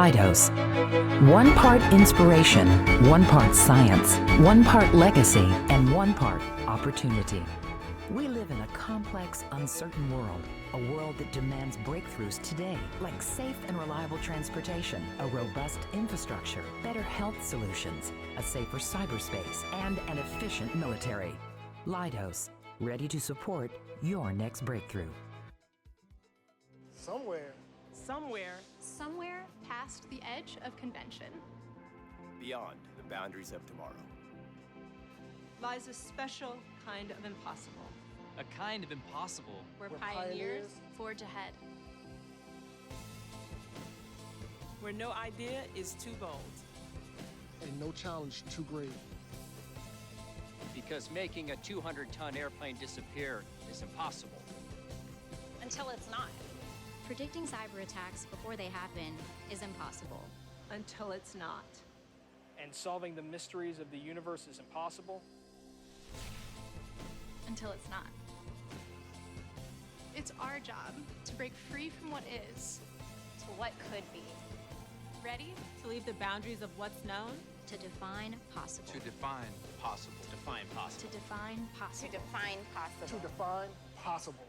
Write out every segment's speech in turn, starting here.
Lighthouse. One part inspiration, one part science, one part legacy, and one part opportunity. We live in a complex, uncertain world, a world that demands breakthroughs today, like safe and reliable transportation, a robust infrastructure, better health solutions, a safer cyberspace, and an efficient military. Lighthouse, ready to support your next breakthrough. Somewhere past the edge of convention. Beyond the boundaries of tomorrow lies a special kind of impossible. A kind of impossible. Where pioneers forge ahead. Where no idea is too bold. And no challenge too great. Because making a 200-ton airplane disappear is impossible. Until it's not. Predicting cyber attacks before they happen is impossible. Until it's not. And solving the mysteries of the universe is impossible. Until it's not. It's our job to break free from what is to what could be. Ready To leave the boundaries of what's known. To define possible. To define possible. to define possible. to define possible. To define possible. To define possible.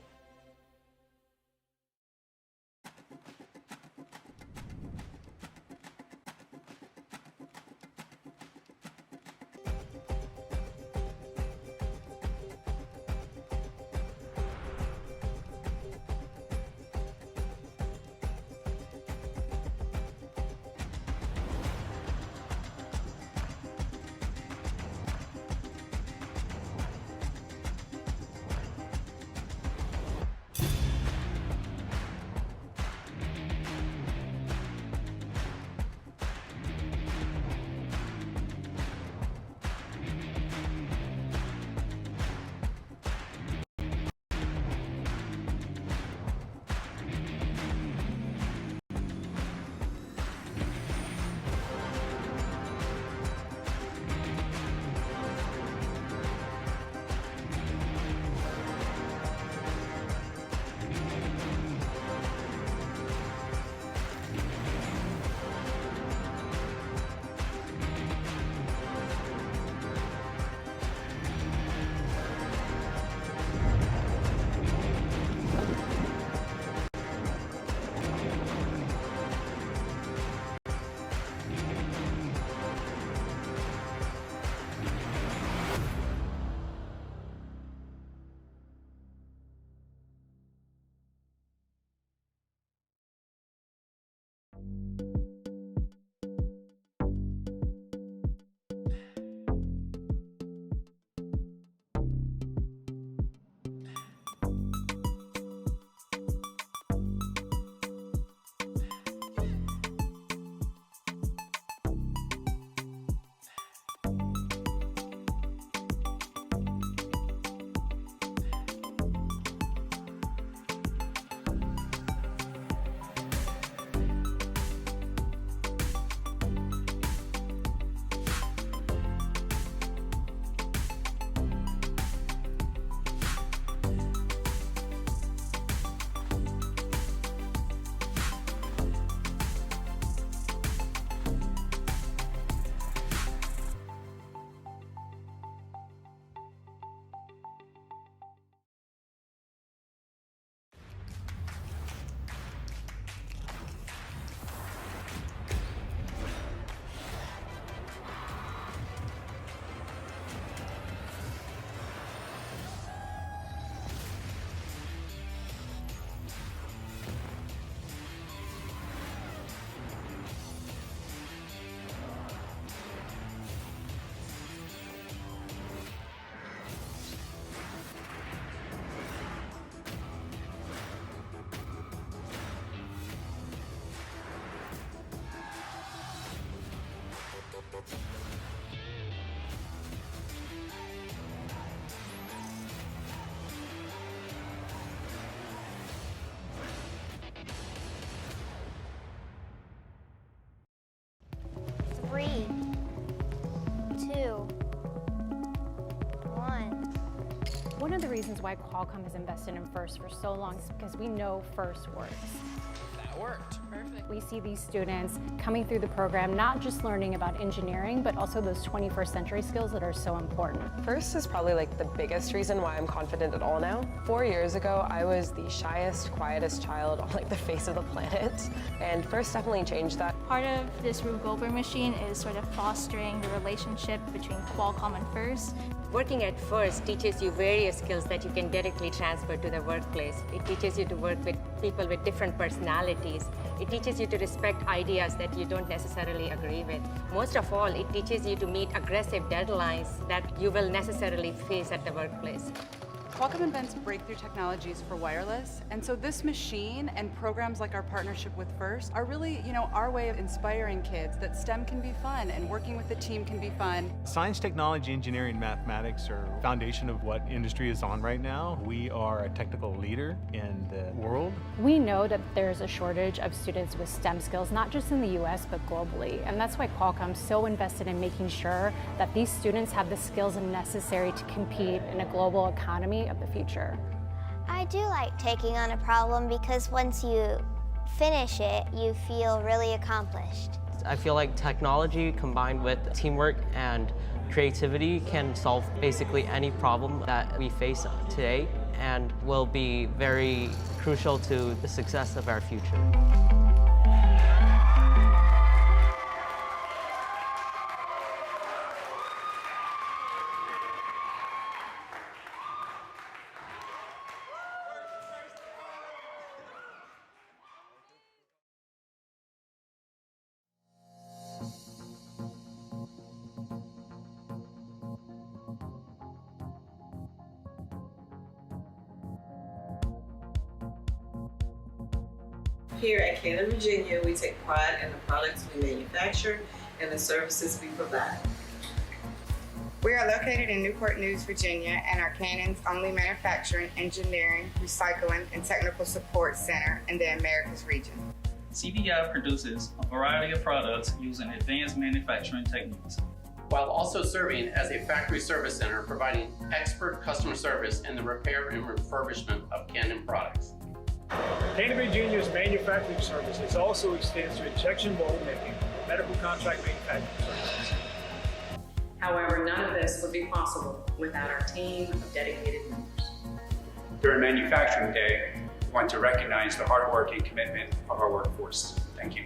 One of the reasons why Qualcomm has invested in FIRST for so long is because we know FIRST works. That worked. Perfect. We see these students coming through the program not just learning about engineering, but also those 21st century skills that are so important. First is probably like the biggest reason why I'm confident at all now. 4 years ago, I was the shyest, quietest child on like the face of the planet, and first definitely changed that. Part of this Rube Goldberg machine is sort of fostering the relationship between Qualcomm and FIRST. Working at FIRST teaches you various skills that you can directly transfer to the workplace. It teaches you to work with people with different personalities. It teaches you to respect ideas that you don't necessarily agree with. Most of all, it teaches you to meet aggressive deadlines that you will necessarily face at the workplace. Qualcomm invents breakthrough technologies for wireless, and so this machine and programs like our partnership with FIRST are really, our way of inspiring kids that STEM can be fun and working with the team can be fun. Science, technology, engineering, mathematics are the foundation of what industry is on right now. We are a technical leader in the world. We know that there's a shortage of students with STEM skills, not just in the US, but globally. And that's why Qualcomm's so invested in making sure that these students have the skills necessary to compete in a global economy of the future. I do like taking on a problem because once you finish it, you feel really accomplished. I feel like technology combined with teamwork and creativity can solve basically any problem that we face today and will be very crucial to the success of our future. Here at Canon, Virginia, we take pride in the products we manufacture and the services we provide. We are located in Newport News, Virginia, and are Canon's only manufacturing, engineering, recycling, and technical support center in the Americas region. CVI produces a variety of products using advanced manufacturing techniques, while also serving as a factory service center providing expert customer service in the repair and refurbishment of Canon products. Canon Virginia's manufacturing services also extends to injection mold making, medical contract manufacturing services. However, none of this would be possible without our team of dedicated members. During Manufacturing Day, we want to recognize the hard work and commitment of our workforce. Thank you.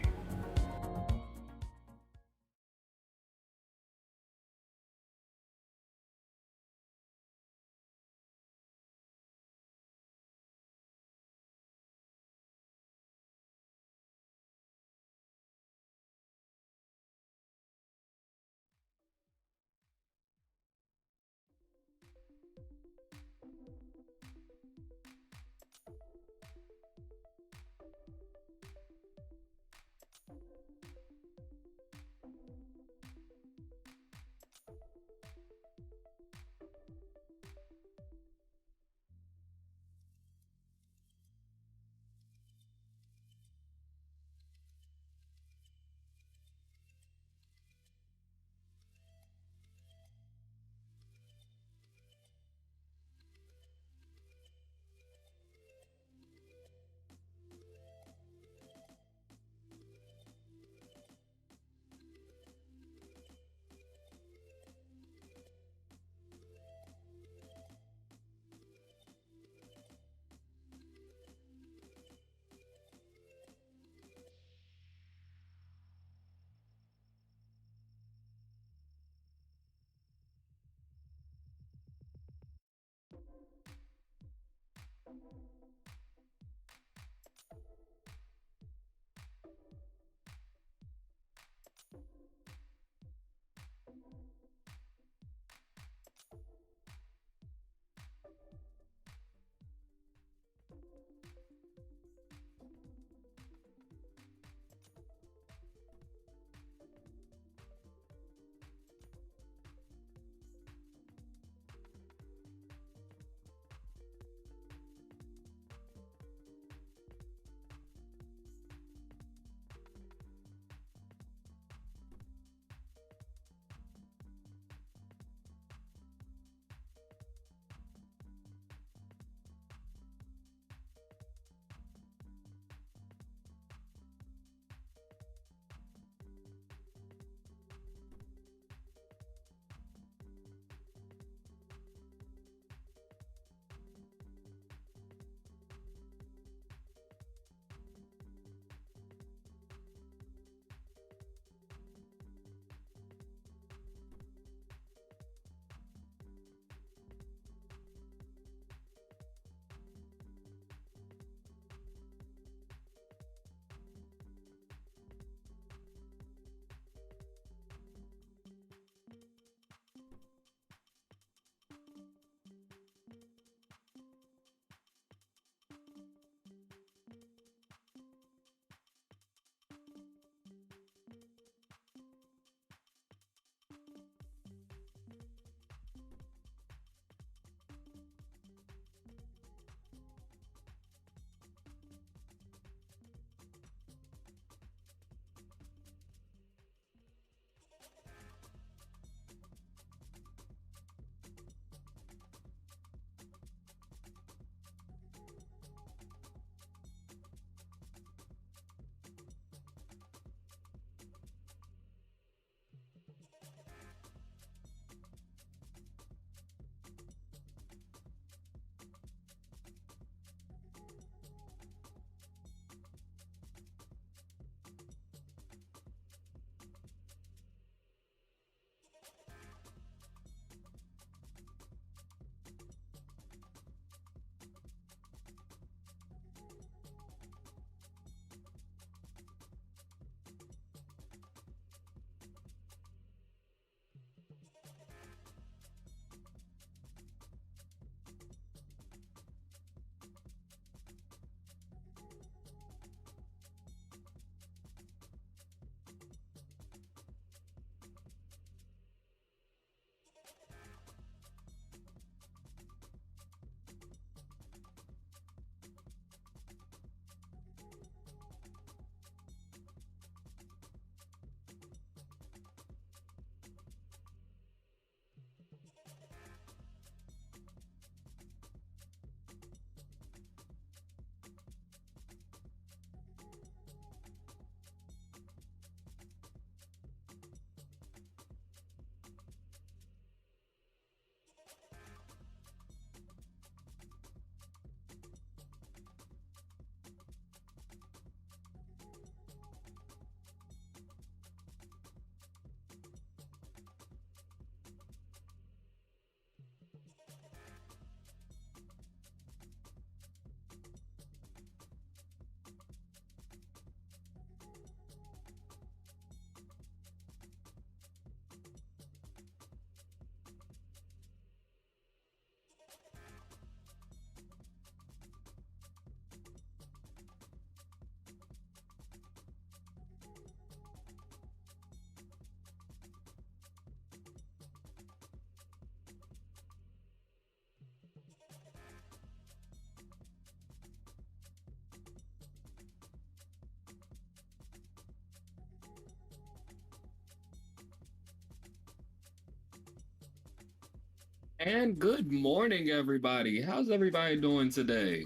And good morning, everybody. How's everybody doing today?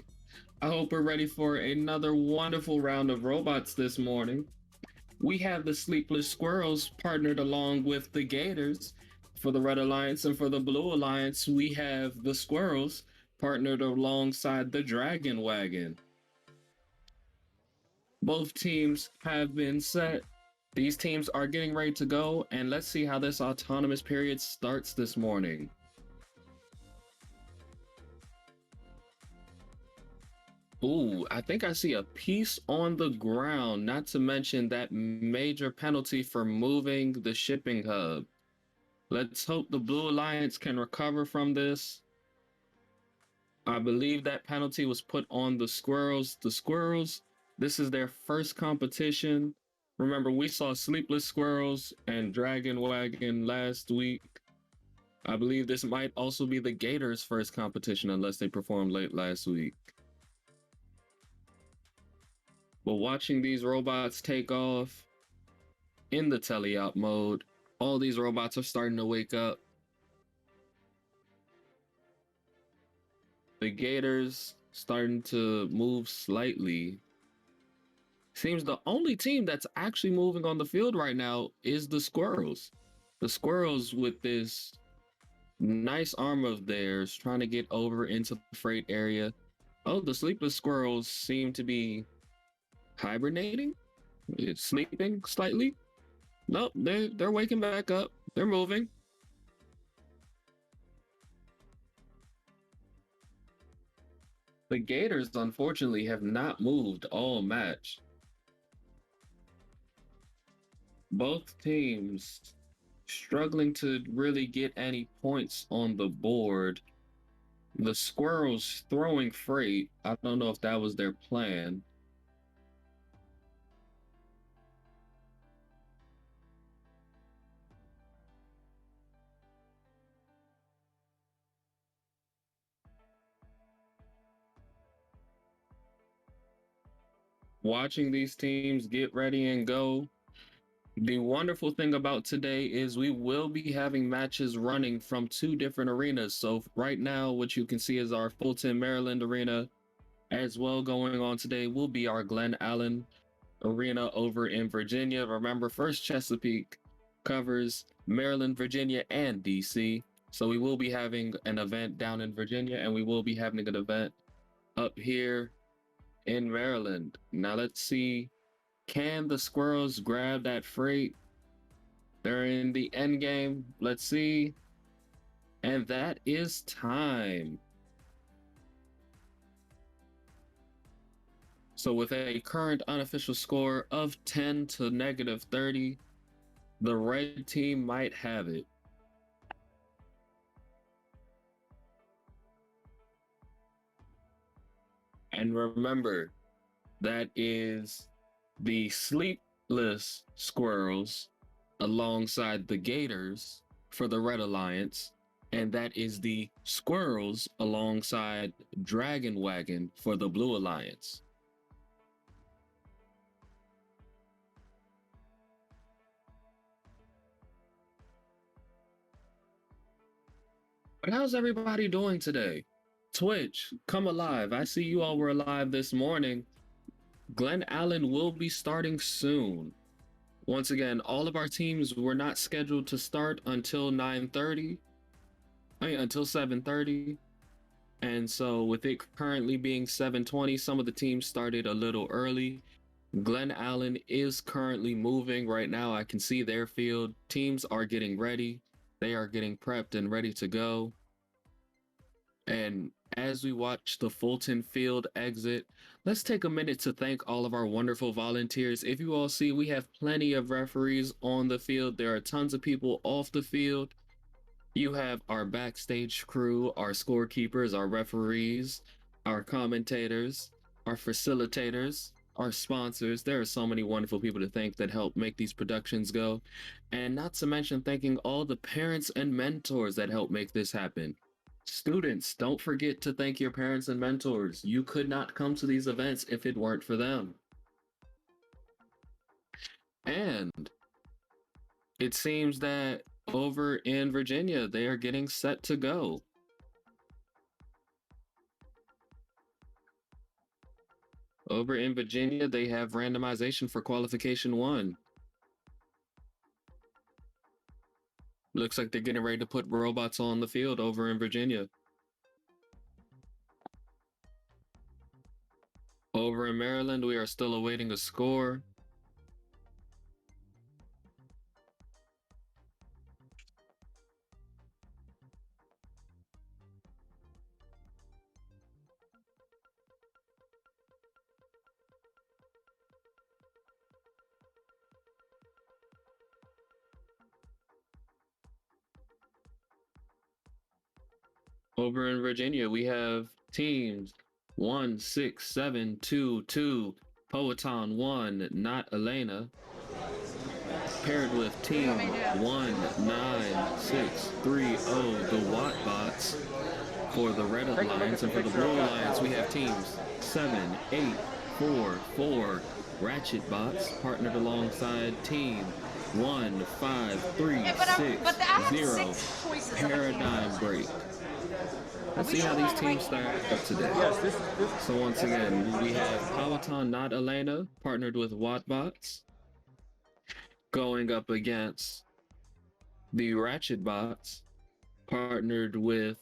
I hope we're ready for another wonderful round of robots this morning. We have the Sleepless Squirrels partnered along with the Gators. For the Red Alliance and for the Blue Alliance, we have the Squirrels partnered alongside the Dragon Wagon. Both teams have been set. These teams are getting ready to go, and let's see how this autonomous period starts this morning. Ooh, I think I see a piece on the ground, not to mention that major penalty for moving the shipping hub. Let's hope the Blue Alliance can recover from this. I believe that penalty was put on the Squirrels. The Squirrels, this is their first competition. Remember, we saw Sleepless Squirrels and Dragon Wagon last week. I believe this might also be the Gators' first competition unless they performed late last week. But watching these robots take off in the teleop mode, all these robots are starting to wake up. The Gators starting to move slightly. Seems the only team that's actually moving on the field right now is the Squirrels. The Squirrels with this nice arm of theirs trying to get over into the freight area. Oh, the Sleepless Squirrels seem to be hibernating? It's sleeping slightly? Nope, they're waking back up. They're moving. The Gators, unfortunately, have not moved all match. Both teams struggling to really get any points on the board. The Squirrels throwing freight. I don't know if that was their plan. Watching these teams get ready and go. The wonderful thing about today is we will be having matches running from two different arenas. So right now, what you can see is our Fulton, Maryland arena. As well, going on today will be our Glen Allen arena over in Virginia. Remember, First Chesapeake covers Maryland, Virginia, and DC. So we will be having an event down in Virginia, and we will be having an event up here in Maryland. Now let's see, can the Squirrels grab that freight? They're in the end game. Let's see. And that is time. So with a current unofficial score of 10 to -30, the red team might have it. And remember, that is the Sleepless Squirrels alongside the Gators for the Red Alliance, and that is the Squirrels alongside Dragon Wagon for the Blue Alliance. But how's everybody doing today? Twitch, come alive. I see you all were alive this morning. Glen Allen will be starting soon. Once again, all of our teams were not scheduled to start until 9:30. Until 7:30. And so with it currently being 7:20, some of the teams started a little early. Glen Allen is currently moving right now. I can see their field. Teams are getting ready. They are getting prepped and ready to go. And as we watch the Fulton field exit, let's take a minute to thank all of our wonderful volunteers. If you all see, we have plenty of referees on the field. There are tons of people off the field. You have our backstage crew, our scorekeepers, our referees, our commentators, our facilitators, our sponsors. There are so many wonderful people to thank that help make these productions go. And not to mention thanking all the parents and mentors that help make this happen. Students, don't forget to thank your parents and mentors. You could not come to these events if it weren't for them. And it seems that over in Virginia, they are getting set to go. Over in Virginia, they have randomization for qualification 1. Looks like they're getting ready to put robots on the field over in Virginia. Over in Maryland, we are still awaiting a score. Over in Virginia, we have teams 16722, Powhatan 1, not Elena, paired with team 19630, the Wattbots for the Red Alliance, and for the Blue Alliance, we have teams 7844, Ratchet Bots, partnered alongside team 15360, Paradigm Break. Let's see how these teams start up today. So once again, we have Powhatan Not Elena, partnered with Wattbots, going up against the Ratchet Bots, partnered with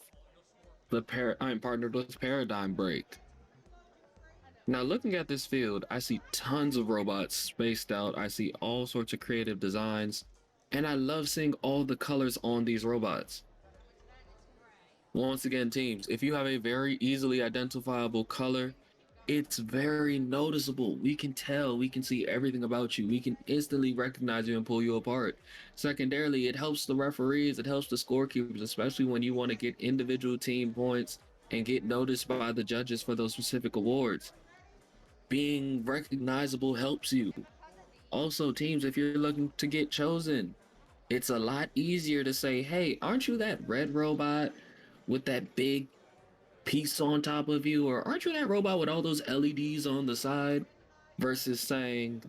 Paradigm Break. Now looking at this field, I see tons of robots spaced out. I see all sorts of creative designs, and I love seeing all the colors on these robots. Once again, teams, if you have a very easily identifiable color, it's very noticeable. We can tell, we can see everything about you. We can instantly recognize you and pull you apart. Secondarily, it helps the referees, it helps the scorekeepers, especially when you want to get individual team points and get noticed by the judges for those specific awards. Being recognizable helps you. Also, teams, if you're looking to get chosen, it's a lot easier to say, hey, aren't you that red robot with that big piece on top of you, or aren't you that robot with all those LEDs on the side, versus saying,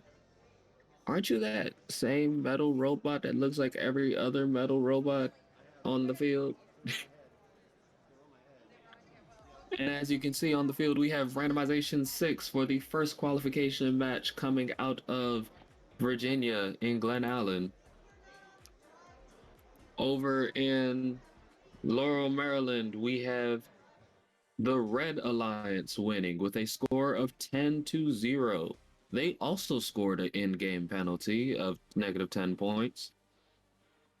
aren't you that same metal robot that looks like every other metal robot on the field? And as you can see on the field, we have randomization 6 for the first qualification match coming out of Virginia in Glen Allen. Over in Laurel, Maryland, we have the Red Alliance winning with a score of 10-0. They also scored an in-game penalty of -10 points.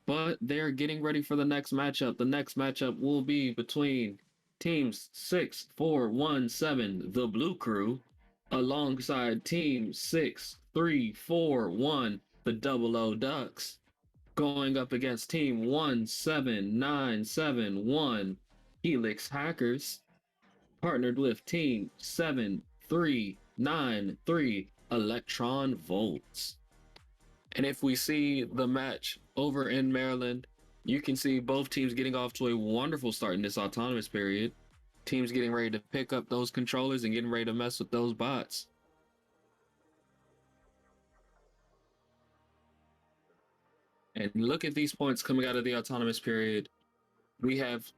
But they're getting ready for the next matchup. The next matchup will be between teams 6417, the Blue Crew, alongside team 6341, the Double O Ducks, going up against team 17971, Helix Hackers, partnered with team 7393, Electron Volts. And if we see the match over in Maryland, you can see both teams getting off to a wonderful start in this autonomous period. Teams getting ready to pick up those controllers and getting ready to mess with those bots. And look at these points coming out of the autonomous period. We have,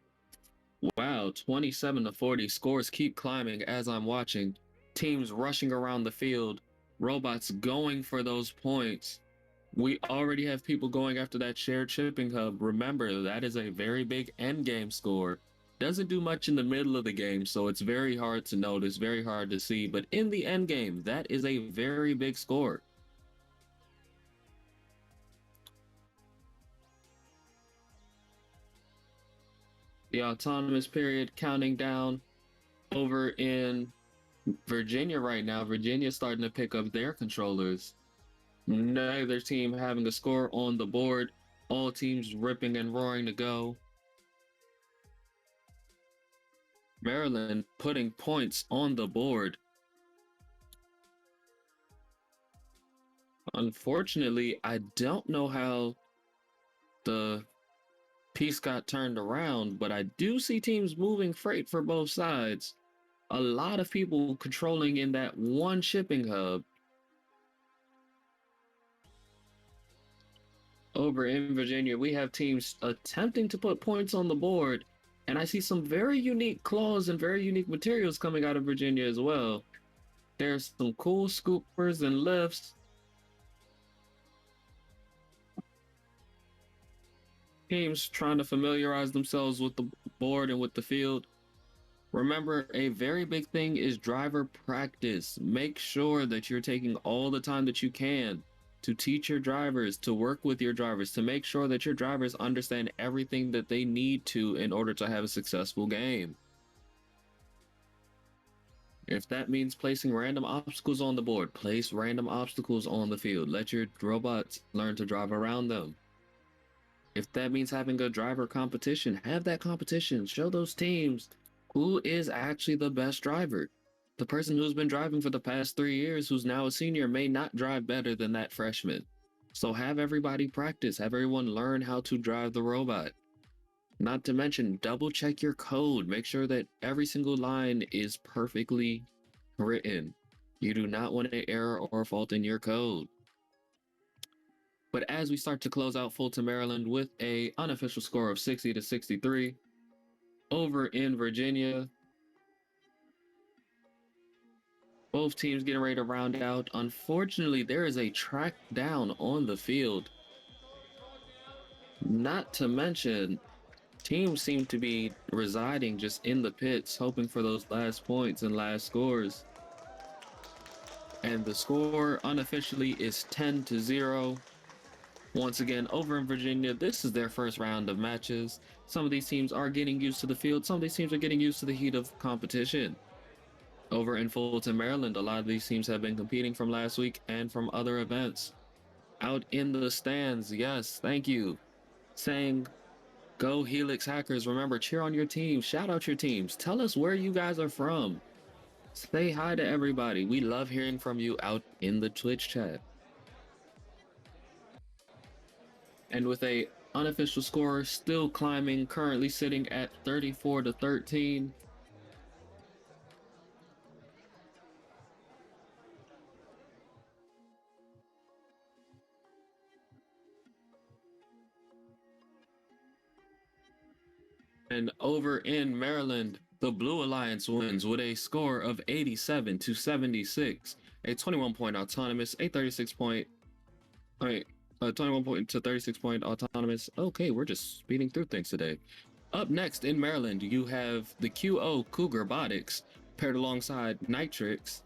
wow, 27-40. Scores keep climbing as I'm watching. Teams rushing around the field. Robots going for those points. We already have people going after that shared shipping hub. Remember, that is a very big end game score. Doesn't do much in the middle of the game, so it's very hard to notice, very hard to see. But in the end game, that is a very big score. The autonomous period counting down over in Virginia right now. Virginia's starting to pick up their controllers. Neither team having a score on the board. All teams ripping and roaring to go. Maryland putting points on the board. Unfortunately, I don't know how the piece got turned around, but I do see teams moving freight for both sides. A lot of people controlling in that one shipping hub. Over in Virginia, we have teams attempting to put points on the board, and I see some very unique claws and very unique materials coming out of Virginia as well. There's some cool scoopers and lifts. Teams trying to familiarize themselves with the board and with the field. Remember, a very big thing is driver practice. Make sure that you're taking all the time that you can to teach your drivers, to work with your drivers, to make sure that your drivers understand everything that they need to in order to have a successful game. If that means placing random obstacles on the board, place random obstacles on the field. Let your robots learn to drive around them. If that means having a driver competition, have that competition. Show those teams who is actually the best driver. The person who's been driving for the past 3 years, who's now a senior, may not drive better than that freshman. So have everybody practice, have everyone learn how to drive the robot. Not to mention, double check your code. Make sure that every single line is perfectly written. You do not want an error or a fault in your code. But as we start to close out Fulton, Maryland with a unofficial score of 60-63, over in Virginia, both teams getting ready to round out. Unfortunately, there is a track down on the field. Not to mention, teams seem to be residing just in the pits, hoping for those last points and last scores. And the score unofficially is 10-0. Once again, over in Virginia, this is their first round of matches. Some of these teams are getting used to the field. Some of these teams are getting used to the heat of competition. Over in Fulton, Maryland, a lot of these teams have been competing from last week and from other events. Out in the stands, yes, thank you. Saying, go Helix Hackers. Remember, cheer on your teams. Shout out your teams. Tell us where you guys are from. Say hi to everybody. We love hearing from you out in the Twitch chat. And with a unofficial score still climbing, currently sitting at 34-13. And over in Maryland, the Blue Alliance wins with a score of 87-76, a 21-point autonomous, a 36-point, 21 point to 36-point autonomous. Okay, we're just speeding through things today. Up next in Maryland, you have the QO Cougar Botics paired alongside Nitrix,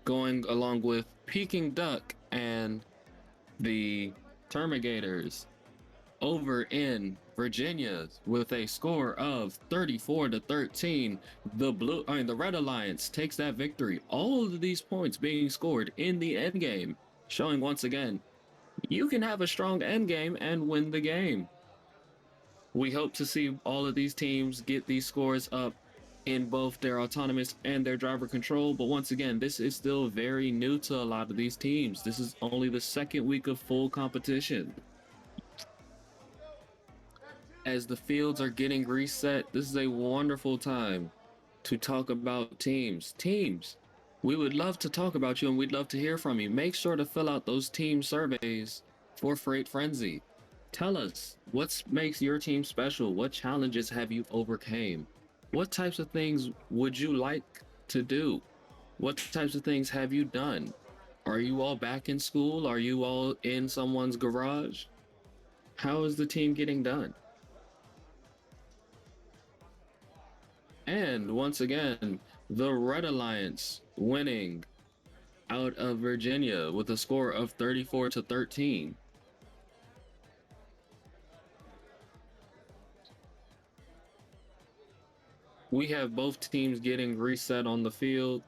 going along with Peking Duck and the Termigators. Over in Virginia with a score of 34-13, the Red Alliance takes that victory. All of these points being scored in the end game, showing once again you can have a strong end game and win the game. We hope to see all of these teams get these scores up in both their autonomous and their driver control, but once again, this is still very new to a lot of these teams. This is only the second week of full competition. As the fields are getting reset, this is a wonderful time to talk about teams. Teams, we would love to talk about you and we'd love to hear from you. Make sure to fill out those team surveys for Freight Frenzy. Tell us, what makes your team special? What challenges have you overcame? What types of things would you like to do? What types of things have you done? Are you all back in school? Are you all in someone's garage? How is the team getting done? And once again, the Red Alliance winning out of Virginia with a score of 34-13. We have both teams getting reset on the field.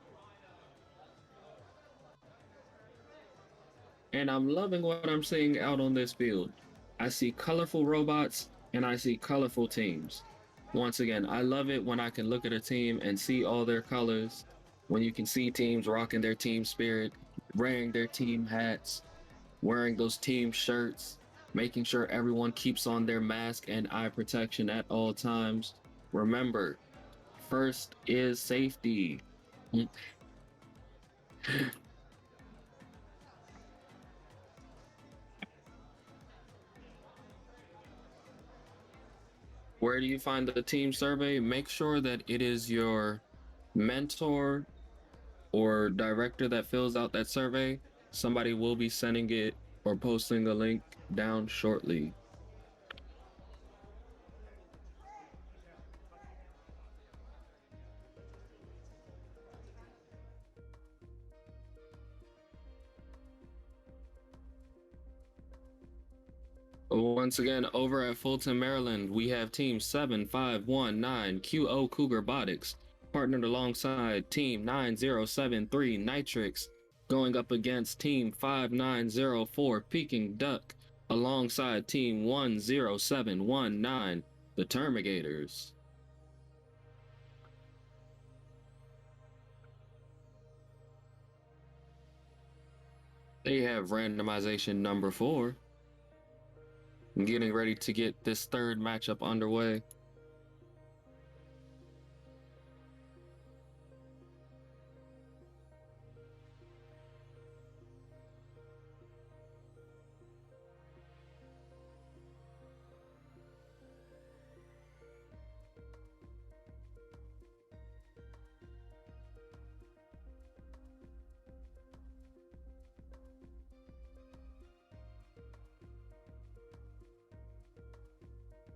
And I'm loving what I'm seeing out on this field. I see colorful robots and I see colorful teams. Once again, I love it when I can look at a team and see all their colors, when you can see teams rocking their team spirit, wearing their team hats, wearing those team shirts, making sure everyone keeps on their mask and eye protection at all times. Remember, first is safety. Where do you find the team survey? Make sure that it is your mentor or director that fills out that survey, somebody will be sending it or posting a link down shortly. Once again, over at Fulton, Maryland, we have Team 7519 QO Cougar Botics, partnered alongside Team 9073 Nitrix, going up against Team 5904 Peking Duck, alongside Team 10719, the Termigators. They have randomization number 4. Getting ready to get this third matchup underway.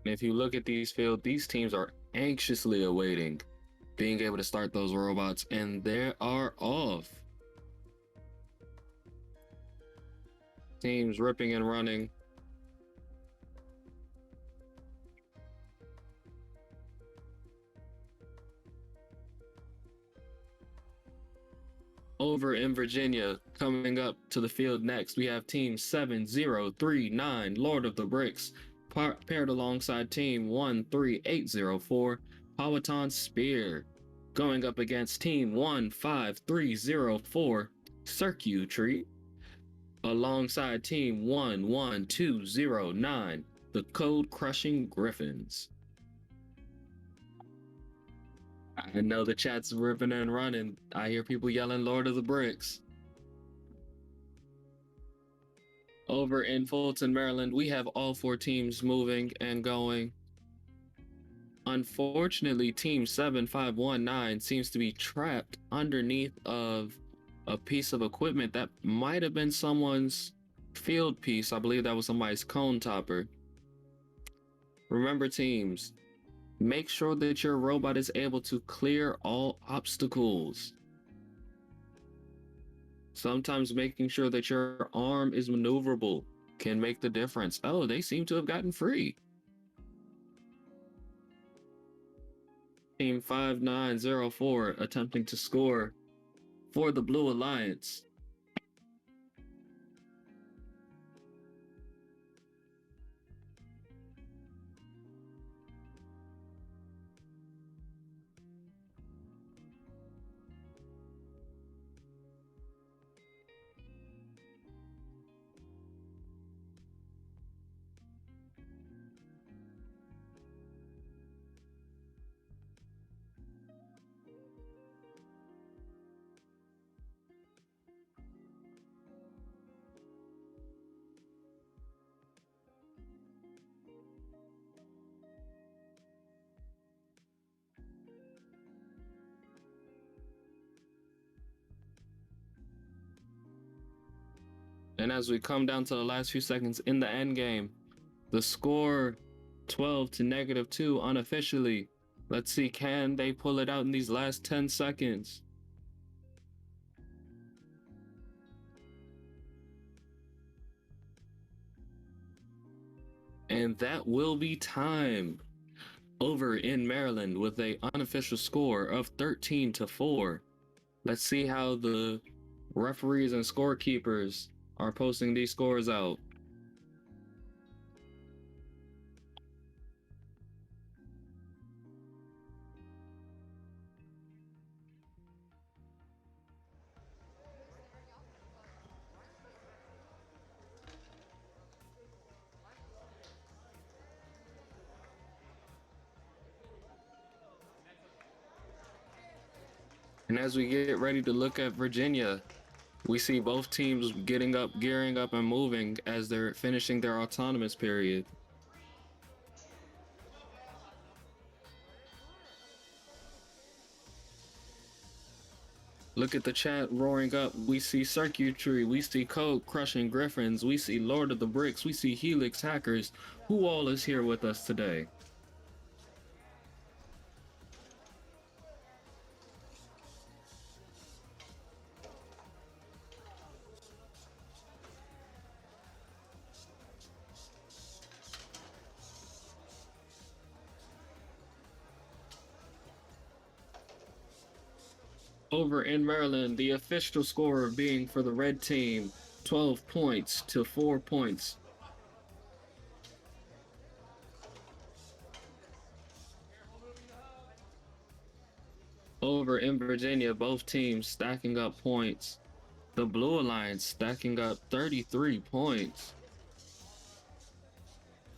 And if you look at these fields, these teams are anxiously awaiting being able to start those robots, and they are off. Teams ripping and running. Over in Virginia, coming up to the field next, we have Team 7039, Lord of the Bricks, paired alongside Team 13804, Powhatan Spear, going up against Team 15304, Circuit Treat, alongside Team 11209, the Code Crushing Griffins. I know the chat's ripping and running. I hear people yelling Lord of the Bricks. Over in Fulton, Maryland, we have all 4 teams moving and going. Unfortunately, Team 7519 seems to be trapped underneath of a piece of equipment that might have been someone's field piece. I believe that was somebody's cone topper. Remember, teams, make sure that your robot is able to clear all obstacles. Sometimes making sure that your arm is maneuverable can make the difference. Oh, they seem to have gotten free. Team 5904 attempting to score for the Blue Alliance. And as we come down to the last few seconds in the end game, the score 12 to -2 unofficially. Let's see, can they pull it out in these last 10 seconds? And that will be time over in Maryland with a unofficial score of 13 to 4. Let's see how the referees and scorekeepers are posting these scores out. And as we get ready to look at Virginia, we see both teams getting up, gearing up, and moving as they're finishing their autonomous period. Look at the chat roaring up. We see Circuitry, we see Code Crushing Griffins, we see Lord of the Bricks, we see Helix Hackers. Who all is here with us today? Over in Maryland, the official score being for the red team, 12 points to 4 points. Over in Virginia, both teams stacking up points. The Blue Alliance stacking up 33 points.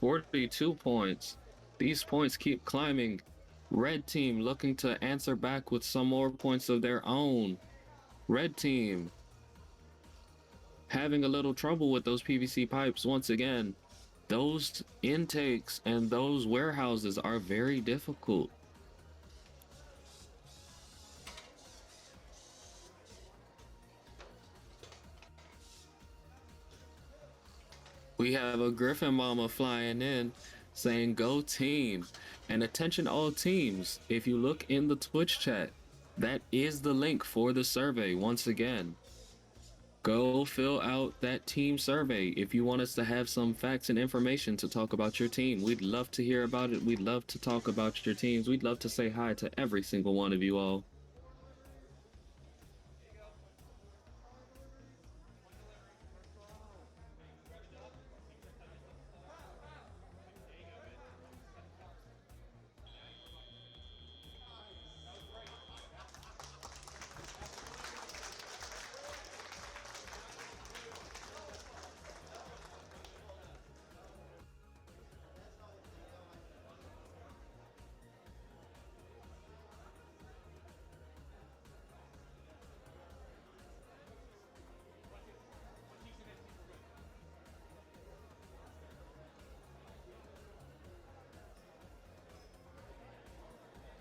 42 points. These points keep climbing. Red team looking to answer back with some more points of their own. Red team having a little trouble with those PVC pipes once again. Those intakes and those warehouses are very difficult. We have a Griffin Mama flying in saying go team. And attention all teams, if you look in the Twitch chat, that is the link for the survey once again. Go fill out that team survey if you want us to have some facts and information to talk about your team. We'd love to hear about it. We'd love to talk about your teams. We'd love to say hi to every single one of you all.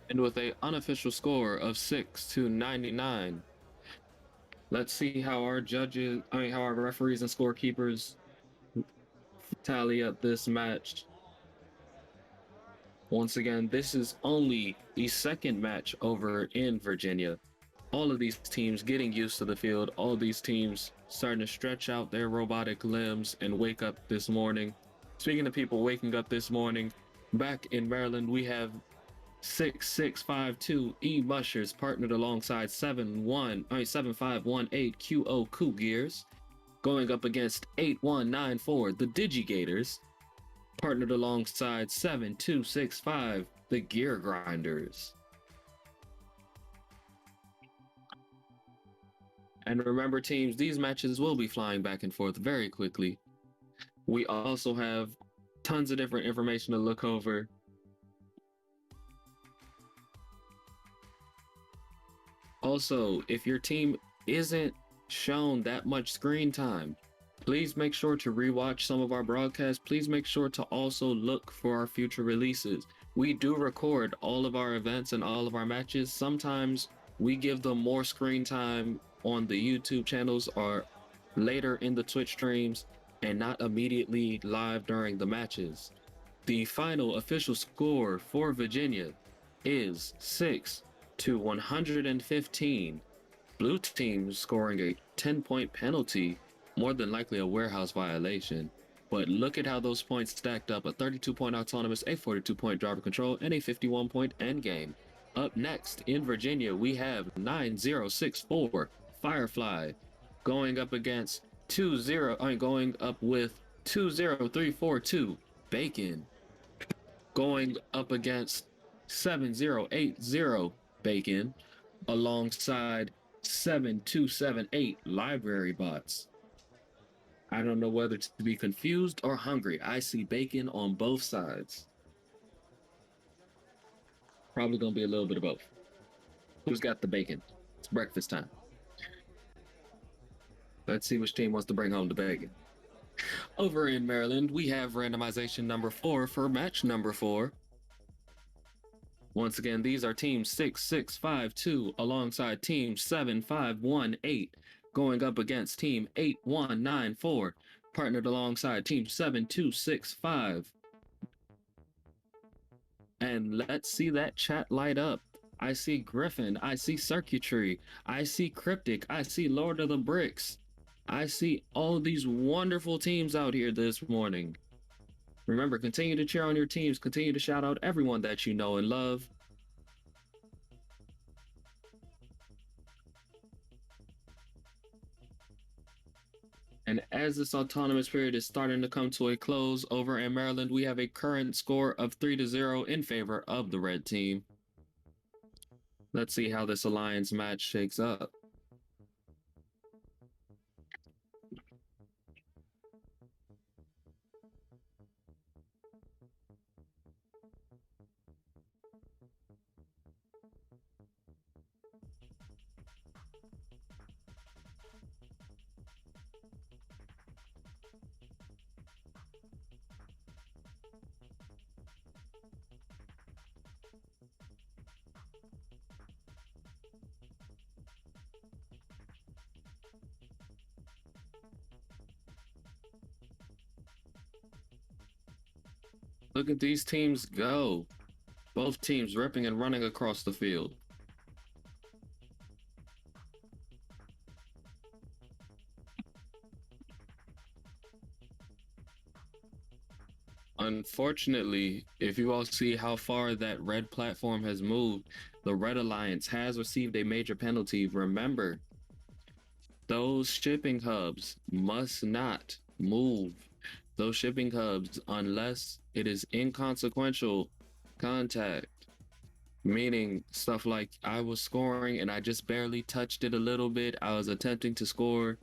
And with an unofficial score of 6-99. Let's see how our how our referees and scorekeepers tally up this match. Once again, this is only the second match over in Virginia. All of these teams getting used to the field, all these teams starting to stretch out their robotic limbs and wake up this morning. Speaking of people waking up this morning, back in Maryland, we have 6652 E Mushers partnered alongside 7518 QO Coup Gears, going up against 8194 the Digigators, partnered alongside 7265 the Gear Grinders. And remember teams, these matches will be flying back and forth very quickly. We also have tons of different information to look over. Also, if your team isn't shown that much screen time, please make sure to rewatch some of our broadcasts. Please make sure to also look for our future releases. We do record all of our events and all of our matches. Sometimes we give them more screen time on the YouTube channels or later in the Twitch streams and not immediately live during the matches. The final official score for Virginia is 6-115. Blue team scoring a 10-point penalty, more than likely a warehouse violation. But look at how those points stacked up: a 32-point autonomous, a 42-point driver control, and a 51-point endgame. Up next in Virginia, we have 9064 Firefly going up against 20342 Bacon, going up against 7080 Bacon, alongside 7278 Library Bots. I don't know whether to be confused or hungry. I see bacon on both sides. Probably gonna be a little bit of both. Who's got the bacon? It's breakfast time. Let's see which team wants to bring home the bacon. Over in Maryland, we have randomization number 4 for match number 4. Once again, these are teams 6652 alongside team 7518, going up against team 8194, partnered alongside team 7265. And let's see that chat light up. I see Griffin, I see Circuitry, I see Cryptic, I see Lord of the Bricks. I see all these wonderful teams out here this morning. Remember, continue to cheer on your teams, continue to shout out everyone that you know and love. And as this autonomous period is starting to come to a close over in Maryland, we have a current score of 3-0 in favor of the red team. Let's see how this alliance match shakes up. Look at these teams go. Both teams ripping and running across the field. Unfortunately, if you all see how far that red platform has moved, the Red Alliance has received a major penalty. Remember, those shipping hubs must not move. Those shipping hubs unless it is inconsequential contact. Meaning stuff like I was scoring and I just barely touched it a little bit. I was attempting to score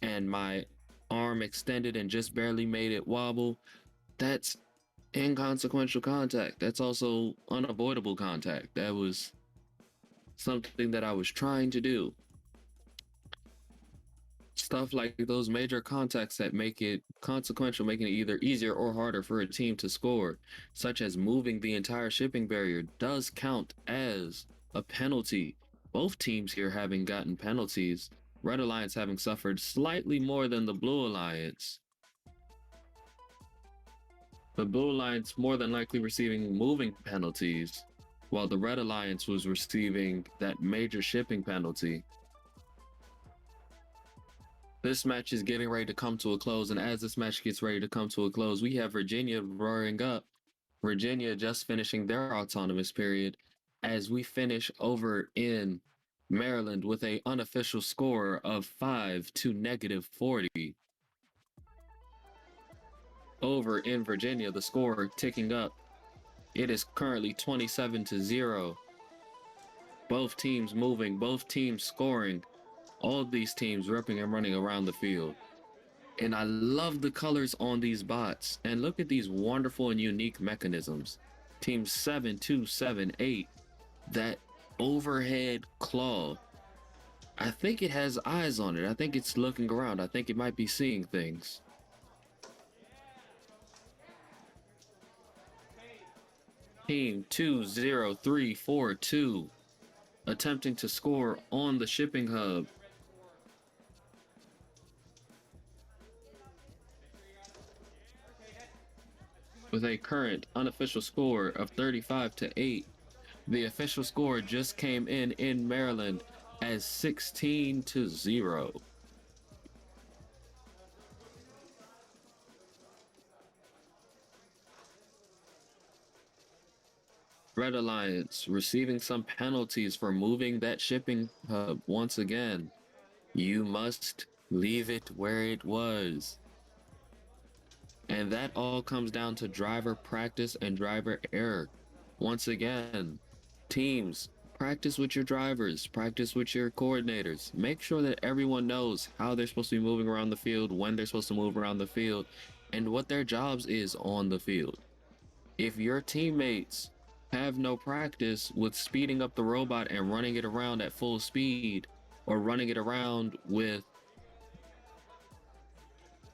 and my arm extended and just barely made it wobble. That's inconsequential contact. That's also unavoidable contact. That was something that I was trying to do. Stuff like those major contacts that make it consequential, making it either easier or harder for a team to score, such as moving the entire shipping barrier, does count as a penalty. Both teams here having gotten penalties, Red Alliance having suffered slightly more than the Blue Alliance. The Blue Alliance more than likely receiving moving penalties, while the Red Alliance was receiving that major shipping penalty. This match is getting ready to come to a close, and as this match gets ready to come to a close, we have Virginia roaring up. Virginia just finishing their autonomous period as we finish over in Maryland with an unofficial score of 5 to -40. Over in Virginia, the score ticking up. It is currently 27-0. Both teams moving, both teams scoring. All of these teams ripping and running around the field. And I love the colors on these bots. And look at these wonderful and unique mechanisms. Team 7278, that overhead claw. I think it has eyes on it. I think it's looking around. I think it might be seeing things. Team 20342, attempting to score on the shipping hub. With a current unofficial score of 35-8. The official score just came in Maryland as 16-0. Red Alliance receiving some penalties for moving that shipping hub once again. You must leave it where it was. And that all comes down to driver practice and driver error. Once again, teams, practice with your drivers, practice with your coordinators. Make sure that everyone knows how they're supposed to be moving around the field, when they're supposed to move around the field, and what their jobs is on the field. If your teammates have no practice with speeding up the robot and running it around at full speed, or running it around with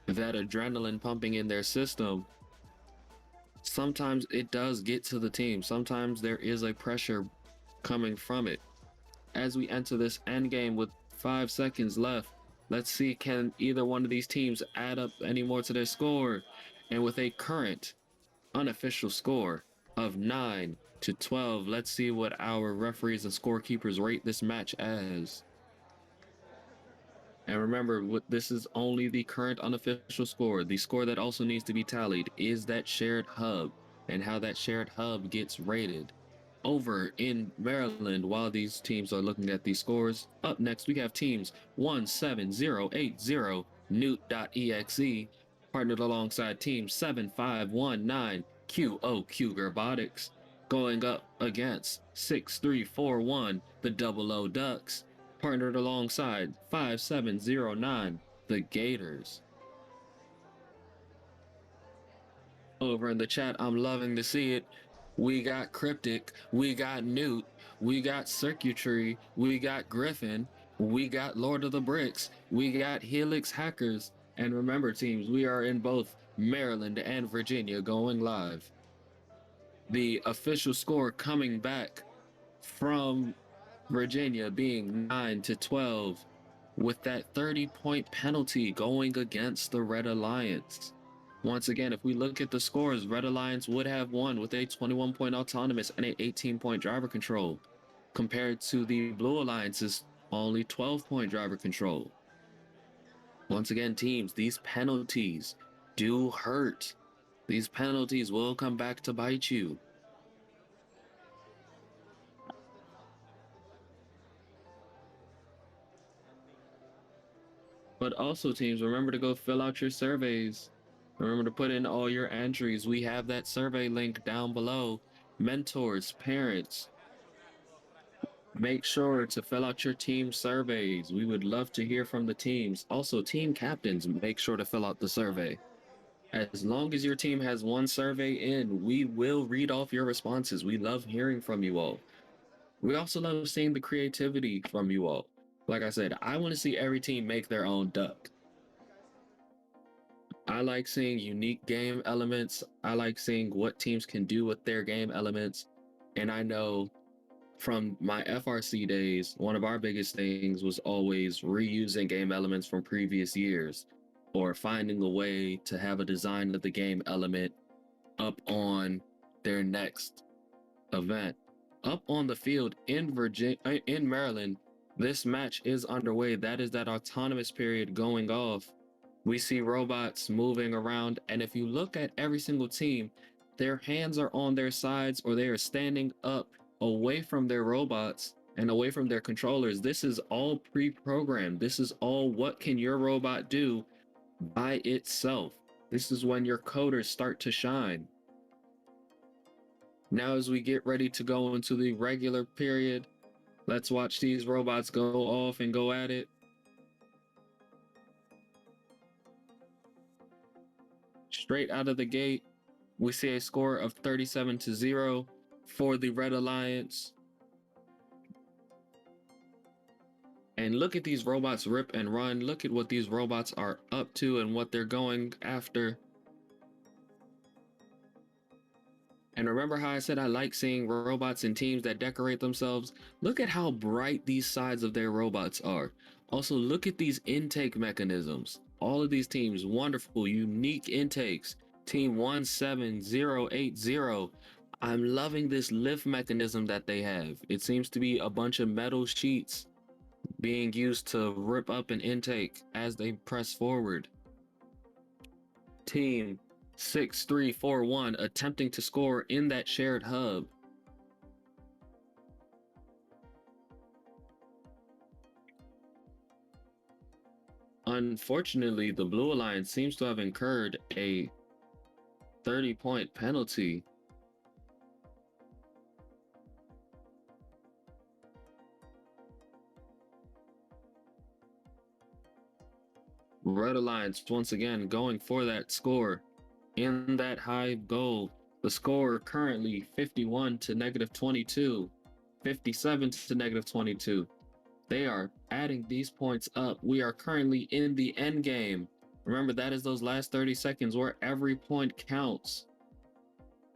that adrenaline pumping in their system, sometimes it does get to the team. Sometimes there is a pressure coming from it. As we enter this end game with 5 seconds left, let's see, can either one of these teams add up any more to their score? And with a current unofficial score of 9-12, let's see what our referees and scorekeepers rate this match as. And remember, this is only the current unofficial score. The score that also needs to be tallied is that shared hub and how that shared hub gets rated. Over in Maryland, while these teams are looking at these scores, up next we have teams 17080 Newt.exe, partnered alongside team 7519 QO Robotics, going up against 6341 the Double O Ducks, partnered alongside 5709 the Gators. Over in the chat, I'm loving to see it. We got Cryptic, we got Newt, we got Circuitry, we got Griffin, we got Lord of the Bricks, we got Helix Hackers, and remember teams, we are in both Maryland and Virginia going live. The official score coming back from Virginia being 9-12, with that 30-point penalty going against the Red Alliance. Once again, if we look at the scores, Red Alliance would have won with a 21-point autonomous and a 18-point driver control, compared to the Blue Alliance's only 12-point driver control. Once again, teams, these penalties do hurt. These penalties will come back to bite you. But also, teams, remember to go fill out your surveys. Remember to put in all your entries. We have that survey link down below. Mentors, parents, make sure to fill out your team surveys. We would love to hear from the teams. Also, team captains, make sure to fill out the survey. As long as your team has one survey in, we will read off your responses. We love hearing from you all. We also love seeing the creativity from you all. Like I said, I want to see every team make their own duck. I like seeing unique game elements. I like seeing what teams can do with their game elements. And I know from my FRC days, one of our biggest things was always reusing game elements from previous years, or finding a way to have a design of the game element up on their next event. Up on the field in Maryland, this match is underway. That is that autonomous period going off. We see robots moving around, and if you look at every single team, their hands are on their sides or they are standing up away from their robots and away from their controllers. This is all pre-programmed. This is all what can your robot do by itself. This is when your coders start to shine. Now, as we get ready to go into the regular period, let's watch these robots go off and go at it. Straight out of the gate, we see a score of 37-0 for the Red Alliance. And look at these robots rip and run. Look at what these robots are up to and what they're going after. And remember how I said I like seeing robots and teams that decorate themselves? Look at how bright these sides of their robots are. Also, look at these intake mechanisms. All of these teams, wonderful, unique intakes. Team 17080. I'm loving this lift mechanism that they have. It seems to be a bunch of metal sheets being used to rip up an intake as they press forward. Team 6341 attempting to score in that shared hub. Unfortunately, the Blue Alliance seems to have incurred a 30-point penalty. Red Alliance once again going for that score in that high goal. The score currently 51 to -22, 57 to -22. They are adding these points up. We are currently in the end game. Remember, that is those last 30 seconds where every point counts.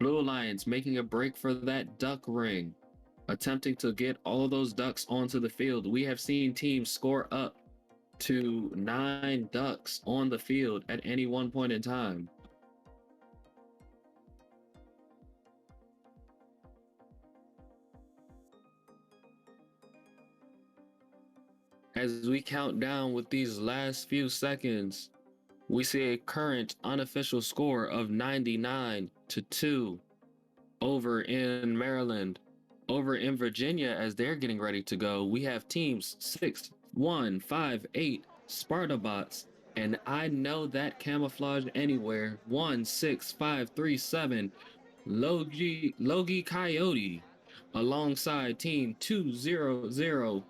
Blue Alliance making a break for that duck ring, attempting to get all those ducks onto the field. We have seen teams score up to 9 ducks on the field at any one point in time. As we count down with these last few seconds, we see a current unofficial score of 99-2 over in Maryland. Over in Virginia, as they're getting ready to go, we have teams 6-1-5-8 Spartabots, and I know that camouflage anywhere, 1-6-5-3-7 Logie Coyote, alongside team 2-0-0-1-9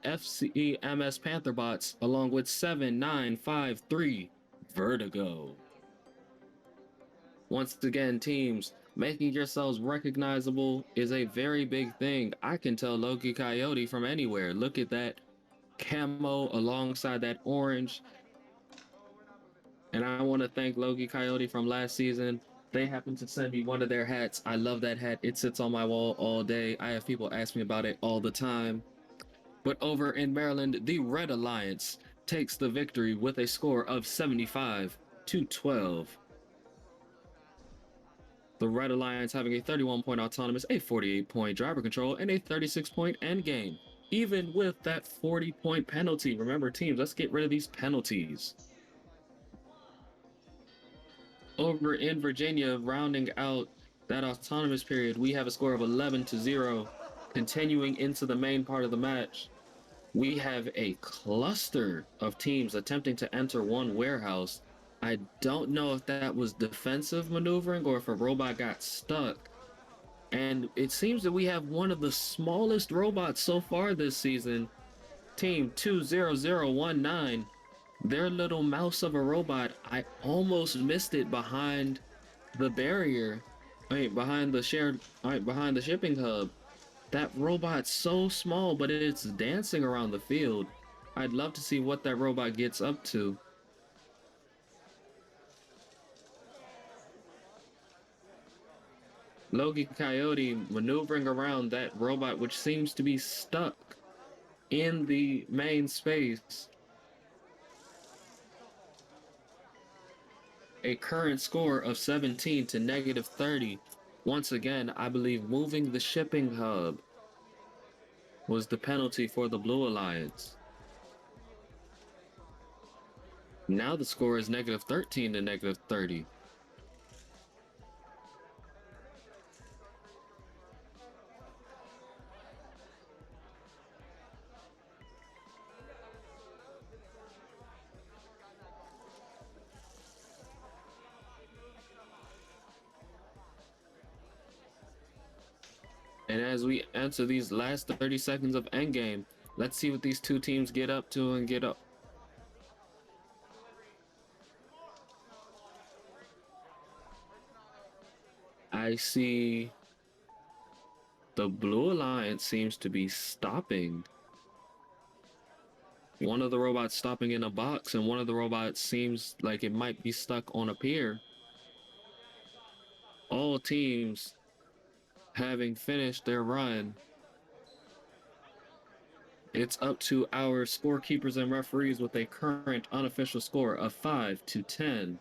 FCMS Pantherbots, along with 7-9-5-3 Vertigo. Once again, teams, making yourselves recognizable is a very big thing. I can tell Logie Coyote from anywhere. Look at that camo alongside that orange. And I want to thank Logie Coyote from last season. They happened to send me one of their hats. I love that hat. It sits on my wall all day. I have people ask me about it all the time. But over in Maryland, the Red Alliance takes the victory with a score of 75-12. The Red Alliance having a 31-point autonomous, a 48-point driver control, and a 36-point endgame. Even with that 40-point penalty. Remember, teams, let's get rid of these penalties. Over in Virginia, rounding out that autonomous period, we have a score of 11-0. Continuing into the main part of the match, we have a cluster of teams attempting to enter one warehouse. I don't know if that was defensive maneuvering or if a robot got stuck. And it seems that we have one of the smallest robots so far this season. Team 20019. Their little mouse of a robot. I almost missed it behind the barrier. Behind the shipping hub. That robot's so small, but it's dancing around the field. I'd love to see what that robot gets up to. Logie Coyote maneuvering around that robot, which seems to be stuck in the main space. A current score of 17 to -30. Once again, I believe moving the shipping hub was the penalty for the Blue Alliance. Now the score is -13 to -30. And as we enter these last 30 seconds of endgame, let's see what these two teams get up to and get up. I see the Blue Alliance seems to be stopping. One of the robots stopping in a box, and one of the robots seems like it might be stuck on a pier. All teams having finished their run. It's up to our scorekeepers and referees with a current unofficial score of 5-10.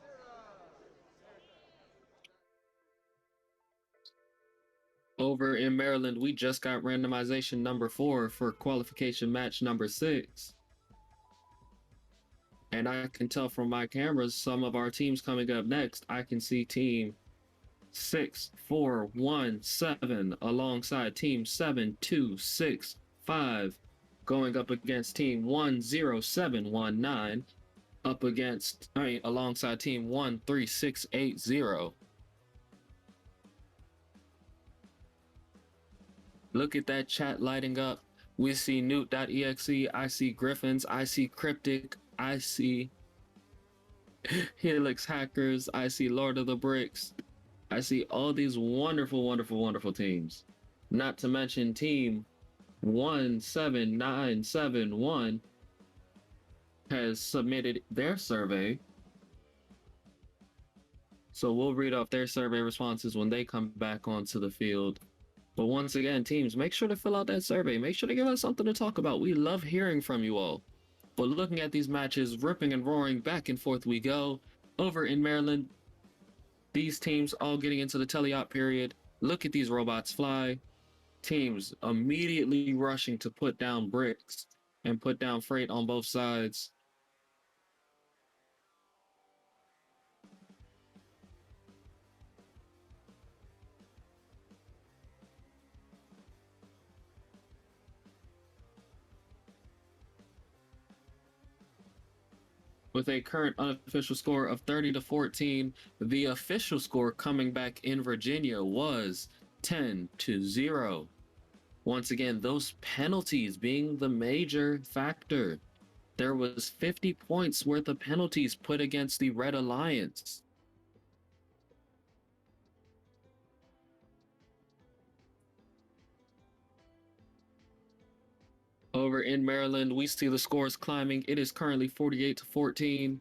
Over in Maryland, we just got randomization number 4 for qualification match number 6. And I can tell from my cameras some of our teams coming up next. I can see team 6-4-1-7 alongside team 7-2-6-5 going up against team 1-0-7-1-9 alongside team 1-3-6-8-0. Look at that chat lighting up. We see Newt.exe, I see Griffins, I see Cryptic, I see Helix Hackers, I see Lord of the Bricks. I see all these wonderful, wonderful, wonderful teams. Not to mention team 17971 has submitted their survey. So we'll read off their survey responses when they come back onto the field. But once again, teams, make sure to fill out that survey. Make sure to give us something to talk about. We love hearing from you all. But looking at these matches, ripping and roaring, back and forth we go. Over in Maryland, these teams all getting into the teleop period. Look at these robots fly. Teams immediately rushing to put down bricks and put down freight on both sides. With a current unofficial score of 30-14, the official score coming back in Virginia was 10-0. Once again, those penalties being the major factor. There was 50 points worth of penalties put against the Red Alliance. Over in Maryland, we see the scores climbing. It is currently 48-14.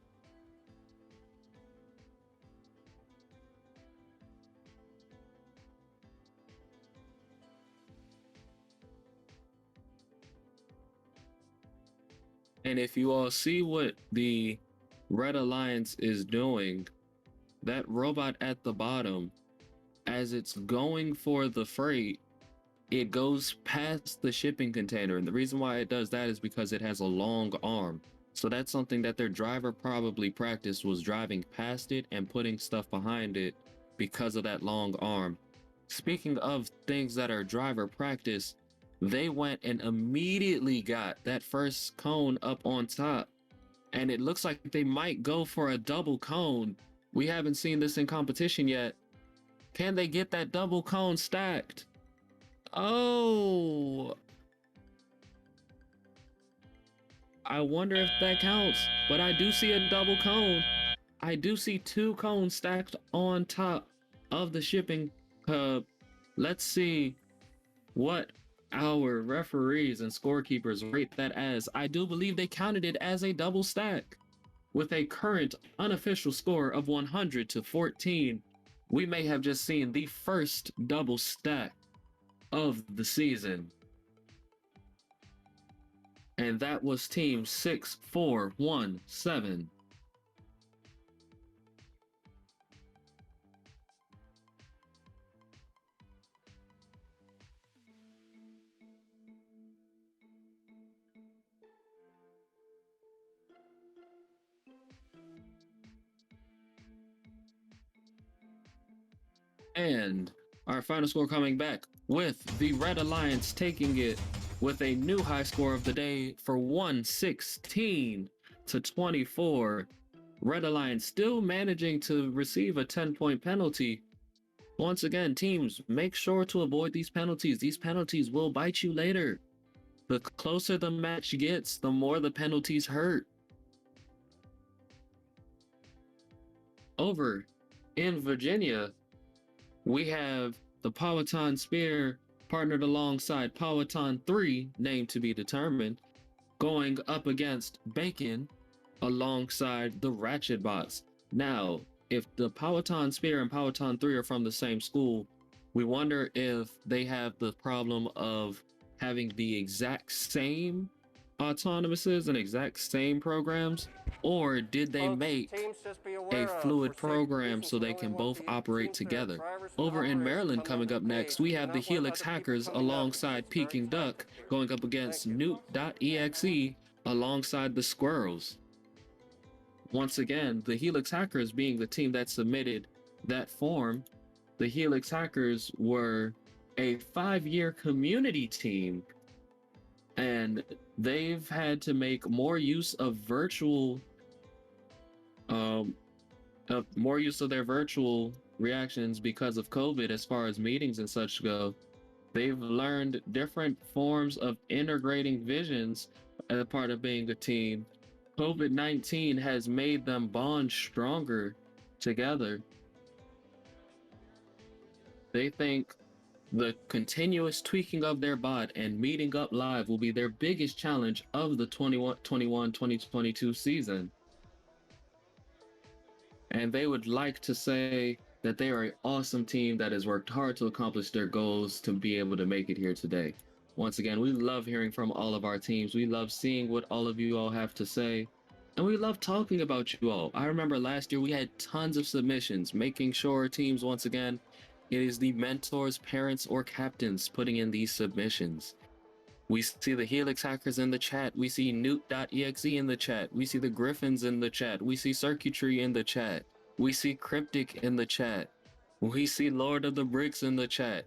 And if you all see what the Red Alliance is doing, that robot at the bottom, as it's going for the freight, it goes past the shipping container. And the reason why it does that is because it has a long arm. So that's something that their driver probably practiced, was driving past it and putting stuff behind it because of that long arm. Speaking of things that are driver practice, they went and immediately got that first cone up on top. And it looks like they might go for a double cone. We haven't seen this in competition yet. Can they get that double cone stacked? Oh, I wonder if that counts, but I do see a double cone. I do see two cones stacked on top of the shipping hub. Let's see what our referees and scorekeepers rate that as. I do believe they counted it as a double stack. With a current unofficial score of 100-14, we may have just seen the first double stack of the season. And that was team 6417. And our final score coming back with the Red Alliance taking it with a new high score of the day for 116-24. Red Alliance still managing to receive a 10-point penalty. Once again, teams, make sure to avoid these penalties. These penalties will bite you later. The closer the match gets, the more the penalties hurt. Over in Virginia, we have the Powhatan Spear partnered alongside Powhatan 3, named to be determined, going up against Bacon alongside the Ratchet Bots. Now, if the Powhatan Spear and Powhatan 3 are from the same school, we wonder if they have the problem of having the exact same autonomouses and exact same programs, or did they make a fluid program so they can both operate together? Over in Maryland, coming up next, we have the Helix Hackers alongside Peking Duck going up against Newt.exe alongside the Squirrels. Once again, the Helix Hackers being the team that submitted that form. The Helix Hackers were a 5-year community team, and they've had to make more use of virtual more use of their virtual reactions because of COVID as far as meetings and such go. They've learned different forms of integrating visions as part of being a team. COVID-19 has made them bond stronger together. They think the continuous tweaking of their bot and meeting up live will be their biggest challenge of the 2021-2022 season. and they would like to say that they are an awesome team that has worked hard to accomplish their goals to be able to make it here today. Once again, we love hearing from all of our teams. We love seeing what all of you all have to say. And we love talking about you all. I remember last year we had tons of submissions, making sure teams, once again, it is the mentors, parents, or captains putting in these submissions. We see the Helix hackers in the chat. We see Newt.exe in the chat. We see the Griffins in the chat. We see Circuitry in the chat. We see Cryptic in the chat. We see Lord of the Bricks in the chat.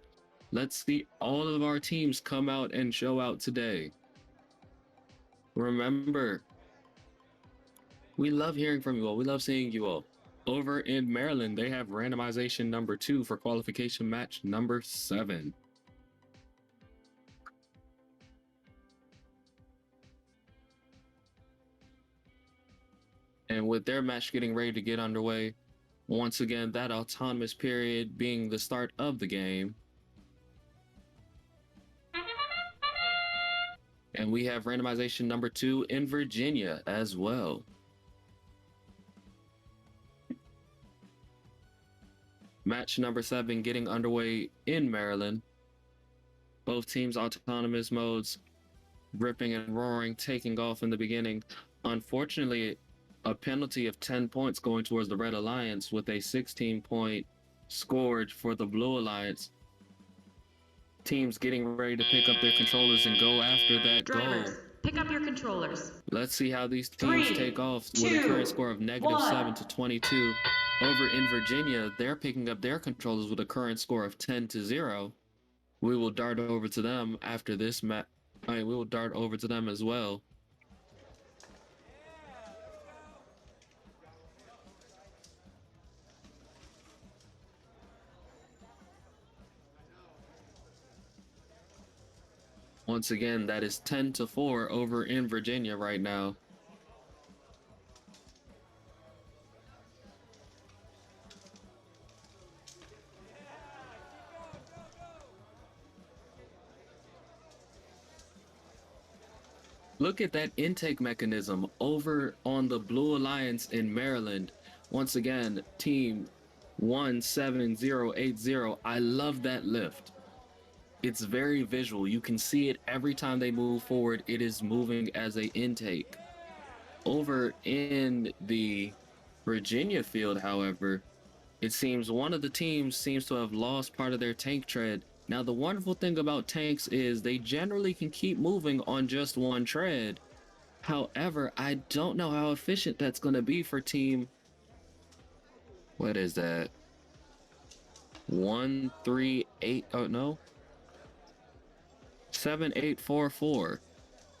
Let's see all of our teams come out and show out today. Remember, we love hearing from you all. We love seeing you all. Over in Maryland, they have randomization number 2 for qualification match number 7. And with their match getting ready to get underway, once again, that autonomous period being the start of the game. And we have randomization number 2 in Virginia as well. Match number 7 getting underway in Maryland. Both teams autonomous modes, ripping and roaring, taking off in the beginning. Unfortunately, a penalty of 10 points going towards the Red Alliance with a 16-point scored for the Blue Alliance. Teams getting ready to pick up their controllers and go after that Drivers, goal. pick up your controllers. Let's see how these teams 3, take off 2, with a current score of -7 1. to 22. Over in Virginia, they're picking up their controllers with a current score of 10 to 0. We will dart over to them after this match. We will dart over to them as well. Once again, that is 10 to 4 over in Virginia right now. Look at that intake mechanism over on the Blue Alliance in Maryland. Once again, team 17080. I love that lift. It's very visual. You can see it every time they move forward. It is moving as an intake. Over in the Virginia field, however, it seems one of the teams seems to have lost part of their tank tread. Now, the wonderful thing about tanks is they generally can keep moving on just one tread. However, I don't know how efficient that's going to be for team... What is that? 138... Oh, no. 7844.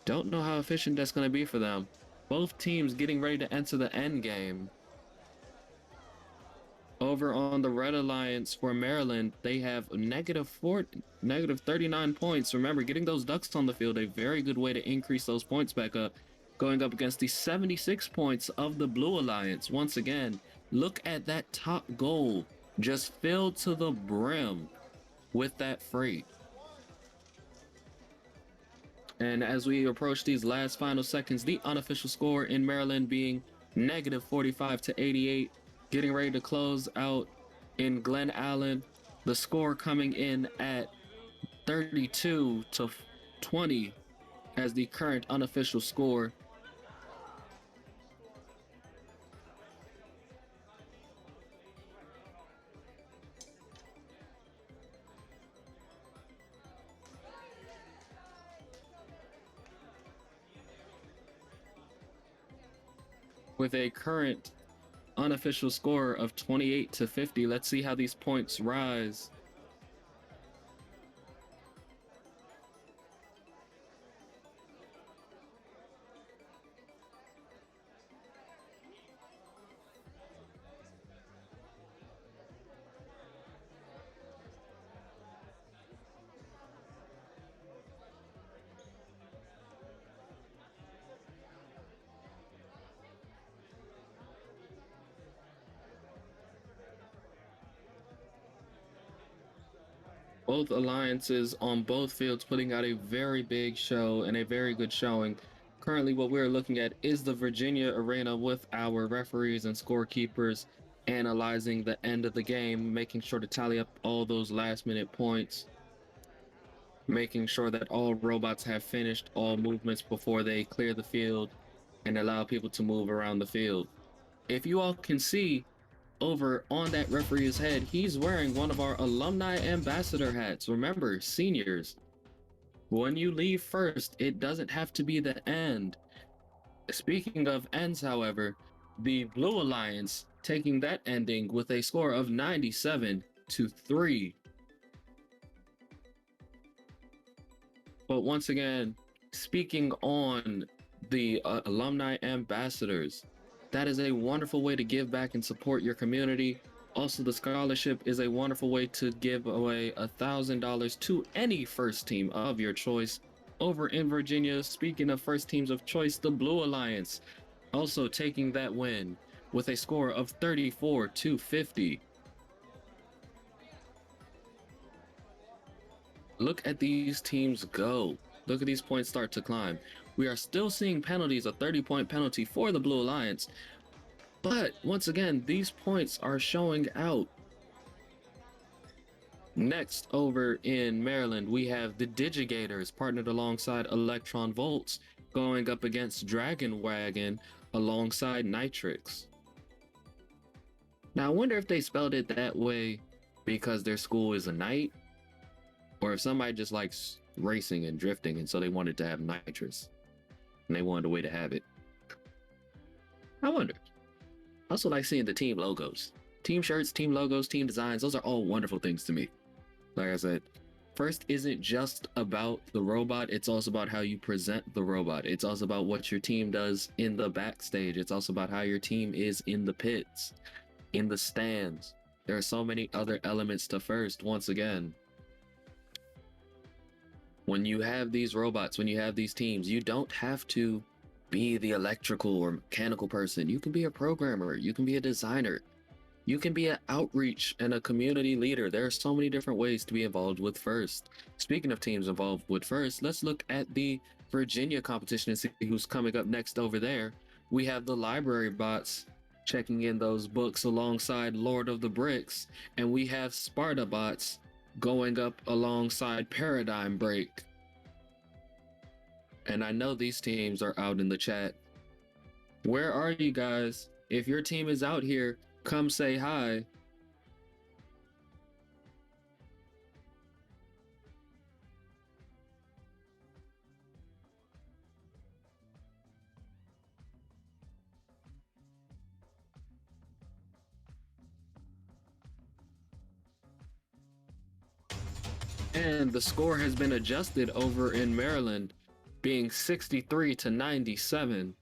Don't know how efficient that's going to be for them. Both teams getting ready to enter the end game. Over on the Red Alliance for Maryland, they have -39 points. Remember, getting those ducks on the field, a very good way to increase those points back up. Going up against the 76 points of the Blue Alliance. Once again, look at that top goal, just filled to the brim with that freight. And as we approach these last final seconds, the unofficial score in Maryland being -45 to 88. Getting ready to close out in Glen Allen. The score coming in at 32 to 20 as the current unofficial score. With a current unofficial score of 28 to 50. Let's see how these points rise. Both alliances on both fields putting out a very big show and a very good showing. Currently what we're looking at is the Virginia arena with our referees and scorekeepers analyzing the end of the game, making sure to tally up all those last-minute points, making sure that all robots have finished all movements before they clear the field and allow people to move around the field. If you all can see over on that referee's head, he's wearing one of our alumni ambassador hats. Remember, seniors, when you leave first, it doesn't have to be the end. Speaking of ends, however, the Blue Alliance taking that ending with a score of 97-3. But once again, speaking on the alumni ambassadors, that is a wonderful way to give back and support your community. Also, the scholarship is a wonderful way to give away $1,000 to any first team of your choice. Over in Virginia, speaking of first teams of choice, the Blue Alliance also taking that win with a score of 34-50. Look at these teams go. Look at these points start to climb. We are still seeing penalties, a 30-point penalty for the Blue Alliance. But once again, these points are showing out. Next, over in Maryland, we have the Digigators partnered alongside Electron Volts going up against Dragon Wagon alongside Nitrix. Now, I wonder if they spelled it that way because their school is a night, or if somebody just likes racing and drifting and so they wanted to have nitrous and they wanted a way to have it. I wonder. I also like seeing the team logos. Team shirts, team logos, team designs, those are all wonderful things to me. Like I said, first isn't just about the robot, it's also about how you present the robot. It's also about what your team does in the backstage. It's also about how your team is in the pits, in the stands. There are so many other elements to first. Once again, when you have these robots, when you have these teams, you don't have to be the electrical or mechanical person. You can be a programmer, you can be a designer, you can be an outreach and a community leader. There are so many different ways to be involved with FIRST. Speaking of teams involved with FIRST, let's look at the Virginia competition and see who's coming up next over there. We have the library bots checking in those books alongside Lord of the Bricks, and we have Sparta bots going up alongside Paradigm Break. And I know these teams are out in the chat. Where are you guys? If your team is out here, come say hi. And the score has been adjusted over in Maryland, being 63-97.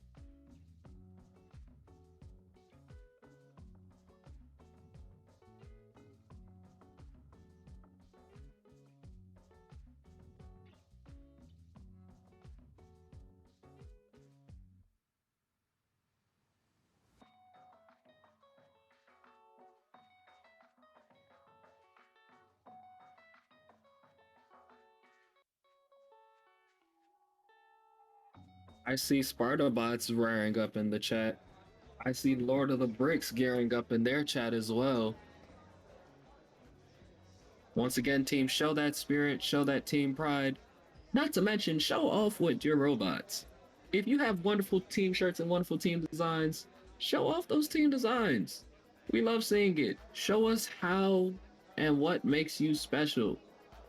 I see Sparta bots rearing up in the chat. I see Lord of the Bricks gearing up in their chat as well. Once again, team, show that spirit, show that team pride. Not to mention, show off with your robots. If you have wonderful team shirts and wonderful team designs, show off those team designs. We love seeing it. Show us how and what makes you special.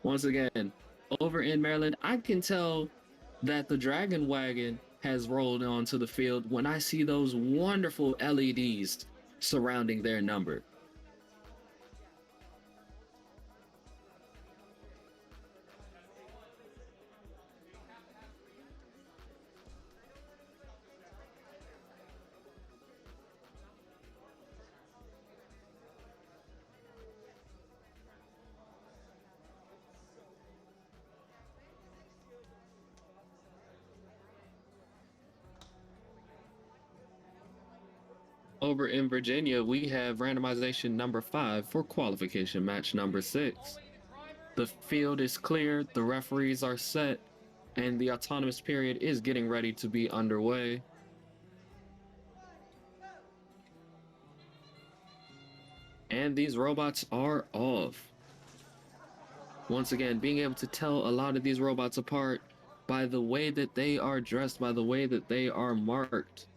Once again, over in Maryland, I can tell that the Dragon Wagon has rolled onto the field when I see those wonderful LEDs surrounding their number. Over in Virginia, we have randomization number 5 for qualification match number 6. The field is clear, the referees are set, and the autonomous period is getting ready to be underway. And these robots are off. Once again, being able to tell a lot of these robots apart by the way that they are dressed, by the way that they are marked.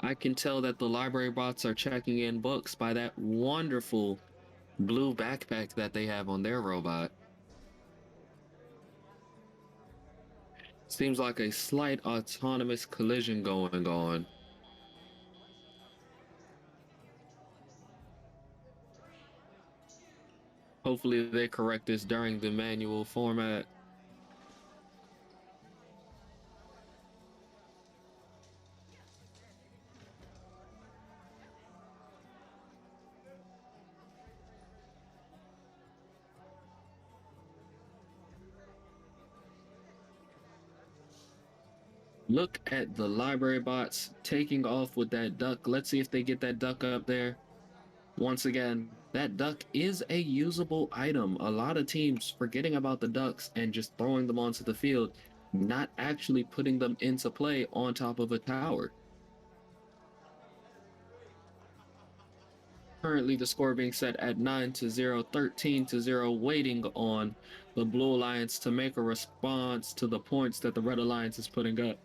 I can tell that the library bots are checking in books by that wonderful blue backpack that they have on their robot. Seems like a slight autonomous collision going on. Hopefully they correct this during the manual format. Look at the library bots taking off with that duck. Let's see if they get that duck up there. Once again, that duck is a usable item. A lot of teams forgetting about the ducks and just throwing them onto the field, not actually putting them into play on top of a tower. Currently the score being set at 9-0, 13-0, waiting on the Blue Alliance to make a response to the points that the Red Alliance is putting up.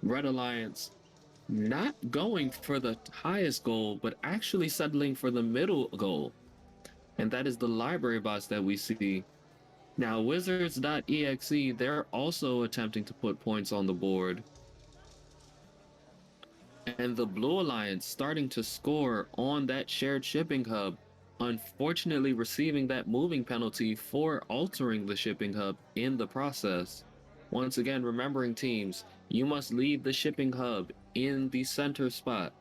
Red Alliance not going for the highest goal, but actually settling for the middle goal. And that is the library bots that we see. Now, Wizards.exe, they're also attempting to put points on the board. And the Blue Alliance starting to score on that shared shipping hub, unfortunately receiving that moving penalty for altering the shipping hub in the process. Once again, remembering teams, you must leave the shipping hub in the center spot.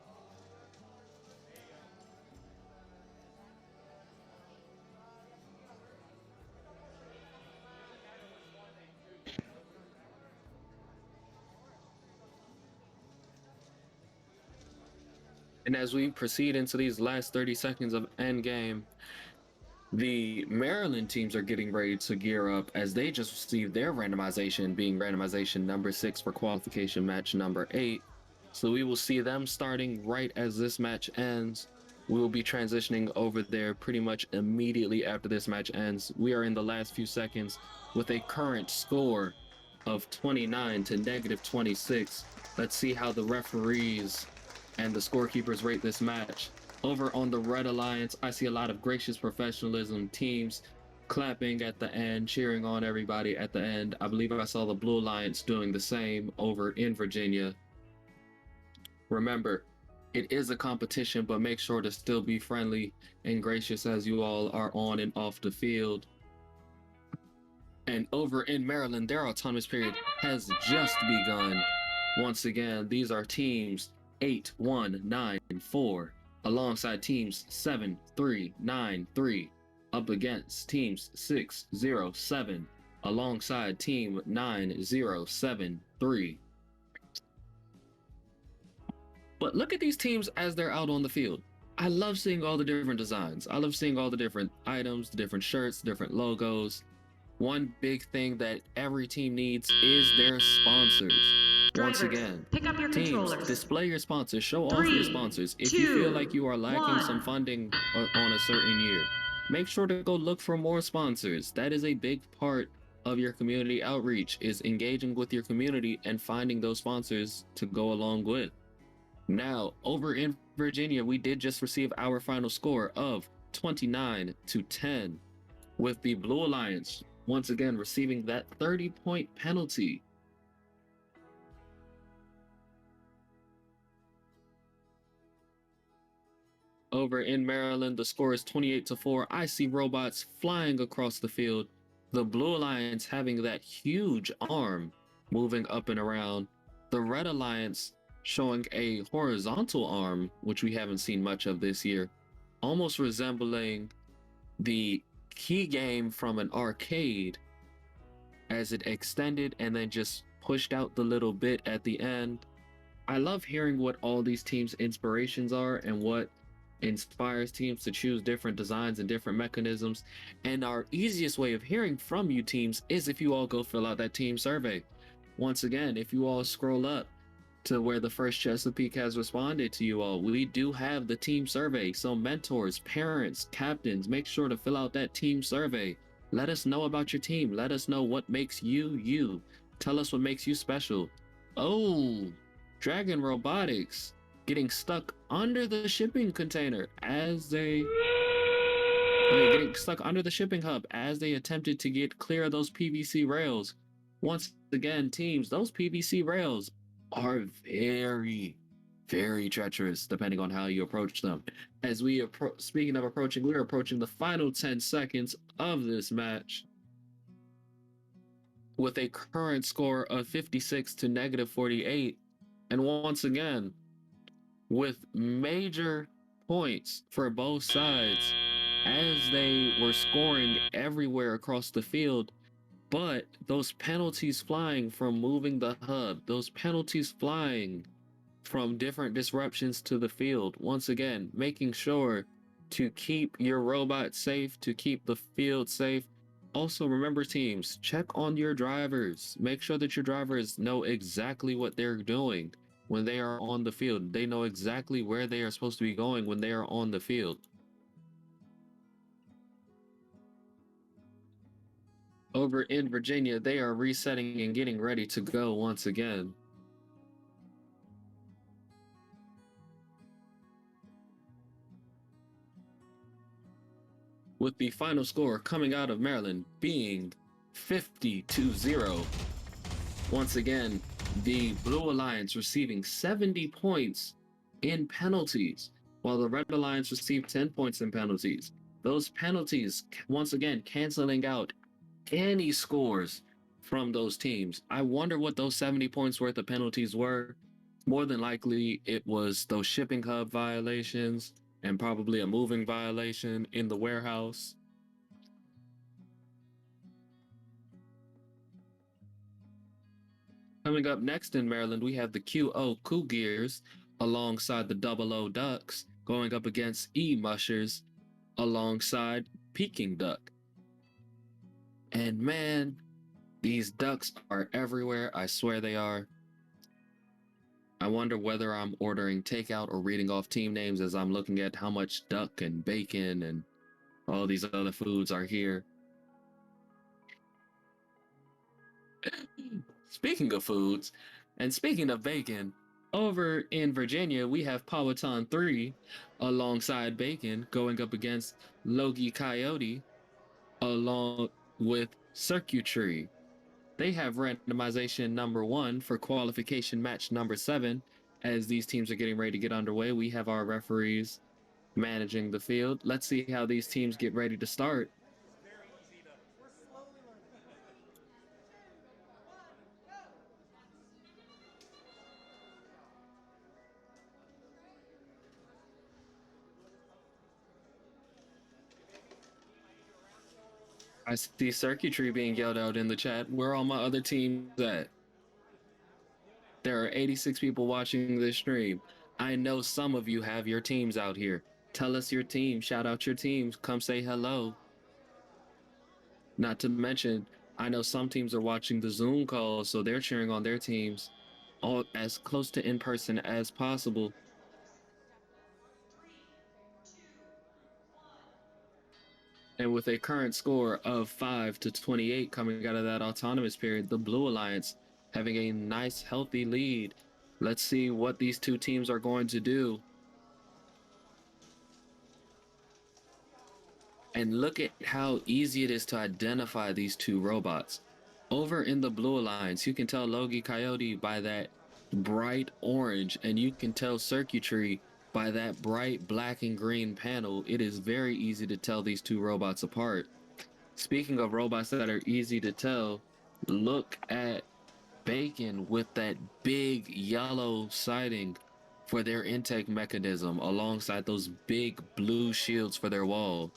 And as we proceed into these last 30 seconds of endgame, the Maryland teams are getting ready to gear up as they just received their randomization, being randomization number 6 for qualification match number 8. So we will see them starting right as this match ends. We will be transitioning over there pretty much immediately after this match ends. We are in the last few seconds with a current score of 29 to -26. Let's see how the referees and the scorekeepers rate this match. Over on the Red Alliance, I see a lot of gracious professionalism, teams clapping at the end, cheering on everybody at the end. I believe I saw the Blue Alliance doing the same over in Virginia. Remember, it is a competition, but make sure to still be friendly and gracious as you all are on and off the field. And over in Maryland, their autonomous period has just begun. Once again, these are teams 8-1-9-4 alongside teams 7-3-9-3 up against teams 6-0-7 alongside team 9-0-7-3. But look at these teams as they're out on the field. I love seeing all the different designs. I love seeing all the different items, the different shirts, different logos. One big thing that every team needs is their sponsors. Once again, pick up your teams, controllers. display your sponsors, show off your sponsors. If you feel like you are lacking some funding on a certain year, make sure to go look for more sponsors. That is a big part of your community outreach, is engaging with your community and finding those sponsors to go along with. Now, over in Virginia, we did just receive our final score of 29-10, with the Blue Alliance once again receiving that 30-point penalty. Over in Maryland, the score is 28-4. I see robots flying across the field. The Blue Alliance having that huge arm moving up and around. The Red Alliance showing a horizontal arm, which we haven't seen much of this year, almost resembling the key game from an arcade as it extended and then just pushed out the little bit at the end. I love hearing what all these teams' inspirations are and what inspires teams to choose different designs and different mechanisms. And our easiest way of hearing from you teams is if you all go fill out that team survey. Once again, if you all scroll up, to where the first Chesapeake has responded to you all. We do have the team survey. So mentors, parents, captains, make sure to fill out that team survey. Let us know about your team. Let us know what makes you you. Tell us what makes you special. Oh, Dragon Robotics getting stuck under the shipping container as they getting stuck under the shipping hub as they attempted to get clear of those PVC rails. Once again, teams, those PVC rails are very, very treacherous depending on how you approach them. As we speaking of approaching, we're approaching the final 10 seconds of this match with a current score of 56 to -48. And once again, with major points for both sides as they were scoring everywhere across the field, but those penalties flying from moving the hub, those penalties flying from different disruptions to the field, once again, making sure to keep your robot safe, to keep the field safe. Also, remember teams, check on your drivers. Make sure that your drivers know exactly what they're doing when they are on the field. They know exactly where they are supposed to be going when they are on the field. Over in Virginia, they are resetting and getting ready to go once again. With the final score coming out of Maryland being 50-0. Once again, the Blue Alliance receiving 70 points in penalties, while the Red Alliance received 10 points in penalties. Those penalties, once again, canceling out any scores from those teams. I wonder what those 70 points worth of penalties were. More than likely, it was those shipping hub violations and probably a moving violation in the warehouse. Coming up next in Maryland, we have the QO Cougars alongside the Double O Ducks going up against E Mushers alongside Peking Duck. And man, these ducks are everywhere. I swear they are. I wonder whether I'm ordering takeout or reading off team names as I'm looking at how much duck and bacon and all these other foods are here. Speaking of foods, and speaking of bacon, over in Virginia, we have Powhatan 3 alongside Bacon going up against Logie Coyote along with Circuitry. They have randomization number 1 for qualification match number 7. As these teams are getting ready to get underway, we have our referees managing the field. Let's see how these teams get ready to start. I see Circuitry being yelled out in the chat. Where are all my other teams at? There are 86 people watching this stream. I know some of you have your teams out here. Tell us your team. Shout out your teams. Come say hello. Not to mention, I know some teams are watching the Zoom call, so they're cheering on their teams all as close to in person as possible. And with a current score of 5-28 coming out of that autonomous period, the Blue Alliance having a nice, healthy lead. Let's see what these two teams are going to do. And look at how easy it is to identify these two robots. Over in the Blue Alliance, you can tell Logie Coyote by that bright orange, and you can tell Circuitry by that bright black and green panel. It is very easy to tell these two robots apart. Speaking of robots that are easy to tell, look at Bacon with that big yellow siding for their intake mechanism alongside those big blue shields for their wall.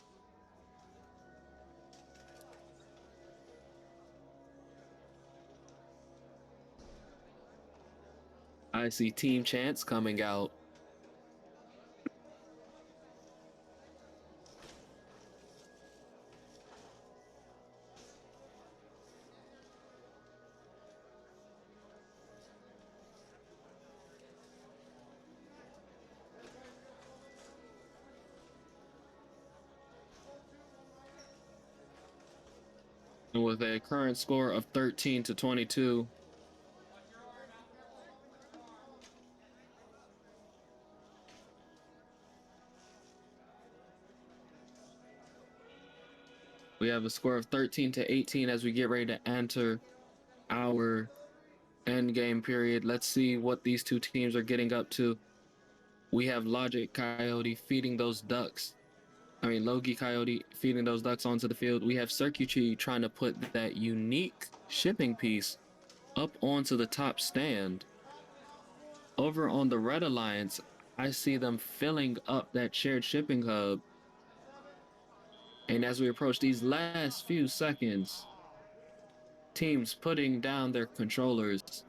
I see Team Chance coming out. And with a current score of 13-22, we have a score of 13-18 as we get ready to enter our end game period. Let's see what these two teams are getting up to. We have Logic Coyote feeding those ducks. Logi Coyote feeding those ducks onto the field. We have Circuitry trying to put that unique shipping piece up onto the top stand. Over on the Red Alliance, I see them filling up that shared shipping hub. And as we approach these last few seconds, teams putting down their controllers,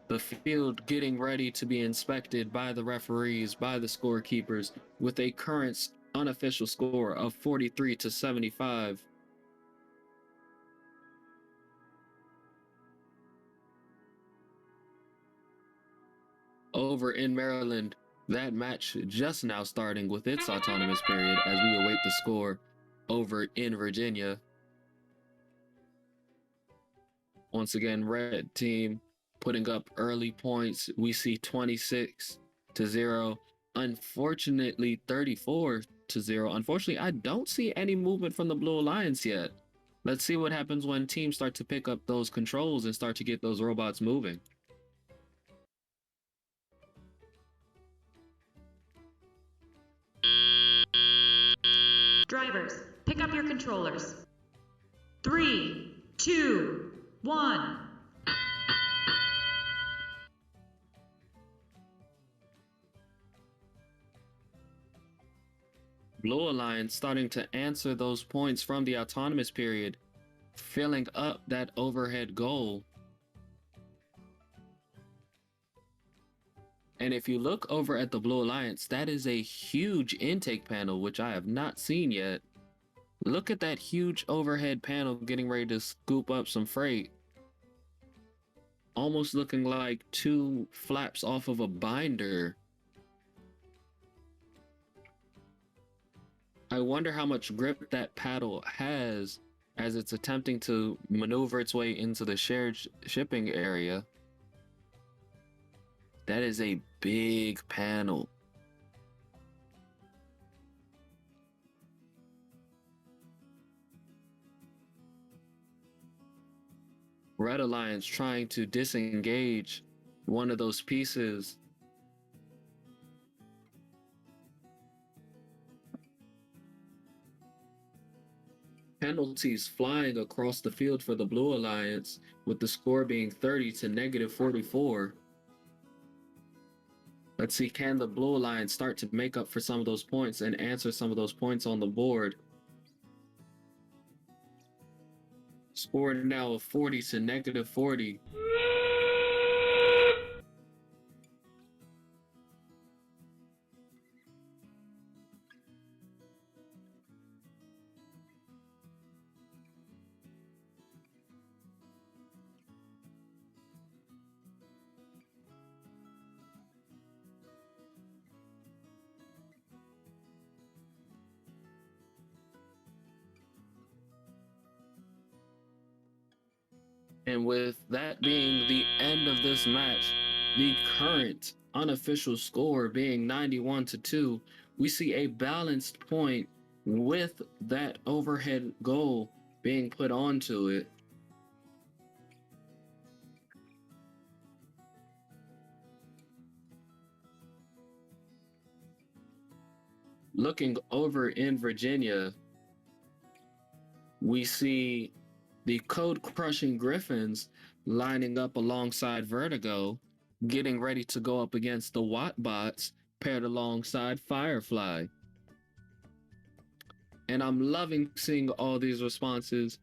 the field getting ready to be inspected by the referees, by the scorekeepers, with a current unofficial score of 43-75. Over in Maryland, that match just now starting with its autonomous period as we await the score over in Virginia. Once again, red team putting up early points. We see 26-0. Unfortunately, 34-0. Unfortunately, I don't see any movement from the Blue Alliance yet. Let's see what happens when teams start to pick up those controls and start to get those robots moving. Drivers, pick up your controllers. 3, 2, 1. Blue Alliance starting to answer those points from the autonomous period, filling up that overhead goal. And if you look over at the Blue Alliance, that is a huge intake panel, which I have not seen yet. Look at that huge overhead panel getting ready to scoop up some freight. Almost looking like two flaps off of a binder. I wonder how much grip that paddle has as it's attempting to maneuver its way into the shared shipping area. That is a big panel. Red Alliance trying to disengage one of those pieces. Penalties flying across the field for the Blue Alliance, with the score being 30 to -44. Let's see, can the Blue Alliance start to make up for some of those points and answer some of those points on the board? Score now of 40 to -40. And with that being the end of this match, the current unofficial score being 91-2, we see a balanced point with that overhead goal being put onto it. Looking over in Virginia, we see the code-crushing Griffins lining up alongside Vertigo, getting ready to go up against the Wattbots paired alongside Firefly. And I'm loving seeing all these responses.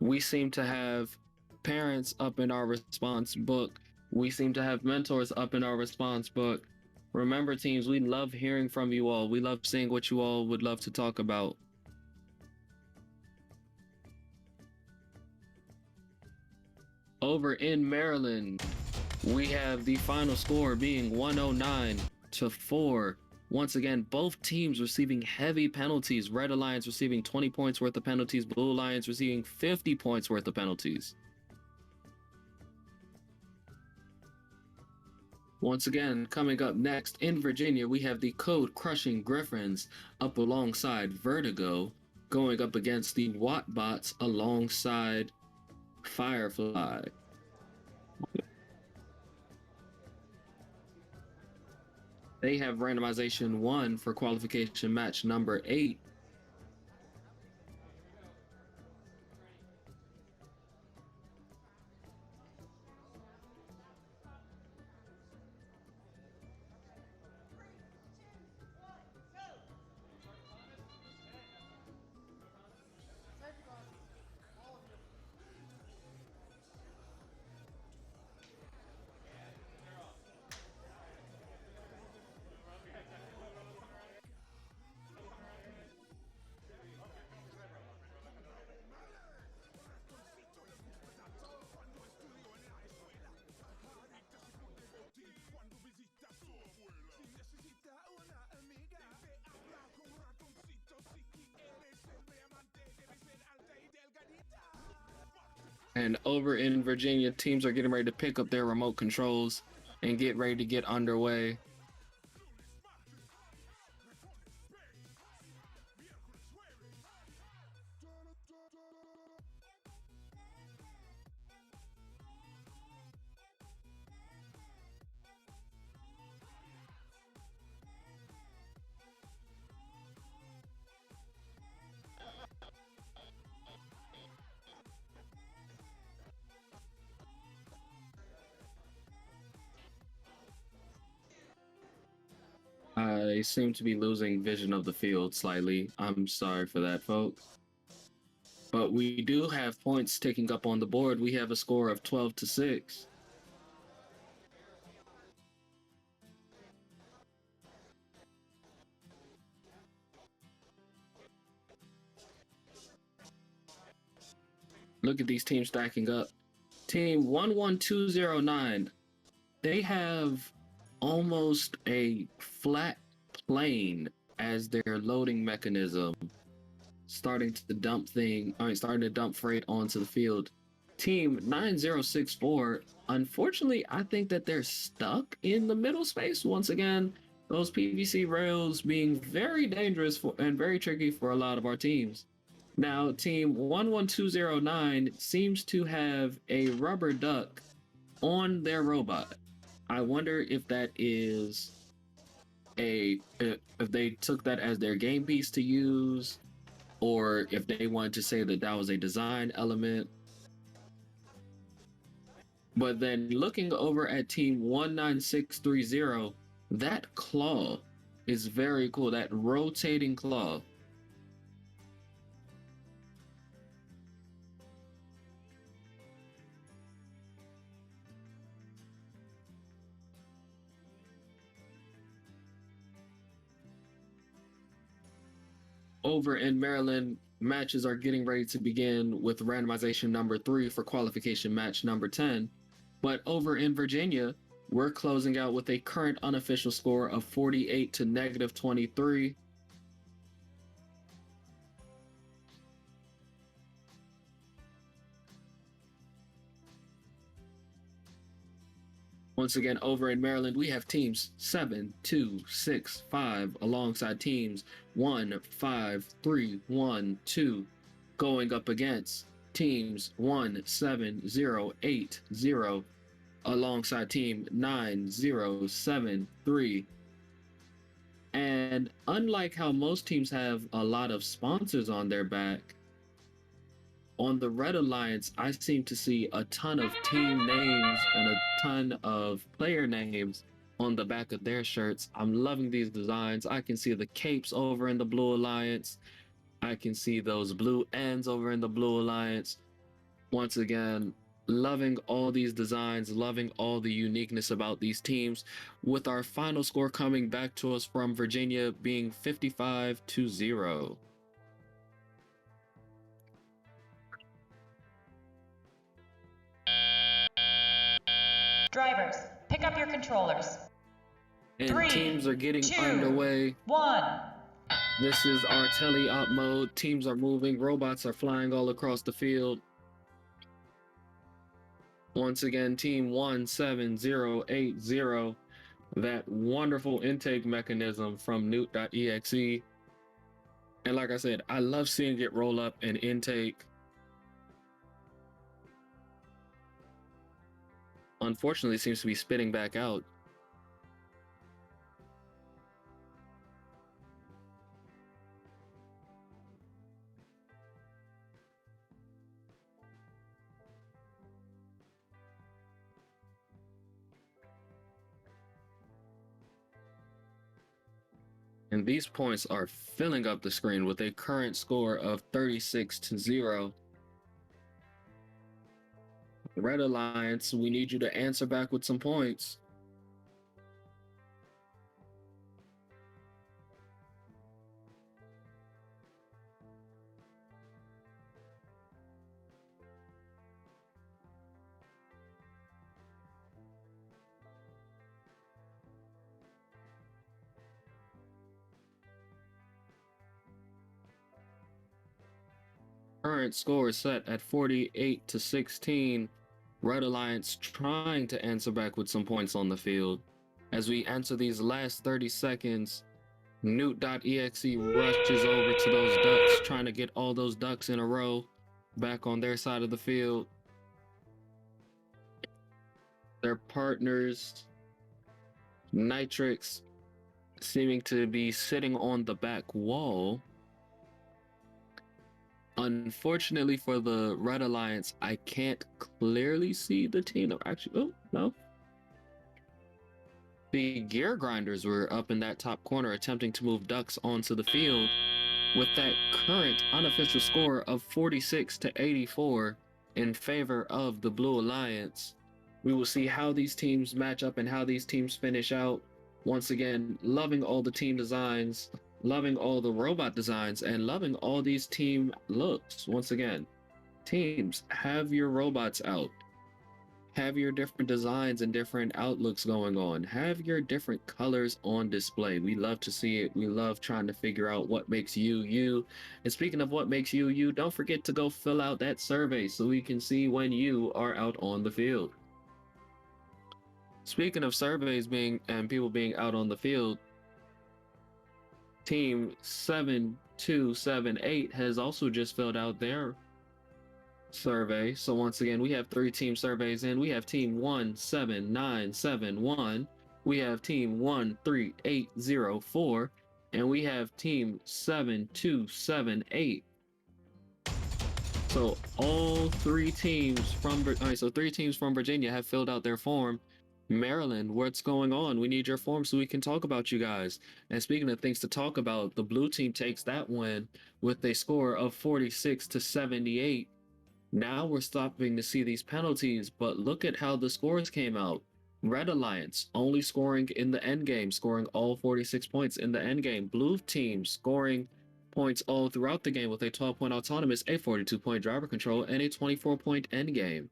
We seem to have parents up in our response book. We seem to have mentors up in our response book. Remember, teams, we love hearing from you all. We love seeing what you all would love to talk about. Over in Maryland, we have the final score being 109-4 Once again, both teams receiving heavy penalties. Red Alliance receiving 20 points worth of penalties. Blue Alliance receiving 50 points worth of penalties. Once again, coming up next in Virginia, we have the code-crushing Griffins up alongside Vertigo, going up against the Wattbots alongside Firefly. They have randomization 1 for qualification match number 8. And over in Virginia, teams are getting ready to pick up their remote controls and get ready to get underway. I seem to be losing vision of the field slightly. I'm sorry for that, folks. But we do have points ticking up on the board. We have a score of 12-6. Look at these teams stacking up. Team 11209, they have almost a flat plane as their loading mechanism, starting to dump freight onto the field. Team 9064, unfortunately, I think that they're stuck in the middle space once again. Those PVC rails being very dangerous and very tricky for a lot of our teams. Now, team 11209 seems to have a rubber duck on their robot. I wonder if that is if they took that as their game piece to use, or if they wanted to say that that was a design element. But then looking over at team 19630, that claw is very cool, that rotating claw. Over in Maryland, matches are getting ready to begin with randomization number 3 for qualification match number 10. But over in Virginia, we're closing out with a current unofficial score of 48 to -23. Once again, over in Maryland, we have teams 7, 2, 6, 5 alongside teams 1, 5, 3, 1, 2, going up against teams 1, 7, 0, 8, 0 alongside team 9, 0, 7, 3. And unlike how most teams have a lot of sponsors on their back, on the Red Alliance, I seem to see a ton of team names and a ton of player names on the back of their shirts. I'm loving these designs. I can see the capes over in the Blue Alliance. I can see those blue ends over in the Blue Alliance. Once again, loving all these designs, loving all the uniqueness about these teams, with our final score coming back to us from Virginia being 55-0. Drivers, pick up your controllers. And 3, teams are getting 2, underway. 1. This is our tele-op mode. Teams are moving. Robots are flying all across the field. Once again, team 17080, that wonderful intake mechanism from Newt.exe. And like I said, I love seeing it roll up and intake. Unfortunately, it seems to be spitting back out. And these points are filling up the screen with a current score of 36-0. Red Alliance, we need you to answer back with some points. Current score is set at 48-16. Red Alliance trying to answer back with some points on the field. As we enter these last 30 seconds, Newt.exe rushes over to those ducks, trying to get all those ducks in a row back on their side of the field. Their partners, Nitrix, seeming to be sitting on the back wall. Unfortunately for the Red Alliance, I can't clearly see the team. Actually, oh, no. The Gear Grinders were up in that top corner attempting to move ducks onto the field with that current unofficial score of 46-84 in favor of the Blue Alliance. We will see how these teams match up and how these teams finish out. Once again, loving all the team designs, loving all the robot designs, and loving all these team looks. Once again, teams, have your robots out. Have your different designs and different outlooks going on. Have your different colors on display. We love to see it. We love trying to figure out what makes you, you. And speaking of what makes you, you, don't forget to go fill out that survey so we can see when you are out on the field. Speaking of surveys being and people being out on the field, Team 7278 has also just filled out their survey. So once again, we have 3 team surveys in. We have team 17971, we have team 13804, and we have team 7278. So all 3 teams from 3 teams from Virginia have filled out their form. Maryland, what's going on? We need your form so we can talk about you guys. And speaking of things to talk about, the blue team takes that win with a score of 46-78. Now we're stopping to see these penalties, but look at how the scores came out. Red Alliance only scoring in the end game, scoring all 46 points in the end game. Blue team scoring points all throughout the game with a 12-point autonomous, a 42-point driver control, and a 24-point end game.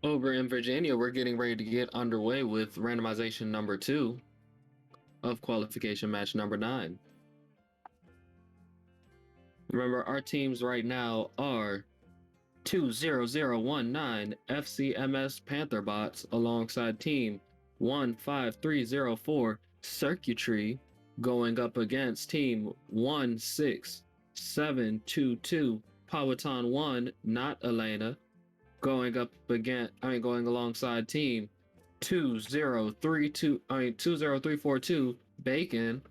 Over in Virginia, we're getting ready to get underway with randomization number 2 of qualification match number 9. Remember, our teams right now are 20019 FCMS Panther Bots alongside team 15304 Circuitry going up against team 16722 Powhatan 1, not Elena, going alongside team 20342 Bacon.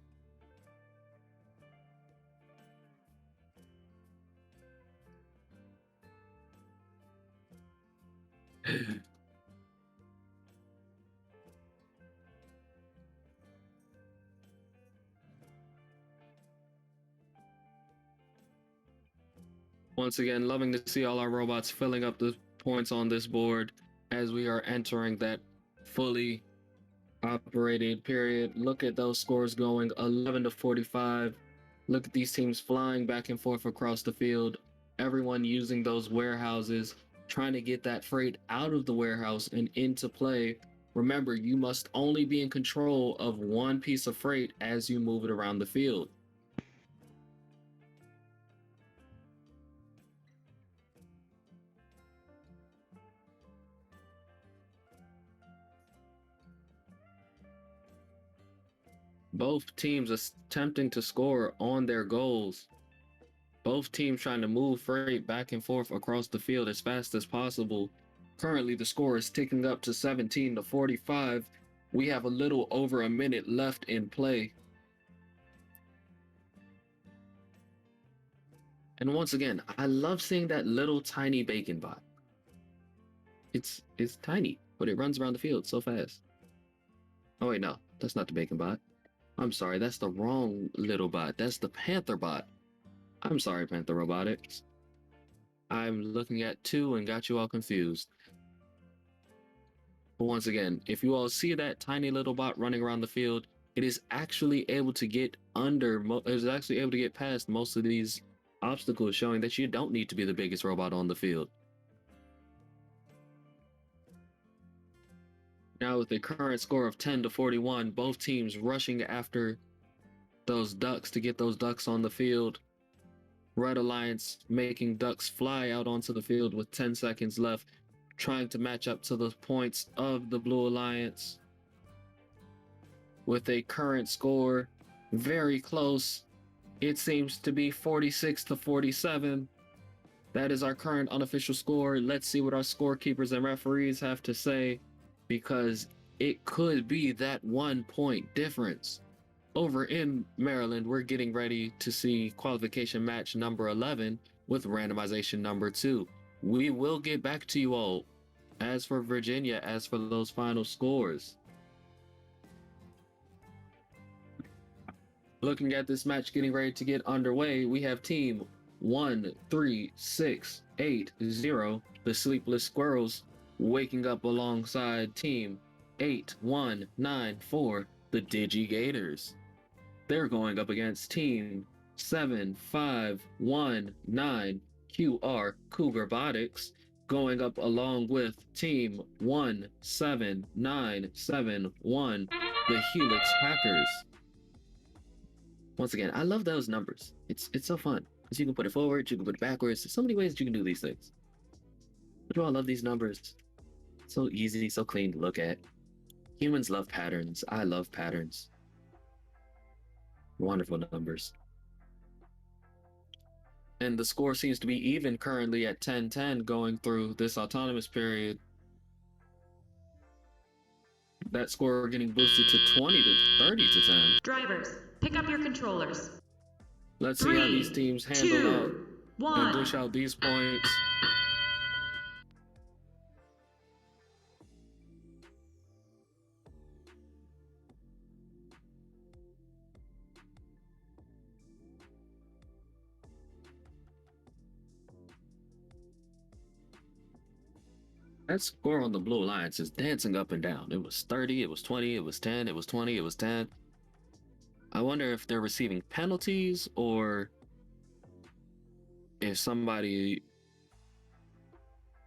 Once again, loving to see all our robots filling up the points on this board. as we are entering that fully operated period. Look at those scores going 11 to 45. Look at these teams flying back and forth across the field. Everyone using those warehouses, trying to get that freight out of the warehouse and into play. Remember, you must only be in control of one piece of freight as you move it around the field. Both teams attempting to score on their goals. Both teams trying to move freight back and forth across the field as fast as possible. Currently, the score is ticking up to 17 to 45. We have a little over a minute left in play. And once again, I love seeing that little tiny bacon bot. It's tiny, but it runs around the field so fast. Oh wait, no, that's not the bacon bot. I'm sorry, that's the wrong little bot. That's the Panther bot. I'm sorry, Panther Robotics. I'm looking at two and got you all confused. But once again, if you all see that tiny little bot running around the field, it is actually able to get past most of these obstacles, showing that you don't need to be the biggest robot on the field. Now with a current score of 10 to 41, both teams rushing after those ducks to get those ducks on the field. Red Alliance making ducks fly out onto the field with 10 seconds left, trying to match up to the points of the Blue Alliance. With a current score very close, it seems to be 46 to 47. That is our current unofficial score. Let's see what our scorekeepers and referees have to say, because it could be that 1 point difference. Over in Maryland, we're getting ready to see qualification match number 11 with randomization number 2. We will get back to you all as for Virginia, as for those final scores. Looking at this match getting ready to get underway, we have team 13680, the Sleepless Squirrels, waking up alongside team 8194, the Digigators. They're going up against team 7519, QR Cougar Botics, going up along with team 17971, the Helix Hackers. Once again, I love those numbers. It's so fun because you can put it forward, you can put it backwards. There's so many ways that you can do these things. But do I love these numbers? So easy, so clean to look at. Humans love patterns. I love patterns. Wonderful numbers. And the score seems to be even currently at 10-10 going through this autonomous period. That score getting boosted to 20 to 30 to 10. Drivers, pick up your controllers. Let's see how these teams handle out and dish out these points. That score on the Blue Alliance is dancing up and down. It was 30, it was 20, it was 10, it was 20, it was 10. I wonder if they're receiving penalties or if somebody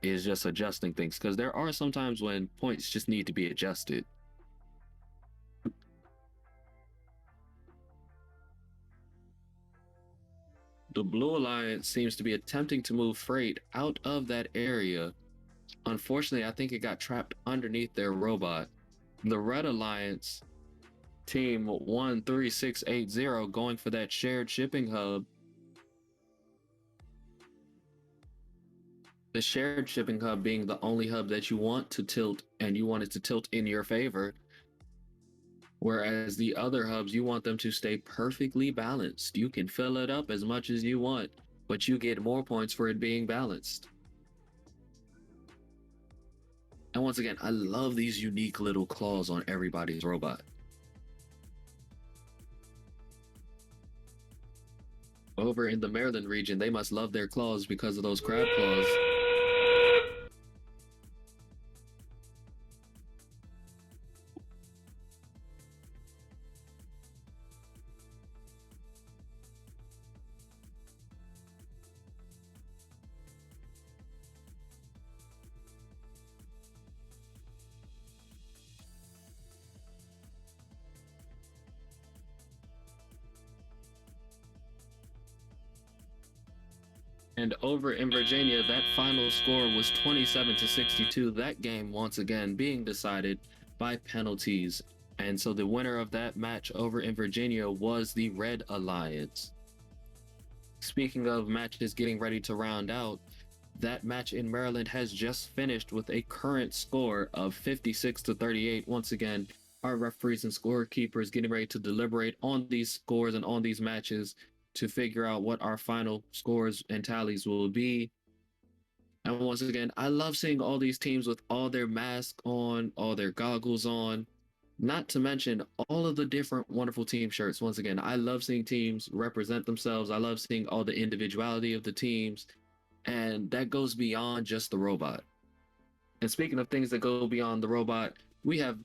is just adjusting things, because there are some times when points just need to be adjusted. The Blue Alliance seems to be attempting to move freight out of that area. Unfortunately, I think it got trapped underneath their robot. The Red Alliance, team 13680, going for that shared shipping hub. The shared shipping hub being the only hub that you want to tilt, and you want it to tilt in your favor. Whereas the other hubs, you want them to stay perfectly balanced. You can fill it up as much as you want, but you get more points for it being balanced. And once again, I love these unique little claws on everybody's robot. Over in the Maryland region, they must love their claws because of those crab claws. And over in Virginia, that final score was 27-62. That game, once again, being decided by penalties. And so the winner of that match over in Virginia was the Red Alliance. Speaking of matches getting ready to round out, that match in Maryland has just finished with a current score of 56-38. Once again, our referees and scorekeepers getting ready to deliberate on these scores and on these matches to figure out what our final scores and tallies will be. And once again, I love seeing all these teams with all their masks on, all their goggles on, not to mention all of the different wonderful team shirts. Once again, I love seeing teams represent themselves. I love seeing all the individuality of the teams, and that goes beyond just the robot. And speaking of things that go beyond the robot, we have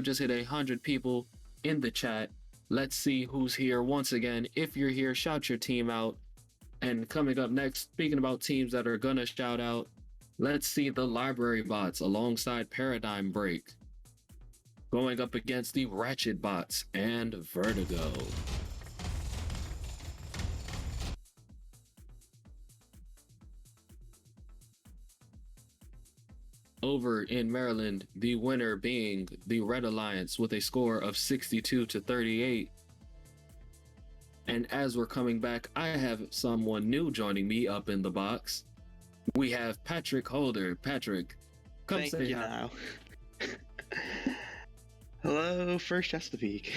just hit 100 people in the chat. Let's see who's here. Once again, if you're here, shout your team out. And coming up next, speaking about teams that are gonna shout out, let's see the Library Bots alongside Paradigm Break going up against the Ratchet Bots and Vertigo. Over in Maryland, the winner being the Red Alliance with a score of 62-38. And as we're coming back, I have someone new joining me up in the box. We have Patrick Holder. Patrick, come Thank say you hi. now. Hello, First Chesapeake.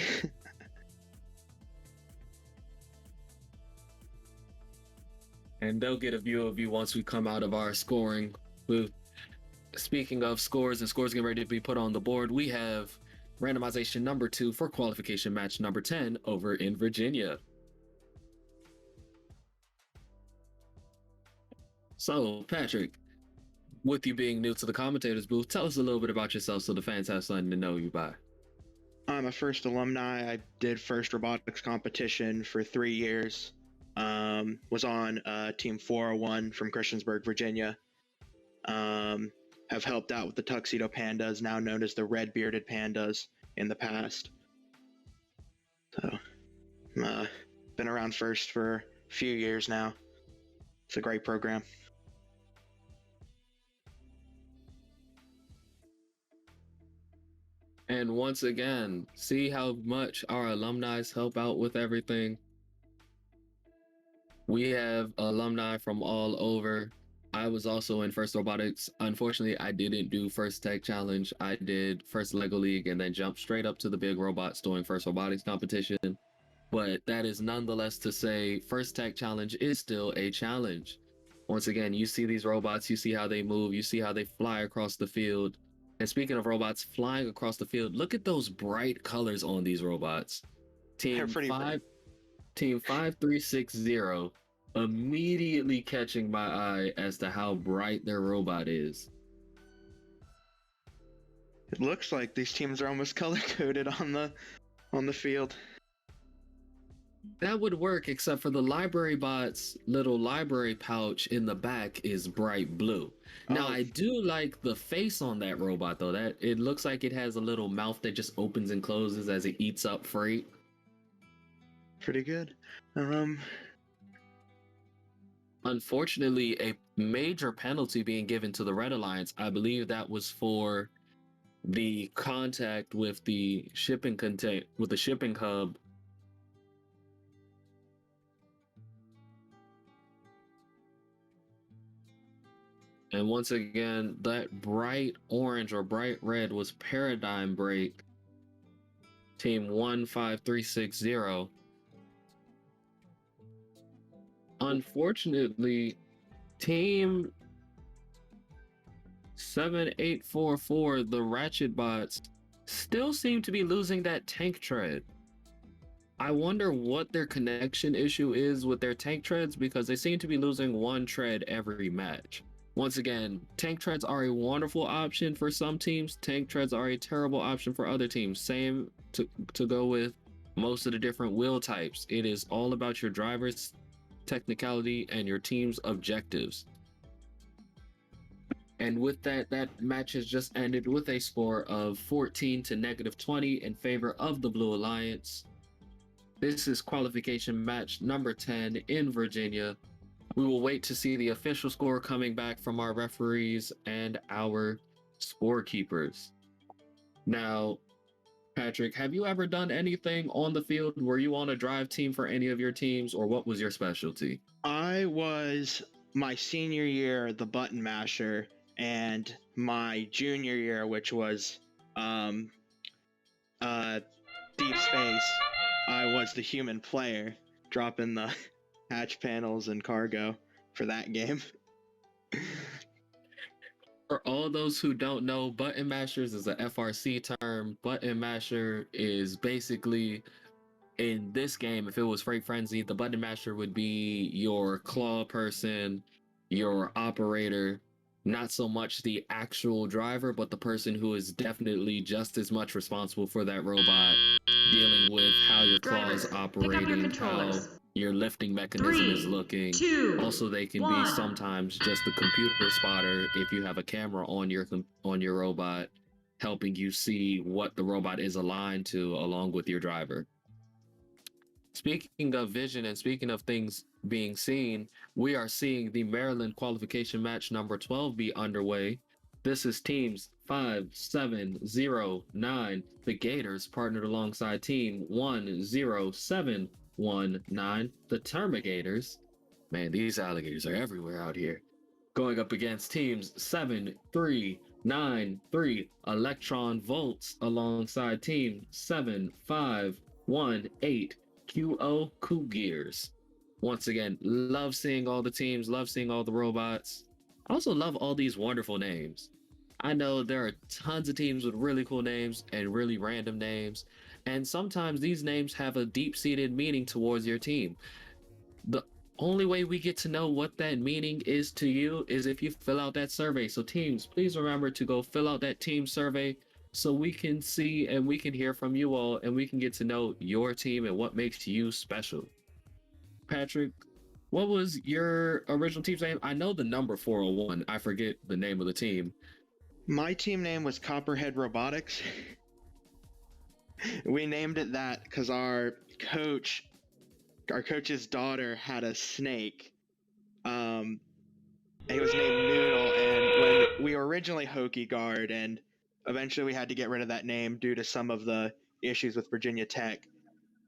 And they'll get a view of you once we come out of our scoring booth. Speaking of scores and scores getting ready to be put on the board, we have randomization number 2 for qualification match number 10 over in Virginia. So, Patrick, with you being new to the commentators booth, tell us a little bit about yourself so the fans have something to know you by. I'm a First alumni. I did First robotics competition for 3 years. Was on Team 401 from Christiansburg, Virginia. Have helped out with the Tuxedo Pandas, now known as the Red Bearded Pandas, in the past. So, been around First for a few years now. It's a great program. And once again, see how much our alumni help out with everything. We have alumni from all over. I was also in First Robotics. Unfortunately, I didn't do First Tech Challenge. I did First Lego League and then jumped straight up to the big robots doing First Robotics competition. But that is nonetheless to say, First Tech Challenge is still a challenge. Once again, you see these robots, you see how they move, you see how they fly across the field. And speaking of robots flying across the field, look at those bright colors on these robots. Team 5360 immediately catching my eye as to how bright their robot is. It looks like these teams are almost color-coded on the field. That would work, except for the library bot's little library pouch in the back is bright blue. Now, I do like the face on that robot, though. That it looks like it has a little mouth that just opens and closes as it eats up freight. Pretty good. Unfortunately, a major penalty being given to the Red Alliance. I believe that was for the contact with the shipping hub. And once again, that bright orange or bright red was Paradigm Break, Team 15360. Unfortunately, Team 7844, the Ratchet Bots, still seem to be losing that tank tread. I wonder what their connection issue is with their tank treads, because they seem to be losing one tread every match. Once again, tank treads are a wonderful option for some teams. Tank treads are a terrible option for other teams. Same to go with most of the different wheel types. It is all about your driver's technicality and your team's objectives. And with that, that match has just ended with a score of 14 to -20 in favor of the Blue Alliance. This is qualification match number 10 in Virginia. We will wait to see the official score coming back from our referees and our scorekeepers. Now, Patrick, have you ever done anything on the field? Were you on a drive team for any of your teams, or what was your specialty? I was my senior year the button masher, and my junior year, which was deep space, I was the human player, dropping the hatch panels and cargo for that game. For all those who don't know, button mashers is a FRC term. Button masher is basically, in this game, if it was Freight Frenzy, the button masher would be your claw person, your operator, not so much the actual driver, but the person who is definitely just as much responsible for that robot, dealing with how your claw is operating, how your lifting mechanism is looking. Also, they can be sometimes just the computer spotter if you have a camera on your robot, helping you see what the robot is aligned to along with your driver. Speaking of vision and speaking of things being seen, we are seeing the Maryland qualification match number 12 be underway. This is teams 5, 7, 0, 9. The Gators partnered alongside team 1, 0, 7, 1, 9. The Termigators. Man, these alligators are everywhere out here. Going up against teams 7, 3, 9, 3. Electron Volts alongside team 7, 5, 1, 8. QO Coup Gears. Once again, love seeing all the teams, love seeing all the robots. I also love all these wonderful names. I know there are tons of teams with really cool names and really random names, and sometimes these names have a deep-seated meaning towards your team. The only way we get to know what that meaning is to you is if you fill out that survey. So teams, please remember to go fill out that team survey so we can see and we can hear from you all and we can get to know your team and what makes you special. Patrick, what was your original team's name? I know the number 401. I forget the name of the team. My team name was Copperhead Robotics. We named it that because our coach's daughter had a snake. It was named Noodle, and when we were originally Hokie Guard, and eventually we had to get rid of that name due to some of the issues with Virginia Tech.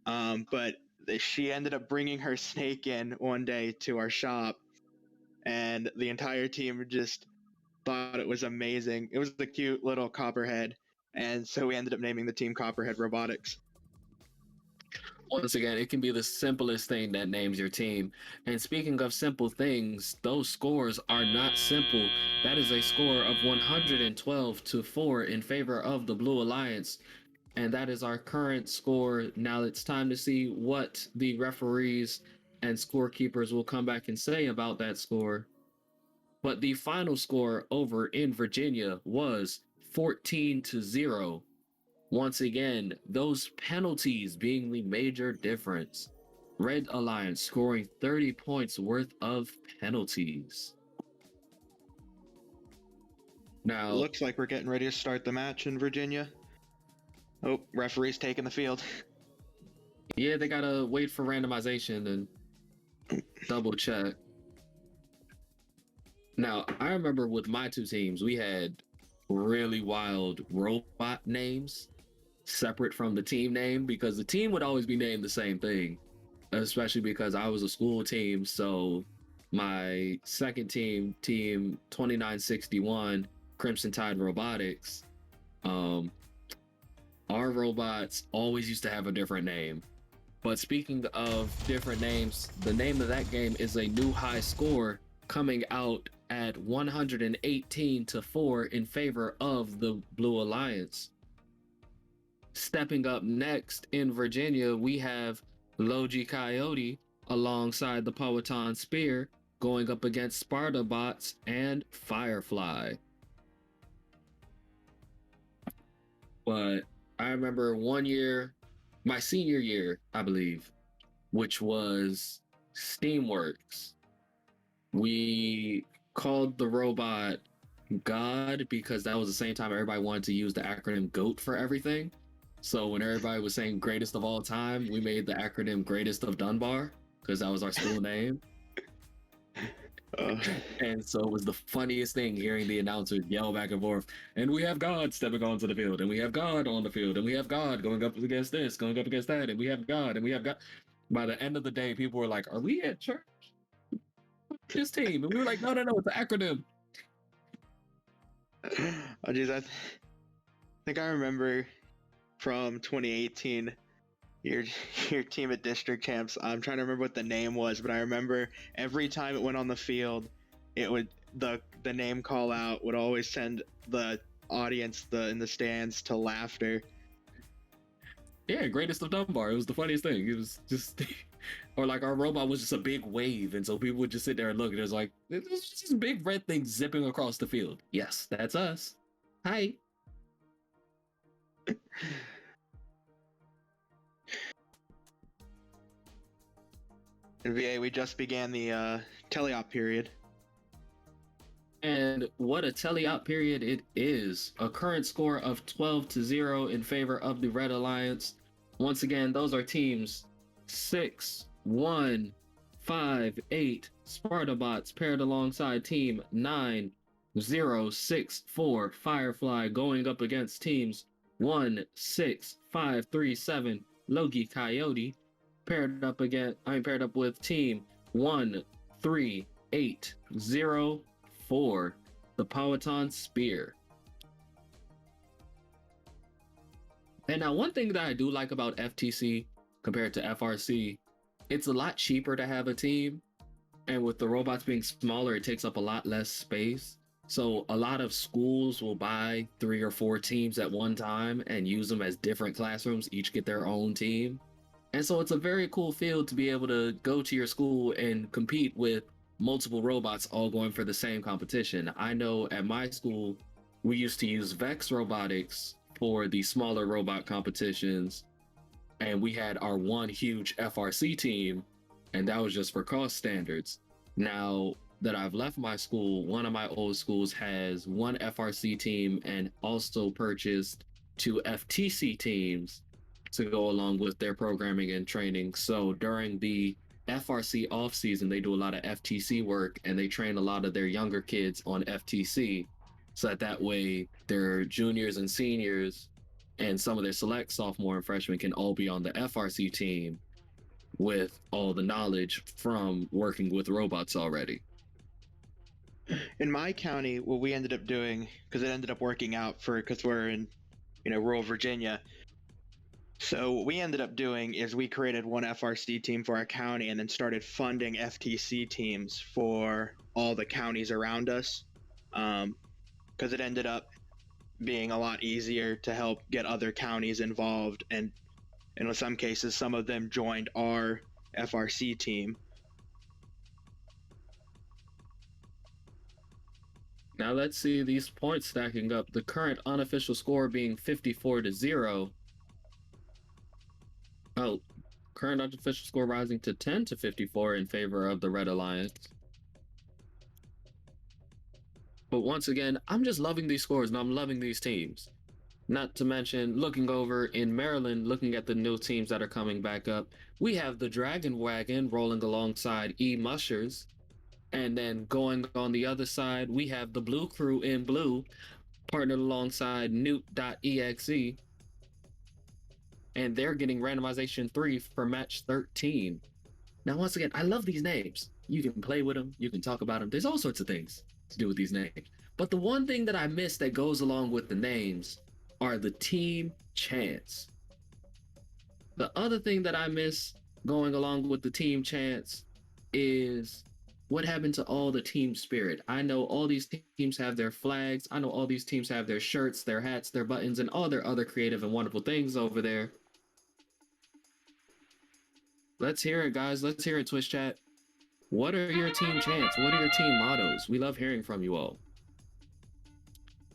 But she ended up bringing her snake in one day to our shop, and the entire team just thought it was amazing. It was the cute little Copperhead, and so we ended up naming the team Copperhead Robotics. Once again, it can be the simplest thing that names your team. And speaking of simple things, those scores are not simple. That is a score of 112-4 in favor of the Blue Alliance. And that is our current score. Now it's time to see what the referees and scorekeepers will come back and say about that score. But the final score over in Virginia was 14-0. Once again, those penalties being the major difference. Red Alliance scoring 30 points worth of penalties. Now, looks like we're getting ready to start the match in Virginia. Oh, referee's taking the field. Yeah, they gotta wait for randomization and double check. Now, I remember with my two teams, we had really wild robot names separate from the team name because the team would always be named the same thing, especially because I was a school team. So my second team 2961 Crimson Tide Robotics, our robots always used to have a different name. But speaking of different names, the name of that game is a new high score coming out at 118-4 in favor of the Blue Alliance. Stepping up next in Virginia, we have Logi Coyote alongside the Powhatan Spear going up against Sparta Bots and Firefly. But I remember one year, my senior year, I believe, which was Steamworks. We called the robot God because that was the same time everybody wanted to use the acronym GOAT for everything. So when everybody was saying greatest of all time, we made the acronym Greatest of Dunbar because that was our school name. And so it was the funniest thing hearing the announcers yell back and forth, and we have God stepping onto the field, and we have God on the field, and we have God going up against this, going up against that, and we have God, and we have God. By the end of the day, people were like, are we at church? This team. And we were like, no, it's an acronym. Oh, geez, I think I remember from 2018, your team at district champs. I'm trying to remember what the name was, but I remember every time it went on the field, it would the name call out would always send the audience in the stands to laughter. Yeah, greatest of Dunbar. It was the funniest thing. It was just, or like our robot was just a big wave, and so people would just sit there and look, and it was like, it's just this big red thing zipping across the field. Yes, that's us. Hi. In VA, we just began the teleop period. And what a teleop period it is. A current score of 12-0 in favor of the Red Alliance. Once again, those are teams 6, 1, 5, 8 Spartabots paired alongside team 9, 0, 6, 4 Firefly going up against teams 1, 6, 5, 3, 7 Logi Coyote paired up with team 1, 3, 8, 0, 4 the Powhatan Spear. And now one thing that I do like about FTC compared to FRC, it's a lot cheaper to have a team, and with the robots being smaller, it takes up a lot less space. So a lot of schools will buy 3 or 4 teams at one time and use them as different classrooms, each get their own team. And so it's a very cool field to be able to go to your school and compete with multiple robots all going for the same competition. I know at my school, we used to use Vex Robotics for the smaller robot competitions, and we had our one huge FRC team, and that was just for cost standards. Now that I've left my school, one of my old schools has one FRC team and also purchased 2 FTC teams to go along with their programming and training. So during the FRC off season, they do a lot of FTC work, and they train a lot of their younger kids on FTC, so that way their juniors and seniors and some of their select sophomore and freshmen can all be on the FRC team with all the knowledge from working with robots already. In my county, what we ended up doing, because it ended up working out because we're in rural Virginia, so what we ended up doing is we created one FRC team for our county and then started funding FTC teams for all the counties around us, because it ended up being a lot easier to help get other counties involved, and in some cases some of them joined our FRC team. Now let's see these points stacking up. The current unofficial score being 54-0. Oh, current unofficial score rising to 10-54 in favor of the Red Alliance. But once again, I'm just loving these scores and I'm loving these teams. Not to mention, looking over in Maryland, looking at the new teams that are coming back up, we have the Dragon Wagon rolling alongside E-Mushers. And then going on the other side, we have the Blue Crew in blue, partnered alongside Newt.exe. And they're getting randomization 3 for match 13. Now, once again, I love these names. You can play with them, you can talk about them. There's all sorts of things to do with these names. But the one thing that I miss that goes along with the names are the team chants. The other thing that I miss going along with the team chants is what happened to all the team spirit. I know all these teams have their flags. I know all these teams have their shirts, their hats, their buttons, and all their other creative and wonderful things over there. Let's hear it, guys. Let's hear it, Twitch chat. What are your team chants? What are your team mottos? We love hearing from you all.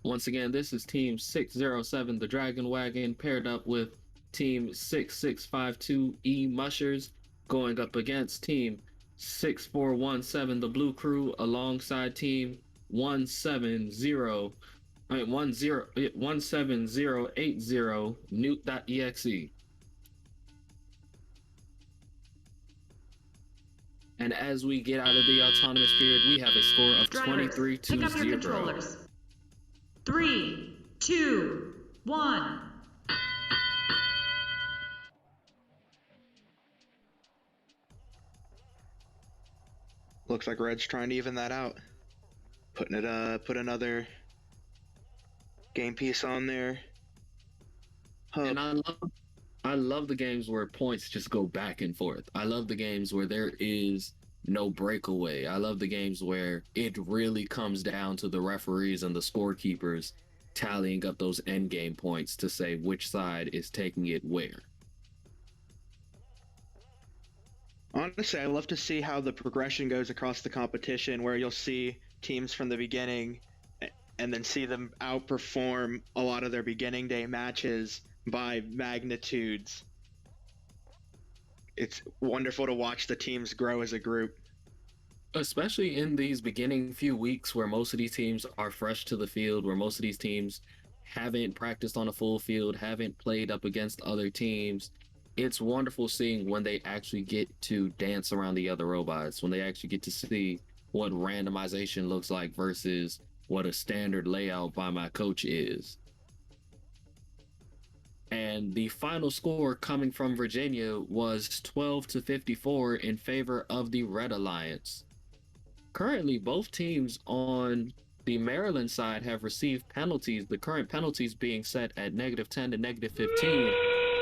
Once again, this is Team 607, the Dragon Wagon, paired up with Team 6652 E-Mushers, going up against Team 6417, the Blue Crew, alongside Team 17080 Newt.exe. And as we get out of the autonomous period, we have a score of Drivers, 23 to pick up your 0. controllers. 3, 2, 1. Looks like Red's trying to even that out. Put another game piece on there. And I love the games where points just go back and forth. I love the games where there is no breakaway. I love the games where it really comes down to the referees and the scorekeepers tallying up those end game points to say which side is taking it where. Honestly, I love to see how the progression goes across the competition, where you'll see teams from the beginning and then see them outperform a lot of their beginning day matches by magnitudes. It's wonderful to watch the teams grow as a group. Especially in these beginning few weeks where most of these teams are fresh to the field, where most of these teams haven't practiced on a full field, haven't played up against other teams. It's wonderful seeing when they actually get to dance around the other robots, when they actually get to see what randomization looks like versus what a standard layout by my coach is. And the final score coming from Virginia was 12 to 54 in favor of the Red Alliance. Currently, both teams on the Maryland side have received penalties, the current penalties being set at -10 to -15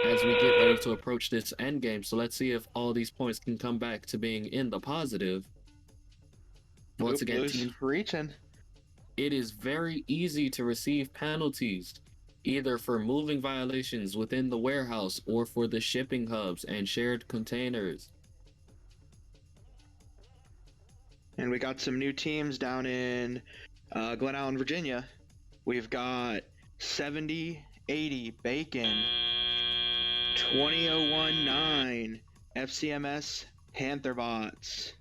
as we get ready to approach this end game. So let's see if all these points can come back to being in the positive. Once again, teams reaching. It is very easy to receive penalties, either for moving violations within the warehouse or for the shipping hubs and shared containers. And we got some new teams down in Glen Allen, Virginia. We've got 7080 Bacon, 20019 FCMS Pantherbots.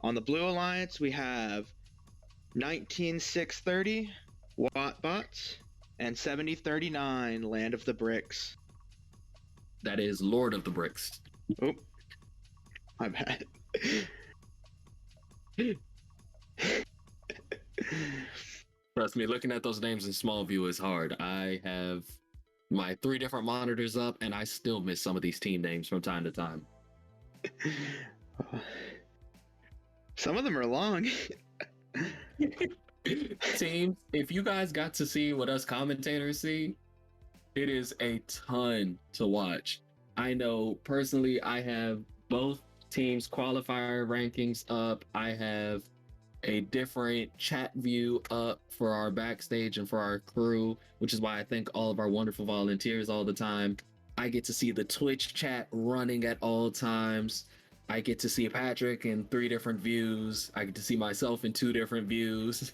On the Blue Alliance, we have 19630 Wattbots and 7039 Land of the Bricks. That is Lord of the Bricks. Oh, my bad. Trust me, looking at those names in small view is hard. I have my 3 different monitors up and I still miss some of these team names from time to time. Some of them are long. Teams, if you guys got to see what us commentators see, it is a ton to watch. I know personally I have both teams' qualifier rankings up. I have a different chat view up for our backstage and for our crew, which is why I thank all of our wonderful volunteers all the time. I get to see the Twitch chat running at all times. I get to see Patrick in 3 different views. I get to see myself in 2 different views.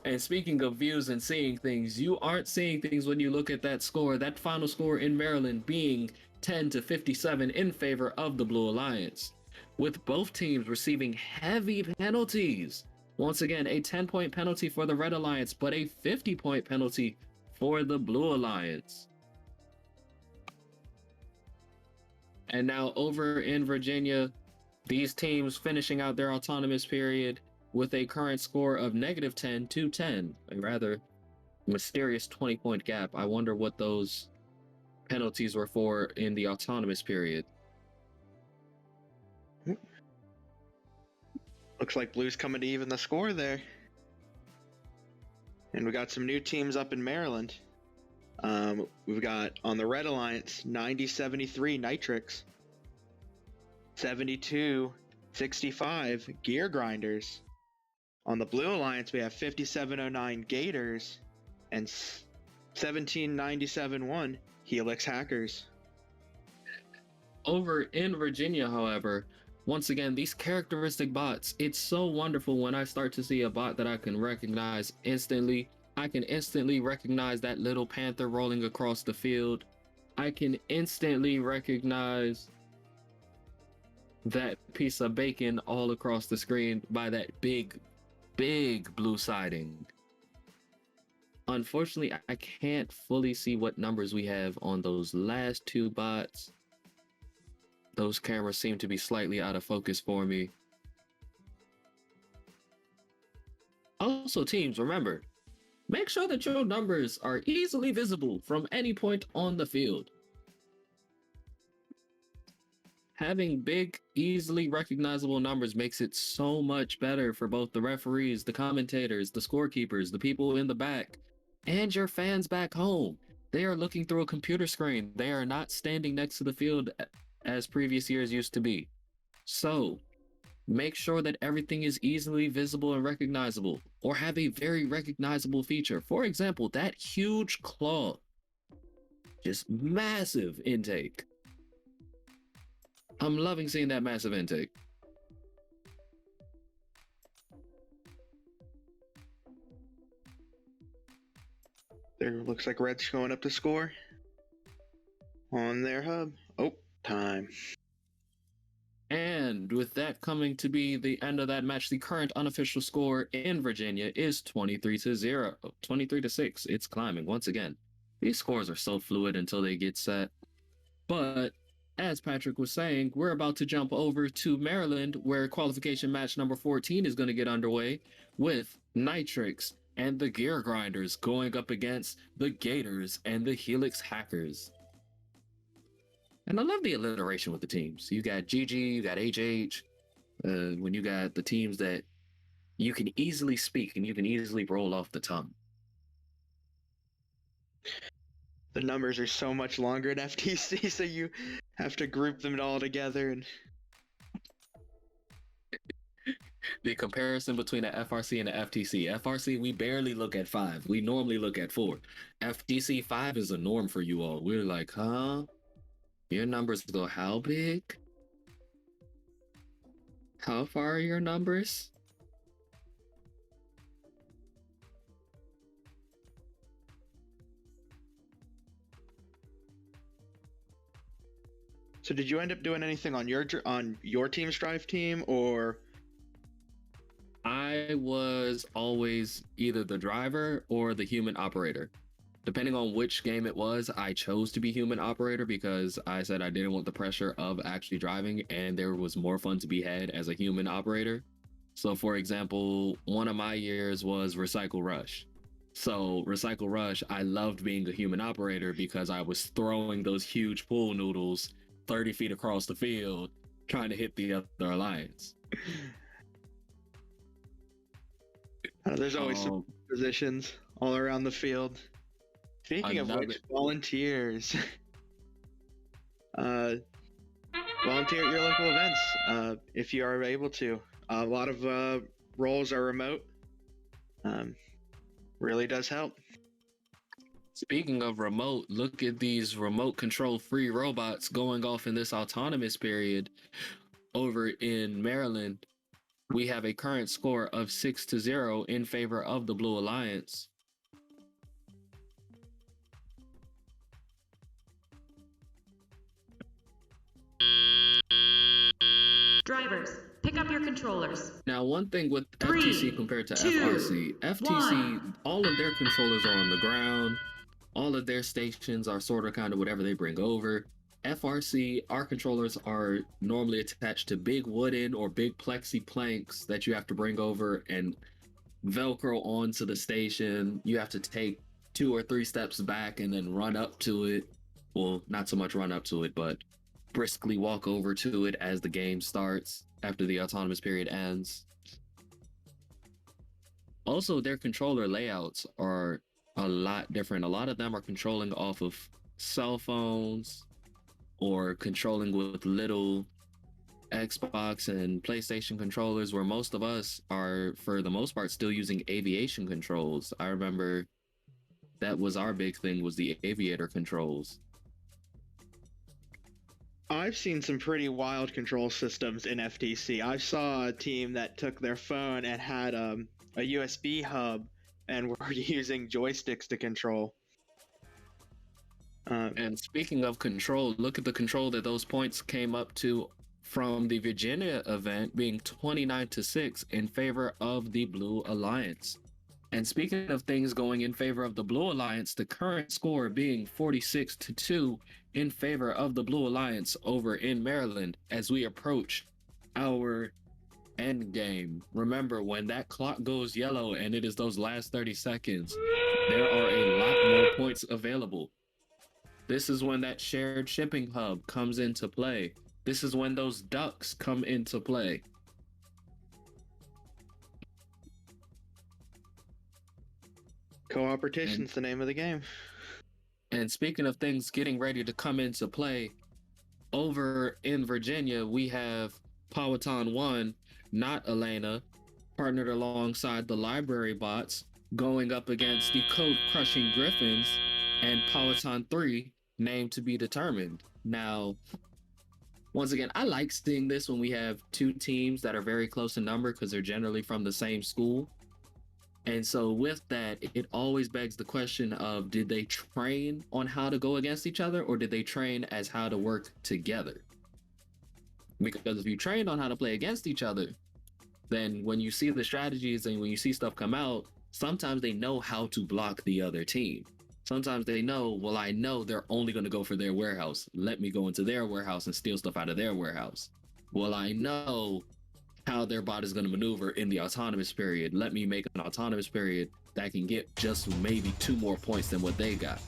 And speaking of views and seeing things, you aren't seeing things when you look at that score. That final score in Maryland being 10 to 57 in favor of the Blue Alliance, with both teams receiving heavy penalties. Once again, a 10-point penalty for the Red Alliance, but a 50-point penalty for the Blue Alliance. And now over in Virginia, these teams finishing out their autonomous period with a current score of -10 to 10, a rather mysterious 20-point gap. I wonder what those penalties were for in the autonomous period. Looks like Blue's coming to even the score there. And we got some new teams up in Maryland. We've got on the Red Alliance 9073 Nitrix, 7265 Gear Grinders. On the Blue Alliance, we have 5709 Gators and 17971 Helix Hackers. Over in Virginia, however, once again, these characteristic bots, it's so wonderful when I start to see a bot that I can recognize instantly. I can instantly recognize that little panther rolling across the field. I can instantly recognize that piece of bacon all across the screen by that big blue siding. Unfortunately, I can't fully see what numbers we have on those last 2 bots. Those cameras seem to be slightly out of focus for me. Also, teams, remember, make sure that your numbers are easily visible from any point on the field. Having big, easily recognizable numbers makes it so much better for both the referees, the commentators, the scorekeepers, the people in the back, and your fans back home. They are looking through a computer screen. They are not standing next to the field as previous years used to be. So, make sure that everything is easily visible and recognizable, or have a very recognizable feature. For example, that huge claw. Just massive intake. I'm loving seeing that massive intake. There looks like Red's showing up to score on their hub. Oh, time. And with that coming to be the end of that match, the current unofficial score in Virginia is 23-0, 23-6. It's climbing once again. These scores are so fluid until they get set. But as Patrick was saying, we're about to jump over to Maryland, where qualification match number 14 is going to get underway with Nitrix and the Gear Grinders going up against the Gators and the Helix Hackers. And I love the alliteration with the teams. You got GG, you got HH, when you got the teams that you can easily speak and you can easily roll off the tongue. The numbers are so much longer in FTC, so you have to group them all together. And the comparison between the FRC and the FTC. FRC, we barely look at 5. We normally look at 4. FTC 5 is a norm for you all. We're like, huh? Your numbers go how big? How far are your numbers? so, did you end up doing anything on your team's drive team, or? I was always either the driver or the human operator. Depending on which game it was, I chose to be human operator because I said I didn't want the pressure of actually driving, and there was more fun to be had as a human operator. So for example, one of my years was Recycle Rush. So Recycle Rush, I loved being a human operator because I was throwing those huge pool noodles 30 feet across the field, trying to hit the other alliance. There's always some positions all around the field. Speaking of which, volunteers. Volunteer at your local events if you are able to. A lot of roles are remote. Really does help. Speaking of remote, look at these remote control free robots going off in this autonomous period over in Maryland. We have a current score of 6-0 in favor of the Blue Alliance. Drivers, pick up your controllers. Now, one thing with FTC compared to FRC, FTC, all of their controllers are on the ground. All of their stations are sort of kind of whatever they bring over. FRC, our controllers are normally attached to big wooden or big plexi planks that you have to bring over and Velcro onto the station. You have to take 2 or 3 steps back and then run up to it. Well, not so much run up to it, but briskly walk over to it as the game starts after the autonomous period ends. Also, their controller layouts are a lot different. A lot of them are controlling off of cell phones or controlling with little Xbox and PlayStation controllers, where most of us are, for the most part, still using aviation controls. I remember that was our big thing, was the aviator controls. I've seen some pretty wild control systems in FTC. I saw a team that took their phone and had a USB hub and were using joysticks to control. And speaking of control, look at the control that those points came up to from the Virginia event, being 29-6 in favor of the Blue Alliance. And speaking of things going in favor of the Blue Alliance, the current score being 46-2 in favor of the Blue Alliance over in Maryland as we approach our end game. Remember, when that clock goes yellow and it is those last 30 seconds, there are a lot more points available. This is when that shared shipping hub comes into play. This is when those ducks come into play. Cooperation's the name of the game. And speaking of things getting ready to come into play, over in Virginia, we have Powhatan 1, not Elena, partnered alongside the Library Bots, going up against the Code Crushing Griffins, and Powhatan 3, named to be determined. Now, once again, I like seeing this when we have two teams that are very close in number because they're generally from the same school. And so with that, it always begs the question of, did they train on how to go against each other, or did they train as how to work together? Because if you train on how to play against each other, then when you see the strategies and when you see stuff come out, sometimes they know how to block the other team. Sometimes they know, well, I know they're only going to go for their warehouse. Let me go into their warehouse and steal stuff out of their warehouse. Well, I know how their bot is going to maneuver in the autonomous period. Let me make an autonomous period that can get just maybe 2 more points than what they got.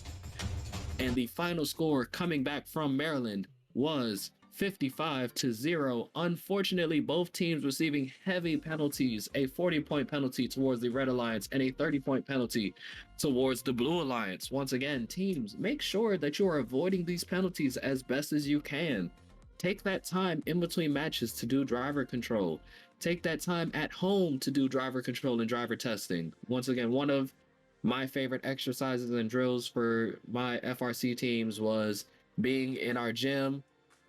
And the final score coming back from Maryland was 55-0. Unfortunately, both teams receiving heavy penalties, a 40-point penalty towards the Red Alliance and a 30-point penalty towards the Blue Alliance. Once again, teams, make sure that you are avoiding these penalties as best as you can. Take that time in between matches to do driver control. Take that time at home to do driver control and driver testing. Once again, one of my favorite exercises and drills for my FRC teams was being in our gym,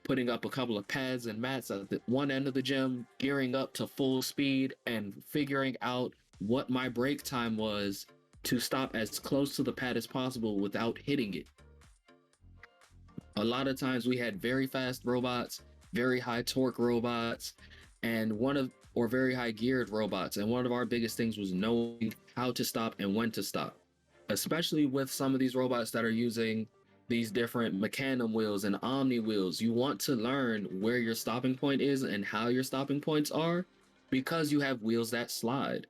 putting up a couple of pads and mats at the one end of the gym, gearing up to full speed, and figuring out what my break time was to stop as close to the pad as possible without hitting it. A lot of times we had very fast robots, very high torque robots, and very high geared robots. And one of our biggest things was knowing how to stop and when to stop, especially with some of these robots that are using these different Canon wheels and Omni wheels. You want to learn where your stopping point is and how your stopping points are, because you have wheels that slide.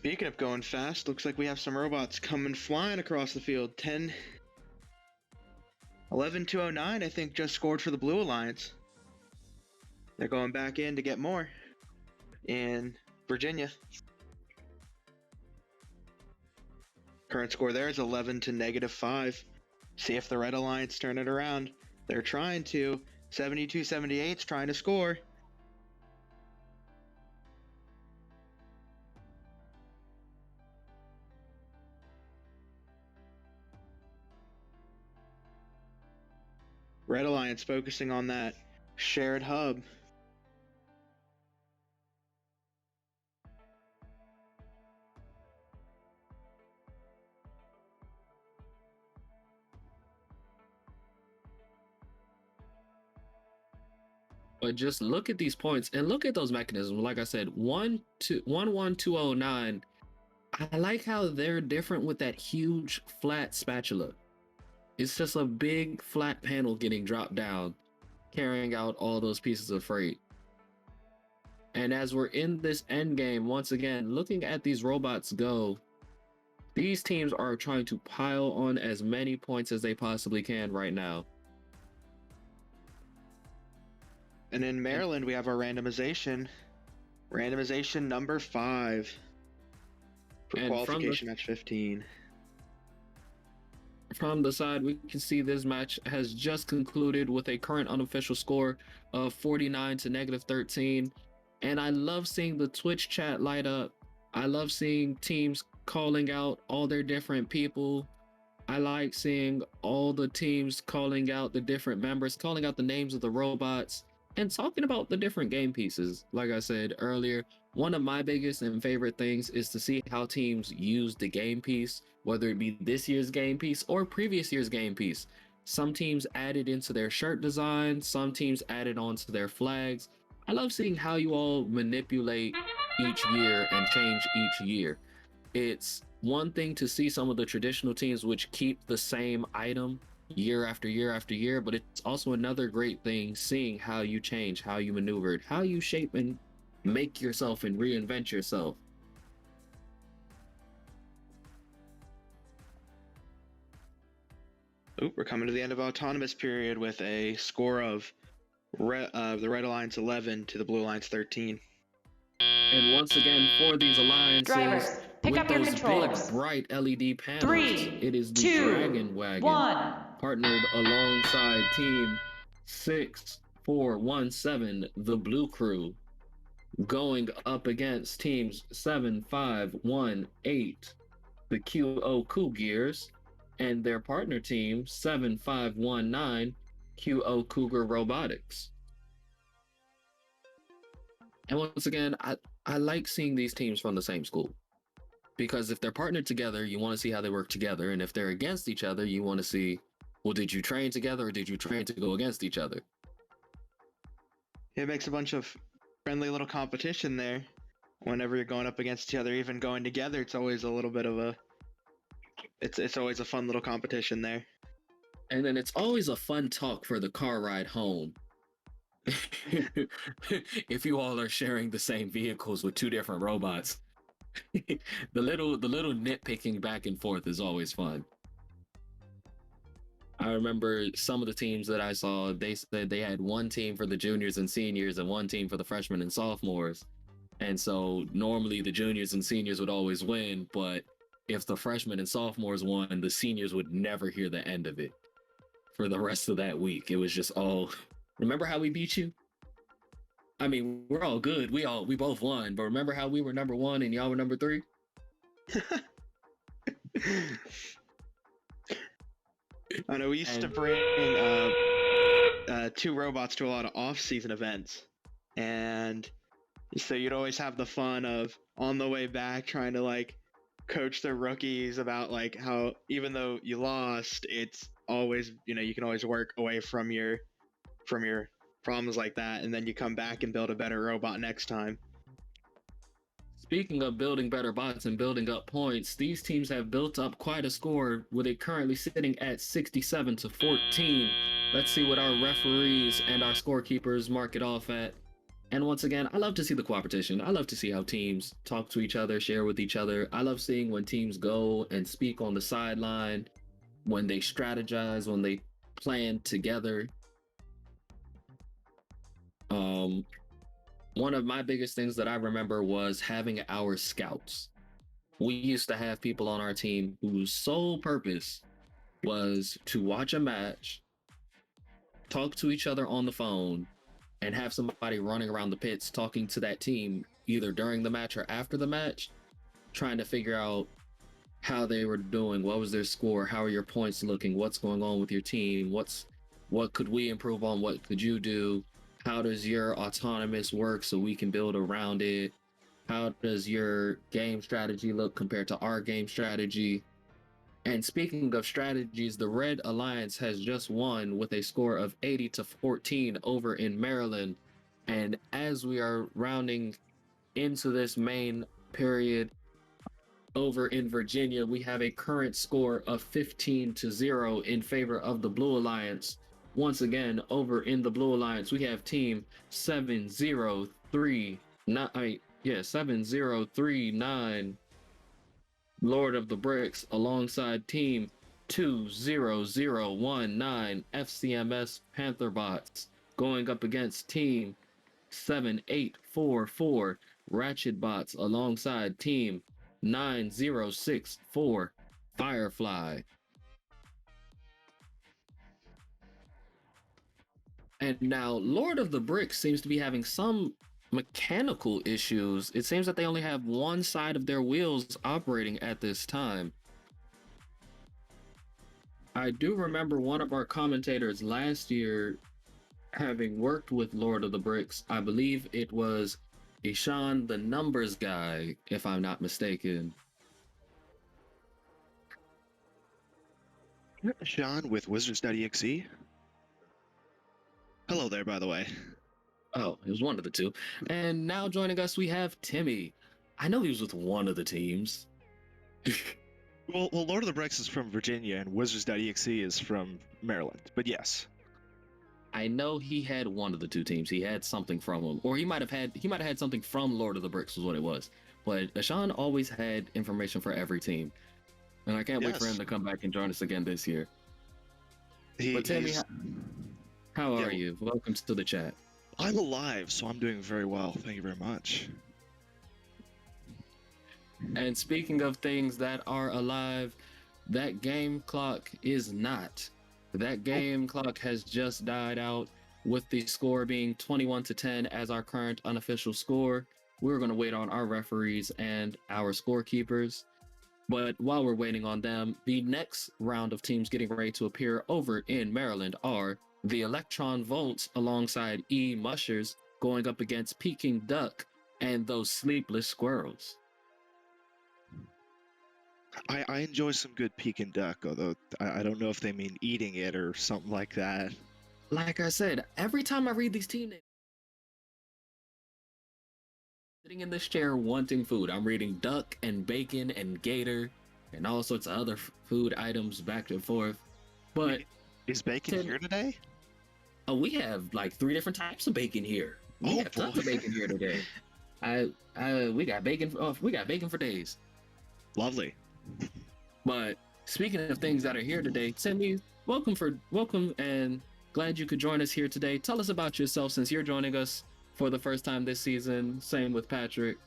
Speaking of going fast, looks like we have some robots coming flying across the field. 11-209, I think, just scored for the Blue Alliance. They're going back in to get more in Virginia. Current score there is 11-5. See if the Red Alliance turn it around. They're trying to. 72-78's trying to score. Red Alliance focusing on that shared hub. But just look at these points and look at those mechanisms. Like I said, 11209. I like how they're different with that huge flat spatula. It's just a big flat panel getting dropped down, carrying out all those pieces of freight. And as we're in this end game, once again, looking at these robots go, these teams are trying to pile on as many points as they possibly can right now. And in Maryland, we have our randomization. Randomization number 5 for qualification match 15. From the side, we can see this match has just concluded with a current unofficial score of 49 to -13. And I love seeing the Twitch chat light up. I love seeing teams calling out all their different people. I like seeing all the teams calling out the different members, calling out the names of the robots, and talking about the different game pieces. Like I said earlier, one of my biggest and favorite things is to see how teams use the game piece, whether it be this year's game piece or previous year's game piece. Some teams added into their shirt design, some teams added onto their flags. I love seeing how you all manipulate each year and change each year. It's one thing to see some of the traditional teams which keep the same item year after year after year, but it's also another great thing seeing how you change, how you maneuvered, how you shape and make yourself and reinvent yourself. Oop, we're coming to the end of autonomous period with a score of the Red Alliance 11 to the Blue Alliance 13. And once again, for these alliances, Drivers, pick with up your those controllers. big, bright LED panels, 3, it is the 2, Dragon Wagon, 1. partnered alongside Team 6417, the Blue Crew, going up against Teams 7518, the QO Coup Gears, and their partner team 7519, QO Cougar Robotics. And once again, I like seeing these teams from the same school, because if they're partnered together, you want to see how they work together. And if they're against each other, you want to see, well, did you train together or did you train to go against each other? It makes a bunch of friendly little competition there. Whenever you're going up against each other, even going together, it's always a little bit of a, it's always a fun little competition there. And then it's always a fun talk for the car ride home. If you all are sharing the same vehicles with two different robots, the little nitpicking back and forth is always fun. I remember some of the teams that I saw, they said they had one team for the juniors and seniors and one team for the freshmen and sophomores. And so normally the juniors and seniors would always win, but if the freshmen and sophomores won, the seniors would never hear the end of it for the rest of that week. It was just, oh, remember how we beat you? I mean, we're all good. We both won, but remember how we were number 1 and y'all were number 3? I know we used to bring 2 robots to a lot of off-season events, and so you'd always have the fun of on the way back trying to like coach the rookies about like how even though you lost, it's always, you know, you can always work away from your problems like that, and then you come back and build a better robot next time. Speaking of building better bots and building up points, these teams have built up quite a score, with it currently sitting at 67-14. Let's see what our referees and our scorekeepers mark it off at. And once again, I love to see the cooperation. I love to see how teams talk to each other, share with each other. I love seeing when teams go and speak on the sideline, when they strategize, when they plan together. One of my biggest things that I remember was having our scouts. We used to have people on our team whose sole purpose was to watch a match, talk to each other on the phone, and have somebody running around the pits talking to that team either during the match or after the match, trying to figure out how they were doing, what was their score, how are your points looking, what's going on with your team, what could we improve on, what could you do, how does your autonomous work so we can build around it, how does your game strategy look compared to our game strategy. And speaking of strategies, the Red Alliance has just won with a score of 80-14 over in Maryland. And as we are rounding into this main period over in Virginia, we have a current score of 15-0 in favor of the Blue Alliance. Once again, over in the Blue Alliance, we have team 7039, Lord of the Bricks, alongside team 20019, FCMS Pantherbots, going up against team 7844, Ratchet Bots, alongside team 9064, Firefly. And now Lord of the Bricks seems to be having some mechanical issues. It seems that they only have one side of their wheels operating at this time. I do remember one of our commentators last year having worked with Lord of the Bricks. I believe it was Ishan, the numbers guy, if I'm not mistaken. Sean with Wizards.exe. Hello there, by the way. Oh, it was one of the two. And now joining us, we have Timmy. I know he was with one of the teams. Well, Lord of the Bricks is from Virginia, and Wizards.exe is from Maryland. But yes, I know he had one of the two teams. He had something from him, or he might have had something from Lord of the Bricks, was what it was. But Ashawn always had information for every team, and I can't wait for him to come back and join us again this year. But Timmy, how are you? Welcome to the chat. I'm alive, so I'm doing very well. Thank you very much. And speaking of things that are alive, that game clock is not. That game clock has just died out, with the score being 21-10 as our current unofficial score. We're going to wait on our referees and our scorekeepers. But while we're waiting on them, the next round of teams getting ready to appear over in Maryland are the Electron Volts alongside E Mushers going up against Peking Duck and those Sleepless Squirrels. I enjoy some good Peking duck, although I don't know if they mean eating it or something like that. Like I said, every time I read these team names, sitting in this chair wanting food. I'm reading duck and bacon and gator and all sorts of other food items back and forth. But is bacon here today? Oh, we have like 3 different types of bacon here. We have tons of bacon here today. We got bacon. We got bacon for days. Lovely. But speaking of things that are here today, Timmy, welcome and glad you could join us here today. Tell us about yourself since you're joining us for the first time this season. Same with Patrick.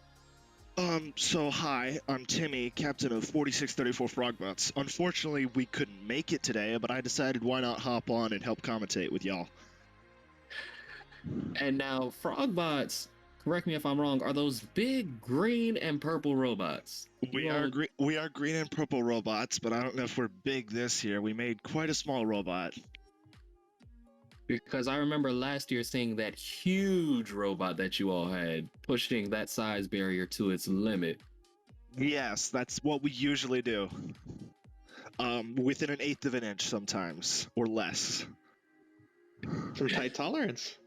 So hi, I'm Timmy, captain of 4634 Frogbutts. Unfortunately, we couldn't make it today, but I decided why not hop on and help commentate with y'all. And now, Frogbots, correct me if I'm wrong, are those big green and purple robots? We are green and purple robots, but I don't know if we're big this year. We made quite a small robot. Because I remember last year seeing that huge robot that you all had, pushing that size barrier to its limit. Yes, that's what we usually do. Within an 1/8 of an inch sometimes, or less. Some tight tolerance.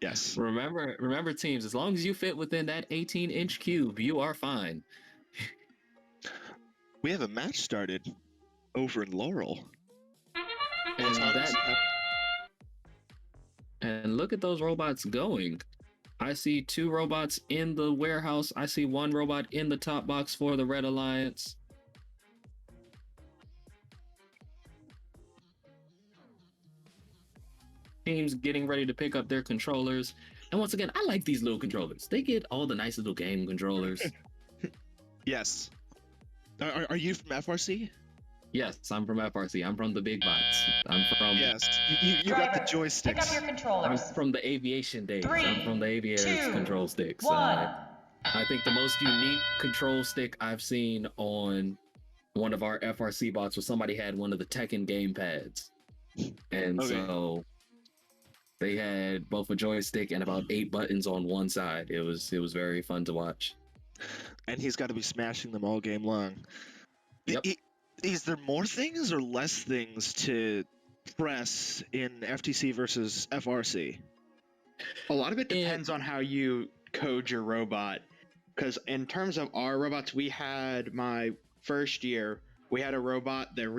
Yes. Remember teams, as long as you fit within that 18-inch cube, you are fine. We have a match started over in Laurel. And look at those robots going. I see 2 robots in the warehouse. I see 1 robot in the top box for the Red Alliance. Teams getting ready to pick up their controllers. And once again, I like these little controllers. They get all the nice little game controllers. Yes. Are you from FRC? Yes, I'm from FRC. I'm from the big bots. I'm from... Yes, you got the joysticks. Pick up your controllers. I'm from the aviation days. 3, I'm from the aviators 2, control sticks. 1. I think the most unique control stick I've seen on one of our FRC bots was somebody had one of the Tekken game pads. And so they had both a joystick and about 8 buttons on one side. It was very fun to watch. And he's got to be smashing them all game long. Yep. Is there more things or less things to press in FTC versus FRC? A lot of it depends on how you code your robot. Because in terms of our robots, we had my first year, we had a robot that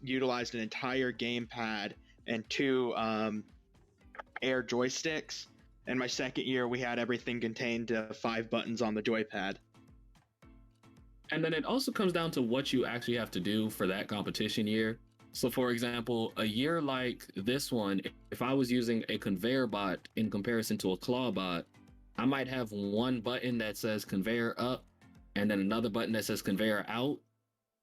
utilized an entire gamepad and 2 air joysticks. And my second year, we had everything contained to 5 buttons on the joypad. And then it also comes down to what you actually have to do for that competition year. So for example, a year like this one, if I was using a conveyor bot in comparison to a claw bot, I might have one button that says conveyor up and then another button that says conveyor out.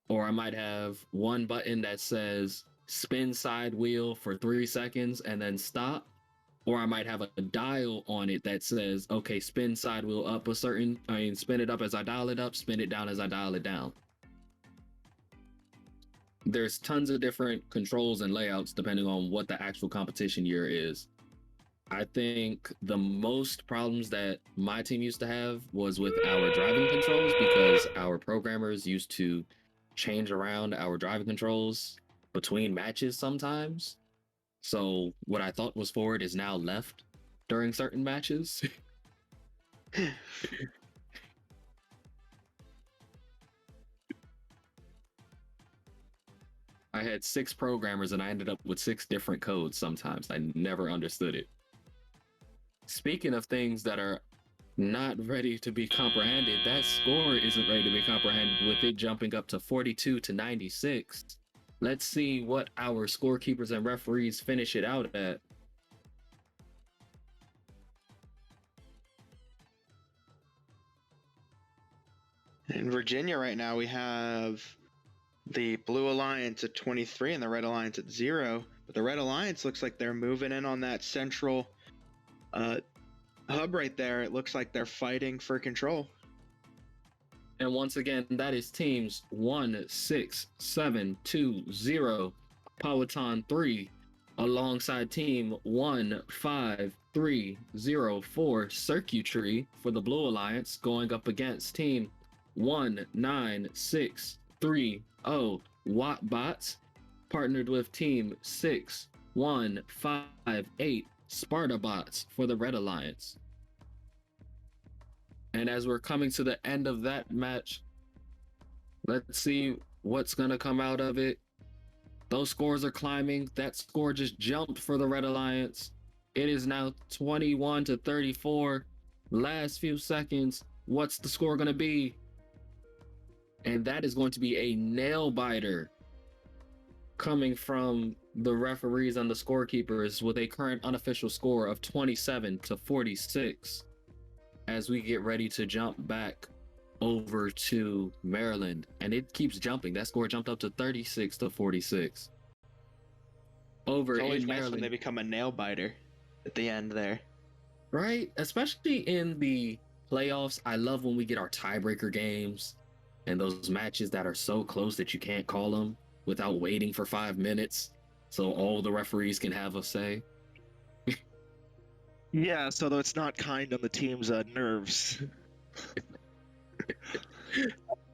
Or I might have one button that says spin side wheel for 3 seconds and then stop. Or I might have a dial on it that says, okay, spin side wheel up spin it up as I dial it up, spin it down as I dial it down. There's tons of different controls and layouts depending on what the actual competition year is. I think the most problems that my team used to have was with our driving controls because our programmers used to change around our driving controls between matches sometimes. So what I thought was forward is now left during certain matches. I had 6 programmers and I ended up with 6 different codes sometimes. I never understood it. Speaking of things that are not ready to be comprehended, that score isn't ready to be comprehended with it jumping up to 42 to 96. Let's see what our scorekeepers and referees finish it out at. In Virginia right now, we have the Blue Alliance at 23 and the Red Alliance at 0. But the Red Alliance looks like they're moving in on that central hub right there. It looks like they're fighting for control. And once again, that is teams 1, 6, 7, 2, 0, Powhatan 3, alongside team 1, 5, 3, 0, 4, Circuitry for the Blue Alliance, going up against team 1, 9, 6, 3, 0, Wattbots, partnered with team 6, 1, 5, 8, Spartabots for the Red Alliance. And as we're coming to the end of that match, let's see what's going to come out of it. Those scores are climbing. That score just jumped for the Red Alliance. It is now 21 to 34. Last few seconds. What's the score going to be? And that is going to be a nail biter coming from the referees and the scorekeepers with a current unofficial score of 27 to 46. As we get ready to jump back over to Maryland, and it keeps jumping. That score jumped up to 36 to 46. Over It's always in nice Maryland, when they become a nail biter at the end there. right? Especially in the playoffs, I love when we get our tiebreaker games and those matches that are so close that you can't call them without waiting for 5 minutes, so all the referees can have a say. Yeah, so though it's not kind on the team's nerves.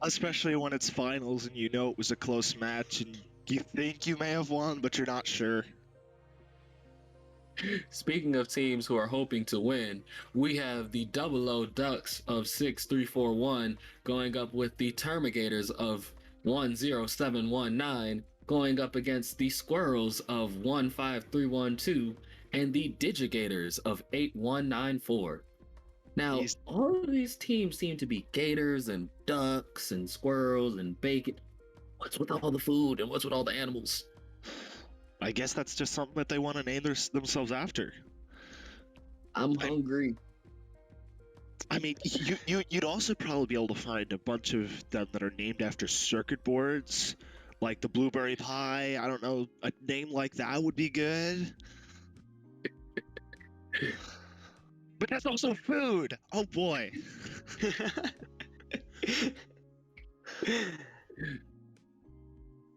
Especially when it's finals and you know it was a close match and you think you may have won, but you're not sure. Speaking of teams who are hoping to win, we have the Double O Ducks of 6341 going up with the Termigators of 10719 going up against the Squirrels of 15312 and the Digigators of 8194. Now, all of these teams seem to be gators and ducks and squirrels and bacon. What's with all the food and what's with all the animals? I guess that's just something that they want to name themselves after. I'm hungry. I mean, you'd also probably be able to find a bunch of them that are named after circuit boards, like the Blueberry Pie. I don't know, a name like that would be good. But that's also food. Oh boy.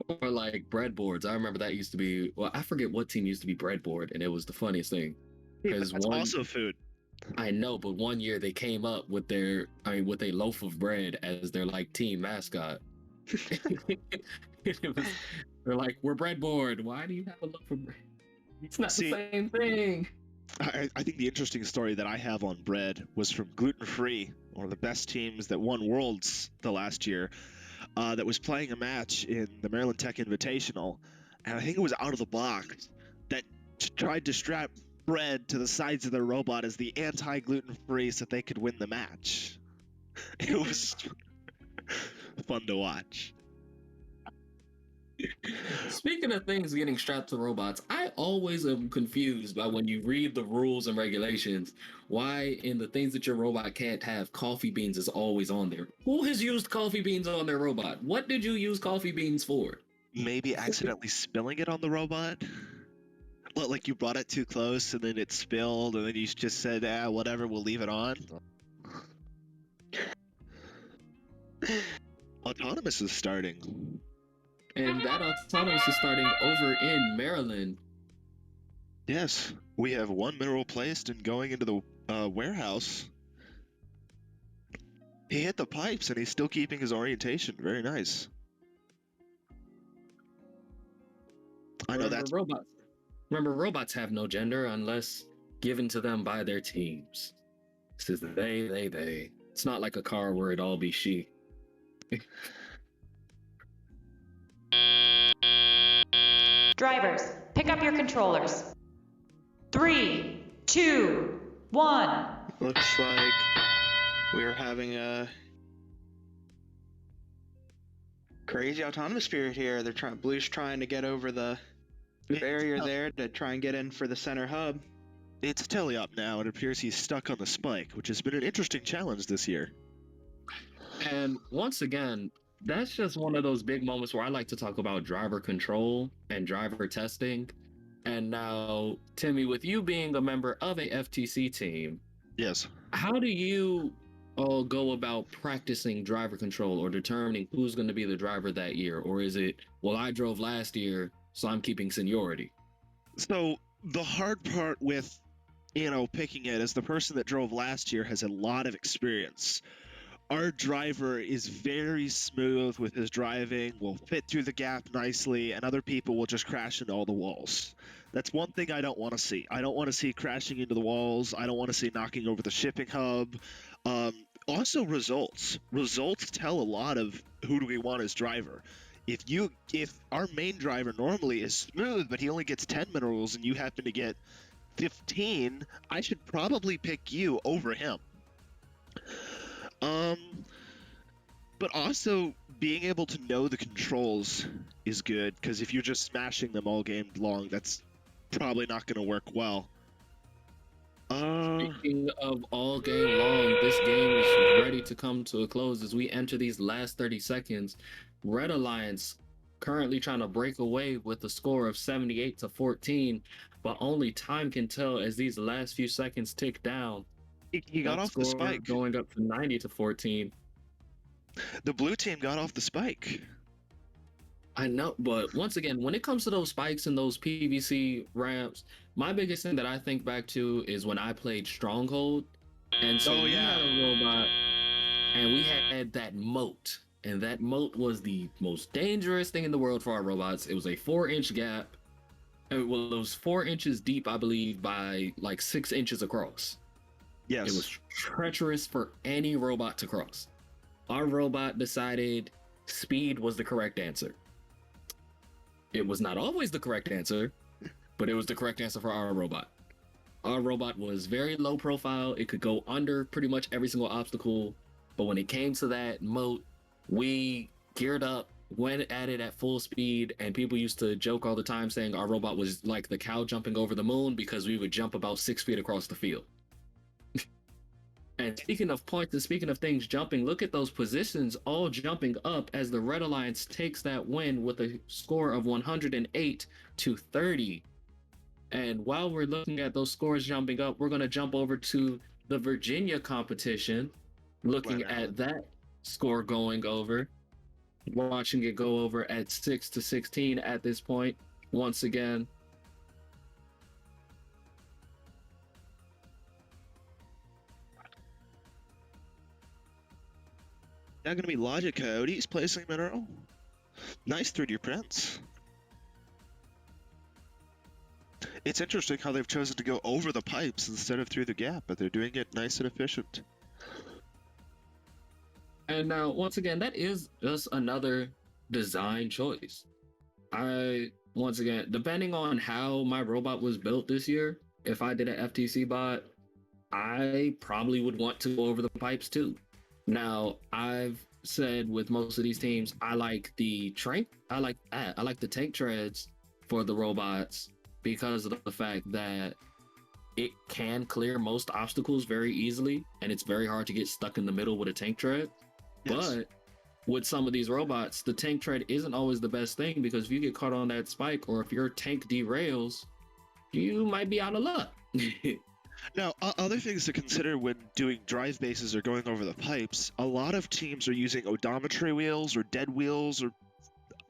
Or like breadboards. I remember that used to be, well, I forget what team used to be breadboard, and it was the funniest thing. Because that's also food. I know, but one year they came up with with a loaf of bread as their like team mascot. They're like, we're breadboard. Why do you have a loaf of bread? It's not the same thing. I think the interesting story that I have on bread was from Gluten Free, one of the best teams that won Worlds the last year, that was playing a match in the Maryland Tech Invitational, and I think it was Out of the Box that tried to strap bread to the sides of their robot as the anti-gluten free so they could win the match. It was fun to watch. Speaking of things getting strapped to robots, I always am confused by when you read the rules and regulations, why in the things that your robot can't have, coffee beans is always on there. Who has used coffee beans on their robot? What did you use coffee beans for? Maybe accidentally spilling it on the robot? Like you brought it too close and then it spilled and then you just said, whatever, we'll leave it on? Autonomous is starting. And that Autonomous is starting over in Maryland. Yes, we have one mineral placed and going into the warehouse. He hit the pipes and he's still keeping his orientation. Very nice. I know that's robots. Remember, robots have no gender unless given to them by their teams. This is they. It's not like a car where it all be she. Drivers, pick up your controllers. 3, 2, 1. Looks like we're having a crazy autonomous period here. Blue's trying to get over the barrier there to try and get in for the center hub. It's Telly up now. It appears he's stuck on the spike, which has been an interesting challenge this year. And once again, that's just one of those big moments where I like to talk about driver control and driver testing. And now, Timmy, with you being a member of a FTC team, yes, how do you all go about practicing driver control or determining who's going to be the driver that year? Or is it, well, I drove last year, so I'm keeping seniority? So the hard part with, picking it is the person that drove last year has a lot of experience. Our driver is very smooth with his driving, will fit through the gap nicely, and other people will just crash into all the walls. That's one thing I don't want to see. I don't want to see crashing into the walls. I don't want to see knocking over the shipping hub. Also, results. Results tell a lot of who do we want as driver. If our main driver normally is smooth, but he only gets 10 minerals and you happen to get 15, I should probably pick you over him. But also being able to know the controls is good, because if you're just smashing them all game long, that's probably not going to work well. Speaking of all game long, this game is ready to come to a close as we enter these last 30 seconds. Red Alliance currently trying to break away with a score of 78-14, but only time can tell as these last few seconds tick down. He got off the spike. Going up to 90-14. The blue team got off the spike. I know, but once again, when it comes to those spikes and those PVC ramps, my biggest thing that I think back to is when I played Stronghold. And so we had a robot and we had that moat. And that moat was the most dangerous thing in the world for our robots. It was a 4-inch gap. Well, it was 4 inches deep, I believe, by like 6 inches across. Yes. It was treacherous for any robot to cross. Our robot decided speed was the correct answer. It was not always the correct answer, but it was the correct answer for our robot. Our robot was very low profile. It could go under pretty much every single obstacle. But when it came to that moat, we geared up, went at it at full speed, and people used to joke all the time saying our robot was like the cow jumping over the moon because we would jump about 6 feet across the field. And speaking of points and speaking of things jumping, look at those positions all jumping up as the Red Alliance takes that win with a score of 108-30. And while we're looking at those scores jumping up, we're going to jump over to the Virginia competition, looking at that score going over, watching it go over at 6-16 at this point. Once again, Now going to be Logic Coyotes placing mineral. Nice 3D prints. It's interesting how they've chosen to go over the pipes instead of through the gap, but they're doing it nice and efficient. And now, once again, that is just another design choice. Once again, depending on how my robot was built this year, if I did an FTC bot, I probably would want to go over the pipes too. Now, I've said with most of these teams, I like the tank treads for the robots because of the fact that it can clear most obstacles very easily, and it's very hard to get stuck in the middle with a tank tread. Yes. But with some of these robots, the tank tread isn't always the best thing, because if you get caught on that spike or if your tank derails, you might be out of luck. Now, other things to consider when doing drive bases or going over the pipes, a lot of teams are using odometry wheels or dead wheels, or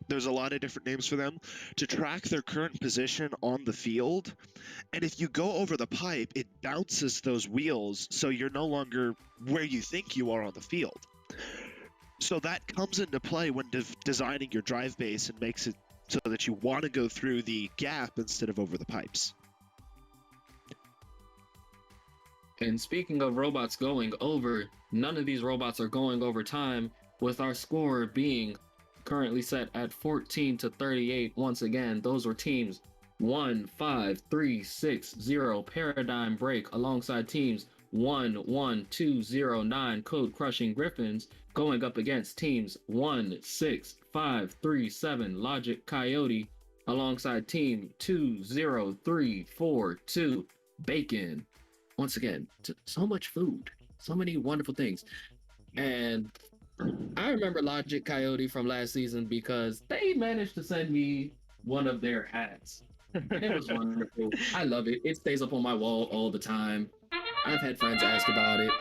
there's a lot of different names for them, to track their current position on the field. And if you go over the pipe, it bounces those wheels, so you're no longer where you think you are on the field. So that comes into play when designing your drive base and makes it so that you want to go through the gap instead of over the pipes. And speaking of robots going over, none of these robots are going over time, with our score being currently set at 14-38. Once again, those were teams 1, 5, 3, 6, 0 Paradigm Break alongside teams 1, 1, 2, 0, 9 Code Crushing Griffins going up against teams 1, 6, 5, 3, 7 Logic Coyote alongside team 2, 0, 3, 4, 2 Bacon. Once again, so much food, so many wonderful things. And I remember Logic Coyote from last season because they managed to send me one of their hats. And it was wonderful. I love it. It stays up on my wall all the time. I've had friends ask about it.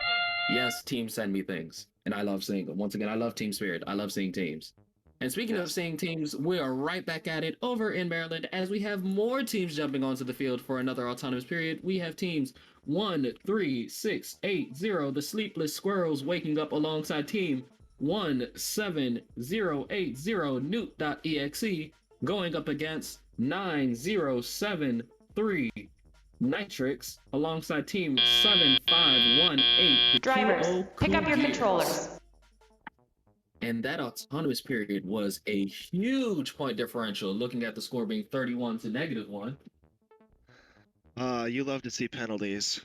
Yes, teams send me things, and I love seeing them. Once again, I love team spirit. I love seeing teams. And speaking of seeing teams, we are right back at it over in Maryland as we have more teams jumping onto the field for another autonomous period. We have teams 1, 3, 6, 8, 0, the Sleepless Squirrels waking up alongside team 17080 Newt.exe going up against 9073 Nitrix alongside team 7518 Drivers, Kilo pick up your Gears. controllers. And that autonomous period was a huge point differential, looking at the score being 31 to -1. You love to see penalties.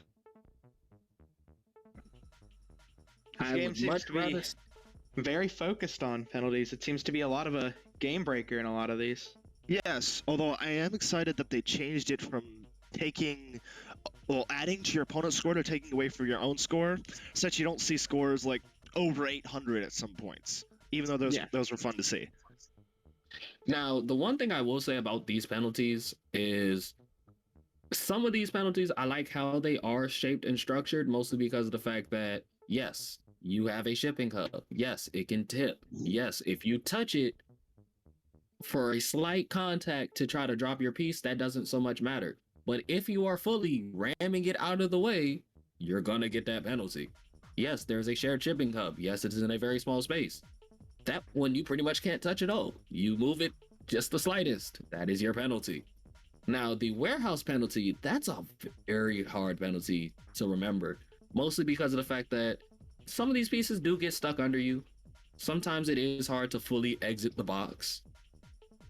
This I game would seems much to be rather. very focused on penalties. It seems to be a lot of a game breaker in a lot of these. Yes, although I am excited that they changed it from adding to your opponent's score to taking away from your own score, so that you don't see scores like over 800 at some points, even though those were fun to see. Now, the one thing I will say about these penalties is some of these penalties, I like how they are shaped and structured, mostly because of the fact that, yes, you have a shipping hub. Yes, it can tip. Yes, if you touch it for a slight contact to try to drop your piece, that doesn't so much matter. But if you are fully ramming it out of the way, you're going to get that penalty. Yes, there's a shared shipping hub. Yes, it is in a very small space. That one, you pretty much can't touch at all. You move it just the slightest. That is your penalty. Now, the warehouse penalty, that's a very hard penalty to remember, mostly because of the fact that some of these pieces do get stuck under you. Sometimes it is hard to fully exit the box.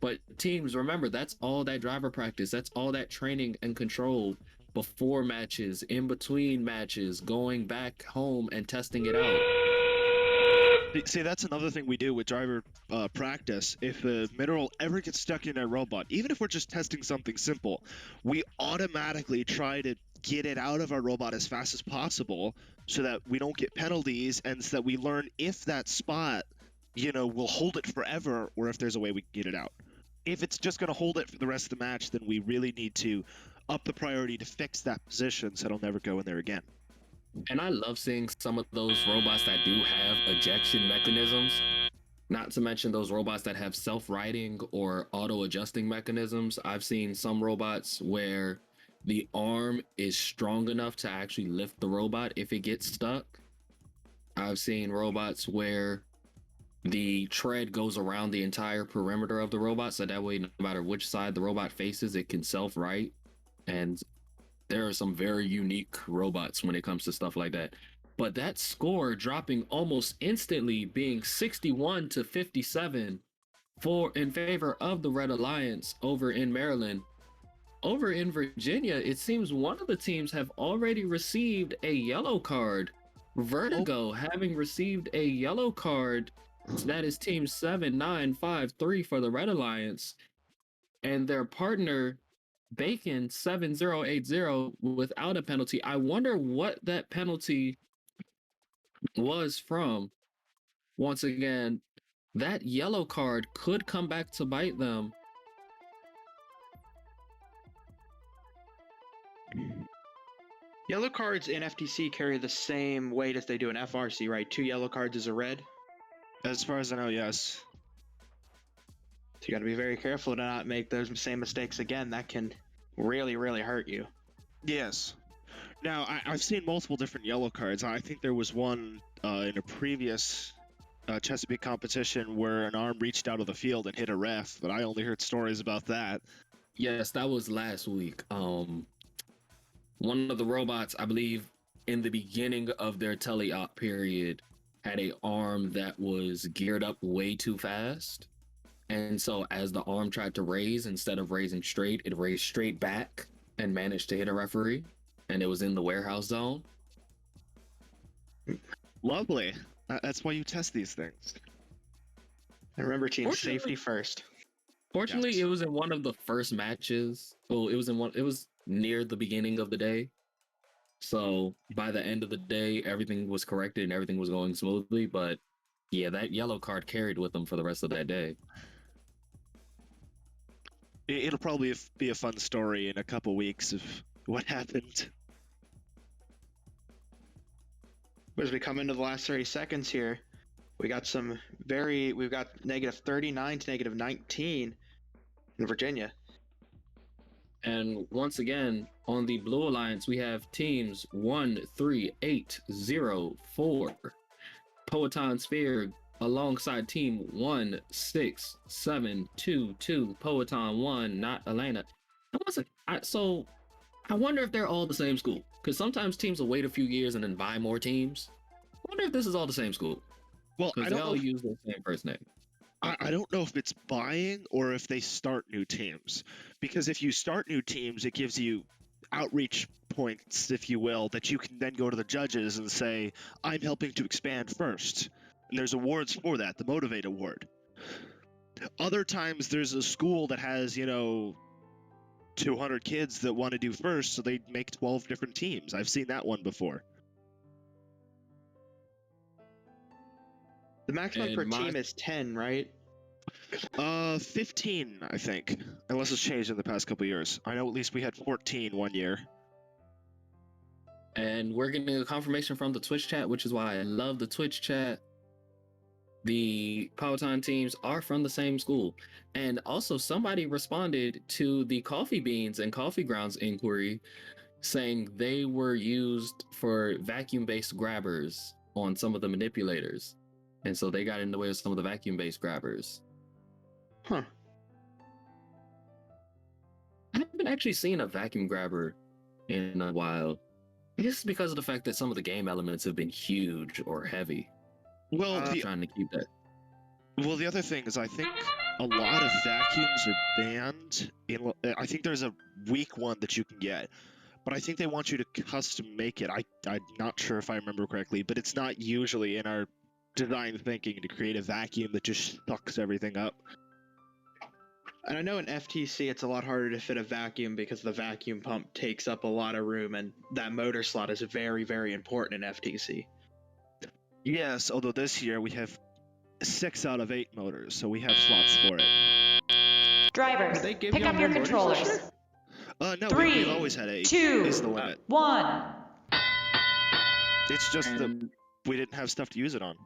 But teams, remember, that's all that driver practice. That's all that training and control before matches, in between matches, going back home and testing it out. See, that's another thing we do with driver practice. If a mineral ever gets stuck in a robot, even if we're just testing something simple, we automatically try to get it out of our robot as fast as possible so that we don't get penalties, and so that we learn if that spot, will hold it forever, or if there's a way we can get it out. If it's just going to hold it for the rest of the match, then we really need to up the priority to fix that position so it'll never go in there again. And I love seeing some of those robots that do have ejection mechanisms, not to mention those robots that have self-righting or auto-adjusting mechanisms. I've seen some robots where the arm is strong enough to actually lift the robot if it gets stuck. I've seen robots where the tread goes around the entire perimeter of the robot, so that way no matter which side the robot faces, it can self-right. And there are some very unique robots when it comes to stuff like that. But that score dropping almost instantly, being 61 to 57 in favor of the Red Alliance over in Maryland. Over in Virginia, it seems one of the teams have already received a yellow card. Vertigo having received a yellow card. That is team 7953 for the Red Alliance. And their partner Bacon 7080 without a penalty. I wonder what that penalty was from. Once again, that yellow card could come back to bite them. Yellow cards in FTC carry the same weight as they do in FRC, right? 2 yellow cards is a red? As far as I know, yes. So you got to be very careful to not make those same mistakes again. That can really, really hurt you. Yes. Now, I've seen multiple different yellow cards. I think there was one in a previous Chesapeake competition where an arm reached out of the field and hit a ref, but I only heard stories about that. Yes, that was last week. One of the robots, I believe, in the beginning of their teleop period, had a arm that was geared up way too fast. And so as the arm tried to raise, instead of raising straight, it raised straight back and managed to hit a referee. And it was in the warehouse zone. Lovely. That's why you test these things. And remember, team, safety first. Fortunately, Yes. it was in one of the first matches. Well, it was near the beginning of the day. So by the end of the day, everything was corrected and everything was going smoothly. But yeah, that yellow card carried with them for the rest of that day. It'll probably be a fun story in a couple weeks of what happened. As we come into the last 30 seconds here, we've got negative 39 to negative 19 in Virginia. And once again, on the Blue Alliance, we have teams 1, 3, 8, 0, 4. Poeton Sphere alongside team 1, 6, 7, 2, 2. Poeton 1, not Elena. So I wonder if they're all the same school. Because sometimes teams will wait a few years and then buy more teams. I wonder if this is all the same school. Well, because they all use the same first name. I don't know if it's buying or if they start new teams. Because if you start new teams, it gives you outreach points, if you will, that you can then go to the judges and say, I'm helping to expand first. And there's awards for that, the Motivate Award. Other times there's a school that has, 200 kids that want to do first, so they make 12 different teams. I've seen that one before. The maximum per team is 10, right? 15, I think. Unless it's changed in the past couple years. I know at least we had 14 one year. And we're getting a confirmation from the Twitch chat, which is why I love the Twitch chat. The Powhatan teams are from the same school. And also somebody responded to the Coffee Beans and Coffee Grounds inquiry saying they were used for vacuum-based grabbers on some of the manipulators. And so they got in the way of some of the vacuum-based grabbers. Huh. I haven't actually seen a vacuum grabber in a while. I guess it's because of the fact that some of the game elements have been huge or heavy. Well, I'm trying to keep that. Well, the other thing is I think a lot of vacuums are banned. I think there's a weak one that you can get. But I think they want you to custom make it. I'm not sure if I remember correctly, but it's not usually in our design thinking to create a vacuum that just sucks everything up. And I know in FTC it's a lot harder to fit a vacuum because the vacuum pump takes up a lot of room, and that motor slot is very, very important in FTC. Yes, although this year we have 6 out of 8 motors, so we have slots for it. Drivers, pick up your controllers. No, 3, we've always had 8. 2, is the limit. 1. It's just that we didn't have stuff to use it on.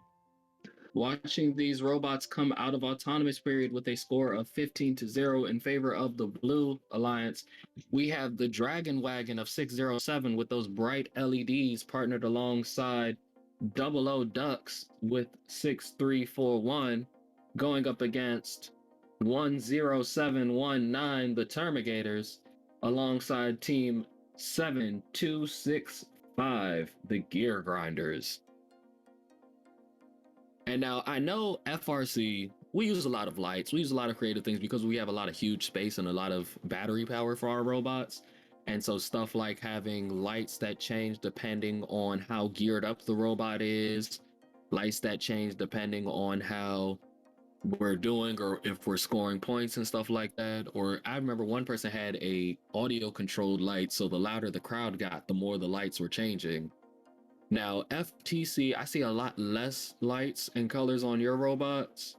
Watching these robots come out of autonomous period with a score of 15-0 in favor of the Blue Alliance, we have the Dragon Wagon of 607 with those bright LEDs partnered alongside 00 Ducks with 6341 going up against 10719 the Termigators alongside team 7265 the Gear Grinders. And now I know FRC, we use a lot of lights, we use a lot of creative things because we have a lot of huge space and a lot of battery power for our robots. And so stuff like having lights that change depending on how geared up the robot is, lights that change depending on how we're doing or if we're scoring points and stuff like that. Or I remember one person had a audio controlled light, so the louder the crowd got, the more the lights were changing. Now, FTC, I see a lot less lights and colors on your robots.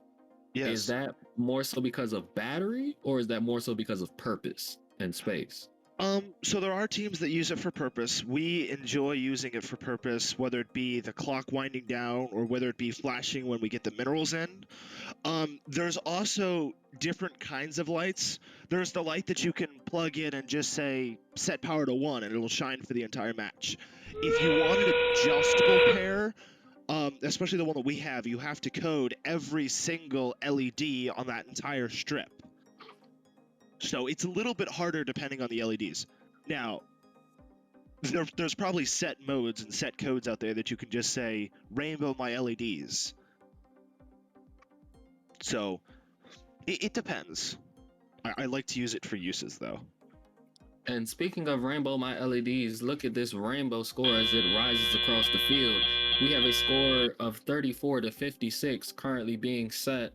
Yes. Is that more so because of battery, or is that more so because of purpose and space? So there are teams that use it for purpose. We enjoy using it for purpose, whether it be the clock winding down or whether it be flashing when we get the minerals in. There's also different kinds of lights. There's the light that you can plug in and just say, set power to 1, and it'll shine for the entire match. If you want an adjustable pair, especially the one that we have, you have to code every single LED on that entire strip. So it's a little bit harder depending on the LEDs. Now, there's probably set modes and set codes out there that you can just say, rainbow my LEDs. So, it depends. I like to use it for uses, though. And speaking of rainbow my LEDs, look at this rainbow score as it rises across the field. We have a score of 34 to 56 currently being set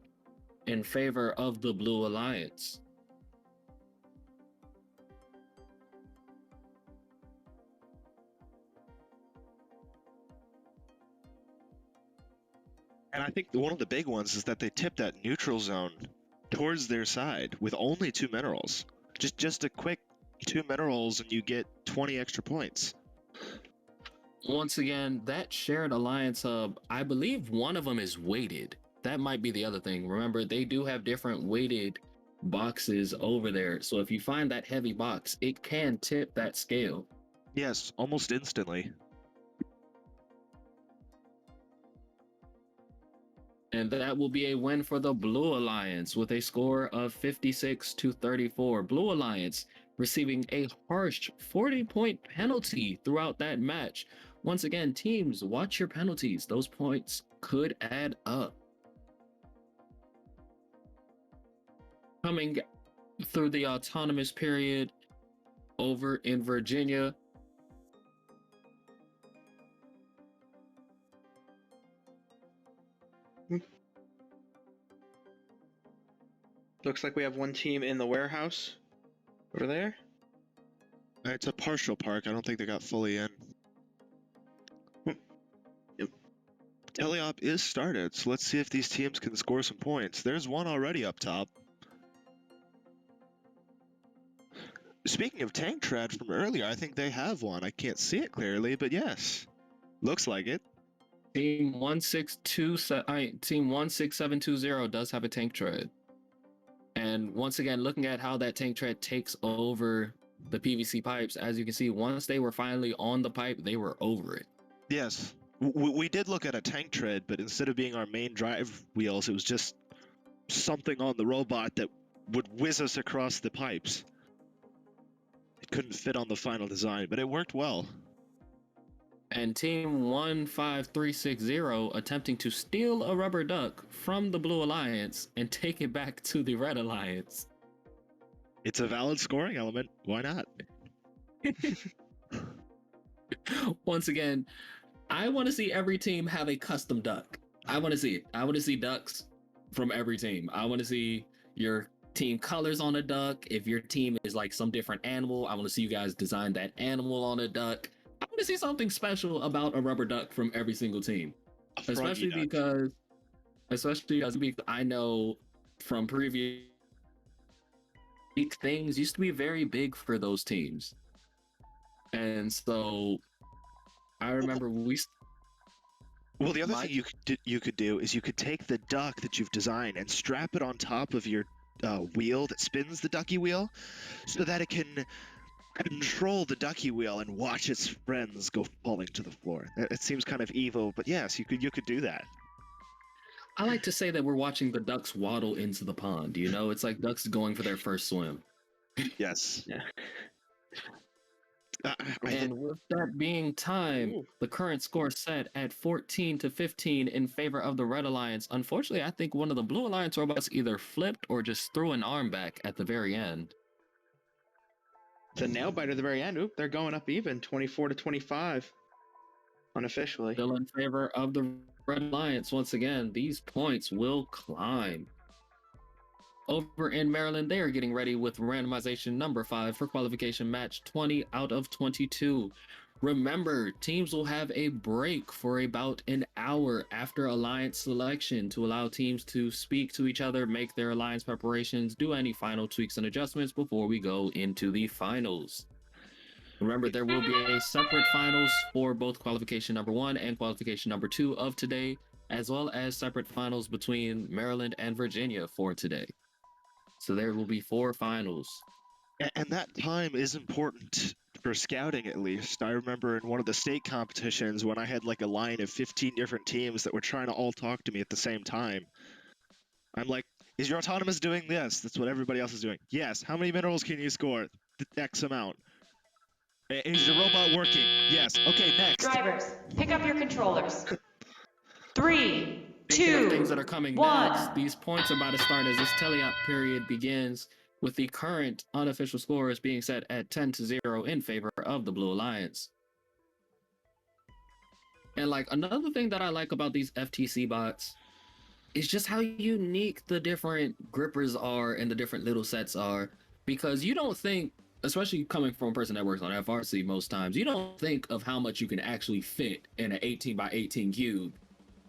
in favor of the Blue Alliance. And I think one of the big ones is that they tip that neutral zone towards their side with only 2 minerals. Just a quick 2 minerals and you get 20 extra points. Once again, that shared alliance hub, I believe one of them is weighted. That might be the other thing. Remember, they do have different weighted boxes over there. So if you find that heavy box, it can tip that scale. Yes, almost instantly. And that will be a win for the Blue Alliance with a score of 56 to 34. Blue Alliance receiving a harsh 40-point penalty throughout that match. Once again, teams, watch your penalties. Those points could add up. Coming through the autonomous period over in Virginia, Looks like we have one team in the warehouse over there. It's a partial park. I don't think they got fully in. Teleop is started, so let's see if these teams can score some points. There's one already up top. Speaking of tank tread from earlier, I think they have one. I can't see it clearly, but yes. Looks like it. Team 16720 does have a tank tread. And once again, looking at how that tank tread takes over the PVC pipes, as you can see, once they were finally on the pipe, they were over it. Yes. We did look at a tank tread, but instead of being our main drive wheels, it was just something on the robot that would whiz us across the pipes. It couldn't fit on the final design, but it worked well. And Team 15360 attempting to steal a rubber duck from the Blue Alliance and take it back to the Red Alliance. It's a valid scoring element. Why not? Once again, I want to see every team have a custom duck. I want to see it. I want to see ducks from every team. I want to see your team colors on a duck. If your team is like some different animal, I want to see you guys design that animal on a duck. I want to see something special about a rubber duck from every single team. Especially because I know from previous things used to be very big for those teams. And so I remember Well, the other thing you could do is you could take the duck that you've designed and strap it on top of your wheel that spins the ducky wheel, so that it can control the ducky wheel and watch its friends go falling to the floor. It seems kind of evil, but yes, you could do that. I like to say that we're watching the ducks waddle into the pond. You know, it's like ducks going for their first swim. Yes. Yeah. And with that being time, the current score set at 14 to 15 in favor of the Red Alliance. Unfortunately, I think one of the Blue Alliance robots either flipped or just threw an arm back at the very end. It's a nail biter at the very end. Oop, they're going up even, 24 to 25, unofficially. Still in favor of the Red Alliance. Once again, these points will climb. Over in Maryland, they are getting ready with randomization number 5 for qualification match 20 out of 22. Remember, teams will have a break for about an hour after alliance selection to allow teams to speak to each other, make their alliance preparations, do any final tweaks and adjustments before we go into the finals. Remember, there will be a separate finals for both qualification number 1 and qualification number 2 of today, as well as separate finals between Maryland and Virginia for today. So there will be 4 finals. And that time is important for scouting at least. I remember in one of the state competitions when I had like a line of 15 different teams that were trying to all talk to me at the same time. I'm like, is your autonomous doing this? That's what everybody else is doing. Yes. How many minerals can you score? X amount. Is your robot working? Yes. Okay, next. Drivers, pick up your controllers. 3, Speaking 2, of things that are coming 1. next, these points are about to start as this teleop period begins, with the current unofficial scores being set at 10-0 in favor of the Blue Alliance. And like another thing that I like about these FTC bots is just how unique the different grippers are and the different little sets are, because you don't think, especially coming from a person that works on FRC most times, you don't think of how much you can actually fit in an 18x18 cube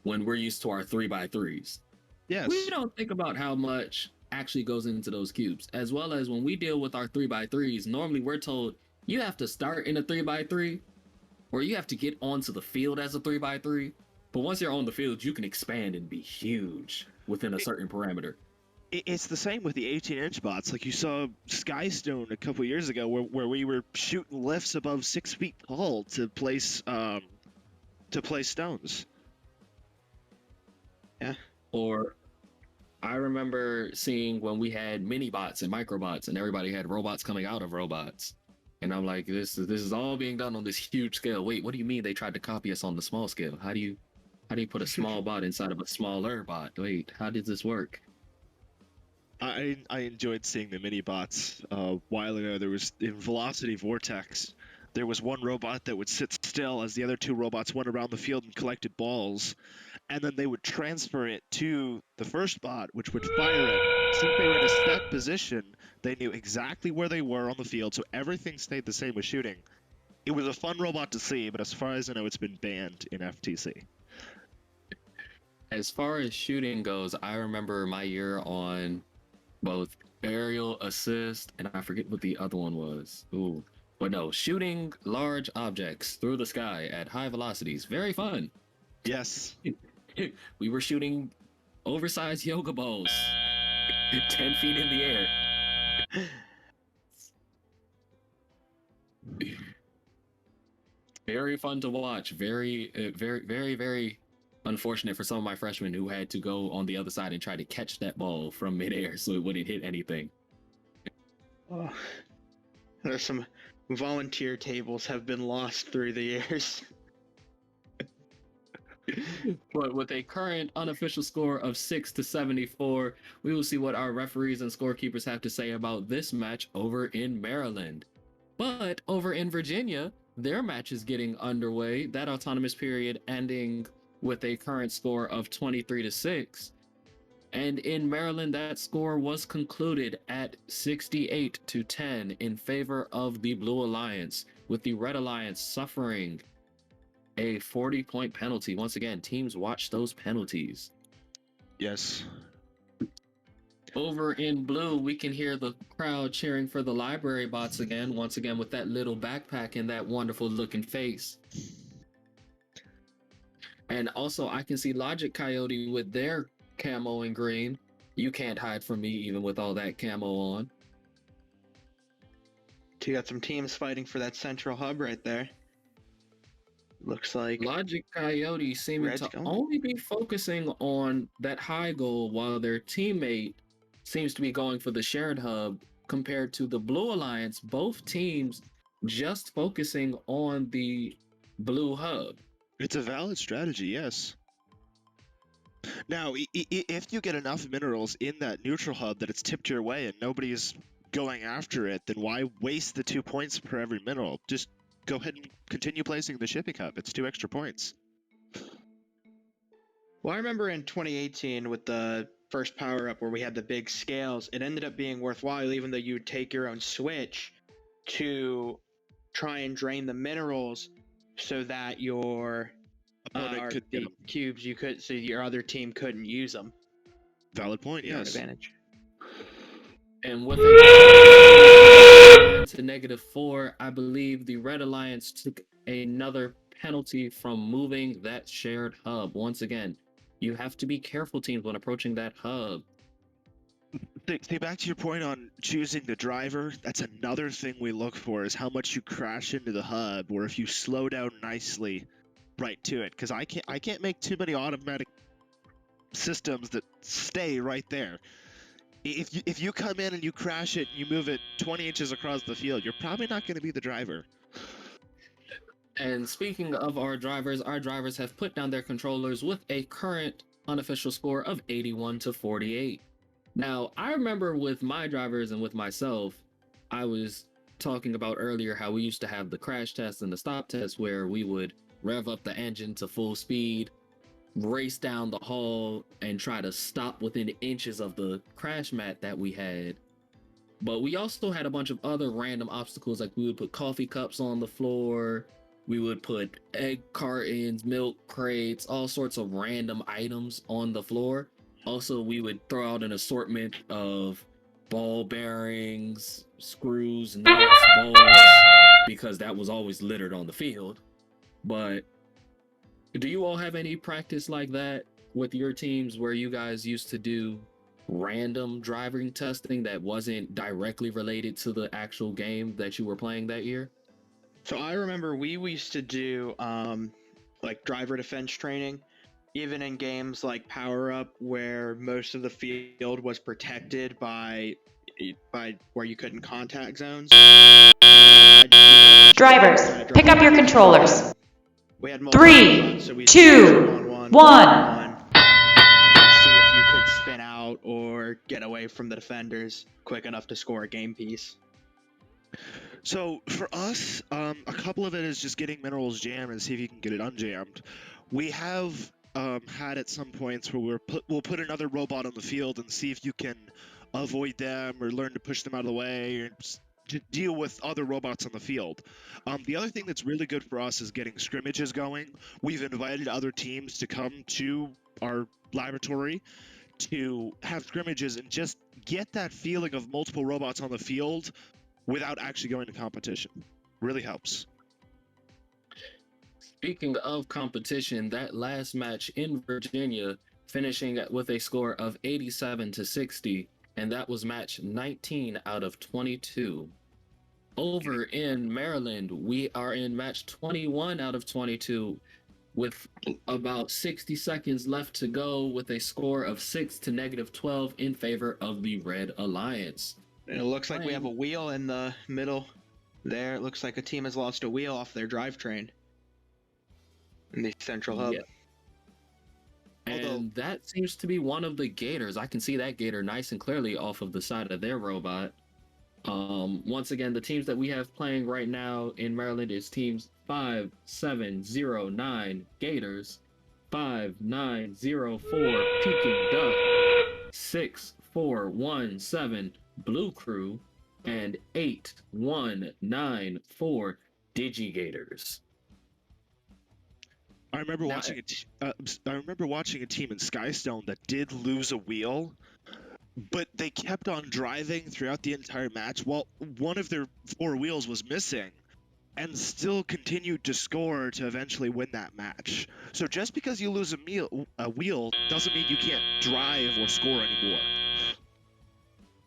when we're used to our 3x3s. Yes. We don't think about how much actually goes into those cubes, as well as when we deal with our 3x3s, normally we're told you have to start in a 3x3 or you have to get onto the field as a 3x3. But once you're on the field, you can expand and be huge within a certain parameter. It's the same with the 18-inch bots. Like you saw Skystone a couple years ago, where we were shooting lifts above 6 feet tall to place stones. Yeah. Or I remember seeing when we had mini bots and microbots, and everybody had robots coming out of robots. And I'm like, this is all being done on this huge scale. Wait, what do you mean they tried to copy us on the small scale? How do you put a small bot inside of a smaller bot? Wait, how did this work? I enjoyed seeing the mini bots a while ago. There was in Velocity Vortex, there was one robot that would sit still as the other two robots went around the field and collected balls, and then they would transfer it to the first bot, which would fire it. Since they were in a set position, they knew exactly where they were on the field, so everything stayed the same with shooting. It was a fun robot to see, but as far as I know, it's been banned in FTC. As far as shooting goes, I remember my year on both aerial assist, and I forget what the other one was. Ooh. But no, shooting large objects through the sky at high velocities. Very fun. Yes. We were shooting oversized yoga balls 10 feet in the air. Very fun to watch. Very unfortunate for some of my freshmen who had to go on the other side and try to catch that ball from midair so it wouldn't hit anything. Oh, there's some volunteer tables have been lost through the years. But with a current unofficial score of 6-74, we will see what our referees and scorekeepers have to say about this match over in Maryland. But over in Virginia, their match is getting underway, that autonomous period ending with a current score of 23-6. And in Maryland, that score was concluded at 68-10 in favor of the Blue Alliance, with the Red Alliance suffering a 40-point penalty. Once again, teams watch those penalties. Yes. Over in blue, we can hear the crowd cheering for the library bots again, once again with that little backpack and that wonderful looking face. And also, I can see Logic Coyote with their camo in green. You can't hide from me even with all that camo on. You got some teams fighting for that central hub right there. Looks like Logic Coyote seeming to only be focusing on that high goal while their teammate seems to be going for the shared hub, compared to the Blue Alliance, both teams just focusing on the blue hub. It's a valid strategy, yes. Now, if you get enough minerals in that neutral hub that it's tipped your way and nobody's going after it, then why waste the 2 points per every mineral? Just go ahead and continue placing the shipping hub. It's 2 extra points. Well, I remember in 2018 with the first power-up where we had the big scales, it ended up being worthwhile even though you would take your own switch to try and drain the minerals so that your opponent could the cubes you could, so your other team couldn't use them. Valid point, yes. Advantage. And with a to -4, I believe the Red Alliance took another penalty from moving that shared hub. Once again, you have to be careful, teams, when approaching that hub. See, back to your point on choosing the driver, that's another thing we look for is how much you crash into the hub, or if you slow down nicely right to it. Because I can't make too many automatic systems that stay right there. If you come in and you crash it, you move it 20 inches across the field, you're probably not going to be the driver. And speaking of our drivers have put down their controllers with a current unofficial score of 81-48. Now, I remember with my drivers and with myself, I was talking about earlier how we used to have the crash test and the stop test where we would rev up the engine to full speed, race down the hall, and try to stop within inches of the crash mat that we had. But we also had a bunch of other random obstacles, like we would put coffee cups on the floor, we would put egg cartons, milk crates, all sorts of random items on the floor. Also, we would throw out an assortment of ball bearings, screws, nuts, bolts, because that was always littered on the field. But do you all have any practice like that with your teams where you guys used to do random driving testing that wasn't directly related to the actual game that you were playing that year? So I remember we used to do like driver defense training, even in games like Power Up, where most of the field was protected by where you couldn't contact zones. Drivers, pick up your controllers. We had 3, 2, 1. And see if you could spin out or get away from the defenders quick enough to score a game piece. So for us, a couple of it is just getting minerals jammed and see if you can get it unjammed. We have had at some points where we'll put another robot on the field and see if you can avoid them or learn to push them out of the way, or to deal with other robots on the field. The other thing that's really good for us is getting scrimmages going. We've invited other teams to come to our laboratory to have scrimmages and just get that feeling of multiple robots on the field without actually going to competition. Really helps. Speaking of competition, that last match in Virginia, finishing with a score of 87-60, and that was match 19 out of 22. Over in Maryland, we are in match 21 out of 22 with about 60 seconds left to go, with a score of 6 to -12 in favor of the Red Alliance. And it looks like we have a wheel in the middle there. It looks like a team has lost a wheel off their drivetrain in the central hub. Yeah. And that seems to be one of the Gators. I can see that Gator nice and clearly off of the side of their robot. Once again, the teams that we have playing right now in Maryland is teams 5709 Gators, 5904 Peking Duck, 6417 Blue Crew, and 8194 DigiGators. I remember watching a team in Skystone that did lose a wheel, but they kept on driving throughout the entire match while one of their 4 wheels was missing, and still continued to score to eventually win that match. So just because you lose a wheel doesn't mean you can't drive or score anymore.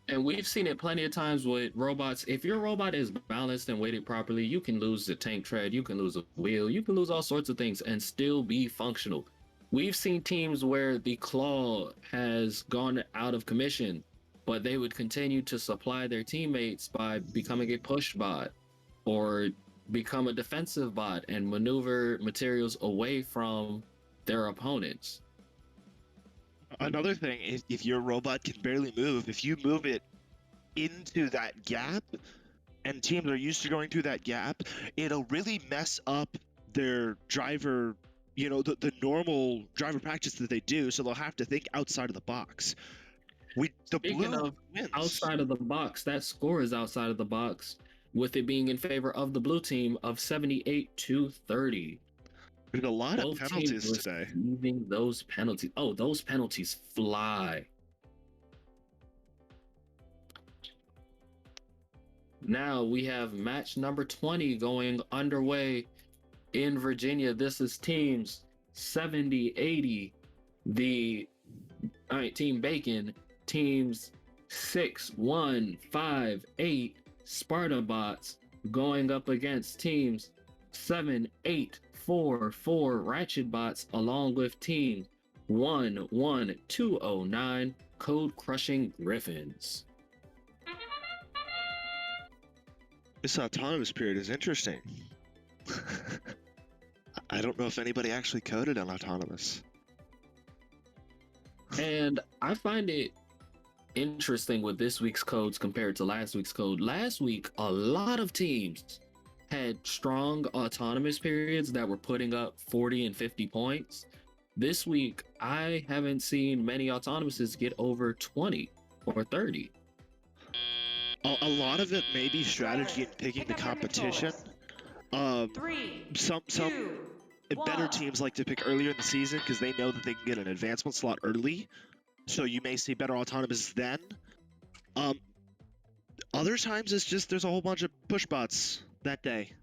And we've seen it plenty of times with robots. If your robot is balanced and weighted properly, you can lose the tank tread, you can lose a wheel, you can lose all sorts of things and still be functional. We've seen teams where the claw has gone out of commission, but they would continue to supply their teammates by becoming a push bot or become a defensive bot and maneuver materials away from their opponents. Another thing is, if your robot can barely move, if you move it into that gap, and teams are used to going through that gap, it'll really mess up their driver, the normal driver practice that they do, so they'll have to think outside of the box. Speaking of outside of the box, that score is outside of the box, with it being in favor of the blue team of 78-30. There's a lot of penalties today. Receiving those penalties. Oh, those penalties fly. Now we have match number 20 going underway in Virginia. This is teams 70-80, Team Bacon, teams 6158 Sparta bots going up against teams 7844 Ratchet bots, along with team 11209 Code Crushing Griffins. This autonomous period is interesting. I don't know if anybody actually coded on autonomous. And I find it interesting with this week's codes compared to last week's code. Last week, a lot of teams had strong autonomous periods that were putting up 40 and 50 points. This week, I haven't seen many autonomouses get over 20 or 30. A lot of it may be strategy and picking the competition. Some better teams like to pick earlier in the season because they know that they can get an advancement slot early. So you may see better autonomous then. Other times it's just there's a whole bunch of push bots that day.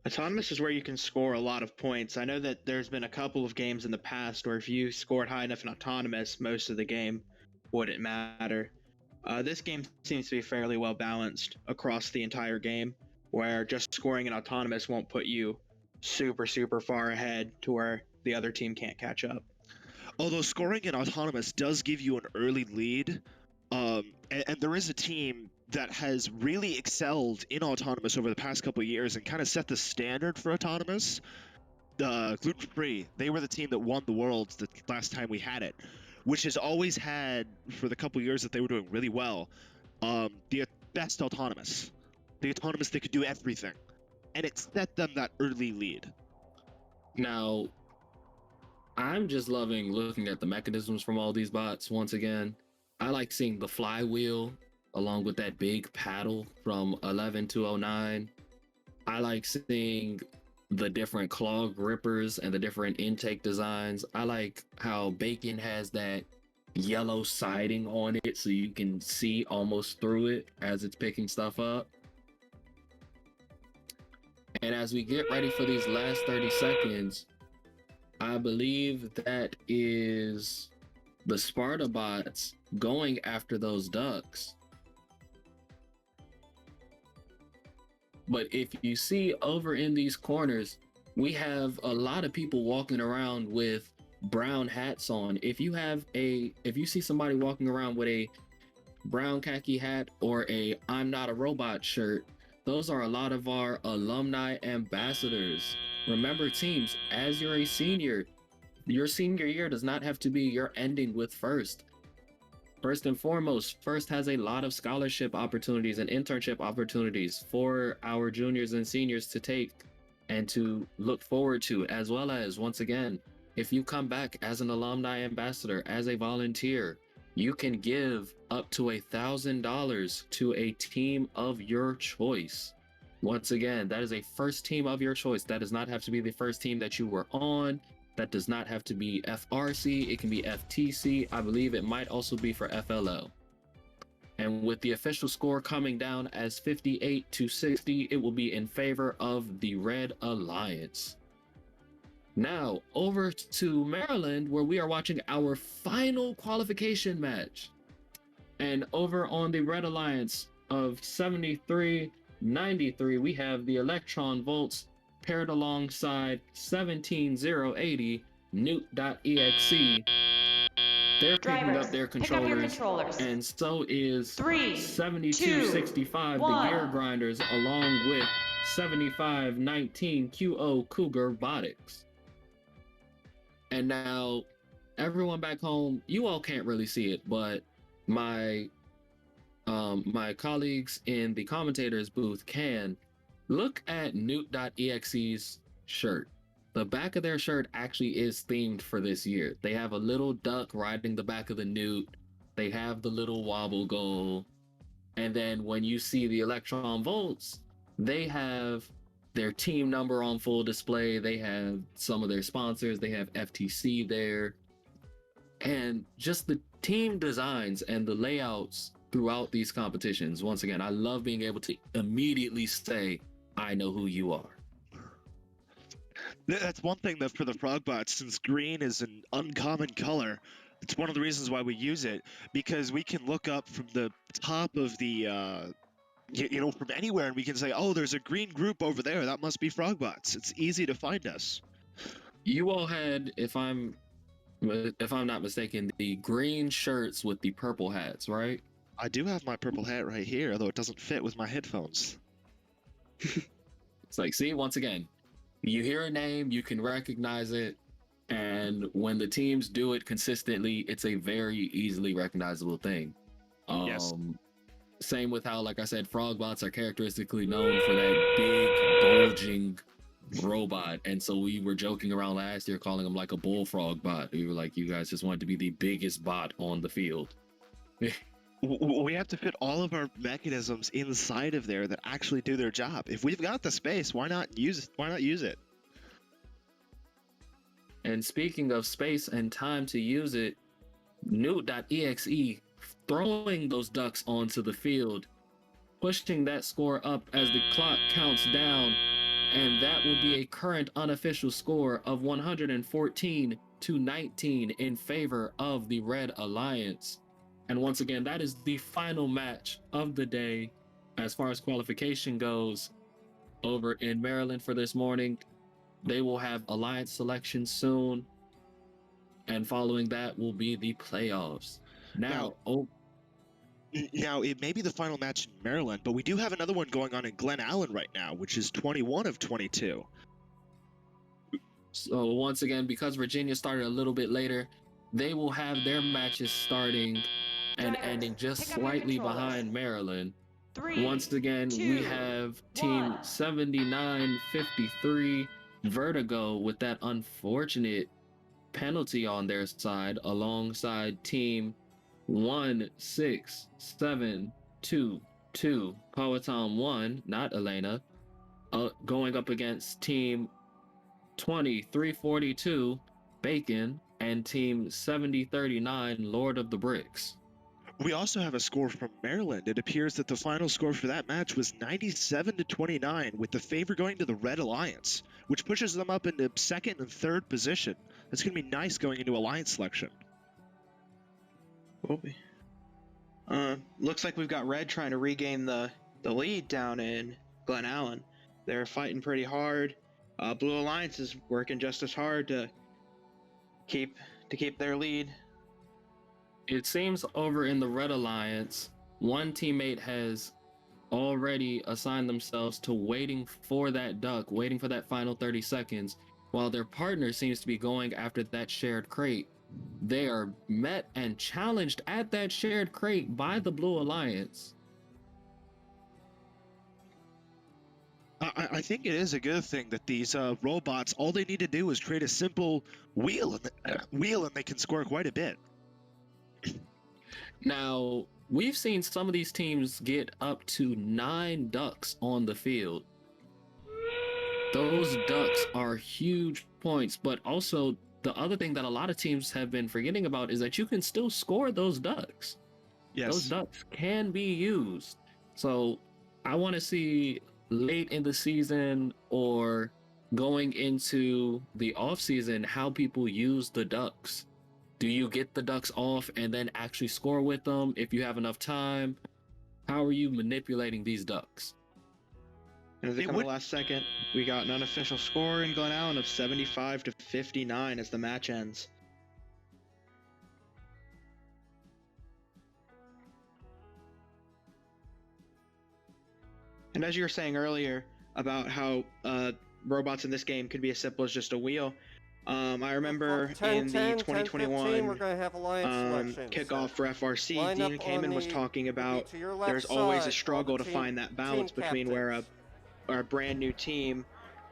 Autonomous is where you can score a lot of points. I know that there's been a couple of games in the past where if you scored high enough in autonomous, most of the game wouldn't matter. This game seems to be fairly well balanced across the entire game, where just scoring in autonomous won't put you super far ahead to where the other team can't catch up. Although scoring in autonomous does give you an early lead, and there is a team that has really excelled in autonomous over the past couple of years and kind of set the standard for autonomous. Gluten Free, they were the team that won the Worlds the last time we had it, which has always had, for the couple of years that they were doing really well, the best autonomous. The autonomous that could do everything. And it set them that early lead. Now, I'm just loving looking at the mechanisms from all these bots once again. I like seeing the flywheel along with that big paddle from 11209. I like seeing the different claw grippers and the different intake designs. I like how Bacon has that yellow siding on it so you can see almost through it as it's picking stuff up. And as we get ready for these last 30 seconds, I believe that is the Sparta bots going after those ducks. But if you see over in these corners, we have a lot of people walking around with brown hats on. If you see somebody walking around with a brown khaki hat or a I'm Not a Robot shirt, those are a lot of our alumni ambassadors. Remember, teams, as you're a senior, your senior year does not have to be your ending with First. First and foremost, First has a lot of scholarship opportunities and internship opportunities for our juniors and seniors to take and to look forward to, as well as, once again, if you come back as an alumni ambassador, as a volunteer, you can give up to $1,000 to a team of your choice. Once again, that is a first team of your choice. That does not have to be the first team that you were on. That does not have to be FRC. It can be FTC. I believe it might also be for FLO. And with the official score coming down as 58-60, it will be in favor of the Red Alliance. Now, over to Maryland, where we are watching our final qualification match. And over on the Red Alliance of 73-93, we have the Electron Volts paired alongside 17080 Newt.exe. They're picking up their controllers, and so is 7265 the Gear Grinders, along with 7519 QO Cougar Robotics. And now, everyone back home, you all can't really see it, but my colleagues in the commentators booth can. Look at Newt.exe's shirt. The back of their shirt actually is themed for this year. They have a little duck riding the back of the Newt. They have the little wobble goal. And then when you see the Electron Volts, they have their team number on full display. They have some of their sponsors. They have FTC there. And just the team designs and the layouts throughout these competitions. Once again, I love being able to immediately say, I know who you are. That's one thing that for the Frogbots, since green is an uncommon color, It's one of the reasons why we use it, because we can look up from the top of the, from anywhere, and we can say, oh, there's a green group over there. That must be Frogbots. It's easy to find us. You all had, if I'm not mistaken, the green shirts with the purple hats, right? I do have my purple hat right here, although it doesn't fit with my headphones. It's like, see, once again, you hear a name, you can recognize it, and when the teams do it consistently, it's a very easily recognizable thing. Yes. Same with how, like I said, Frogbots are characteristically known for that big, bulging robot, and so we were joking around last year calling them like a bullfrog bot. We were like, you guys just wanted to be the biggest bot on the field. We have to fit all of our mechanisms inside of there that actually do their job. If we've got the space, why not use it? And speaking of space and time to use it, Newt.exe throwing those ducks onto the field, pushing that score up as the clock counts down, and that will be a current unofficial score of 114-19 in favor of the Red Alliance. And once again, that is the final match of the day as far as qualification goes over in Maryland for this morning. They will have Alliance selection soon, and following that will be the playoffs. Now, it may be the final match in Maryland, but we do have another one going on in Glen Allen right now, which is 21 of 22. So once again, because Virginia started a little bit later, they will have their matches starting and ending just slightly behind Maryland. Once again, we have Team 7953 Vertigo with that unfortunate penalty on their side, alongside Team 1672 Powhatan 1, not Elena, going up against Team 2342 Bacon and Team 7039 Lord of the Bricks. We also have a score from Maryland. It appears that the final score for that match was 97-29, with the favor going to the Red Alliance, which pushes them up into second and third position. That's going to be nice going into Alliance selection. Will be. Looks like we've got Red trying to regain the lead down in Glen Allen. They're fighting pretty hard. Blue Alliance is working just as hard to keep their lead. It seems over in the Red Alliance, one teammate has already assigned themselves to waiting for that duck, waiting for that final 30 seconds, while their partner seems to be going after that shared crate. They are met and challenged at that shared crate by the Blue Alliance. I think it is a good thing that these robots, all they need to do is create a simple wheel, and they can score quite a bit. Now, we've seen some of these teams get up to 9 ducks on the field. Those ducks are huge points, but also the other thing that a lot of teams have been forgetting about is that you can still score those ducks. Yes. Those ducks can be used. So I want to see late in the season or going into the off season how people use the ducks. Do you get the ducks off and then actually score with them if you have enough time? How are you manipulating these ducks? And as it comes to the last second, we got an unofficial score in Glen Allen of 75-59 as the match ends. And as you were saying earlier about how robots in this game could be as simple as just a wheel, I remember in the 2021 we're going to have alliance kickoff for FRC, Line Dean up Kamen on was the- talking about to your left there's always side, a struggle all to the find that balance team between where captains. a brand new team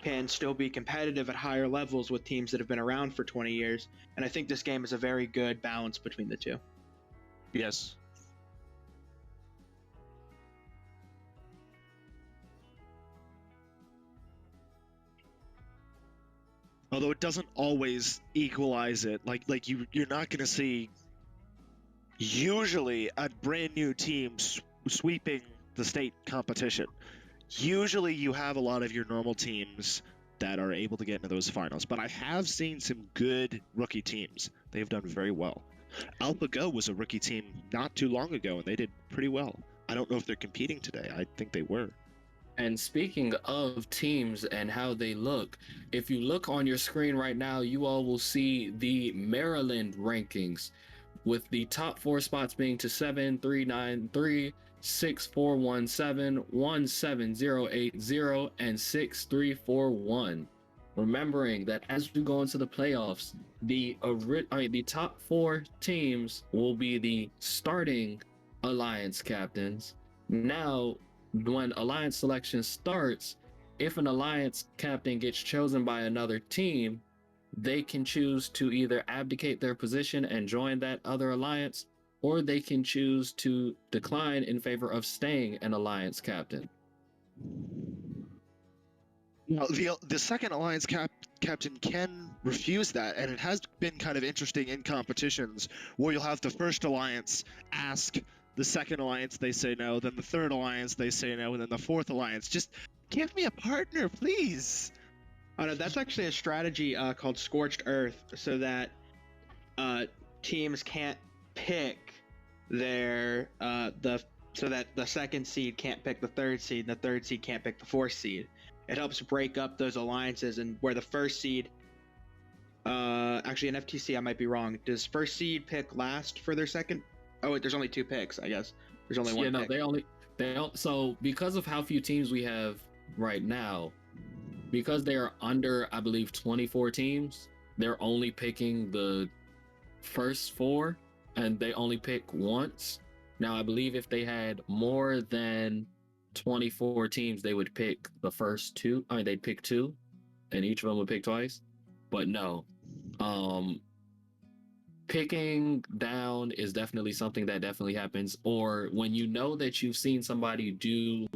can still be competitive at higher levels with teams that have been around for 20 years. And I think this game is a very good balance between the two. Yes. Although it doesn't always equalize it. Like you're not going to see usually a brand new team sweeping the state competition. Usually you have a lot of your normal teams that are able to get into those finals, but I have seen some good rookie teams. They've done very well. AlphaGo was a rookie team not too long ago, and they did pretty well. I don't know if they're competing today. I think they were. And speaking of teams and how they look, if you look on your screen right now, you all will see the Maryland rankings, with the top 4 spots being to 7393, 6417, 17080, and 6341. Remembering that as we go into the playoffs, the top 4 teams will be the starting alliance captains. Now, when alliance selection starts, if an alliance captain gets chosen by another team, they can choose to either abdicate their position and join that other alliance, or they can choose to decline in favor of staying an alliance captain. Now, the second alliance captain can refuse that, and it has been kind of interesting in competitions where you'll have the first alliance ask the second alliance, they say no, then the third alliance, they say no, and then the fourth alliance, just give me a partner, please. Oh, no, that's actually a strategy called Scorched Earth, so that teams can't pick their so that the second seed can't pick the third seed, and the third seed can't pick the fourth seed. It helps break up those alliances, and where the first seed, actually in FTC I might be wrong. Does first seed pick last for their second? Oh, wait, there's only 2 picks, I guess. There's only one. Yeah, no, they don't. So because of how few teams we have right now, because they are under, I believe, 24 teams, they're only picking the first 4, and they only pick once. Now, I believe if they had more than 24 teams, they would pick the first 2. I mean, they'd pick 2, and each of them would pick twice. But no, picking down is definitely something that definitely happens. Or when you know that you've seen somebody do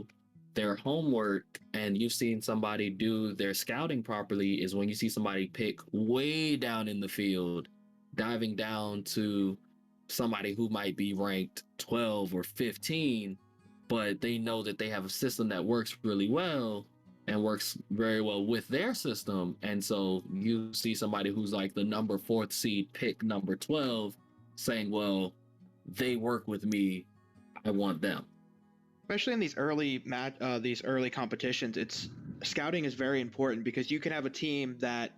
their homework and you've seen somebody do their scouting properly, is when you see somebody pick way down in the field, diving down to somebody who might be ranked 12 or 15, but they know that they have a system that works really well and works very well with their system. And so you see somebody who's like the number 4th seed pick number 12 saying, well, they work with me, I want them. Especially in these early competitions, scouting is very important, because you can have a team that,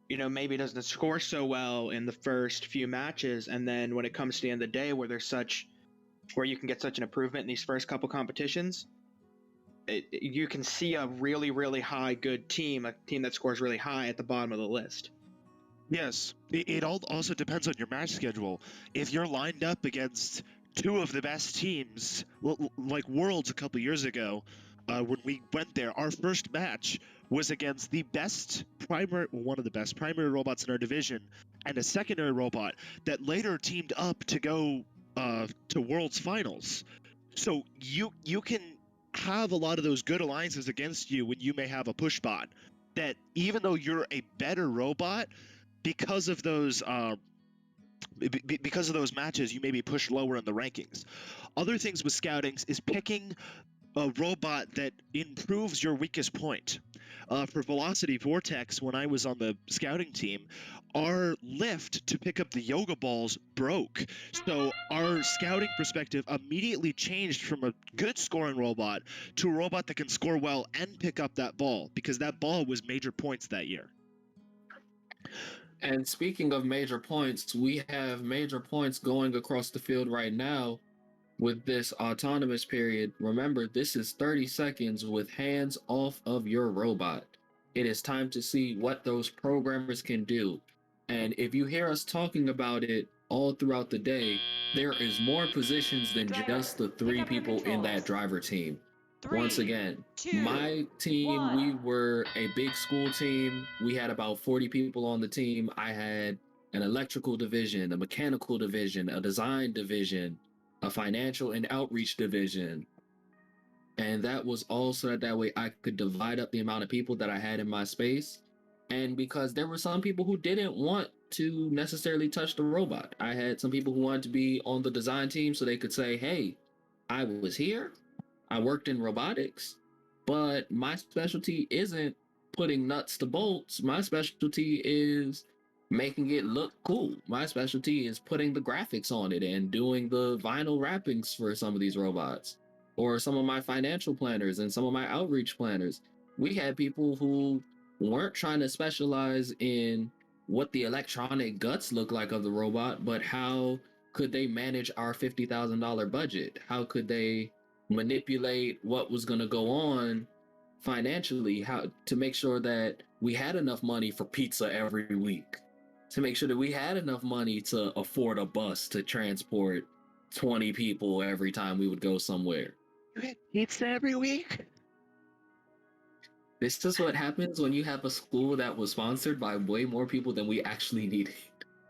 you know, maybe doesn't score so well in the first few matches, and then when it comes to the end of the day, where you can get such an improvement in these first couple competitions, you can see a really, really high good team, a team that scores really high at the bottom of the list. Yes, it all also depends on your match schedule. If you're lined up against 2 of the best teams, like Worlds a couple years ago, when we went there, our first match was against the one of the best primary robots in our division, and a secondary robot that later teamed up to go to Worlds Finals. So you can have a lot of those good alliances against you when you may have a push bot that, even though you're a better robot, because of those matches, you may be pushed lower in the rankings. Other things with scoutings is picking a robot that improves your weakest point. For Velocity Vortex, when I was on the scouting team, our lift to pick up the yoga balls broke. So our scouting perspective immediately changed from a good scoring robot to a robot that can score well and pick up that ball, because that ball was major points that year. And speaking of major points, we have major points going across the field right now with this autonomous period. Remember, this is 30 seconds with hands off of your robot. It is time to see what those programmers can do. And if you hear us talking about it all throughout the day, there is more positions than just the 3 people in that driver team. Once again, my team, we were a big school team. We had about 40 people on the team. I had an electrical division, a mechanical division, a design division, a financial and outreach division. And that was all so that way I could divide up the amount of people that I had in my space. And because there were some people who didn't want to necessarily touch the robot. I had some people who wanted to be on the design team so they could say, hey, I was here, I worked in robotics, but my specialty isn't putting nuts to bolts. My specialty is making it look cool. My specialty is putting the graphics on it and doing the vinyl wrappings for some of these robots, or some of my financial planners and some of my outreach planners. We had people who weren't trying to specialize in what the electronic guts look like of the robot, but how could they manage our $50,000 budget? How could they manipulate what was going to go on financially, how to make sure that we had enough money for pizza every week, to make sure that we had enough money to afford a bus to transport 20 people every time we would go somewhere. You had pizza every week? This is what happens when you have a school that was sponsored by way more people than we actually needed.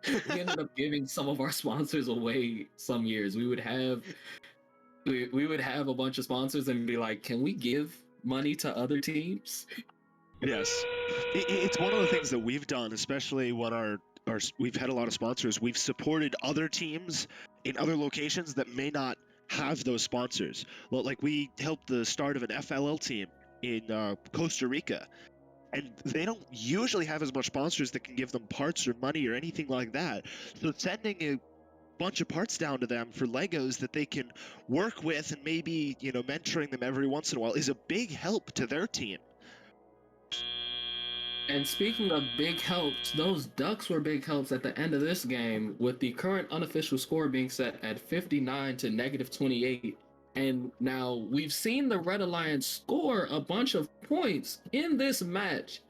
We ended up giving some of our sponsors away some years. We would have a bunch of sponsors and be like, can we give money to other teams? Yes. It's one of the things that we've done, especially when we've had a lot of sponsors. We've supported other teams in other locations that may not have those sponsors. Well, like we helped the start of an FLL team in Costa Rica, and they don't usually have as much sponsors that can give them parts or money or anything like that. So sending a bunch of parts down to them for Legos that they can work with and maybe, mentoring them every once in a while is a big help to their team. And speaking of big helps, those Ducks were big helps at the end of this game, with the current unofficial score being set at 59 to -28. And now we've seen the Red Alliance score a bunch of points in this match,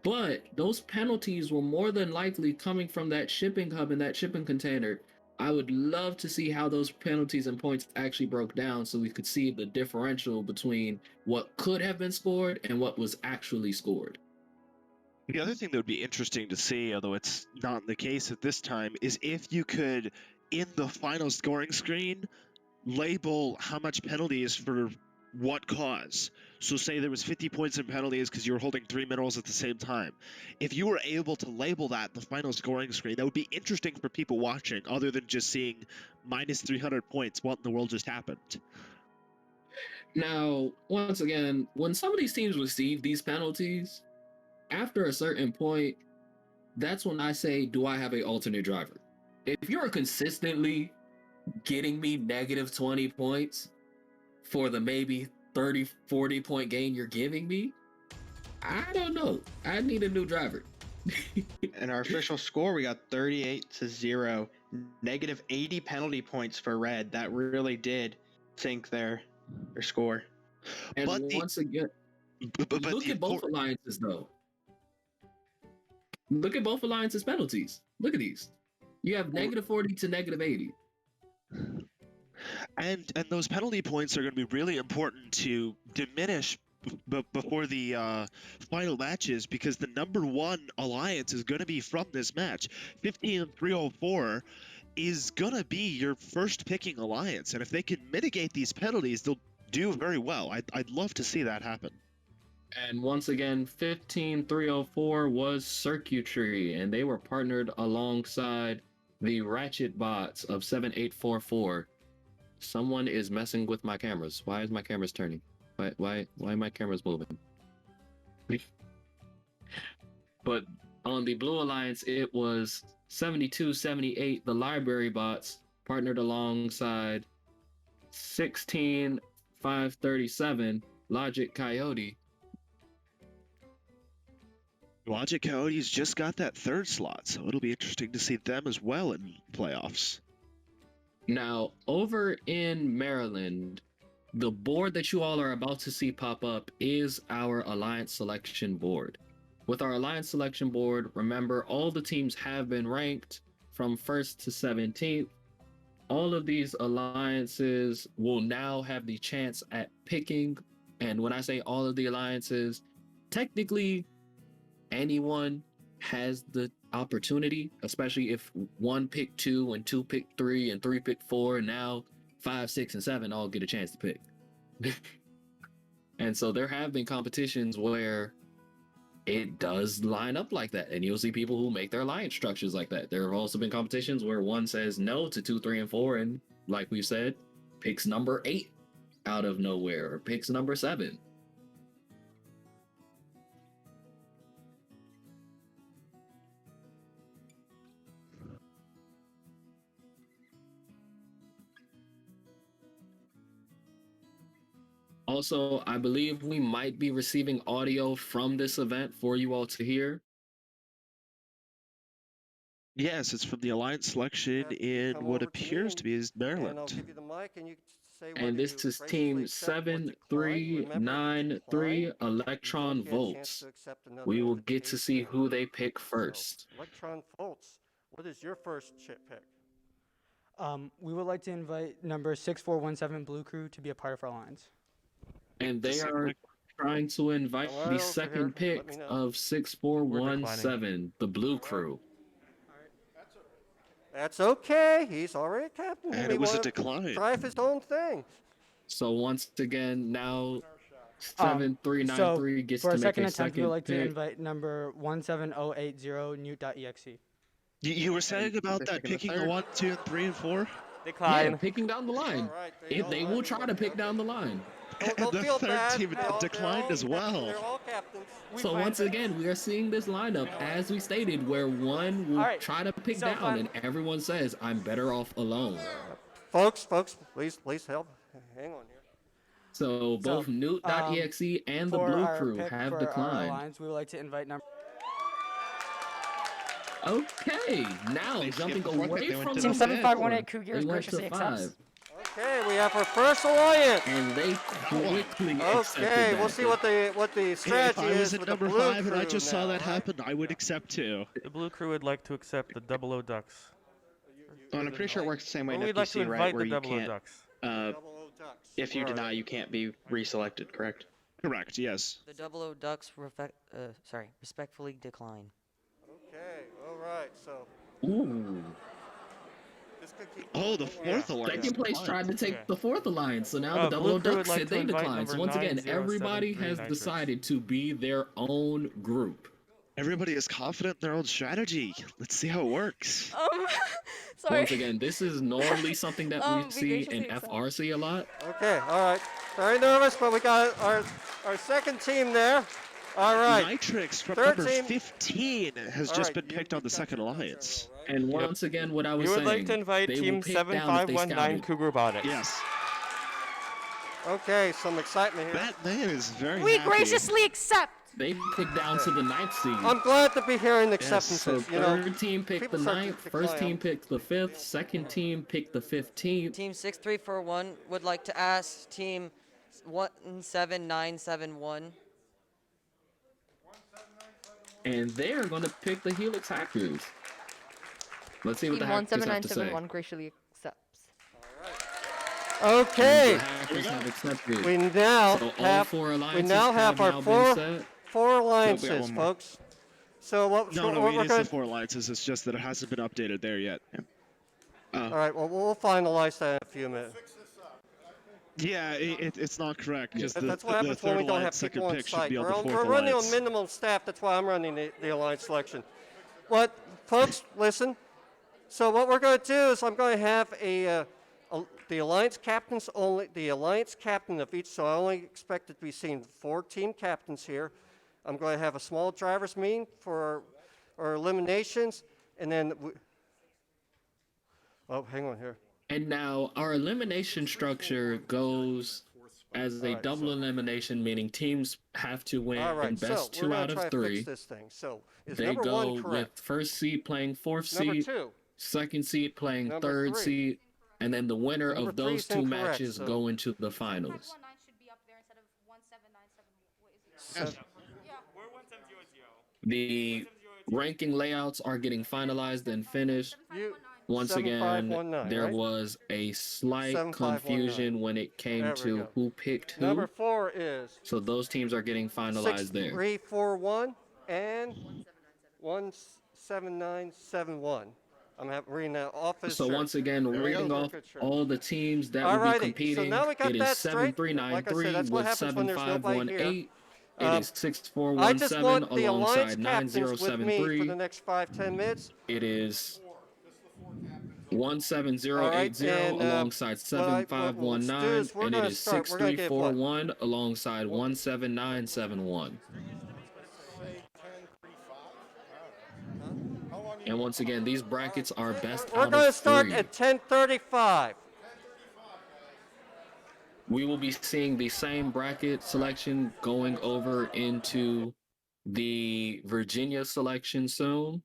but those penalties were more than likely coming from that shipping hub and that shipping container. I would love to see how those penalties and points actually broke down so we could see the differential between what could have been scored and what was actually scored. The other thing that would be interesting to see, although it's not the case at this time, is if you could, in the final scoring screen, label how much penalties for what cause. So say there was 50 points in penalties because you were holding 3 minerals at the same time. If you were able to label that in the final scoring screen, that would be interesting for people watching, other than just seeing -300 points. What in the world just happened? Now, once again, when some of these teams receive these penalties, after a certain point, that's when I say, do I have an alternate driver? If you're consistently getting me -20 points for the maybe 30, 40 point gain you're giving me, I don't know. I need a new driver. In our official score, we got 38-0, -80 penalty points for Red. That really did sink their score. And once again, look at both alliances though. Look at both alliances' penalties. Look at these. You have -40 to -80. And those penalty points are going to be really important to diminish before the final matches, because the number one alliance is going to be from this match. 15-304 is going to be your first picking alliance, and if they can mitigate these penalties, they'll do very well. I'd love to see that happen. And once again, 15-304 was Circuitry, and they were partnered alongside the Ratchet bots of 7844. Someone is messing with my cameras. Why is my cameras turning? Why my cameras moving? But on the Blue Alliance, it was 7278, the Library bots, partnered alongside 16537, Logic Coyote. Logic Coyote's just got that third slot, so it'll be interesting to see them as well in playoffs. Now, over in Maryland, the board that you all are about to see pop up is our Alliance Selection Board. With our Alliance Selection Board, remember, all the teams have been ranked from 1st to 17th. All of these alliances will now have the chance at picking, and when I say all of the alliances, technically anyone has the opportunity, especially if 1 pick 2 and 2 pick 3 and 3 pick 4, and now 5, 6, and 7 all get a chance to pick. And so there have been competitions where it does line up like that, and you'll see people who make their alliance structures like that. There have also been competitions where one says no to 2, 3, and 4, and like we said, picks number 8 out of nowhere, or picks number 7. Also, I believe we might be receiving audio from this event for you all to hear. Yes, it's from the Alliance selection in what appears to be Maryland. And I'll give you the mic, and you say And whether this you is team graciously accept or decline. Remember, 7393 you Electron don't get a chance Volts. to accept another We will get to see invitation. who they pick first. Electron Volts, what is your first chip pick? We would like to invite number 6417 Blue Crew to be a part of our lines. And they are trying to invite Come right the over second here. pick Let me know. of 6417, the Blue Crew. That's okay. He's already a captain. He And may it was a wanna decline. Drive his own thing. So once again, now So 7393 gets for to a make second a attempt, we second would like to pick. invite number 17080 Newt.exe. You were saying about that picking a 1, 2, and 3, and 4? Yeah, picking down the line. Right, They will try to pick down the line. And the feel third bad. team declined as well. They're all captains. So once again, we are seeing this lineup, as we stated, where one will try to pick down and everyone says, I'm better off alone. Folks, please help. Hang on here. So both Newt.exe and the for Blue our Crew pick have for our declined. alliance, we would like to invite number. Okay, now jumping away from Team the 7518 backcourt, Cougars they went to graciously accepts. 5. Okay, we have our first alliance. And they quickly accepted Okay, we'll that. see what the Hey, strategy if I was is at with number the Blue 5 Crew and I just saw now, that happen, I would accept too. The Blue Crew would like to accept the 00 Ducks. Oh, and I'm pretty sure it works the same way in Well, we'd like to FTC, right? invite Where the you 00 can't, Ducks. if you deny, you can't be reselected, correct? Correct, yes. The 00 Ducks respectfully decline. Okay, all right, so. Ooh. Oh, the fourth alliance. Second place tried to take the fourth alliance, so now the Blue Double Crew would Ducks like said to they invite declined. So number once again, 9073 everybody has Nitrous. decided to be their own group. Everybody is confident in their own strategy. Let's see how it works. Sorry. Once again, this is normally something that we We see in graciously accept. FRC a lot. Okay, all right. Very nervous, but we got our second team there. All right. Nitrix from Third number team. 15 has All just right, been picked on the second alliance. And once again, what I was We would saying, like to invite they Team will pick down if they 7519 scouted. Cougar Robotics. Yes. Okay, some excitement here. That man is very We happy. graciously accept. They picked down to the 9th seed. I'm glad to be hearing So acceptances. You know, third team picked the people start to 9th, first decline. team picked the 5th, second team picked the 15th. Team 6341 would like to ask Team 17971. And they're going to pick the Helix Hackers. Let's see what the Team Hackers have to say. 17971 graciously accepts. Okay. The Hackers have accepted. We now So all have four we alliances now have our now been set. four we got alliances, one more. folks. So what? No, so no, what it we're is gonna, the 4 alliances. It's just that it hasn't been updated there yet. all right. Well, we'll finalize that in a few minutes. Yeah, it's not correct because That's what the happens when third we don't have alliance second people on pick should site. be on the We're fourth running alliance. on minimum staff. That's why I'm running the alliance selection. But folks, listen. So what we're going to do is I'm going to have the alliance captains only. The alliance captain of each. So I only expect to be seeing 4 team captains here. I'm going to have a small drivers meeting for our eliminations, and then. Oh, hang on here. And now our elimination structure goes as a double elimination, meaning teams have to win All right, best so 2 we're out gonna of try to 3. fix this thing. So is They number go 1 with correct? first seed playing 4th Number seed, 2. second seed playing Number 3rd 3. seed, and then the winner Number of 3 those is 2 incorrect, matches so- go into the finals. The ranking layouts are getting finalized and finished. Once again, 7519, there right? was a slight 7519. confusion when it came There we to go. who picked who. Number 4 is So those teams are getting finalized there. 6341 and 17971. I'm reading that off his So shirt. once again, There we go. reading off Good shirt. all the teams that will be Alrighty, competing, so now we got it is that straight. Like I 7393 said, that's what with happens when there's nobody here. 7518. It is I just 6417 want the alliance alongside captains with me for 9073. the next 5-10 minutes. It is 17080 and, alongside what let's do 7519, is we're and it gonna is start. We're gonna get what? 6341 alongside 17971. And once again, these brackets are best We're out going to of start 3. at 10:35. we will be seeing the same bracket selection going over into the Virginia selection soon.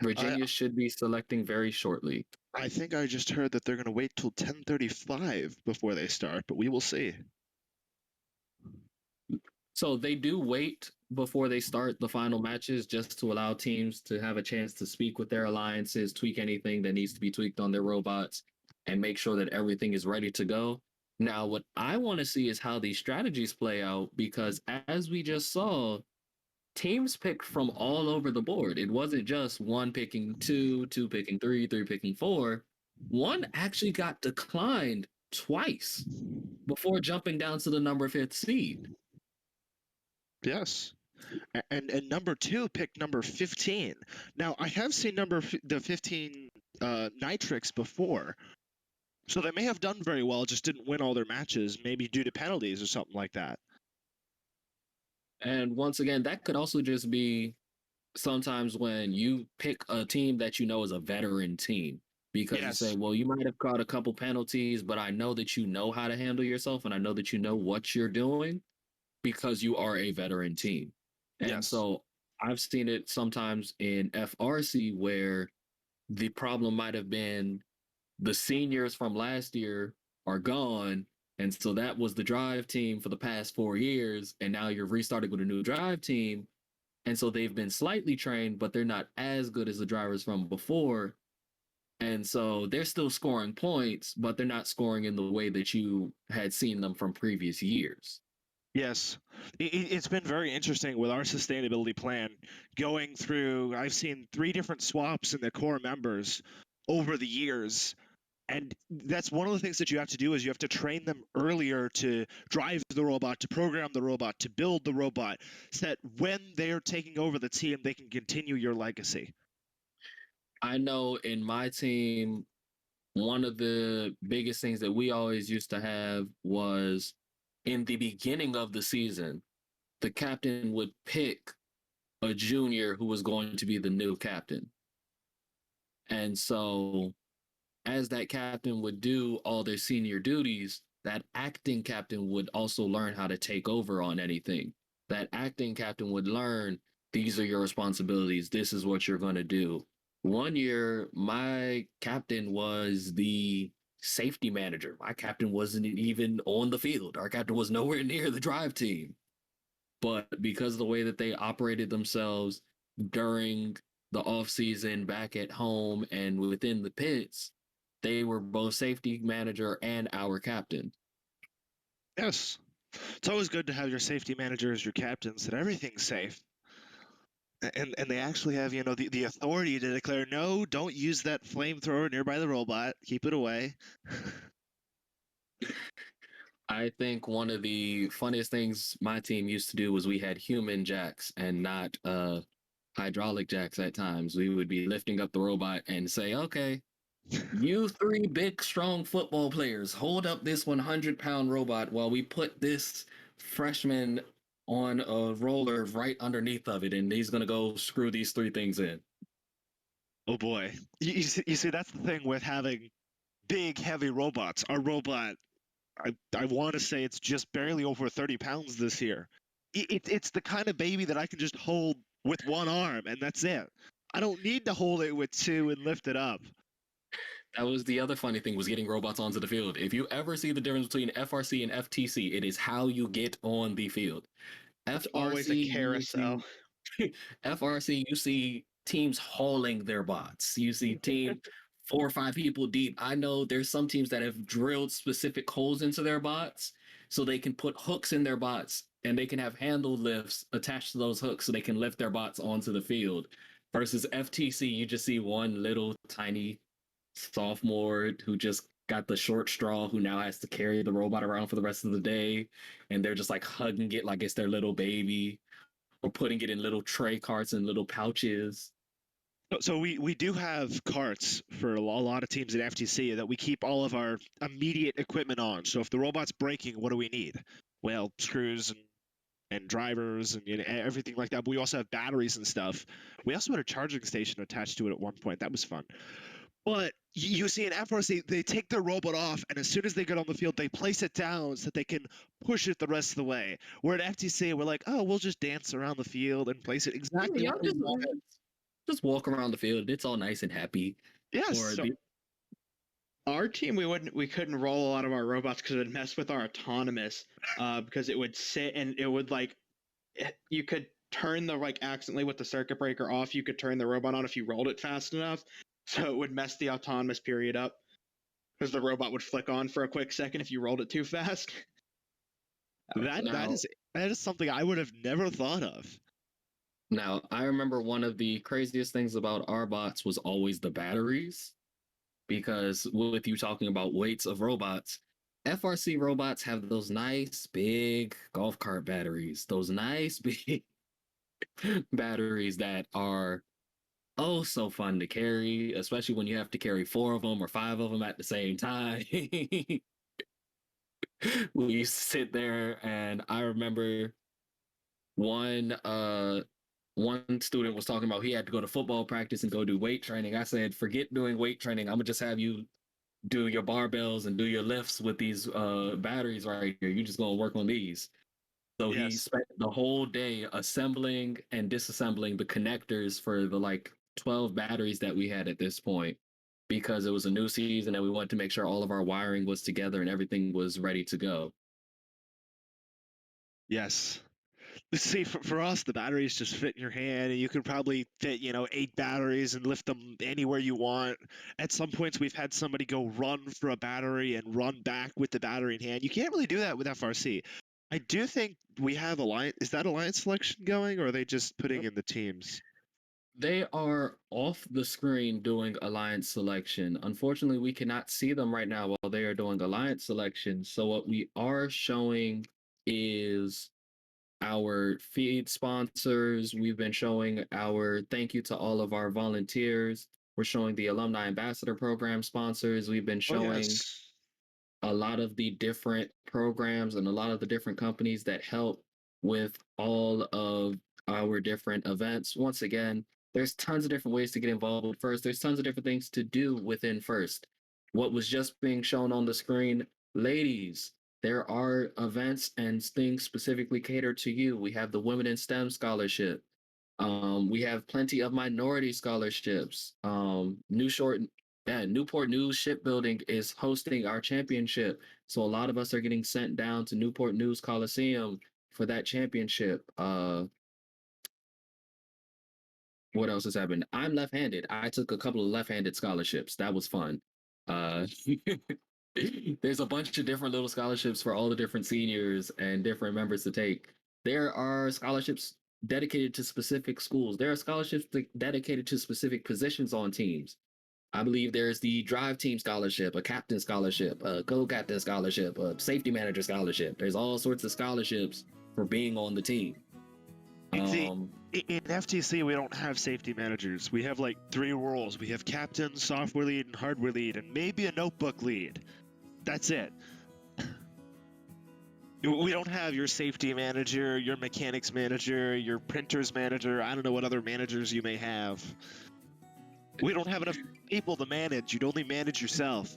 Virginia should be selecting very shortly. I think I just heard that they're going to wait till 10:35 before they start, but we will see. So they do wait before they start the final matches just to allow teams to have a chance to speak with their alliances, tweak anything that needs to be tweaked on their robots, and make sure that everything is ready to go. Now, what I want to see is how these strategies play out because as we just saw, teams picked from all over the board. It wasn't just one picking two, two picking three, three picking four. One actually got declined twice before jumping down to the number 5th seed. Yes. And number 2 picked number 15. Now, I have seen the 15 Nitrix before. So they may have done very well, just didn't win all their matches, maybe due to penalties or something like that. And once again, that could also just be sometimes when you pick a team that you know is a veteran team because you say, well, you might have caught a couple penalties, but I know that you know how to handle yourself and I know that you know what you're doing because you are a veteran team. And so I've seen it sometimes in FRC where the problem might have been the seniors from last year are gone. And so that was the drive team for the past 4 years. And now you're restarting with a new drive team. And so they've been slightly trained, but they're not as good as the drivers from before. And so they're still scoring points, but they're not scoring in the way that you had seen them from previous years. Yes, it's been very interesting with our sustainability plan going through. I've seen 3 different swaps in the core members over the years. And that's one of the things that you have to do is you have to train them earlier to drive the robot, to program the robot, to build the robot, so that when they're taking over the team, they can continue your legacy. I know in my team, one of the biggest things that we always used to have was in the beginning of the season, the captain would pick a junior who was going to be the new captain. And so as that captain would do all their senior duties, that acting captain would also learn how to take over on anything. That acting captain would learn these are your responsibilities. This is what you're going to do. One year, my captain was the safety manager. My captain wasn't even on the field. Our captain was nowhere near the drive team. But because of the way that they operated themselves during the off season back at home and within the pits, they were both safety manager and our captain. Yes. It's always good to have your safety manager as your captain so that everything's safe. And they actually have, the authority to declare, no, don't use that flamethrower nearby the robot. Keep it away. I think one of the funniest things my team used to do was we had human jacks and not hydraulic jacks at times. We would be lifting up the robot and say, okay, you 3 big, strong football players, hold up this 100-pound robot while we put this freshman on a roller right underneath of it, and he's going to go screw these 3 things in. Oh, boy. You see, that's the thing with having big, heavy robots. Our robot, I want to say it's just barely over 30 pounds this year. It's the kind of baby that I can just hold with one arm, and that's it. I don't need to hold it with 2 and lift it up. That was the other funny thing, was getting robots onto the field. If you ever see the difference between FRC and FTC, it is how you get on the field. It's always a carousel. FRC, you see teams hauling their bots. You see team 4 or 5 people deep. I know there's some teams that have drilled specific holes into their bots so they can put hooks in their bots and they can have handle lifts attached to those hooks so they can lift their bots onto the field. Versus FTC, you just see one little tiny sophomore who just got the short straw who now has to carry the robot around for the rest of the day, and they're just like hugging it like it's their little baby or putting it in little tray carts and little pouches. So we do have carts for a lot of teams at FTC that we keep all of our immediate equipment on. So if the robot's breaking, what do we need? Well, screws and drivers and everything like that. But we also have batteries and stuff. We also had a charging station attached to it at one point. That was fun. But you see in FRC, they take their robot off, and as soon as they get on the field, they place it down so that they can push it the rest of the way. Where at FTC, we're like, oh, we'll just dance around the field and place it exactly Yeah, where we want it. just walk around the field. It's all nice and happy. Yes. Or So our team, we couldn't roll a lot of our robots because it would mess with our autonomous, because it would sit and it would you could turn the accidentally with the circuit breaker off. You could turn the robot on if you rolled it fast enough, so it would mess the autonomous period up because the robot would flick on for a quick second if you rolled it too fast. That is something I would have never thought of. Now, I remember one of the craziest things about our bots was always the batteries, because with you talking about weights of robots, FRC robots have those nice big golf cart batteries, those nice big batteries that are oh so fun to carry, especially when you have to carry 4 of them or 5 of them at the same time. We used to sit there, and I remember one student was talking about he had to go to football practice and go do weight training. I said, forget doing weight training. I'm gonna just have you do your barbells and do your lifts with these batteries right here. You're just gonna work on these. So he spent the whole day assembling and disassembling the connectors for the 12 batteries that we had at this point, because it was a new season and we wanted to make sure all of our wiring was together and everything was ready to go. Yes. See, for us, the batteries just fit in your hand, and you can probably fit, 8 batteries and lift them anywhere you want. At some points, we've had somebody go run for a battery and run back with the battery in hand. You can't really do that with FRC. I do think we have alliance. Is that alliance selection going, or are they just putting in the teams? They are off the screen doing alliance selection. Unfortunately, we cannot see them right now while they are doing alliance selection. So what we are showing is our feed sponsors. We've been showing our thank you to all of our volunteers. We're showing the alumni ambassador program sponsors. We've been showing a lot of the different programs and a lot of the different companies that help with all of our different events. Once again, there's tons of different ways to get involved with First. There's tons of different things to do within First. What was just being shown on the screen, ladies, there are events and things specifically catered to you. We have the Women in STEM Scholarship. We have plenty of minority scholarships. Newport News Shipbuilding is hosting our championship. So a lot of us are getting sent down to Newport News Coliseum for that championship. What else has happened? I'm left-handed. I took a couple of left-handed scholarships. That was fun. There's a bunch of different little scholarships for all the different seniors and different members to take. There are scholarships dedicated to specific schools. There are scholarships dedicated to specific positions on teams. I believe there's the drive team scholarship, a captain scholarship, a co-captain scholarship, a safety manager scholarship. There's all sorts of scholarships for being on the team. In FTC, we don't have safety managers. We have 3 roles. We have captain, software lead, and hardware lead, and maybe a notebook lead. That's it. We don't have your safety manager, your mechanics manager, your printers manager. I don't know what other managers you may have. We don't have enough people to manage. You'd only manage yourself.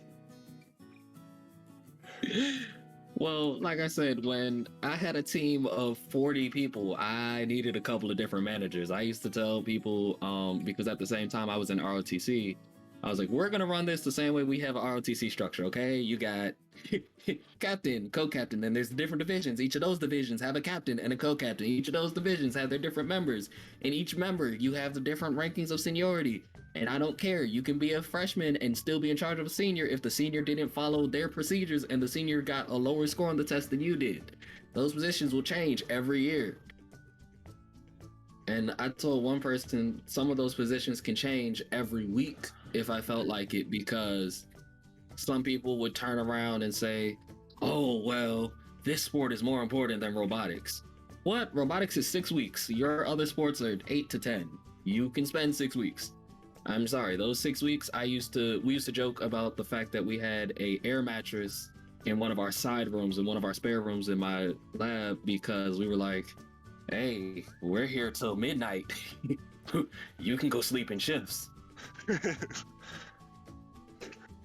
Well, like I said, when I had a team of 40 people, I needed a couple of different managers. I used to tell people, because at the same time I was in ROTC, I was like, we're going to run this the same way we have an ROTC structure, okay? You got captain, co-captain, and there's different divisions. Each of those divisions have a captain and a co-captain. Each of those divisions have their different members. And each member, you have the different rankings of seniority. And I don't care. You can be a freshman and still be in charge of a senior if the senior didn't follow their procedures and the senior got a lower score on the test than you did. Those positions will change every year. And I told one person some of those positions can change every week if I felt like it, because some people would turn around and say, oh, well, this sport is more important than robotics. What? Robotics is 6 weeks. Your other sports are 8 to 10. You can spend 6 weeks. I'm sorry, those 6 weeks, we used to joke about the fact that we had a air mattress in one of our side rooms, in one of our spare rooms in my lab, because we were like, hey, we're here till midnight. You can go sleep in shifts.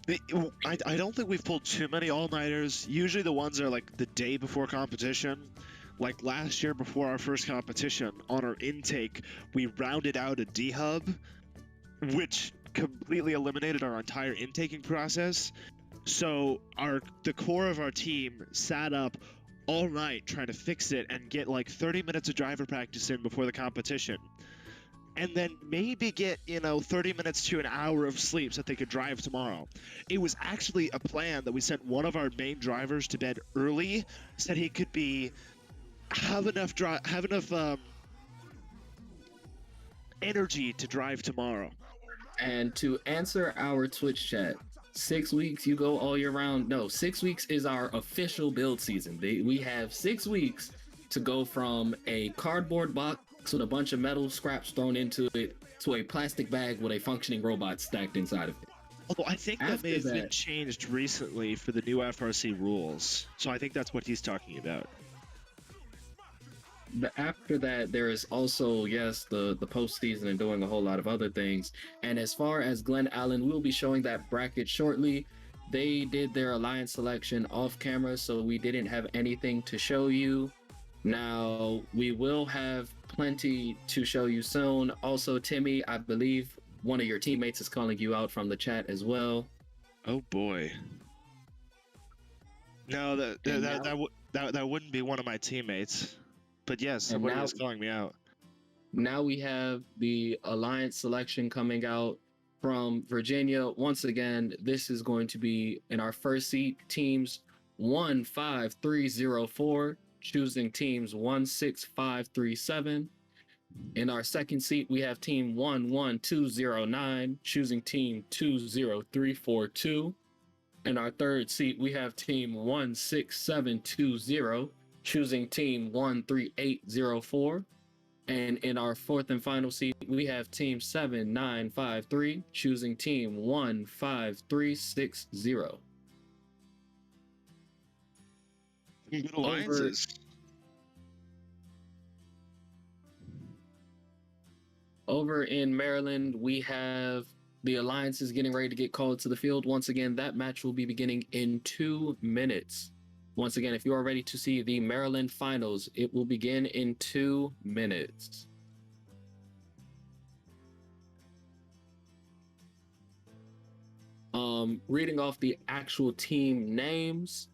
I don't think we've pulled too many all-nighters. Usually the ones are like the day before competition. Like last year before our first competition, on our intake, we rounded out a D-hub, which completely eliminated our entire intaking process. So the core of our team sat up all night trying to fix it and get like 30 minutes of driver practice in before the competition. And then maybe get, 30 minutes to an hour of sleep so that they could drive tomorrow. It was actually a plan that we sent one of our main drivers to bed early so that he could have enough energy to drive tomorrow. And to answer our Twitch chat, 6 weeks you go all year round. No, 6 weeks is our official build season. We have 6 weeks to go from a cardboard box with a bunch of metal scraps thrown into it to a plastic bag with a functioning robot stacked inside of it. Although I think that may have been changed recently for the new FRC rules. So I think that's what he's talking about. But after that, there is also, yes, the postseason and doing a whole lot of other things. And as far as Glenn Allen, we'll be showing that bracket shortly. They did their alliance selection off camera, so we didn't have anything to show you. Now, we will have plenty to show you soon. Also, Timmy, I believe one of your teammates is calling you out from the chat as well. Oh boy. No, that wouldn't be one of my teammates. But yes, somebody is calling me out. Now we have the alliance selection coming out from Virginia. Once again, this is going to be in our first seat, teams 15304, choosing teams 16537. In our second seat, we have team 11209, choosing team 20342. In our third seat, we have team 16720, choosing team 13804. And in our fourth and final seat, we have team 7953, choosing team 15360. Good alliances. Over in Maryland, we have the alliances getting ready to get called to the field. Once again, that match will be beginning in 2 minutes. Once again, if you are ready to see the Maryland finals, it will begin in 2 minutes. Reading off the actual team names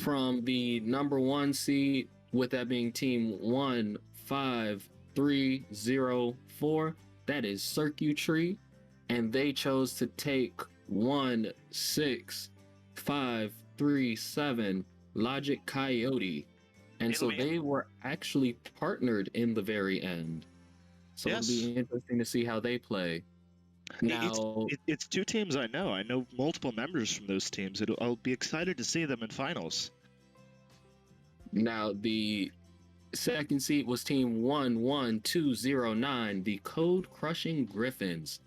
from the number 1 seed, with that being team 15304, that is Circuitry, and they chose to take 16537 Logic Coyote, and so they were actually partnered in the very end. So yes. It'll be interesting to see how they play. Now, it's 2 teams I know. I know multiple members from those teams. I'll be excited to see them in finals. Now, the second seat was team 11209, the Code Crushing Griffins,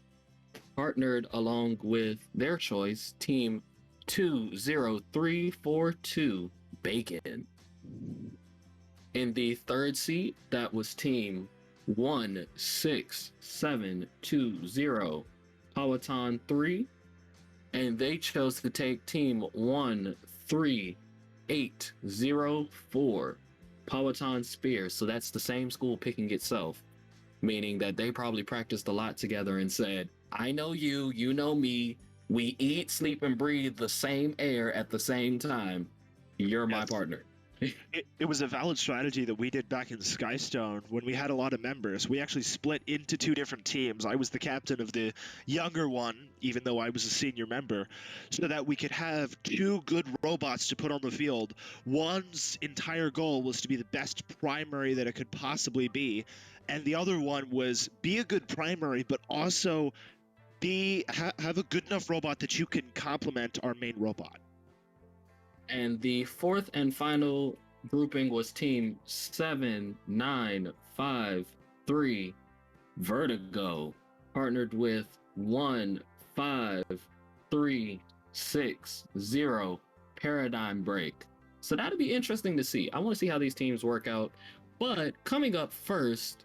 partnered along with their choice, team 20342, Bacon. In the third seat, that was team 16720, Powhatan 3, and they chose to take team 13804, Powhatan Spear. So that's the same school picking itself, meaning that they probably practiced a lot together and said, I know you, you know me, we eat, sleep, and breathe the same air at the same time. You're my partner. It was a valid strategy that we did back in Skystone when we had a lot of members. We actually split into 2 different teams. I was the captain of the younger one, even though I was a senior member, so that we could have 2 good robots to put on the field. One's entire goal was to be the best primary that it could possibly be, and the other one was be a good primary, but also have a good enough robot that you can complement our main robot. And the fourth and final grouping was team 7953, Vertigo, partnered with 15360, Paradigm Break. So that'll be interesting to see. I want to see how these teams work out. But coming up first,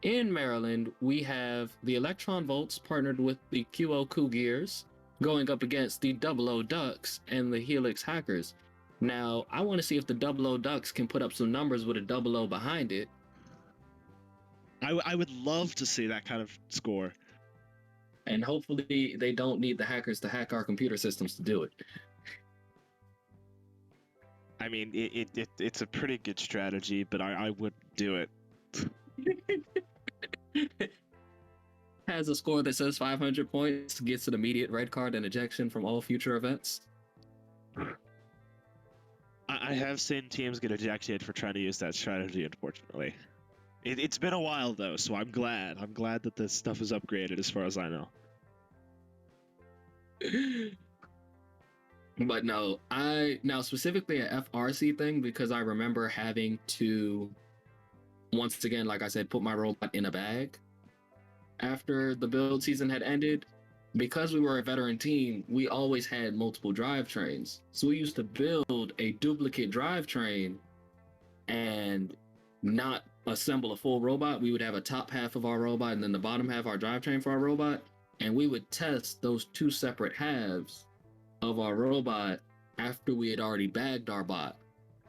in Maryland, we have the Electron Volts partnered with the QO Cougars, going up against the 00 Ducks and the Helix Hackers. Now, I want to see if the 00 Ducks can put up some numbers with a 00 behind it. I would love to see that kind of score. And hopefully they don't need the hackers to hack our computer systems to do it. I mean, it's a pretty good strategy, but I would do it. Has a score that says 500 points, gets an immediate red card and ejection from all future events. I have seen teams get ejected for trying to use that strategy, unfortunately. It's been a while, though, so I'm glad. I'm glad that this stuff is upgraded as far as I know. But no, now specifically a FRC thing, because I remember having to, once again, like I said, put my robot in a bag after the build season had ended. Because we were a veteran team, we always had multiple drivetrains. So we used to build a duplicate drivetrain and not assemble a full robot. We would have a top half of our robot and then the bottom half our drivetrain for our robot. And we would test those two separate halves of our robot after we had already bagged our bot,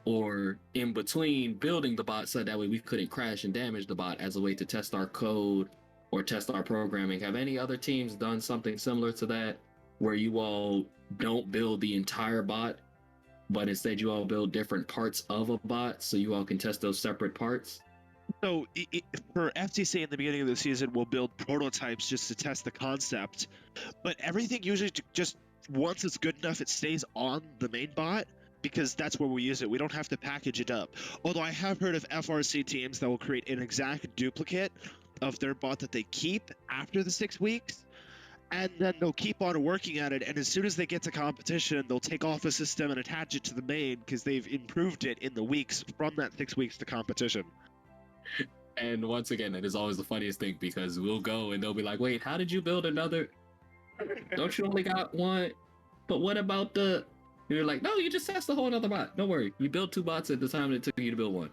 or in between building the bot, so that way we couldn't crash and damage the bot, as a way to test our code or test our programming. Have any other teams done something similar to that, where you all don't build the entire bot, but instead you all build different parts of a bot so you all can test those separate parts? So for FTC in the beginning of the season, we'll build prototypes just to test the concept, but everything usually just, once it's good enough, it stays on the main bot, because that's where we use it. We don't have to package it up. Although I have heard of FRC teams that will create an exact duplicate of their bot that they keep after the 6 weeks, and then they'll keep on working at it, and as soon as they get to competition, they'll take off a system and attach it to the main, because they've improved it in the weeks from that 6 weeks to competition. And once again, it is always the funniest thing, because we'll go and they'll be like, wait, how did you build another? Don't you only got one? But what about the... And you're like, no, you just test the whole other bot. Don't worry. You built 2 bots at the time it took you to build one.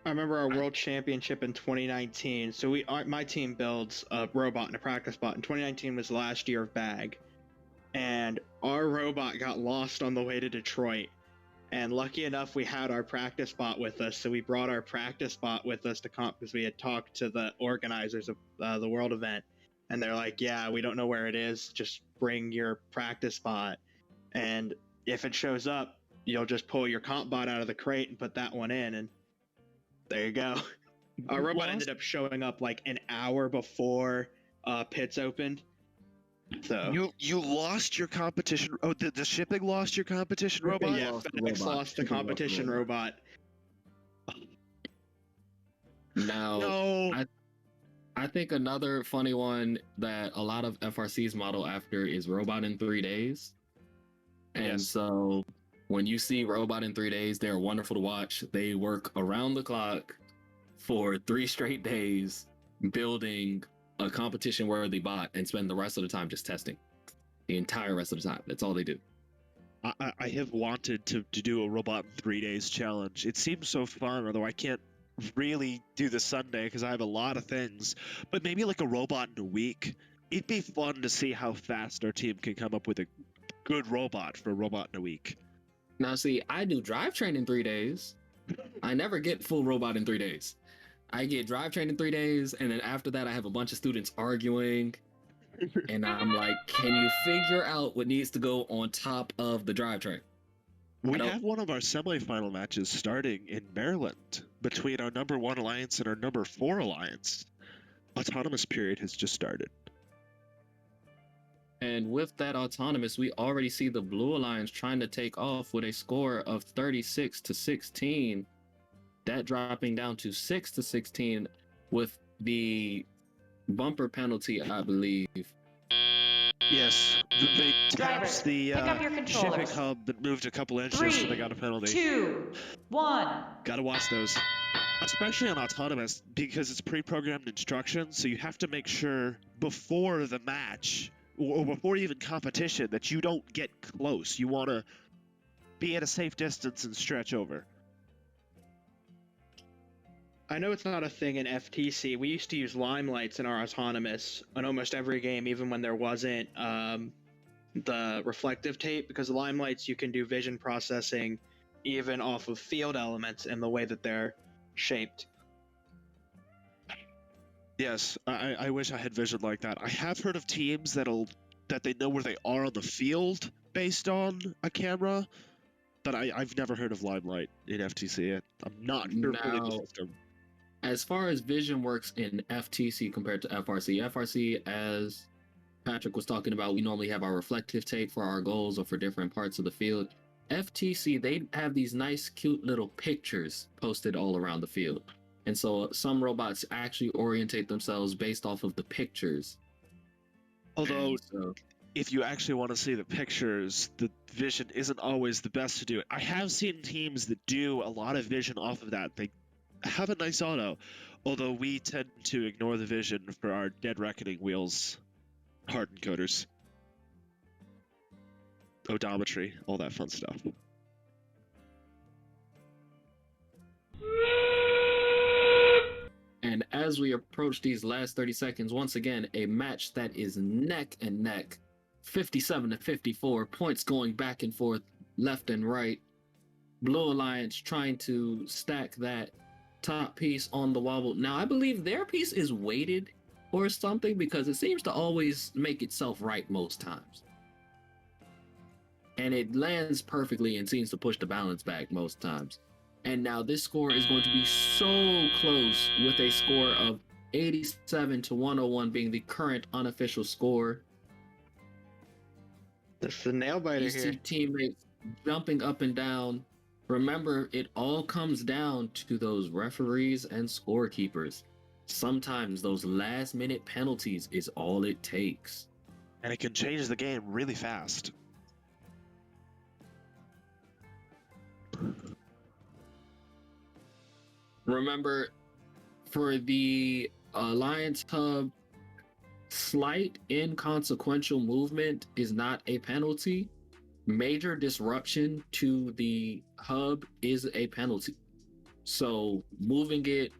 I remember our world championship in 2019. So my team builds a robot and a practice bot. And 2019 was the last year of BAG. And our robot got lost on the way to Detroit. And lucky enough, we had our practice bot with us. So we brought our practice bot with us to comp, because we had talked to the organizers of the world event. And they're like, yeah, we don't know where it is. Just bring your practice bot. And if it shows up, you'll just pull your comp bot out of the crate and put that one in. And there you go. Our robot ended up showing up like an hour before pits opened. So you lost your competition. Oh, the shipping lost your competition robot? Yeah, FedEx lost the competition robot. Now, no. I think another funny one that a lot of FRCs model after is Robot in 3 days. And so when you see Robot in 3 days, they're wonderful to watch. They work around the clock for 3 straight days building a competition-worthy bot and spend the rest of the time just testing. The entire rest of the time. That's all they do. I have wanted to do a Robot in 3 days challenge. It seems so fun, although I can't really do the Sunday because I have a lot of things. But maybe like a robot in a week. It'd be fun to see how fast our team can come up with a good robot for a robot in a week. Now, see, I do drivetrain in 3 days. I never get full robot in 3 days. I get drivetrain in 3 days, and then after that, I have a bunch of students arguing. And I'm like, can you figure out what needs to go on top of the drivetrain? We have one of our semifinal matches starting in Maryland between our number 1 alliance and our number 4 alliance. Autonomous period has just started. And with that autonomous, we already see the Blue Alliance trying to take off with a score of 36-16. That dropping down to 6-16 with the bumper penalty, I believe. Yes, they tapped the pick up your shipping controllers. hub that moved a couple inches, so they got a penalty. 2, 1. Gotta watch those. Especially on autonomous, because it's pre-programmed instructions, so you have to make sure before the match, or before even competition, that you don't get close. You want to be at a safe distance and stretch over. I know it's not a thing in FTC. We used to use limelights in our autonomous on almost every game, even when there wasn't the reflective tape, because the limelights, you can do vision processing even off of field elements and the way that they're shaped. Yes, I wish I had vision like that. I have heard of teams that they know where they are on the field based on a camera, but I've never heard of limelight in FTC. I'm not sure fully the Now, system. as far as vision works in FTC compared to FRC, as Patrick was talking about, we normally have our reflective tape for our goals or for different parts of the field. FTC, they have these nice, cute little pictures posted all around the field. And so some robots actually orientate themselves based off of the pictures. Although, if you actually want to see the pictures, the vision isn't always the best to do it. I have seen teams that do a lot of vision off of that. They have a nice auto, although we tend to ignore the vision for our Dead Reckoning wheels, hard encoders, odometry, all that fun stuff. And as we approach these last 30 seconds, once again, a match that is neck and neck, 57-54, points going back and forth, left and right. Blue Alliance trying to stack that top piece on the wobble. Now, I believe their piece is weighted or something because it seems to always make itself right most times. And it lands perfectly and seems to push the balance back most times. And now this score is going to be so close, with a score of 87-101 being the current unofficial score. That's the nail biter You here. see teammates jumping up and down. Remember, it all comes down to those referees and scorekeepers. Sometimes those last-minute penalties is all it takes. And it can change the game really fast. Remember, for the Alliance Hub, slight inconsequential movement is not a penalty. Major disruption to the hub is a penalty. So moving it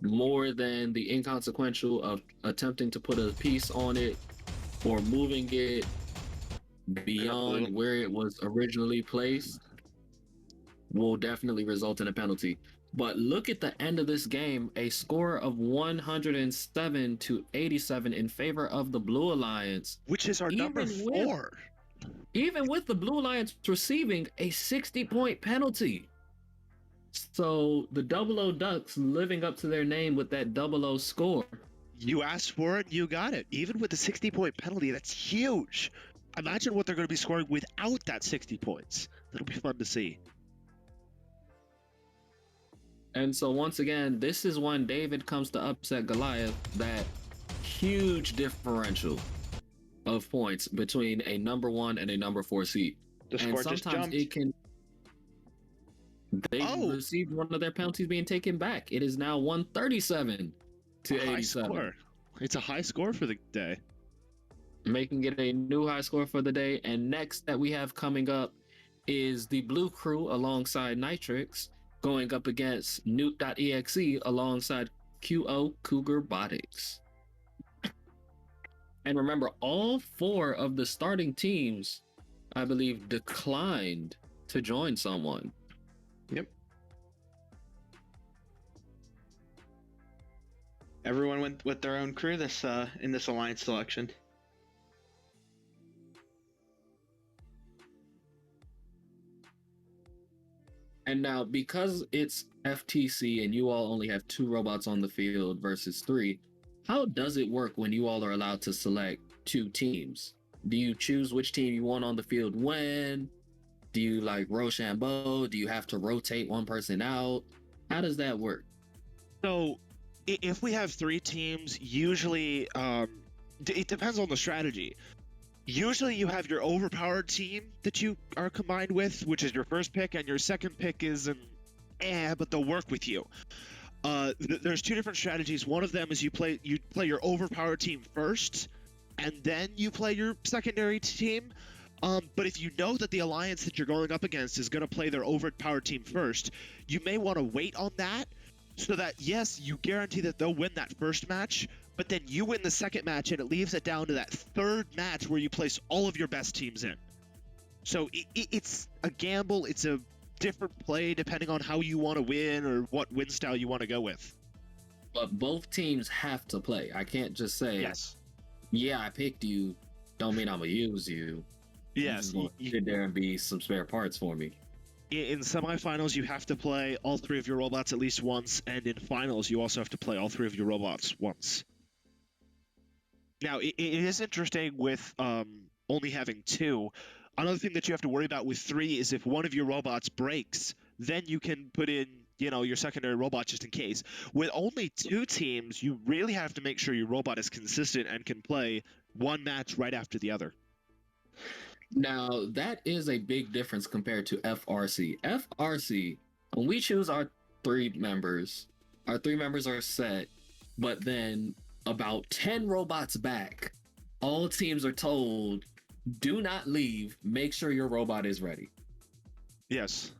more than the inconsequential of attempting to put a piece on it, or moving it beyond where it was originally placed, will definitely result in a penalty. But look at the end of this game, a score of 107-87 in favor of the Blue Alliance. Which is our number 4. Even with the Blue Alliance receiving a 60-point penalty. So the 00 Ducks living up to their name with that 00 score. You asked for it, you got it. Even with the 60-point penalty, that's huge. Imagine what they're going to be scoring without that 60 points. That'll be fun to see. And so once again, this is when David comes to upset Goliath, that huge differential of points between a number 1 and a number 4 seed. The and score just sometimes jumped. it can... They received one of their penalties being taken back. It is now 137-87. High score. It's a high score for the day. Making it a new high score for the day. And next that we have coming up is the Blue Crew alongside Nitrix, going up against Newt.exe alongside QO Cougar Botics. And remember, all 4 of the starting teams, I believe, declined to join someone. Yep. Everyone went with their own crew this in this alliance selection. And now, because it's FTC and you all only have 2 robots on the field versus 3, how does it work when you all are allowed to select 2 teams? Do you choose which team you want on the field when? Do you like Rochambeau? Do you have to rotate one person out? How does that work? So, if we have 3 teams, usually it depends on the strategy. Usually you have your overpowered team that you are combined with, which is your first pick, and your second pick is an but they'll work with you. There's 2 different strategies. One of them is you play your overpowered team first, and then you play your secondary team. But if you know that the alliance that you're going up against is going to play their overpowered team first, you may want to wait on that So that, yes, you guarantee that they'll win that first match, but then you win the second match, and it leaves it down to that third match where you place all of your best teams in. So it's a gamble. It's a different play depending on how you want to win or what win style you want to go with. But both teams have to play. I can't just say, yes, yeah, I picked you, don't mean I'm going to use you. Yes. You sit there and be some spare parts for me. In semifinals, you have to play all three of your robots at least once, and in finals, you also have to play all three of your robots once. Now, it is interesting with only having two. Another thing that you have to worry about with three is if one of your robots breaks, then you can put in, you know, your secondary robot just in case. With only two teams, you really have to make sure your robot is consistent and can play one match right after the other. Now, that is a big difference compared to FRC. FRC, when we choose our three members are set, but then about 10 robots back, all teams are told, do not leave, make sure your robot is ready. Yes.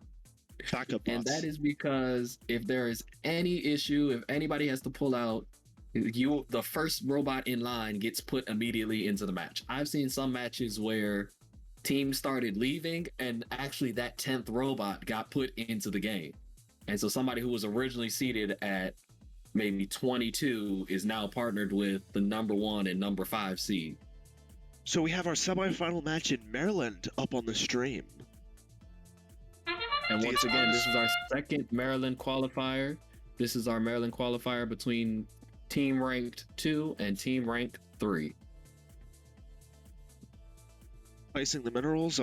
Backup bots. And that is because if there is any issue, if anybody has to pull out, the first robot in line gets put immediately into the match. I've seen some matches where teams started leaving and actually that 10th robot got put into the game. And so somebody who was originally seated at maybe 22 is now partnered with the number 1 and number 5 seed. So we have our semifinal match in Maryland up on the stream. And once again, this is our second Maryland qualifier. This is our Maryland qualifier between team ranked 2 and team ranked 3. Placing the minerals,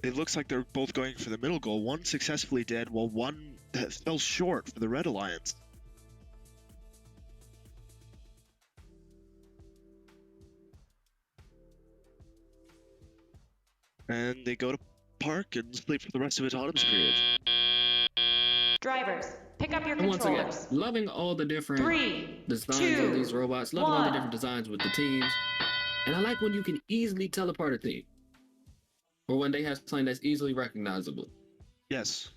it looks like they're both going for the middle goal. One successfully did, while one fell short for the Red Alliance. And they go to park and sleep for the rest of its autonomous period. Drivers, pick up your And once again, controllers. loving all the different 3, designs 2, of these robots, loving all the 1. different designs with the teams. And I like when you can easily tell apart a team. Or when they have something that's easily recognizable. Yes.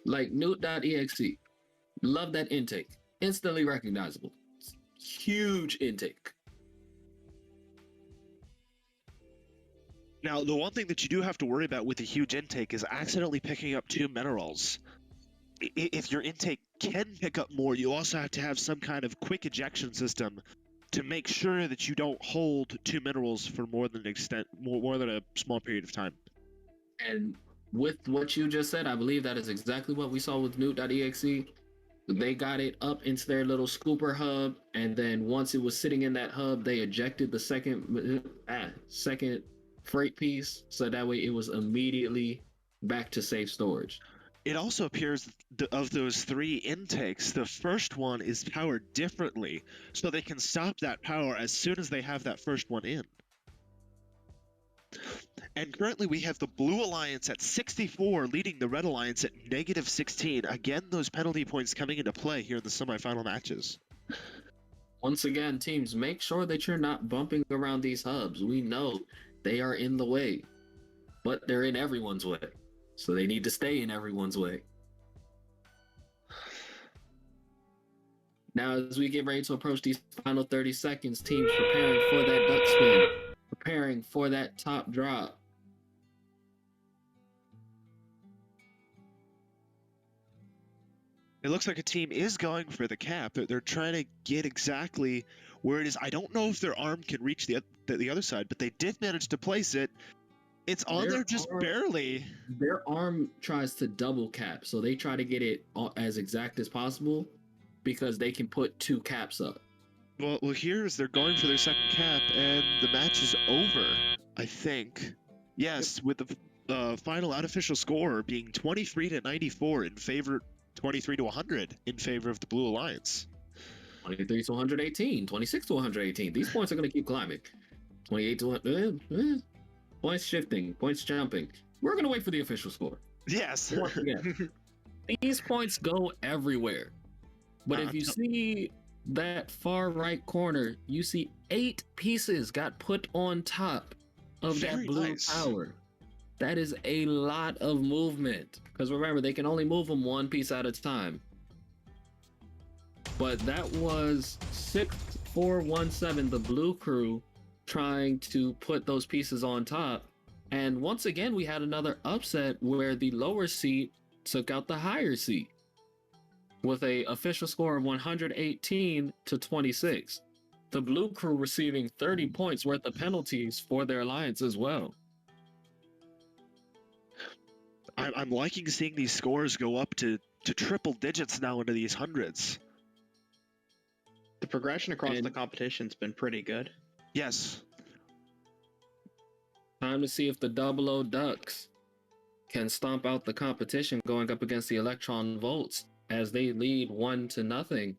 Like Newt.exe. Love that intake. Instantly recognizable. Huge intake. Now, the one thing that you do have to worry about with the huge intake is accidentally picking up 2 minerals. If your intake can pick up more, you also have to have some kind of quick ejection system to make sure that you don't hold 2 minerals for more than a small period of time. And with what you just said, I believe that is exactly what we saw with Newt.exe. They got it up into their little scooper hub, and then once it was sitting in that hub, they ejected the second freight piece, so that way it was immediately back to safe storage. It also appears of those 3 intakes, the first one is powered differently, so they can stop that power as soon as they have that first one in. And currently we have the Blue Alliance at 64, leading the Red Alliance at -16. Again, those penalty points coming into play here in the semifinal matches. Once again, teams, make sure that you're not bumping around these hubs. We know they are in the way, but they're in everyone's way. So they need to stay in everyone's way. Now, as we get ready to approach these final 30 seconds, teams preparing for that duck spin, preparing for that top drop. It looks like a team is going for the cap. They're trying to get exactly where it is. I don't know if their arm can reach the other side, but they did manage to place it. It's on there just barely. Their arm tries to double cap, so they try to get it as exact as possible because they can put 2 caps up. Well, here's they're going for their second cap, and the match is over, I think. Yes, with the final unofficial score being 23-94 in favor, 23-100 in favor of the Blue Alliance. 23-118, 26-118. These points are going to keep climbing. 28-100. Points shifting, points jumping. We're going to wait for the official score. Yes. Once again, these points go everywhere. But if you see that far right corner, you see 8 pieces got put on top of that blue tower. That is a lot of movement. Because remember, they can only move them 1 piece at a time. But that was 6417, the blue crew, trying to put those pieces on top. And once again, we had another upset where the lower seed took out the higher seed with a official score of 118 to 26. The blue crew receiving 30 points worth of penalties for their alliance as well. I'm liking seeing these scores go up to triple digits now into these hundreds. The progression across the competition's been pretty good. Yes. Time to see if the 00 Ducks can stomp out the competition going up against the Electron Volts as they lead 1-0.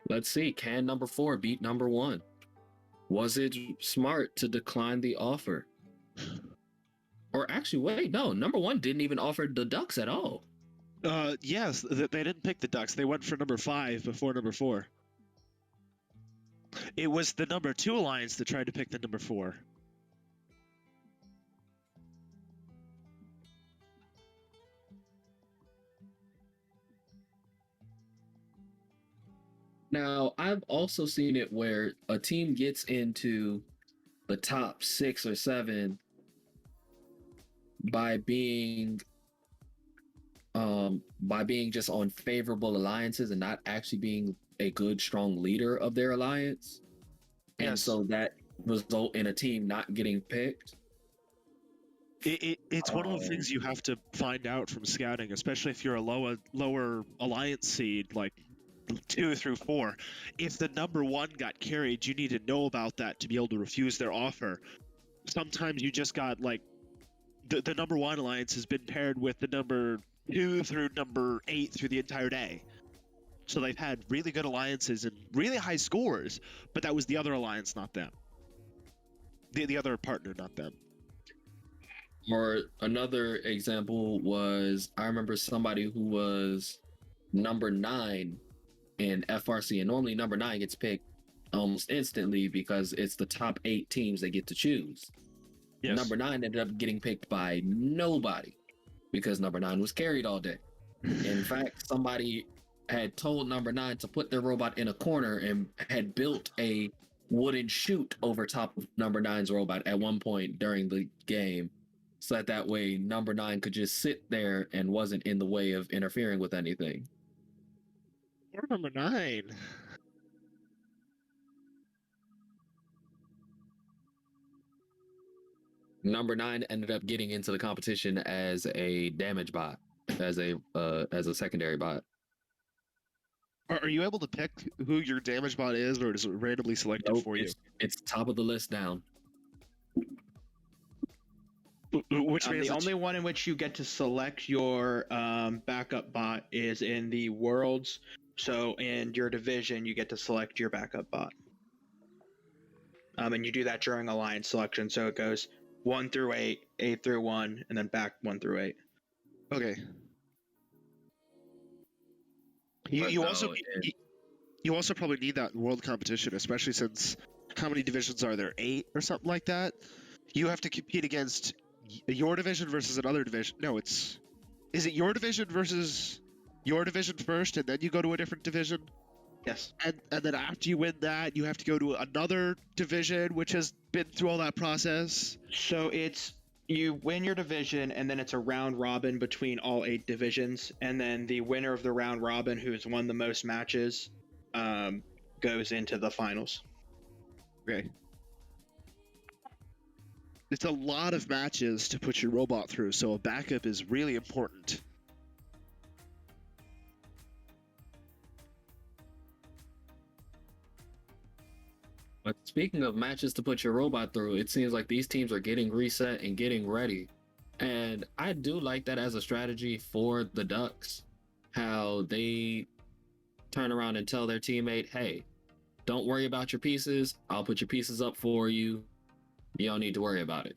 Let's see, can number 4 beat number 1? Was it smart to decline the offer? Or actually, wait, no, number 1 didn't even offer the Ducks at all. Yes, they didn't pick the Ducks. They went for number 5 before number 4. It was the number 2 alliance that tried to pick the number 4. Now, I've also seen it where a team gets into the top 6 or 7 by being just on favorable alliances and not actually being a good, strong leader of their alliance. And so that result in a team not getting picked. It's one of the things you have to find out from scouting, especially if you're a lower alliance seed, like 2 through 4. If the number 1 got carried, you need to know about that to be able to refuse their offer. Sometimes you just got like the number 1 alliance has been paired with the number 2 through number 8 through the entire day. So they've had really good alliances and really high scores, but that was the other alliance, not them. The other partner, not them. Or another example was, I remember somebody who was number 9 in FRC, and normally number 9 gets picked almost instantly because it's the top 8 teams that get to choose. Yes. Number 9 ended up getting picked by nobody because number 9 was carried all day. In fact, somebody had told number 9 to put their robot in a corner and had built a wooden chute over top of number 9's robot at one point during the game, so that way number 9 could just sit there and wasn't in the way of interfering with anything. Or number 9. Number 9 ended up getting into the competition as a damage bot, as a secondary bot. Are you able to pick who your damage bot is, or is it randomly selected for you? It's top of the list down. Which means the only one in which you get to select your backup bot is in the Worlds. So in your division, you get to select your backup bot. And you do that during alliance selection. So it goes 1 through 8, 8 through 1, and then back 1 through 8. Okay. You also probably need that in world competition, especially since how many divisions are there? 8 or something like that? You have to compete against your division versus another division. No, is it your division versus your division first, and then you go to a different division? Yes. And then after you win that, you have to go to another division, which has been through all that process. So you win your division, and then it's a round robin between all 8 divisions, and then the winner of the round robin, who's won the most matches, goes into the finals. Okay. It's a lot of matches to put your robot through, so a backup is really important. But speaking of matches to put your robot through, it seems like these teams are getting reset and getting ready. And I do like that as a strategy for the Ducks, how they turn around and tell their teammate, hey, don't worry about your pieces. I'll put your pieces up for you. You don't need to worry about it.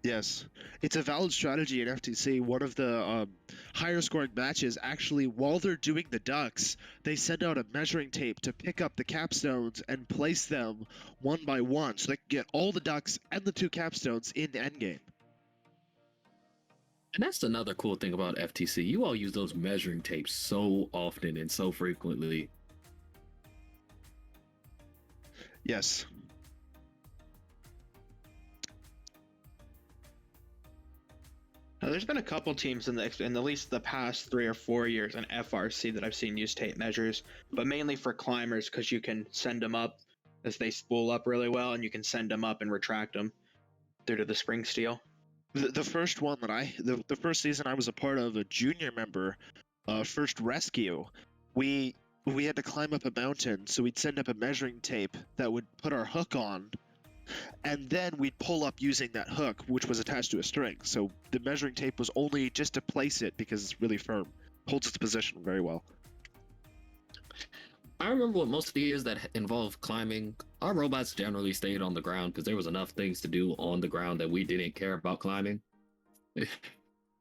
Yes, it's a valid strategy in FTC. One of the higher scoring matches, actually, while they're doing the Ducks, they send out a measuring tape to pick up the capstones and place them one by one so they can get all the Ducks and the 2 capstones in endgame. And that's another cool thing about FTC. You all use those measuring tapes so often and so frequently. Yes. Now, there's been a couple teams in at least the past 3 or 4 years in FRC that I've seen use tape measures, but mainly for climbers because you can send them up as they spool up really well, and you can send them up and retract them due to the spring steel. The first one that the first season I was a part of, a junior member, first rescue, we had to climb up a mountain, so we'd send up a measuring tape that would put our hook on, and then we'd pull up using that hook, which was attached to a string. So the measuring tape was only just to place it because it's really firm, holds its position very well. I remember what most of the years that involved climbing, our robots generally stayed on the ground because there was enough things to do on the ground that we didn't care about climbing.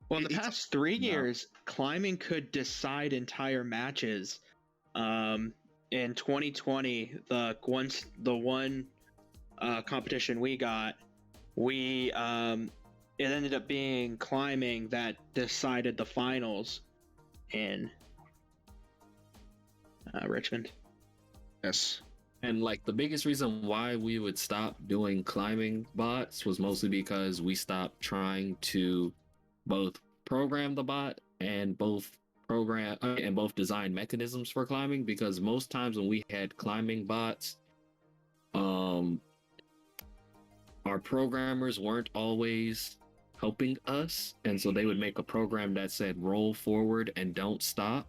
Well, in the past 3 years, climbing could decide entire matches. In 2020, the one competition we got, it ended up being climbing that decided the finals in Richmond. Yes. And like the biggest reason why we would stop doing climbing bots was mostly because we stopped trying to both program the bot and both design mechanisms for climbing, because most times when we had climbing bots, our programmers weren't always helping us, and so they would make a program that said roll forward and don't stop.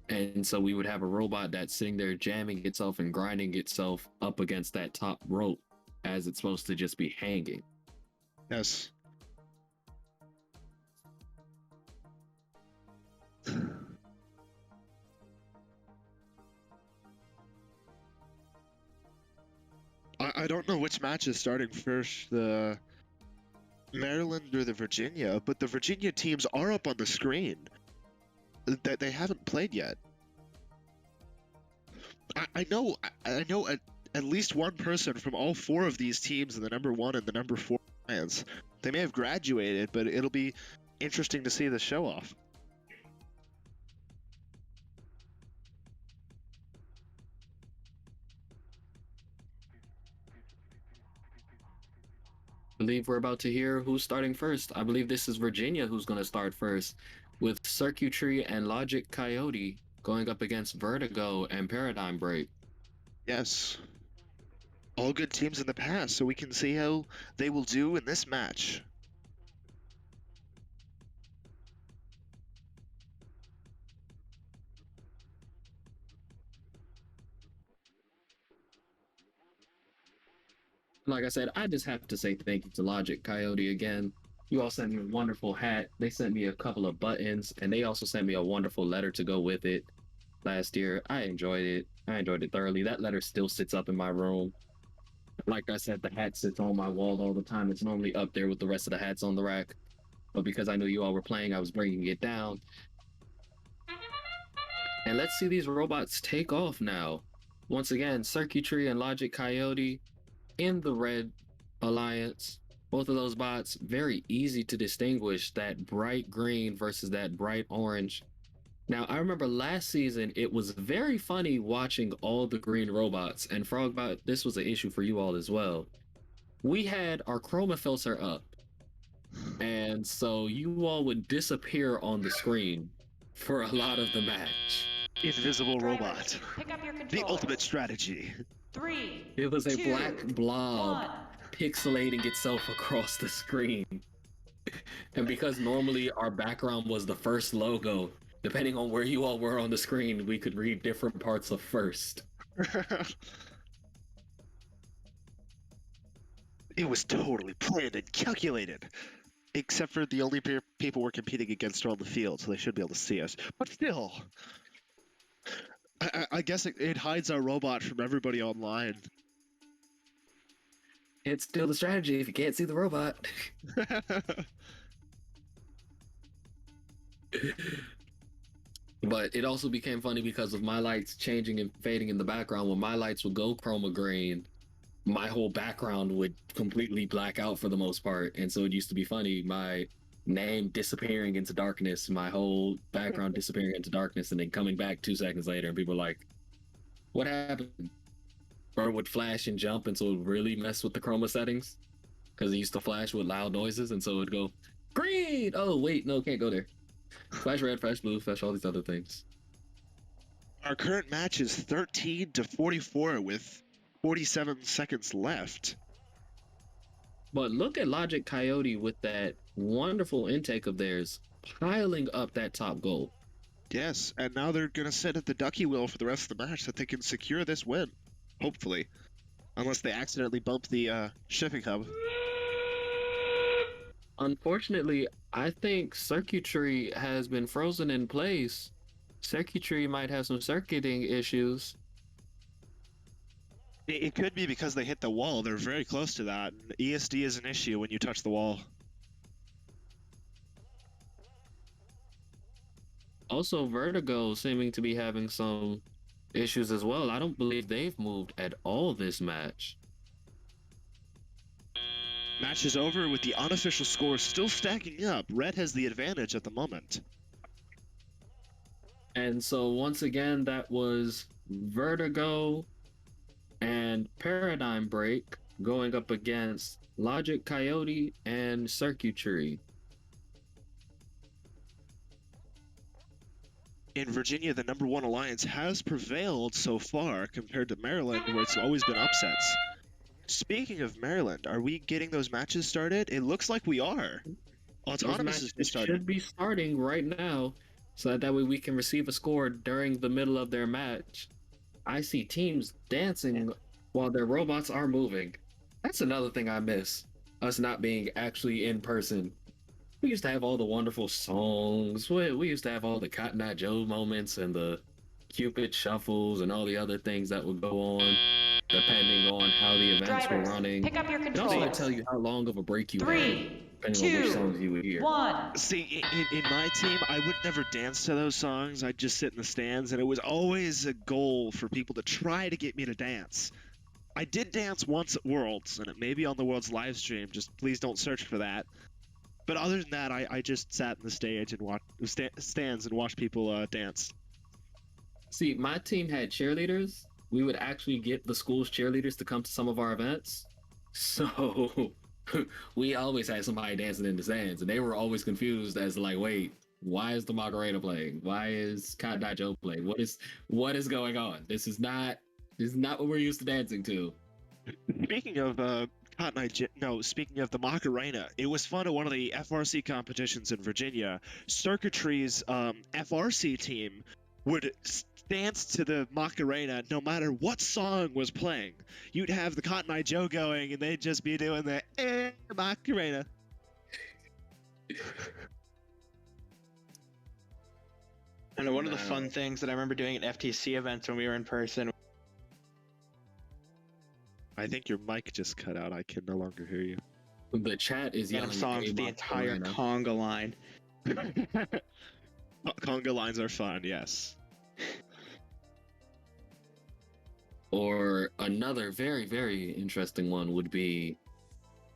And so we would have a robot that's sitting there jamming itself and grinding itself up against that top rope as it's supposed to just be hanging. Yes. I don't know which match is starting first, the Maryland or the Virginia, but the Virginia teams are up on the screen. That they haven't played yet. I know at least one person from all 4 of these teams in the number 1 and the number 4 Alliance. They may have graduated, but it'll be interesting to see the show off. I believe we're about to hear who's starting first. I believe this is Virginia who's going to start first, with Circuitry and Logic Coyote going up against Vertigo and Paradigm Break. Yes. All good teams in the past, so we can see how they will do in this match. Like I said, I just have to say thank you to Logic Coyote again. You all sent me a wonderful hat. They sent me a couple of buttons, and they also sent me a wonderful letter to go with it last year. I enjoyed it. I enjoyed it thoroughly. That letter still sits up in my room. Like I said, the hat sits on my wall all the time. It's normally up there with the rest of the hats on the rack. But because I knew you all were playing, I was bringing it down. And let's see these robots take off now. Once again, Circuitry and Logic Coyote in the red alliance. Both of those bots, very easy to distinguish that bright green versus that bright orange. Now, I remember last season, it was very funny watching all the green robots, and Frogbot, this was an issue for you all as well. We had our chroma filter up, and so you all would disappear on the screen for a lot of the match. Invisible robot. Pick up your The controllers. ultimate strategy. 3. It was a 2, black blob 1. pixelating itself across the screen. And because normally our background was the first logo, depending on where you all were on the screen, we could read different parts of first. It was totally planned and calculated. Except for the only people we're competing against are on the field, so they should be able to see us. But still, I guess it hides our robot from everybody online. It's still the strategy if you can't see the robot. But it also became funny because of my lights changing and fading in the background. When my lights would go chroma green, my whole background would completely black out for the most part. And so it used to be funny. My name disappearing into darkness, my whole background disappearing into darkness, and then coming back 2 seconds later, and people are like, "What happened?" Or it would flash and jump, and so it would really mess with the chroma settings because it used to flash with loud noises, and so it would go green. Oh wait, no, can't go there. Flash red, flash blue, flash all these other things. Our current match is 13-44 with 47 seconds left. But look at Logic Coyote with that wonderful intake of theirs, piling up that top goal. Yes, and now they're going to sit at the ducky wheel for the rest of the match so that they can secure this win. Hopefully. Unless they accidentally bump the shipping hub. Unfortunately, I think circuitry has been frozen in place. Circuitry might have some circuiting issues. It could be because they hit the wall. They're very close to that. And ESD is an issue when you touch the wall. Also, Vertigo seeming to be having some issues as well. I don't believe they've moved at all this match. Match is over with the unofficial score still stacking up. Red has the advantage at the moment. And so once again, that was Vertigo and Paradigm Break going up against Logic Coyote and Circuitry. In Virginia, the #1 alliance has prevailed so far compared to Maryland, where it's always been upsets. Speaking of Maryland, are we getting those matches started? It looks like we are. Autonomous is It started. should be starting right now, so that way we can receive a score during the middle of their match. I see teams dancing while their robots are moving. That's another thing I miss, us not being actually in person. We used to have all the wonderful songs. We used to have all the Cotton Eye Joe moments and the Cupid shuffles and all the other things that would go on depending on how the events were Drivers, running. pick up your It also would controllers. tell you how long of a break you had, 3, depending on which 2, songs you would hear. 1. See, in my team, I would never dance to those songs. I'd just sit in the stands, and it was always a goal for people to try to get me to dance. I did dance once at Worlds, and it may be on the Worlds live stream. Just please don't search for that. But other than that, I just sat in the stage and stands and watched people dance. See, my team had cheerleaders. We would actually get the school's cheerleaders to come to some of our events. So we always had somebody dancing in the stands, and they were always confused as to like, wait, why is the Macarena playing? Why is Cotton Eye Joe playing? What is going on? This is not what we're used to dancing to. Speaking of speaking of the Macarena, it was fun at one of the FRC competitions in Virginia. Circuitry's FRC team would dance to the Macarena no matter what song was playing. You'd have the Cotton Eye Joe going, and they'd just be doing the Macarena. And one of the fun things that I remember doing at FTC events when we were in person. I think your mic just cut out. I can no longer hear you. The chat is yelling songs, the entire conga line. Conga lines are fun, yes. Or another very, very interesting one would be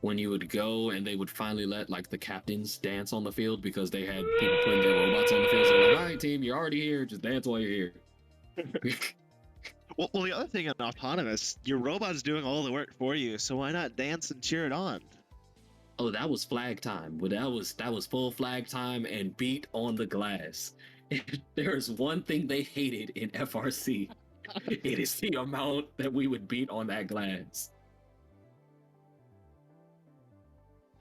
when you would go and they would finally let like the captains dance on the field because they had people putting their robots on the field. So they're like, all right, team, you're already here. Just dance while you're here. Well, the other thing on Autonomous, your robot's doing all the work for you, so why not dance and cheer it on? Oh, that was flag time. Well, that was full flag time and beat on the glass. There is one thing they hated in FRC. It is the amount that we would beat on that glass.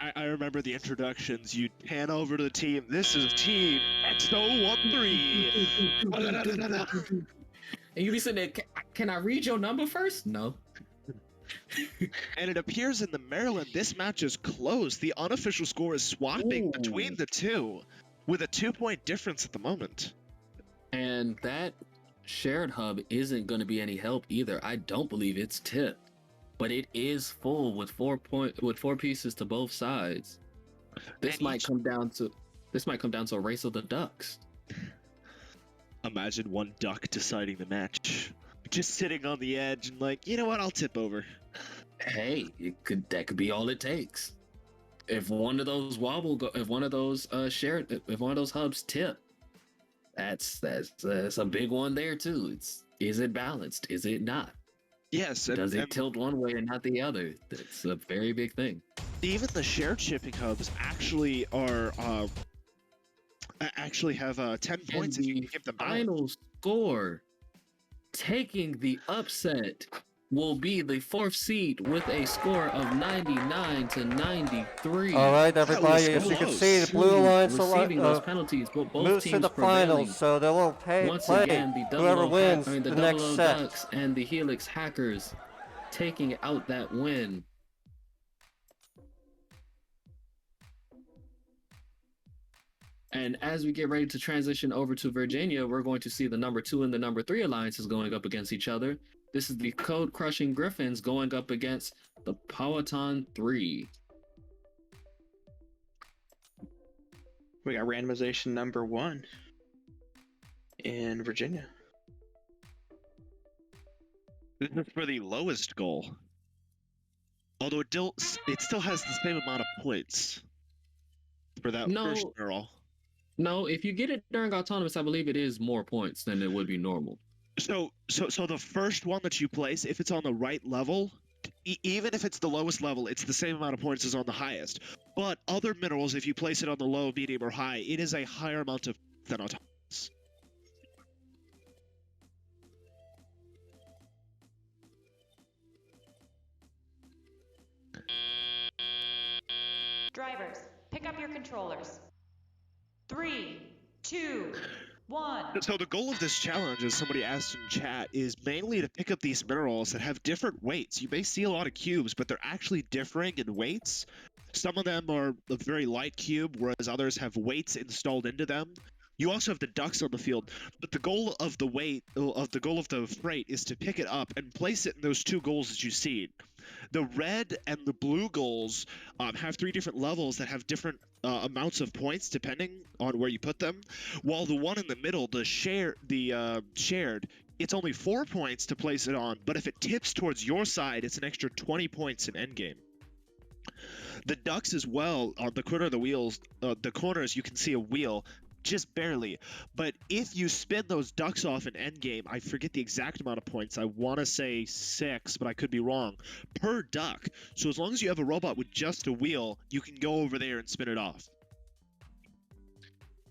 I remember the introductions. You'd pan over to the team. This is Team XO13. And you'd be sitting there, can I read your number first? No. And it appears in the Maryland, this match is close. The unofficial score is swapping between the two with a 2-point difference at the moment. And that shared hub isn't going to be any help either. I don't believe it's tipped, but it is full with 4 pieces to both sides. This might come down to a race of the ducks. Imagine one duck deciding the match, just sitting on the edge and like, you know what, I'll tip over. Hey, that could be all it takes. if one of those if one of those if one of those hubs tip, that's a big one there too. Is it balanced? Is it not? Yes, Does it tilt one way and not the other? That's a very big thing. Even the shared shipping hubs actually are actually have 10 points if you give them final score, taking the upset, will be the 4th seed with a score of 99 to 93. All right, everybody, as you can see, the Blue Alliance receiving those penalties, but both moves teams to the prevailing. finals, so they will Once play again, the whoever wins the the next Double O set. Ducks and the Helix Hackers taking out that win. And as we get ready to transition over to Virginia, we're going to see the number 2 and the number 3 alliances going up against each other. This is the Code Crushing Griffins going up against the Powhatan 3. We got randomization number 1 in Virginia. This is for the lowest goal. Although it still has the same amount of points for that first girl. No, if you get it during autonomous, I believe it is more points than it would be normal. So the first one that you place, if it's on the right level, even if it's the lowest level, it's the same amount of points as on the highest. But other minerals, if you place it on the low, medium, or high, it is a higher amount of than autonomous. Drivers, pick up your controllers. 3, 2, 1. So the goal of this challenge, as somebody asked in chat, is mainly to pick up these minerals that have different weights. You may see a lot of cubes, but they're actually differing in weights. Some of them are a very light cube, whereas others have weights installed into them. You also have the ducks on the field, but the goal of the freight is to pick it up and place it in those 2 goals that you see. The red and the blue goals have 3 different levels that have different amounts of points depending on where you put them, while the one in the middle, the shared, it's only 4 points to place it on, but if it tips towards your side, it's an extra 20 points in endgame. The ducks as well, on the corner of the wheels, the corners, you can see a wheel, just barely. But if you spin those ducks off in endgame, I forget the exact amount of points. I want to say 6, but I could be wrong, per duck. So as long as you have a robot with just a wheel, you can go over there and spin it off.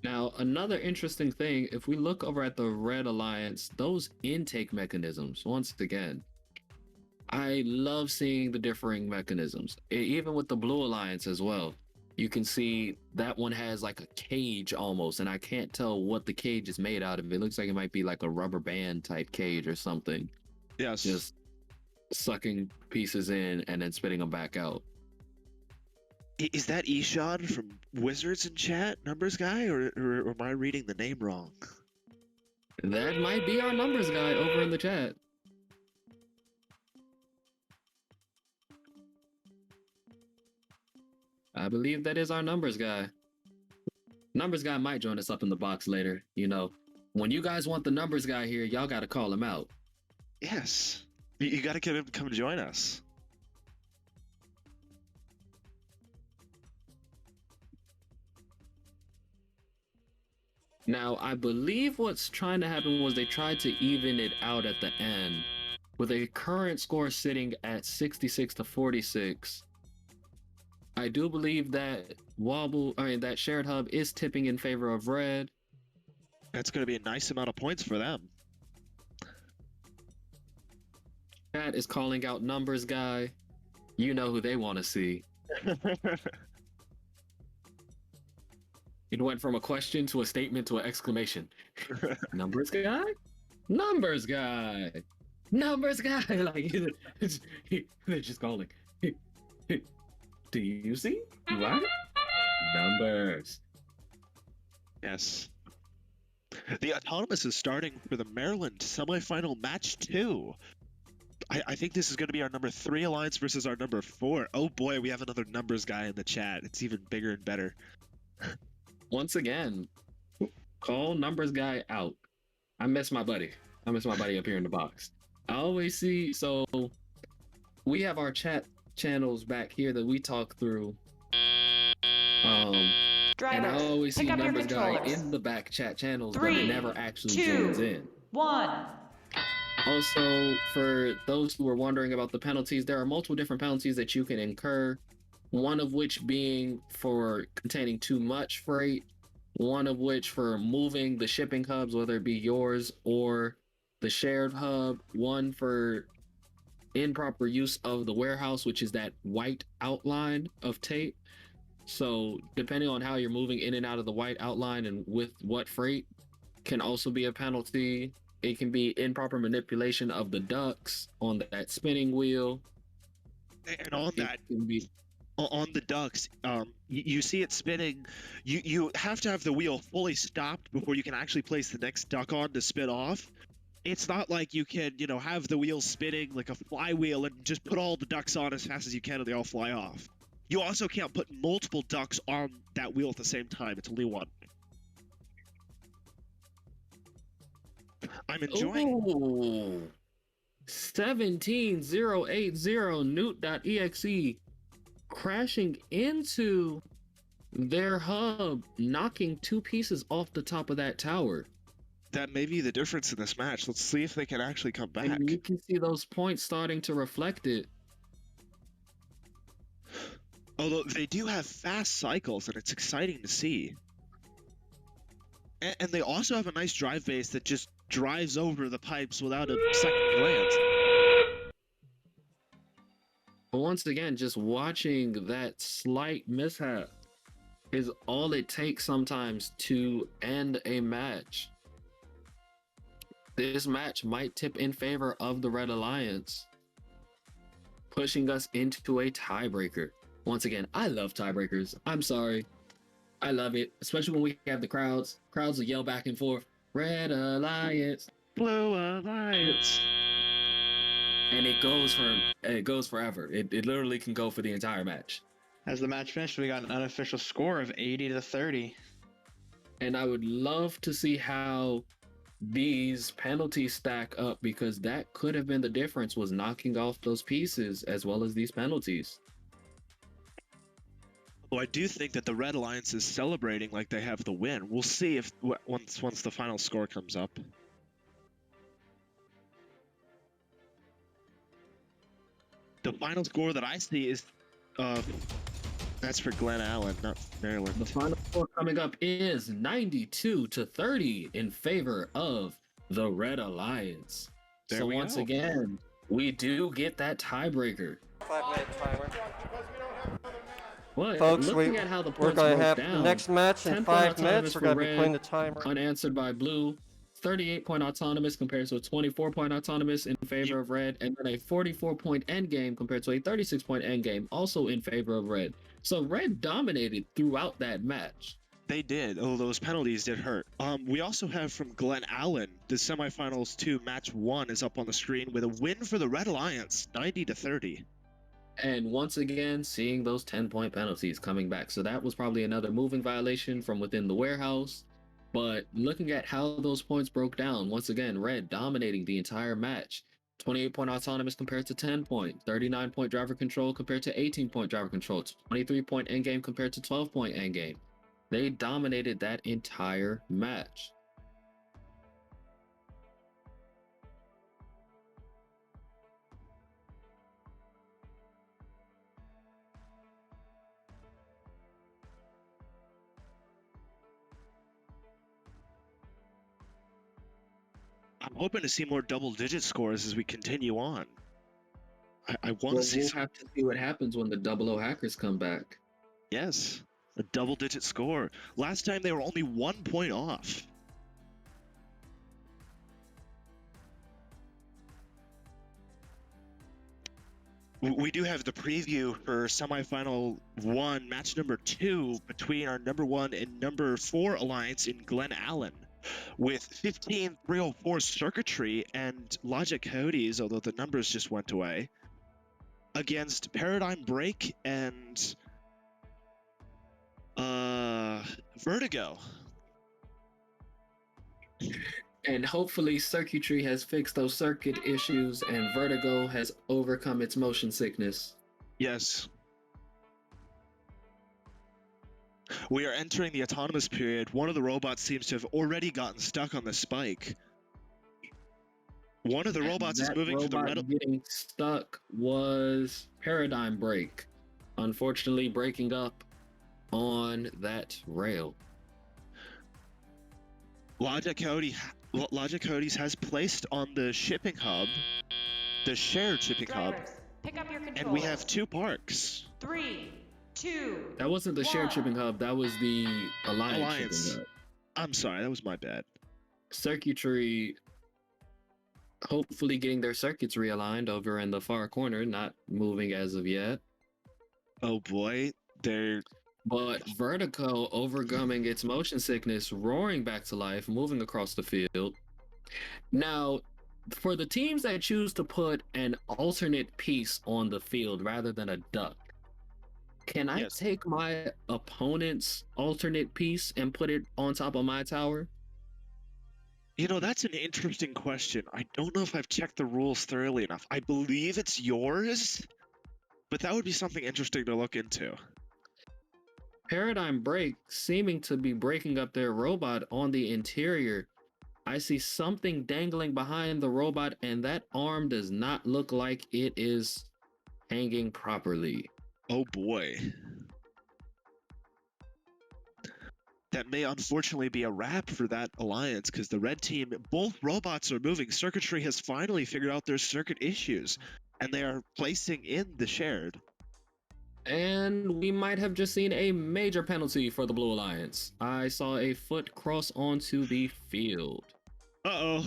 Now, another interesting thing, if we look over at the Red Alliance, those intake mechanisms, once again, I love seeing the differing mechanisms, even with the Blue Alliance as well. You can see that one has like a cage almost, and I can't tell what the cage is made out of. It looks like it might be like a rubber band type cage or something. Yes. Just sucking pieces in and then spitting them back out. Is that Eshad from Wizards in chat, numbers guy, or am I reading the name wrong? That might be our numbers guy over in the chat. I believe that is our numbers guy. Numbers guy might join us up in the box later. You know, when you guys want the numbers guy here, y'all got to call him out. Yes. You got to get him to come join us. Now, I believe what's trying to happen was they tried to even it out at the end, with a current score sitting at 66 to 46. I do believe that that shared hub is tipping in favor of red. That's going to be a nice amount of points for them. Chat is calling out numbers guy. You know who they want to see. It went from a question to a statement to an exclamation. Numbers guy? Numbers guy! Numbers guy! Like, they're just calling. Do you see? What? Numbers. Yes. The autonomous is starting for the Maryland semifinal match 2. I think this is going to be our number 3 alliance versus our number 4. Oh boy, we have another numbers guy in the chat. It's even bigger and better. Once again, call numbers guy out. I miss my buddy. I miss my buddy up here in the box. I always see, so we have our chat channels back here that we talk through. And I Drivers, always see pick up your numbers guy controllers. in the back chat channels, but 3, never actually 2, joins in. 1. Also, for those who are wondering about the penalties, there are multiple different penalties that you can incur, one of which being for containing too much freight, one of which for moving the shipping hubs, whether it be yours or the shared hub, one for improper use of the warehouse, which is that white outline of tape. So depending on how you're moving in and out of the white outline and with what freight can also be a penalty. It can be improper manipulation of the ducts on that spinning wheel. And on that, on the ducts, you see it spinning. You have to have the wheel fully stopped before you can actually place the next duct on to spin off. It's not like you can, have the wheel spinning like a flywheel and just put all the ducts on as fast as you can and they all fly off. You also can't put multiple ducts on that wheel at the same time. It's only one. I'm enjoying. Ooh. 17080 Newt.exe crashing into their hub, knocking 2 pieces off the top of that tower. That may be the difference in this match. Let's see if they can actually come back. And you can see those points starting to reflect it. Although they do have fast cycles, and it's exciting to see. And they also have a nice drive base that just drives over the pipes without a second glance. But once again, just watching that slight mishap is all it takes sometimes to end a match. This match might tip in favor of the Red Alliance, pushing us into a tiebreaker. Once again, I love tiebreakers. I'm sorry. I love it, especially when we have the crowds. Crowds will yell back and forth, Red Alliance, Blue Alliance. And it goes forever. It literally can go for the entire match. As the match finished, we got an unofficial score of 80-30. And I would love to see how these penalties stack up, because that could have been the difference, was knocking off those pieces as well as these penalties. Well, I do think that the Red Alliance is celebrating like they have the win. We'll see if once the final score comes up. The final score that I see is, that's for Glen Allen, not Maryland. The final score coming up is 92-30 in favor of the Red Alliance. There so we once go. again, we do get that tiebreaker. 5-minute timer. Well, Folks, looking at how the we're points going to broke have down, the next match in 10-point 5 minutes. autonomous We're for going to be Red, playing the timer. unanswered by Blue. 38-point autonomous compared to a 24-point autonomous in favor of Red, and then a 44-point endgame compared to a 36-point endgame, also in favor of Red. So Red dominated throughout that match. They did, although those penalties did hurt. We also have from Glen Allen, the semifinals 2, match 1 is up on the screen with a win for the Red Alliance, 90-30. And once again, seeing those 10-point penalties coming back. So that was probably another moving violation from within the warehouse. But looking at how those points broke down, once again, Red dominating the entire match. 28-point autonomous compared to 10-point, 39-point driver control compared to 18-point driver control, 23-point endgame compared to 12-point endgame. They dominated that entire match. I'm hoping to see more double-digit scores as we continue on. I want to see. We'll have to see what happens when the 00 hackers come back. Yes, a double-digit score. Last time they were only 1 point off. We do have the preview for semifinal 1, match number 2 between our number 1 and number 4 alliance in Glen Allen, with 15304 circuitry and Logic Coyotes, although the numbers just went away, against Paradigm Break and Vertigo. And hopefully circuitry has fixed those circuit issues and Vertigo has overcome its motion sickness. Yes. We are entering the autonomous period. One of the robots seems to have already gotten stuck on the spike. One of the robots is moving to the red. Getting stuck was Paradigm Break, unfortunately breaking up on that rail. Logic Cody's has placed on the shipping hub, the shared shipping hub, Pick up your controllers. and we have 2 parks. 3, 2. That wasn't the shared shipping hub. That was the Alliance shipping hub. I'm sorry, that was my bad. Circuitry, hopefully getting their circuits realigned over in the far corner, not moving as of yet. Oh boy, But Vertigo overcoming its motion sickness, roaring back to life, moving across the field. Now, for the teams that choose to put an alternate piece on the field rather than a duck, can I take my opponent's alternate piece and put it on top of my tower? You know, that's an interesting question. I don't know if I've checked the rules thoroughly enough. I believe it's yours, but that would be something interesting to look into. Paradigm Break seeming to be breaking up their robot on the interior. I see something dangling behind the robot, and that arm does not look like it is hanging properly. Oh boy. That may unfortunately be a wrap for that alliance, because the red team, both robots are moving. Circuitry has finally figured out their circuit issues, and they are placing in the shared. And we might have just seen a major penalty for the Blue Alliance. I saw a foot cross onto the field. Uh-oh.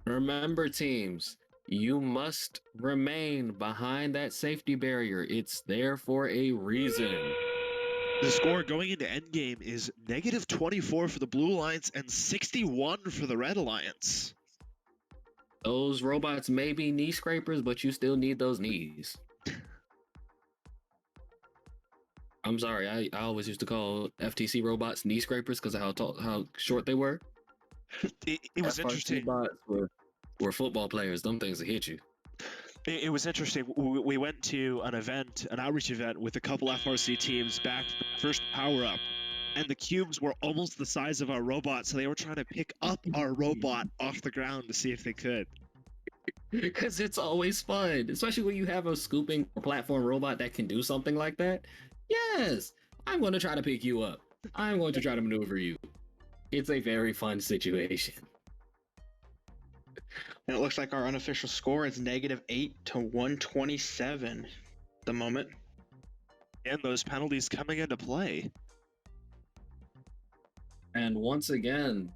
Remember, teams, you must remain behind that safety barrier. It's there for a reason. The score going into endgame is -24 for the Blue Alliance and 61 for the Red Alliance. Those robots may be knee scrapers, but you still need those knees. I'm sorry, I always used to call FTC robots knee scrapers because of how short they were. It was interesting. Robots were football players. Them things that hit you. It was interesting. We went to an event, an outreach event, with a couple FRC teams back first power up, and the cubes were almost the size of our robot, so they were trying to pick up our robot off the ground to see if they could. Because it's always fun, especially when you have a scooping platform robot that can do something like that. Yes, I'm going to try to pick you up. I'm going to try to maneuver you. It's a very fun situation. And it looks like our unofficial score is -8 to 127 at the moment. And those penalties coming into play. And once again,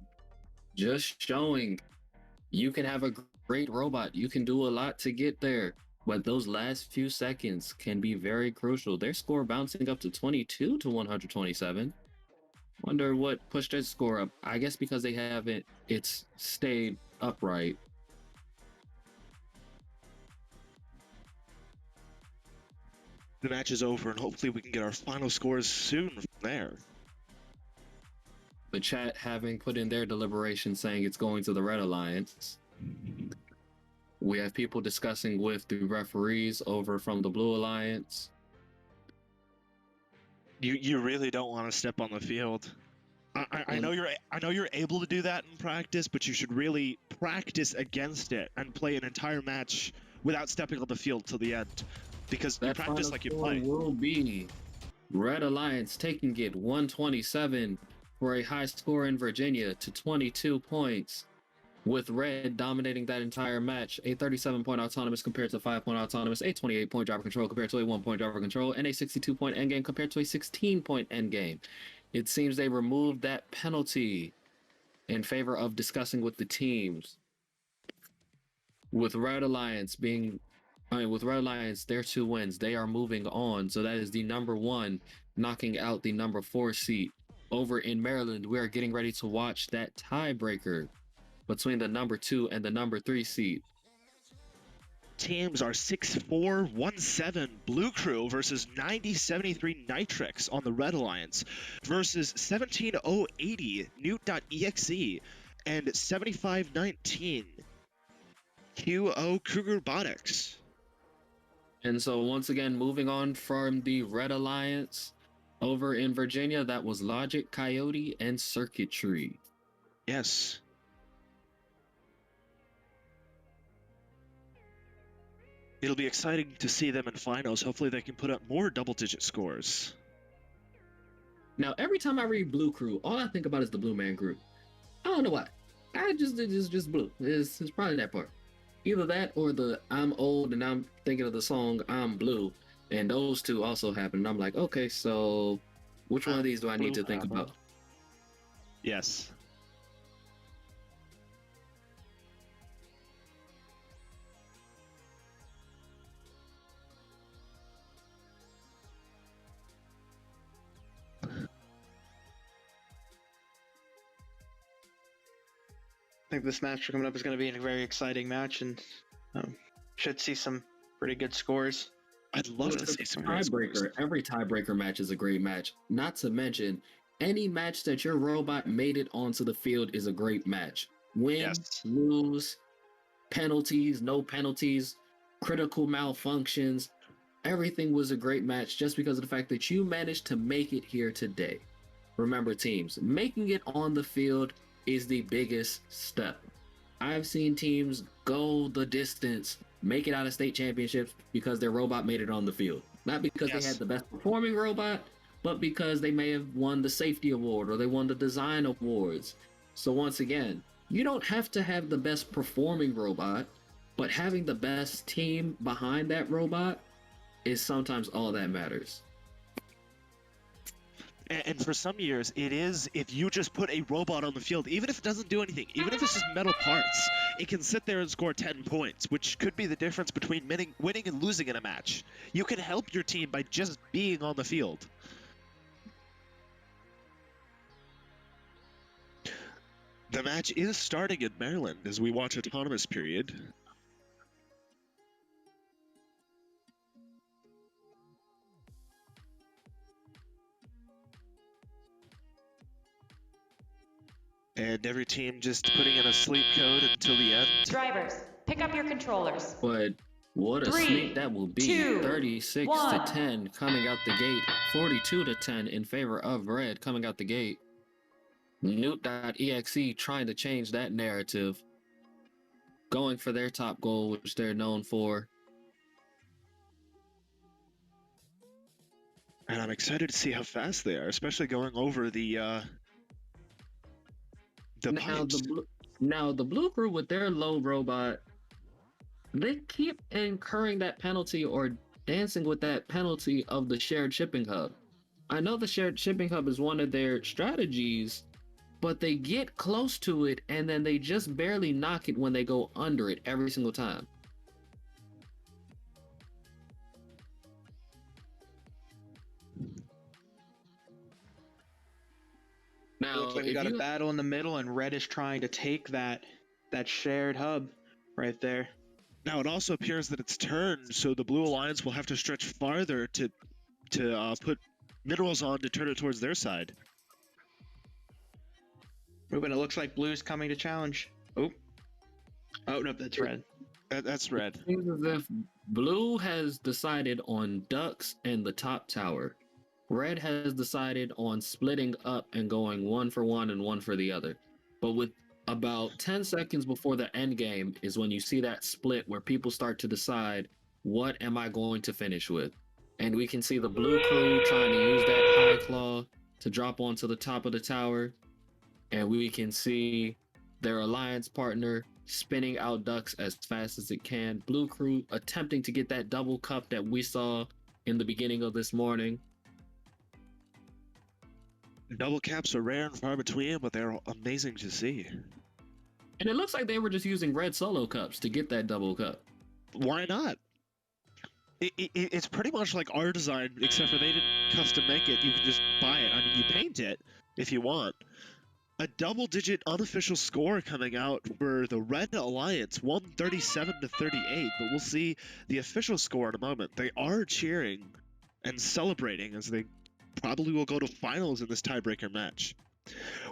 just showing you can have a great robot. You can do a lot to get there. But those last few seconds can be very crucial. Their score bouncing up to 22 to 127. Wonder what pushed that score up. I guess because they haven't, it's stayed upright. The match is over, and hopefully we can get our final scores soon from there. The chat having put in their deliberation saying it's going to the Red Alliance. We have people discussing with the referees over from the Blue Alliance. You really don't want to step on the field. I know you're able to do that in practice, but you should really practice against it and play an entire match without stepping on the field till the end, because you practice like you play. Will be Red Alliance taking it 127 for a high score in Virginia to 22 points. With Red dominating that entire match, a 37-point autonomous compared to 5-point autonomous, a 28-point driver control compared to a 1-point driver control, and a 62-point endgame compared to a 16-point endgame. It seems they removed that penalty in favor of discussing with the teams. With Red Alliance their 2 wins, they are moving on. So that is the number 1 knocking out the number 4 seat. Over in Maryland, we are getting ready to watch that tiebreaker between the number 2 and the number 3 seed. Teams are 6-4-1-7 Blue Crew versus 9073 Nitrix on the Red Alliance versus 17080 Newt.exe and 7519 QO Kruger Robotics. And so once again, moving on from the Red Alliance over in Virginia, that was Logic, Coyote, and Circuitry. Yes. It'll be exciting to see them in finals. Hopefully they can put up more double-digit scores. Now, every time I read Blue Crew, all I think about is the Blue Man Group. I don't know why. It's just blue. It's probably that part. Either that or the I'm old and I'm thinking of the song I'm Blue. And those two also happen. And I'm like, okay, so which one of these do I need to think about? Yes. I think this match coming up is going to be a very exciting match, and should see some pretty good scores. I'd love to see some tiebreaker. Every tiebreaker match is a great match. Not to mention, any match that your robot made it onto the field is a great match. Win, lose, penalties, no penalties, critical malfunctions. Everything was a great match just because of the fact that you managed to make it here today. Remember, teams, making it on the field is the biggest step. I've seen teams go the distance, make it out of state championships because their robot made it on the field. Not because they had the best performing robot, but because they may have won the safety award or they won the design awards. So once again, you don't have to have the best performing robot, but having the best team behind that robot is sometimes all that matters. And for some years, it is, if you just put a robot on the field, even if it doesn't do anything, even if it's just metal parts, it can sit there and score 10 points, which could be the difference between winning and losing in a match. You can help your team by just being on the field. The match is starting in Maryland as we watch Autonomous Period. And every team just putting in a sleep code until the end. Drivers, pick up your controllers. But what a sleep that will be. 36 to 10 coming out the gate. 42 to 10 in favor of Red coming out the gate. Newt.exe trying to change that narrative. Going for their top goal, which they're known for. And I'm excited to see how fast they are, especially going over the pipes. Now the Blue Crew with their low robot, they keep incurring that penalty or dancing with that penalty of the shared shipping hub. I know the shared shipping hub is one of their strategies, but they get close to it and then they just barely knock it when they go under it every single time. Now, it looks like we got a battle in the middle, and Red is trying to take that shared hub right there. Now it also appears that it's turned, so the Blue Alliance will have to stretch farther to put minerals on to turn it towards their side. Ruben, it looks like Blue's coming to challenge. Oh no, that's Red. That's Red. It seems as if Blue has decided on ducks and the top tower. Red has decided on splitting up and going one for one and one for the other. But with about 10 seconds before the end game is when you see that split where people start to decide, what am I going to finish with? And we can see the Blue Crew trying to use that high claw to drop onto the top of the tower. And we can see their alliance partner spinning out ducks as fast as it can. Blue Crew attempting to get that double cup that we saw in the beginning of this morning. Double caps are rare and far between, but they're amazing to see. And it looks like they were just using red solo cups to get that double cup. Why not? It's pretty much like our design, except for they didn't custom make it. You can just buy it. I mean, you paint it if you want. A double-digit unofficial score coming out for the Red Alliance, 137 to 38. But we'll see the official score in a moment. They are cheering and celebrating as they probably will go to finals in this tiebreaker match.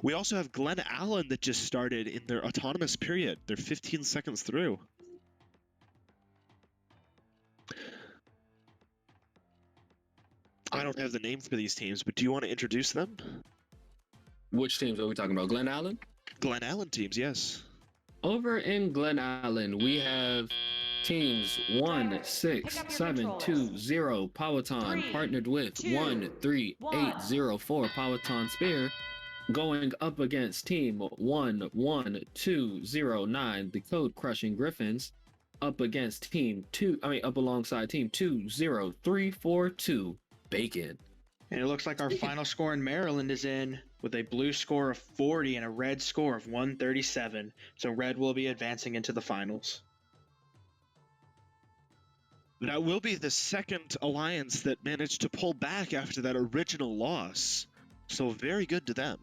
We also have Glen Allen that just started in their autonomous period. They're 15 seconds through. I don't have the name for these teams, but do you want to introduce them? Which teams are we talking about? Glen Allen? Glen Allen teams, yes. Over in Glen Allen, we have teams 1, 6, 7, 2, 0 Powhatan partnered with 1, 3, 8, 0, 4 Powhatan Spear, going up against team 1, 1, 2, 0, 9 the Code Crushing Griffins, up against team 2, up alongside team 2, 0, 3, 4, 2 Bacon. And it looks like our final score in Maryland is in with a blue score of 40 and a red score of 137. So red will be advancing into the finals. That will be the second alliance that managed to pull back after that original loss. So very good to them.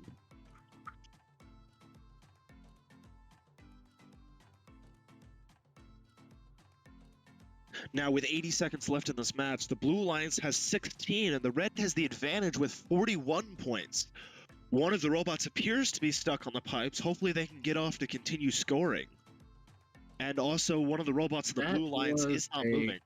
Now, with 80 seconds left in this match, the Blue Alliance has 16, and the Red has the advantage with 41 points. One of the robots appears to be stuck on the pipes. Hopefully they can get off to continue scoring. And also, one of the robots in the Blue Alliance is not moving.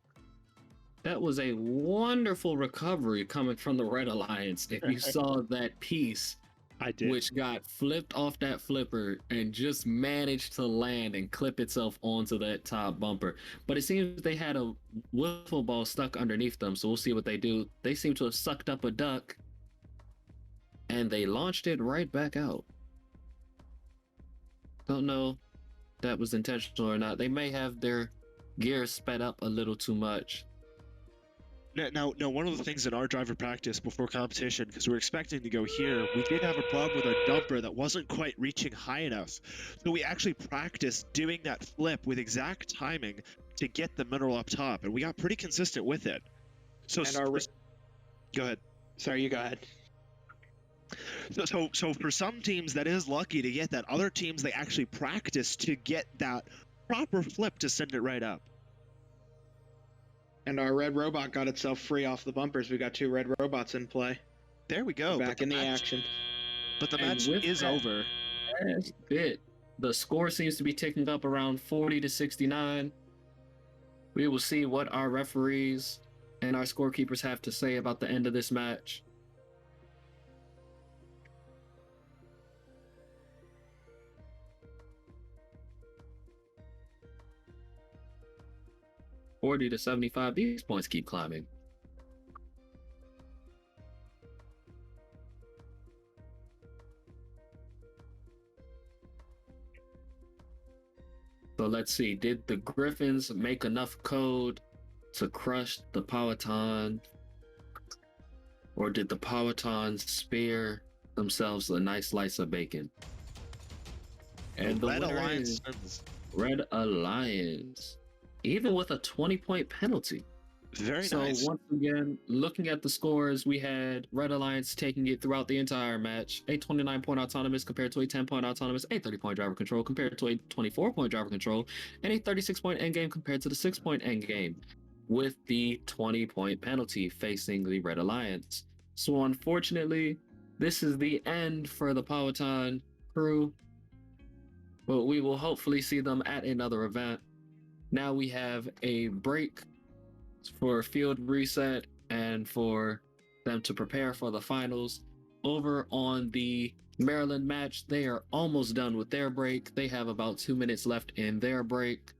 That was a wonderful recovery coming from the Red Alliance. If you saw that piece, I did, which got flipped off that flipper and just managed to land and clip itself onto that top bumper. But it seems they had a wiffle ball stuck underneath them, so we'll see what they do. They seem to have sucked up a duck, and they launched it right back out. Don't know if that was intentional or not. They may have their gears sped up a little too much. Now, one of the things in our driver practice before competition, because we're expecting to go here, we did have a problem with our dumper that wasn't quite reaching high enough. So we actually practiced doing that flip with exact timing to get the mineral up top, and we got pretty consistent with it. So, go ahead. Sorry, you go ahead. So for some teams, that is lucky to get that. Other teams, they actually practice to get that proper flip to send it right up. And our red robot got itself free off the bumpers. We got 2 red robots in play. There we go. We're back in the action. But the match is over. That's it. The score seems to be ticking up around 40 to 69. We will see what our referees and our scorekeepers have to say about the end of this match. $40 to 75. These points keep climbing. So let's see. Did the Griffins make enough code to crush the Powhatan? Or did the Powhatan spare themselves a nice slice of bacon? And the Red winner Alliance is wins. Red Alliance. Even with a 20-point penalty. Very nice. So once again, looking at the scores, we had Red Alliance taking it throughout the entire match. A 29-point autonomous compared to a 10-point autonomous, a 30-point driver control compared to a 24-point driver control, and a 36-point endgame compared to the 6-point endgame, with the 20-point penalty facing the Red Alliance. So unfortunately, this is the end for the Powhatan crew, but we will hopefully see them at another event. Now we have a break for field reset and for them to prepare for the finals. Over on the Maryland match, they are almost done with their break. They have about 2 minutes left in their break.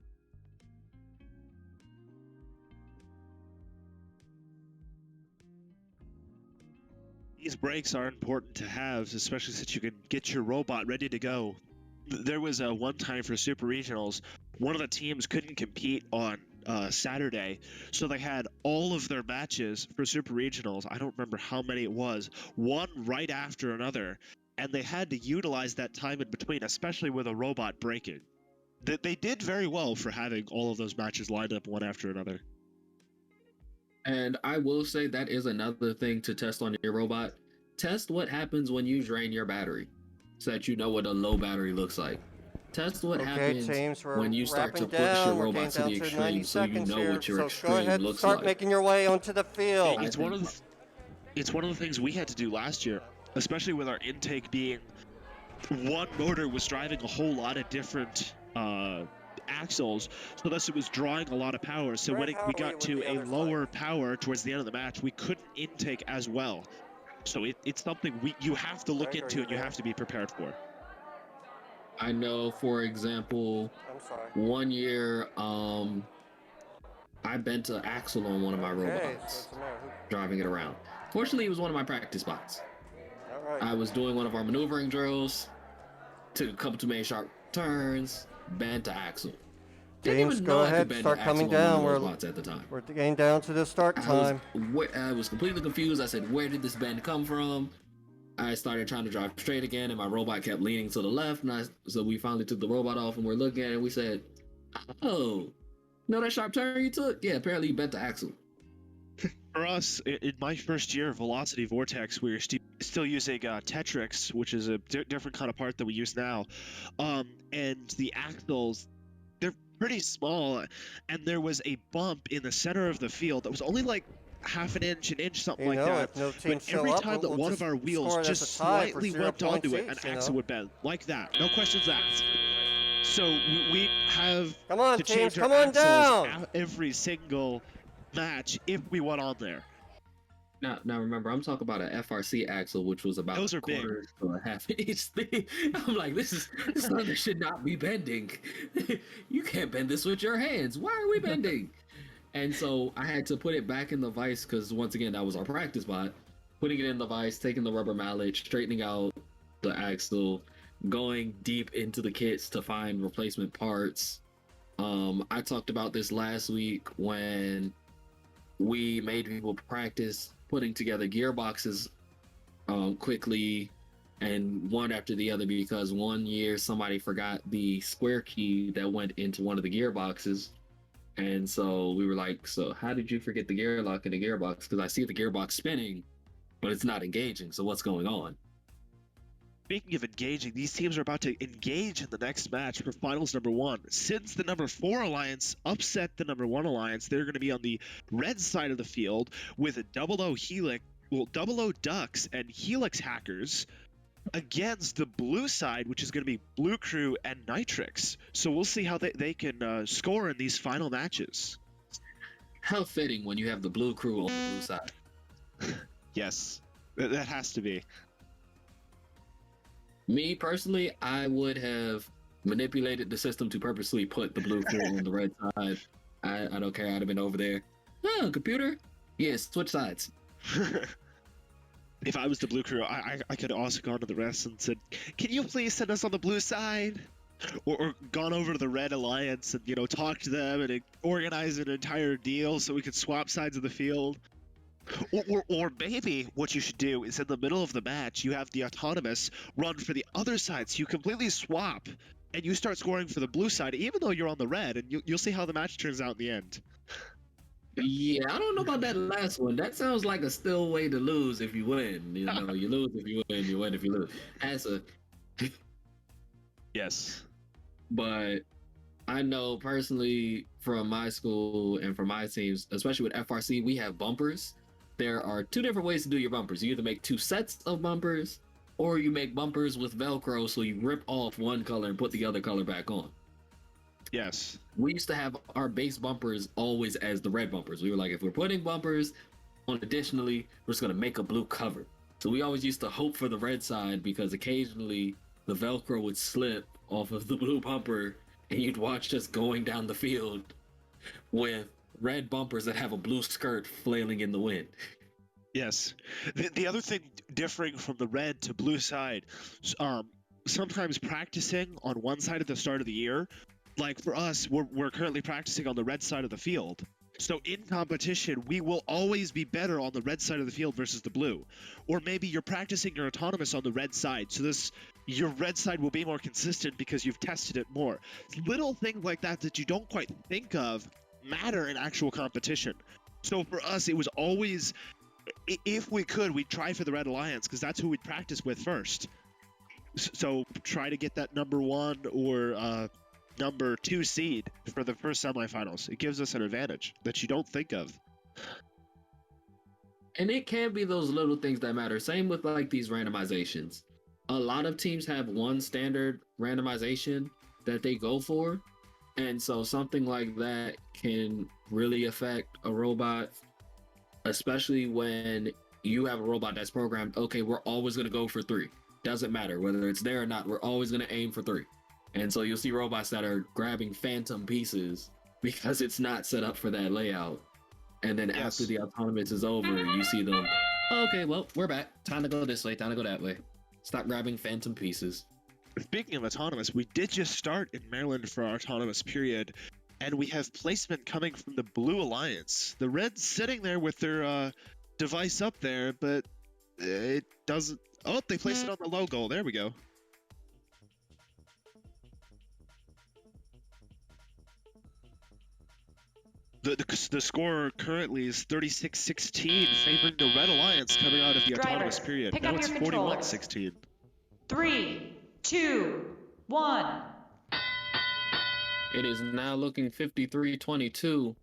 These breaks are important to have, especially since you can get your robot ready to go. There was a one time for Super Regionals, one of the teams couldn't compete on Saturday, so they had all of their matches for Super Regionals, I don't remember how many it was, one right after another, and they had to utilize that time in between, especially with a robot breaking. They did very well for having all of those matches lined up one after another. And I will say that is another thing to test on your robot. Test what happens when you drain your battery, so that you know what a low battery looks like. Test what happens James, when you start to push your robot to the extreme, so you know what your extreme go ahead, looks start like. making your way onto the field. It's one of the things we had to do last year, especially with our intake being one motor was driving a whole lot of different axles, so thus it was drawing a lot of power. So when we got to a lower power towards the end of the match, we couldn't intake as well. So it's something you have to look into and you have to be prepared for. I know, for example, one year, I bent an axle on one of my robots, driving it around. Fortunately, it was one of my practice spots. I was doing one of our maneuvering drills, took a couple too many sharp turns, bent an axle. Teams, go ahead, start coming down. At the time. We're getting down to the start time. I was completely confused. I said, where did this bend come from? I started trying to drive straight again, and my robot kept leaning to the left. So we finally took the robot off, and we're looking at it, and we said, oh, that sharp turn you took? Yeah, apparently you bent the axle. For us, in my first year of Velocity Vortex, we were still using Tetrix, which is a different kind of part that we use now. And the axles, they're pretty small, and there was a bump in the center of the field that was only like half an inch, something like that. No but every time that one of our wheels just slightly went onto it, an axle would bend. Like that. No questions asked. So we have to change our axles every single match if we went on there. Now remember, I'm talking about an FRC axle, which was about a quarter to a half inch thick. I'm like, this thunder should not be bending. You can't bend this with your hands. Why are we bending? And so I had to put it back in the vise because, once again, that was our practice spot. Putting it in the vise, taking the rubber mallet, straightening out the axle, going deep into the kits to find replacement parts. I talked about this last week when we made people practice putting together gearboxes quickly and one after the other, because one year somebody forgot the square key that went into one of the gearboxes. And so we were like, so how did you forget the gear lock in the gearbox? Because I see the gearbox spinning, but it's not engaging. So what's going on? Speaking of engaging, these teams are about to engage in the next match for finals number 1. Since the number 4 alliance upset the number 1 alliance, they're going to be on the red side of the field with a double O Ducks and Helix Hackers against the blue side, which is going to be Blue Crew and Nitrix. So we'll see how they can score in these final matches. How fitting when you have the Blue Crew on the blue side. Yes, that has to be. Me personally, I would have manipulated the system to purposely put the Blue Crew on the red side. I don't care. I'd have been over there. Oh, computer? Yes, switch sides. If I was the Blue Crew, I could also gone to the rest and said, can you please send us on the blue side? Or gone over to the Red Alliance and, talk to them and organize an entire deal so we could swap sides of the field. Or maybe what you should do is in the middle of the match, you have the Autonomous run for the other side, so you completely swap and you start scoring for the blue side, even though you're on the red, and you'll see how the match turns out in the end. Yeah, I don't know about that last one. That sounds like a still way to lose if you win. You lose if you win, you win if you lose. Yes. But I know personally from my school and from my teams, especially with FRC, we have bumpers. There are 2 different ways to do your bumpers. You either make 2 sets of bumpers, or you make bumpers with Velcro, so you rip off one color and put the other color back on. Yes. We used to have our base bumpers always as the red bumpers. We were like, if we're putting bumpers on additionally, we're just going to make a blue cover. So we always used to hope for the red side, because occasionally the Velcro would slip off of the blue bumper and you'd watch us going down the field with red bumpers that have a blue skirt flailing in the wind. Yes. The other thing differing from the red to blue side, sometimes practicing on one side at the start of the year, like for us, we're currently practicing on the red side of the field. So in competition, we will always be better on the red side of the field versus the blue. Or maybe you're practicing your Autonomous on the red side, so your red side will be more consistent because you've tested it more. Little things like that you don't quite think of matter in actual competition. So for us, it was always, if we could, we'd try for the Red Alliance because that's who we'd practice with first. So try to get that number 1 or number 2 seed for the first semifinals. It gives us an advantage that you don't think of. And it can be those little things that matter. Same with like these randomizations. A lot of teams have one standard randomization that they go for, And so something like that can really affect a robot, especially when you have a robot that's programmed, okay, we're always going to go for 3. Doesn't matter whether it's there or not, we're always going to aim for 3. And so you'll see robots that are grabbing phantom pieces because it's not set up for that layout. And then after the autonomous is over, you see them, okay, well, we're back. Time to go this way, time to go that way. Stop grabbing phantom pieces. Speaking of autonomous, we did just start in Maryland for our autonomous period, and we have placement coming from the Blue Alliance. The Reds sitting there with their device up there, but it doesn't... Oh, they placed it on the low goal. There we go. The score currently is 36-16, favoring the Red Alliance coming out of the autonomous period. Pick Now up it's your controller. 41-16. 3, 2, 1. It is now looking 53-22.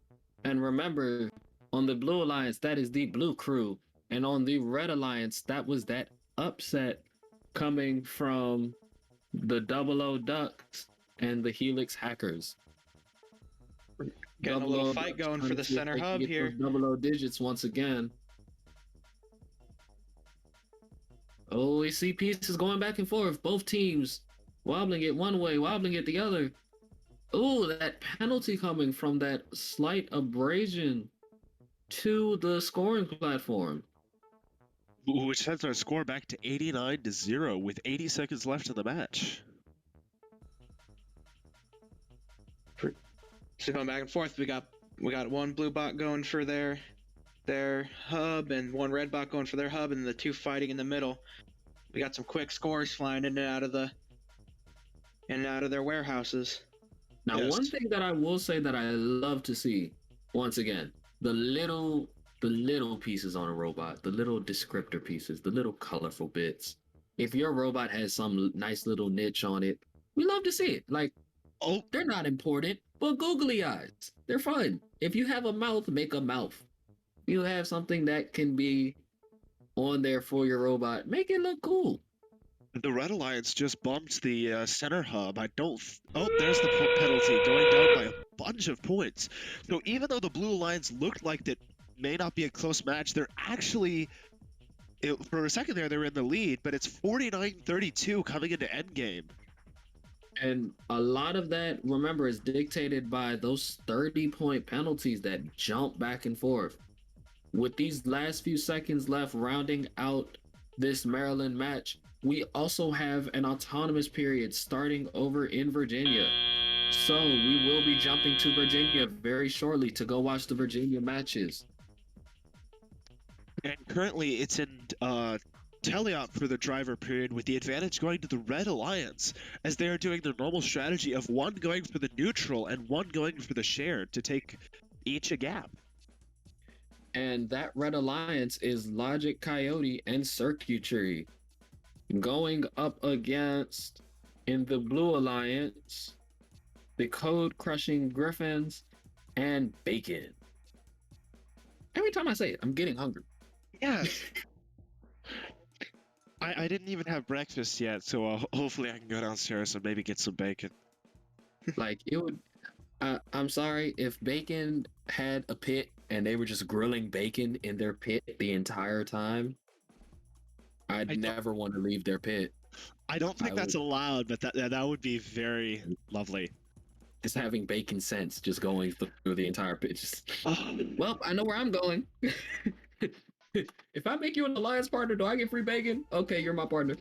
And remember, on the Blue Alliance, that is the Blue Crew. And on the Red Alliance, that was that upset coming from the 00 Ducks and the Helix Hackers. Getting a little fight going for the center hub here. 00 digits once again. Oh, we see pieces going back and forth. Both teams wobbling it one way, wobbling it the other. Oh, that penalty coming from that slight abrasion to the scoring platform. Which sends our score back to 89-0 with 80 seconds left in the match. So going back and forth, we got one blue bot going for their hub and one red bot going for their hub, and the two fighting in the middle. We got some quick scores flying in and out of their warehouses. Now, one thing that I will say that I love to see, once again, the little pieces on a robot, the little descriptor pieces, the little colorful bits. If your robot has some nice little niche on it, we love to see it. Like, oh, they're not important, but googly eyes, they're fun. If you have a mouth, make a mouth. You have something that can be on there for your robot, make it look cool. The Red Alliance just bumped the center hub. Oh, there's the penalty, going down by a bunch of points. So even though the Blue Alliance looked like that may not be a close match, they're actually, for a second there, they were in the lead, but it's 49-32 coming into endgame. And a lot of that, remember, is dictated by those 30-point penalties that jump back and forth. With these last few seconds left rounding out this Maryland match, we also have an autonomous period starting over in Virginia. So we will be jumping to Virginia very shortly to go watch the Virginia matches. And currently it's in teleop for the driver period, with the advantage going to the Red Alliance, as they are doing their normal strategy of one going for the neutral and one going for the shared to take each a gap. And that Red Alliance is Logic Coyote and Circuitry. Going up against, in the Blue Alliance, the Code Crushing Griffins and Bacon. Every time I say it, I'm getting hungry. Yes. I didn't even have breakfast yet, so hopefully I can go downstairs and maybe get some bacon. Like, it would... I'm sorry, if Bacon had a pit and they were just grilling bacon in their pit the entire time, I'd never want to leave their pit. I don't think that's allowed, but that would be very lovely. Just having bacon sense just going through the entire pit. Just, well, I know where I'm going. If I make you an alliance partner, do I get free bacon? Okay, you're my partner.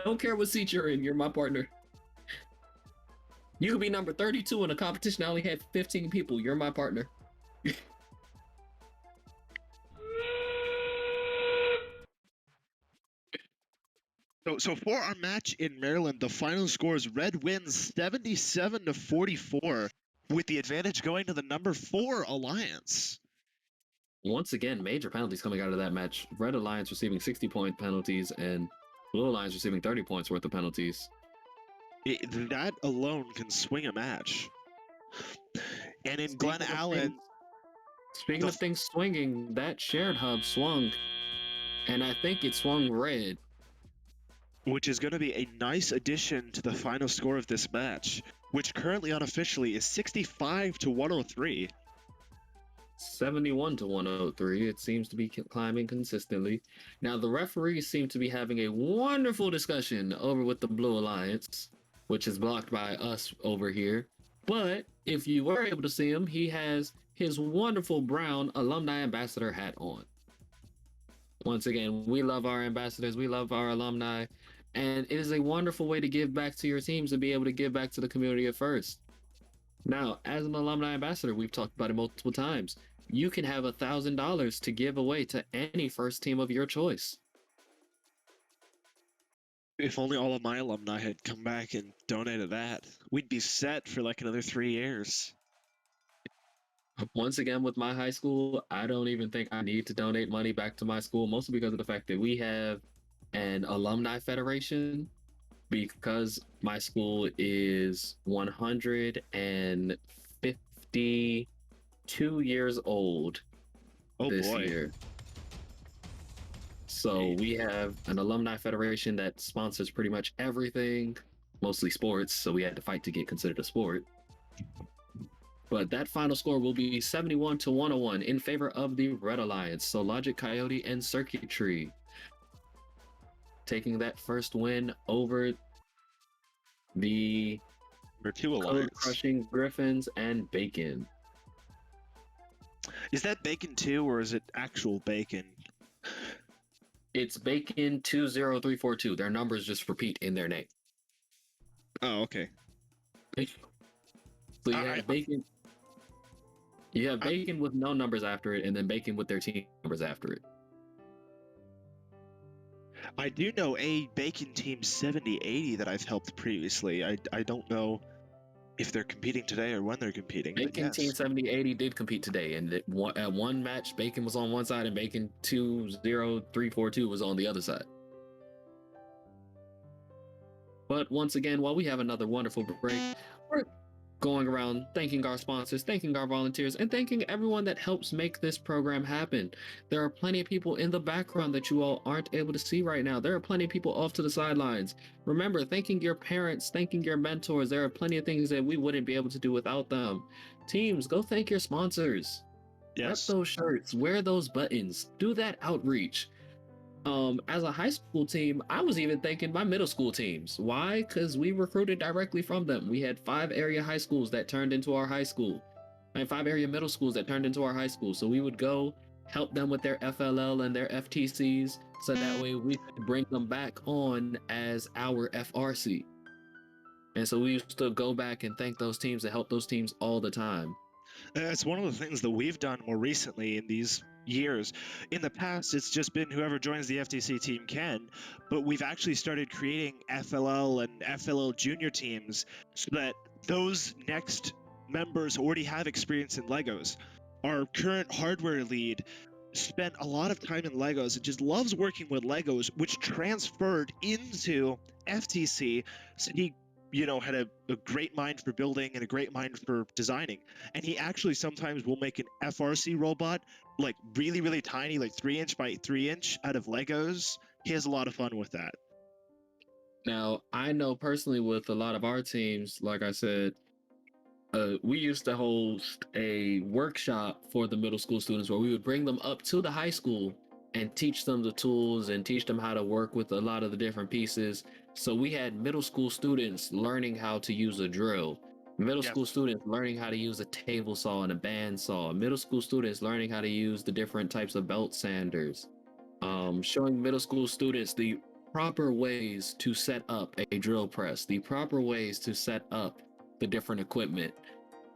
Don't care what seat you're in, you're my partner. You could be number 32 in a competition I only had 15 people, you're my partner. So for our match in Maryland, the final score is Red wins 77-44, with the advantage going to the number 4 Alliance. Once again, major penalties coming out of that match. Red Alliance receiving 60-point penalties and Blue Alliance receiving 30 points worth of penalties. That alone can swing a match. And in Glen Allen... Speaking of things swinging, that shared hub swung. And I think it swung red. which is going to be a nice addition to the final score of this match, which currently unofficially is 65 to 103. 71 to 103. It seems to be climbing consistently. Now, the referees seem to be having a wonderful discussion over with the Blue Alliance, which is blocked by us over here. But if you were able to see him, he has his wonderful brown alumni ambassador hat on. Once again, we love our ambassadors, we love our alumni, and it is a wonderful way to give back to your teams and be able to give back to the community at first. Now, as an alumni ambassador, we've talked about it multiple times. You can have $1,000 to give away to any first team of your choice. If only all of my alumni had come back and donated that, we'd be set for like another 3 years. Once again, with my high school, I don't even think I need to donate money back to my school, mostly because of the fact that we have an alumni federation, because my school is 152 years old this year. So we have an alumni federation that sponsors pretty much everything, mostly sports, so we had to fight to get considered a sport. But that final score will be 71 to 101 in favor of the Red Alliance. So Logic, Coyote, and Circuitry taking that first win over the code-crushing Griffins and Bacon. Is that Bacon 2 or is it actual Bacon? It's Bacon 20342. Their numbers just repeat in their name. Oh, okay. So you have Bacon. You have Bacon with no numbers after it, and then Bacon with their team numbers after it. I do know a Bacon Team 7080 that I've helped previously. I don't know if they're competing today or when they're competing. Bacon Team 7080 did compete today, and at one match, Bacon was on one side, and Bacon 20342 was on the other side. But once again, while we have another wonderful break, we're going around thanking our sponsors, thanking our volunteers, and thanking everyone that helps make this program happen. There are plenty of people in the background that you all aren't able to see right now. There are plenty of people off to the sidelines. Remember, thanking your parents, thanking your mentors. There are plenty of things that we wouldn't be able to do without them. Teams, go thank your sponsors. Yes. Rep those shirts, wear those buttons, do that outreach. As a high school team, I was even thanking my middle school teams. Why? Because we recruited directly from them. We had 5 area high schools that turned into our high school, and 5 area middle schools that turned into our high school. So we would go help them with their FLL and their FTCs, so that way we could bring them back on as our FRC. And so we used to go back and thank those teams and help those teams all the time. It's one of the things that we've done more recently in these years. In the past, it's just been whoever joins the FTC team can, but we've actually started creating FLL and FLL junior teams so that those next members already have experience in Legos. Our current hardware lead spent a lot of time in Legos and just loves working with Legos, which transferred into FTC. So he had a great mind for building and a great mind for designing. And he actually sometimes will make an FRC robot, like really, really tiny, like 3-inch by 3-inch out of Legos. He has a lot of fun with that. Now, I know personally with a lot of our teams, like I said, we used to host a workshop for the middle school students where we would bring them up to the high school and teach them the tools and teach them how to work with a lot of the different pieces. So we had middle school students learning how to use a drill, middle school students learning how to use a table saw and a band saw, middle school students learning how to use the different types of belt sanders, showing middle school students the proper ways to set up a drill press, the proper ways to set up the different equipment,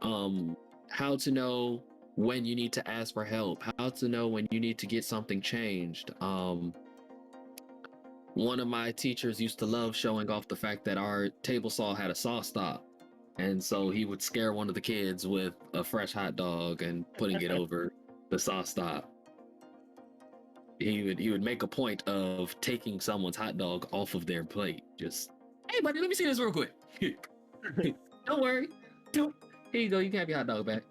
how to know when you need to ask for help, how to know when you need to get something changed. One of my teachers used to love showing off the fact that our table saw had a saw stop. And so he would scare one of the kids with a fresh hot dog and putting it over the saw stop. He would make a point of taking someone's hot dog off of their plate. Just, hey buddy, let me see this real quick. Don't worry. Here you go, you can have your hot dog back.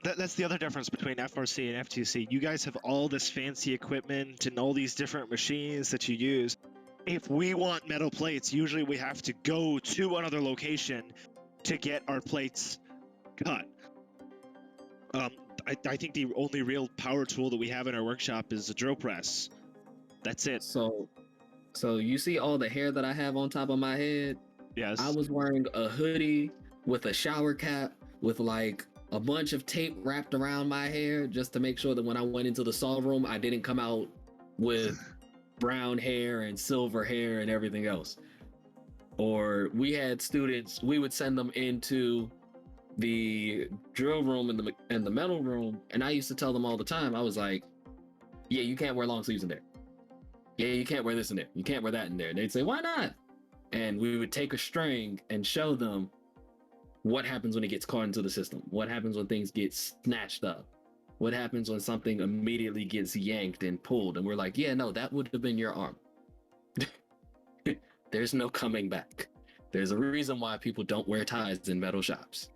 That's the other difference between FRC and FTC. You guys have all this fancy equipment and all these different machines that you use. If we want metal plates, usually we have to go to another location to get our plates cut. I think the only real power tool that we have in our workshop is a drill press. That's it. So you see all the hair that I have on top of my head? Yes. I was wearing a hoodie with a shower cap with like a bunch of tape wrapped around my hair just to make sure that when I went into the saw room, I didn't come out with brown hair and silver hair and everything else. Or we had students, we would send them into the drill room and the metal room, and I used to tell them all the time, I was like, yeah, you can't wear long sleeves in there. Yeah, you can't wear this in there. You can't wear that in there. And they'd say, why not? And we would take a string and show them what happens when it gets caught into the system. What happens when things get snatched up? What happens when something immediately gets yanked and pulled? And we're like, yeah, no, that would have been your arm. There's no coming back. There's a reason why people don't wear ties in metal shops.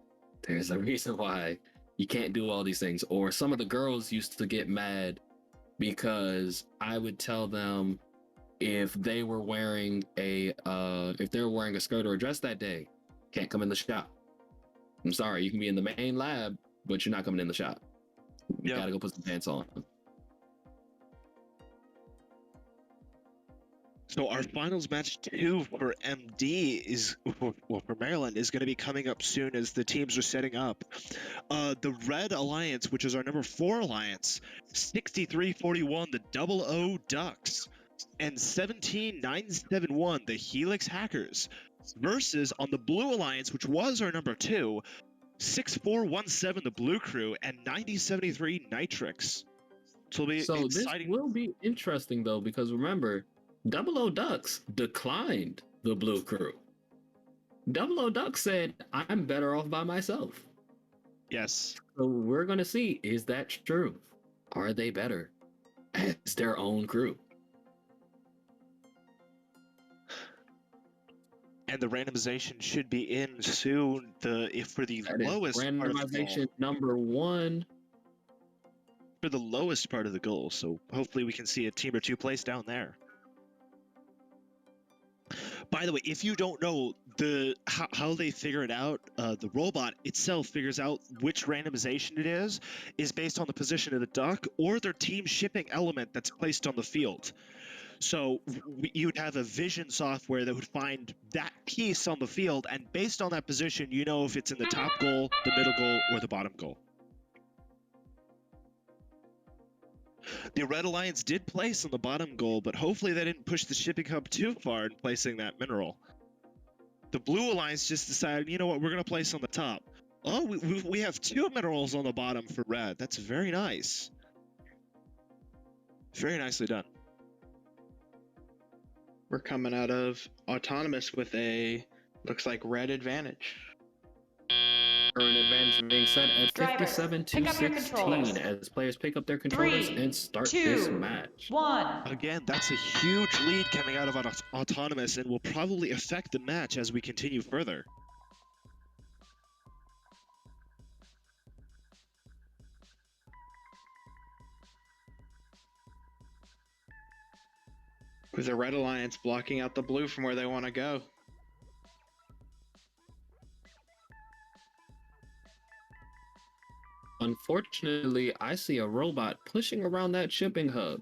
There's a reason why you can't do all these things. Or some of the girls used to get mad because I would tell them if they were wearing a skirt or a dress that day, can't come in the shop. I'm sorry, you can be in the main lab, but you're not coming in the shop. You gotta go put some pants on. So our finals match 2 for MD for Maryland is going to be coming up soon as the teams are setting up. The Red Alliance, which is our number 4 alliance, 63-41, the Double O Ducks, and 17-971, the Helix Hackers, versus on the Blue Alliance, which was our number 2, 6417, the Blue Crew, and 9073 Nitrix. So this will be interesting though, because remember, Double O Ducks declined the Blue Crew. Double O Ducks said, I'm better off by myself. Yes. So we're going to see, is that true? Are they better as their own crew? And the randomization should be in soon. For the lowest randomization number 1. For the lowest part of the goal. So hopefully we can see a team or 2 place down there. By the way, if you don't know how they figure it out, the robot itself figures out which randomization it is based on the position of the duck or their team shipping element that's placed on the field. So you'd have a vision software that would find that piece on the field, and based on that position, you know if it's in the top goal, the middle goal, or the bottom goal. The Red Alliance did place on the bottom goal, but hopefully they didn't push the shipping hub too far in placing that mineral. The Blue Alliance just decided, you know what, we're going to place on the top. Oh, we have 2 minerals on the bottom for Red. That's very nice. Very nicely done. We're coming out of Autonomous with a, looks like, Red advantage. Current advantage being set at 57-16 as players pick up their controllers and start this match. 1. Again, that's a huge lead coming out of Autonomous and will probably affect the match as we continue further. With the Red Alliance blocking out the Blue from where they want to go. Unfortunately, I see a robot pushing around that shipping hub.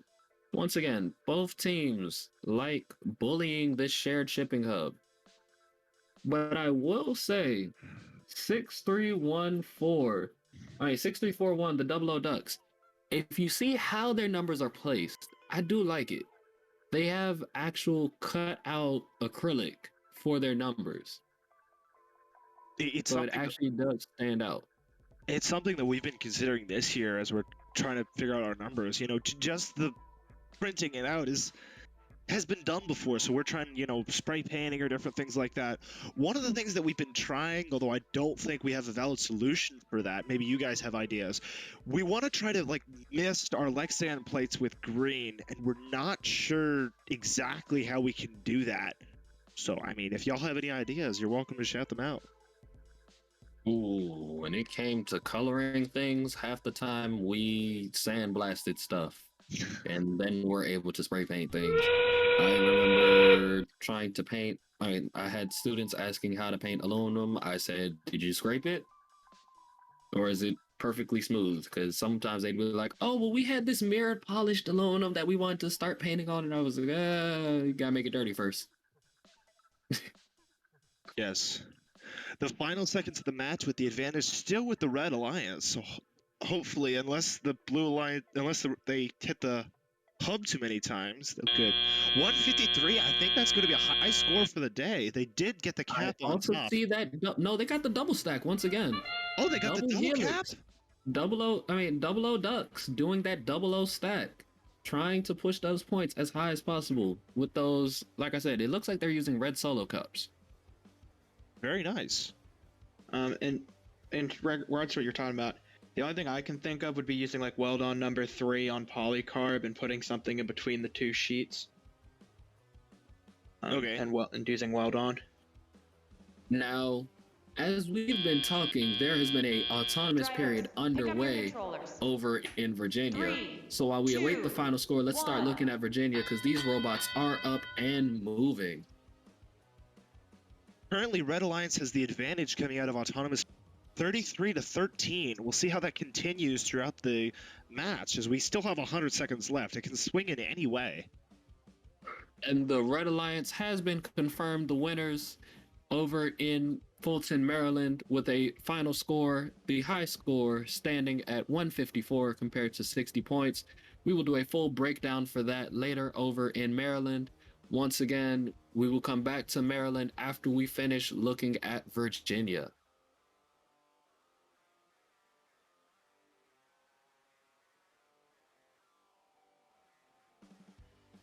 Once again, both teams like bullying this shared shipping hub. But I will say, 6341, the Double O Ducks. If you see how their numbers are placed, I do like it. They have actual cut out acrylic for their numbers. So it actually does stand out. It's something that we've been considering this year as we're trying to figure out our numbers. You know, just the printing it out has been done before, so we're trying, you know, spray painting or different things like that. One of the things that we've been trying, although I don't think we have a valid solution for that, maybe you guys have ideas, we want to try to like mist our Lexan plates with green, and we're not sure exactly how we can do that. So I mean, if y'all have any ideas, you're welcome to shout them out. Ooh, when it came to coloring things, half the time we sandblasted stuff, and then we're able to spray paint things. I remember trying to paint. I had students asking how to paint aluminum. I said, "Did you scrape it, or is it perfectly smooth?" Because sometimes they'd be like, "Oh, well, we had this mirrored polished aluminum that we wanted to start painting on," and I was like, "You gotta make it dirty first." Yes. The final seconds of the match with the advantage still with the Red Alliance. So hopefully, unless the Blue Alliance, they hit the hub too many times, they're good. 153. I think that's going to be a high score for the day. They did get the cap I on also top. see that. No, they got the double stack once again. Oh, they got the double cap. Double O ducks doing that double O stack, trying to push those points as high as possible with those. Like I said, it looks like they're using red solo cups. Very nice. In regards to what you're talking about, the only thing I can think of would be using like weld on number 3 on polycarb and putting something in between the two sheets. Okay. And using weld on. Now, as we've been talking, there has been a autonomous period underway over in Virginia. So while we await the final score, let's start looking at Virginia because these robots are up and moving. Currently, Red Alliance has the advantage coming out of autonomous 33-13. We'll see how that continues throughout the match as we still have 100 seconds left. It can swing in any way. And the Red Alliance has been confirmed the winners over in Fulton, Maryland, with a final score, the high score standing at 154 compared to 60 points. We will do a full breakdown for that later over in Maryland. Once again, we will come back to Maryland after we finish looking at Virginia.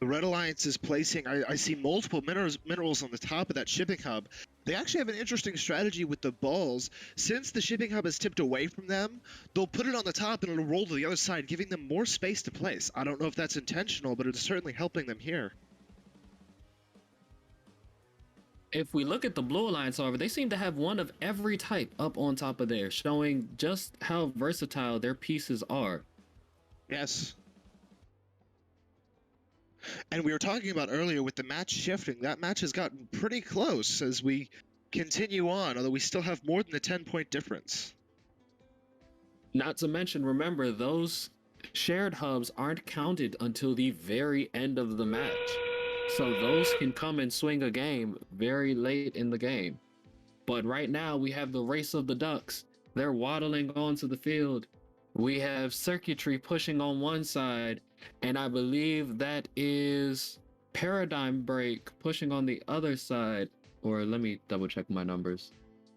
The Red Alliance is placing, I see multiple minerals on the top of that shipping hub. They actually have an interesting strategy with the balls. Since the shipping hub is tipped away from them, they'll put it on the top and it'll roll to the other side, giving them more space to place. I don't know if that's intentional, but it's certainly helping them here. If we look at the Blue Alliance, however, they seem to have one of every type up on top of there, showing just how versatile their pieces are. Yes. And we were talking about earlier with the match shifting, that match has gotten pretty close as we continue on, although we still have more than a 10-point difference. Not to mention, remember, those shared hubs aren't counted until the very end of the match. So those can come and swing a game very late in the game. But right now we have the race of the ducks. They're waddling onto the field. We have circuitry pushing on one side, and I believe that is Paradigm Break pushing on the other side. Or let me double check my numbers.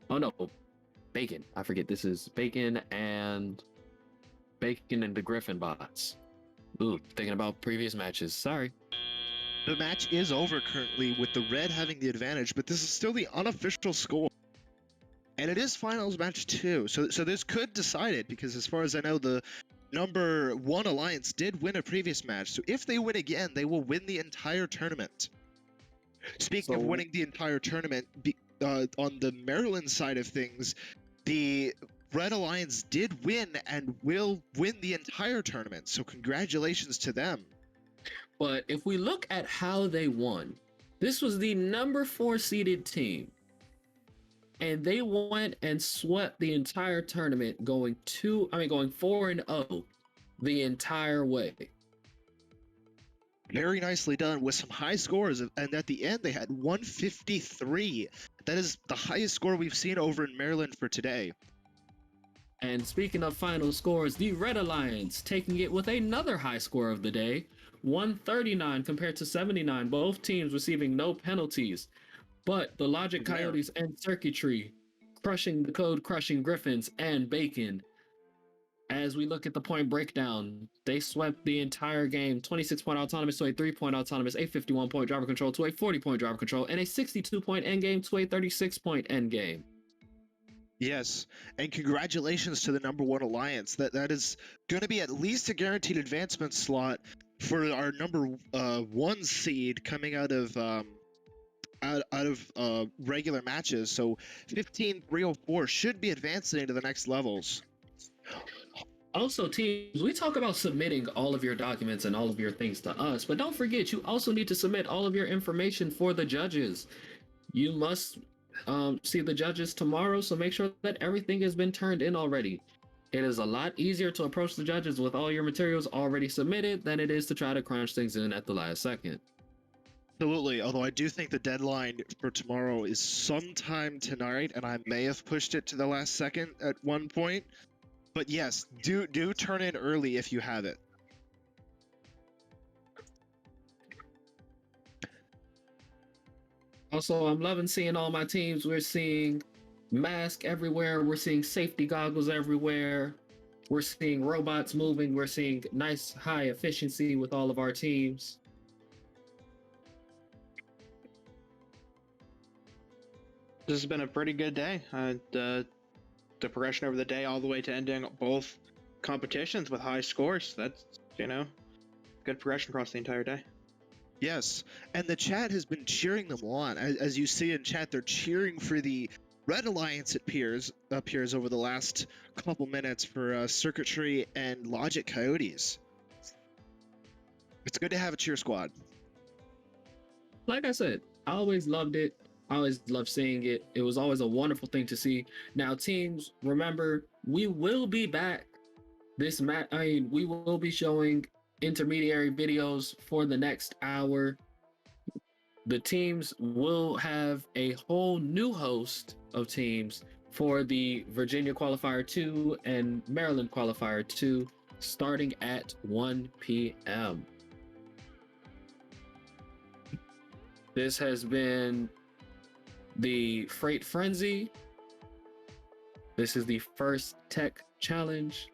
Oh no, Bacon. I forget, this is Bacon and the Griffin bots. Ooh, thinking about previous matches. Sorry. The match is over currently with the red having the advantage, but this is still the unofficial score. And it is finals match 2, so this could decide it, because as far as I know, the number 1 alliance did win a previous match. So if they win again, they will win the entire tournament. Speaking of winning the entire tournament, on the Maryland side of things, the Red Alliance did win and will win the entire tournament. So congratulations to them. But if we look at how they won, this was the number 4 seeded team. And they went and swept the entire tournament, going 4-0 the entire way. Very nicely done with some high scores, and at the end they had 153. That is the highest score we've seen over in Maryland for today. And speaking of final scores, the Red Alliance taking it with another high score of the day, 139 compared to 79, both teams receiving no penalties. But the Logic Coyotes and Circuitry crushing the Code Crushing Griffins and Bacon. As we look at the point breakdown, they swept the entire game, 26-point autonomous to a 3-point autonomous, a 51-point driver control to a 40-point driver control, and a 62-point endgame to a 36-point endgame. Yes, and congratulations to the number 1 alliance. That is going to be at least a guaranteed advancement slot for our number 1 seed coming out of out of regular matches. So 15-304 should be advancing to the next levels. Also, teams, we talk about submitting all of your documents and all of your things to us, but don't forget, you also need to submit all of your information for the judges. You must see the judges tomorrow, so make sure that everything has been turned in already. It is a lot easier to approach the judges with all your materials already submitted than it is to try to crunch things in at the last second. Absolutely, although I do think the deadline for tomorrow is sometime tonight, and I may have pushed it to the last second at one point. But yes, do turn in early if you have it. Also, I'm loving seeing all my teams. We're seeing masks everywhere. We're seeing safety goggles everywhere. We're seeing robots moving. We're seeing nice high efficiency with all of our teams. This has been a pretty good day. The progression over the day all the way to ending both competitions with high scores. That's, good progression across the entire day. Yes, and the chat has been cheering them on. As you see in chat, they're cheering for the Red Alliance appears over the last couple minutes for Circuitry and Logic Coyotes. It's good to have a cheer squad. Like I said, I always loved it. I always loved seeing it. It was always a wonderful thing to see. Now, teams, remember, we will be back this match. We will be showing intermediary videos for the next hour. The teams will have a whole new host of teams for the Virginia Qualifier 2 and Maryland Qualifier 2 starting at 1 p.m. This has been the Freight Frenzy. This is the first tech challenge.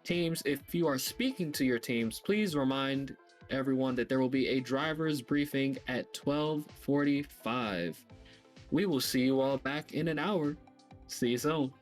Teams, if you are speaking to your teams, please remind everyone that there will be a driver's briefing at 12:45. We will see you all back in an hour. See you soon.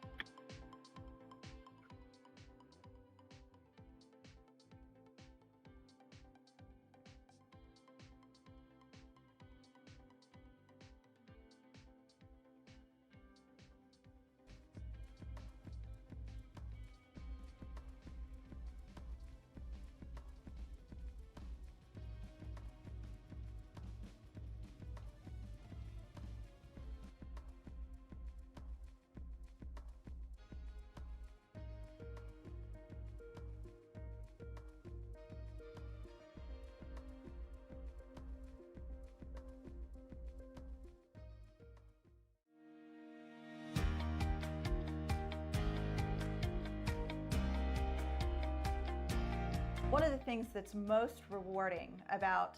One of the things that's most rewarding about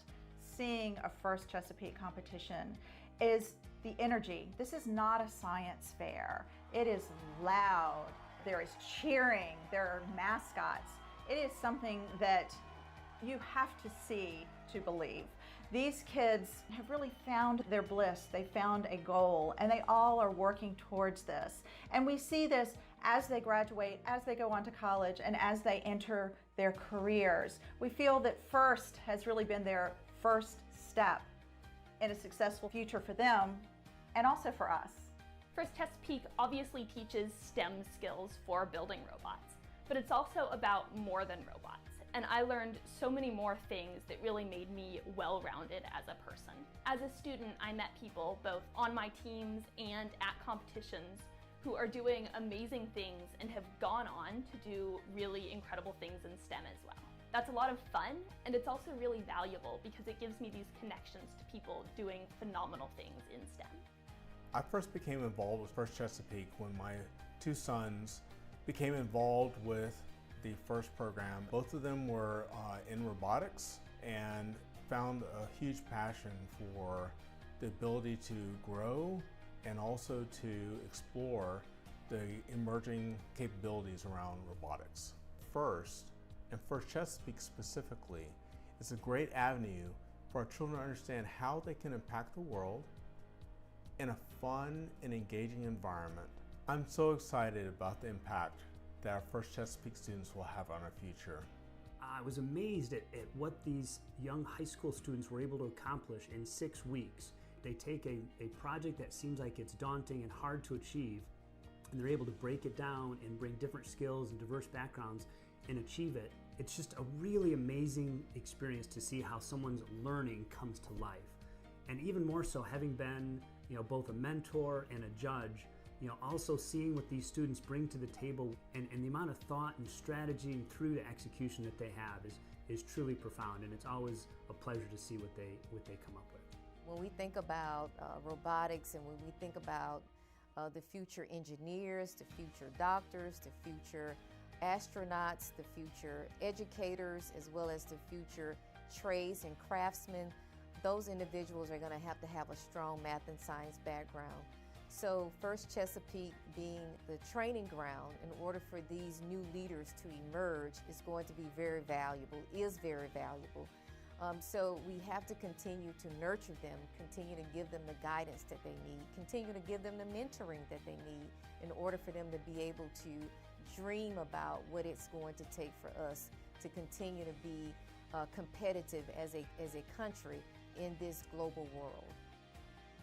seeing a first Chesapeake competition is the energy. This is not a science fair. It is loud, there is cheering, there are mascots. It is something that you have to see to believe. These kids have really found their bliss, they found a goal, and they all are working towards this. And we see this as they graduate, as they go on to college, and as they enter their careers. We feel that FIRST has really been their first step in a successful future for them and also for us. First Chesapeake obviously teaches STEM skills for building robots, but it's also about more than robots. And I learned so many more things that really made me well-rounded as a person. As a student, I met people both on my teams and at competitions who are doing amazing things and have gone on to do really incredible things in STEM as well. That's a lot of fun, and it's also really valuable because it gives me these connections to people doing phenomenal things in STEM. I first became involved with First Chesapeake when my two sons became involved with the FIRST program. Both of them were in robotics and found a huge passion for the ability to grow and also to explore the emerging capabilities around robotics. FIRST, and First Chesapeake specifically, is a great avenue for our children to understand how they can impact the world in a fun and engaging environment. I'm so excited about the impact that our First Chesapeake students will have on our future. I was amazed at what these young high school students were able to accomplish in 6 weeks. They take a project that seems like it's daunting and hard to achieve, and they're able to break it down and bring different skills and diverse backgrounds and achieve it. It's just a really amazing experience to see how someone's learning comes to life. And even more so, having been, both a mentor and a judge, also seeing what these students bring to the table and the amount of thought and strategy and through to execution that they have is truly profound, and it's always a pleasure to see what they come up with. When we think about robotics, and when we think about the future engineers, the future doctors, the future astronauts, the future educators, as well as the future trades and craftsmen, those individuals are going to have a strong math and science background. So First Chesapeake being the training ground in order for these new leaders to emerge is going to be very valuable, So we have to continue to nurture them, continue to give them the guidance that they need, continue to give them the mentoring that they need in order for them to be able to dream about what it's going to take for us to continue to be competitive as a country in this global world.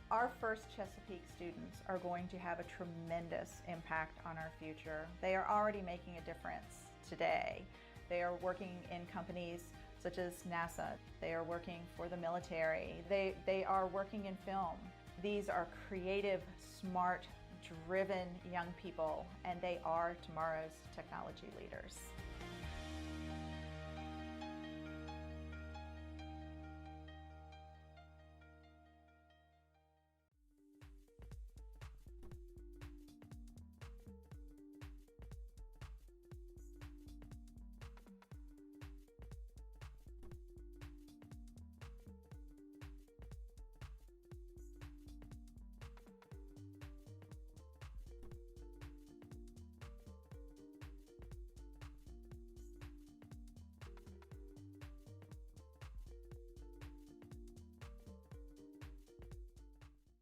Our First Chesapeake students are going to have a tremendous impact on our future. They are already making a difference today. They are working in companies such as NASA. They are working for the military. They are working in film. These are creative, smart, driven young people, and they are tomorrow's technology leaders.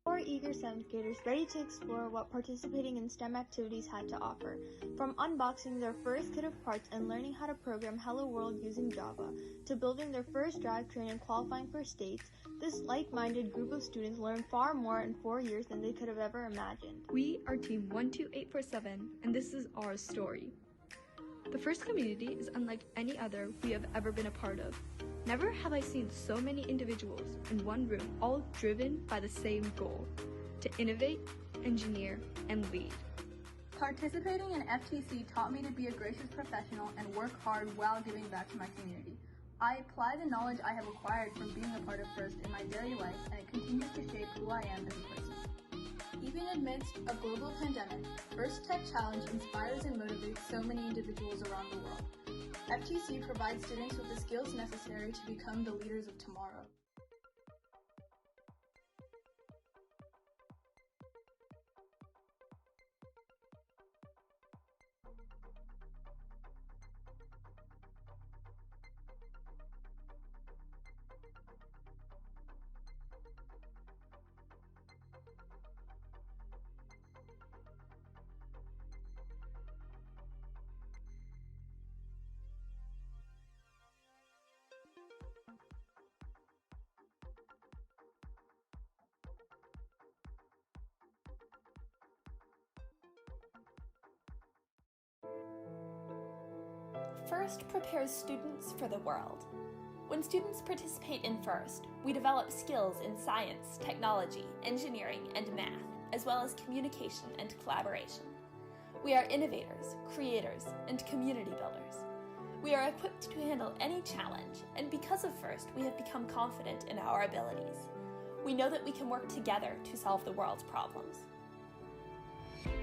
Four eager 7th graders ready to explore what participating in STEM activities had to offer. From unboxing their first kit of parts and learning how to program Hello World using Java, to building their first drivetrain and qualifying for states, this like-minded group of students learned far more in 4 years than they could have ever imagined. We are Team 12847, and this is our story. The FIRST community is unlike any other we have ever been a part of. Never have I seen so many individuals in one room, all driven by the same goal: to innovate, engineer, and lead. Participating in FTC taught me to be a gracious professional and work hard while giving back to my community. I apply the knowledge I have acquired from being a part of FIRST in my daily life, and it continues to shape who I am as a person. Even amidst a global pandemic, FIRST Tech Challenge inspires and motivates so many individuals around the world. FTC provides students with the skills necessary to become the leaders of tomorrow. FIRST prepares students for the world. When students participate in FIRST, we develop skills in science, technology, engineering, and math, as well as communication and collaboration. We are innovators, creators, and community builders. We are equipped to handle any challenge, and because of FIRST, we have become confident in our abilities. We know that we can work together to solve the world's problems.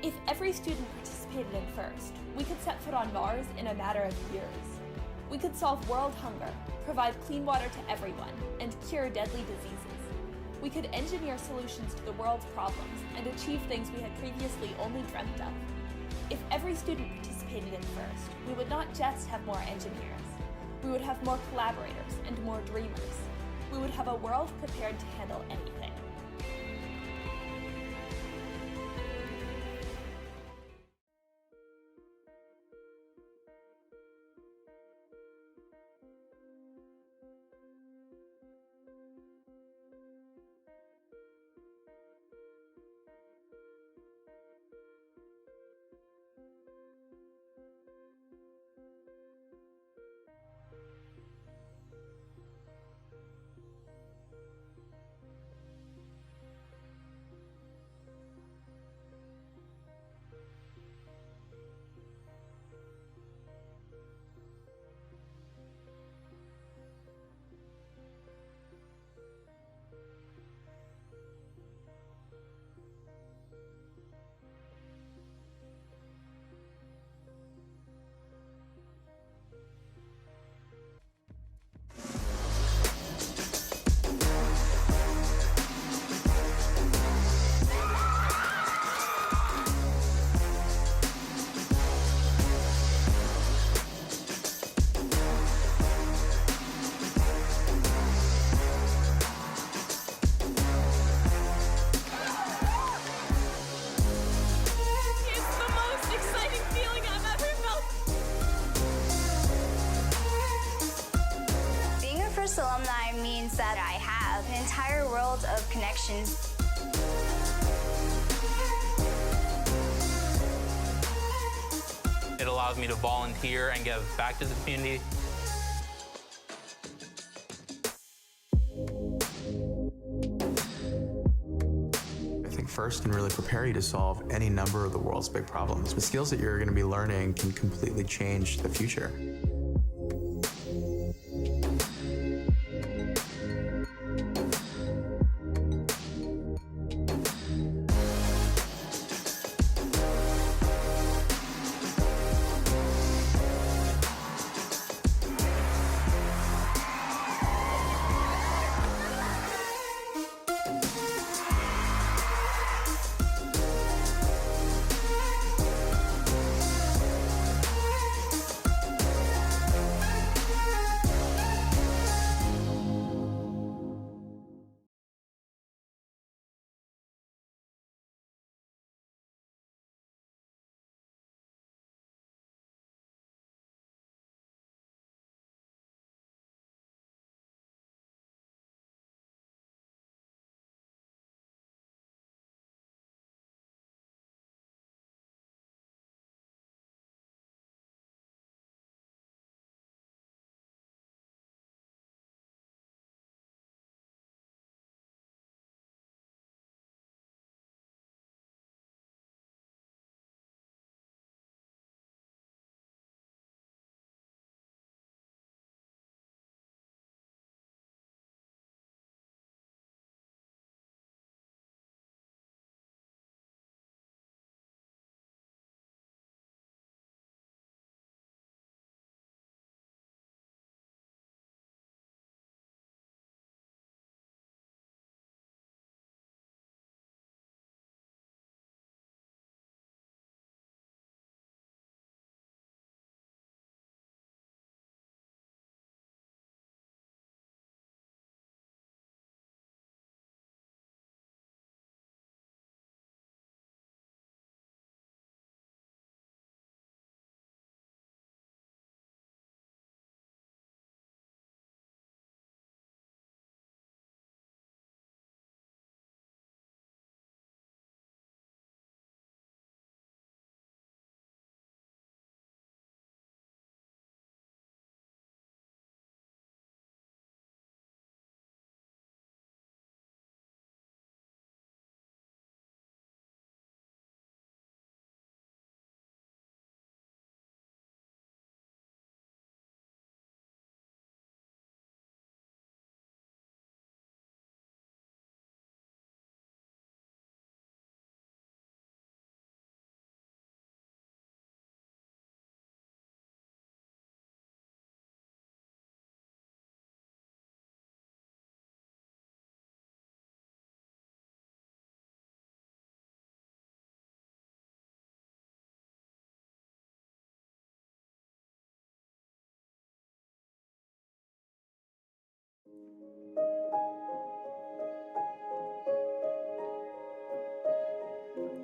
If every student participated in FIRST, we could set foot on Mars in a matter of years. We could solve world hunger, provide clean water to everyone, and cure deadly diseases. We could engineer solutions to the world's problems and achieve things we had previously only dreamt of. If every student participated in FIRST, we would not just have more engineers. We would have more collaborators and more dreamers. We would have a world prepared to handle anything. worlds of connections. It allows me to volunteer and give back to the community. I think FIRST can really prepare you to solve any number of the world's big problems. The skills that you're going to be learning can completely change the future.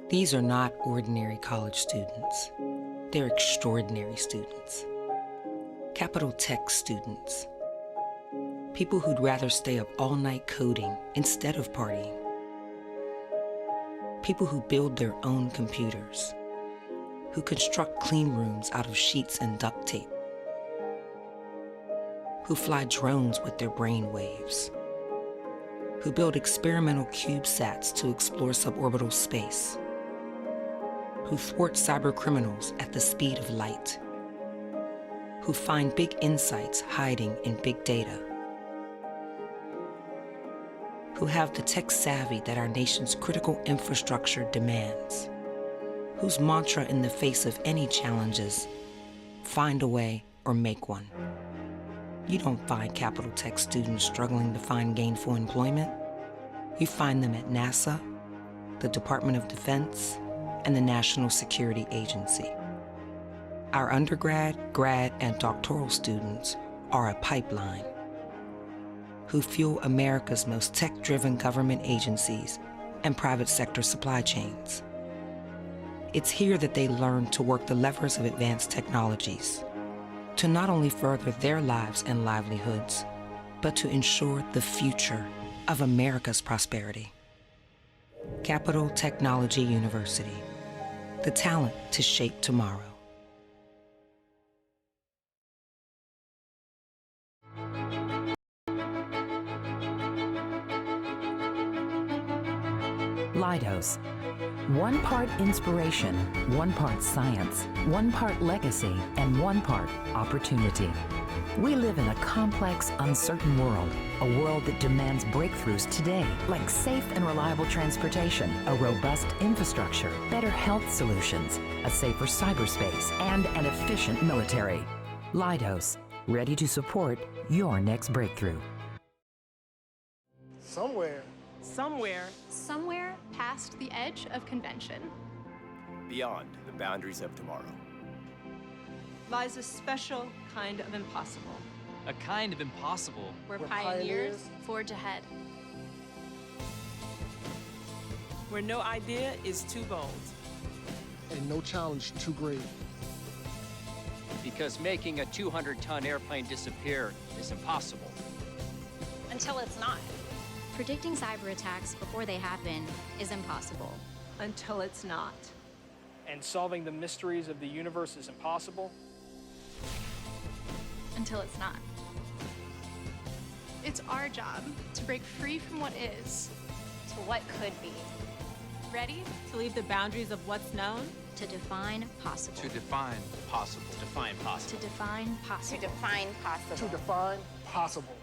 These are not ordinary college students. They're extraordinary students. Capital Tech students. People who'd rather stay up all night coding instead of partying. People who build their own computers. Who construct clean rooms out of sheets and duct tape. Who fly drones with their brain waves. Who build experimental CubeSats to explore suborbital space. Who thwart cyber criminals at the speed of light. Who find big insights hiding in big data. Who have the tech savvy that our nation's critical infrastructure demands. Whose mantra in the face of any challenges, find a way or make one. You don't find Capital Tech students struggling to find gainful employment. You find them at NASA, the Department of Defense, and the National Security Agency. Our undergrad, grad, and doctoral students are a pipeline who fuel America's most tech-driven government agencies and private sector supply chains. It's here that they learn to work the levers of advanced technologies, to not only further their lives and livelihoods, but to ensure the future of America's prosperity. Capital Technology University, the talent to shape tomorrow. Leidos. 1 part inspiration, 1 part science, 1 part legacy, and 1 part opportunity. We live in a complex, uncertain world, a world that demands breakthroughs today, like safe and reliable transportation, a robust infrastructure, better health solutions, a safer cyberspace, and an efficient military. Leidos, ready to support your next breakthrough. Somewhere past the edge of convention, beyond the boundaries of tomorrow, lies a special kind of impossible. A kind of impossible where pioneers forge ahead. Where no idea is too bold. and no challenge too great. Because making a 200-ton airplane disappear is impossible. Until it's not. Predicting cyber attacks before they happen is impossible. Until it's not. And solving the mysteries of the universe is impossible. Until it's not. It's our job to break free from what is to what could be. Ready to leave the boundaries of what's known? To define possible. To define possible. To define possible. To define possible. To define possible. To define possible.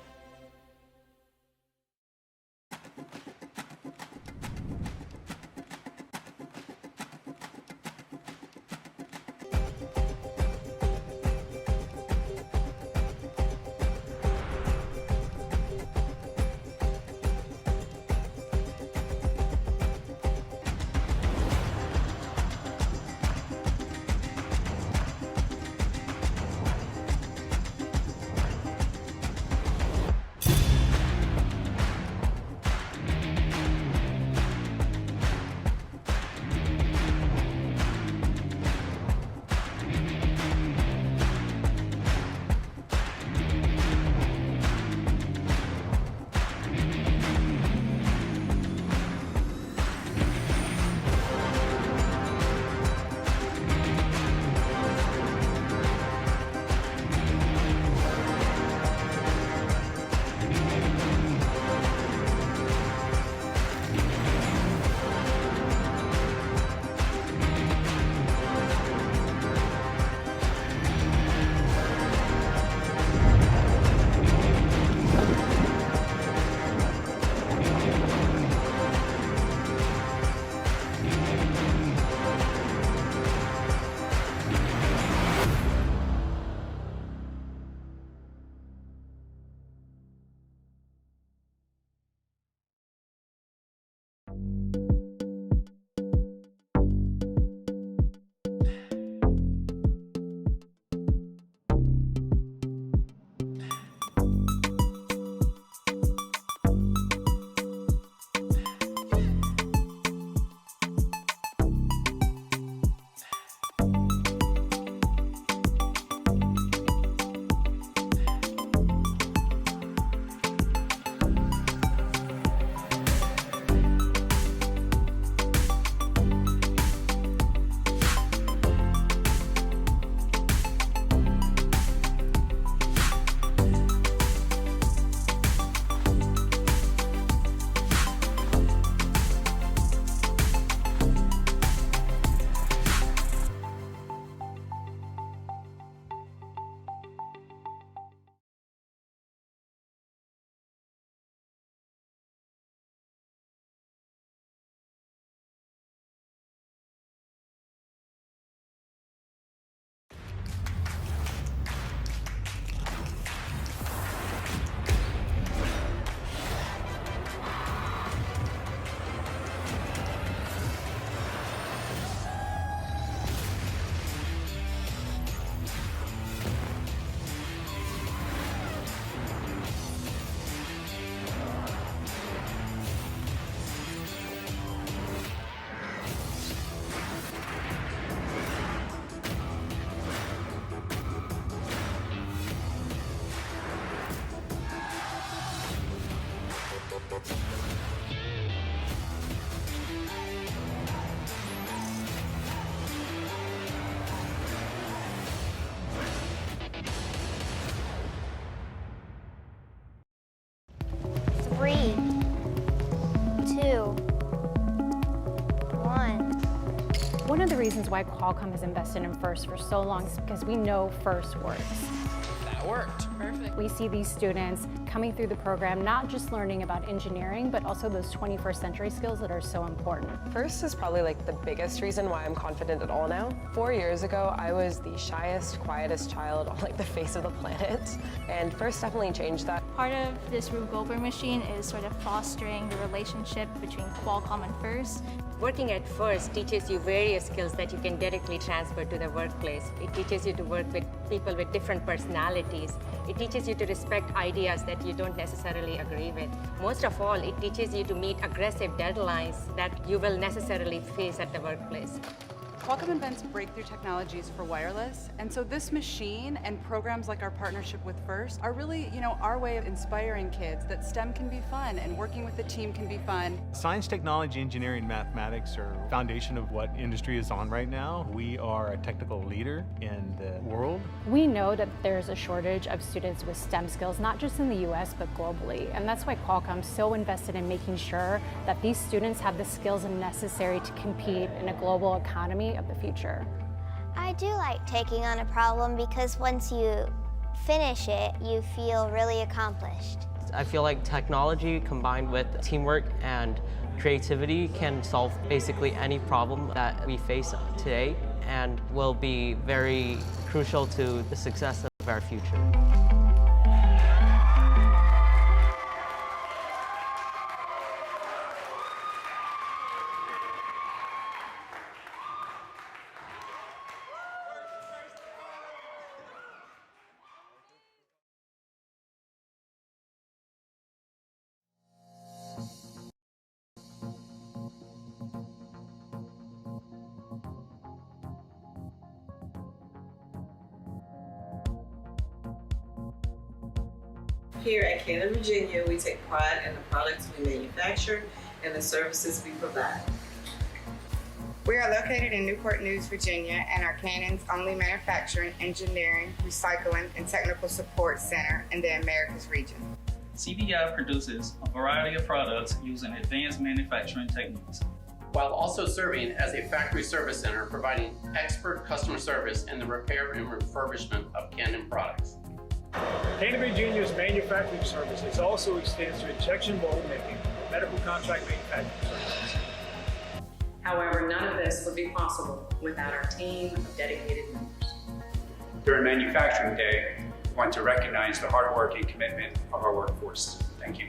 One of the reasons why Qualcomm has invested in FIRST for so long is because we know FIRST works. That worked. Perfect. We see these students coming through the program not just learning about engineering, but also those 21st century skills that are so important. FIRST is probably like the biggest reason why I'm confident at all now. 4 years ago, I was the shyest, quietest child on like the face of the planet, and FIRST definitely changed that. Part of this Rube Goldberg machine is sort of fostering the relationship between Qualcomm and FIRST. Working at FIRST teaches you various skills that you can directly transfer to the workplace. It teaches you to work with people with different personalities. It teaches you to respect ideas that you don't necessarily agree with. Most of all, it teaches you to meet aggressive deadlines that you will necessarily face at the workplace. Qualcomm invents breakthrough technologies for wireless, and so this machine and programs like our partnership with FIRST are really, our way of inspiring kids that STEM can be fun and working with the team can be fun. Science, technology, engineering, mathematics are the foundation of what industry is on right now. We are a technical leader in the world. We know that there's a shortage of students with STEM skills, not just in the US, but globally. And that's why Qualcomm's so invested in making sure that these students have the skills necessary to compete in a global economy of the future. I do like taking on a problem because once you finish it, you feel really accomplished. I feel like technology combined with teamwork and creativity can solve basically any problem that we face today and will be very crucial to the success of our future. Here at Canon, Virginia, we take pride in the products we manufacture and the services we provide. We are located in Newport News, Virginia, and are Canon's only manufacturing, engineering, recycling, and technical support center in the Americas region. CVI produces a variety of products using advanced manufacturing techniques, while also serving as a factory service center providing expert customer service in the repair and refurbishment of Canon products. Canon Virginia's manufacturing services also extends to injection mold making, medical contract manufacturing services. However, none of this would be possible without our team of dedicated members. During Manufacturing Day, we want to recognize the hard work and commitment of our workforce. Thank you.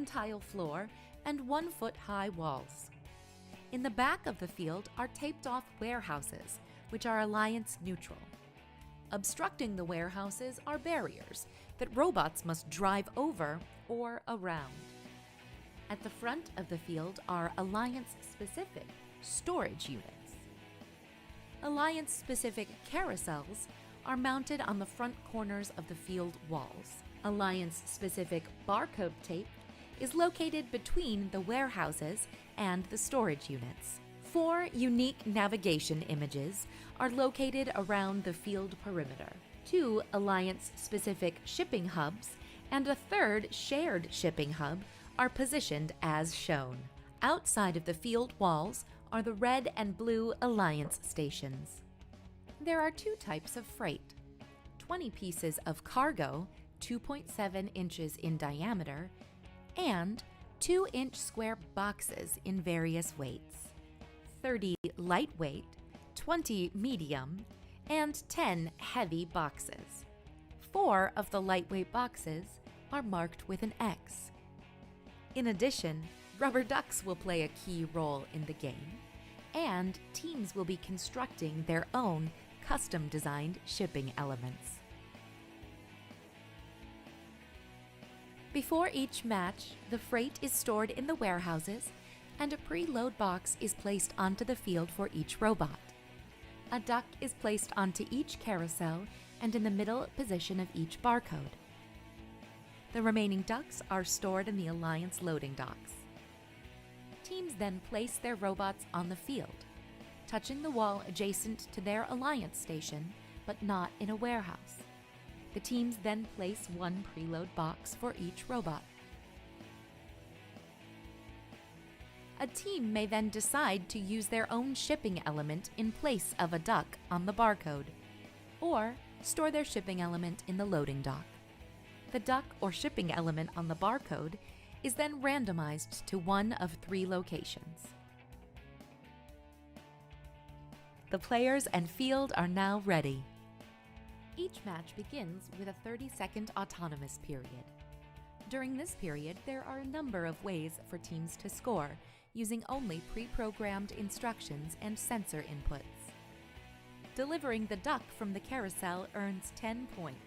tile floor and 1-foot-high walls. In the back of the field are taped-off warehouses, which are Alliance neutral. Obstructing the warehouses are barriers that robots must drive over or around. At the front of the field are Alliance-specific storage units. Alliance-specific carousels are mounted on the front corners of the field walls. Alliance-specific barcode tape is located between the warehouses and the storage units. 4 unique navigation images are located around the field perimeter. 2 Alliance-specific shipping hubs and a 3rd shared shipping hub are positioned as shown. Outside of the field walls are the red and blue Alliance stations. There are 2 types of freight: 20 pieces of cargo, 2.7 inches in diameter, and 2-inch square boxes in various weights: 30 lightweight, 20 medium, and 10 heavy boxes. 4 of the lightweight boxes are marked with an X. In addition, rubber ducks will play a key role in the game, and teams will be constructing their own custom-designed shipping elements. Before each match, the freight is stored in the warehouses and a preload box is placed onto the field for each robot. A duck is placed onto each carousel and in the middle position of each barcode. The remaining ducks are stored in the Alliance loading docks. Teams then place their robots on the field, touching the wall adjacent to their Alliance station, but not in a warehouse. The teams then place 1 preload box for each robot. A team may then decide to use their own shipping element in place of a duck on the barcode, or store their shipping element in the loading dock. The duck or shipping element on the barcode is then randomized to one of 3 locations. The players and field are now ready. Each match begins with a 30-second autonomous period. During this period, there are a number of ways for teams to score, using only pre-programmed instructions and sensor inputs. Delivering the duck from the carousel earns 10 points.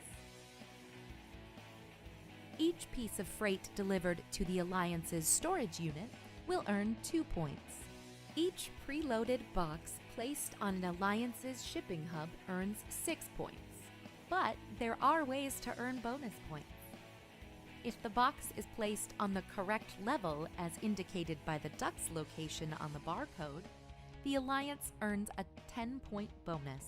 Each piece of freight delivered to the Alliance's storage unit will earn 2 points. Each preloaded box placed on an Alliance's shipping hub earns 6 points. But there are ways to earn bonus points. If the box is placed on the correct level as indicated by the duck's location on the barcode, the Alliance earns a 10-point bonus.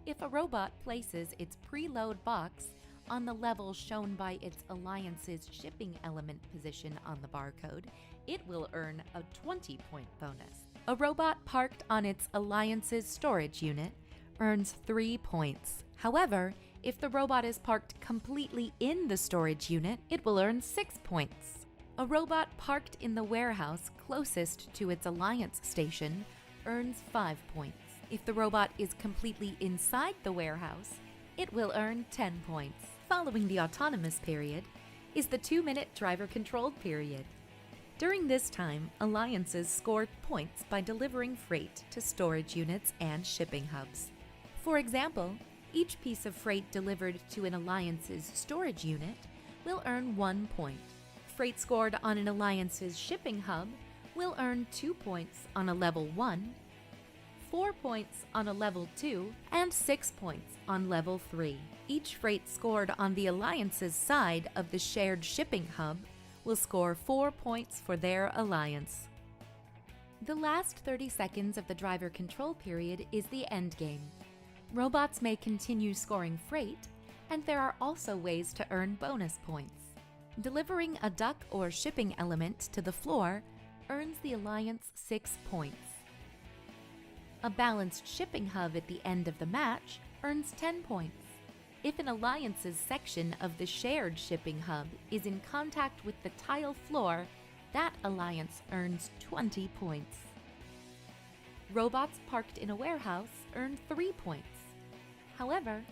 If a robot places its preload box on the level shown by its Alliance's shipping element position on the barcode, it will earn a 20-point bonus. A robot parked on its Alliance's storage unit earns 3 points. However, if the robot is parked completely in the storage unit, it will earn 6 points. A robot parked in the warehouse closest to its Alliance station earns 5 points. If the robot is completely inside the warehouse, it will earn 10 points. Following the autonomous period is the 2-minute driver-controlled period. During this time, Alliances score points by delivering freight to storage units and shipping hubs. For example, each piece of freight delivered to an Alliance's storage unit will earn 1 point. Freight scored on an Alliance's shipping hub will earn 2 points on a level 1, 4 points on a level 2, and 6 points on level 3. Each freight scored on the Alliance's side of the shared shipping hub will score 4 points for their Alliance. The last 30 seconds of the driver control period is the end game. Robots may continue scoring freight, and there are also ways to earn bonus points. Delivering a duck or shipping element to the floor earns the Alliance 6 points. A balanced shipping hub at the end of the match earns 10 points. If an Alliance's section of the shared shipping hub is in contact with the tile floor, that Alliance earns 20 points. Robots parked in a warehouse earn 3 points. However,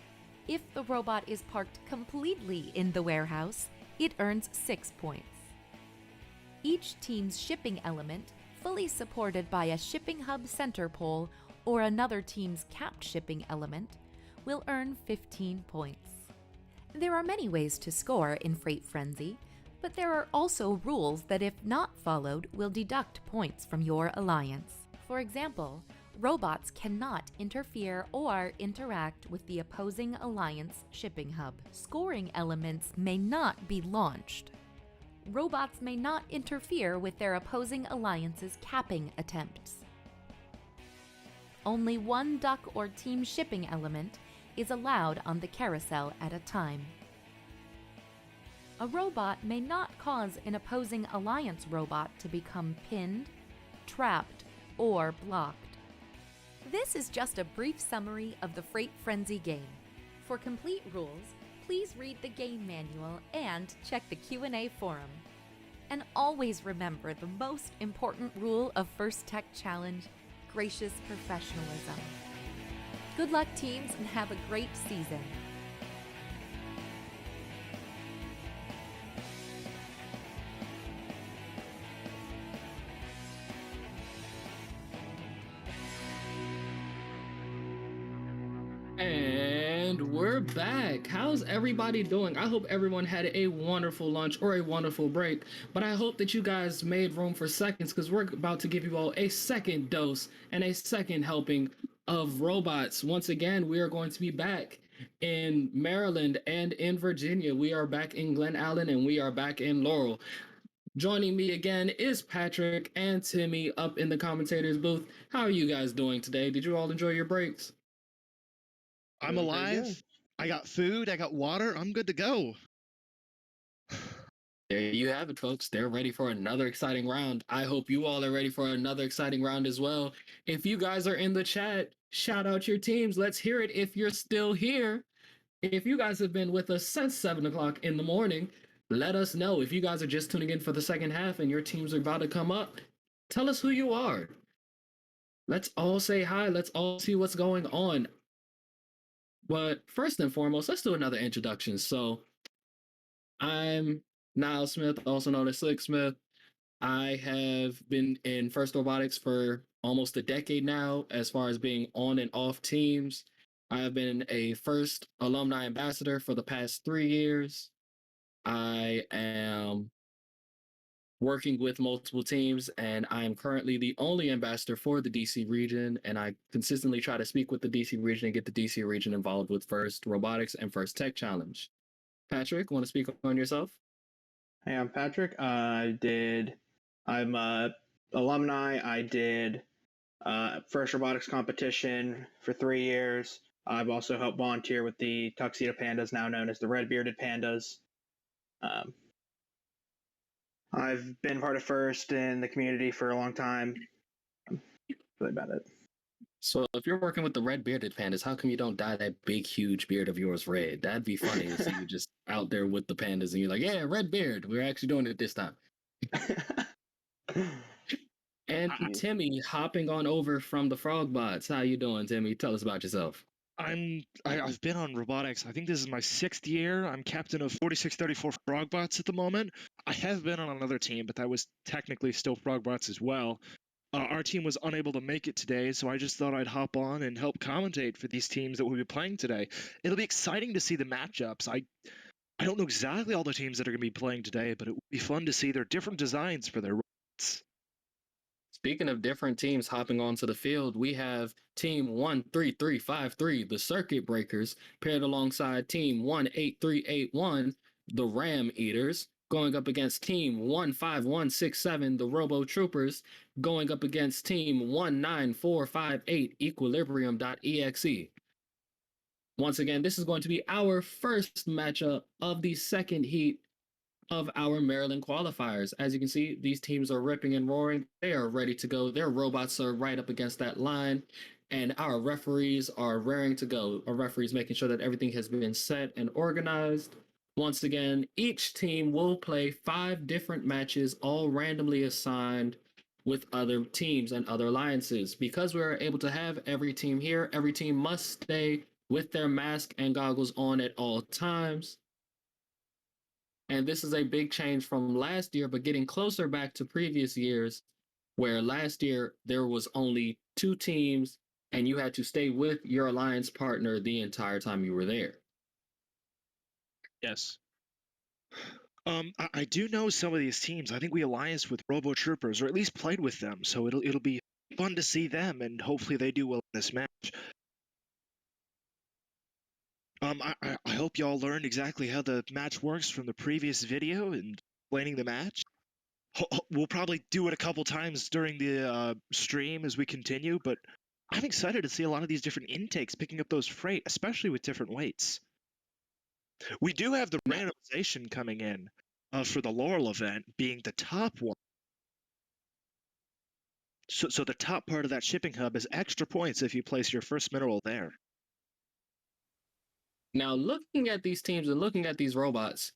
if the robot is parked completely in the warehouse, it earns 6 points. Each team's shipping element, fully supported by a shipping hub center pole or another team's capped shipping element, will earn 15 points. There are many ways to score in Freight Frenzy, but there are also rules that, if not followed, will deduct points from your alliance. For example, robots cannot interfere or interact with the opposing alliance shipping hub. Scoring elements may not be launched. Robots may not interfere with their opposing alliance's capping attempts. Only one duck or team shipping element is allowed on the carousel at a time. A robot may not cause an opposing alliance robot to become pinned, trapped, or blocked. This is just a brief summary of the Freight Frenzy game. For complete rules, please read the game manual and check the Q&A forum. And always remember the most important rule of First Tech Challenge: gracious professionalism. Good luck, teams, and have a great season. And we're back. How's everybody doing? I hope everyone had a wonderful lunch or a wonderful break, but I hope that you guys made room for seconds, because we're about to give you all a second dose and a second helping of robots. Once again, we are going to be back in Maryland and in Virginia. We are back in Glen Allen and we are back in Laurel. Joining me again is Patrick and Timmy up in the commentators booth. How are you guys doing today? Did you all enjoy your breaks? I'm alive. I got food. I got water. I'm good to go. There you have it, folks. They're ready for another exciting round. I hope you all are ready for another exciting round as well. If you guys are in the chat, shout out your teams. Let's hear it if you're still here. If you guys have been with us since 7 o'clock in the morning, let us know. If you guys are just tuning in for the second half and your teams are about to come up, tell us who you are. Let's all say hi. Let's all see what's going on. But first and foremost, let's do another introduction. So I'm Niall Smith, also known as Slick Smith. I have been in First Robotics for almost a decade now, as far as being on and off teams. I have been a First alumni ambassador for the past 3 years. I am working with multiple teams, and I am currently the only ambassador for the DC region, and I consistently try to speak with the DC region and get the DC region involved with First Robotics and First Tech Challenge. Patrick, want to speak on yourself? Hey, I'm Patrick. I'm a alumni. I did First Robotics competition for 3 years. I've also helped volunteer with the Tuxedo Pandas, now known as the Red Bearded Pandas. I've been part of First in the community for a long time. Really about it. So if you're working with the Red Bearded Pandas, how come you don't dye that big, huge beard of yours red? That'd be funny to see you just out there with the pandas and you're like, yeah, red beard. We're actually doing it this time. And Timmy, hopping on over from the Frogbots. How you doing, Timmy? Tell us about yourself. I've been on robotics. I think this is my 6th year. I'm captain of 4634 Frogbots at the moment. I have been on another team, but that was technically still Frogbots as well. Our team was unable to make it today, so I just thought I'd hop on and help commentate for these teams that we'll be playing today. It'll be exciting to see the matchups. I don't know exactly all the teams that are going to be playing today, but it will be fun to see their different designs for their robots. Speaking of different teams hopping onto the field, we have Team 13353, the Circuit Breakers, paired alongside Team 18381, the Ram Eaters, going up against Team 15167, the Robo Troopers, going up against Team 19458, Equilibrium.exe. Once again, this is going to be our first matchup of the second heat of our Maryland qualifiers. As you can see, these teams are ripping and roaring. They are ready to go. Their robots are right up against that line, and our referees are raring to go. Our referees making sure that everything has been set and organized. Once again, each team will play 5 different matches, all randomly assigned with other teams and other alliances. Because we are able to have every team here, every team must stay with their mask and goggles on at all times. And this is a big change from last year, but getting closer back to previous years, where last year there was only 2 teams and you had to stay with your alliance partner the entire time you were there. Yes. I do know some of these teams. I think we allianced with Robo Troopers, or at least played with them. So it'll be fun to see them, and hopefully they do well in this match. I hope y'all learned exactly how the match works from the previous video and explaining the match. We'll probably do it a couple times during the stream as we continue, but I'm excited to see a lot of these different intakes picking up those freight, especially with different weights. We do have the randomization coming in for the Laurel event being the top one. So the top part of that shipping hub is extra points if you place your first mineral there. Now, looking at these teams and looking at these robots,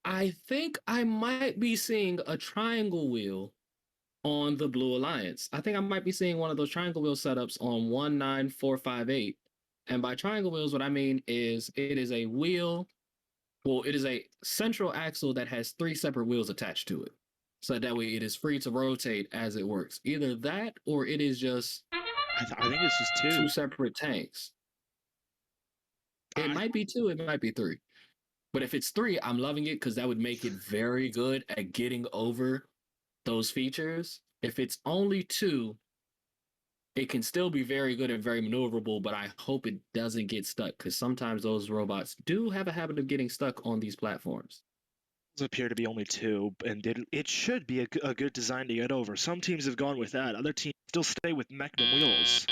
I think I might be seeing a triangle wheel on the Blue Alliance. I think I might be seeing one of those triangle wheel setups on 19458. And by triangle wheels, what I mean is it is a wheel. Well, it is a central axle that has 3 separate wheels attached to it. So that way it is free to rotate as it works. Either that or it is just I think it's just 2. 2 separate tanks. It might be 2, it might be 3. But if it's 3, I'm loving it because that would make it very good at getting over those features. If it's only 2, it can still be very good and very maneuverable, but I hope it doesn't get stuck because sometimes those robots do have a habit of getting stuck on these platforms. Those appear to be only 2, and it should be a good design to get over. Some teams have gone with that. Other teams still stay with Mechnum wheels.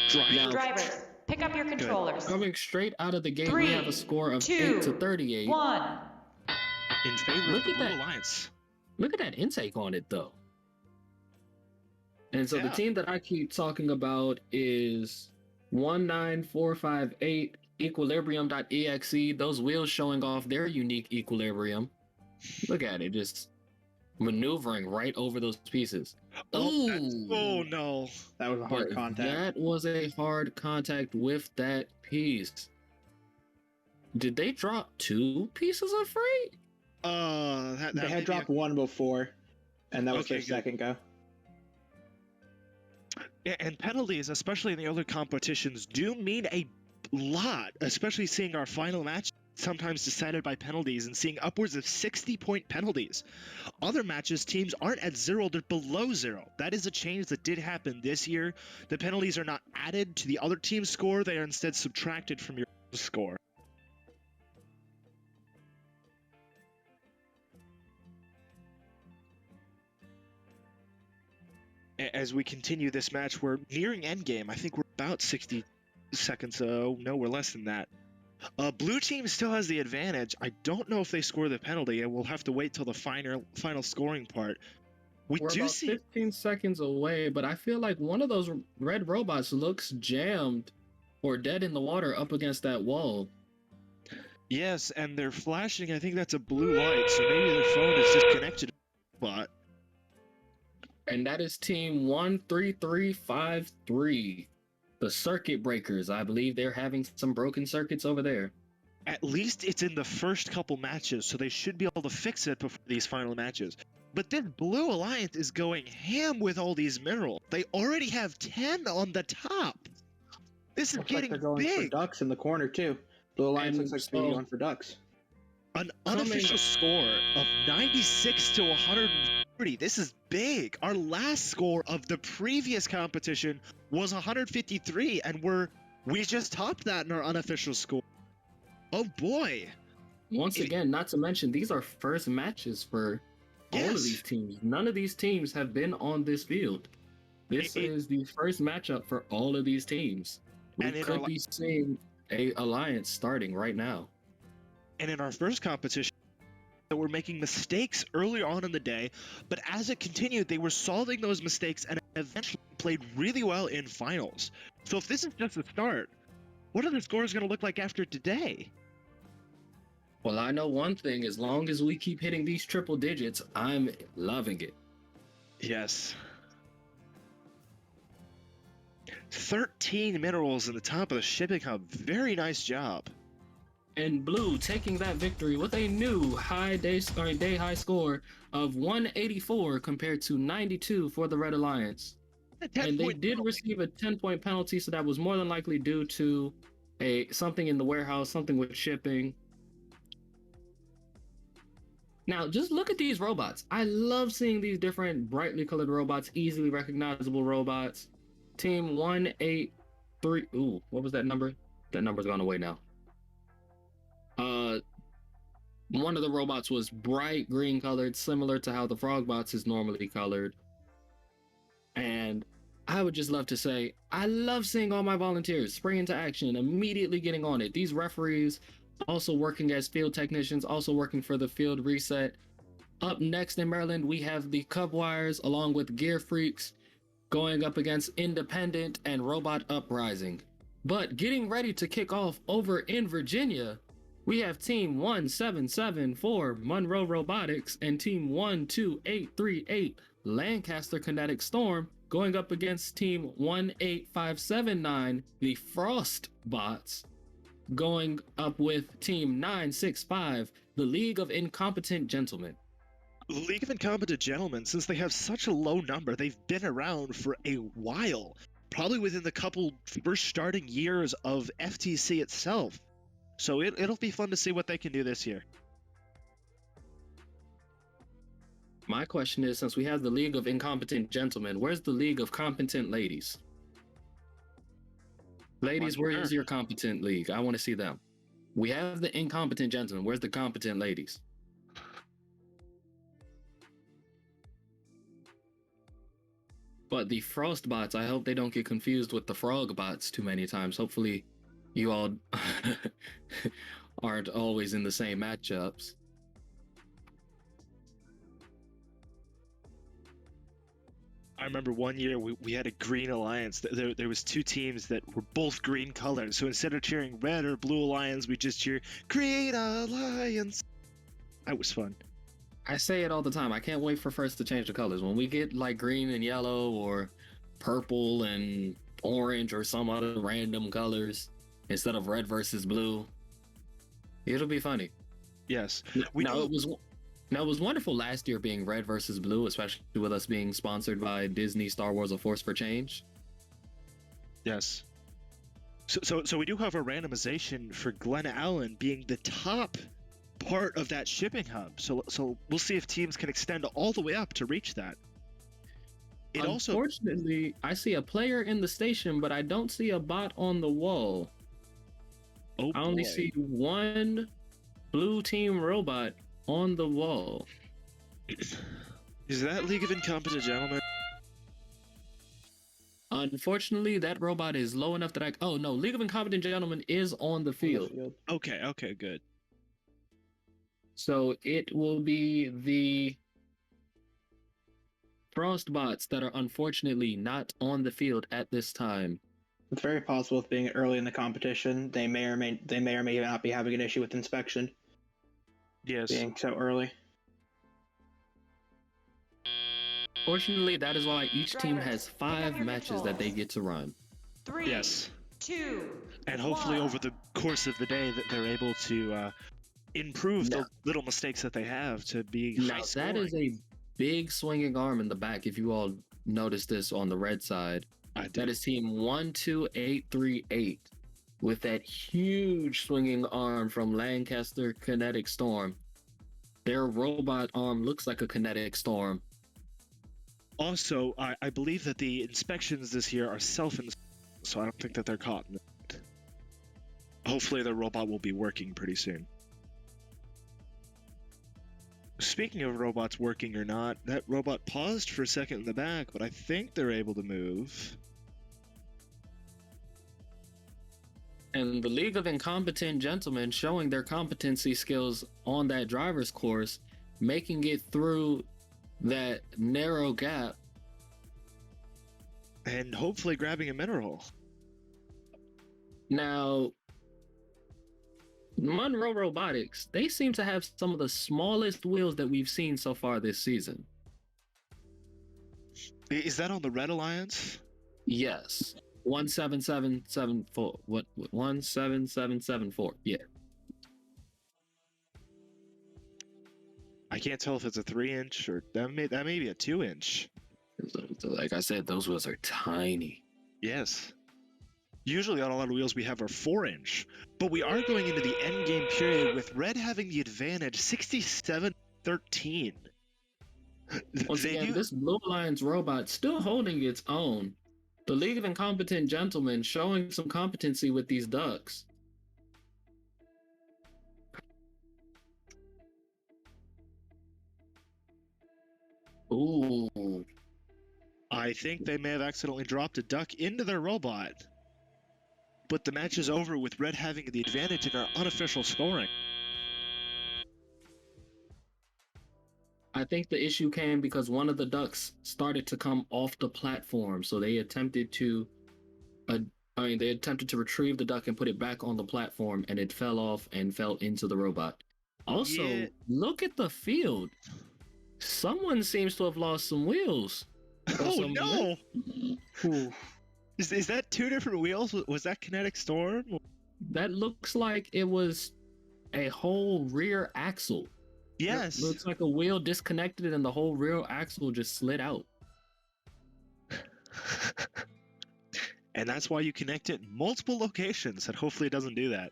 Drivers, pick up your controllers. Coming straight out of the gate, 3, we have a score of 2, 8 to 38. 1. In favor of the Blue Alliance. Look at that intake on it, though. And so the team that I keep talking about is 19458 equilibrium.exe. Those wheels showing off their unique equilibrium. Look at it, just maneuvering right over those pieces. Oh no. That was a hard contact. That was a hard contact with that piece. Did they drop 2 pieces of freight? They had dropped 1 before, and that was their second go. Yeah, and penalties, especially in the other competitions, do mean a lot, especially seeing our final match sometimes decided by penalties and seeing upwards of 60-point penalties. Other matches, teams aren't at 0, they're below 0. That is a change that did happen this year. The penalties are not added to the other team's score, they are instead subtracted from your score. As we continue this match, we're nearing endgame. I think we're about 60 seconds. No, we're less than that. Blue team still has the advantage. I don't know if they score the penalty, and we'll have to wait till the final scoring part. We're about 15 seconds away, but I feel like one of those red robots looks jammed or dead in the water up against that wall. Yes, and they're flashing. I think that's a blue light, so maybe their phone is disconnected. But and that is team 13353. The circuit breakers. I believe they're having some broken circuits over there. At least it's in the first couple matches, so they should be able to fix it before these final matches. But then Blue Alliance is going ham with all these minerals. They already have 10 on the top. This is getting they're going big. For ducks in the corner too. Blue Alliance looks like they're going for ducks. An unofficial score of 96 to 140. This is big. Our last score of the previous competition was 153, and we just topped that in our unofficial score. Oh boy. Once again, not to mention, these are first matches for all of these teams. None of these teams have been on this field. This is the first matchup for all of these teams. We could be seeing a alliance starting right now. And in our first competition, they were making mistakes earlier on in the day, but as it continued, they were solving those mistakes and eventually played really well in finals. So if this is just the start, what are the scores going to look like after today? Well, I know one thing. As long as we keep hitting these triple digits, I'm loving it. Yes. 13 minerals in the top of the shipping hub. Very nice job. And blue taking that victory with a new day high score of 184 compared to 92 for the Red Alliance. And they did receive a 10-point penalty, so that was more than likely due to something in the warehouse, something with shipping. Now, just look at these robots. I love seeing these different brightly colored robots, easily recognizable robots. Team 183. Ooh, what was that number? That number's gone away now. One of the robots was bright green colored, similar to how the Frogbots is normally colored. And I would just love to say, I love seeing all my volunteers spring into action, immediately getting on it. These referees also working as field technicians, also working for the field reset. Up next in Maryland, we have the Cub Wires along with Gear Freaks going up against Independent and Robot Uprising. But getting ready to kick off over in Virginia, we have Team 1774 Monroe Robotics and Team 12838 Lancaster Kinetic Storm going up against Team 18579 the Frost Bots, going up with Team 965 the League of Incompetent Gentlemen. League of Incompetent Gentlemen, since they have such a low number, they've been around for a while, probably within the couple first starting years of FTC itself. So it'll be fun to see what they can do this year. My question is, since we have the League of Incompetent Gentlemen, where's the League of Competent Ladies? Ladies, where is your competent league? I want to see them. We have the Incompetent Gentlemen. Where's the competent ladies? But the Frostbots, I hope they don't get confused with the Frogbots too many times. Hopefully you all aren't always in the same matchups. I remember one year we had a green alliance. There was two teams that were both green colors. So instead of cheering red or blue alliance, we just cheer green alliance. That was fun. I say it all the time. I can't wait for first to change the colors. When we get like green and yellow or purple and orange or some other random colors instead of red versus blue, it'll be funny. Yes. It was wonderful last year being red versus blue, especially with us being sponsored by Disney Star Wars A Force for Change. Yes. So we do have a randomization for Glen Allen being the top part of that shipping hub. So we'll see if teams can extend all the way up to reach that. Unfortunately, I see a player in the station, but I don't see a bot on the wall. Oh, I only see one blue team robot on the wall. Is that League of Incompetent Gentlemen? Unfortunately, that robot is low enough that oh no, League of Incompetent Gentlemen is on the field. Okay, good. So it will be the Frostbots that are unfortunately not on the field at this time. It's very possible with being early in the competition, they may or may not be having an issue with inspection. Yes. Being so early. Fortunately, that is why each team has 5 matches that they get to run. 3, yes. 2, and hopefully 1. over the course of the day that they're able to improve the little mistakes that they have to be high scoring. That is a big swinging arm in the back. If you all noticed this on the red side, that is team 12838 with that huge swinging arm from Lancaster Kinetic Storm. Their robot arm looks like a kinetic storm. Also, I believe that the inspections this year are self-inspected, so I don't think that they're caught in it. Hopefully their robot will be working pretty soon. Speaking of robots working or not, that robot paused for a second in the back, but I think they're able to move. And the League of Incompetent Gentlemen showing their competency skills on that driver's course, making it through that narrow gap. And hopefully grabbing a mineral. Now, Monroe Robotics, they seem to have some of the smallest wheels that we've seen so far this season. Is that on the Red Alliance? Yes. 17774. What 17774. Yeah. I can't tell if it's a 3-inch or that may be a 2-inch. So like I said, those wheels are tiny. Yes. Usually on a lot of wheels we have our 4-inch, but we are going into the end game period with red having the advantage, 67-13. Once again, this Blue Alliance robot still holding its own. The League of Incompetent Gentlemen showing some competency with these ducks. Ooh. I think they may have accidentally dropped a duck into their robot. But the match is over with red having the advantage in our unofficial scoring. I think the issue came because one of the ducks started to come off the platform, so they attempted to retrieve the duck and put it back on the platform, and it fell off and fell into the robot. Also, look at the field. Someone seems to have lost some wheels. Oh no! Is that 2 different wheels? Was that Kinetic Storm? That looks like it was a whole rear axle. Yes. It looks like a wheel disconnected and the whole rear axle just slid out. And that's why you connect it in multiple locations, and hopefully it doesn't do that.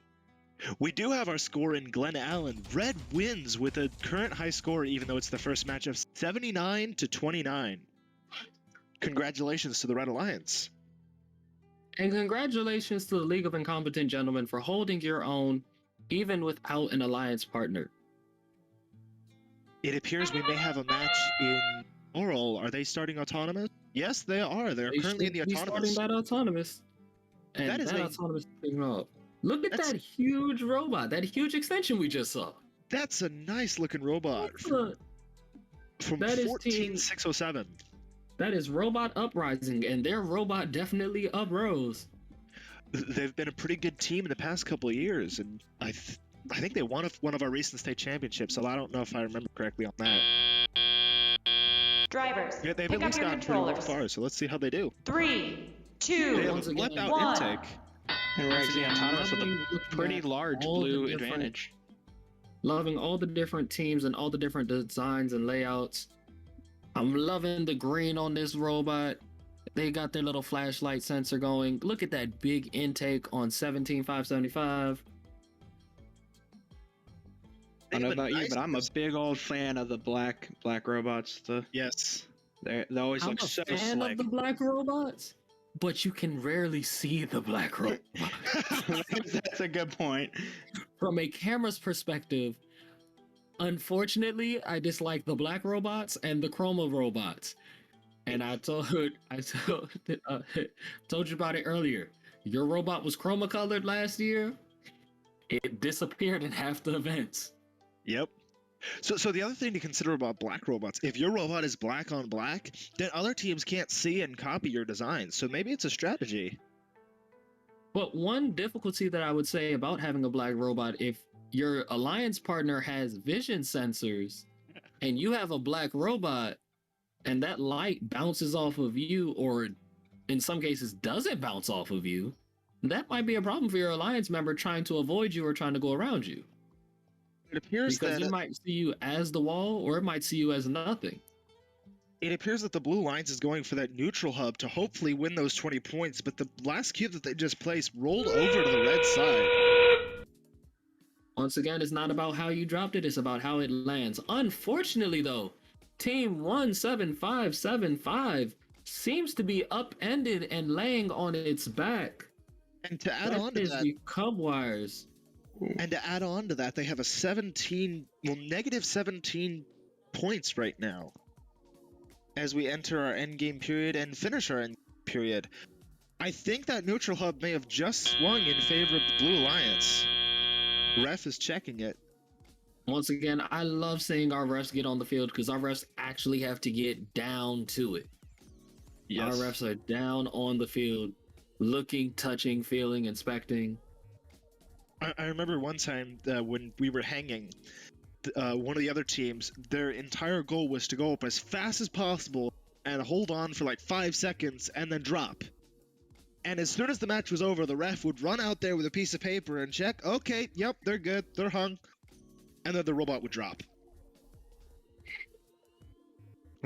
We do have our score in Glen Allen. Red wins with a current high score, even though it's the first match of 79-29. Congratulations to the Red Alliance. And congratulations to the League of Incompetent Gentlemen for holding your own, even without an alliance partner. It appears we may have a match in Oral. Are they starting autonomous? Yes, they are. They're currently in the autonomous. Starting that autonomous. And that autonomous thing up. Look at that huge robot, that huge extension we just saw. That's a nice looking robot. From 14607. That is Robot Uprising, and their robot definitely uprose. They've been a pretty good team in the past couple of years, and I think they won one of our recent state championships, so I don't know if I remember correctly on that. Drivers, they've pick at least up your gotten pretty well controllers. far, so let's see how they do. 3, 2, They left out 1. intake. And we're actually autonomous with a pretty large blue advantage. Loving all the different teams and all the different designs and layouts. I'm loving the green on this robot. They got their little flashlight sensor going. Look at that big intake on 17575. I don't know about you, but I'm a big old fan of the black robots. Yes, they always look so I'm a fan of the black robots, but you can rarely see the black robot. That's a good point. From a camera's perspective, unfortunately, I dislike the black robots and the chroma robots. And I told you about it earlier. Your robot was chroma colored last year. It disappeared in half the events. Yep. So the other thing to consider about black robots, if your robot is black on black, then other teams can't see and copy your design. So maybe it's a strategy. But one difficulty that I would say about having a black robot, if your alliance partner has vision sensors and you have a black robot and that light bounces off of you, or in some cases doesn't bounce off of you, that might be a problem for your alliance member trying to avoid you or trying to go around you. It appears because it might see you as the wall, or it might see you as nothing. It appears that the Blue Alliance is going for that neutral hub to hopefully win those 20 points, but the last cube that they just placed rolled over to the red side. Once again, it's not about how you dropped it, it's about how it lands. Unfortunately, though, Team 17575 seems to be upended and laying on its back. And to add on to that, the cub wires. And to add on to that, they have a negative 17 points right now as we enter our endgame period and finish our end period. I think that neutral hub may have just swung in favor of the Blue Alliance. Ref is checking it. Once again, I love seeing our refs get on the field because our refs actually have to get down to it. Yes. Our refs are down on the field, looking, touching, feeling, inspecting. I remember one time when we were hanging, one of the other teams, their entire goal was to go up as fast as possible and hold on for like 5 seconds and then drop. And as soon as the match was over, the ref would run out there with a piece of paper and check, okay, yep, they're good, they're hung. And then the robot would drop.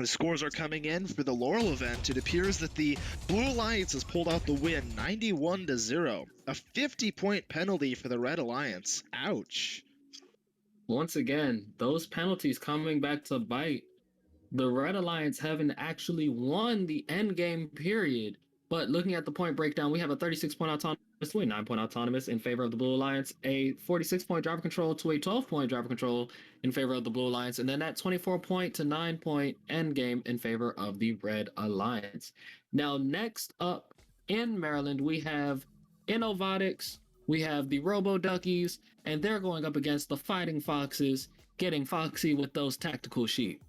The scores are coming in for the Laurel event. It appears that the Blue Alliance has pulled out the win, 91-0. A 50-point penalty for the Red Alliance. Ouch. Once again, those penalties coming back to bite. The Red Alliance haven't actually won the endgame period, but looking at the point breakdown, we have a 36-point autonomous to a 9-point autonomous in favor of the Blue Alliance, a 46-point driver control to a 12-point driver control in favor of the Blue Alliance, and then that 24-point to 9-point endgame in favor of the Red Alliance. Now, next up in Maryland, we have Innovotics, we have the Robo Duckies, and they're going up against the Fighting Foxes, getting foxy with those tactical sheep.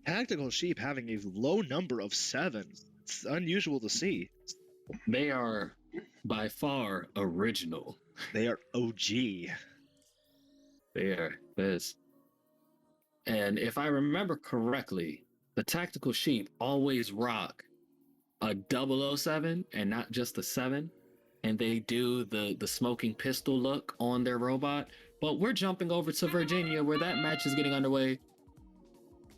Tactical sheep having a low number of 7. It's unusual to see. They are by far original. They are OG. They are this. And if I remember correctly, the tactical sheep always rock a 007 and not just a 7. And they do the smoking pistol look on their robot. But we're jumping over to Virginia where that match is getting underway.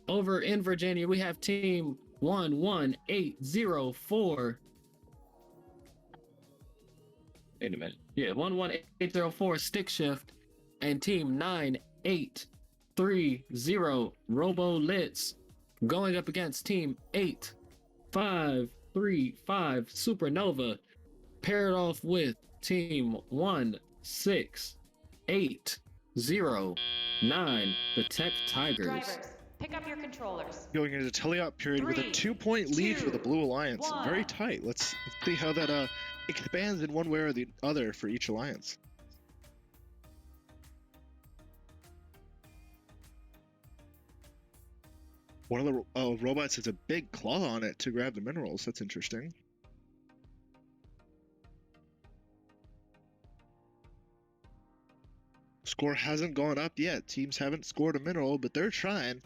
Over in Virginia, we have team 11804. Wait a minute. Yeah, 11804 Stick Shift and team 9830 Robo Litz going up against team 8535 Supernova, paired off with team 16809 the Tech Tigers. Drivers, pick up your controllers. Going into the teleop period with a 2-point lead for the Blue Alliance. Very tight. Let's see how that expands in one way or the other for each alliance. One of the robots has a big claw on it to grab the minerals. That's interesting. Score hasn't gone up yet. Teams haven't scored a mineral, but they're trying.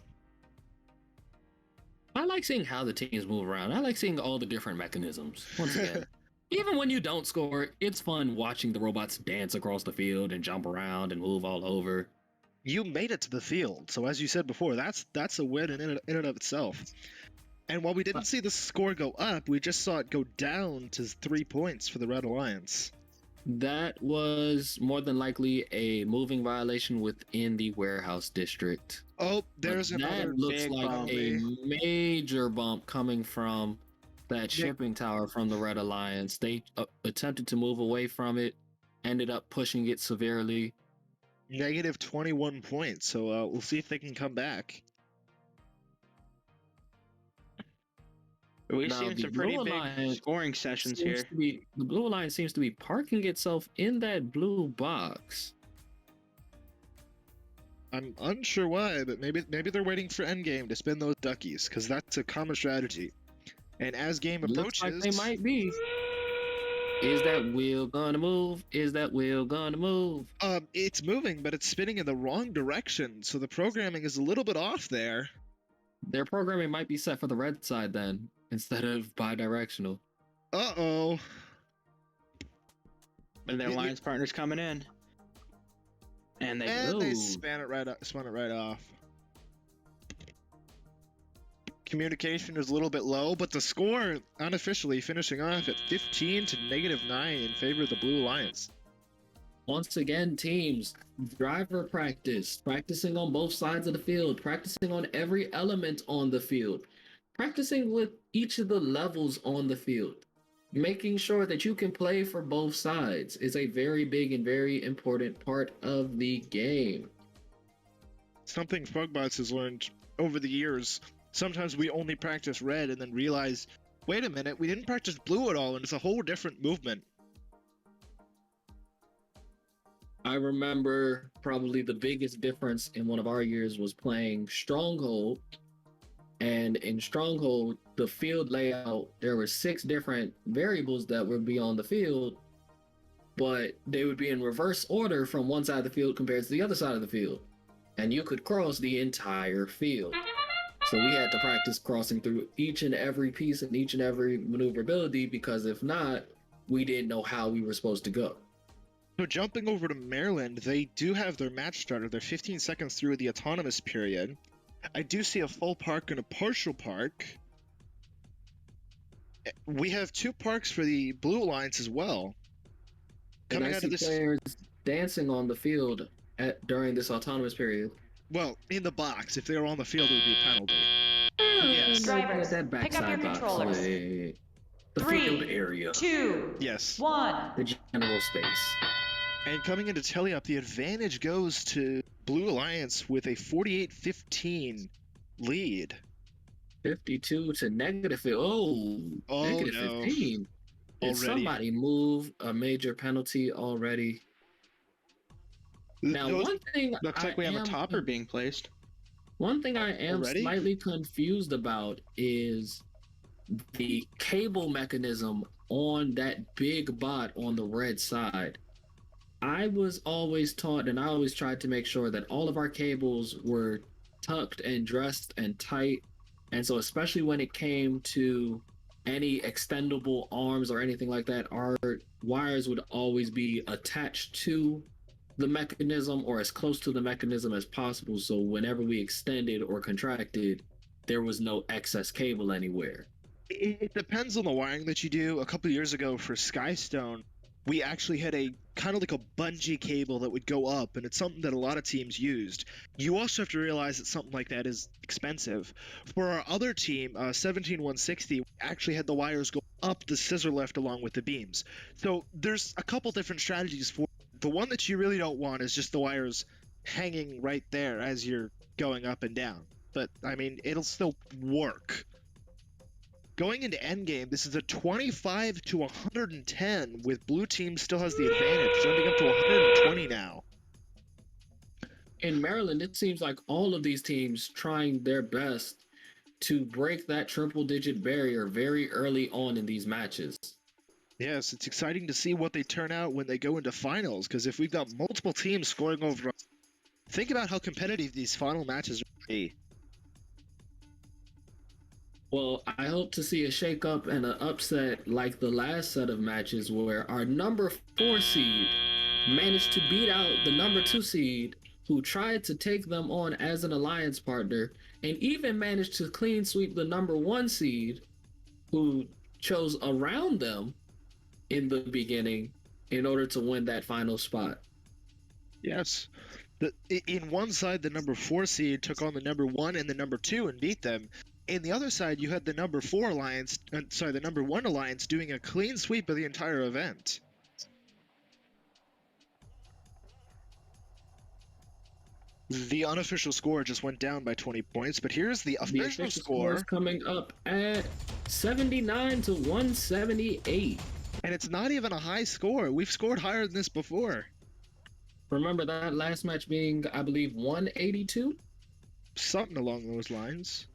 I like seeing how the teams move around. I like seeing all the different mechanisms. Once again, even when you don't score, it's fun watching the robots dance across the field and jump around and move all over. You made it to the field, so as you said before, that's a win in and of itself. And while we didn't see the score go up, we just saw it go down to 3 points for the Red Alliance. That was more than likely a moving violation within the warehouse district. Oh, there's another that looks big like bump. a major bump coming from that shipping tower from the Red Alliance. They attempted to move away from it, ended up pushing it severely. Negative 21 points, so we'll see if they can come back. We've seen some pretty big scoring sessions here. The Blue Alliance seems to be parking itself in that blue box. I'm unsure why, but maybe they're waiting for endgame to spin those duckies, because that's a common strategy. And as game approaches, looks like they might be. Is that wheel gonna move? Is that wheel gonna move? It's moving, but it's spinning in the wrong direction, so the programming is a little bit off there. Their programming might be set for the red side then, instead of bi-directional. Uh-oh. And their alliance partner's coming in. And they spun it right off. Communication is a little bit low, but the score unofficially finishing off at 15 to -9 in favor of the Blue Alliance. Once again, teams, driver practice, practicing on both sides of the field, practicing on every element on the field, practicing with each of the levels on the field. Making sure that you can play for both sides is a very big and very important part of the game. Something Frogbots has learned over the years. Sometimes we only practice red and then realize, wait a minute, we didn't practice blue at all, and it's a whole different movement. I remember probably the biggest difference in one of our years was playing Stronghold. And in Stronghold, the field layout, there were 6 different variables that would be on the field, but they would be in reverse order from one side of the field compared to the other side of the field. And you could cross the entire field. So we had to practice crossing through each and every piece and each and every maneuverability, because if not, we didn't know how we were supposed to go. So jumping over to Maryland, they do have their match starter. They're 15 seconds through the autonomous period. I do see a full park and a partial park. We have 2 parks for the Blue Alliance as well. And I see players dancing on the field during this autonomous period. Well, in the box. If they were on the field, it would be a penalty. Yes. Drivers, pick up your controllers. The 3, field area. 2, yes. 1. The general space. And coming into tally up, the advantage goes to Blue Alliance with a 48-15 lead. 52 to negative. Negative no. 15. Did somebody move a major penalty already? Now, one thing looks like we have a topper being placed. One thing I am slightly confused about is the cable mechanism on that big bot on the red side. I was always taught, and I always tried to make sure that all of our cables were tucked and dressed and tight. And so especially when it came to any extendable arms or anything like that, our wires would always be attached to the mechanism or as close to the mechanism as possible. So whenever we extended or contracted, there was no excess cable anywhere. It depends on the wiring that you do. A couple of years ago for Skystone, we actually had a kind of like a bungee cable that would go up, and it's something that a lot of teams used. You also have to realize that something like that is expensive. For our other team, 17160, actually had the wires go up the scissor lift along with the beams. So there's a couple different strategies for the one that you really don't want is just the wires hanging right there as you're going up and down. But I mean, it'll still work. Going into endgame, this is a 25 to 110, with blue team still has the advantage, jumping up to 120 now. In Maryland, it seems like all of these teams trying their best to break that triple-digit barrier very early on in these matches. Yes, it's exciting to see what they turn out when they go into finals, because if we've got multiple teams scoring over, think about how competitive these final matches will be. Well, I hope to see a shakeup and an upset like the last set of matches where our number 4 seed managed to beat out the number 2 seed who tried to take them on as an alliance partner, and even managed to clean sweep the number 1 seed who chose around them in the beginning in order to win that final spot. Yes. In one side, the number 4 seed took on the number 1 and the number 2 and beat them. In the other side, you had the number 4 alliance, the number 1 alliance doing a clean sweep of the entire event. The unofficial score just went down by 20 points, but here's the official score. Is coming up at 79 to 178. And it's not even a high score. We've scored higher than this before. Remember that last match being, I believe, 182? Something along those lines.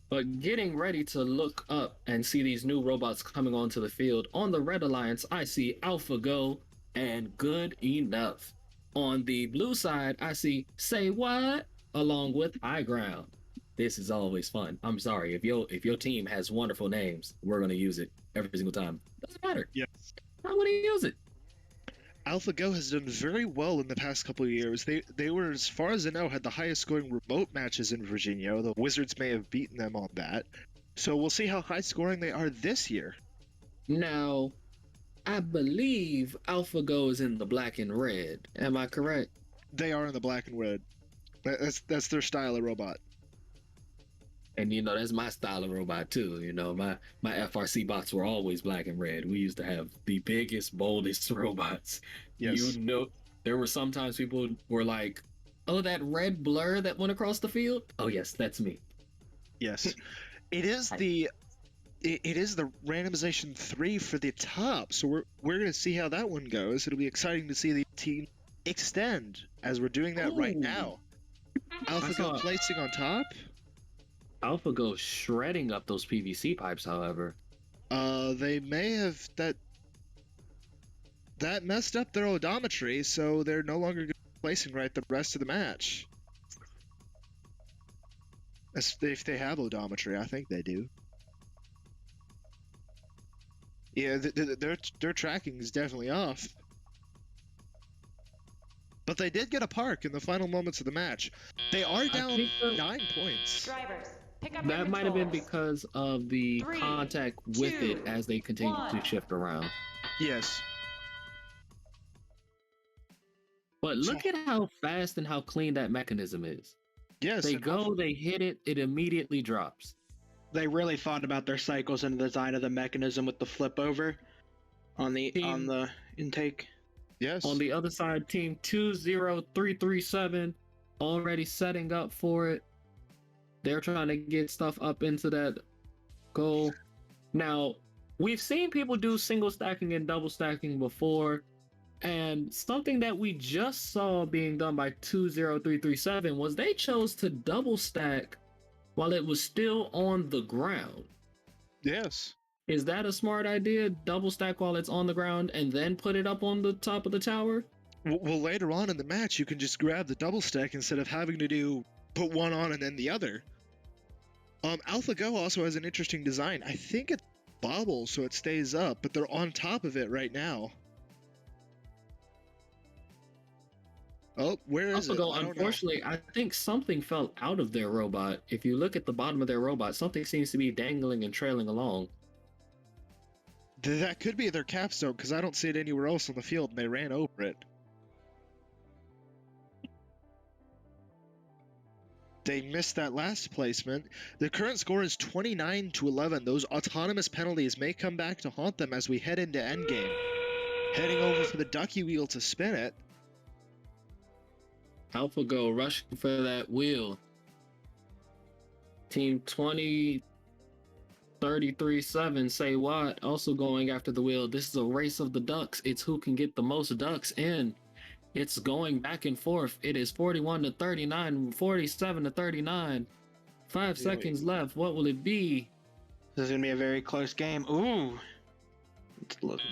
But getting ready to look up and see these new robots coming onto the field, on the Red Alliance, I see AlphaGo and Good Enough. On the blue side, I see Say What, along with High Ground. This is always fun. I'm sorry, if your team has wonderful names, we're going to use it every single time. Doesn't matter. Yes. I'm going to use it. AlphaGo has done very well in the past couple of years. They were, as far as I know, had the highest scoring remote matches in Virginia. The Wizards may have beaten them on that. So we'll see how high scoring they are this year. Now, I believe AlphaGo is in the black and red. Am I correct? They are in the black and red. That's their style of robot. And that's my style of robot too. My FRC bots were always black and red. We used to have the biggest, boldest robots. Yes. There were sometimes people were like, "Oh, that red blur that went across the field? Oh yes, that's me." Yes. It is the randomization 3 for the top. So we're going to see how that one goes. It'll be exciting to see the team extend as we're doing that right now. AlphaGo placing on top. AlphaGo shredding up those PVC pipes, however. They may have that messed up their odometry, so they're no longer going to be placing right the rest of the match. If they have odometry, I think they do. Yeah, their tracking is definitely off. But they did get a park in the final moments of the match. They are down 9 points. Drivers, pick up your That might have been controllers. because of the 3, contact with 2, it as they continue 1. to shift around. Yes. But look at how fast and how clean that mechanism is. Yes. They go, they hit it, it immediately drops. They really thought about their cycles and the design of the mechanism with the flip over on the intake. Yes. On the other side, team 20337 already setting up for it. They're trying to get stuff up into that goal. Now, we've seen people do single stacking and double stacking before, and something that we just saw being done by 20337 was they chose to double stack while it was still on the ground. Yes. Is that a smart idea? Double stack while it's on the ground and then put it up on the top of the tower? Well, later on in the match, you can just grab the double stack instead of having to put one on and then the other. AlphaGo also has an interesting design. I think it bobbles so it stays up, but they're on top of it right now. Oh, where is it? AlphaGo, unfortunately, I think something fell out of their robot. If you look at the bottom of their robot, something seems to be dangling and trailing along. That could be their capstone, because I don't see it anywhere else on the field, and they ran over it. They missed that last placement. The current score is 29-11. Those autonomous penalties may come back to haunt them as we head into endgame. Heading over for the ducky wheel to spin it. AlphaGo rushing for that wheel. Team 20337 say what? Also going after the wheel. This is a race of the ducks. It's who can get the most ducks in. It's going back and forth. It is 41-39, 47-39. 5 seconds left. What will it be? This is going to be a very close game. Ooh.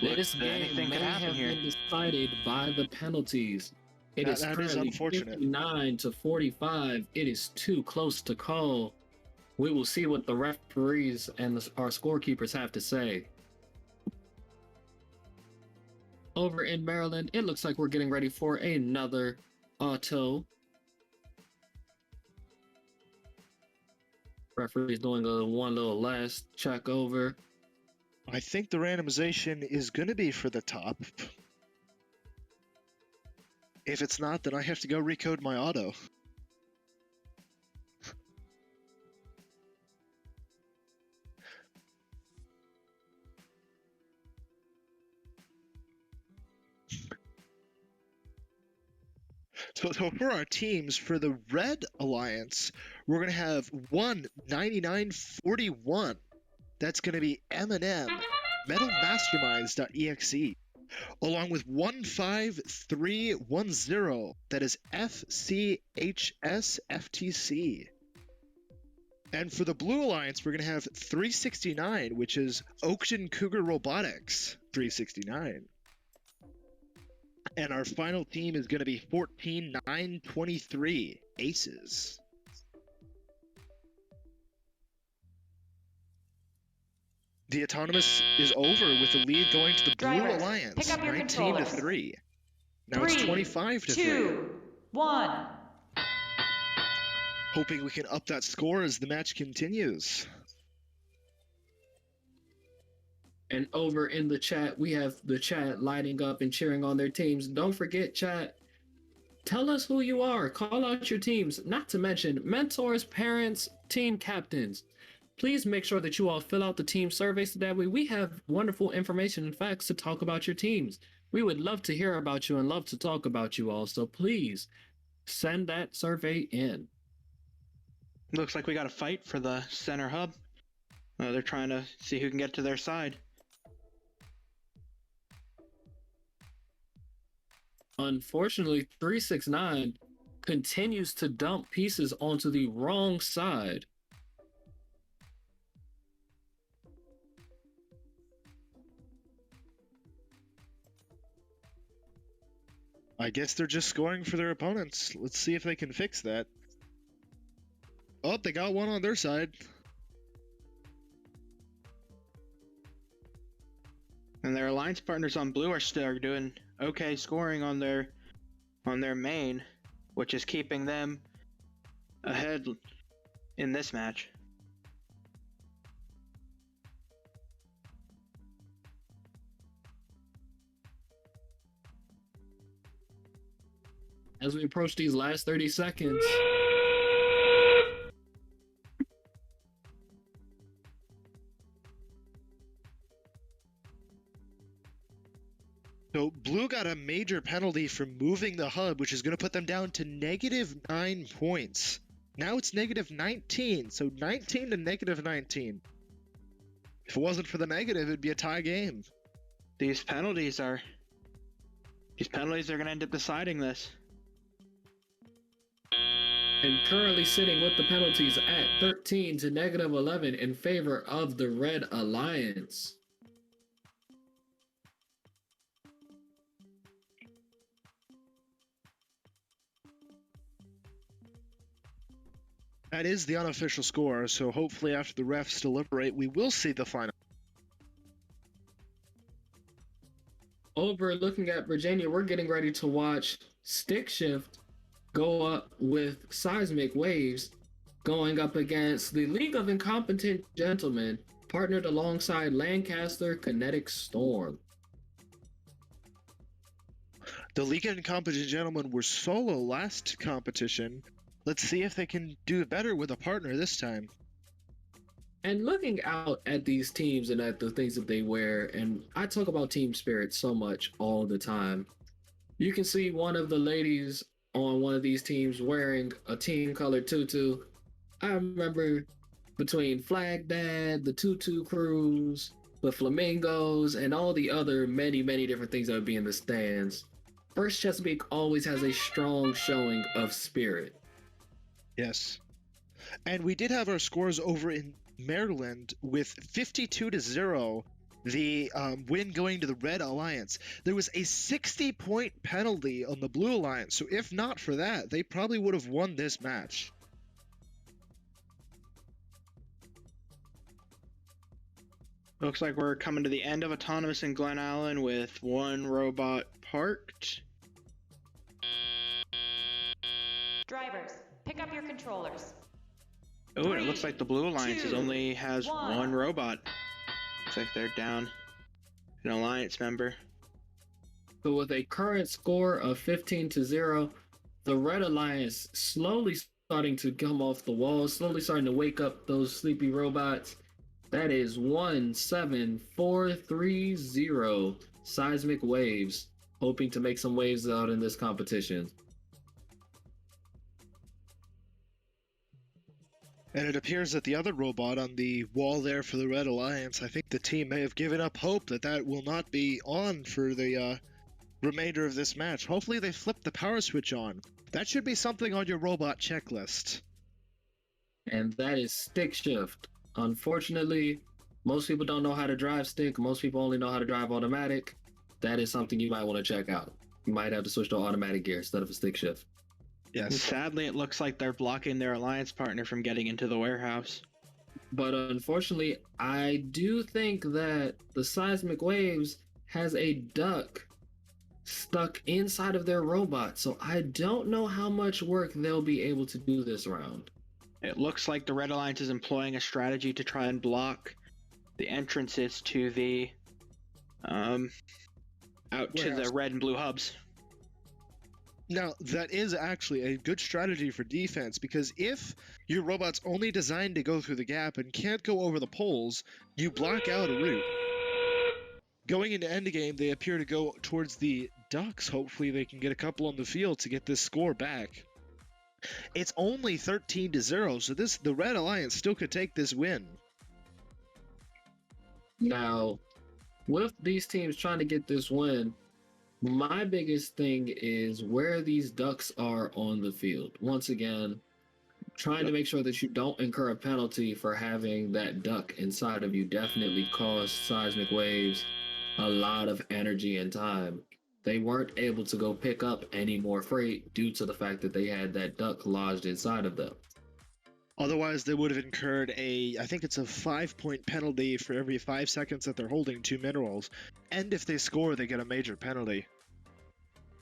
This game may have been decided by the penalties. It is currently 59-45. It is too close to call. We will see what the referees and our scorekeepers have to say. Over in Maryland, it looks like we're getting ready for another auto. Referee's doing one little last check over. I think the randomization is going to be for the top. If it's not, then I have to go recode my auto. So for our teams, for the Red Alliance, we're going to have 19941. That's going to be M&M, MetalMasterminds.exe, along with 15310. That is FCHS FTC. And for the Blue Alliance, we're going to have 369, which is Oakton Cougar Robotics 369. And our final team is going to be 14923 Aces. The autonomous is over with the lead going to the Blue Alliance, 19-3. Now it's 25-3. 2, 1. Hoping we can up that score as the match continues. And over in the chat, we have the chat lighting up and cheering on their teams. Don't forget, chat, tell us who you are. Call out your teams, not to mention mentors, parents, team captains. Please make sure that you all fill out the team surveys so that way we have wonderful information and facts to talk about your teams. We would love to hear about you and love to talk about you all. So please send that survey in. Looks like we got a fight for the center hub. They're trying to see who can get to their side. Unfortunately, 369 continues to dump pieces onto the wrong side. I guess they're just scoring for their opponents. Let's see if they can fix that. Oh, they got one on their side. And their alliance partners on blue are still doing okay scoring on their on their main, which is keeping them ahead in this match. As we approach these last 30 seconds. So Blue got a major penalty for moving the hub, which is going to put them down to -9 points. Now it's -19, so 19 to -19. If it wasn't for the negative, it'd be a tie game. These penalties are going to end up deciding this. And currently sitting with the penalties at 13 to -11 in favor of the Red Alliance. That is the unofficial score, so hopefully after the refs deliberate, we will see the final. Over looking at Virginia, we're getting ready to watch Stick Shift go up with Seismic Waves, going up against the League of Incompetent Gentlemen, partnered alongside Lancaster Kinetic Storm. The League of Incompetent Gentlemen were solo last competition. Let's see if they can do better with a partner this time. And looking out at these teams and at the things that they wear, and I talk about team spirit so much all the time, you can see one of the ladies on one of these teams wearing a team colored tutu. I remember between Flag Dad, the Tutu Crews, the Flamingos, and all the other many different things that would be in the stands. First Chesapeake always has a strong showing of spirit. Yes. And we did have our scores over in Maryland with 52-0, the win going to the Red Alliance. There was a 60-point penalty on the Blue Alliance, so if not for that, they probably would have won this match. Looks like we're coming to the end of Autonomous in Glen Allen with one robot parked. Drivers, pick up your controllers. Oh, and it looks like the Blue Alliance only has one robot. Looks like they're down an Alliance member. So with a current score of 15-0, the Red Alliance slowly starting to come off the walls, slowly starting to wake up those sleepy robots. That is 1-7-4-3-0 Seismic Waves, hoping to make some waves out in this competition. And it appears that the other robot on the wall there for the Red Alliance, I think the team may have given up hope that that will not be on for the remainder of this match. Hopefully they flip the power switch on. That should be something on your robot checklist. And that is Stick Shift. Unfortunately, most people don't know how to drive stick. Most people only know how to drive automatic. That is something you might want to check out. You might have to switch to automatic gear instead of a stick shift. Yes. Sadly, it looks like they're blocking their Alliance partner from getting into the warehouse. But unfortunately, I do think that the Seismic Waves has a duck stuck inside of their robot, so I don't know how much work they'll be able to do this round. It looks like the Red Alliance is employing a strategy to try and block the entrances to the out to the red and blue hubs. Now, that is actually a good strategy for defense, because if your robot's only designed to go through the gap and can't go over the poles, you block out a route. Going into endgame, they appear to go towards the ducks. Hopefully they can get a couple on the field to get this score back. It's only 13-0, so the Red Alliance still could take this win. Now, with these teams trying to get this win, my biggest thing is where these ducks are on the field. Once again, trying to make sure that you don't incur a penalty for having that duck inside of you definitely costs Seismic Waves a lot of energy and time. They weren't able to go pick up any more freight due to the fact that they had that duck lodged inside of them. Otherwise, they would have incurred I think it's a 5-point penalty for every 5 seconds that they're holding 2 minerals. And if they score, they get a major penalty.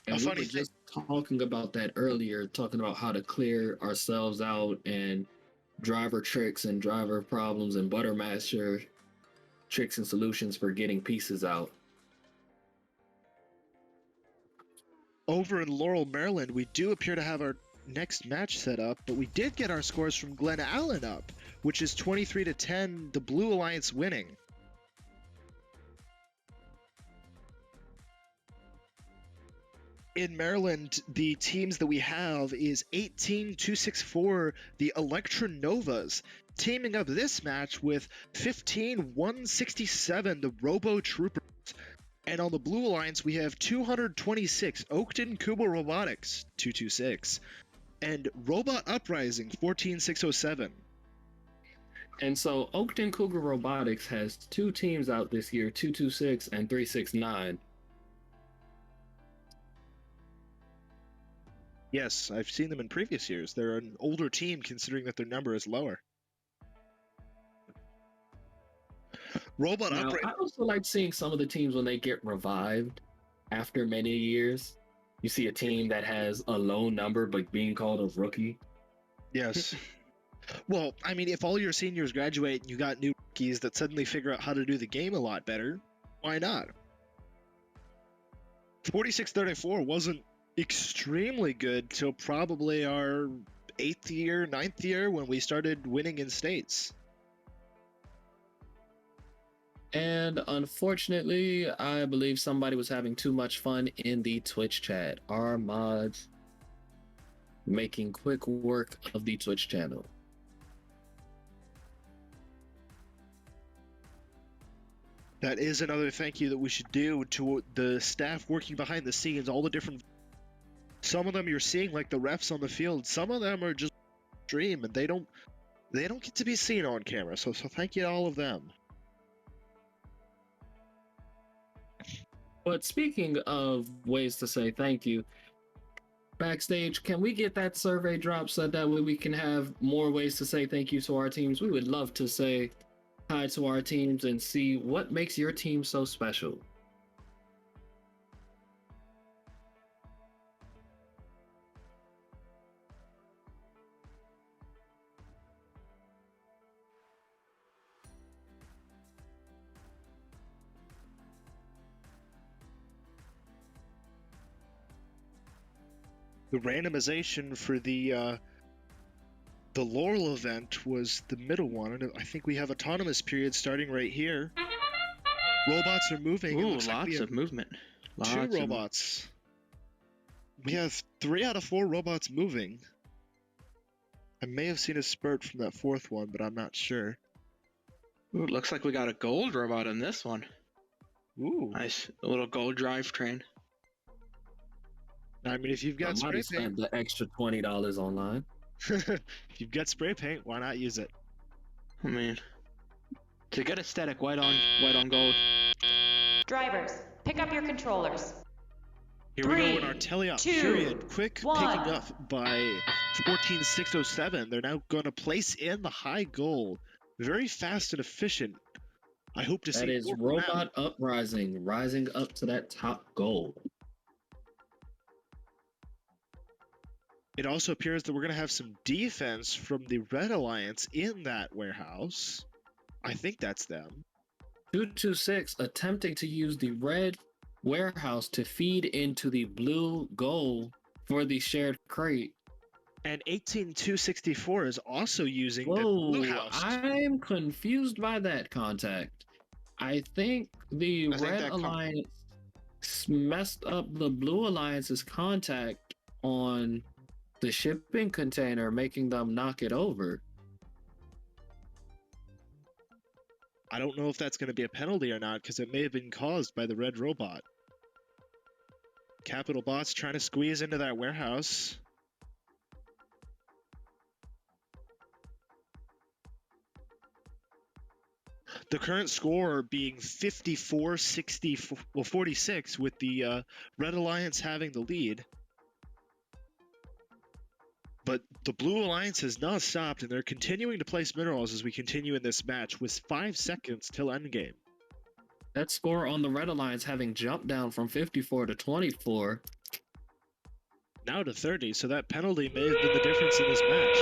And we were just talking about that earlier, talking about how to clear ourselves out and driver tricks and driver problems and Buttermaster tricks and solutions for getting pieces out. Over in Laurel, Maryland, we do appear to have our next match set up, but we did get our scores from Glen Allen up, which is 23-10, the Blue Alliance winning. In Maryland, the teams that we have is 18-264, the Electra Novas, teaming up this match with 15-167, the Robo Troopers. And on the Blue Alliance, we have 226, Oakton Kubo Robotics, 226, and Robot Uprising, 14607. And so Oakton Cougar Robotics has two teams out this year, 226 and 369. Yes, I've seen them in previous years. They're an older team considering that their number is lower. Now, I also like seeing some of the teams when they get revived after many years. You see a team that has a low number but being called a rookie. Yes. Well, I mean, if all your seniors graduate and you got new rookies that suddenly figure out how to do the game a lot better, why not? 4634 wasn't extremely good till probably our 8th year, 9th year when we started winning in states. And unfortunately, I believe somebody was having too much fun in the Twitch chat. Our mods making quick work of the Twitch channel. That is another thank you that we should do to the staff working behind the scenes, all the different... Some of them you're seeing like the refs on the field. Some of them are just stream and they don't get to be seen on camera. So thank you to all of them. But speaking of ways to say thank you, backstage, can we get that survey drop so that way we can have more ways to say thank you to our teams? We would love to say hi to our teams and see what makes your team so special. The randomization for the Laurel event was the middle one, and I think we have autonomous periods starting right here. Robots are moving. Ooh, lots of movement. Two robots. We have 3 out of 4 robots moving. I may have seen a spurt from that 4th one, but I'm not sure. Ooh, looks like we got a gold robot in this one. Ooh. Nice. A little gold drivetrain. I mean, if you've got spray paint, the extra $20 online. If you've got spray paint, why not use it? I mean, it's a good aesthetic, white on gold. Drivers, pick up your controllers. Here we go in our teleop period. Quick picking up by 14607. They're now going to place in the high goal. Very fast and efficient. I hope to see that is Robot Uprising rising up to that top goal. It also appears that we're going to have some defense from the Red Alliance in that warehouse. I think that's them. 226 attempting to use the red warehouse to feed into the blue goal for the shared crate. And 18264 is also using the blue house. I'm confused by that contact. I think the Red Alliance messed up the Blue Alliance's contact on the shipping container, making them knock it over. I don't know if that's going to be a penalty or not, because it may have been caused by the red robot. Capital Bots trying to squeeze into that warehouse. The current score being 46, with the Red Alliance having the lead. But the Blue Alliance has not stopped, and they're continuing to place minerals as we continue in this match with 5 seconds till endgame. That score on the Red Alliance having jumped down from 54 to 24. now to 30, so that penalty may have been the difference in this match.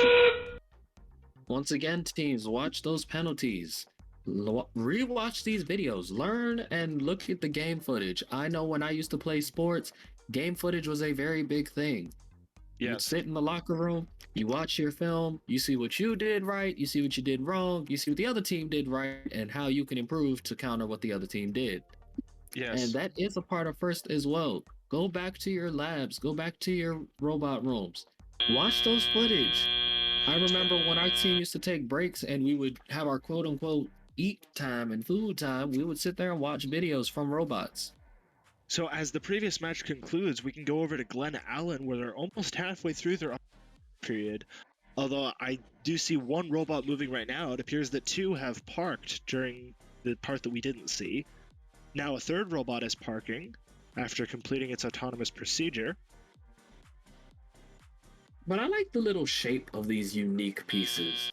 Once again, teams, watch those penalties. Rewatch these videos. Learn and look at the game footage. I know when I used to play sports, game footage was a very big thing. Yes. You sit in the locker room, you watch your film, you see what you did right, you see what you did wrong, you see what the other team did right, and how you can improve to counter what the other team did. Yes. And that is a part of first as well. Go back to your labs, go back to your robot rooms. Watch those footage. I remember when our team used to take breaks and we would have our quote unquote eat time and food time, we would sit there and watch videos from robots. So as the previous match concludes, we can go over to Glen Allen, where they're almost halfway through their period. Although I do see one robot moving right now, it appears that two have parked during the part that we didn't see. Now a third robot is parking after completing its autonomous procedure. But I like the little shape of these unique pieces.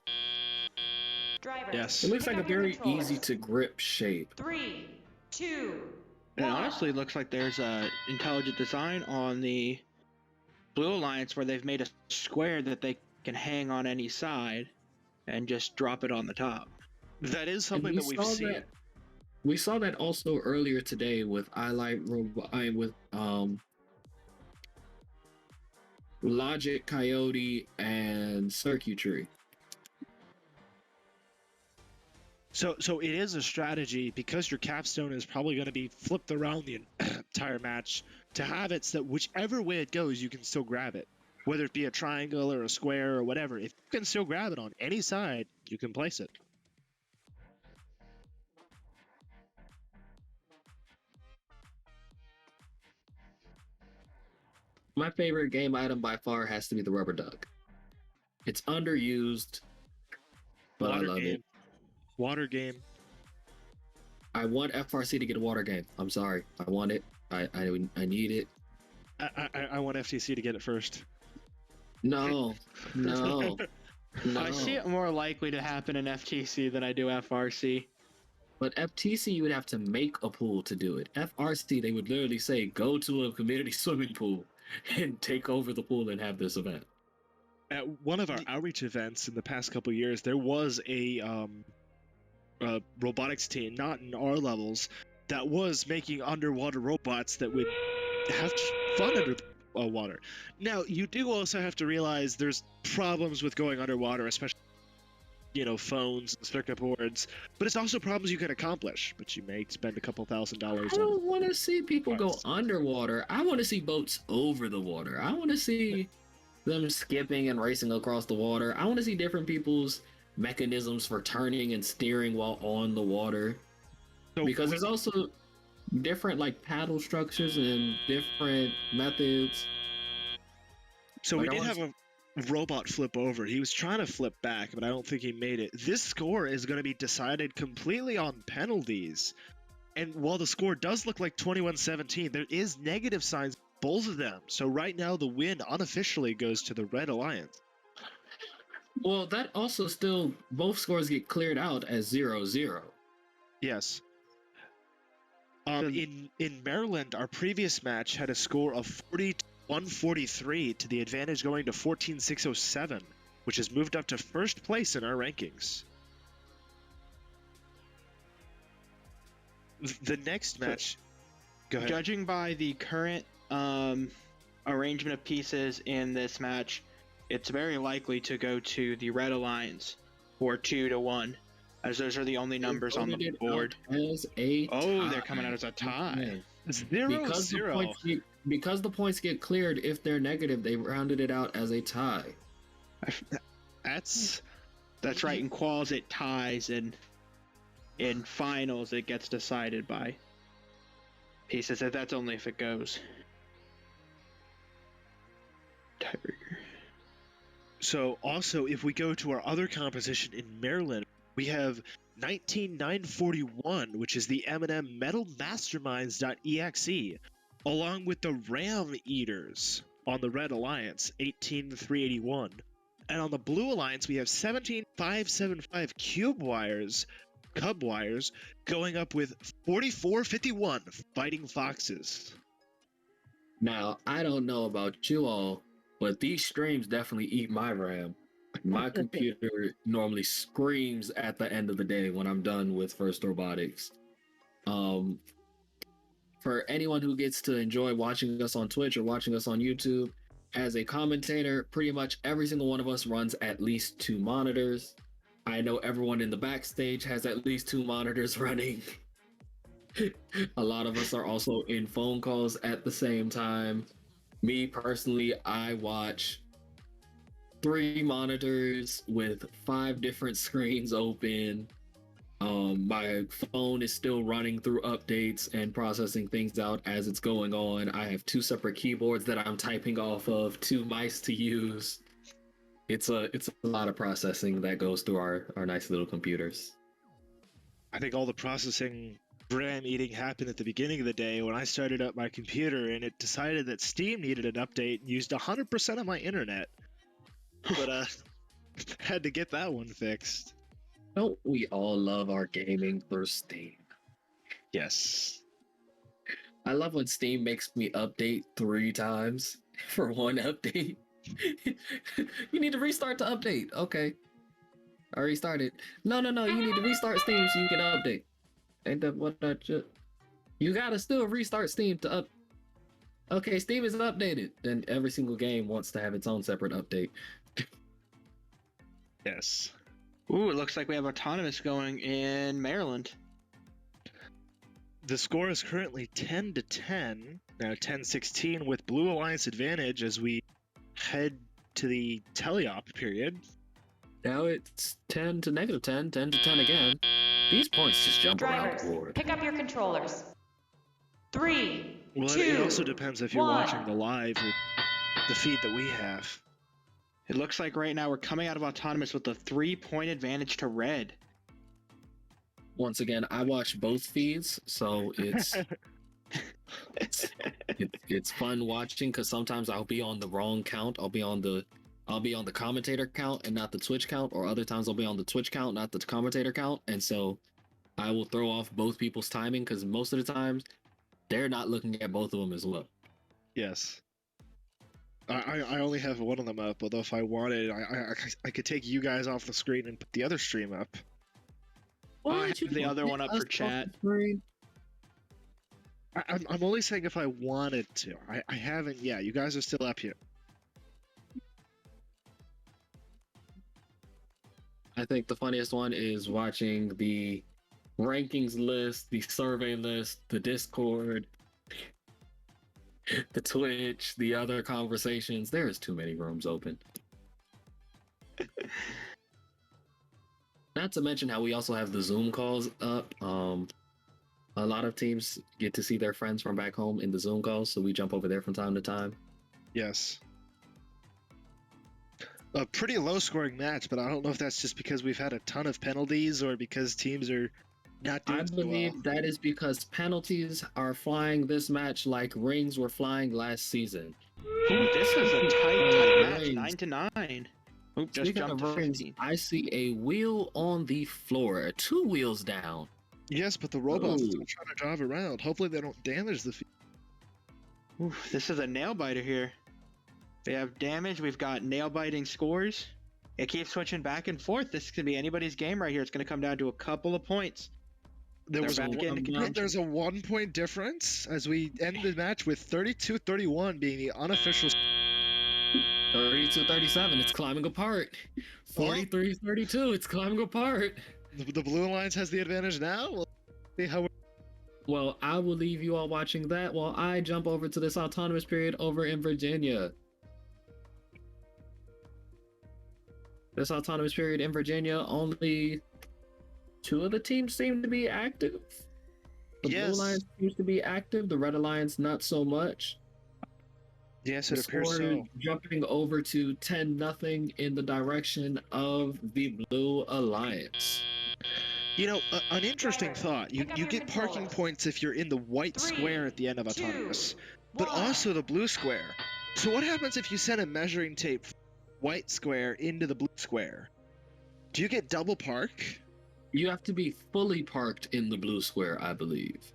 Driver, yes. It looks like a very easy to grip shape. 3, 2, It honestly looks like there's a intelligent design on the Blue Alliance where they've made a square that they can hang on any side and just drop it on the top. That is something that we've seen. We saw that also earlier today with Logic, Coyote, and Circuitry. So it is a strategy, because your capstone is probably going to be flipped around the entire match, to have it so that whichever way it goes, you can still grab it. Whether it be a triangle or a square or whatever, if you can still grab it on any side, you can place it. My favorite game item by far has to be the rubber duck. It's underused, but I love it. Water game. I want FRC to get a water game. I'm sorry. I want it. I need it. I want FTC to get it first. No. I see it more likely to happen in FTC than I do FRC. But FTC, you would have to make a pool to do it. FRC, they would literally say, go to a community swimming pool and take over the pool and have this event. At one of our outreach events in the past couple of years, there was a robotics team, not in our levels, that was making underwater robots that would have fun underwater. Now, you do also have to realize there's problems with going underwater, especially, phones and circuit boards, but it's also problems you can accomplish, but you may spend a couple $1,000s on it. I don't want to see people go underwater. I want to see boats over the water. I want to see them skipping and racing across the water. I want to see different people's mechanisms for turning and steering while on the water. Because there's also different paddle structures and different methods. So we did have a robot flip over. He was trying to flip back, but I don't think he made it. This score is going to be decided completely on penalties. And while the score does look like 21-17, there is negative signs both of them. So right now the win unofficially goes to the Red Alliance. Well, that also still, both scores get cleared out as 0-0. Yes. In Maryland, our previous match had a score of 40-143 to the advantage going to 14-607, which has moved up to first place in our rankings. The next match... Go ahead. Judging by the current arrangement of pieces in this match, it's very likely to go to the Red Alliance for 2-1, as those are the only numbers on the board. They're coming out as a tie. 0-0. Because the points get cleared, if they're negative, they rounded it out as a tie. That's right. In quals, it ties, and in finals, it gets decided by pieces. That's only if it goes. Tiebreaker. So also, if we go to our other composition in Maryland, we have 19941, which is the M&M Metal Masterminds.exe, along with the Ram Eaters on the Red Alliance, 18381. And on the Blue Alliance, we have 17575 Cub Wires, going up with 4451 Fighting Foxes. Now, I don't know about you all, but these streams definitely eat my RAM. My computer normally screams at the end of the day when I'm done with First Robotics. For anyone who gets to enjoy watching us on Twitch or watching us on YouTube, as a commentator, pretty much every single one of us runs at least 2 monitors. I know everyone in the backstage has at least 2 monitors running. A lot of us are also in phone calls at the same time. Me personally, I watch 3 monitors with 5 different screens open. My phone is still running through updates and processing things out as it's going on. I have 2 separate keyboards that I'm typing off of, 2 mice to use. It's a lot of processing that goes through our nice little computers. I think all the processing RAM eating happened at the beginning of the day when I started up my computer and it decided that Steam needed an update and used 100% of my internet. But had to get that one fixed. Don't we all love our gaming through Steam? Yes. I love when Steam makes me update 3 times for one update. You need to restart the update. Okay. I restarted. No, you need to restart Steam so you can update. Ain't that what I just... You gotta still restart Steam to up... Okay, Steam is updated. Then every single game wants to have its own separate update. Yes. Ooh, it looks like we have Autonomous going in Maryland. The score is currently 10-10, now 10-16 with Blue Alliance advantage as we head to the teleop period. Now it's 10 to negative 10, 10 to 10 again. These points just jump around the board. Pick up your controllers. 3, Well, 2, it also depends if you're 1. watching the live with the feed that we have. It looks like right now we're coming out of Autonomous with a 3-point advantage to Red. Once again, I watch both feeds, so it's it's fun watching because sometimes I'll be on the wrong count. I'll be on the commentator count and not the Twitch count, or other times I'll be on the Twitch count, not the commentator count, and so I will throw off both people's timing because most of the times they're not looking at both of them as well. Yes. I only have one of them up, although if I wanted, I could take you guys off the screen and put the other stream up. I have the other one up for chat. I'm only saying if I wanted to. I haven't. Yeah, you guys are still up here. I think the funniest one is watching the rankings list, the survey list, the Discord, the Twitch, the other conversations. There's too many rooms open. Not to mention how we also have the Zoom calls up. A lot of teams get to see their friends from back home in the Zoom calls, so we jump over there from time to time. Yes. A pretty low-scoring match, but I don't know if that's just because we've had a ton of penalties or because teams are not doing so well. I believe that is because penalties are flying this match like rings were flying last season. Ooh, this is a tight match, 9-9. Oop, just Speaking jumped of to rings, 15. I see a wheel on the floor, 2 wheels down. Yes, but the robots are still trying to drive around. Hopefully they don't damage the field. Oof, this is a nail biter here. We have damage, we've got nail biting scores. It keeps switching back and forth. This could be anybody's game right here. It's going to come down to a couple of points. There's a 1-point difference as we end the match with 32-31 being the unofficial. 32-37, it's climbing apart. 43-32, it's climbing apart. The Blue Alliance has the advantage now? We'll see how. Well, I will leave you all watching that while I jump over to this autonomous period over in Virginia. This autonomous period in Virginia, only 2 of the teams seem to be active. The Blue Alliance seems to be active, the Red Alliance not so much. Yes, it appears so. Jumping over to 10-0 in the direction of the Blue Alliance. You know, an interesting thought. You get parking points if you're in the white square at the end of Autonomous, but also the blue square. So what happens if you send a measuring tape white square into the blue square? Do you get double park? You have to be fully parked in the blue square, I believe.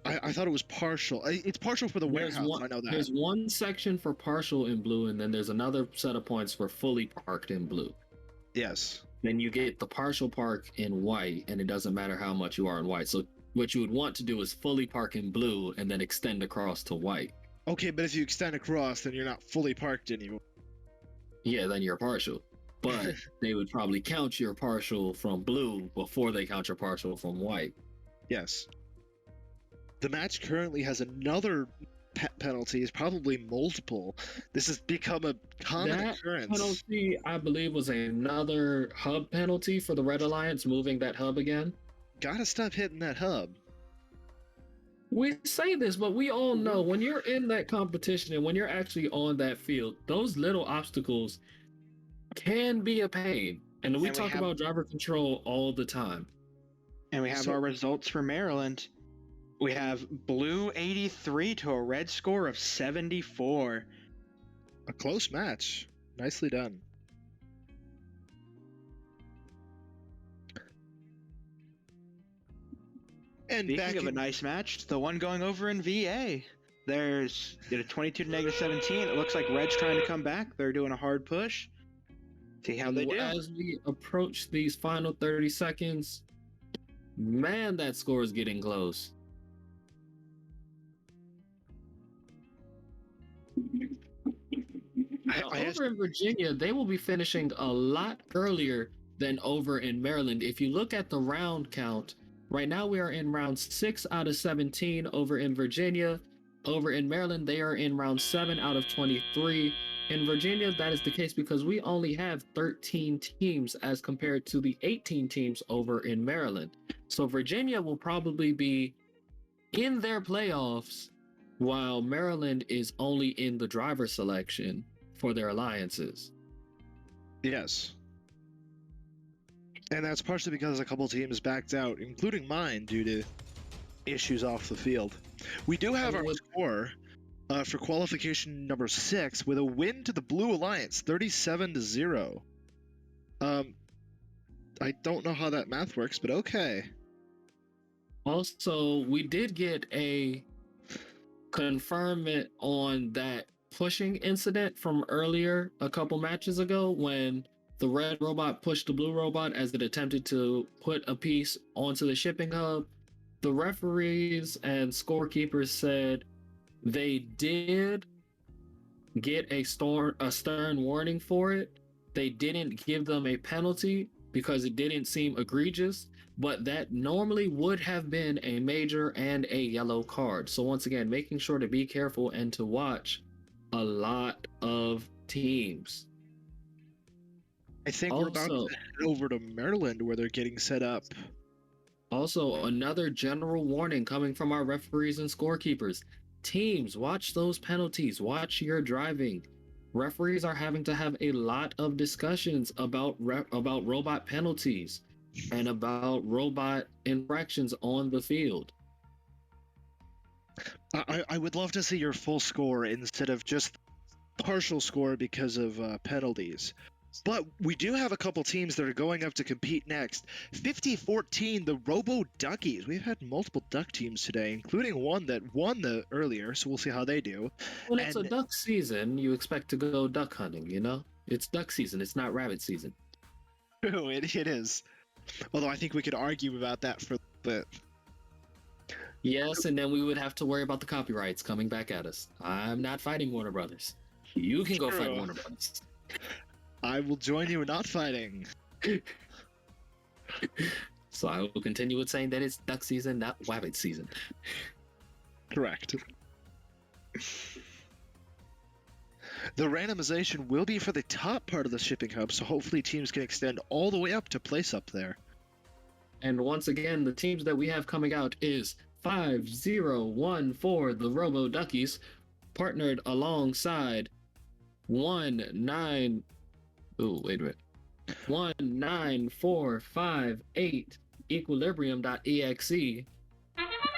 I thought it was partial. It's partial for the warehouse. I know that. There's one section for partial in blue, and then there's another set of points for fully parked in blue. Yes. Then you get the partial park in white, and it doesn't matter how much you are in white. So what you would want to do is fully park in blue and then extend across to white. Okay, but if you extend across, then you're not fully parked anymore. Yeah, then you're partial. But they would probably count your partial from blue before they count your partial from white. Yes. The match currently has another penalty, is probably multiple. This has become a common occurrence. Penalty, I believe, was another hub penalty for the Red Alliance, moving that hub again. Gotta stop hitting that hub. We say this, but we all know when you're in that competition and when you're actually on that field, those little obstacles can be a pain. And we talk about driver control all the time. And we have our results for Maryland. We have blue 83 to a red score of 74. A close match. Nicely done. And speaking of a nice match, the one going over in VA. There's a 22 to -17. It looks like Red's trying to come back. They're doing a hard push. See how they do. As we approach these final 30 seconds, man, that score is getting close. Over in Virginia, they will be finishing a lot earlier than over in Maryland. If you look at the round count, right now we are in round 6 out of 17 over in Virginia. Over in Maryland, they are in round 7 out of 23. In Virginia, that is the case because we only have 13 teams as compared to the 18 teams over in Maryland. So Virginia will probably be in their playoffs while Maryland is only in the driver selection for their alliances. Yes. And that's partially because a couple teams backed out, including mine, due to issues off the field. We do have our score for qualification number 6 with a win to the Blue Alliance, 37-0. I don't know how that math works, but okay. Also, we did get a confirmation on that pushing incident from earlier, a couple matches ago, when the red robot pushed the blue robot as it attempted to put a piece onto the shipping hub. The referees and scorekeepers said they did get a stern warning for it. They didn't give them a penalty because it didn't seem egregious, but that normally would have been a major and a yellow card. So once again, making sure to be careful and to watch a lot of teams. I think we're about to head over to Maryland where they're getting set up. Also, another general warning coming from our referees and scorekeepers. Teams, watch those penalties. Watch your driving. Referees are having to have a lot of discussions about robot penalties and about robot infractions on the field. I would love to see your full score instead of just partial score because of penalties. But we do have a couple teams that are going up to compete next. 50-14, the Robo Duckies. We've had multiple duck teams today, including one that won the earlier, so we'll see how they do. When it's a duck season, you expect to go duck hunting, you know? It's duck season, it's not rabbit season. True, it is. Although I think we could argue about that for a bit. Yes, and then we would have to worry about the copyrights coming back at us. I'm not fighting Warner Brothers. You can go fight Warner Brothers. I will join you in not fighting. So I will continue with saying that it's duck season, not rabbit season. Correct. The randomization will be for the top part of the shipping hub, so hopefully teams can extend all the way up to place up there. And once again, the teams that we have coming out is 5014, the Robo Duckies, partnered alongside 19458 Equilibrium.exe,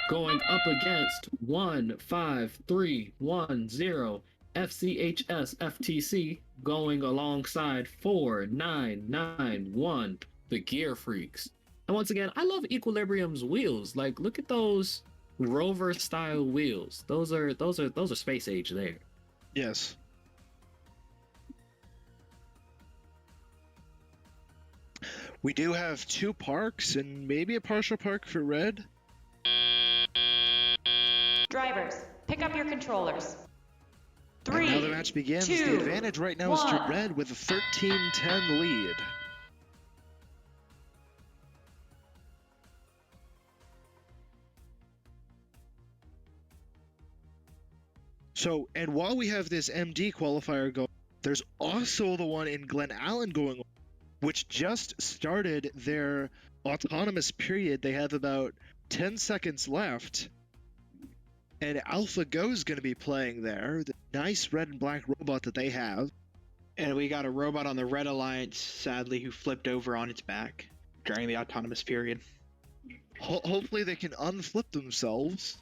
going up against 15310 FCHS FTC, going alongside 4991 the Gear Freaks. And once again, I love Equilibrium's wheels. Like, look at those rover style wheels. Those are space age there. Yes. We do have 2 parks and maybe a partial park for red. Drivers, pick up your controllers. 3, and now the match begins. 2, the advantage right now is to 1. red with a 13-10 lead. So, and while we have this MD qualifier going, there's also the one in Glen Allen going on, which just started their autonomous period. They have about 10 seconds left. And AlphaGo is going to be playing there. The nice red and black robot that they have. And we got a robot on the Red Alliance, sadly, who flipped over on its back during the autonomous period. Hopefully they can unflip themselves.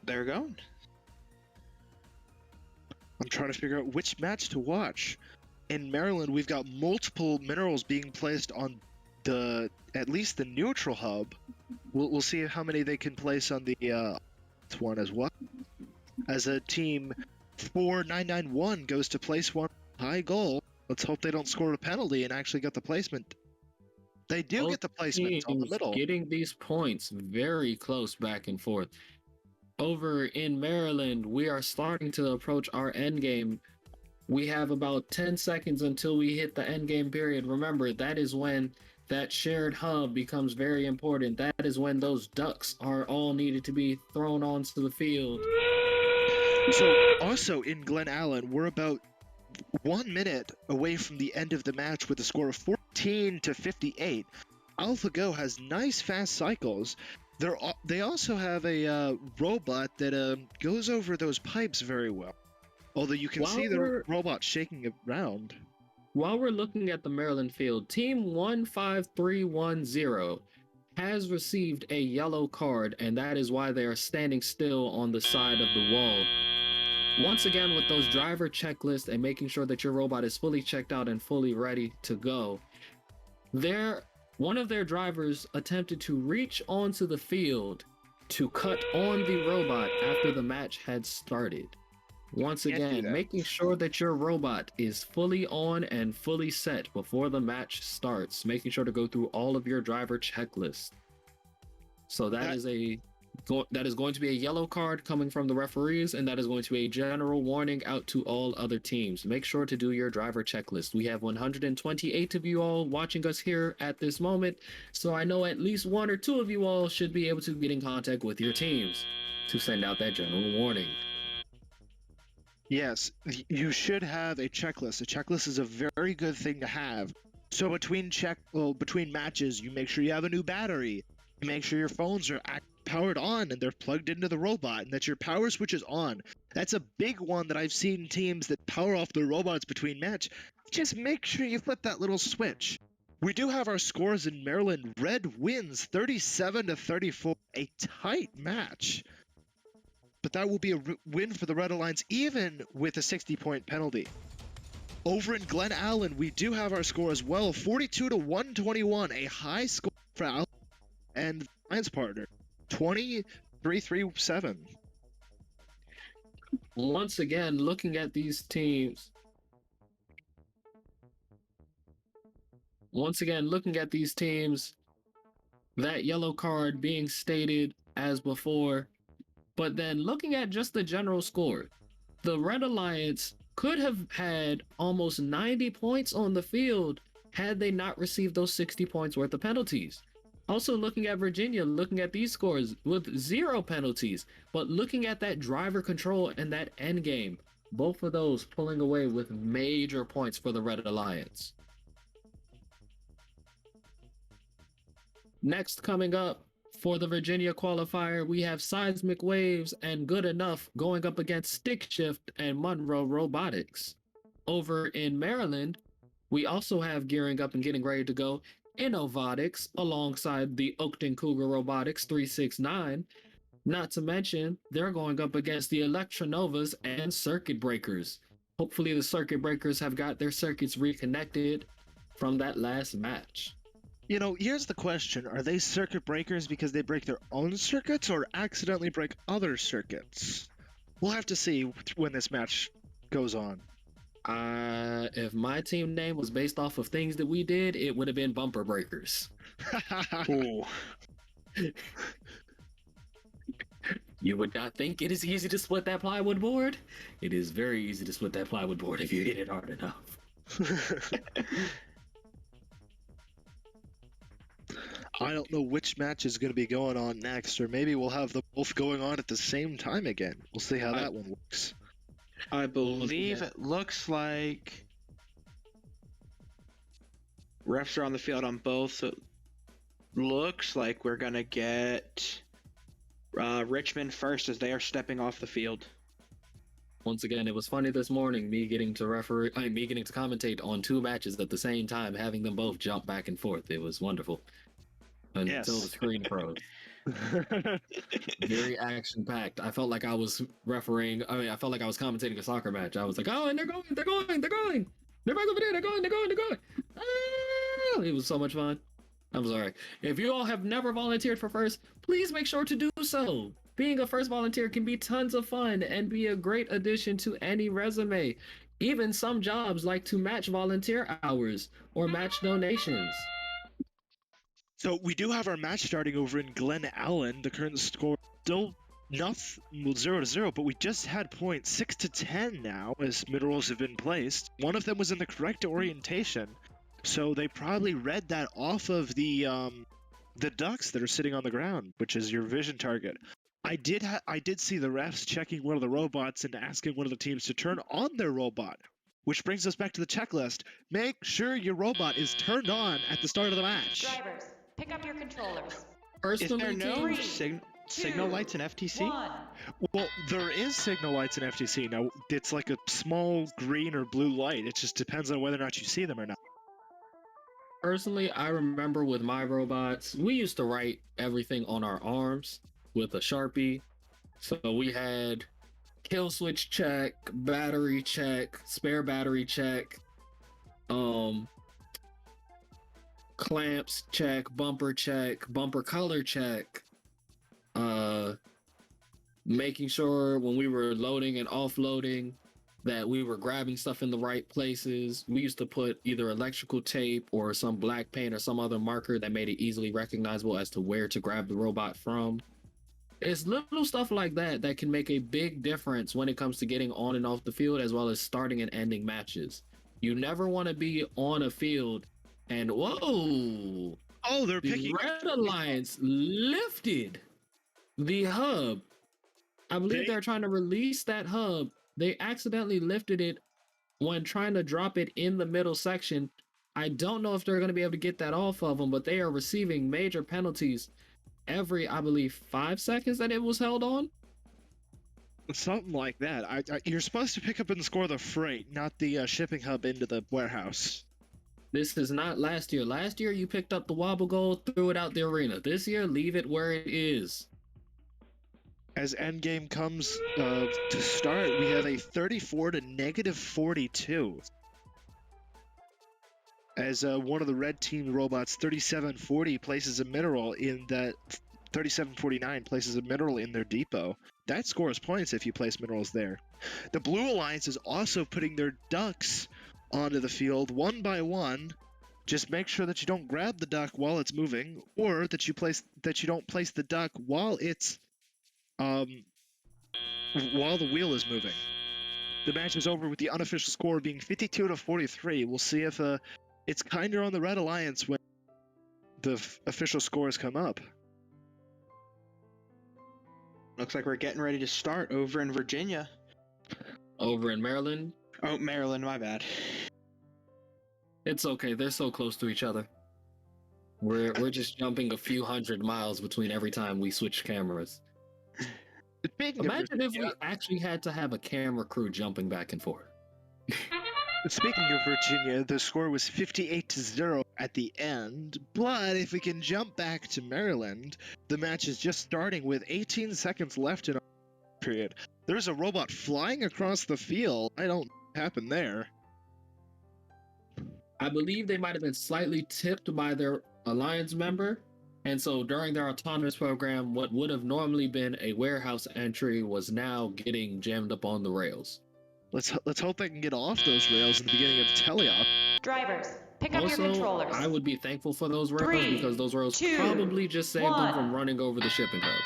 They're going. I'm trying to figure out which match to watch. In Maryland, we've got multiple minerals being placed on at least the neutral hub. We'll see how many they can place on the one as well. As a team 4991 goes to place one high goal, let's hope they don't score a penalty and actually get the placement. They do get the placement on the middle. Getting these points very close back and forth. Over in Maryland, we are starting to approach our end game. We have about 10 seconds until we hit the end game period. Remember, that is when that shared hub becomes very important. That is when those ducks are all needed to be thrown onto the field. So also in Glen Allen, we're about 1 minute away from the end of the match with a score of 14-58. AlphaGo has nice fast cycles. They also have a robot that goes over those pipes very well. Although you can see the robot shaking around. While we're looking at the Maryland field, Team 15310 has received a yellow card, and that is why they are standing still on the side of the wall. Once again, with those driver checklists and making sure that your robot is fully checked out and fully ready to go, one of their drivers attempted to reach onto the field to cut on the robot after the match had started. Once again, making sure that your robot is fully on and fully set before the match starts, making sure to go through all of your driver checklists. So that is going to be a yellow card coming from the referees, and that is going to be a general warning out to all other teams. Make sure to do your driver checklist. We have 128 of you all watching us here at this moment, so I know at least 1 or 2 of you all should be able to get in contact with your teams to send out that general warning. Yes, you should have a checklist. A checklist is a very good thing to have. So between matches, you make sure you have a new battery. You make sure your phones are powered on and they're plugged into the robot, and that your power switch is on. That's a big one that I've seen teams that power off their robots between match. Just make sure you flip that little switch. We do have our scores in Maryland. Red wins 37-34, a tight match. But that will be a win for the Red Alliance, even with a 60-point penalty. Over in Glen Allen, we do have our score as well, 42-121, a high score for Allen and Alliance partner, 23-37. Once again, looking at these teams, that yellow card being stated as before. But then looking at just the general score, the Red Alliance could have had almost 90 points on the field had they not received those 60 points worth of penalties. Also looking at Virginia, looking at these scores with 0 penalties, but looking at that driver control and that end game, both of those pulling away with major points for the Red Alliance. Next coming up, for the Virginia qualifier, we have Seismic Waves and Good Enough going up against Stick Shift and Monroe Robotics. Over in Maryland, we also have gearing up and getting ready to go Innovotics alongside the Oakton Cougar Robotics 369. Not to mention, they're going up against the Electronovas and Circuit Breakers. Hopefully the Circuit Breakers have got their circuits reconnected from that last match. You know, here's the question. Are they circuit breakers because they break their own circuits or accidentally break other circuits? We'll have to see when this match goes on. If my team name was based off of things that we did, it would have been bumper breakers. Ooh. You would not think it is easy to split that plywood board? It is very easy to split that plywood board if you hit it hard enough. I don't know which match is going to be going on next, or maybe we'll have them both going on at the same time again. We'll see how that one works. I believe it looks like refs are on the field on both, so it looks like we're going to get Richmond first as they are stepping off the field. Once again, it was funny this morning, me getting to commentate on two matches at the same time, having them both jump back and forth. It was wonderful. Until the screen froze. Very action-packed. I felt like I was I felt like I was commentating a soccer match. I was like, oh, and they're going. They're back over there, they're going. Ah! It was so much fun. I'm sorry. If you all have never volunteered for first, please make sure to do so. Being a first volunteer can be tons of fun and be a great addition to any resume. Even some jobs like to match volunteer hours or match donations. So we do have our match starting over in Glen Allen. The current score still 0-0, but we just had points 6-10 now as minerals have been placed. One of them was in the correct orientation, so they probably read that off of the ducks that are sitting on the ground, which is your vision target. I did see the refs checking one of the robots and asking one of the teams to turn on their robot, which brings us back to the checklist. Make sure your robot is turned on at the start of the match. Drivers, pick up your controllers. Is there no signal lights in FTC? Well, there is signal lights in FTC. Now, it's like a small green or blue light. It just depends on whether or not you see them or not. Personally, I remember with my robots, we used to write everything on our arms with a Sharpie. So we had kill switch check, battery check, spare battery check, clamps check, bumper color check, making sure when we were loading and offloading that we were grabbing stuff in the right places. We used to put either electrical tape or some black paint or some other marker that made it easily recognizable as to where to grab the robot from. It's little stuff like that that can make a big difference when it comes to getting on and off the field, as well as starting and ending matches. You never want to be on a field and whoa! Oh, they're the Red Alliance lifted the hub. I believe they're trying to release that hub. They accidentally lifted it when trying to drop it in the middle section. I don't know if they're going to be able to get that off of them, but they are receiving major penalties every, I believe, 5 seconds that it was held on. Something like that. You're supposed to pick up and score the freight, not the shipping hub into the warehouse. This is not last year. Last year, you picked up the wobble goal, threw it out the arena. This year, leave it where it is. As endgame comes to start, we have a 34 to -42. As one of the red team robots, 3740, places a mineral in that 3749 places a mineral in their depot. That scores points if you place minerals there. The Blue Alliance is also putting their ducks onto the field one by one. Just make sure that you don't grab the duck while it's moving, or that you don't place the duck while it's while the wheel is moving. The match is over with the unofficial score being 52 to 43. We'll see if it's kinder on the Red Alliance when the official scores come up. Looks like we're getting ready to start over in Virginia. Over in Maryland? Oh, Maryland, my bad. It's okay, they're so close to each other. We're just jumping a few hundred miles between every time we switch cameras. Imagine if we actually had to have a camera crew jumping back and forth. Speaking of Virginia, the score was 58-0 at the end, but if we can jump back to Maryland, the match is just starting with 18 seconds left in our period. There's a robot flying across the field. I don't know what happened there. I believe they might have been slightly tipped by their alliance member. And so during their autonomous program, what would have normally been a warehouse entry was now getting jammed up on the rails. Let's hope they can get off those rails in the beginning of teleop. Drivers, pick up your Also, controllers. I would be thankful for those rails 3, because those rails 2, probably just saved them 1. from running over the shipping hub.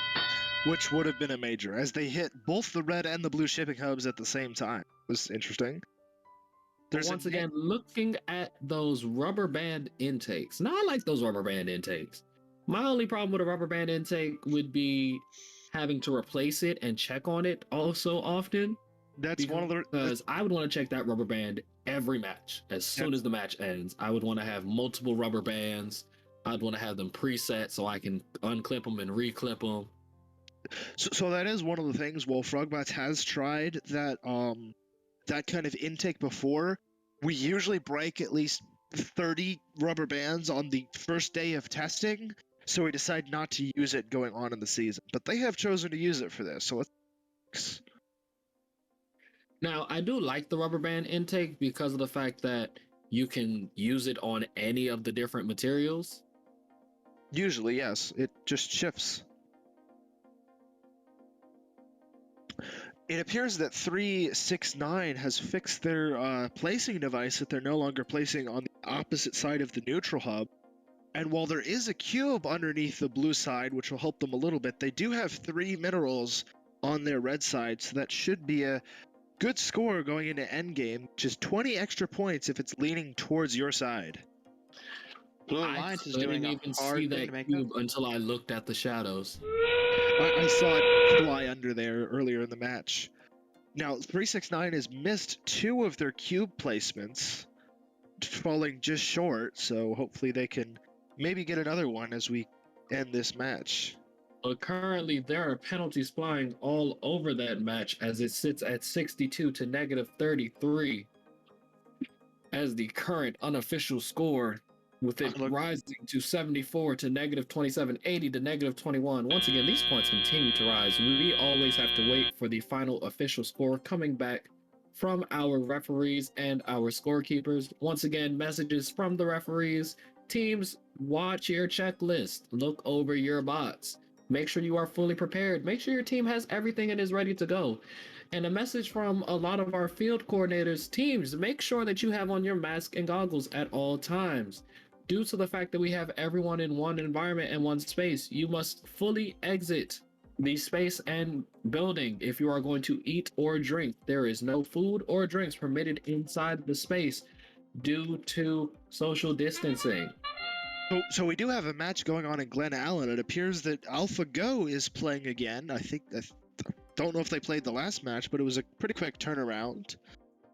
Which would have been a major, as they hit both the red and the blue shipping hubs at the same time. It was interesting. Once again, looking at those rubber band intakes. Now, I like those rubber band intakes. My only problem with a rubber band intake would be having to replace it and check on it so often. That's one of the... Because I would want to check that rubber band every match. As soon as the match ends, I would want to have multiple rubber bands. I'd want to have them preset so I can unclip them and reclip them. So that is one of the things. While Frogbots has tried that that kind of intake before, we usually break at least 30 rubber bands on the first day of testing, so we decide not to use it going on in the season. But they have chosen to use it for this, so let's... Now, I do like the rubber band intake because of the fact that you can use it on any of the different materials. Usually, yes. It just shifts. It appears that 369 has fixed their placing device that they're no longer placing on the opposite side of the neutral hub. And while there is a cube underneath the blue side, which will help them a little bit, they do have 3 minerals on their red side, so that should be a good score going into endgame, which is 20 extra points if it's leaning towards your side. Blue Alliance is doing I didn't even see that cube until I looked at the shadows. I saw it fly under there earlier in the match. Now, 369 has missed 2 of their cube placements, falling just short, so hopefully they can maybe get another one as we end this match. But currently, there are penalties flying all over that match as it sits at 62 to negative 33 as the current unofficial score, with it rising to 74 to negative 27, 80 to negative 21. Once again, these points continue to rise. We always have to wait for the final official score coming back from our referees and our scorekeepers. Once again, messages from the referees. Teams, watch your checklist. Look over your bots. Make sure you are fully prepared. Make sure your team has everything and is ready to go. And a message from a lot of our field coordinators, teams, make sure that you have on your mask and goggles at all times. Due to the fact that we have everyone in one environment and one space, you must fully exit the space and building if you are going to eat or drink. There is no food or drinks permitted inside the space due to social distancing. So we do have a match going on in Glen Allen. It appears that AlphaGo is playing again. I don't know if they played the last match, but it was a pretty quick turnaround.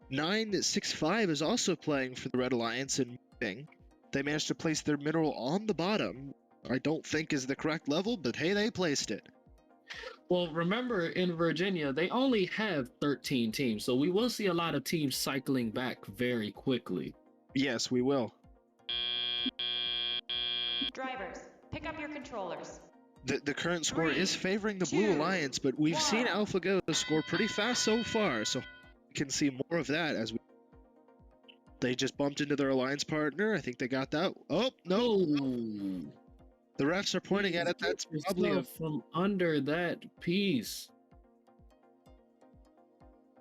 965 is also playing for the Red Alliance and moving. They managed to place their mineral on the bottom. I don't think is the correct level, but hey, they placed it. Well, remember, in Virginia, they only have 13 teams, so we will see a lot of teams cycling back very quickly. Yes, we will. Drivers, pick up your controllers. The current score is favoring the Blue Alliance, but we've seen AlphaGo score pretty fast so far, so we can see more of that as they just bumped into their alliance partner. I think they got that. Oh, no! The refs are pointing at it. That's probably from under that piece.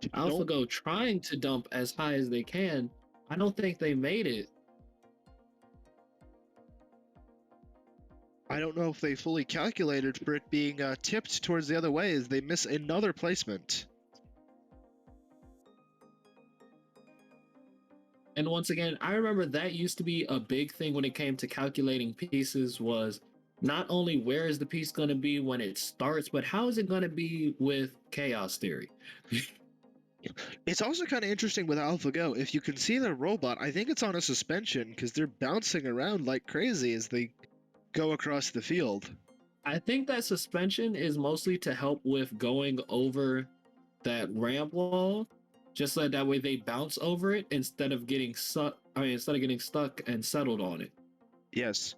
AlphaGo trying to dump as high as they can. I don't think they made it. I don't know if they fully calculated for it being tipped towards the other way as they miss another placement. And once again, I remember that used to be a big thing when it came to calculating pieces, was not only where is the piece going to be when it starts, but how is it going to be with chaos theory? It's also kind of interesting with AlphaGo. If you can see their robot, I think it's on a suspension because they're bouncing around like crazy as they go across the field. I think that suspension is mostly to help with going over that ramp wall, just so that way they bounce over it instead of getting stuck and settled on it. Yes.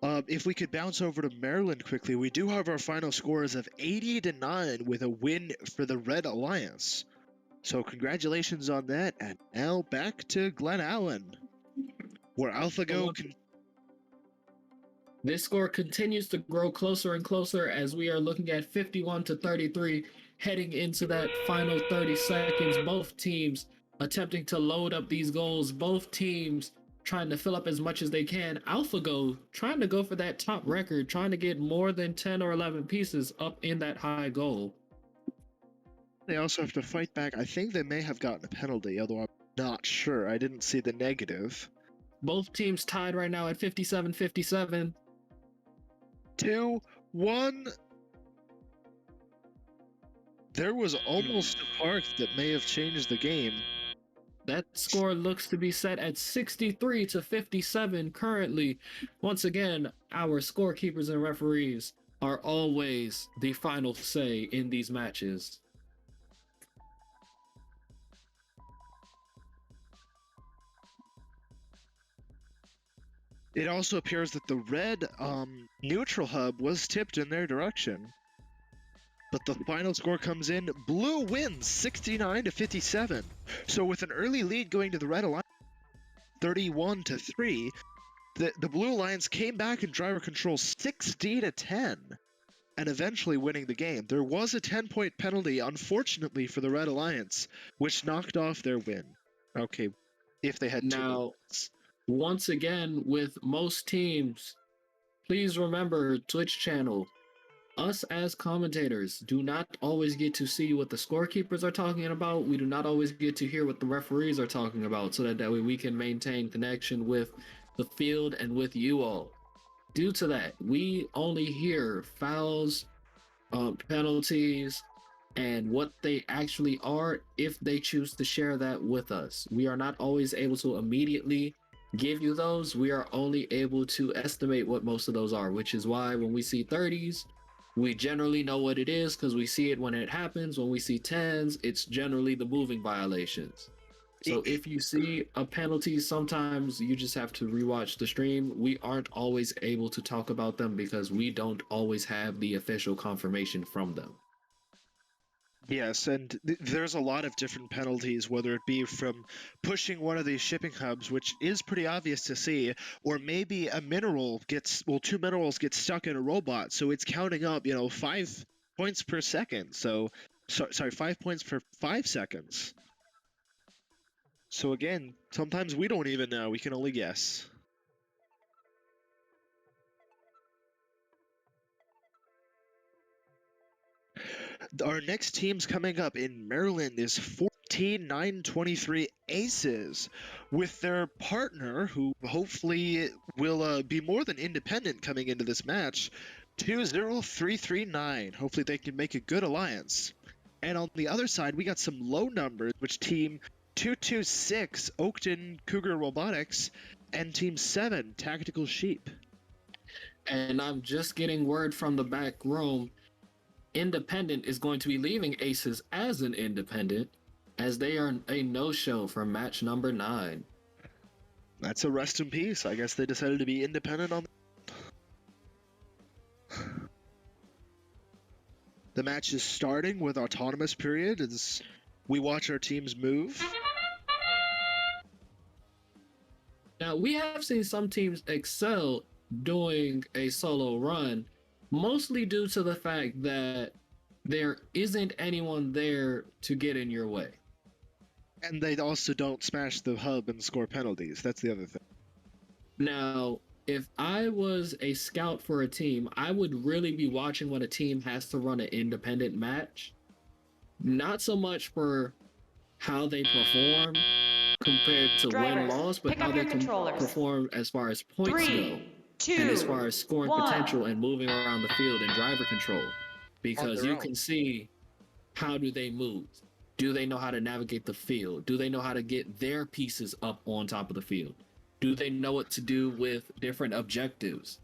If we could bounce over to Maryland quickly, we do have our final scores of 80-9 with a win for the Red Alliance. So congratulations on that, and now back to Glen Allen. where AlphaGo can... This score continues to grow closer and closer as we are looking at 51-33, heading into that final 30 seconds. Both teams attempting to load up these goals. Both teams trying to fill up as much as they can. AlphaGo trying to go for that top record, trying to get more than 10 or 11 pieces up in that high goal. They also have to fight back. I think they may have gotten a penalty, although I'm not sure. I didn't see the negative. Both teams tied right now at 57-57. 2-1. There was almost a park that may have changed the game. That score looks to be set at 63-57 currently. Once again, our scorekeepers and referees are always the final say in these matches. It also appears that the red neutral hub was tipped in their direction. But the final score comes in. Blue wins 69-57. So with an early lead going to the Red Alliance, 31-3, the Blue Alliance came back in driver control 60-10 and eventually winning the game. There was a 10-point penalty, unfortunately, for the Red Alliance, which knocked off their win. Okay, if they had 2 points. Once again, with most teams, please remember Twitch channel. Us as commentators do not always get to see what the scorekeepers are talking about. We do not always get to hear what the referees are talking about, so that way we can maintain connection with the field and with you all. Due to that, we only hear fouls, penalties, and what they actually are if they choose to share that with us. We are not always able to immediately give you those. We are only able to estimate what most of those are, which is why when we see 30s, we generally know what it is because we see it when it happens. When we see 10s, it's generally the moving violations. So if you see a penalty, sometimes you just have to rewatch the stream. We aren't always able to talk about them because we don't always have the official confirmation from them. Yes, and there's a lot of different penalties, whether it be from pushing one of these shipping hubs, which is pretty obvious to see, or maybe a mineral two minerals get stuck in a robot, so it's counting up, 5 points per second. Sorry, 5 points per 5 seconds. So again, sometimes we don't even know, we can only guess. Our next team's coming up in Maryland is 14-9-23 Aces with their partner, who hopefully will be more than independent coming into this match, 2-0-3-3-9. Hopefully they can make a good alliance. And on the other side, we got some low numbers, which team 226 Oakton Cougar Robotics and team 7 Tactical Sheep. And I'm just getting word from the back room. Independent is going to be leaving Aces as an independent, as they are a no-show for match number 9. That's a rest in peace. I guess they decided to be independent on the match is starting with autonomous period as we watch our teams move. Now, we have seen some teams excel doing a solo run, mostly due to the fact that there isn't anyone there to get in your way. And they also don't smash the hub and score penalties. That's the other thing. Now, if I was a scout for a team, I would really be watching when a team has to run an independent match. Not so much for how they perform compared to win-loss, but how they can perform as far as points go. And as far as scoring potential and moving around the field and driver control, because you can see how do they move. Do they know how to navigate the field? Do they know how to get their pieces up on top of the field? Do they know what to do with different objectives?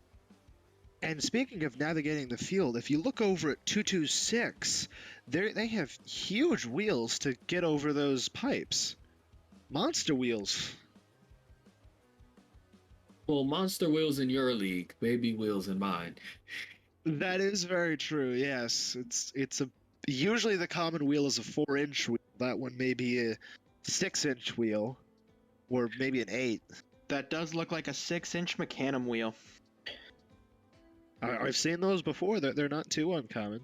And speaking of navigating the field, if you look over at 226, they have huge wheels to get over those pipes. Monster wheels. Well, monster wheels in your league, baby wheels in mine. That is very true. Yes, usually the common wheel is a 4-inch wheel. That one may be a 6-inch wheel, or maybe an 8. that does look like a 6-inch Mecanum wheel. I've seen those before. They're not too uncommon.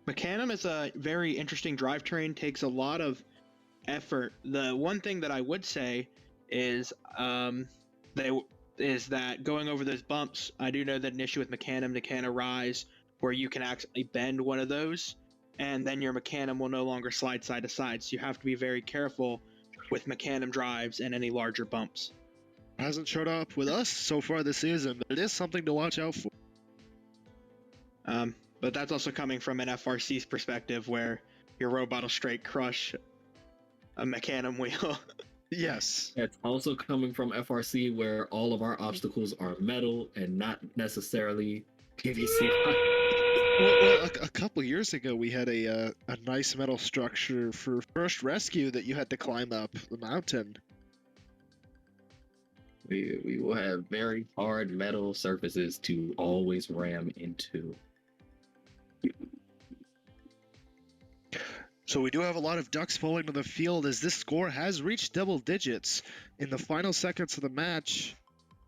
Mecanum is a very interesting drivetrain, takes a lot of effort. The one thing that I would say is that going over those bumps, I do know that an issue with Mecanum, they can arise where you can actually bend one of those, and then your Mecanum will no longer slide side to side. So you have to be very careful with Mecanum drives and any larger bumps. Hasn't showed up with us so far this season, but it is something to watch out for. But that's also coming from an FRC's perspective, where your robot will straight crush a Mecanum wheel. Yes. It's also coming from FRC, where all of our obstacles are metal and not necessarily PVC. Well, a couple years ago, we had a nice metal structure for first rescue that you had to climb up the mountain. We will have very hard metal surfaces to always ram into. So we do have a lot of ducks falling to the field as this score has reached double digits in the final seconds of the match.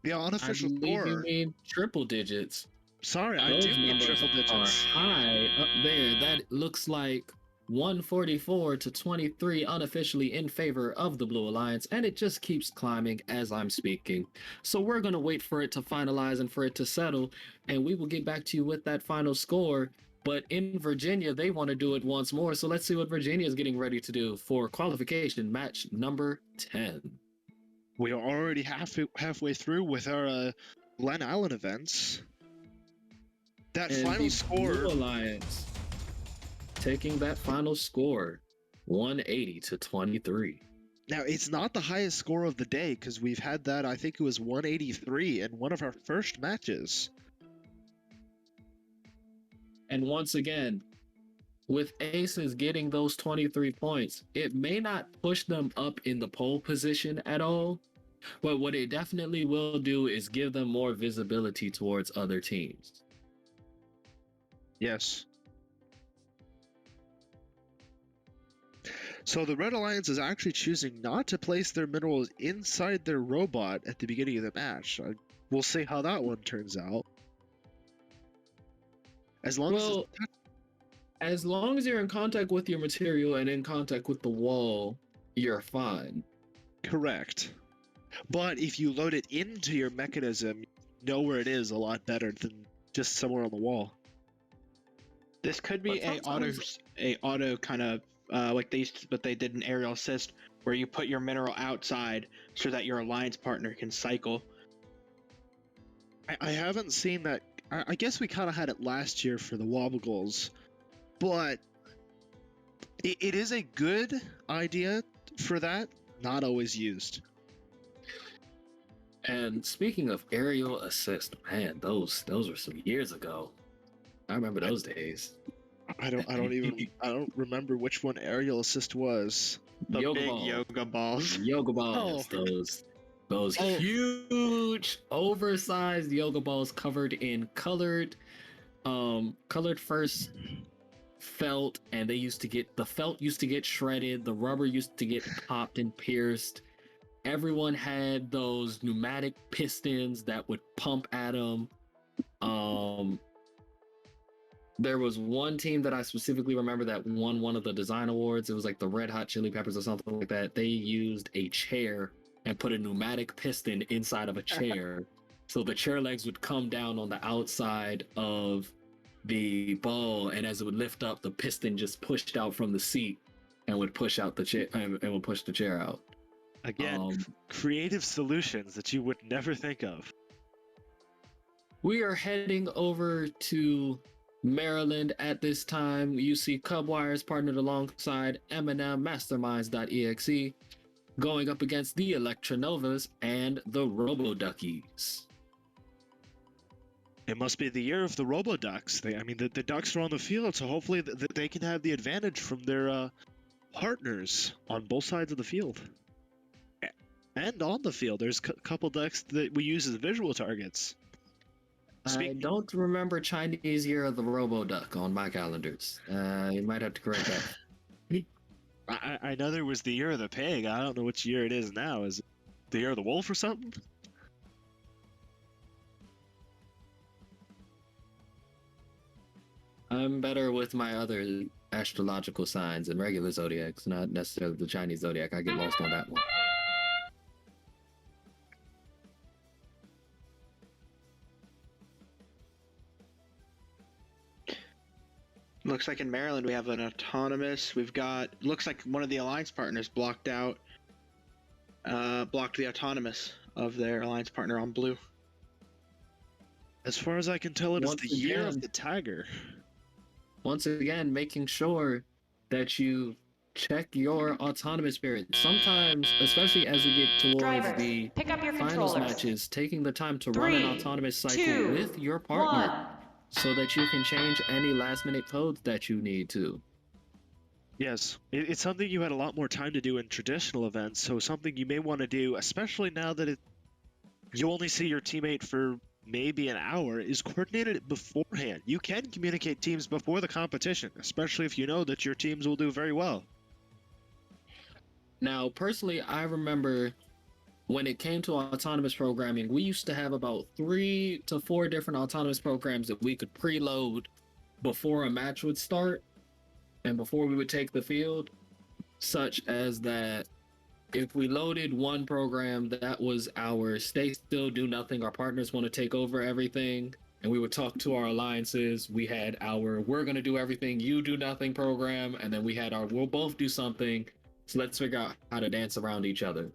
The unofficial score. You mean triple digits. Sorry, I do mean triple digits. Are high up there. That looks like 144 to 23 unofficially in favor of the Blue Alliance, and it just keeps climbing as I'm speaking. So we're going to wait for it to finalize and for it to settle, and we will get back to you with that final score. But in Virginia, they want to do it once more, so let's see what Virginia is getting ready to do for qualification match number 10. We are already halfway through with our Glen Allen events. That and final score. Blue Alliance taking that final score, 180 to 23. Now, it's not the highest score of the day, because we've had that, I think it was 183 in one of our first matches. And once again, with Aces getting those 23 points, it may not push them up in the pole position at all, but what it definitely will do is give them more visibility towards other teams. Yes. So the Red Alliance is actually choosing not to place their minerals inside their robot at the beginning of the match. We'll see how that one turns out. As long as you're in contact with your material and in contact with the wall, you're fine. Correct. But if you load it into your mechanism, you know where it is a lot better than just somewhere on the wall. This could be a auto kind of like they did in Aerial Assist, where you put your mineral outside so that your alliance partner can cycle. I haven't seen that. I guess we kind of had it last year for the Wobble Goals, but it is a good idea for that, not always used. And speaking of Aerial Assist, man, those were some years ago. I remember those days. I don't remember which one Aerial Assist was. The big yoga balls. Yoga balls. Oh. Those huge, oversized yoga balls covered in colored first felt, and the felt used to get shredded, the rubber used to get popped and pierced. Everyone had those pneumatic pistons that would pump at them. There was one team that I specifically remember that won one of the design awards. It was like the Red Hot Chili Peppers or something like that. They used a chair and put a pneumatic piston inside of a chair. So the chair legs would come down on the outside of the ball, and as it would lift up, the piston just pushed out from the seat and would push out the chair and would push the chair out. Again, creative solutions that you would never think of. We are heading over to Maryland at this time. You see Cubwires partnered alongside M&M Masterminds.exe going up against the Electronovas and the Roboduckies. It must be the year of the Roboducks. The Ducks are on the field, so hopefully they can have the advantage from their partners on both sides of the field. And on the field, there's a couple Ducks that we use as visual targets. I don't remember Chinese year of the Roboduck on my calendars. You might have to correct that. I know there was the year of the pig. I don't know which year it is now. Is it the year of the wolf or something? I'm better with my other astrological signs and regular zodiacs, not necessarily the Chinese zodiac. I get lost on that one. Looks like in Maryland we have an autonomous. We've got, looks like one of the alliance partners blocked the autonomous of their alliance partner on blue. As far as I can tell, it is the year of the tiger. Once again, making sure that you check your autonomous spirit. Sometimes, especially as we get towards Drivers, the pick up your finals controllers. matches, taking the time to run an autonomous cycle with your partner so that you can change any last-minute codes that you need to. Yes, it's something you had a lot more time to do in traditional events, so something you may want to do, especially now that you only see your teammate for maybe an hour, is coordinated it beforehand. You can communicate teams before the competition, especially if you know that your teams will do very well. Now, personally, I remember when it came to autonomous programming, we used to have about 3 to 4 different autonomous programs that we could preload before a match would start and before we would take the field, such as that if we loaded one program that was our stay still, do nothing, our partners want to take over everything, and we would talk to our alliances. We had our we're going to do everything, you do nothing program, and then we had our we'll both do something, so let's figure out how to dance around each other.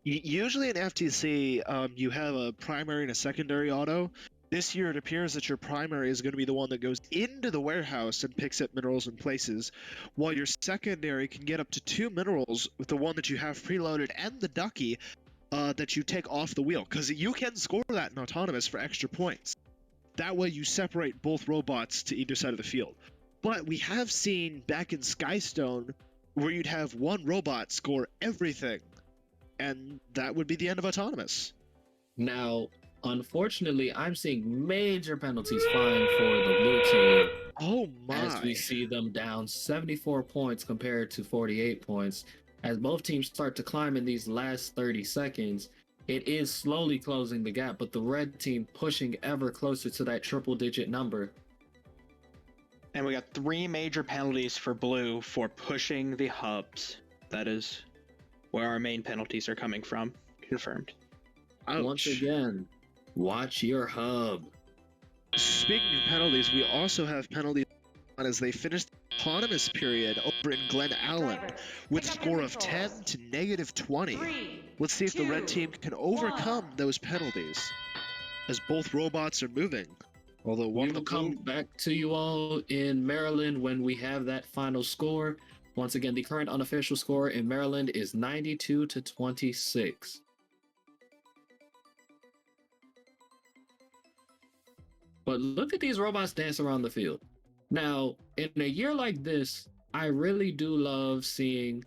Usually in FTC, you have a primary and a secondary auto. This year, it appears that your primary is going to be the one that goes into the warehouse and picks up minerals and places, while your secondary can get up to 2 minerals with the one that you have preloaded and the ducky that you take off the wheel, because you can score that in autonomous for extra points. That way you separate both robots to either side of the field. But we have seen back in Skystone where you'd have one robot score everything, and that would be the end of autonomous. Now, unfortunately, I'm seeing major penalties flying for the blue team. Oh my. As we see them down 74 points compared to 48 points. As both teams start to climb in these last 30 seconds, it is slowly closing the gap, but the red team pushing ever closer to that triple-digit number. And we got 3 major penalties for blue for pushing the hubs. That is where our main penalties are coming from. Confirmed. Ouch. Once again, watch your hub. Speaking of penalties, we also have penalties as they finish the autonomous period over in Glen Allen with a score of 10 to -20. Let's see if the red team can overcome those penalties as both robots are moving. Although one We will come back to you all in Maryland when we have that final score. Once again, the current unofficial score in Maryland is 92 to 26. But look at these robots dance around the field. Now, in a year like this, I really do love seeing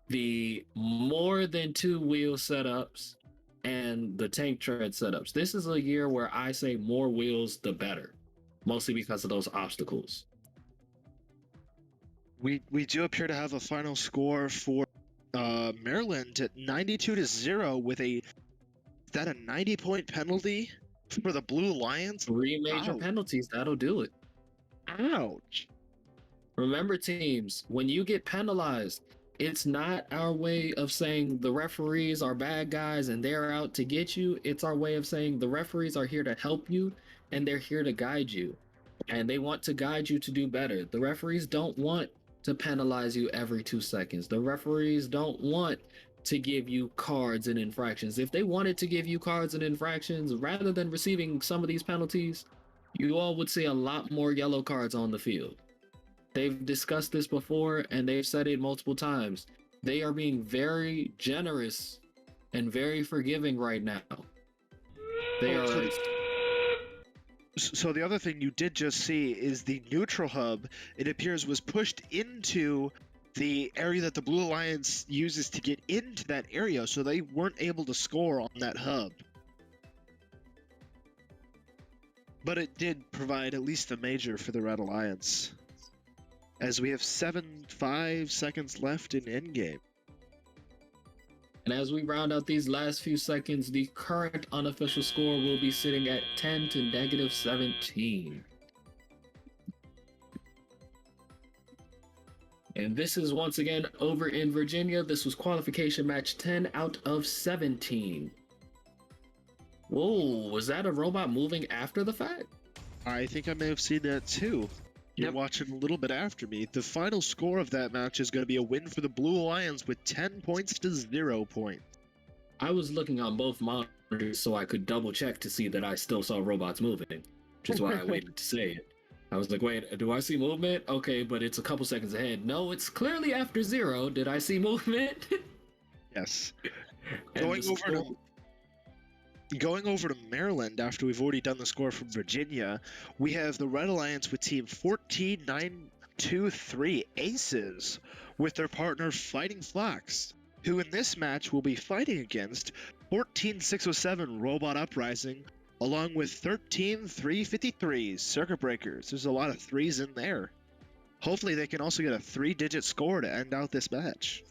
the more than 2 wheel setups and the tank tread setups. This is a year where I say more wheels, the better, mostly because of those obstacles. We do appear to have a final score for Maryland at 92 to 0 with is that a 90-point penalty for the Blue Lions? 3 major penalties, that'll do it. Ouch. Remember, teams, when you get penalized, it's not our way of saying the referees are bad guys and they're out to get you. It's our way of saying the referees are here to help you and they're here to guide you. And they want to guide you to do better. The referees don't want to penalize you every 2 seconds. The referees don't want to give you cards and infractions. If they wanted to give you cards and infractions, rather than receiving some of these penalties, you all would see a lot more yellow cards on the field. They've discussed this before and they've said it multiple times. They are being very generous and very forgiving right now. They are... So the other thing you did just see is the neutral hub, it appears, was pushed into the area that the Blue Alliance uses to get into that area, so they weren't able to score on that hub. But it did provide at least a major for the Red Alliance, as we have 5 seconds left in endgame. And as we round out these last few seconds, the current unofficial score will be sitting at 10 to negative 17. And this is once again over in Virginia. This was qualification match 10 out of 17. Whoa, was that a robot moving after the fact? I think I may have seen that too. You're watching a little bit after me. The final score of that match is going to be a win for the Blue Alliance with 10 points to 0 points. I was looking on both monitors so I could double check to see that I still saw robots moving, which is why I waited to say it. I was like, wait, do I see movement? Okay, but it's a couple seconds ahead. No, it's clearly after 0. Did I see movement? Yes. Going over to Maryland after we've already done the score from Virginia, we have the Red Alliance with team 14923 Aces with their partner Fighting Fox, who in this match will be fighting against 14607 Robot Uprising along with 13353 Circuit Breakers. There's a lot of threes in there. Hopefully they can also get a 3-digit score to end out this match.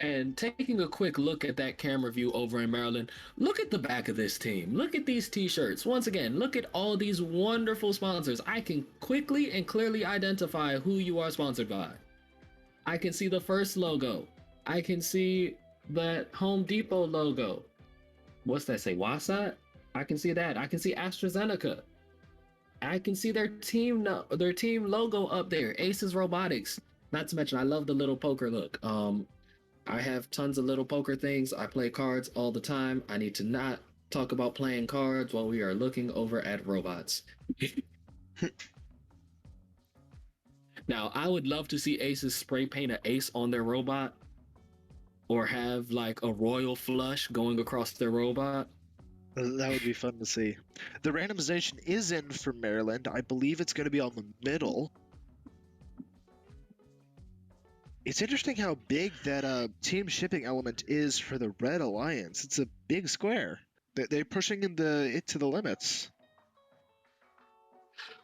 And taking a quick look at that camera view over in Maryland, look at the back of this team. Look at these t-shirts. Once again, look at all these wonderful sponsors. I can quickly and clearly identify who you are sponsored by. I can see the first logo. I can see that Home Depot logo. What's that say? Wasat? I can see that. I can see AstraZeneca. I can see their team logo up there. Aces Robotics. Not to mention, I love the little poker look. I have tons of little poker things. I play cards all the time. I need to not talk about playing cards while we are looking over at robots. Now, I would love to see Aces spray paint an ace on their robot or have like a royal flush going across their robot. That would be fun to see. The randomization is in for Maryland. I believe it's going to be on the middle. It's interesting how big that team shipping element is for the Red Alliance. It's a big square. They're pushing it to the limits.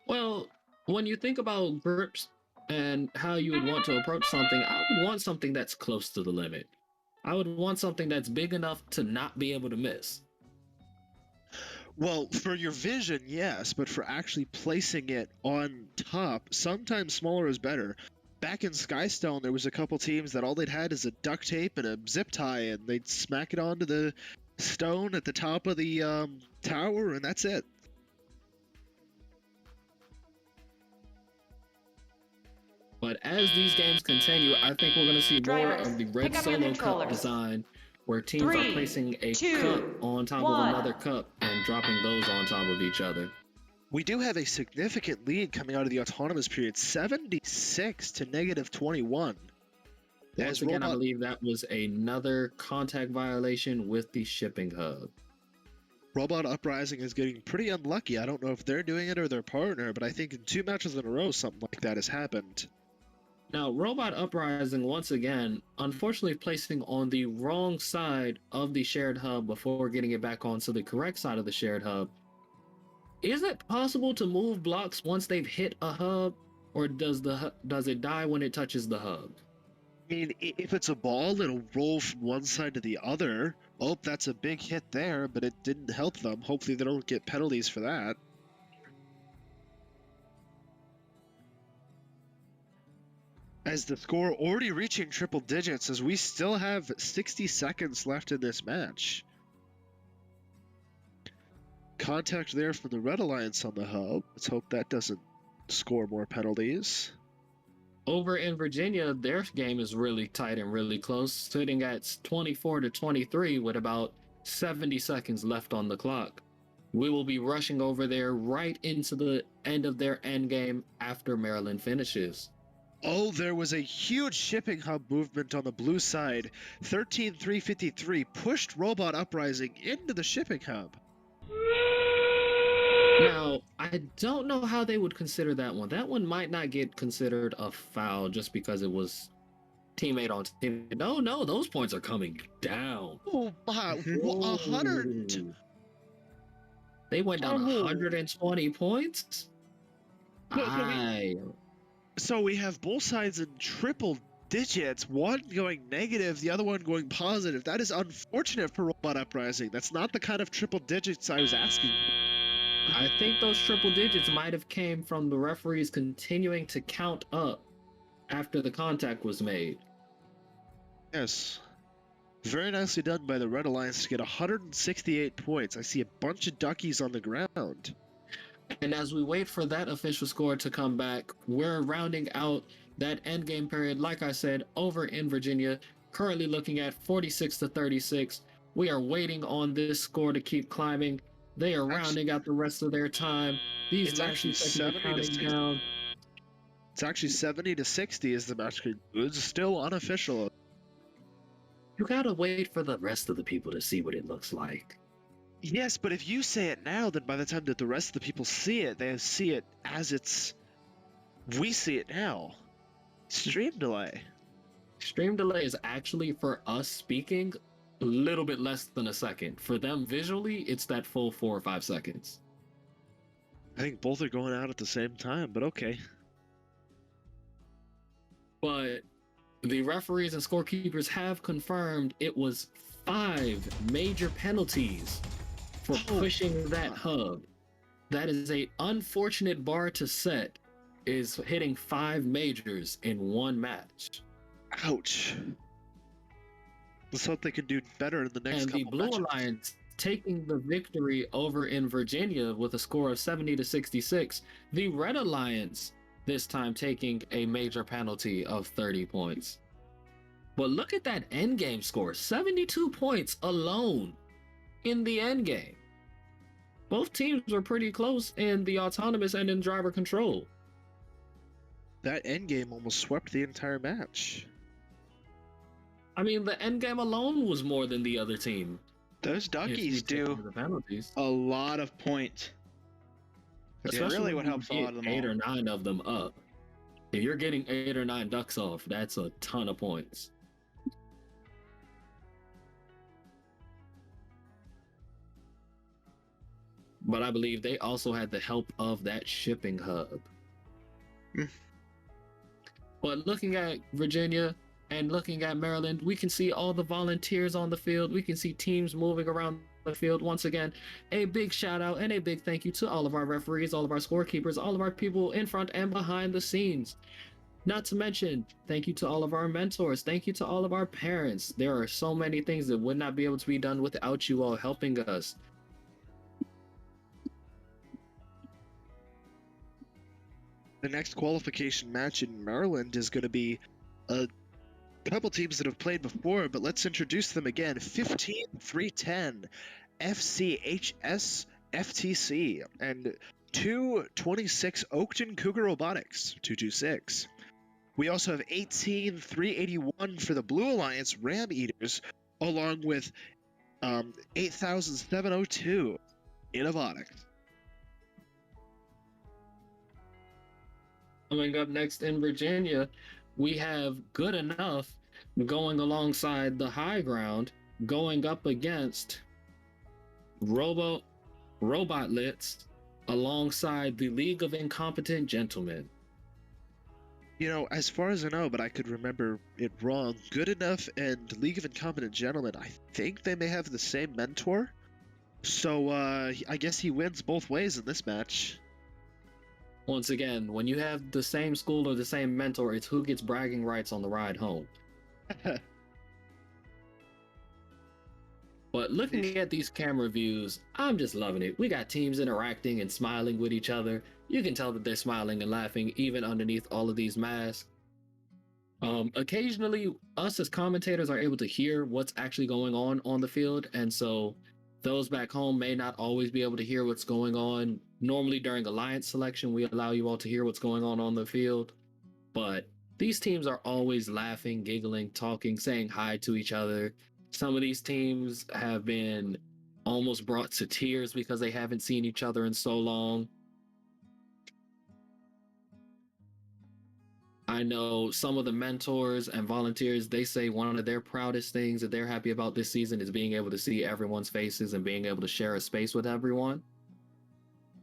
Well, when you think about grips and how you would want to approach something, I would want something that's close to the limit. I would want something that's big enough to not be able to miss. Well, for your vision, yes, but for actually placing it on top, sometimes smaller is better. Back in Skystone, there was a couple teams that all they'd had is a duct tape and a zip tie, and they'd smack it onto the stone at the top of the tower, and that's it. But as these games continue, I think we're going to see more of the Red Solo Cup design, where teams are placing a cup on top of another cup and dropping those on top of each other. We do have a significant lead coming out of the autonomous period, 76 to negative 21. Once again, I believe that was another contact violation with the shipping hub. Robot Uprising is getting pretty unlucky. I don't know if they're doing it or their partner, but I think in 2 matches in a row, something like that has happened. Now, Robot Uprising, once again, unfortunately placing on the wrong side of the shared hub before getting it back onto the correct side of the shared hub. Is it possible to move blocks once they've hit a hub, or does it die when it touches the hub? I mean, if it's a ball, it'll roll from one side to the other. Oh, that's a big hit there, but it didn't help them. Hopefully they don't get penalties for that. As the score already reaching triple digits, as we still have 60 seconds left in this match. Contact there from the Red Alliance on the hub. Let's hope that doesn't score more penalties. Over in Virginia, their game is really tight and really close, sitting at 24 to 23 with about 70 seconds left on the clock. We will be rushing over there right into the end of their end game after Maryland finishes. Oh, there was a huge shipping hub movement on the blue side. 13353 pushed Robot Uprising into the shipping hub. Now, I don't know how they would consider that one. That one might not get considered a foul just because it was teammate on team. No, those points are coming down. Oh, my, 100. They went down 120 points? So we have both sides in triple digits, one going negative, the other one going positive. That is unfortunate for Robot Uprising. That's not the kind of triple digits I was asking for. I think those triple digits might have came from the referees continuing to count up after the contact was made. Yes. Very nicely done by the Red Alliance to get 168 points. I see a bunch of duckies on the ground. And as we wait for that official score to come back, we're rounding out that endgame period, like I said, over in Virginia, currently looking at 46 to 36. We are waiting on this score to keep climbing. They are rounding out the rest of their time. These last few seconds are counting down. It's actually 70 to 60 is the match. It's still unofficial. You gotta wait for the rest of the people to see what it looks like. Yes, but if you say it now, then by the time that the rest of the people see it, they see it as it's... We see it now. Stream delay. Stream delay is actually, for us speaking, a little bit less than a second. For them visually, it's that full 4 or 5 seconds. I think both are going out at the same time, but okay. But the referees and scorekeepers have confirmed it was 5 major penalties for pushing that hub. That is a unfortunate bar to set, is hitting 5 majors in one match. Ouch. Let's hope they can do better in the next couple matches. And the Blue Alliance taking the victory over in Virginia with a score of 70 to 66. The Red Alliance this time taking a major penalty of 30 points. But look at that endgame score, 72 points alone in the endgame. Both teams were pretty close in the autonomous and in driver control. That endgame almost swept the entire match. I mean, the endgame alone was more than the other team. Those duckies do a lot of points. That's really what helps a lot of them. 8 or 9 of them up. If you're getting 8 or 9 ducks off, that's a ton of points. But I believe they also had the help of that shipping hub. But looking at Virginia and looking at Maryland, we can see all the volunteers on the field. We can see teams moving around the field. Once again, a big shout out and a big thank you to all of our referees, all of our scorekeepers, all of our people in front and behind the scenes. Not to mention, thank you to all of our mentors. Thank you to all of our parents. There are so many things that would not be able to be done without you all helping us. The next qualification match in Maryland is going to be a couple teams that have played before, but let's introduce them again. 15-310 FCHS FTC and 226 Oakton Cougar Robotics 226. We also have 18-381 for the Blue Alliance Ram Eaters, along with 8702 Innovotics. Coming up next in Virginia, we have Good Enough going alongside the High Ground, going up against Robotlits alongside the League of Incompetent Gentlemen. You know, as far as I know, but I could remember it wrong, Good Enough and League of Incompetent Gentlemen, I think they may have the same mentor. So I guess he wins both ways in this match. Once again, when you have the same school or the same mentor, it's who gets bragging rights on the ride home. But looking at these camera views, I'm just loving it. We got teams interacting and smiling with each other. You can tell that they're smiling and laughing even underneath all of these masks. Occasionally, us as commentators are able to hear what's actually going on the field, and so those back home may not always be able to hear what's going on. Normally during alliance selection, we allow you all to hear what's going on the field. But these teams are always laughing, giggling, talking, saying hi to each other. Some of these teams have been almost brought to tears because they haven't seen each other in so long. I know some of the mentors and volunteers, they say one of their proudest things that they're happy about this season is being able to see everyone's faces and being able to share a space with everyone.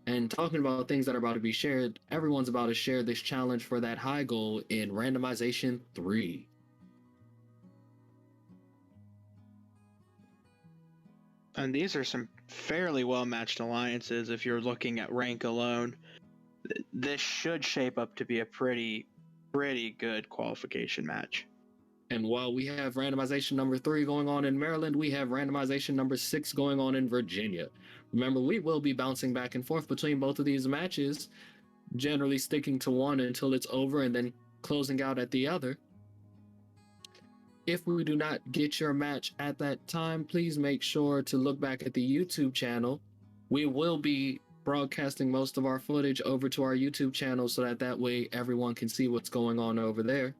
And talking about things that are about to be shared, everyone's about to share this challenge for that high goal in randomization 3. And these are some fairly well-matched alliances if you're looking at rank alone. This should shape up to be a pretty good qualification match. And while we have randomization number 3 going on in Maryland, we have randomization number 6 going on in Virginia. Remember, we will be bouncing back and forth between both of these matches, generally sticking to one until it's over and then closing out at the other. If we do not get your match at that time, please make sure to look back at the YouTube channel. We will be broadcasting most of our footage over to our YouTube channel so that way everyone can see what's going on over there.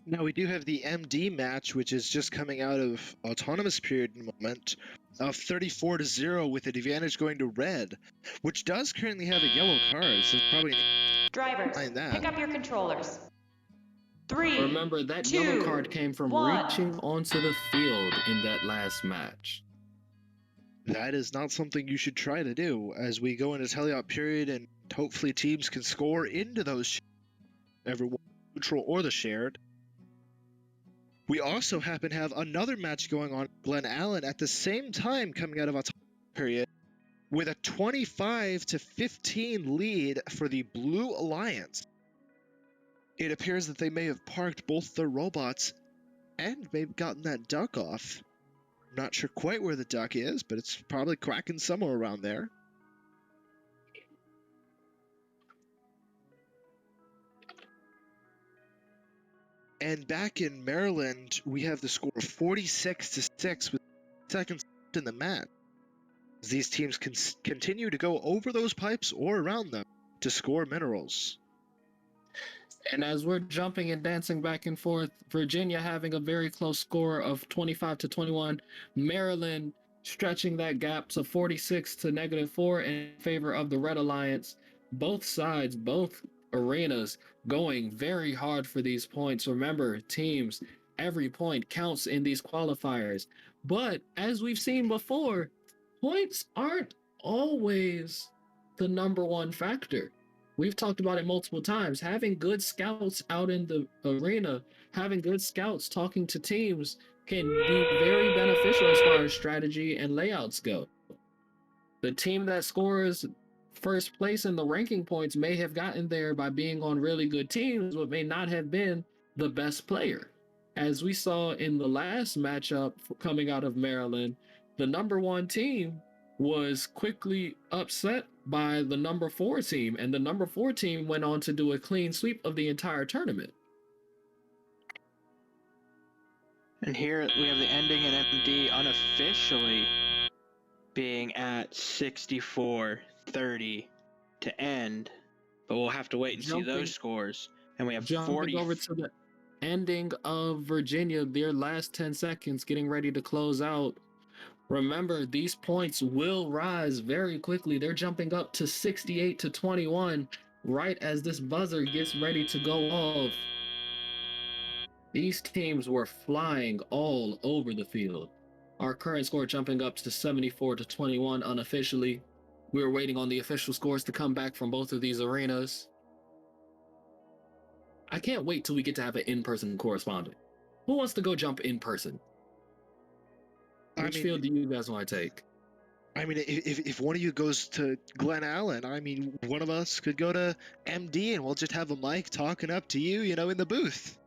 Now we do have the MD match, which is just coming out of autonomous period in the moment, of 34-0 with an advantage going to red, which does currently have a yellow card, so probably Drivers, pick up your controllers. 3, Remember, that 2, yellow card came from 1. reaching onto the field in that last match. That is not something you should try to do as we go into teleop period, and hopefully teams can score into those, everyone neutral or the shared. We also happen to have another match going on Glen Allen at the same time coming out of autonomous period with a 25-15 lead for the Blue Alliance. It appears that they may have parked both their robots and may have gotten that duck off. I'm not sure quite where the duck is, but it's probably cracking somewhere around there. And back in Maryland, we have the score of 46-6 with seconds left in the match. These teams can continue to go over those pipes or around them to score minerals. And as we're jumping and dancing back and forth, Virginia having a very close score of 25-21, Maryland stretching that gap to 46 to -4 in favor of the Red Alliance. Both sides, both arenas going very hard for these points. Remember, teams, every point counts in these qualifiers. But as we've seen before, points aren't always the number one factor. We've talked about it multiple times. Having good scouts out in the arena, having good scouts talking to teams can be very beneficial as far as strategy and layouts go. The team that scores first place in the ranking points may have gotten there by being on really good teams, but may not have been the best player. As we saw in the last matchup coming out of Maryland, the number 1 team was quickly upset by the number 4 team, and the number 4 team went on to do a clean sweep of the entire tournament. And here we have the ending in MD unofficially being at 64-30 to end, but we'll have to wait and see those scores. And we have 40 over to the ending of Virginia, their last 10 seconds getting ready to close out. Remember, these points will rise very quickly. They're jumping up to 68-21 right as this buzzer gets ready to go off. These teams were flying all over the field. Our current score jumping up to 74-21 unofficially. We're waiting on the official scores to come back from both of these arenas. I can't wait till we get to have an in-person correspondent. Who wants to go jump in person? Which field do you guys want to take? I mean, if one of you goes to Glen Allen, I mean, one of us could go to MD and we'll just have a mic talking up to you, in the booth.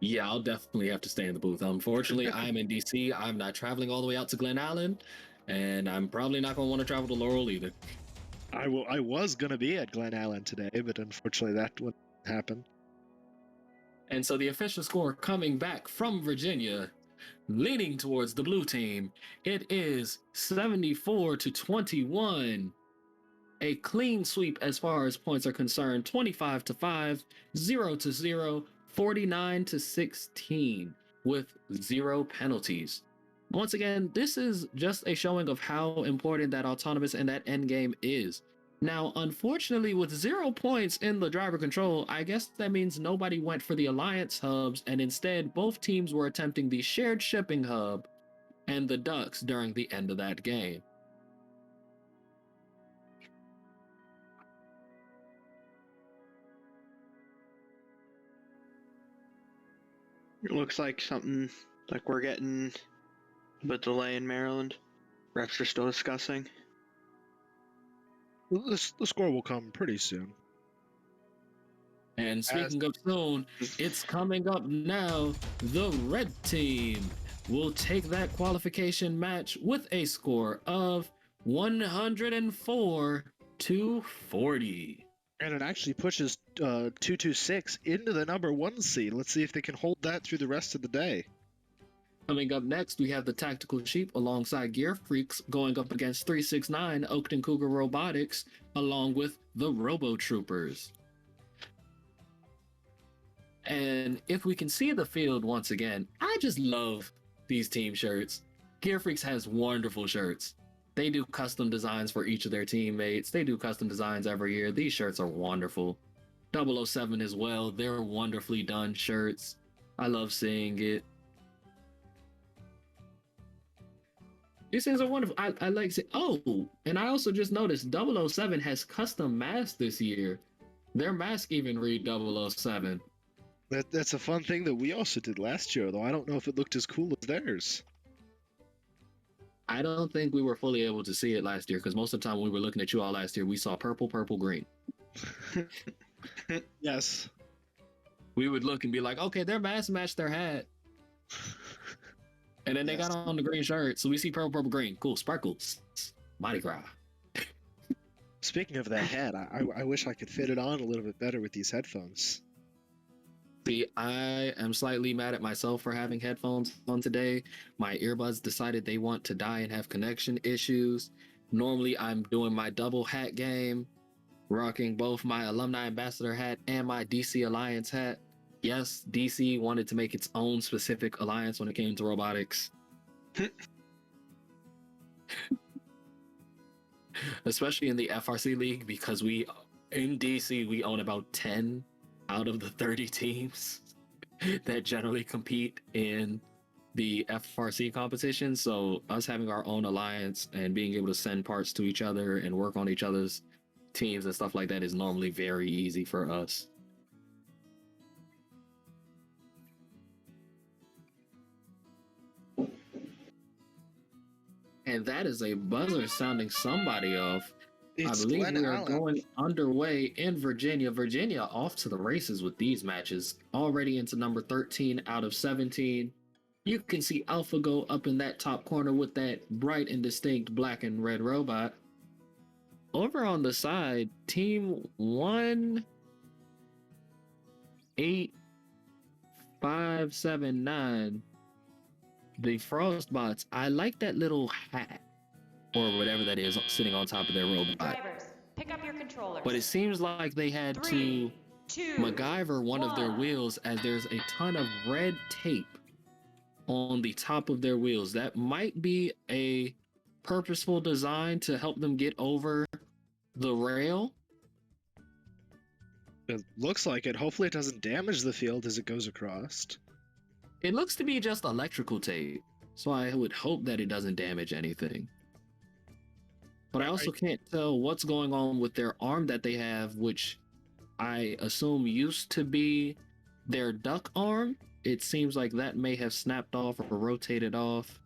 Yeah, I'll definitely have to stay in the booth. Unfortunately, I'm in DC. I'm not traveling all the way out to Glen Allen, and I'm probably not going to want to travel to Laurel either. I was going to be at Glen Allen today, but unfortunately that wouldn't happen. And so the official score coming back from Virginia, leaning towards the blue team, it is 74-21. A clean sweep as far as points are concerned, 25-5, 0-0, 49-16 with 0 penalties. Once again, this is just a showing of how important that autonomous and that end game is. Now, unfortunately, with 0 points in the driver control, I guess that means nobody went for the alliance hubs, and instead both teams were attempting the shared shipping hub and the ducks during the end of that game. It looks like something like we're getting a bit delay in Maryland. Refs are still discussing. The score will come pretty soon. And speaking of soon, it's coming up now. The red team will take that qualification match with a score of 104 to 40. And it actually pushes 226 into the number 1 seed. Let's see if they can hold that through the rest of the day. Coming up next, we have the Tactical Sheep alongside Gear Freaks going up against 369 Oakton Cougar Robotics along with the Robo Troopers. And if we can see the field once again, I just love these team shirts. Gear Freaks has wonderful shirts. They do custom designs for each of their teammates. They do custom designs every year. These shirts are wonderful. 007 as well. They're wonderfully done shirts. I love seeing it. These things are wonderful. I like saying, oh, and I also just noticed 007 has custom masks this year. Their mask even read 007. That's a fun thing that we also did last year, though I don't know if it looked as cool as theirs. I don't think we were fully able to see it last year because most of the time when we were looking at you all last year, we saw purple, purple, green. Yes. We would look and be like, okay, their mask matched their hat. And then they got on the green shirt, so we see purple, purple, green. Cool, sparkles. Mardi Gras. Speaking of that hat, I wish I could fit it on a little bit better with these headphones. See, I am slightly mad at myself for having headphones on today. My earbuds decided they want to die and have connection issues. Normally, I'm doing my double hat game, rocking both my Alumni Ambassador hat and my DC Alliance hat. Yes, DC wanted to make its own specific alliance when it came to robotics. Especially in the FRC League, because in DC, we own about 10 out of the 30 teams that generally compete in the FRC competition. So us having our own alliance and being able to send parts to each other and work on each other's teams and stuff like that is normally very easy for us. And that is a buzzer sounding somebody off. I believe Glenn we are Allen. going underway in Virginia. Virginia off to the races with these matches, already into number 13 out of 17. You can see AlphaGo up in that top corner with that bright and distinct black and red robot. Over on the side, team 18579, the Frostbots. I like that little hat or whatever that is sitting on top of their robot. Drivers, pick up your controllers. But it seems like they had to MacGyver one of their wheels, as there's a ton of red tape on the top of their wheels. That might be a purposeful design to help them get over the rail. It looks like it. Hopefully it doesn't damage the field as it goes across. It looks to be just electrical tape, so I would hope that it doesn't damage anything. But I also can't tell what's going on with their arm that they have, which I assume used to be their duck arm. It seems like that may have snapped off or rotated off.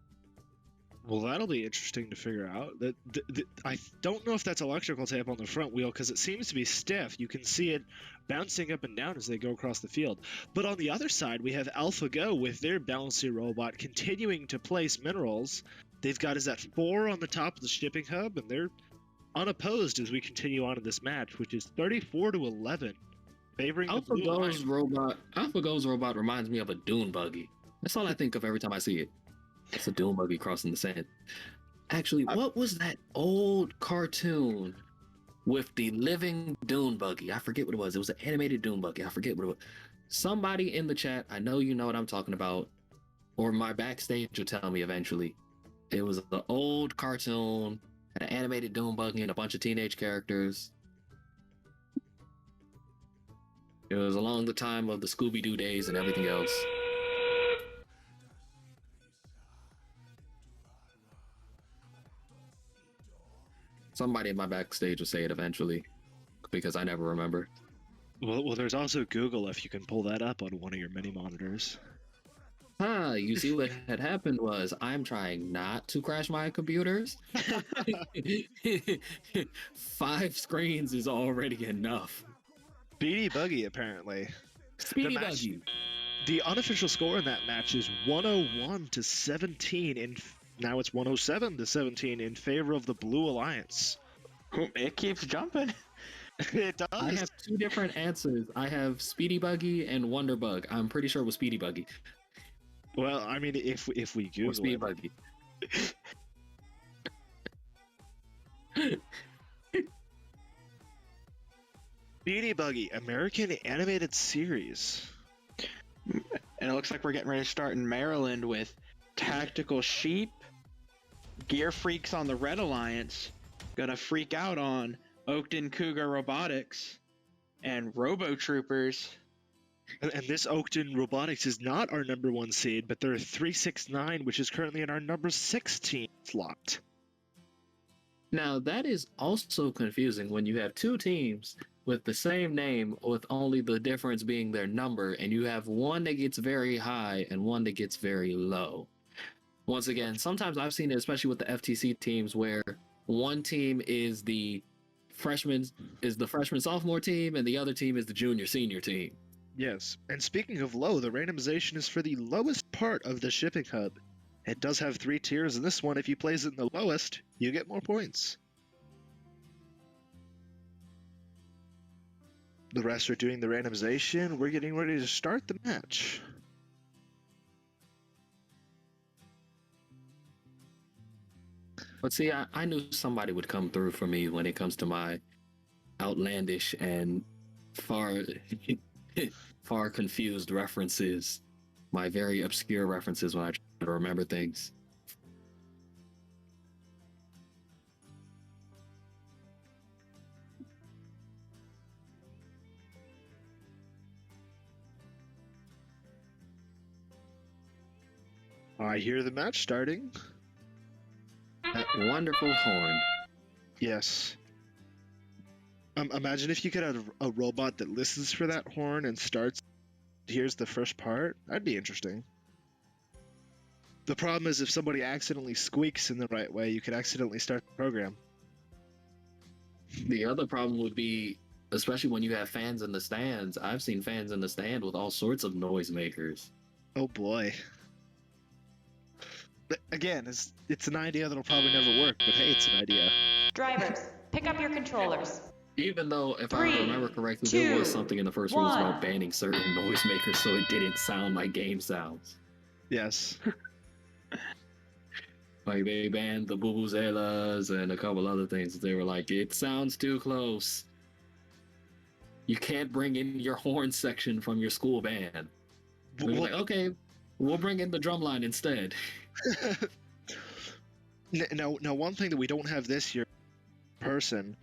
Well, that'll be interesting to figure out. I don't know if that's electrical tape on the front wheel because it seems to be stiff. You can see it bouncing up and down as they go across the field. But on the other side, we have AlphaGo with their bouncy robot continuing to place minerals. They've got us at 4 on the top of the shipping hub, and they're unopposed as we continue on in this match, which is 34-11, favoring the blue AlphaGo's robot. AlphaGo's robot reminds me of a dune buggy. That's all I think of every time I see it. It's a dune buggy crossing the sand. Actually, what was that old cartoon with the living dune buggy? I forget what it was. It was an animated dune buggy. I forget what it was. Somebody in the chat, I know you know what I'm talking about, or my backstage will tell me eventually. It was an old cartoon, an animated dune buggy, and a bunch of teenage characters. It was along the time of the Scooby-Doo days and everything else. Somebody in my backstage will say it eventually, because I never remember. Well, there's also Google if you can pull that up on one of your mini monitors. You see what had happened was I'm trying not to crash my computers. 5 screens is already enough. Speedy Buggy, apparently. Speedy Buggy. The unofficial score in that match is 101-17. Now it's 107-17 in favor of the Blue Alliance. It keeps jumping. It does. I have 2 different answers. I have Speedy Buggy and Wonderbug. I'm pretty sure it was Speedy Buggy. Well, I mean, if we Google Speedy it. Buggy. Speedy Buggy, American animated series. And it looks like we're getting ready to start in Maryland with Tactical Sheep, Gear Freaks on the Red Alliance, gonna freak out on Oakton Cougar Robotics, and Robo Troopers. And this Oakton Robotics is not our number 1 seed, but they're 369, which is currently in our number 16 slot. Now, that is also confusing when you have 2 teams with the same name, with only the difference being their number, and you have one that gets very high and one that gets very low. Once again, sometimes I've seen it, especially with the FTC teams, where one team is the freshman sophomore team, and the other team is the junior senior team. Yes, and speaking of low, the randomization is for the lowest part of the shipping hub. It does have 3 tiers, and this one, if you place it in the lowest, you get more points. The rest are doing the randomization. We're getting ready to start the match. But see, I knew somebody would come through for me when it comes to my outlandish and far confused references, my very obscure references when I try to remember things. I hear the match starting. That wonderful horn. Yes. Imagine if you could have a robot that listens for that horn and starts. Here's the first part. That'd be interesting. The problem is if somebody accidentally squeaks in the right way, you could accidentally start the program. The other problem would be, especially when you have fans in the stands. I've seen fans in the stand with all sorts of noisemakers. Oh boy. But again, it's an idea that'll probably never work, but hey, it's an idea. Drivers, pick up your controllers. Even though, if I remember correctly, there was something in the first rules about banning certain noisemakers so it didn't sound like game sounds. Yes. Like they banned the vuvuzelas and a couple other things. They were like, it sounds too close. You can't bring in your horn section from your school band. We were like, okay, we'll bring in the drum line instead. Now, one thing that we don't have this year, in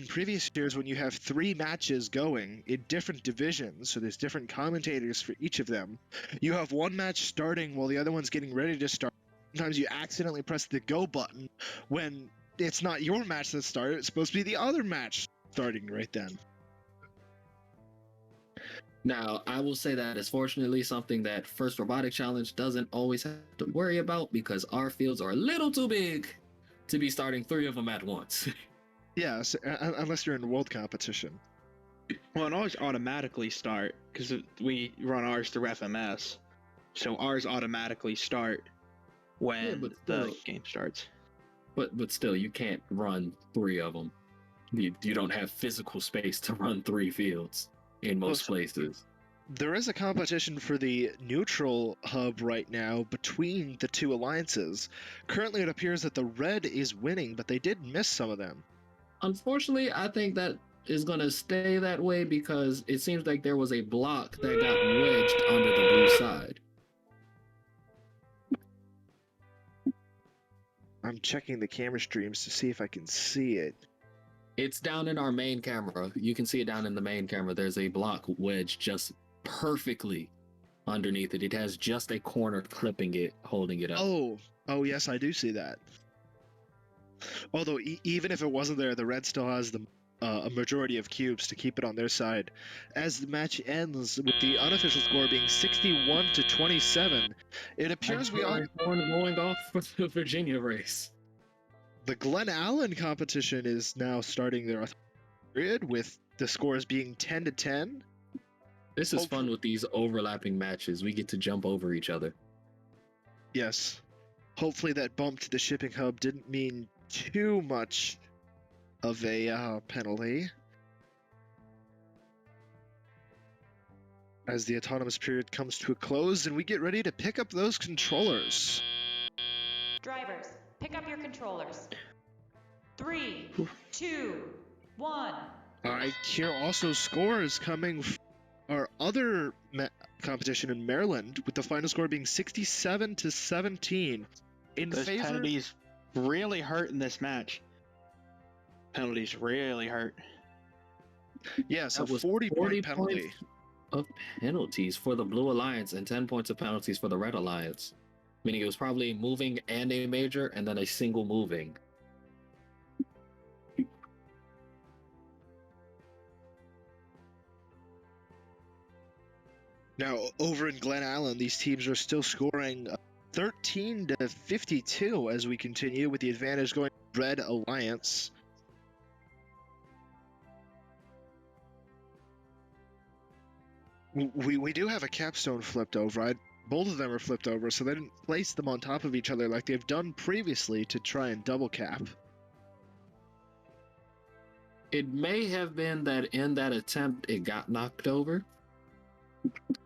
previous years when you have 3 matches going in different divisions, so there's different commentators for each of them, you have one match starting while the other one's getting ready to start. Sometimes you accidentally press the go button when it's not your match that started, it's supposed to be the other match starting right then. Now, I will say that is fortunately something that First Robotic Challenge doesn't always have to worry about, because our fields are a little too big to be starting 3 of them at once. Yes, unless you're in world competition. Well, it always automatically start, because we run ours through FMS. So ours automatically start when the game starts. But still, you can't run 3 of them. You don't have physical space to run 3 fields in most places. There is a competition for the neutral hub right now between the 2 alliances. Currently, it appears that the red is winning, but they did miss some of them. Unfortunately, I think that is going to stay that way because it seems like there was a block that got wedged under the blue side. I'm checking the camera streams to see if I can see it. It's down in our main camera. You can see it down in the main camera. There's a block wedged just perfectly underneath it. It has just a corner clipping it, holding it up. Oh yes, I do see that. Although even if it wasn't there, the red still has the a majority of cubes to keep it on their side. As the match ends with the unofficial score being 61-27, it appears we all going off for the Virginia race. The Glen Allen competition is now starting their period with the scores being 10-10. This is fun with these overlapping matches. We get to jump over each other. Yes. Hopefully that bump to the shipping hub didn't mean too much of a penalty. As the autonomous period comes to a close and we get ready to pick up those controllers. Drivers, pick up your controllers. 3, 2, 1. All right, here also scores coming from our other competition in Maryland, with the final score being 67-17 in Those favor. penalties really hurt in this match. Penalties really hurt. Yes, That a was 40-point penalty. points of penalties for the Blue Alliance and 10 points of penalties for the Red Alliance. Meaning it was probably moving and a major and then a single moving. Now, over in Glen Allen, these teams are still scoring 13-52 as we continue, with the advantage going to Red Alliance. We do have a capstone flipped over. Both of them are flipped over, so they didn't place them on top of each other like they've done previously to try and double cap. It may have been that in that attempt it got knocked over.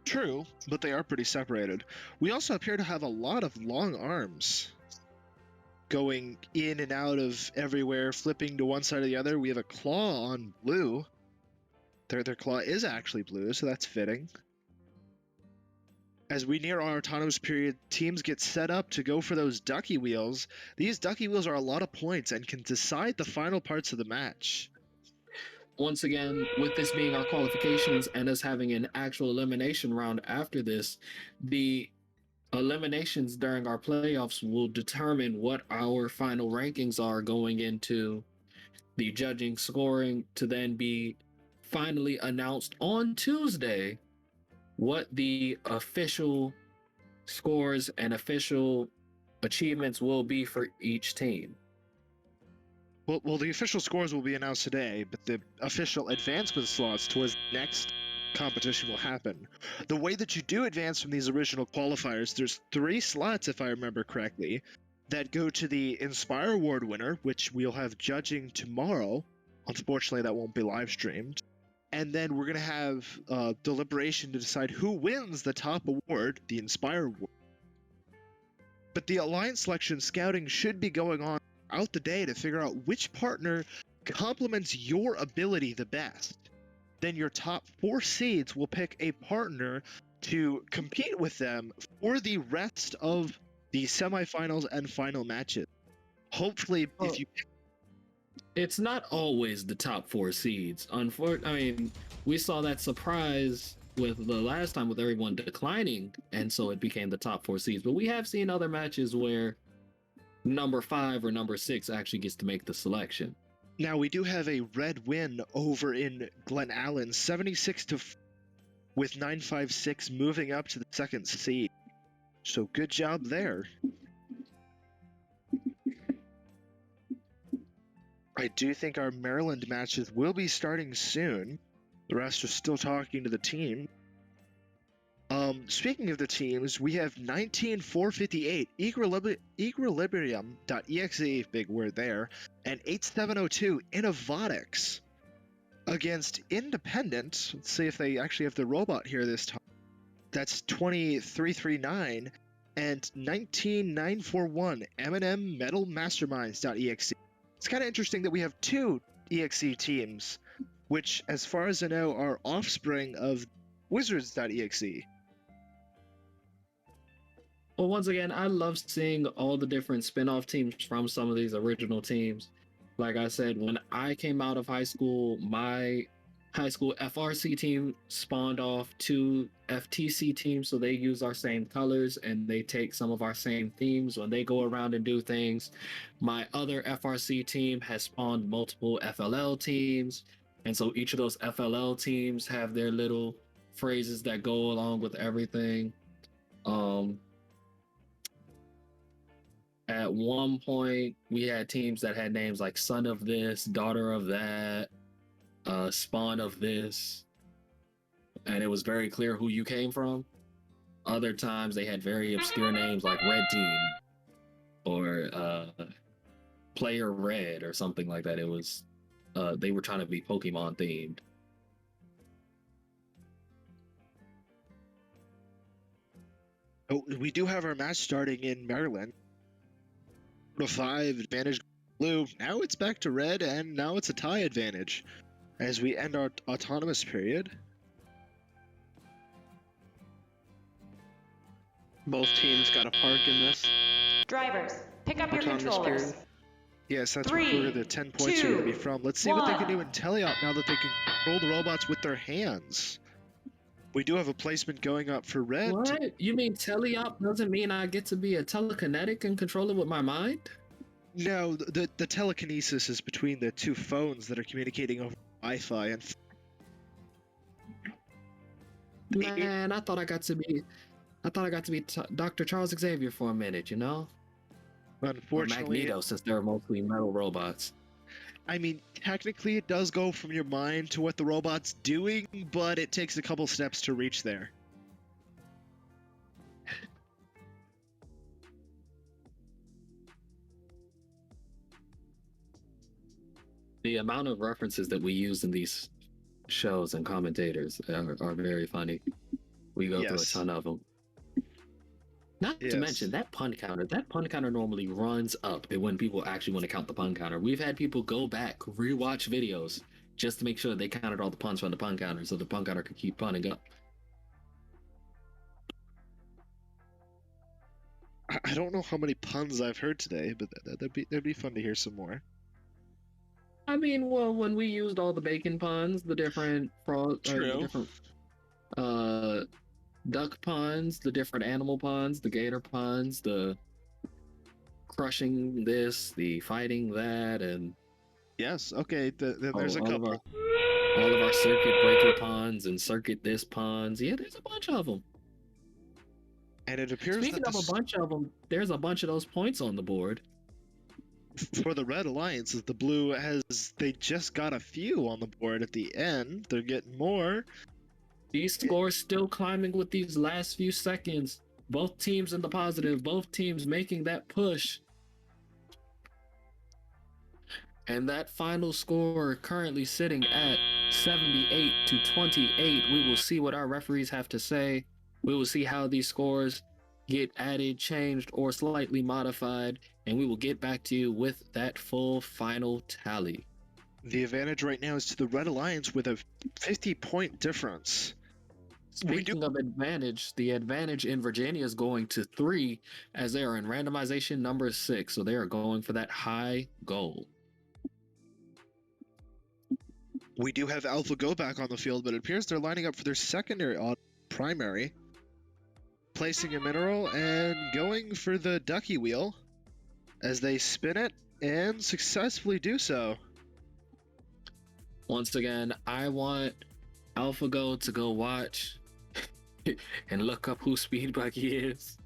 True, but they are pretty separated. We also appear to have a lot of long arms going in and out of everywhere, flipping to one side or the other. We have a claw on blue. Their claw is actually blue, so that's fitting. As we near our autonomous period, teams get set up to go for those ducky wheels. These ducky wheels are a lot of points and can decide the final parts of the match. Once again, with this being our qualifications and us having an actual elimination round after this, the eliminations during our playoffs will determine what our final rankings are going into the judging scoring, to then be finally announced on Tuesday what the official scores and official achievements will be for each team. Well, the official scores will be announced today, but the official advancement slots towards the next competition will happen. The way that you do advance from these original qualifiers, there's 3 slots, if I remember correctly, that go to the Inspire Award winner, which we'll have judging tomorrow. Unfortunately, that won't be live streamed. And then we're going to have deliberation to decide who wins the top award, the Inspire Award. But the Alliance selection scouting should be going on out the day to figure out which partner complements your ability the best. Then your top 4 seeds will pick a partner to compete with them for the rest of the semifinals and final matches. Hopefully, if you... It's not always the top 4 seeds. We saw that surprise with the last time with everyone declining, and so it became the top 4 seeds. But we have seen other matches where number 5 or number 6 actually gets to make the selection. Now, we do have a red win over in Glen Allen, 76-4, with 956 moving up to the 2nd seed. So good job there. I do think our Maryland matches will be starting soon. The rest are still talking to the team. Speaking of the teams, we have 19458 Equilibrium.exe, big word there, and 8702 Innovatics against Independent. Let's see if they actually have the robot here this time. That's 2339 and 19941 M&M Metal Masterminds.exe. It's kind of interesting that we have 2 EXE teams, which, as far as I know, are offspring of Wizards.exe. Well, once again, I love seeing all the different spin-off teams from some of these original teams. Like I said, when I came out of high school, my high school FRC team spawned off 2 FTC teams, so they use our same colors and they take some of our same themes when they go around and do things. My other FRC team has spawned multiple FLL teams, and so each of those FLL teams have their little phrases that go along with everything. At one point, we had teams that had names like son of this, daughter of that, spawn of this, and it was very clear who you came from. Other times they had very obscure names like Red Team or Player Red or something like that. It was they were trying to be Pokemon themed. Oh, we do have our match starting in Maryland. 5 advantage blue. Now it's back to red, and now it's a tie advantage as we end our autonomous period. Both teams got a park in this. Drivers, pick up your autonomous controllers. period. Yes, that's 3, where the 10 points are going to be from. Let's see what they can do in Teleop now that they can control the robots with their hands. We do have a placement going up for red. What? You mean teleop doesn't mean I get to be a telekinetic and control it with my mind? No, the telekinesis is between the 2 phones that are communicating over Wi-Fi. And man, I thought I got to be Dr. Charles Xavier for a minute, you know? Unfortunately, or Magneto, since they're mostly metal robots. I mean, technically it does go from your mind to what the robot's doing, but it takes a couple steps to reach there. The amount of references that we use in these shows and commentators are very funny. We go through a ton of them. Not to mention that pun counter normally runs up when people actually want to count the pun counter. We've had people go back, rewatch videos just to make sure they counted all the puns from the pun counter so the pun counter could keep punning up. I don't know how many puns I've heard today, but that'd be fun to hear some more. I mean, well, when we used all the bacon puns, the different duck puns, the different animal puns, the gator puns, the crushing this, the fighting that, and yes, okay, there's a couple. All of our circuit breaker puns and circuit this puns. Yeah, there's a bunch of them. And it appears Speaking of a bunch of them, there's a bunch of those points on the board. For the Red Alliance, the blue they just got a few on the board at the end. They're getting more. These scores still climbing with these last few seconds. Both teams in the positive, both teams making that push. And that final score currently sitting at 78-28. We will see what our referees have to say. We will see how these scores get added, changed, or slightly modified, and we will get back to you with that full final tally. The advantage right now is to the Red Alliance with a 50-point difference. Speaking of advantage, the advantage in Virginia is going to 3 as they are in randomization number 6, so they are going for that high goal. We do have AlphaGo back on the field, but it appears they're lining up for their secondary primary. Placing a mineral and going for the ducky wheel as they spin it and successfully do so. Once again, I want AlphaGo to go watch and look up who Speed Buggy is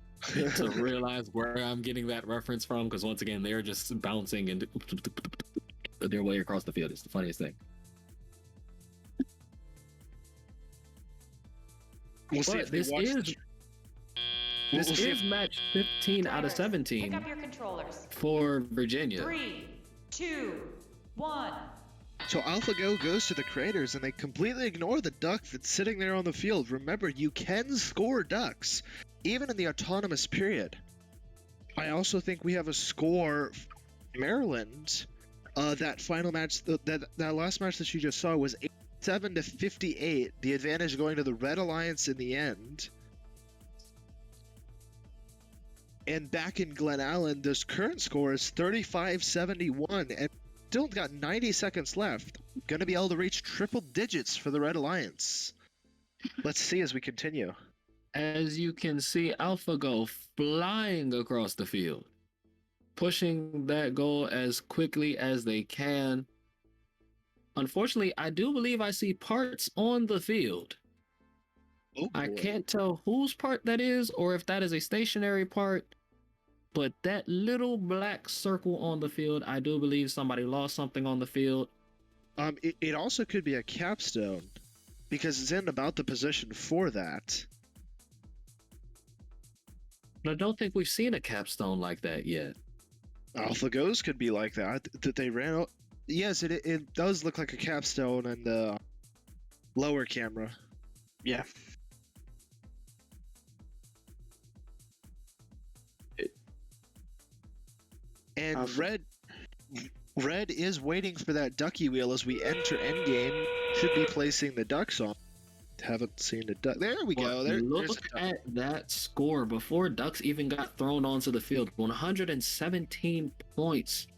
to realize where I'm getting that reference from, because once again, they're just bouncing and their way across the field. It's the funniest thing. We'll see if this is match 15 out of 17 Pick up your controllers. for Virginia. 3, 2, 1. So AlphaGo goes to the creators and they completely ignore the duck that's sitting there on the field. Remember, you can score ducks, even in the autonomous period. I also think we have a score Maryland. That final match, that last match that you just saw was 87-58. The advantage going to the Red Alliance in the end. And back in Glen Allen, this current score is 35-71. And still got 90 seconds left. Going to be able to reach triple digits for the Red Alliance. Let's see as we continue. As you can see, AlphaGo flying across the field, pushing that goal as quickly as they can. Unfortunately, I do believe I see parts on the field. Oh, I can't tell whose part that is or if that is a stationary part, but that little black circle on the field, I do believe somebody lost something on the field. It also could be a capstone because it's in about the position for that. But I don't think we've seen a capstone like that yet. AlphaGo's could be like that. That they ran out. Yes, it does look like a capstone in the lower camera. Yeah. And Red is waiting for that ducky wheel as we enter endgame. Should be placing the ducks on. Haven't seen the duck. There we go. Look at that score before ducks even got thrown onto the field. 117 points.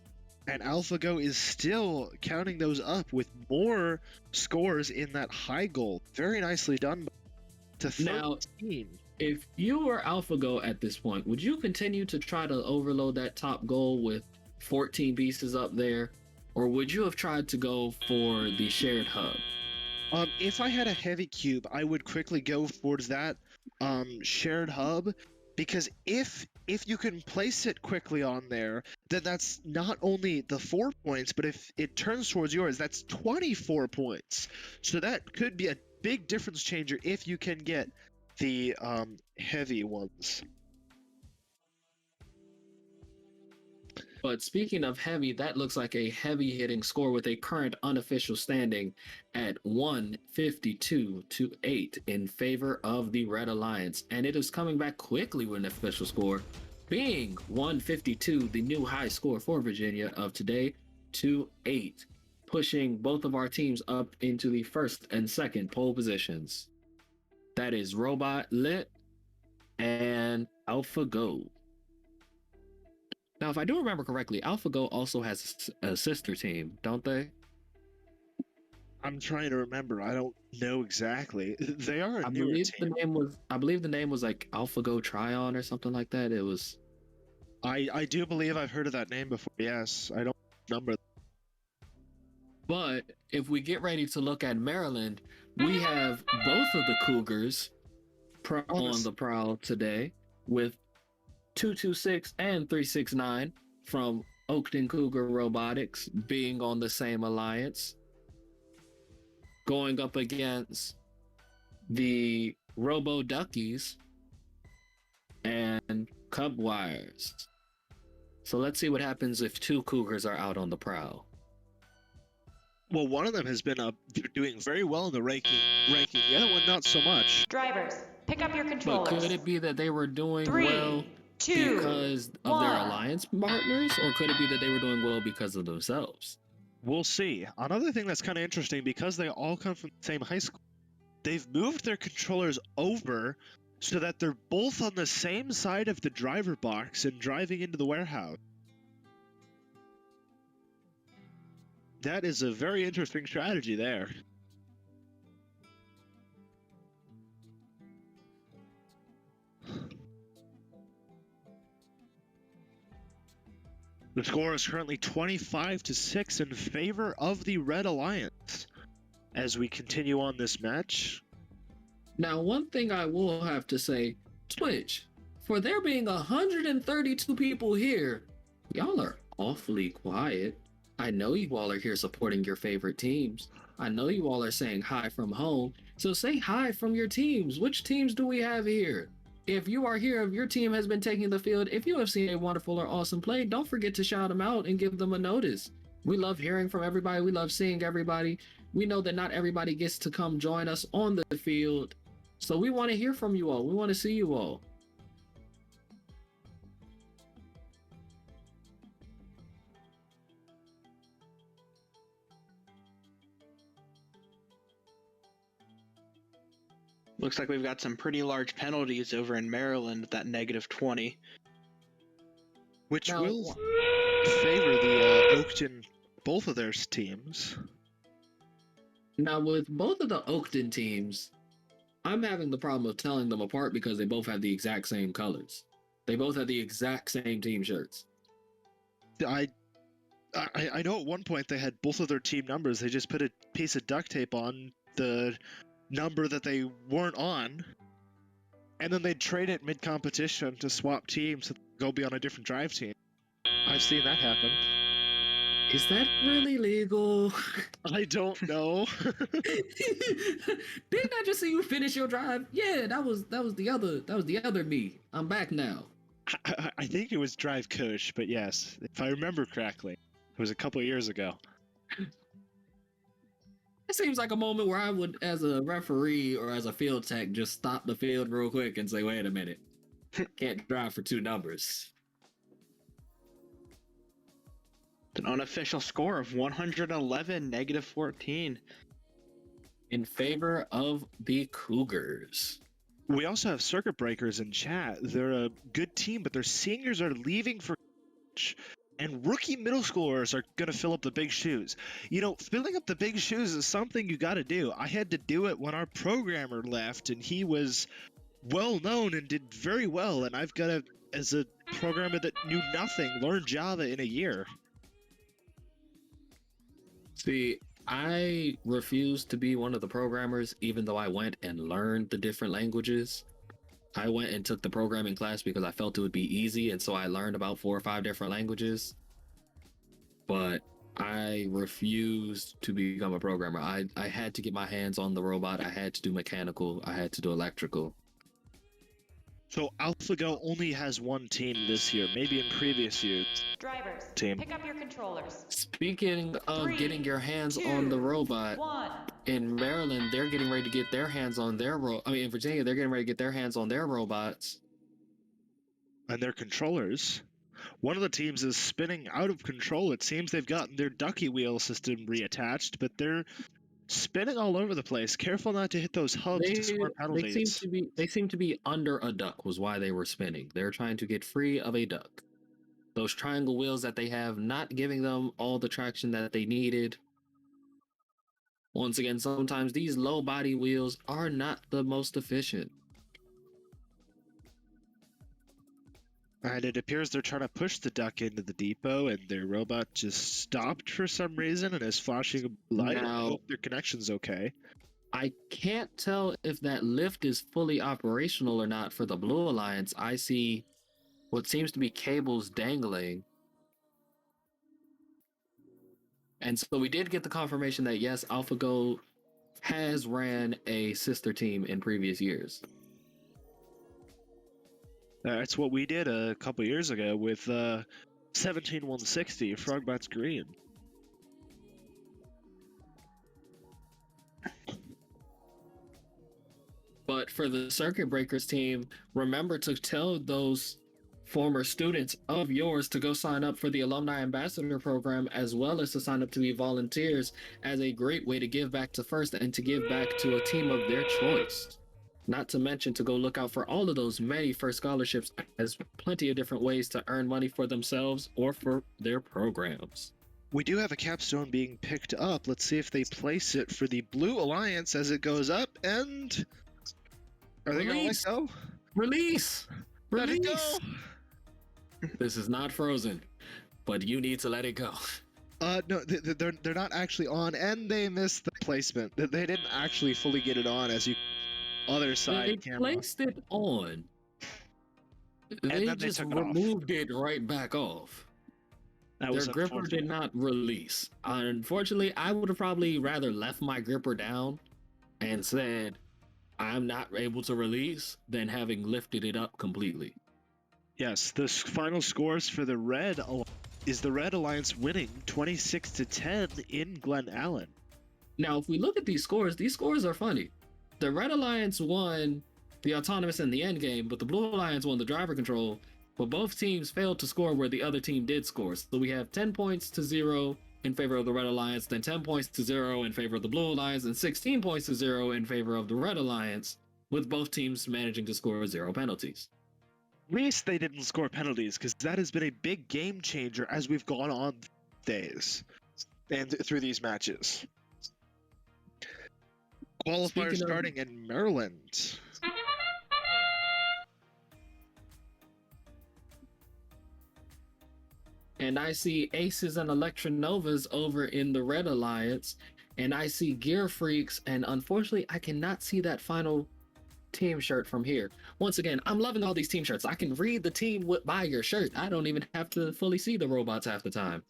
And AlphaGo is still counting those up with more scores in that high goal. Very nicely done to 13. Now, if you were AlphaGo at this point, would you continue to try to overload that top goal with 14 pieces up there? Or would you have tried to go for the shared hub? If I had a heavy cube, I would quickly go towards that shared hub, because if you can place it quickly on there, then that's not only the 4 points, but if it turns towards yours, that's 24 points. So that could be a big difference changer if you can get the heavy ones. But speaking of heavy, that looks like a heavy hitting score with a current unofficial standing at 152-8 in favor of the Red Alliance. And it is coming back quickly with an official score, being 152, the new high score for Virginia of today, to 8, pushing both of our teams up into the first and second pole positions. That is Robot Lit and AlphaGo. Now, if I do remember correctly, AlphaGo also has a sister team, don't they? I'm trying to remember. I don't know exactly. They are a newer team. I believe the name was like AlphaGo Tryon or something like that. It was. I do believe I've heard of that name before. Yes, I don't remember. But if we get ready to look at Maryland, we have both of the Cougars on the prowl today with 226 and 369 from Oakton Cougar Robotics being on the same alliance, going up against the Robo Duckies and Cub Wires. So let's see what happens if two Cougars are out on the prowl. Well, one of them has been doing very well in the ranking. The other one not so much. Drivers, pick up your controllers. But could it be that they were doing 3, well 2, because of their alliance partners, or could it be that they were doing well because of themselves? We'll see. Another thing that's kind of interesting, because they all come from the same high school, they've moved their controllers over so that they're both on the same side of the driver box and driving into the warehouse. That is a very interesting strategy there. The score is currently 25-6 in favor of the Red Alliance as we continue on this match. Now, one thing I will have to say, Twitch, for there being 132 people here, y'all are awfully quiet. I know you all are here supporting your favorite teams. I know you all are saying hi from home. So say hi from your teams. Which teams do we have here? If you are here, if your team has been taking the field, if you have seen a wonderful or awesome play, don't forget to shout them out and give them a notice. We love hearing from everybody. We love seeing everybody. We know that not everybody gets to come join us on the field. So we want to hear from you all. We want to see you all. Looks like we've got some pretty large penalties over in Maryland at that -20. Which will favor the Oakton both of their teams. Now, with both of the Oakton teams, I'm having the problem of telling them apart because they both have the exact same colors. They both have the exact same team shirts. I know at one point they had both of their team numbers. They just put a piece of duct tape on the number that they weren't on, and then they'd trade it mid-competition to swap teams to go be on a different drive team. I've seen that happen. Is that really legal? I don't know. Didn't I just see you finish your drive? Yeah, that was the other me. I'm back now. I think it was drive coach, but yes, if I remember correctly, it was a couple of years ago. It seems like a moment where I would, as a referee or as a field tech, just stop the field real quick and say, wait a minute. Can't drive for two numbers. An unofficial score of 111, -14. In favor of the Cougars. We also have circuit breakers in chat. They're a good team, but their seniors are leaving for college, and rookie middle schoolers are going to fill up the big shoes. You know, filling up the big shoes is something you got to do. I had to do it when our programmer left, and he was well known and did very well, and I've got to, as a programmer that knew nothing, learn Java in a year. See, I refused to be one of the programmers, even though I went and learned the different languages. I went and took the programming class because I felt it would be easy, and so I learned about 4 or 5 different languages. But I refused to become a programmer. I had to get my hands on the robot. I had to do mechanical. I had to do electrical. So AlphaGo only has one team this year, maybe in previous years. Drivers, team. pick up your controllers. Speaking of 3, getting your hands 2, on the robot, 1. in Maryland, they're getting ready to get their hands on their in Virginia, they're getting ready to get their hands on their robots. And their controllers. One of the teams is spinning out of control. It seems they've gotten their ducky wheel system reattached, but they're spinning all over the place. Careful not to hit those hubs to score penalties. They seem to be under a duck was why they were spinning. They're trying to get free of a duck. Those triangle wheels that they have not giving them all the traction that they needed. Once again, sometimes these low body wheels are not the most efficient. And it appears they're trying to push the duck into the depot, and their robot just stopped for some reason and is flashing a light. I hope their connection's okay. I can't tell if that lift is fully operational or not for the Blue Alliance. I see what seems to be cables dangling. And so we did get the confirmation that yes, AlphaGo has ran a sister team in previous years. That's what we did a couple years ago with 17160 Frogbots Green. But for the Circuit Breakers team, remember to tell those former students of yours to go sign up for the Alumni Ambassador Program, as well as to sign up to be volunteers, as a great way to give back to First and to give back to a team of their choice. Not to mention to go look out for all of those many First scholarships, as plenty of different ways to earn money for themselves or for their programs. We do have a capstone being picked up. Let's see if they place it for the Blue Alliance as it goes up, and are they going to let go? Release! Let it go! This is not frozen, but you need to let it go. No, they're not actually on, and they missed the placement. They didn't actually fully get it on, as you other side they camera. Placed it on. They just removed it right back off. Their gripper did not release. Unfortunately, I would have probably rather left my gripper down and said, I'm not able to release, than having lifted it up completely. Yes, the final scores for the Red is the Red Alliance winning 26-10 in Glen Allen. Now, if we look at these scores are funny. The Red Alliance won the autonomous and the end game, but the Blue Alliance won the driver control, but both teams failed to score where the other team did score. So we have 10 points to 0 in favor of the Red Alliance, then 10 points to 0 in favor of the Blue Alliance, and 16 points to 0 in favor of the Red Alliance, with both teams managing to score 0 penalties. At least they didn't score penalties, because that has been a big game changer as we've gone on days. and through these matches. Qualifier Speaking of- starting in Maryland. And I see Aces and Electronovas over in the Red Alliance, and I see Gear Freaks, and unfortunately, I cannot see that final team shirt from here. Once again, I'm loving all these team shirts. I can read the team by your shirt. I don't even have to fully see the robots half the time.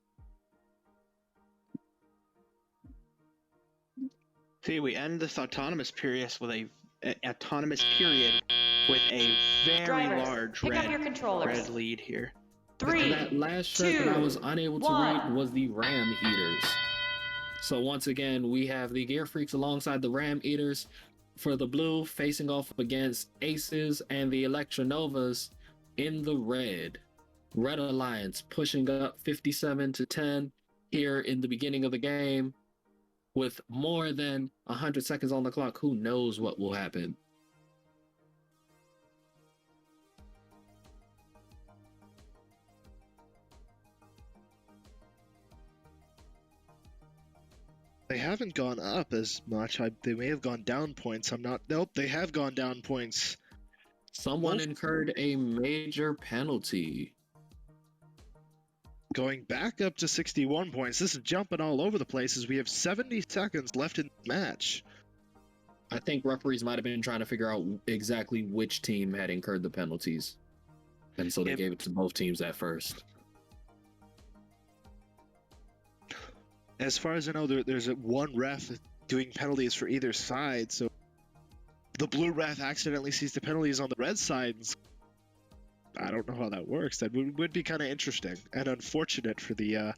See, we end this autonomous period with a very Drivers, large pick up your controllers. red lead here. 3, That last shirt that I was unable to read was the Ram Eaters. So once again, we have the Gear Freaks alongside the Ram Eaters for the blue, facing off against Aces and the Electronovas in the red. Red Alliance pushing up 57-10 here in the beginning of the game. With more than 100 seconds on the clock, who knows what will happen? They haven't gone up as much. They may have gone down points. Nope, they have gone down points. Someone incurred a major penalty. Going back up to 61 points. This is jumping all over the place as we have 70 seconds left in the match. I think referees might have been trying to figure out exactly which team had incurred the penalties. And so they gave it to both teams at first. As far as I know, there's one ref doing penalties for either side, so the blue ref accidentally sees the penalties on the red side. I don't know how that works. That would be kind of interesting and unfortunate for the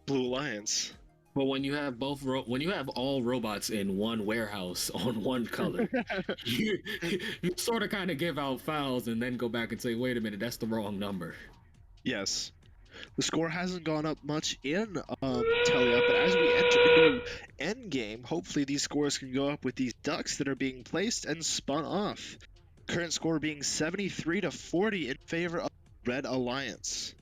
Blue Alliance. But when you have when you have all robots in one warehouse on one color, you sort of kind of give out fouls and then go back and say, "Wait a minute, that's the wrong number." Yes. The score hasn't gone up much in Telia, but as we enter into endgame, hopefully these scores can go up with these ducks that are being placed and spun off. Current score being 73-40 in favor of Red Alliance.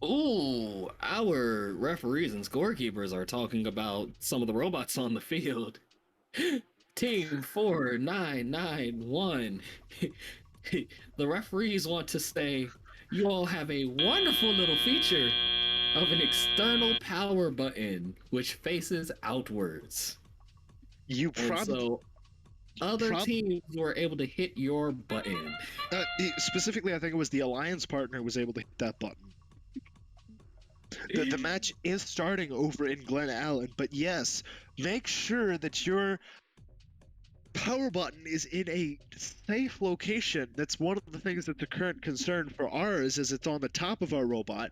Ooh, our referees and scorekeepers are talking about some of the robots on the field. Team 4991. The referees want to say, you all have a wonderful little feature of an external power button which faces outwards. So other teams were able to hit your button. Specifically, I think it was the Alliance partner was able to hit that button. The match is starting over in Glen Allen, but yes, make sure that your power button is in a safe location. That's one of the things that's a current concern for ours, is it's on the top of our robot,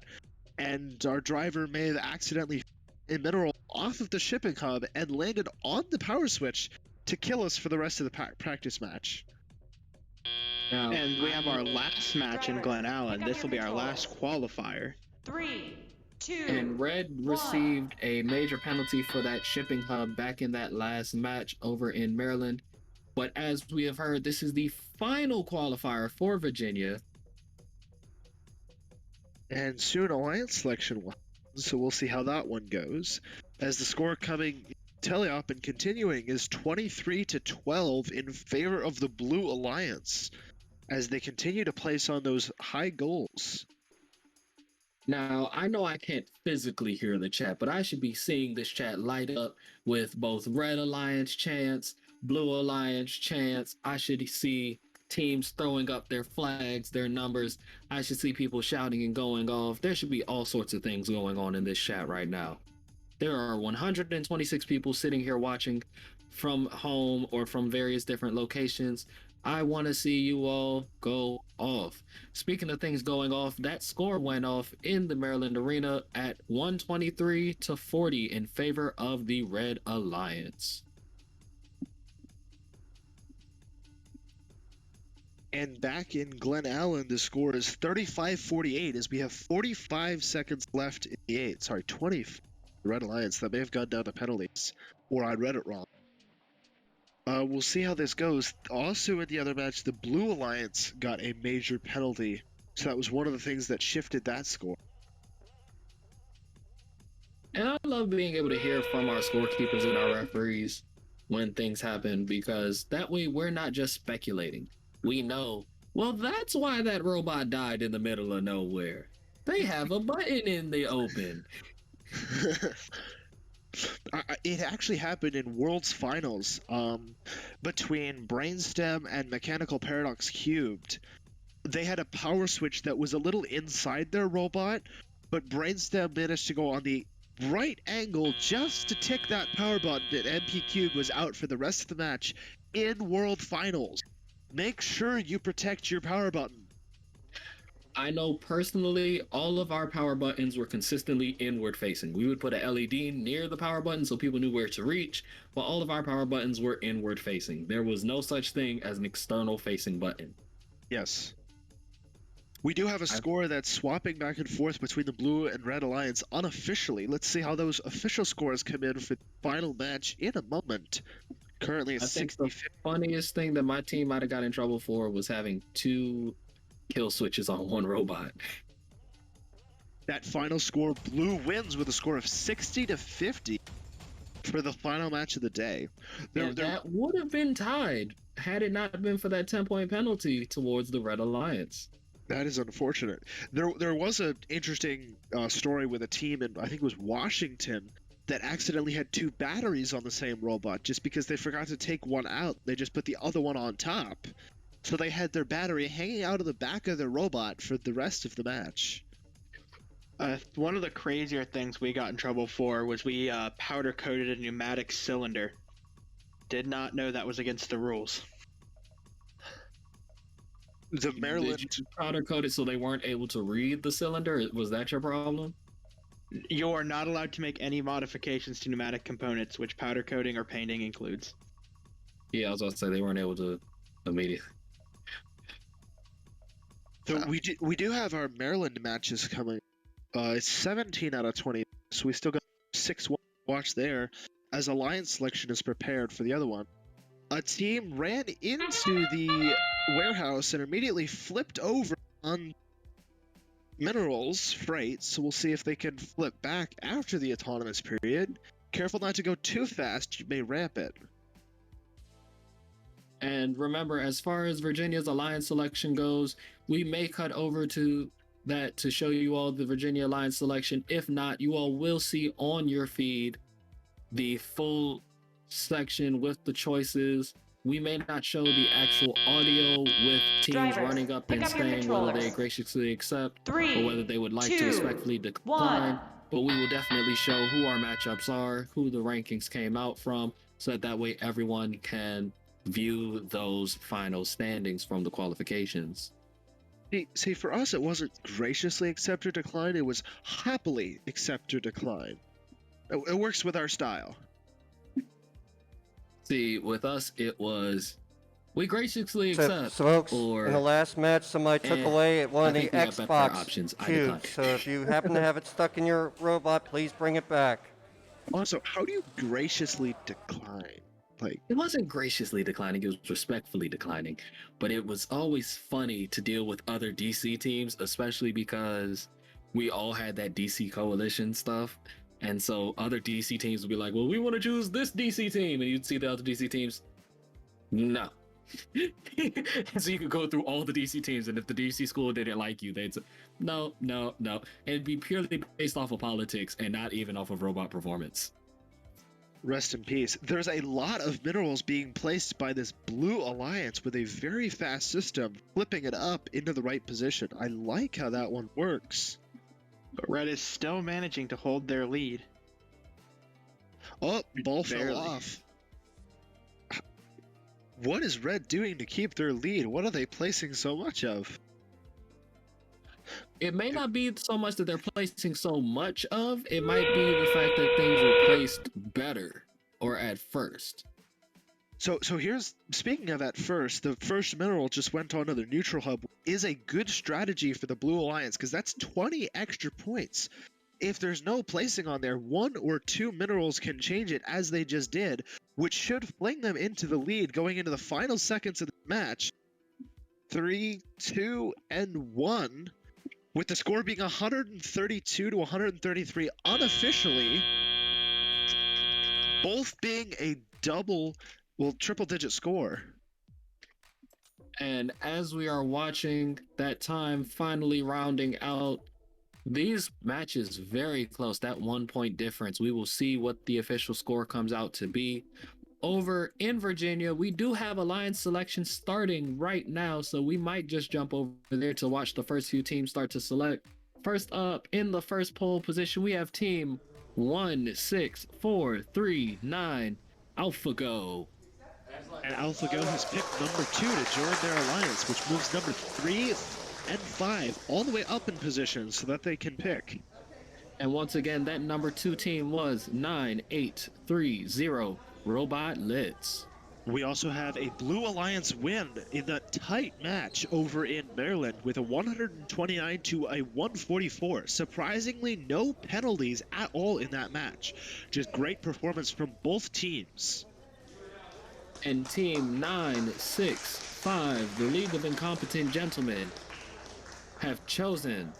and our driver may have accidentally a mineral off of the shipping hub and landed on the power switch to kill us for the rest of the practice match. Now, and we have our last match in Glen Allen. This will be our last qualifier. 3, 2, and Red received a major penalty for that shipping hub back in that last match over in Maryland. But as we have heard, this is the final qualifier for Virginia. And soon Alliance selection will happen, so we'll see how that one goes. As the score coming teleop and continuing is 23-12 in favor of the Blue Alliance, as they continue to place on those high goals. Now, I know I can't physically hear the chat, but I should be seeing this chat light up with both Red Alliance chants, Blue Alliance chants. I should see teams throwing up their flags, their numbers. I should see people shouting and going off. There should be all sorts of things going on in this chat right now. There are 126 people sitting here watching from home or from various different locations. I want to see you all go off. Speaking of things going off, that score went off in the Maryland Arena at 123-40 in favor of the Red Alliance. And back in Glen Allen, the score is 35-48 as we have 45 seconds left in the 8. Sorry, 20. Red Alliance, that may have gone down to penalties, or I read it wrong. We'll see how this goes. Also in the other match, the Blue Alliance got a major penalty, so that was one of the things that shifted that score. And I love being able to hear from our scorekeepers and our referees when things happen, because that way we're not just speculating. We know, well, that's why that robot died in the middle of nowhere. They have a button in the open. It actually happened in World's Finals between Brainstem and Mechanical Paradox Cubed. They had a power switch that was a little inside their robot, but Brainstem managed to go on the right angle just to tick that power button, and MP Cube was out for the rest of the match in World Finals. Make sure you protect your power button. I know personally, all of our power buttons were consistently inward facing. We would put a LED near the power button so people knew where to reach, but all of our power buttons were inward facing. There was no such thing as an external facing button. Yes. We do have a score that's swapping back and forth between the Blue and Red Alliance unofficially. Let's see how those official scores come in for the final match in a moment. Currently, I think the funniest thing that my team might have got in trouble for was having 2 kill switches on one robot. That final score, Blue wins with a score of 60-50 for the final match of the day. That would have been tied had it not been for that 10-point penalty towards the Red Alliance. That is unfortunate. There was an interesting story with a team in, I think it was Washington, that accidentally had 2 batteries on the same robot just because they forgot to take one out. They just put the other one on top. So they had their battery hanging out of the back of their robot for the rest of the match. One of the crazier things we got in trouble for was we powder coated a pneumatic cylinder. Did not know that was against the rules. The Maryland... Did you powder coat it so they weren't able to read the cylinder? Was that your problem? You are not allowed to make any modifications to pneumatic components, which powder coating or painting includes. Yeah, I was about to say they weren't able to immediately. So we do have our Maryland matches coming. It's 17 out of 20, so we still got 6 watch there, as Alliance selection is prepared for the other one. A team ran into the warehouse and immediately flipped over on minerals freight, so we'll see if they can flip back after the autonomous period. Careful not to go too fast, you may ramp it. And remember, as far as Virginia's Alliance selection goes, we may cut over to that to show you all the Virginia Alliance selection. If not, you all will see on your feed the full section with the choices. We may not show the actual audio with teams running up and saying whether they graciously accept or whether they would like to respectfully decline. But we will definitely show who our matchups are, who the rankings came out from, so that way everyone can view those final standings from the qualifications. See, for us, it wasn't graciously accept or decline, it was happily accept or decline. It works with our style. See, with us, it was we graciously accept. Folks, or in the last match, somebody took away one of the Xbox cubes. So if you happen to have it stuck in your robot, please bring it back. Also, how do you graciously decline? Like, it wasn't graciously declining, it was respectfully declining. But it was always funny to deal with other DC teams, especially because we all had that DC coalition stuff. And so other DC teams would be like, well, we want to choose this DC team. And you'd see the other DC teams, no. So you could go through all the DC teams, and if the DC school didn't like you, they'd say, no. And it'd be purely based off of politics and not even off of robot performance. Rest in peace. There's a lot of minerals being placed by this Blue Alliance with a very fast system, flipping it up into the right position. I like how that one works. But Red is still managing to hold their lead. Oh, ball fell off. What is Red doing to keep their lead? What are they placing so much of? It may not be so much that they're placing so much of, it might be the fact that things were placed better or at first. So here's, speaking of at first, the first mineral just went on to the neutral hub, is a good strategy for the Blue Alliance because that's 20 extra points. If there's no placing on there, 1 or 2 minerals can change it as they just did, which should fling them into the lead going into the final seconds of the match. 3, 2, and 1. With the score being 132 to 133 unofficially, both being a triple-digit score. And as we are watching that time finally rounding out, these matches very close, that 1 point difference. We will see what the official score comes out to be. Over in Virginia, we do have Alliance selection starting right now, so we might just jump over there to watch the first few teams start to select. First up, in the first pole position, we have team 16439 AlphaGo. And AlphaGo has picked number 2 to join their alliance, which moves number 3 and 5 all the way up in position so that they can pick. And once again, that number 2 team was 9830 Robot Litz. We also have a Blue Alliance win in that tight match over in Maryland with a 129 to a 144. Surprisingly, no penalties at all in that match. Just great performance from both teams. And team 965, the League of Incompetent Gentlemen, have chosen.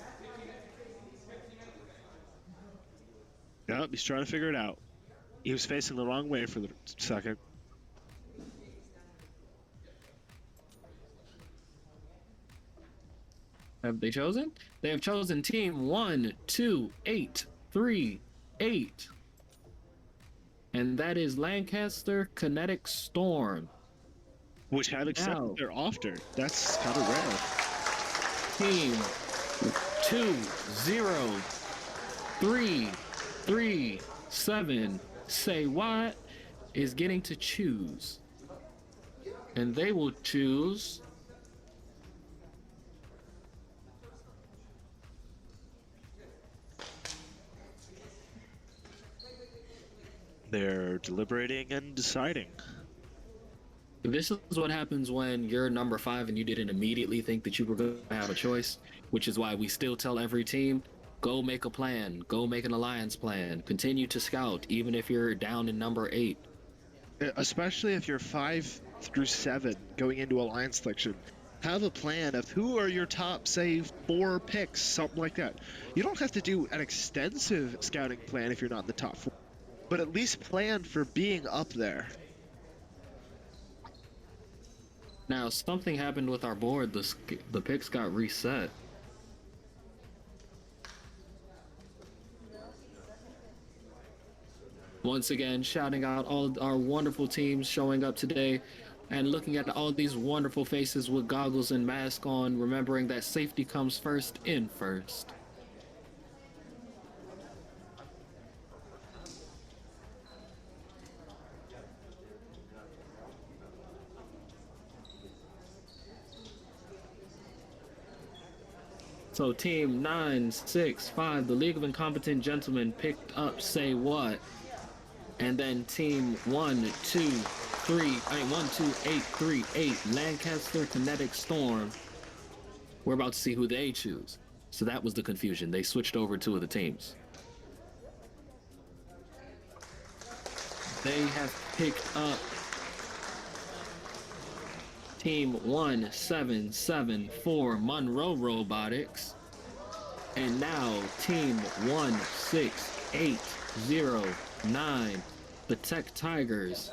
Yep, he's trying to figure it out. He was facing the wrong way for the second. Have they chosen? They have chosen team 12838. And that is Lancaster Kinetic Storm. Which have accepted their offer. That's kind of rare. Team 20337 Say What is getting to choose. And they will choose they're deliberating and deciding. This is what happens when you're number 5 and you didn't immediately think that you were going to have a choice, which is why we still tell every team, go make a plan, go make an alliance plan, continue to scout, even if you're down in number 8. Especially if you're 5 through 7 going into alliance selection. Have a plan of who are your top, say, 4 picks, something like that. You don't have to do an extensive scouting plan if you're not in the top 4, but at least plan for being up there. Now, something happened with our board. The picks got reset. Once again, shouting out all our wonderful teams showing up today and looking at all these wonderful faces with goggles and mask on, remembering that safety comes first in first. So team 965, the League of Incompetent Gentlemen, picked up Say What. And then team 12838, Lancaster Kinetic Storm. We're about to see who they choose. So that was the confusion. They switched over 2 of the teams. They have picked up team 1774, Monroe Robotics. And now team 16809, the Tech Tigers.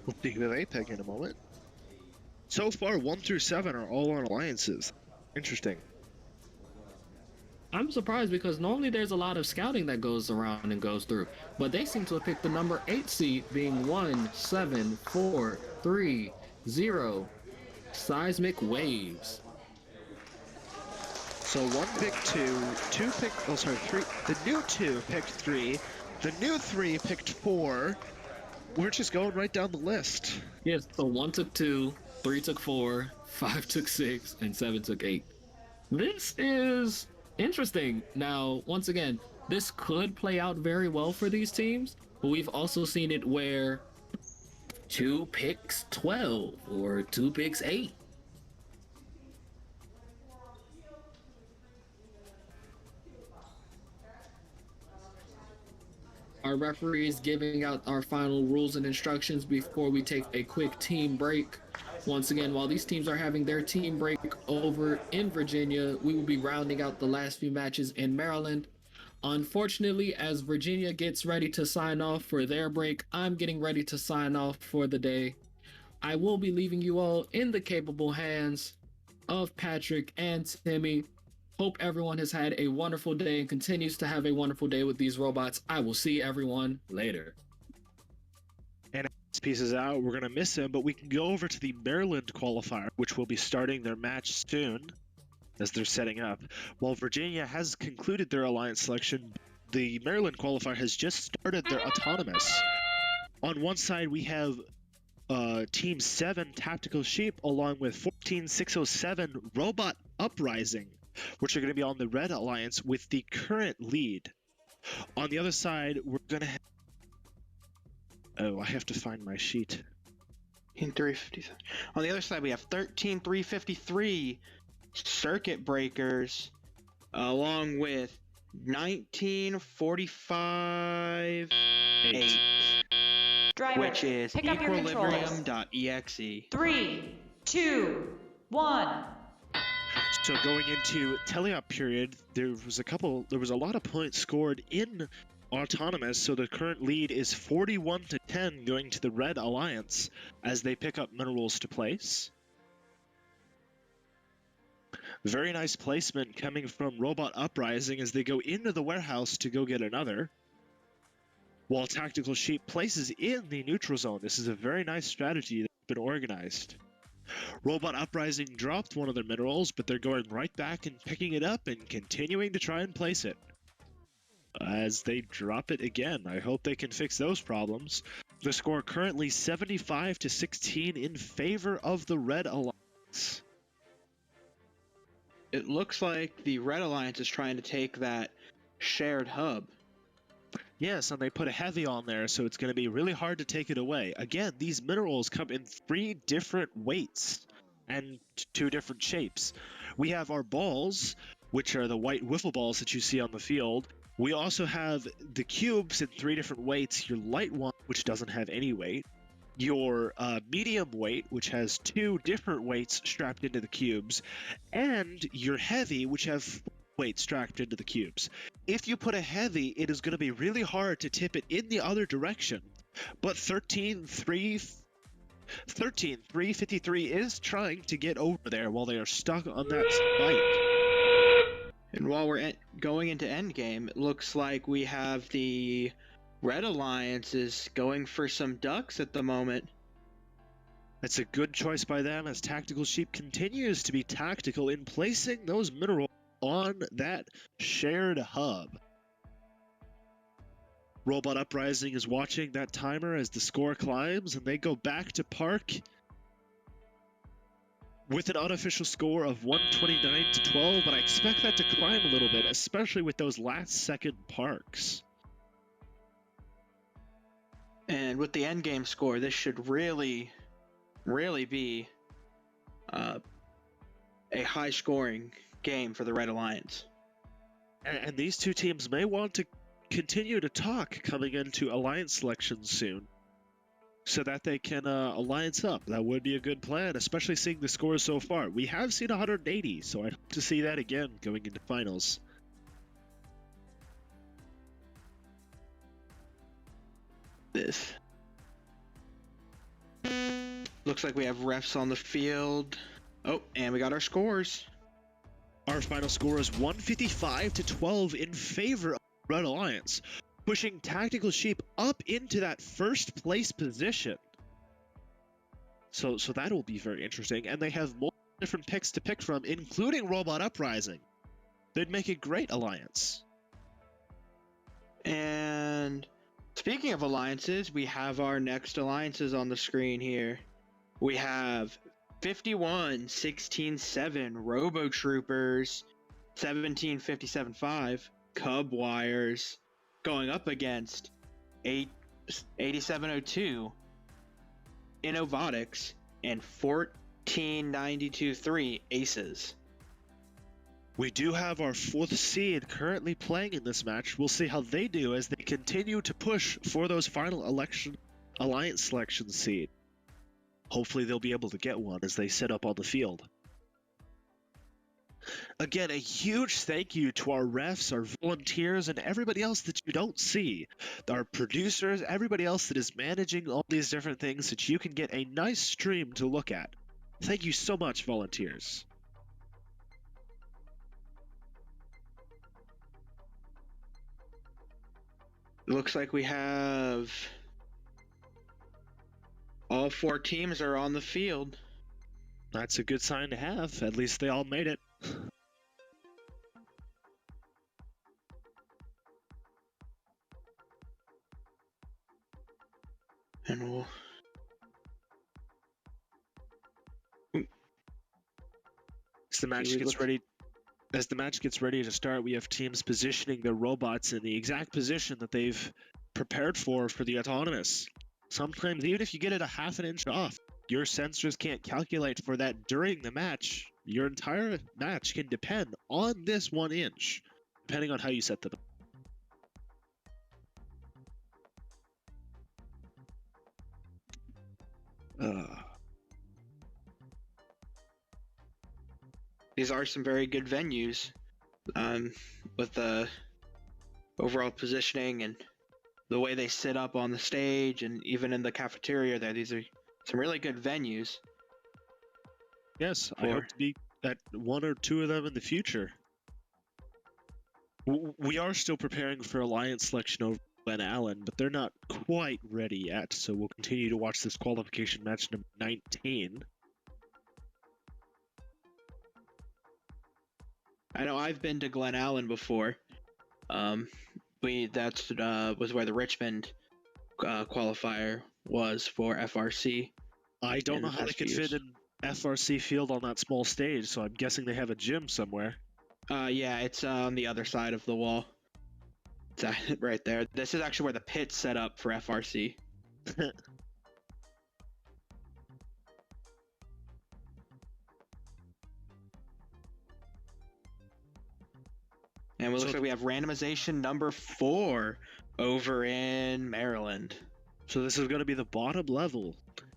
We'll see who they pick in a moment. So far, 1 through 7 are all on alliances. Interesting. I'm surprised because normally there's a lot of scouting that goes around and goes through, but they seem to have picked the number 8 seed, being 17430, Seismic Waves. So 1 picked 2, 2 picked, 3. The new 2 picked 3, the new 3 picked 4. We're just going right down the list. Yes, so 1 took 2, 3 took 4, 5 took 6, and 7 took 8. This is interesting. Now, once again, this could play out very well for these teams, but we've also seen it where 2 picks 12 or 2 picks 8. Our referee is giving out our final rules and instructions before we take a quick team break. Once again, while these teams are having their team break over in Virginia, we will be rounding out the last few matches in Maryland. Unfortunately, as Virginia gets ready to sign off for their break, I'm getting ready to sign off for the day. I will be leaving you all in the capable hands of Patrick and Timmy. Hope everyone has had a wonderful day and continues to have a wonderful day with these robots. I will see everyone later. And as this pieces out, we're going to miss him, but we can go over to the Maryland qualifier, which will be starting their match soon as they're setting up. While Virginia has concluded their alliance selection, the Maryland qualifier has just started their autonomous. On one side, we have Team 7 Tactical Sheep along with 14607 Robot Uprising, which are going to be on the Red Alliance with the current lead. On the other side, we're going to have... Oh, I have to find my sheet. 357. On the other side, we have 13353 Circuit Breakers along with 1945 8. Driver, Which is pick up your controllers. equilibrium.exe. 3, 2, 1. So going into teleop period, there was a lot of points scored in autonomous, so the current lead is 41-10 going to the Red Alliance as they pick up minerals to place. Very nice placement coming from Robot Uprising as they go into the warehouse to go get another. While Tactical Sheep places in the neutral zone. This is a very nice strategy that's been organized. Robot Uprising dropped one of their minerals, but they're going right back and picking it up and continuing to try and place it. As they drop it again, I hope they can fix those problems. The score currently 75-16 in favor of the Red Alliance. It looks like the Red Alliance is trying to take that shared hub. Yes, and they put a heavy on there, so it's going to be really hard to take it away. Again, these minerals come in 3 different weights and 2 different shapes. We have our balls, which are the white wiffle balls that you see on the field. We also have the cubes in 3 different weights. Your light one, which doesn't have any weight. Your medium weight, which has 2 different weights strapped into the cubes. And your heavy, which have weight strapped into the cubes. If you put a heavy, it is going to be really hard to tip it in the other direction. But 13353 is trying to get over there while they are stuck on that spike. And while we're going into endgame, it looks like we have the Red Alliance is going for some ducks at the moment. That's a good choice by them as Tactical Sheep continues to be tactical in placing those minerals on that shared hub. Robot Uprising is watching that timer as the score climbs, and they go back to park with an unofficial score of 129-12, but I expect that to climb a little bit, especially with those last second parks. And with the endgame score, this should really be a high scoring game for the Red Alliance. And these 2 teams may want to continue to talk coming into alliance selection soon so that they can alliance up. That would be a good plan, especially seeing the scores so far. We have seen 180, so I'd hope to see that again going into finals. This looks like we have refs on the field. Oh, and we got our scores. Our final score is 155-12 in favor of Red Alliance, pushing Tactical Sheep up into that first place position. So that will be very interesting, and they have more different picks to pick from, including Robot Uprising. They'd make a great alliance. And speaking of alliances, we have our next alliances on the screen here. We have 51-16-7 Robo Troopers, 17-57-5 Cub Wires, going up against 8702 Innovotics and 1492-3 Aces. We do have our 4th seed currently playing in this match. We'll see how they do as they continue to push for those final alliance selection seed. Hopefully they'll be able to get one as they set up on the field. Again, a huge thank you to our refs, our volunteers, and everybody else that you don't see. Our producers, everybody else that is managing all these different things that you can get a nice stream to look at. Thank you so much, volunteers. Looks like we have all 4 teams are on the field. That's a good sign to have. At least they all made it. And we'll... As the match gets ready to start, we have teams positioning their robots in the exact position that they've prepared for the autonomous. Sometimes even if you get it a half an inch off, your sensors can't calculate for that during the match. Your entire match can depend on this 1 inch, depending on how you set them up. These are some very good venues, with the overall positioning and the way they sit up on the stage, and even in the cafeteria there. These are some really good venues. Yes, I hope to be at 1 or 2 of them in the future. We are still preparing for Alliance selection over Glen Allen, but they're not quite ready yet, so we'll continue to watch this qualification match number 19. I know I've been to Glen Allen before. That was where the Richmond qualifier was for FRC. I don't know how they could fit an FRC field on that small stage, so I'm guessing they have a gym somewhere. Yeah, it's on the other side of the wall. It's right there. This is actually where the pit's set up for FRC. And it looks like we have randomization number 4 over in Maryland. So this is going to be the bottom level.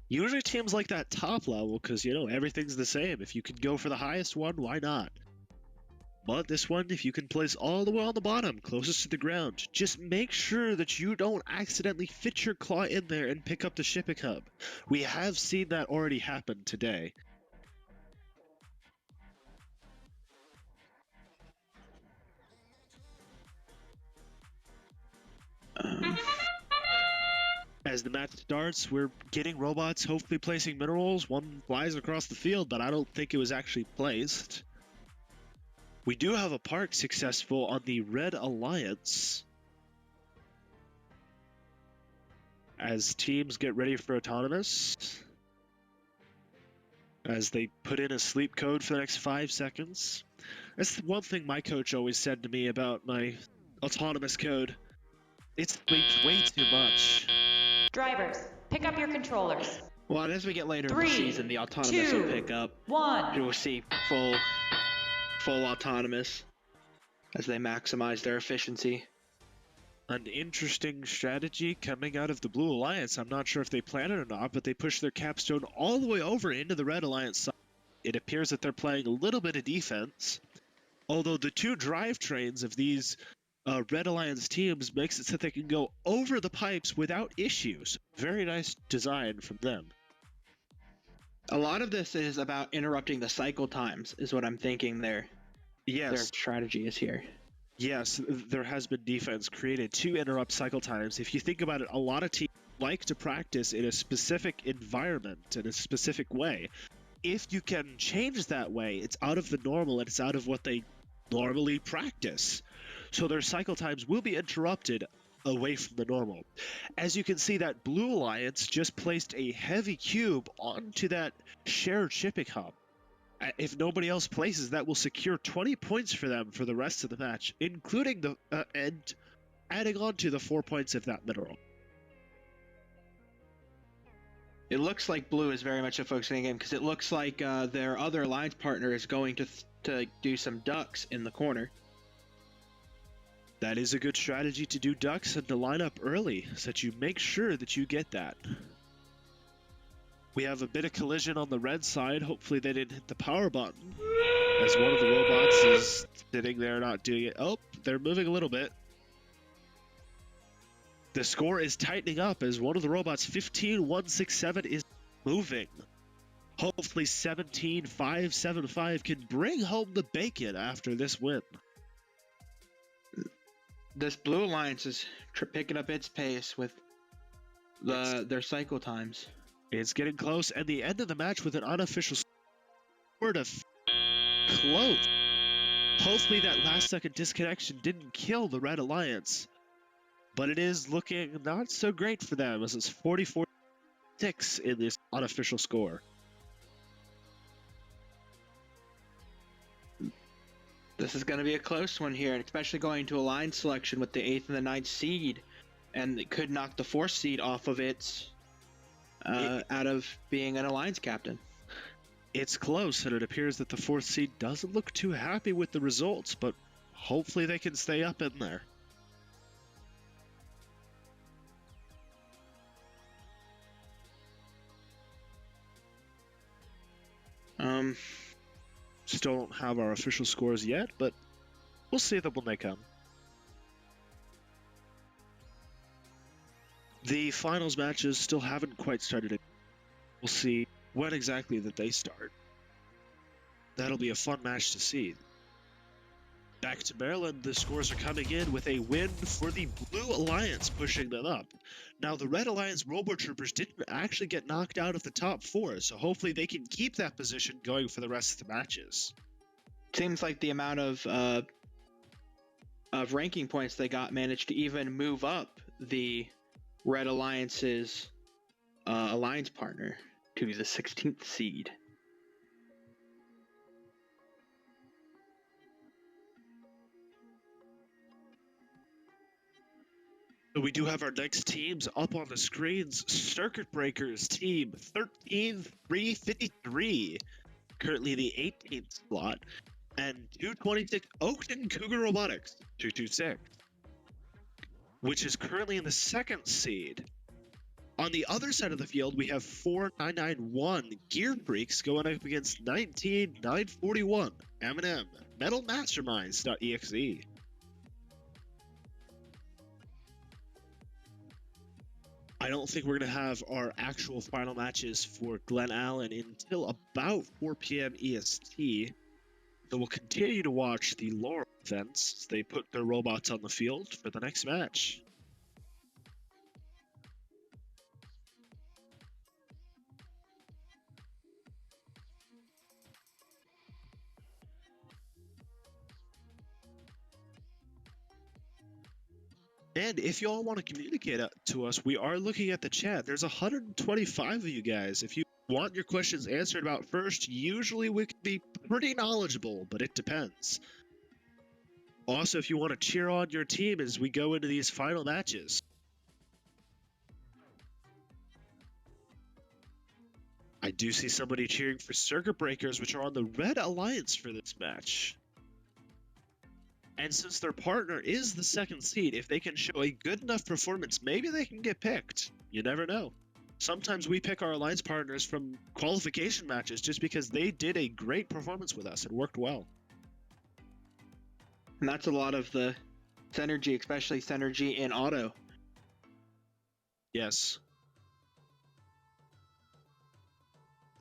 Usually teams like that top level because, you know, everything's the same. If you can go for the highest one, why not? But this one, if you can place all the way on the bottom, closest to the ground, just make sure that you don't accidentally fit your claw in there and pick up the shipping hub. We have seen that already happen today. As the match starts, we're getting robots hopefully placing minerals. One flies across the field, but I don't think it was actually placed. We do have a park successful on the Red Alliance. As teams get ready for autonomous. As they put in a sleep code for the next 5 seconds. That's the one thing my coach always said to me about my autonomous code. It sleeps way too much. Drivers, pick up your controllers. Well, as we get later in 3, the season, the autonomous 2, will pick up. 1. We'll see full autonomous as they maximize their efficiency. An interesting strategy coming out of the Blue Alliance. I'm not sure if they planned it or not, but they pushed their capstone all the way over into the Red Alliance side. It appears that they're playing a little bit of defense. Although the 2 drivetrains of these Red Alliance teams makes it so they can go over the pipes without issues. Very nice design from them. A lot of this is about interrupting the cycle times, is what I'm thinking their strategy is here. Yes, there has been defense created to interrupt cycle times. If you think about it, a lot of teams like to practice in a specific environment, in a specific way. If you can change that way, it's out of the normal and it's out of what they normally practice. So their cycle times will be interrupted away from the normal. As you can see, that Blue Alliance just placed a heavy cube onto that shared shipping hub. If nobody else places, that will secure 20 points for them for the rest of the match, including the and adding on to the 4 points of that mineral. It looks like Blue is very much a focusing game because it looks like their other alliance partner is going to do some ducks in the corner. That is a good strategy to do ducks and to line up early so that you make sure that you get that. We have a bit of collision on the red side. Hopefully they didn't hit the power button, as one of the robots is sitting there not doing it. Oh, they're moving a little bit. The score is tightening up as one of the robots, 15167, is moving. Hopefully 17575 can bring home the bacon after this win. This Blue Alliance is picking up its pace with their cycle times. It's getting close, and the end of the match with an unofficial score to close. Hopefully that last second disconnection didn't kill the Red Alliance, but it is looking not so great for them as it's 44-6 in this unofficial score. This is going to be a close one here, especially going to a line selection with the 8th and the 9th seed, and it could knock the 4th seed off of its out of being an alliance captain. It's close, and it appears that the 4th seed doesn't look too happy with the results, but hopefully they can stay up in there. Still don't have our official scores yet, but we'll see them when they come. The finals matches still haven't quite started. We'll see when exactly that they start. That'll be a fun match to see. Back to Maryland, the scores are coming in with a win for the Blue Alliance, pushing them up. Now, the Red Alliance Robo Troopers didn't actually get knocked out of the top 4, so hopefully they can keep that position going for the rest of the matches. Seems like the amount of ranking points they got managed to even move up the Red Alliance's alliance partner to the 16th seed. So we do have our next teams up on the screens. Circuit Breakers team 13353, currently the 18th slot, and 226 Oakton Cougar Robotics 226, which is currently in the 2nd seed. On the other side of the field, we have 4991 Gear Freaks going up against 19941 M&M Metal Masterminds.exe. I don't think we're going to have our actual final matches for Glen Allen until about 4 p.m. EST. So we'll continue to watch the Laurel events as they put their robots on the field for the next match. And if you all want to communicate to us, we are looking at the chat. There's 125 of you guys. If you want your questions answered about first, usually we can be pretty knowledgeable, but it depends. Also, if you want to cheer on your team as we go into these final matches. I do see somebody cheering for Circuit Breakers, which are on the Red Alliance for this match. And since their partner is the 2nd seed, if they can show a good enough performance, maybe they can get picked. You never know. Sometimes we pick our alliance partners from qualification matches just because they did a great performance with us and worked well. And that's a lot of the synergy, especially synergy in auto. Yes.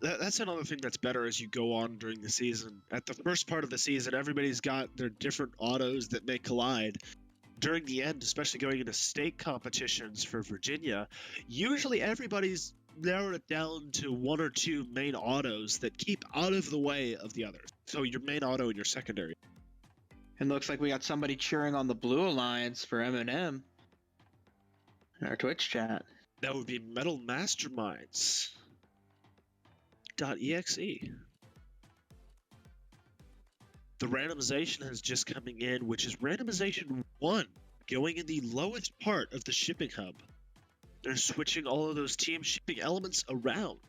That's another thing that's better as you go on during the season. At the first part of the season, everybody's got their different autos that may collide. During the end, especially going into state competitions for Virginia, usually everybody's narrowed it down to 1 or 2 main autos that keep out of the way of the others. So your main auto and your secondary. And looks like we got somebody cheering on the Blue Alliance for M&M in our Twitch chat. That would be Metal Masterminds. .exe. The randomization has just coming in, which is randomization 1, going in the lowest part of the shipping hub. They're switching all of those team shipping elements around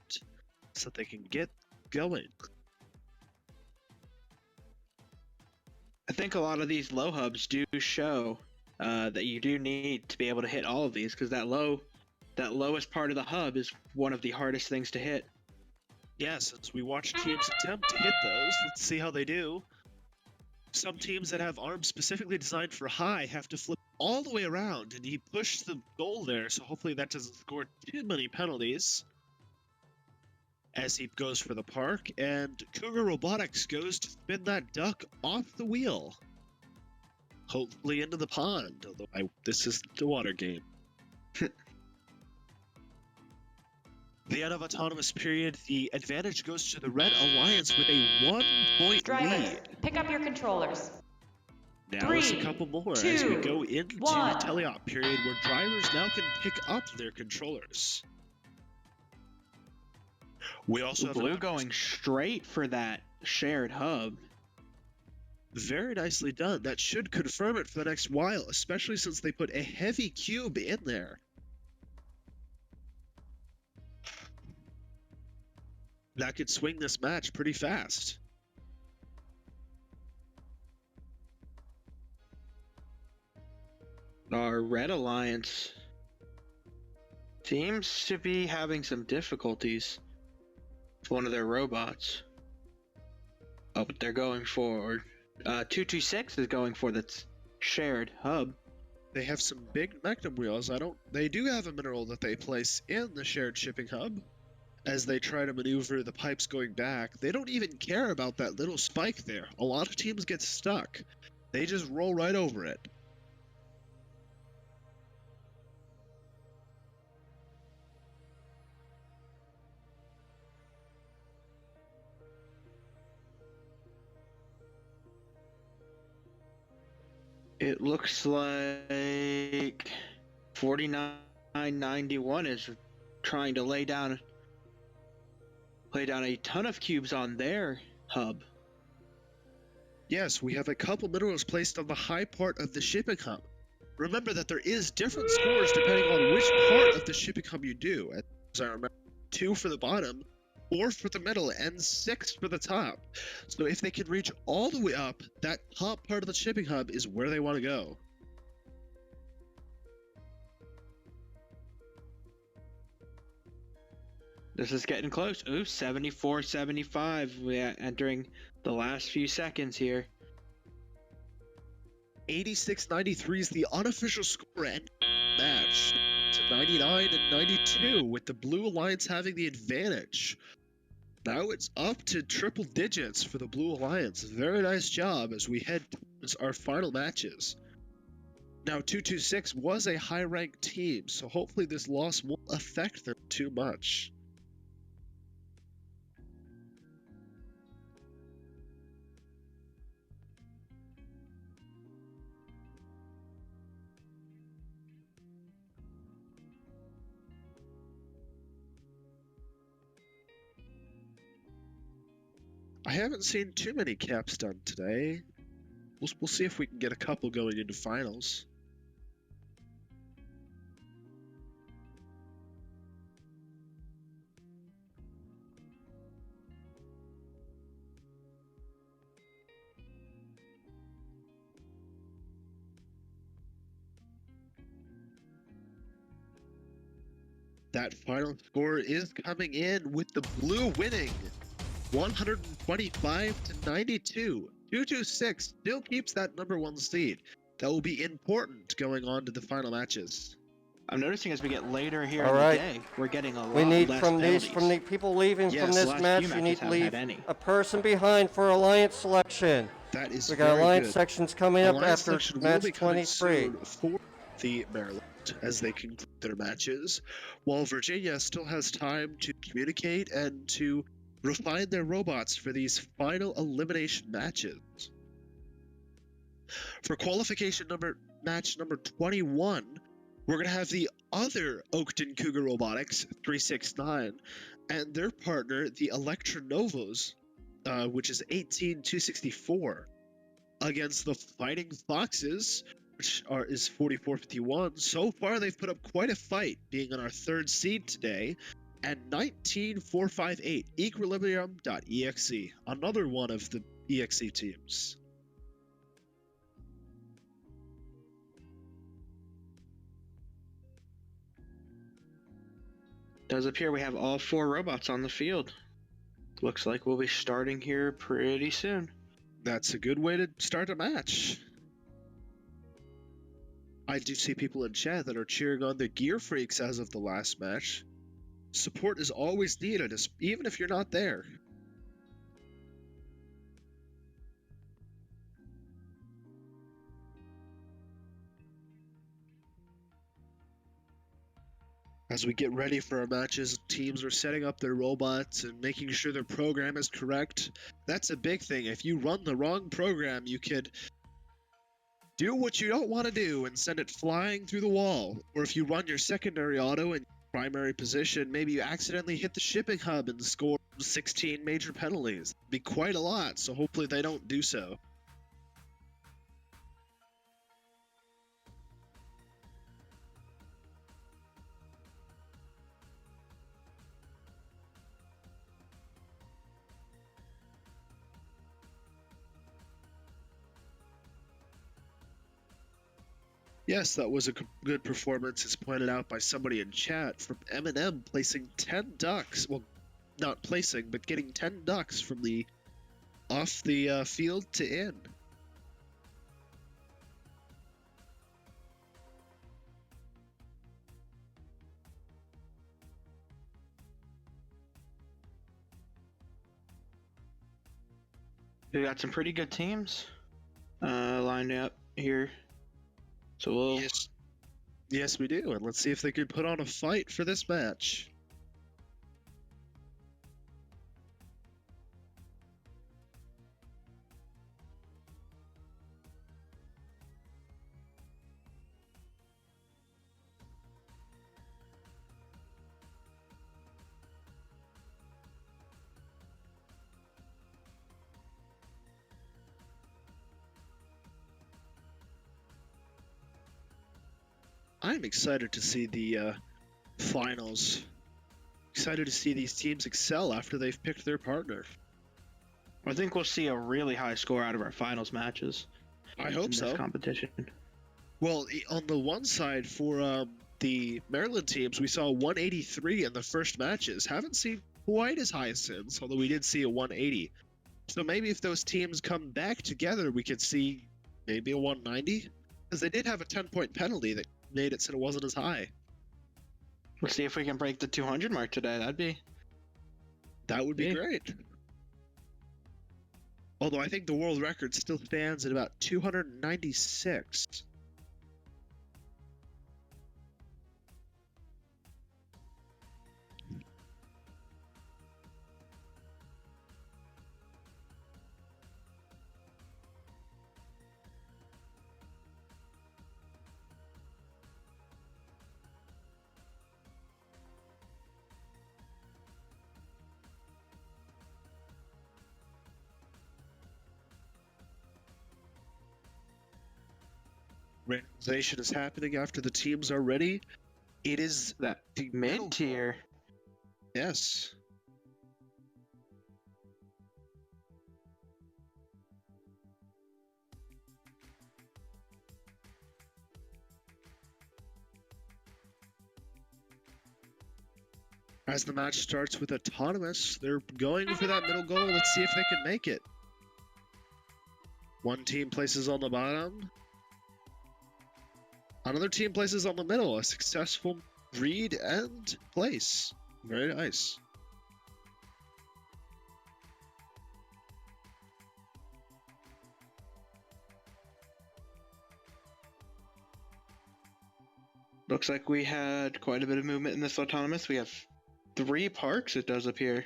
so they can get going. I think a lot of these low hubs do show that you do need to be able to hit all of these, because that low that lowest part of the hub is one of the hardest things to hit. Yeah, since we watched teams attempt to hit those, let's see how they do. Some teams that have arms specifically designed for high have to flip all the way around, and he pushed the goal there, so hopefully that doesn't score too many penalties. As he goes for the park, and Cougar Robotics goes to spin that duck off the wheel. Hopefully into the pond, although this is the water game. The end of autonomous period, the advantage goes to the Red Alliance with a 1-point Drivers, lead. pick up your controllers. Now it's a couple more as we go into teleop period where drivers now can pick up their controllers. We also have Blue going straight for that shared hub. Very nicely done. That should confirm it for the next while, especially since they put a heavy cube in there. That could swing this match pretty fast. Our Red Alliance seems to be having some difficulties with one of their robots. Oh, but they're going for 226 is going for that shared hub. They have some big Magnum wheels. They do have a mineral that they place in the shared shipping hub as they try to maneuver the pipes going back. They don't even care about that little spike there. A lot of teams get stuck. They just roll right over it. It looks like 4991 is trying to lay down a ton of cubes on their hub. Yes, we have a couple minerals placed on the high part of the shipping hub. Remember that there is different scores depending on which part of the shipping hub you do. As I remember, 2 for the bottom, 4 for the middle, and 6 for the top. So if they can reach all the way up, that top part of the shipping hub is where they want to go. This is getting close. Ooh, 74-75. We're entering the last few seconds here. 86-93 is the unofficial score and match to 99 and 92, with the Blue Alliance having the advantage. Now it's up to triple digits for the Blue Alliance. Very nice job as we head towards our final matches. Now 226 was a high-ranked team, so hopefully this loss won't affect them too much. I haven't seen too many caps done today. We'll see if we can get a couple going into finals. That final score is coming in with the Blue winning 125 to 92. 226 still keeps that #1 seed. That will be important going on to the final matches. I'm noticing as we get later here in the day, we're getting a lot less penalties. From the people leaving from this match, you need to leave a person behind for Alliance selection. That is we got Alliance good. sections coming up Alliance after match 23. For the Maryland as they conclude their matches, while Virginia still has time to communicate and to refine their robots for these final elimination matches. For qualification match number 21, we're going to have the other Oakton Cougar Robotics 369 and their partner, the Electronovos, which is 18264, against the Fighting Foxes, which is 4451. So far, they've put up quite a fight, being on our 3rd seed today. And 19458, Equilibrium.exe, another one of the EXE teams. Does appear we have all 4 robots on the field. Looks like we'll be starting here pretty soon. That's a good way to start a match. I do see people in chat that are cheering on the Gear Freaks as of the last match. Support is always needed, even if you're not there. As we get ready for our matches, teams are setting up their robots and making sure their program is correct. That's a big thing. If you run the wrong program, you could do what you don't want to do and send it flying through the wall. Or if you run your secondary auto in primary position, maybe you accidentally hit the shipping hub and score 16 major penalties. It'd be quite a lot, so hopefully they don't do so. Yes, that was a good performance, as pointed out by somebody in chat, from Eminem placing 10 ducks. Well, not placing, but getting 10 ducks from the off the field to in. We got some pretty good teams lined up here. So we'll... Yes, we do, and let's see if they can put on a fight for this match. I'm excited to see the finals. Excited to see these teams excel after they've picked their partner. I think we'll see a really high score out of our finals matches. I hope so. This competition. Well, on the one side for the Maryland teams, we saw 183 in the first matches. Haven't seen quite as high since, although we did see a 180. So maybe if those teams come back together, we could see maybe a 190, because they did have a 10-point penalty that made it so it wasn't as high. We'll see if we can break the 200 mark today. That would be great. Although I think the world record still stands at about 296. Randomization is happening after the teams are ready. It is that mid-tier. Yes. As the match starts with Autonomous, they're going for that middle goal. Let's see if they can make it. One team places on the bottom. Another team places on the middle. A successful read and place. Very nice. Looks like we had quite a bit of movement in this Autonomous. We have 3 parks, it does appear.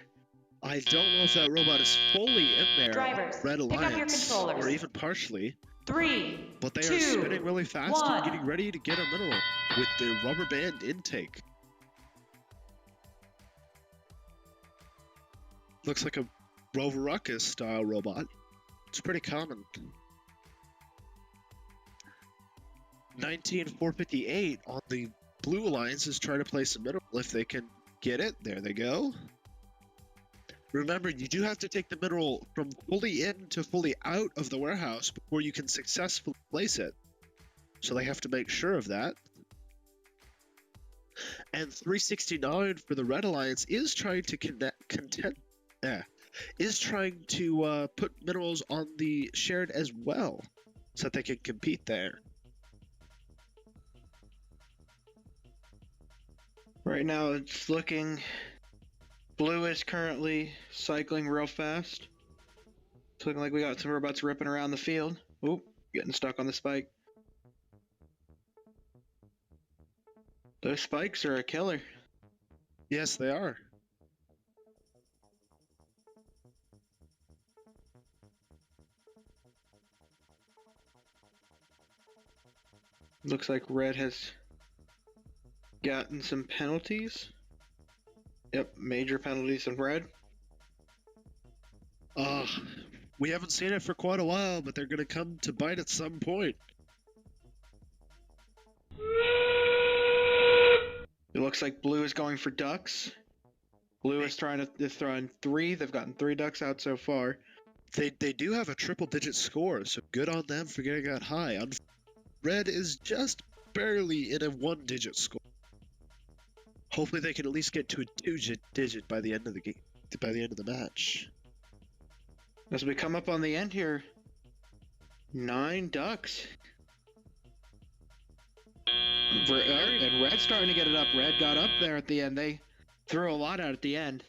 I don't know if that robot is fully in there. Drivers, Red pick up your Alliance, controllers. or even partially. 3, But they 2, are spinning really fast 1. and getting ready to get a middle with their rubber band intake. Looks like a Rover Ruckus style robot. It's pretty common. 19458 on the Blue Alliance is trying to place a middle. If they can get it, there they go. Remember, you do have to take the mineral from fully in to fully out of the warehouse before you can successfully place it. So they have to make sure of that. And 369 for the Red Alliance is trying to put minerals on the shared as well, so that they can compete there. Right now, it's looking. Blue is currently cycling real fast. It's looking like we got some robots ripping around the field. Oop, getting stuck on the spike. Those spikes are a killer. Yes, they are. Looks like Red has gotten some penalties. Yep, major penalties in Red. We haven't seen it for quite a while, but they're going to come to bite at some point. It looks like Blue is going for ducks. Blue is trying to throw in 3. They've gotten 3 ducks out so far. They do have a triple-digit score, so good on them for getting that high. Red is just barely in a 1-digit score. Hopefully they can at least get to a 2-digit by the end of the game, by the end of the match. As we come up on the end here, 9 ducks. And Red's starting to get it up. Red got up there at the end. They threw a lot out at the end.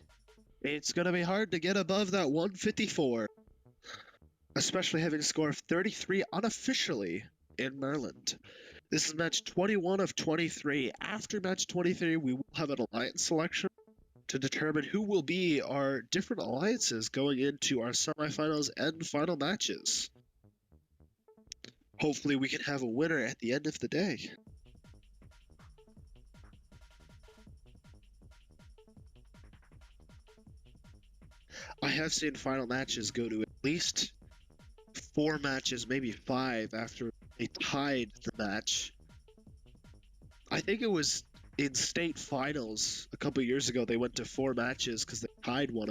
It's going to be hard to get above that 154, especially having a score of 33 unofficially in Maryland. This is match 21 of 23. After match 23, we will have an alliance selection to determine who will be our different alliances going into our semifinals and final matches. Hopefully we can have a winner at the end of the day. I have seen final matches go to at least 4 matches, maybe 5, after they tied the match. I think it was in state finals a couple years ago, they went to 4 matches because they tied one.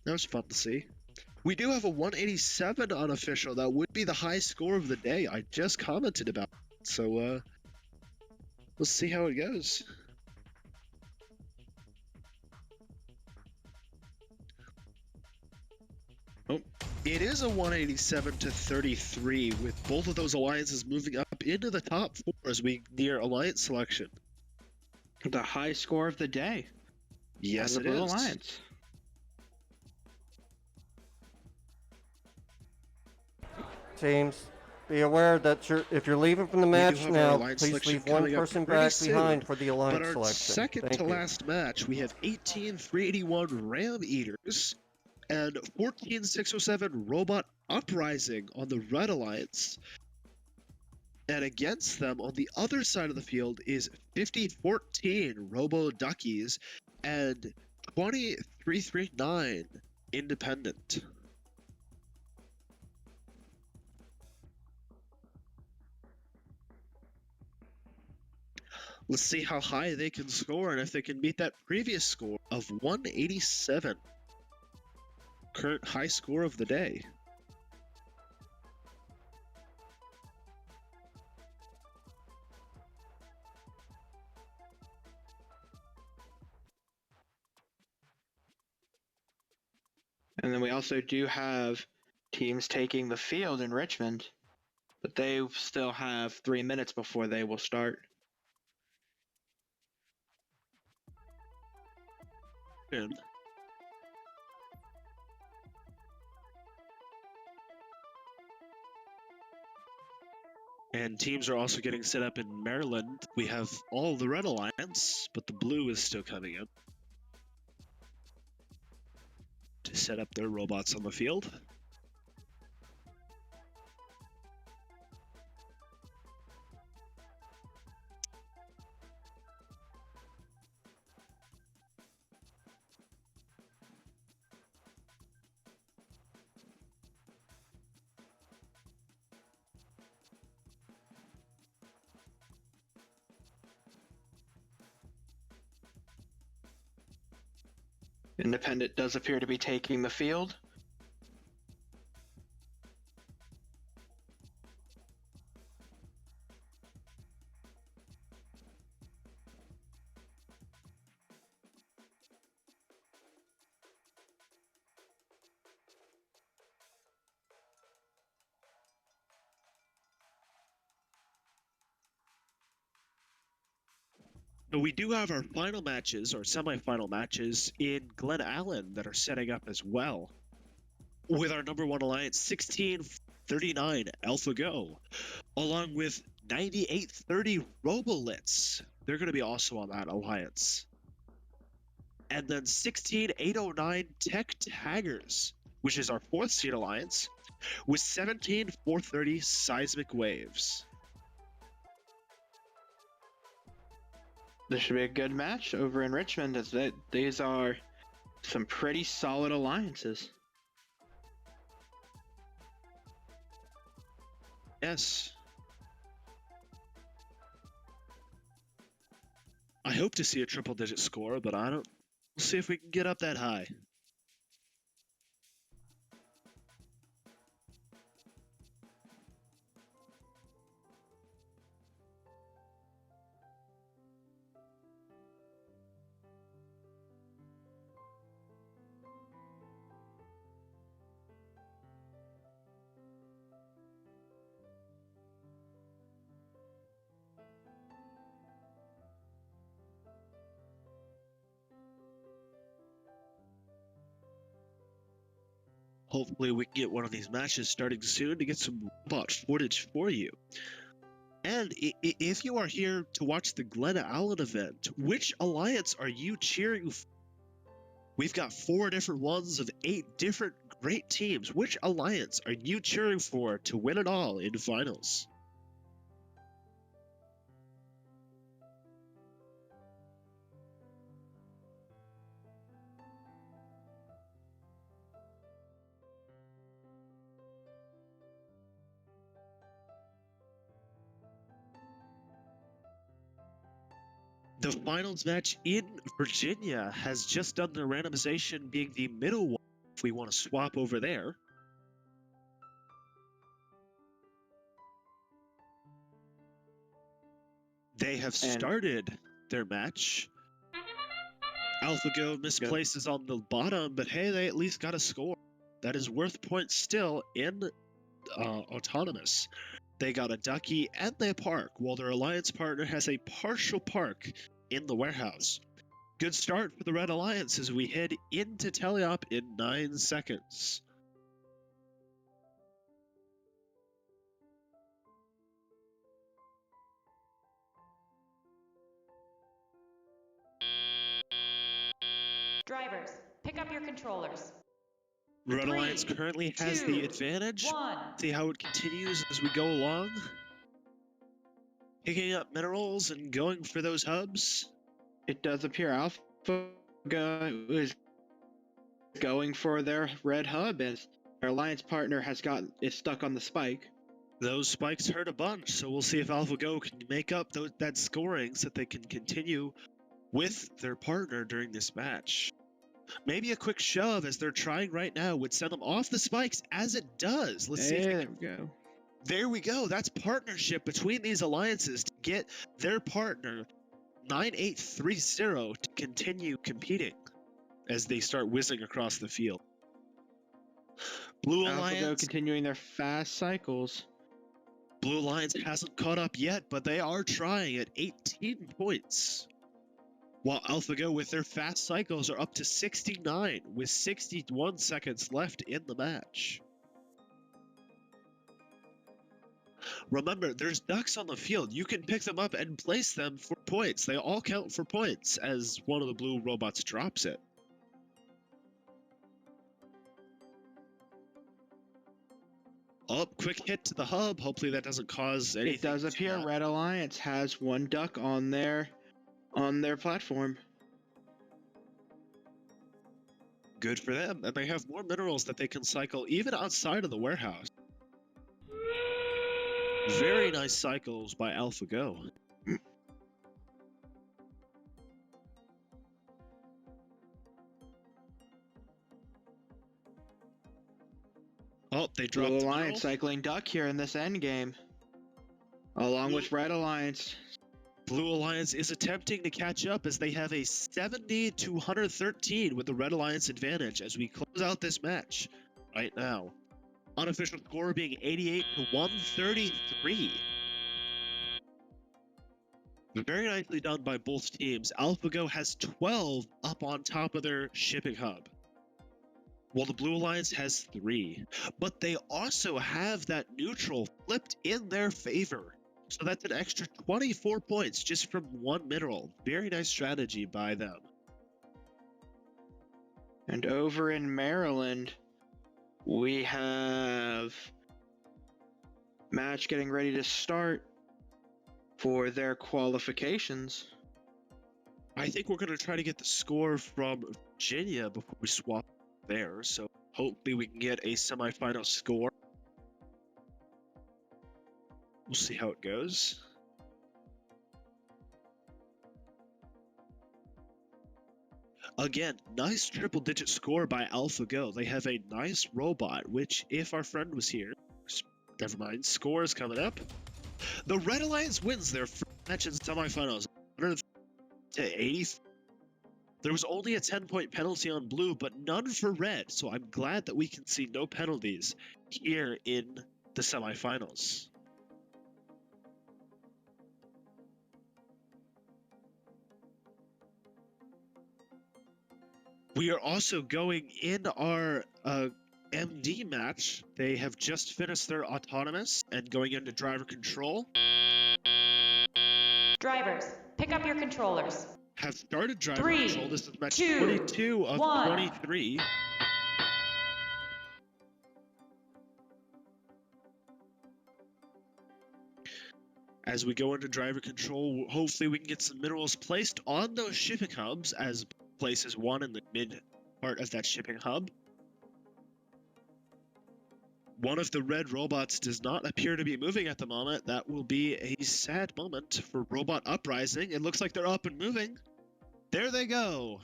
That was fun to see. We do have a 187 unofficial. That would be the high score of the day. I just commented about it. So, let's see how it goes. Oh, it is a 187 to 33, with both of those alliances moving up into the top 4 as we near alliance selection. The high score of the day. Yes, it Blue is. Alliance. Teams, be aware that if you're leaving from the match now, please leave one person back behind for the alliance but our selection. Second Thank to you. last match, we have 18 381 Ram Eaters and 14 607 Robot Uprising on the Red Alliance. And against them on the other side of the field is 5014 Robo Duckies and 2339 Independent. Let's see how high they can score and if they can meet that previous score of 187. Current high score of the day. And then we also do have teams taking the field in Richmond, but they still have 3 minutes before they will start. And teams are also getting set up in Maryland. We have all the Red Alliance, but the Blue is still coming in to set up their robots on the field. Independent does appear to be taking the field. We do have our final matches, or semi-final matches, in Glen Allen that are setting up as well. With our number 1 alliance, 1639 AlphaGo, along with 9830 Robolitz. They're going to be also on that alliance. And then 16809 Tech Taggers, which is our 4th seed alliance, with 17430 Seismic Waves. This should be a good match over in Richmond, as these are some pretty solid alliances. Yes. I hope to see a triple-digit score, but we'll see if we can get up that high. Hopefully we can get one of these matches starting soon to get some robot footage for you. And if you are here to watch the Glen Allen event, which alliance are you cheering for? We've got 4 different ones of 8 different great teams. Which alliance are you cheering for to win it all in finals? The finals match in Virginia has just done the randomization being the middle one if we want to swap over there. They have started their match. AlphaGo misplaces on the bottom, but hey, they at least got a score. That is worth points still in Autonomous. They got a ducky and they park, while their alliance partner has a partial park in the warehouse. Good start for the Red Alliance as we head into teleop in 9 seconds. Drivers, pick up your controllers. Red Alliance currently has the advantage. See how it continues as we go along. Picking up minerals and going for those hubs. It does appear AlphaGo is going for their red hub as their alliance partner is stuck on the spike. Those spikes hurt a bunch, so we'll see if AlphaGo can make up that scoring so that they can continue with their partner during this match. Maybe a quick shove as they're trying right now would send them off the spikes, as it does. Let's see. There we go. There we go. That's partnership between these alliances to get their partner 9830 to continue competing as they start whizzing across the field. Blue Alliance AlphaGo continuing their fast cycles. Blue Alliance hasn't caught up yet, but they are trying at 18 points. While AlphaGo with their fast cycles are up to 69 with 61 seconds left in the match. Remember, there's ducks on the field. You can pick them up and place them for points. They all count for points as one of the blue robots drops it. Oh, quick hit to the hub. Hopefully that doesn't cause anything. It does appear Red Alliance has 1 duck on their platform. Good for them, and they have more minerals that they can cycle even outside of the warehouse. Very nice cycles by AlphaGo. Oh, they dropped Blue Alliance cycling duck here in this end game, along with Red Alliance. Blue Alliance is attempting to catch up as they have a 70 to 113 with the Red Alliance advantage as we close out this match right now. Unofficial score being 88 to 133. Very nicely done by both teams. AlphaGo has 12 up on top of their shipping hub, while the Blue Alliance has 3. But they also have that neutral flipped in their favor. So that's an extra 24 points just from one mineral. Very nice strategy by them. And over in Maryland, we have match getting ready to start for their qualifications. I think we're going to try to get the score from Virginia before we swap there. So hopefully we can get a semifinal score. We'll see how it goes. Again, nice triple-digit score by AlphaGo. They have a nice robot, which, if our friend was here, never mind, score is coming up. The Red Alliance wins their first match in semifinals, 100 to 80. There was only a 10-point penalty on blue, but none for red, so I'm glad that we can see no penalties here in the semifinals. We are also going in our MD match. They have just finished their autonomous and going into driver control. Drivers, pick up your controllers. Have started driver 3, control. This is match 2, 22 of 1. 23. As we go into driver control, hopefully we can get some minerals placed on those shipping hubs, as places one in the mid part of that shipping hub. One of the red robots does not appear to be moving at the moment. That will be a sad moment for Robot Uprising. It looks like they're up and moving. There they go.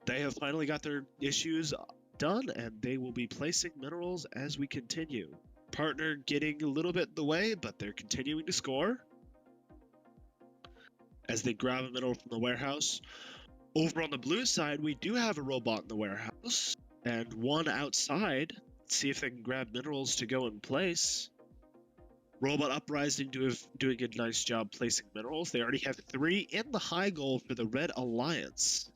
They have finally got their issues done, and they will be placing minerals as we continue. Partner getting a little bit in the way, but they're continuing to score as they grab a mineral from the warehouse. Over on the blue side, we do have a robot in the warehouse and one outside. Let's see if they can grab minerals to go in place. Robot Uprising doing a nice job placing minerals. They already have 3 in the high goal for the Red Alliance.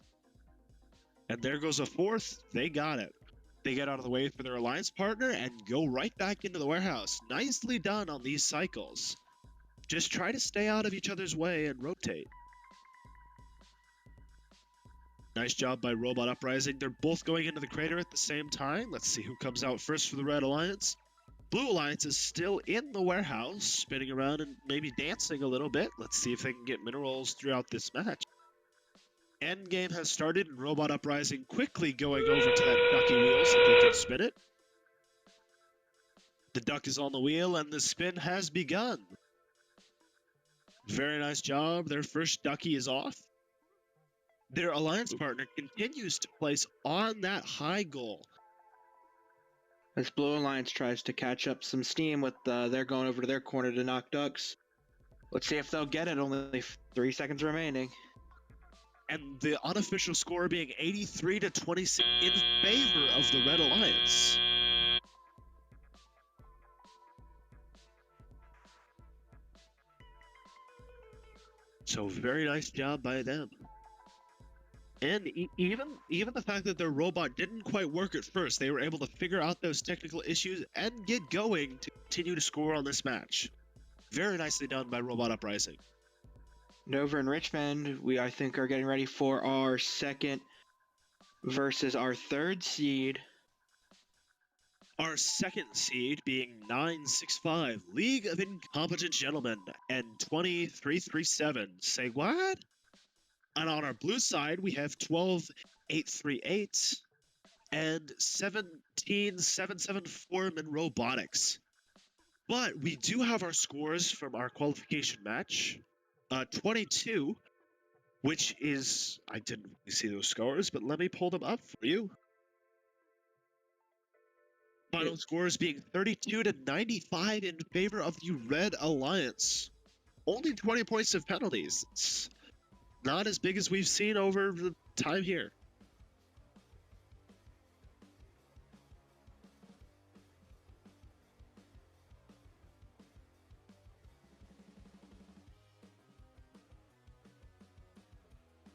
And there goes a 4th. They got it. They get out of the way for their alliance partner and go right back into the warehouse. Nicely done on these cycles. Just try to stay out of each other's way and rotate. Nice job by Robot Uprising. They're both going into the crater at the same time. Let's see who comes out first for the Red Alliance. Blue Alliance is still in the warehouse, spinning around and maybe dancing a little bit. Let's see if they can get minerals throughout this match. Endgame has started, and Robot Uprising quickly going over to that ducky wheel so they can spin it. The duck is on the wheel, and the spin has begun. Very nice job. Their first ducky is off. Their alliance partner continues to place on that high goal. As Blue Alliance tries to catch up some steam with they're going over to their corner to knock ducks. Let's see if they'll get it. Only 3 seconds remaining. And the unofficial score being 83 to 26 in favor of the Red Alliance. So very nice job by them. And even the fact that their robot didn't quite work at first, they were able to figure out those technical issues and get going to continue to score on this match. Very nicely done by Robot Uprising. And over in Richmond, we, I think, are getting ready for our 2nd versus our 3rd seed. Our 2nd seed being 965, League of Incompetent Gentlemen, and 20337. Say what? And on our blue side, we have 12838 and 17774 in robotics. But we do have our scores from our qualification match. 22, which is, I didn't really see those scores, but let me pull them up for you. Final scores being 32 to 95 in favor of the Red Alliance. Only 20 points of penalties. It's not as big as we've seen over the time here.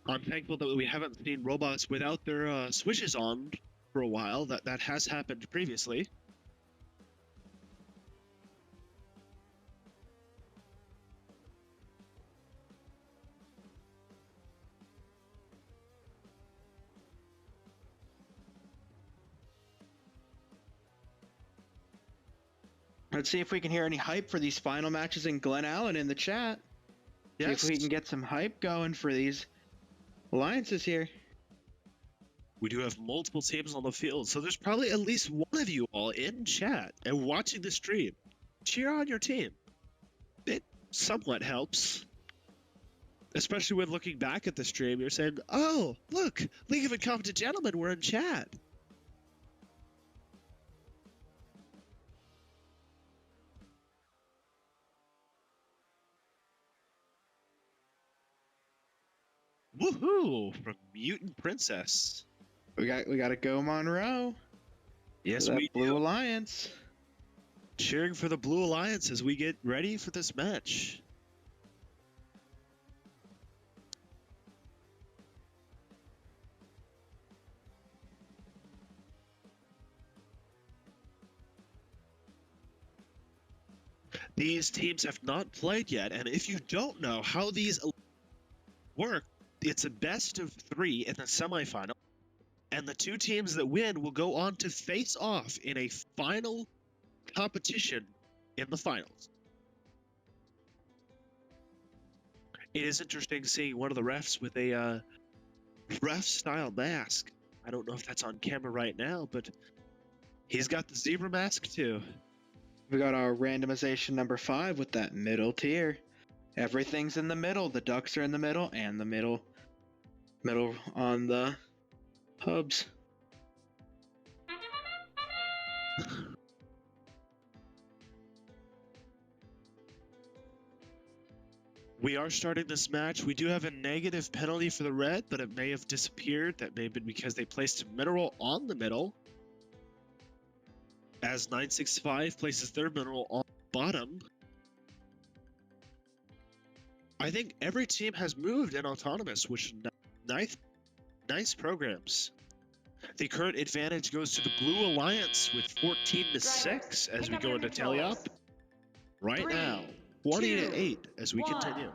I'm thankful that we haven't seen robots without their switches on for a while. That has happened previously. Let's see if we can hear any hype for these final matches in Glen Allen in the chat. Yes. See if we can get some hype going for these alliances here. We do have multiple teams on the field, so there's probably at least one of you all in chat and watching the stream. Cheer on your team. It somewhat helps. Especially when looking back at the stream, you're saying, oh, look, League of Incompetent Gentlemen, we're in chat. Woohoo! From Mutant Princess. We got to go Monroe. Yes, we Blue Alliance. Cheering for the Blue Alliance as we get ready for this match. These teams have not played yet, and if you don't know how these work, it's a best of 3 in the semifinal, and the 2 teams that win will go on to face off in a final competition in the finals. It is interesting seeing one of the refs with a ref-style mask. I don't know if that's on camera right now, but he's got the zebra mask too. We got our randomization number 5 with that middle tier. Everything's in the middle. The ducks are in the middle, and the middle on the hubs. We are starting this match. We do have a negative penalty for the red, but it may have disappeared. That may have been because they placed a mineral on the middle. As 965 places their mineral on the bottom. I think every team has moved in autonomous, which is nice programs. The current advantage goes to the Blue Alliance with 14-6 as we go into teleop. Right now, 20-8 as we continue.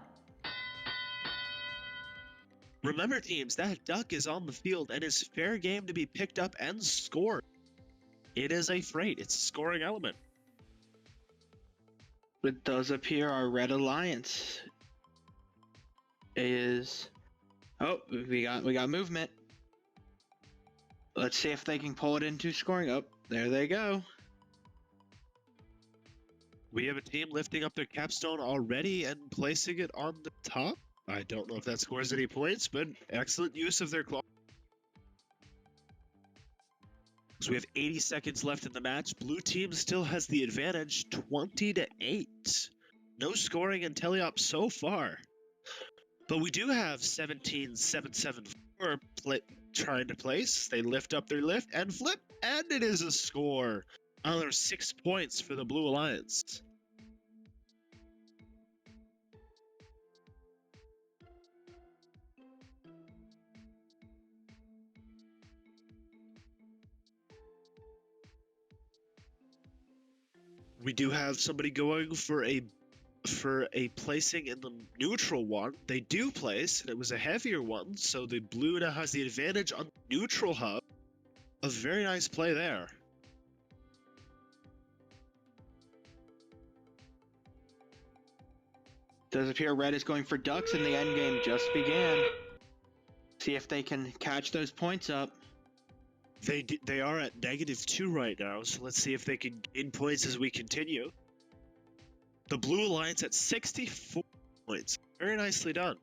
Remember, teams, that duck is on the field and is fair game to be picked up and scored. It is a freight. It's a scoring element. It does appear our Red Alliance is... Oh, we got movement. Let's see if they can pull it into scoring. Oh, there they go. We have a team lifting up their capstone already and placing it on the top. I don't know if that scores any points, but excellent use of their claw. So we have 80 seconds left in the match. Blue team still has the advantage, 20-8. No scoring in teleop so far. But we do have 17-7-7-4 trying to place. They lift up their lift and flip, and it is a score. Another 6 points for the Blue Alliance. We do have somebody going for a placing in the neutral one. They do place, and it was a heavier one, so the blue now has the advantage on the neutral hub. A very nice play there. Does appear red is going for ducks, and the end game just began. See if they can catch those points up. They are at -2 right now, so let's see if they can gain points as we continue. The Blue Alliance at 64 points. Very nicely done.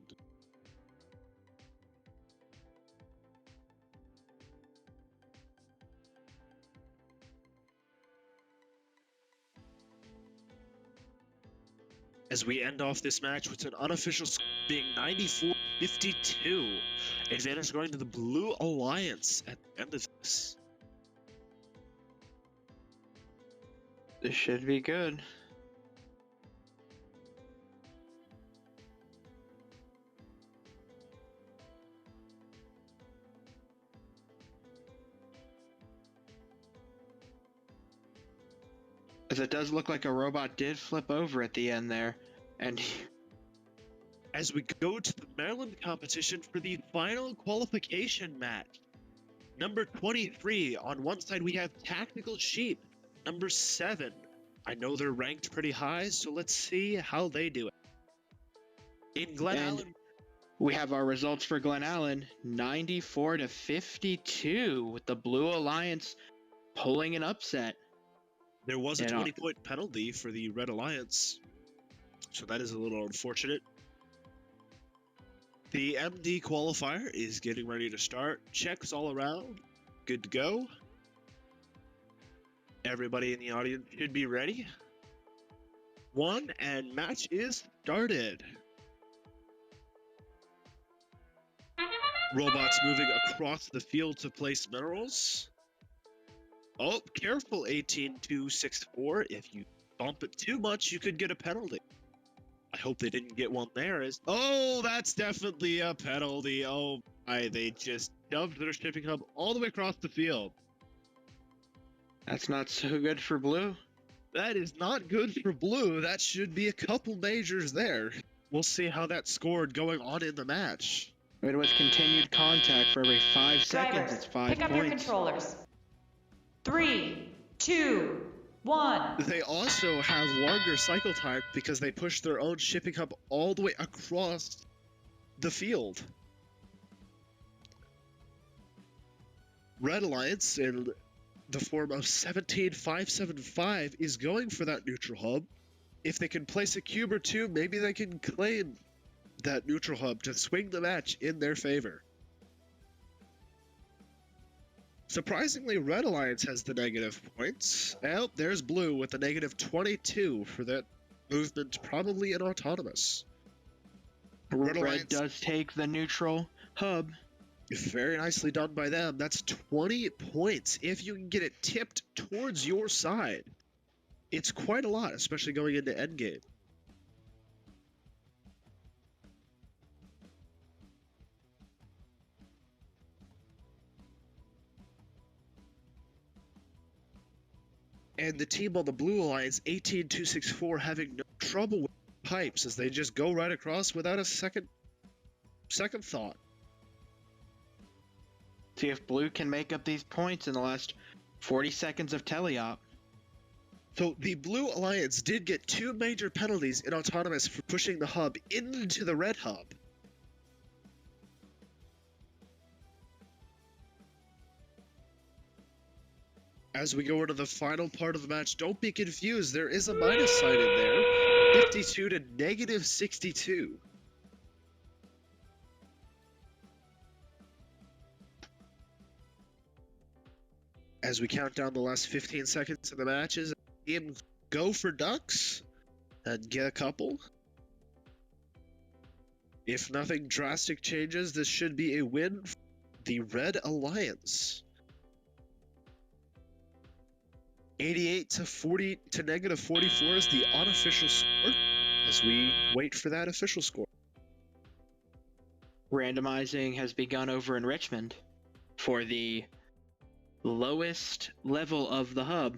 As we end off this match with an unofficial score being 94-52. Advantage going to the Blue Alliance at the end of this. This should be good. As it does look like a robot did flip over at the end there. And as we go to the Maryland competition for the final qualification match. Number 23, on one side we have Tactical Sheep. Number 7, I know they're ranked pretty high, so let's see how they do it. In Glen Allen, we have our results for Glen Allen, 94-52, with the Blue Alliance pulling an upset. There was a 20-point penalty for the Red Alliance, so that is a little unfortunate. The MD qualifier is getting ready to start. Checks all around. Good to go. Everybody in the audience should be ready. And match is started. Robots moving across the field to place minerals. Oh, careful, 18264. If you bump it too much, you could get a penalty. I hope they didn't get one there. Oh, that's definitely a penalty. Oh, they just shoved their shipping hub all the way across the field. That's not so good for Blue. That is not good for Blue. That should be a couple majors there. We'll see how that scored going on in the match. It was continued contact for every 5 seconds. It's 5 points. Pick up your controllers. 3, 2, 1. They also have longer cycle time because they push their own shipping hub all the way across the field. Red Alliance, in the form of 17575, is going for that neutral hub. If they can place a cube or two, maybe they can claim that neutral hub to swing the match in their favor. Surprisingly, Red Alliance has the negative points. Oh, there's Blue with the negative 22 for that movement, probably an autonomous. Red does take the neutral hub. Very nicely done by them. That's 20 points. If you can get it tipped towards your side, it's quite a lot, especially going into endgame. And the team on the Blue Alliance, 18264, having no trouble with pipes as they just go right across without a second thought. See if Blue can make up these points in the last 40 seconds of teleop. So the Blue Alliance did get 2 major penalties in autonomous for pushing the hub into the red hub. As we go into the final part of the match, don't be confused, there is a minus sign in there. 52 to negative 62. As we count down the last 15 seconds of the matches, teams go for ducks and get a couple. If nothing drastic changes, this should be a win for the Red Alliance. 88 to negative 44 is the unofficial score as we wait for that official score. Randomizing has begun over in Richmond for the lowest level of the hub.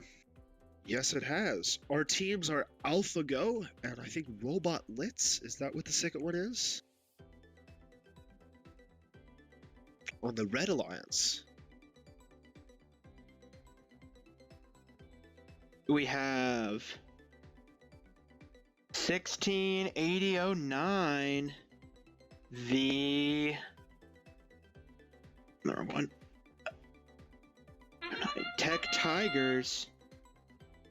Yes, it has. Our teams are AlphaGo and I think Robot Litz. Is that what the second one is? On the Red Alliance. We have 168009. The number one. Tech Tigers.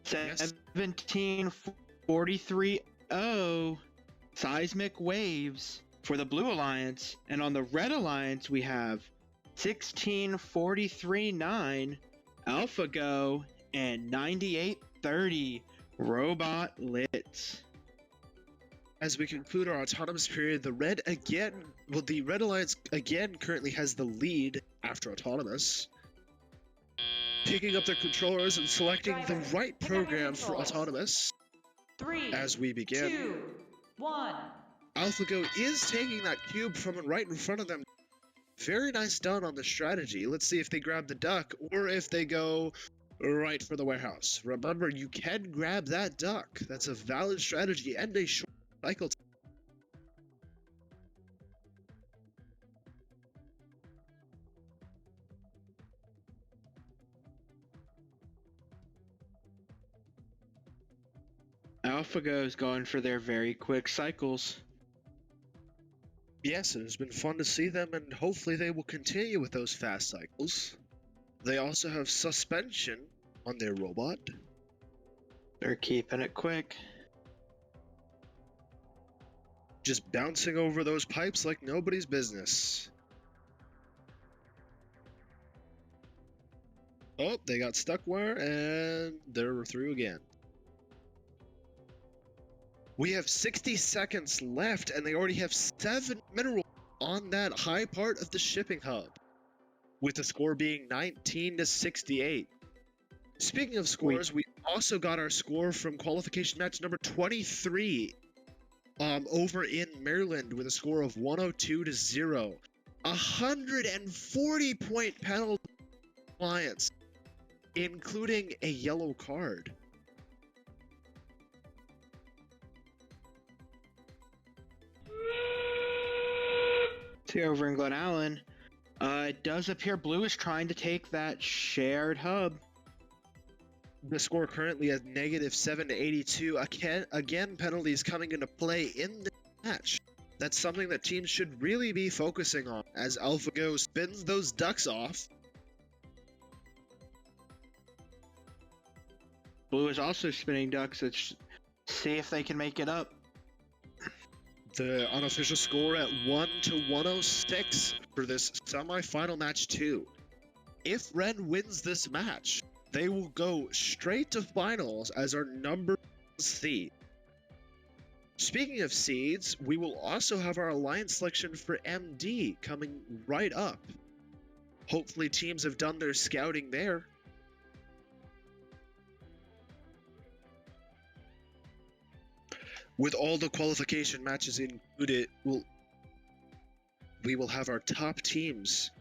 17430. Seismic Waves for the Blue Alliance. And on the Red Alliance, we have 16439 AlphaGo and 9830 Robot Litz. As we conclude our autonomous period, the Red Alliance again currently has the lead after autonomous. Picking up their controllers and selecting the right program for autonomous. 3, as we begin. 2, 1. AlphaGo is taking that cube from right in front of them. Very nice done on the strategy. Let's see if they grab the duck or if they go right for the warehouse. Remember, you can grab that duck. That's a valid strategy and a short cycle time. AlphaGo is going for their very quick cycles. Yes, it has been fun to see them, and hopefully they will continue with those fast cycles. They also have suspension on their robot. They're keeping it quick. Just bouncing over those pipes like nobody's business. Oh, they got stuck where, and they're through again. We have 60 seconds left, and they already have 7 minerals on that high part of the shipping hub, with the score being 19-68. Speaking of scores, we also got our score from qualification match number 23 over in Maryland with a score of 102-0. 140-point penalty Alliance, including a yellow card. See, over in Glen Allen, it does appear Blue is trying to take that shared hub. The score currently at -7-82. Again, penalties coming into play in the match. That's something that teams should really be focusing on as AlphaGo spins those ducks off. Blue is also spinning ducks. Let's see if they can make it up. The unofficial score at 1-106 for this semi-final match 2. If Ren wins this match, they will go straight to finals as our number 1 seed. Speaking of seeds, we will also have our alliance selection for MD coming right up. Hopefully teams have done their scouting there. With all the qualification matches included, we will have our top teams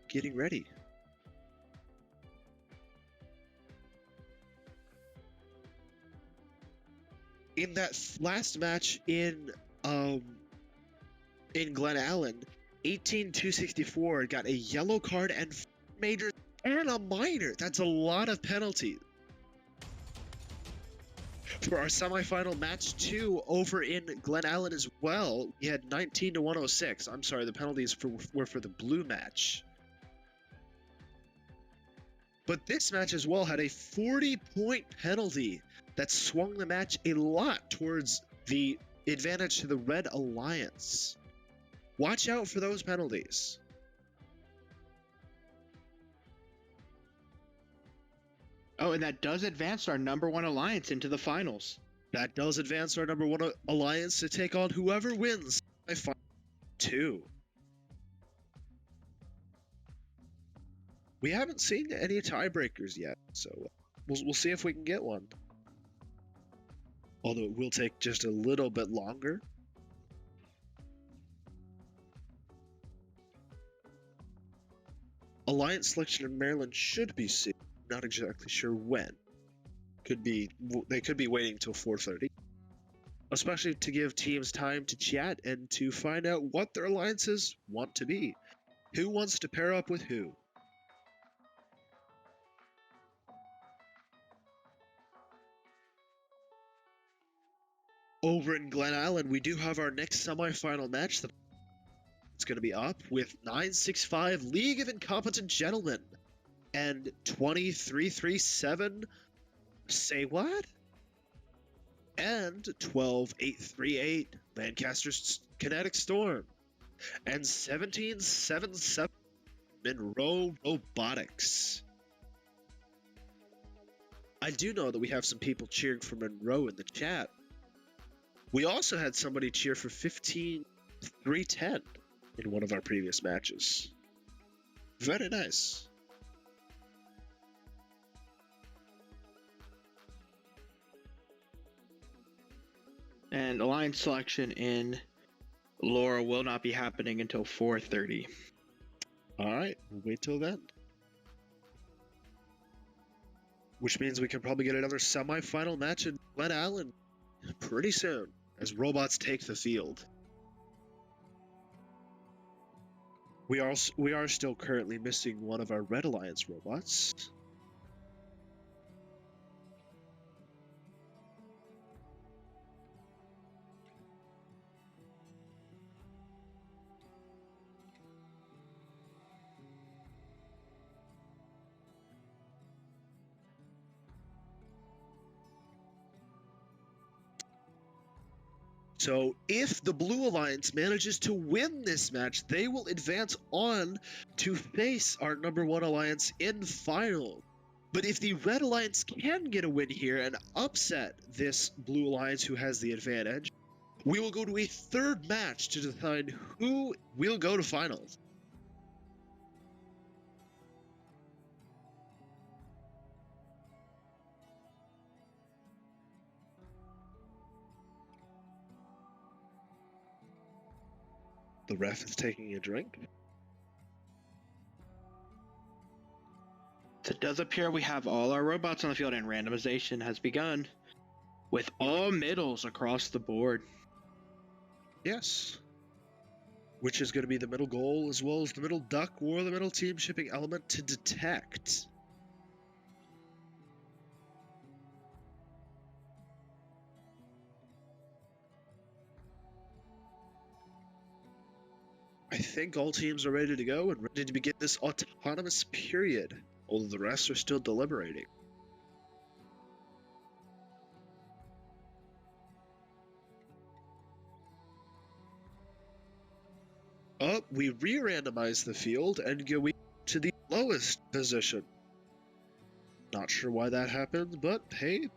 getting ready. In that last match in Glen Allen, 18-264 got a yellow card and 4 majors and a minor. That's a lot of penalties. For our semifinal match 2 over in Glen Allen as well, we had 19-106. I'm sorry, the penalties were for the blue match. But this match as well had a 40-point penalty that swung the match a lot towards the advantage to the Red Alliance. Watch out for those penalties. Oh, and that does advance our number 1 alliance into the finals. That does advance our number 1 alliance to take on whoever wins by final 2. We haven't seen any tiebreakers yet, so we'll see if we can get one. Although it will take just a little bit longer. Alliance selection in Maryland should be soon. Not exactly sure when. They could be waiting till 4:30, especially to give teams time to chat and to find out what their alliances want to be. Who wants to pair up with who? Over in Glen Allen, we do have our next semifinal match. It's going to be up with 965 League of Incompetent Gentlemen and 2337 Say What? And 12838 Lancaster's Kinetic Storm and 1777 Monroe Robotics. I do know that we have some people cheering for Monroe in the chat. We also had somebody cheer for 15310 in one of our previous matches. Very nice. And alliance selection in Laura will not be happening until 4:30. All right, we'll wait till then. which means we can probably get another semifinal match in Glen Allen pretty soon as robots take the field. We are still currently missing one of our Red Alliance robots. So if the Blue Alliance manages to win this match, they will advance on to face our #1 Alliance in final. But if the Red Alliance can get a win here and upset this Blue Alliance who has the advantage, we will go to a third match to decide who will go to finals. The ref is taking a drink. So it does appear we have all our robots on the field, and randomization has begun with all middles across the board. Yes. Which is going to be the middle goal as well as the middle duck or the middle team shipping element to detect. I think all teams are ready to go and ready to begin this autonomous period, although the rest are still deliberating. We re-randomize the field and go to the lowest position. Not sure why that happened, but hey,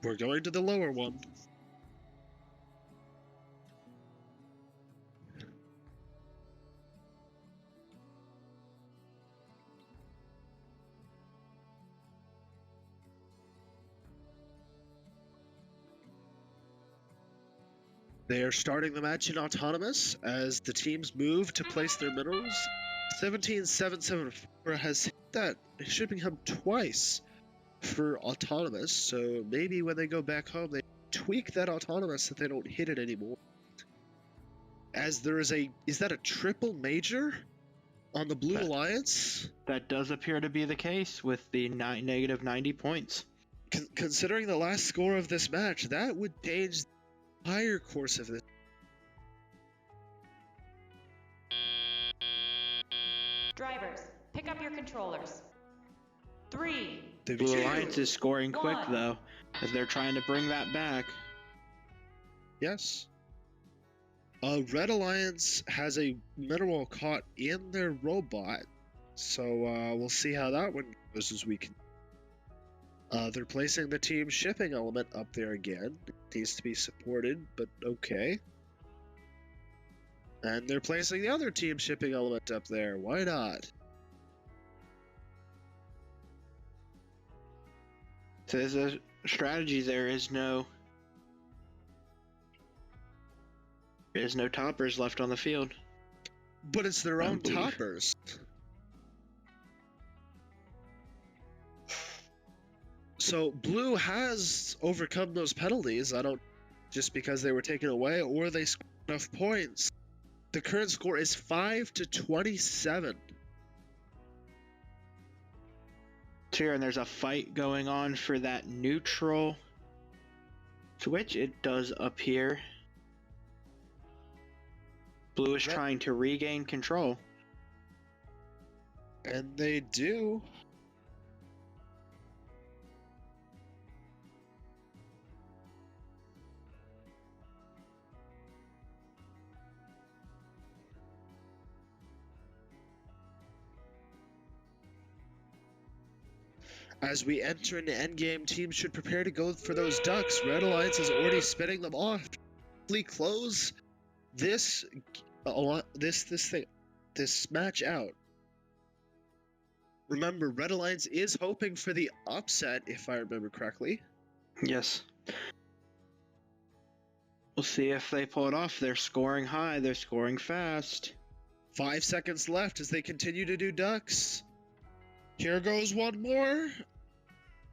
we're going to the lower one. They are starting the match in autonomous as the teams move to place their minerals. 17774 has hit that shipping hub twice for autonomous, so maybe when they go back home they tweak that autonomous so they don't hit it anymore. As there is that a triple major on the Blue Alliance? That does appear to be the case with the negative 90 points. Considering the last score of this match, that would change entire course of this. Drivers, pick up your controllers. 3, The Blue Alliance is scoring quick though, as they're trying to bring that back. Yes. Red Alliance has a mineral caught in their robot, so we'll see how that one goes as we can. They're placing the team shipping element up there again. It needs to be supported, but okay. And they're placing the other team shipping element up there. Why not? So there's a strategy. There is no toppers left on the field. But it's their own toppers. So Blue has overcome those penalties. Just because they were taken away or they scored enough points. The current score is 5-27. Here, and there's a fight going on for that neutral switch. It does appear Blue is trying to regain control. And they do. As we enter into endgame, teams should prepare to go for those ducks. Red Alliance is already spinning them off. Close this match out. Remember, Red Alliance is hoping for the upset, if I remember correctly. Yes. We'll see if they pull it off. They're scoring high. They're scoring fast. 5 seconds left as they continue to do ducks. Here goes one more.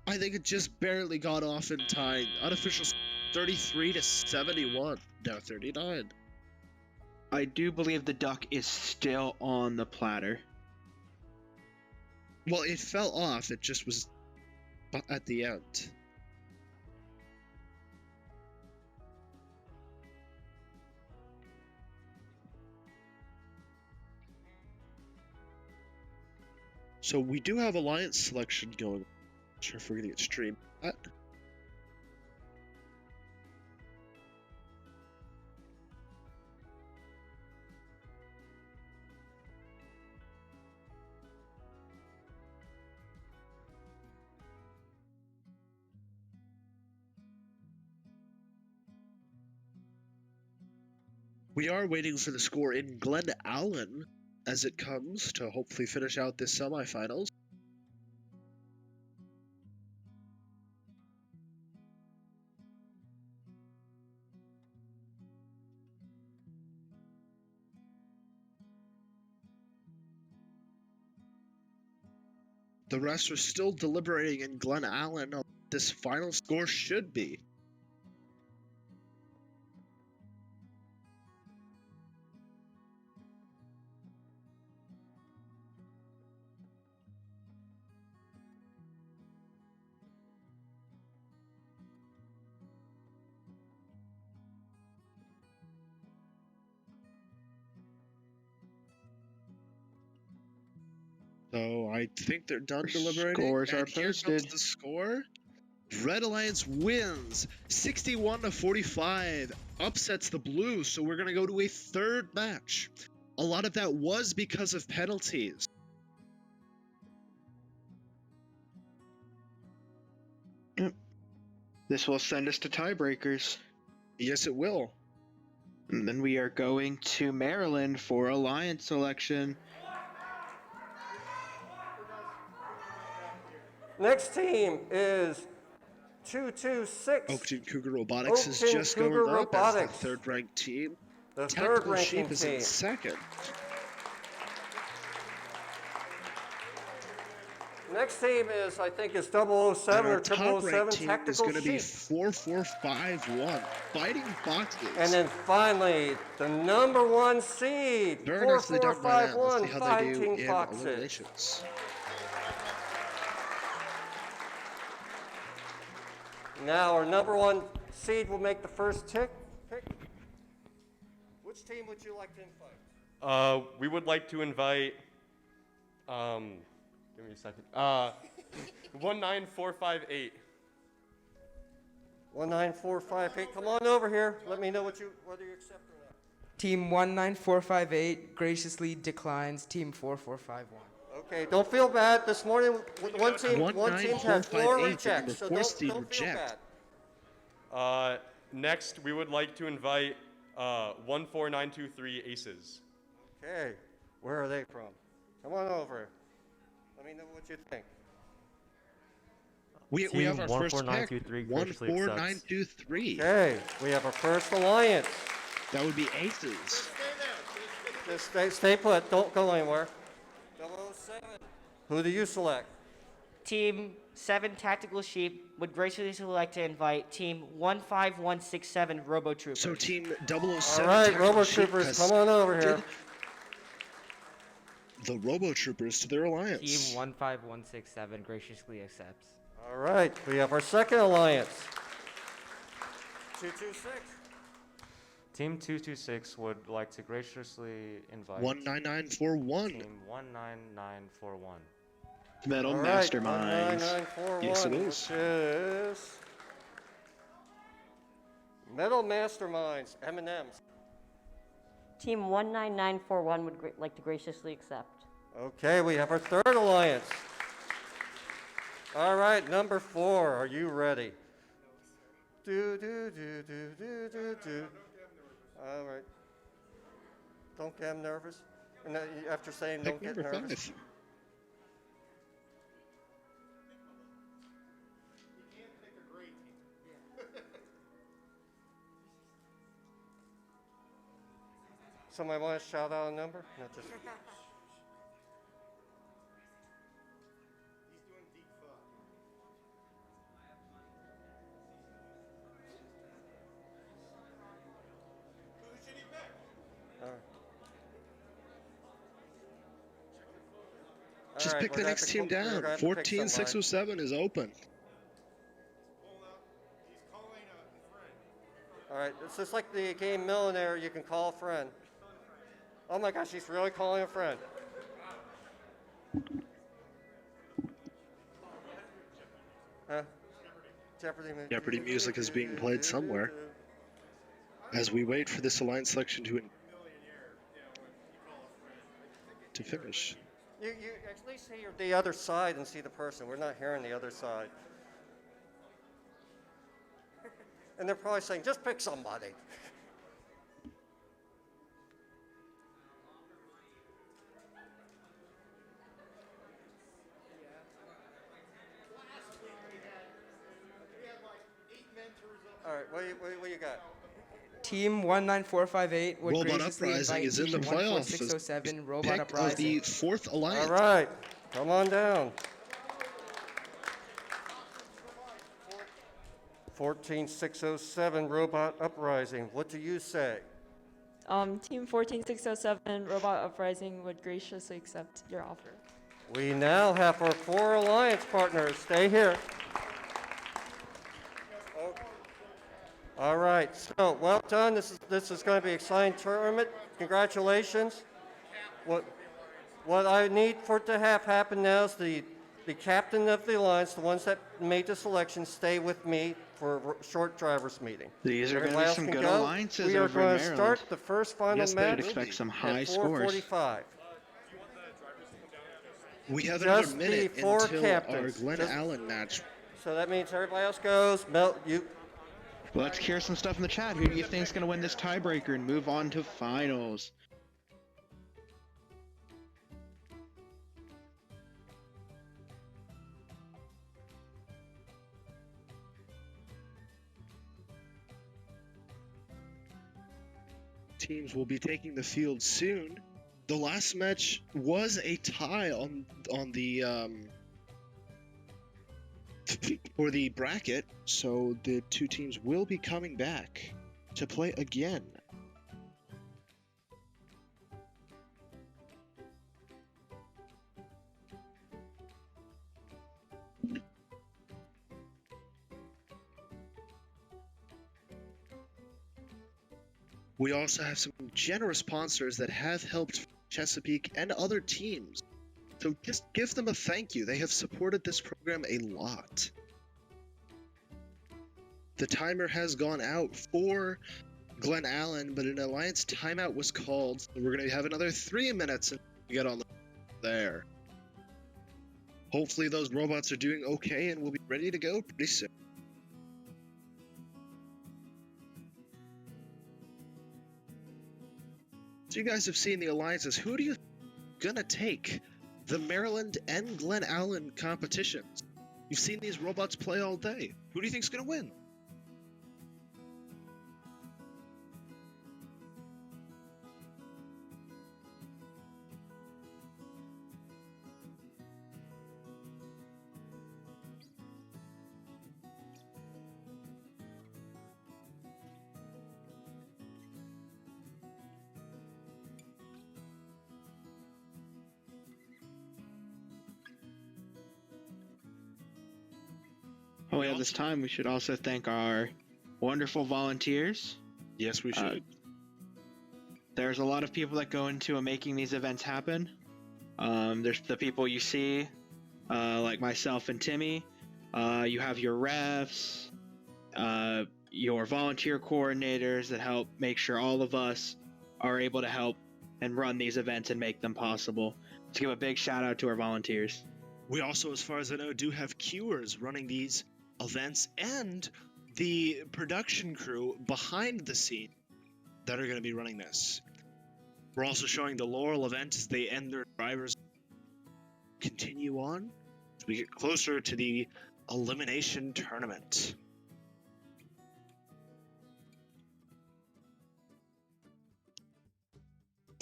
I think it just barely got off in time. Unofficial 33 to 71. No, 39. I do believe the duck is still on the platter. Well, it fell off. It just was at the end. So we do have alliance selection going. Not sure if we're gonna get streamed. We are waiting for the score in Glen Allen as it comes to hopefully finish out this semifinals. The rest are still deliberating in Glen Allen on what this final score should be. So I think they're done deliberating. Scores are and here posted. comes the score. Red Alliance wins 61 to 45, upsets the Blue, so we're gonna go to a third match. A lot of that was because of penalties. This will send us to tiebreakers. Yes, it will. And then we are going to Maryland for alliance selection. Next team is 226. Oak Team Cougar Robotics is just Cougar going up Robotics. as the third-ranked team. The Tactical third-ranking Sheep is team. in second. Next team is, I think, is 007 or 007 team is Tactical going to be Sheep. 4451, Fighting Boxes. And then finally, the number one seed, Very nicely done by them. Let's 4451 see how they do Fighting in Foxes. eliminations. Now our number one seed will make the first pick. Which team would you like to invite? We would like to invite, give me a second, 19458. 19458, come on over here. Let me know whether you accept or not. Team 19458 graciously declines Team 4451. Okay, don't feel bad. This morning, one team had 4 rejects, so don't feel bad. Next, we would like to invite 14923 Aces. Okay, where are they from? Come on over. Let me know what you think. We have our first pick, 14923. Okay, we have our first alliance. That would be Aces. Just stay put. Don't go anywhere. 007. Who do you select? Team 7 Tactical Sheep would graciously like to invite Team 15167 Robo Troopers. So Team 007 All right, Tactical Robo Sheep Troopers, has come on over here. The Robo Troopers to their alliance. Team 15167 graciously accepts. All right, we have our second alliance. 226. Team 226 would like to graciously invite 19941. Team 19941. Metal All right, Masterminds. 19941, Yes, it is. which is Metal Masterminds, M&M's. Team 19941 would like to graciously accept. Okay, we have our third alliance. All right, number 4, are you ready? Do, do, do, do, do, do, do. All right. Don't get nervous. And after saying don't get number nervous. 5. Somebody want to shout out a number? Not just. Just right, pick we're the gonna next have to team we're gonna down. have to pick 14607 is open. All right, it's just like the game Millionaire. You can call a friend. Oh my gosh, he's really calling a friend. Huh? Jeopardy music is being played somewhere. As we wait for this alliance selection to finish. You actually see the other side and see the person. We're not hearing the other side. And they're probably saying, just pick somebody. All right, what you got? Team 19458 would Robot graciously Uprising invite is in Team the playoffs. 14607 Robot Pick of Uprising. the fourth alliance. All right, come on down. 14607 Robot Uprising. What do you say? Team 14607 Robot Uprising would graciously accept your offer. We now have our 4 alliance partners. Stay here. All right, so well done. This is going to be an exciting tournament. Congratulations. What I need for it to have happen now is the captain of the alliance, the ones that made the selection, stay with me for a short drivers meeting. These are going to Everybody be else some can good go. alliances We are over in going to Maryland. start the first final Yes, match they'd expect some high at scores. 4:45. We have another Just minute the 4 until captains. our Glen Allen match. So that means everybody else goes. You. Let's hear some stuff in the chat. Who do you think is going to win this tiebreaker and move on to finals? Teams will be taking the field soon. The last match was a tie on the for the bracket, so the two teams will be coming back to play again. We also have some generous sponsors that have helped Chesapeake and other teams. So just give them a thank you. They have supported this program a lot. The timer has gone out for Glen Allen, but an alliance timeout was called. So we're going to have another 3 minutes until we get on there. Hopefully those robots are doing okay and we'll be ready to go pretty soon. So you guys have seen the alliances. Who do you gonna take? The Maryland and Glen Allen competitions. You've seen these robots play all day. Who do you think's gonna win? While we have this time, we should also thank our wonderful volunteers. Yes, we should. There's a lot of people that go into making these events happen. There's the people you see, like myself and Timmy. You have your refs, your volunteer coordinators that help make sure all of us are able to help and run these events and make them possible. Let's give a big shout out to our volunteers. We also, as far as I know, do have queuers running these events and the production crew behind the scene that are going to be running this. We're also showing the Laurel event as they end their drivers. Continue on as we get closer to the elimination tournament.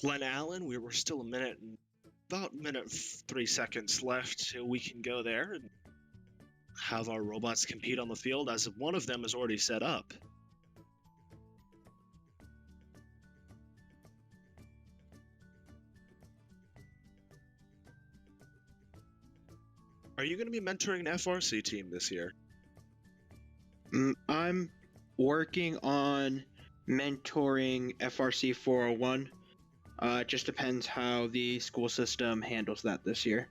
Glen Allen, we were still about a minute 3 seconds left till we can go there and have our robots compete on the field, as one of them is already set up. Are you going to be mentoring an FRC team this year? I'm working on mentoring FRC 401. It just depends how the school system handles that this year.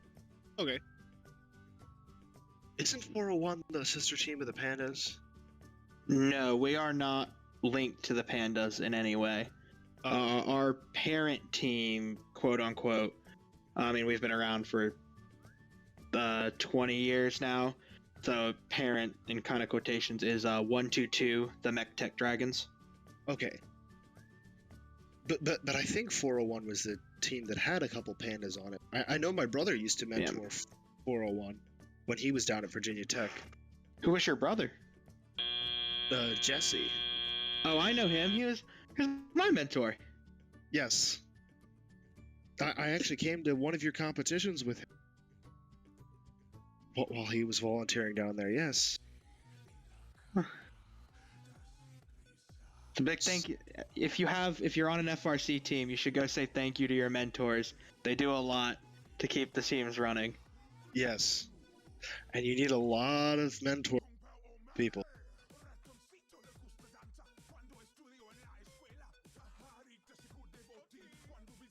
Okay. Isn't 401 the sister team of the Pandas? No, we are not linked to the Pandas in any way. Our parent team, quote unquote, I mean, we've been around for 20 years now. So parent, in kind of quotations, is 122, the Mech Tech Dragons. Okay. But I think 401 was the team that had a couple Pandas on it. I know my brother used to mentor 401 when he was down at Virginia Tech. Who was your brother? Jesse. Oh, I know him. He was my mentor. Yes. I actually came to one of your competitions with him while he was volunteering down there, yes. It's a big thank you. If you're on an FRC team, you should go say thank you to your mentors. They do a lot to keep the teams running. Yes. And you need a lot of mentor people.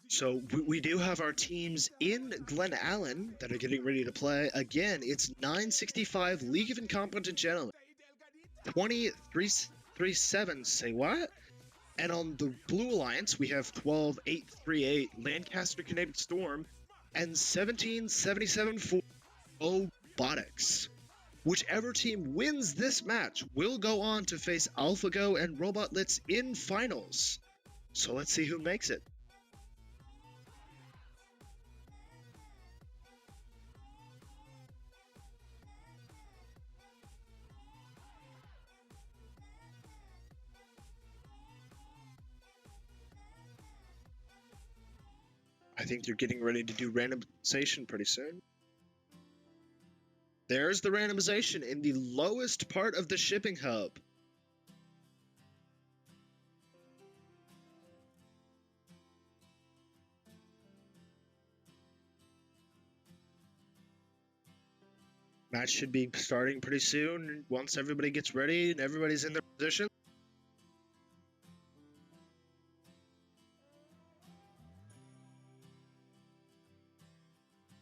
So we do have our teams in Glen Allen that are getting ready to play. Again, it's 965 League of Incompetent Gentlemen. 23-7, say what? And on the Blue Alliance, we have 12-838 Lancaster Kinetic Storm and 17-77-4 Robotics. Whichever team wins this match will go on to face AlphaGo and Robotlitz in finals. So let's see who makes it. I think they're getting ready to do randomization pretty soon. There's the randomization in the lowest part of the shipping hub. Match should be starting pretty soon once everybody gets ready and everybody's in their position.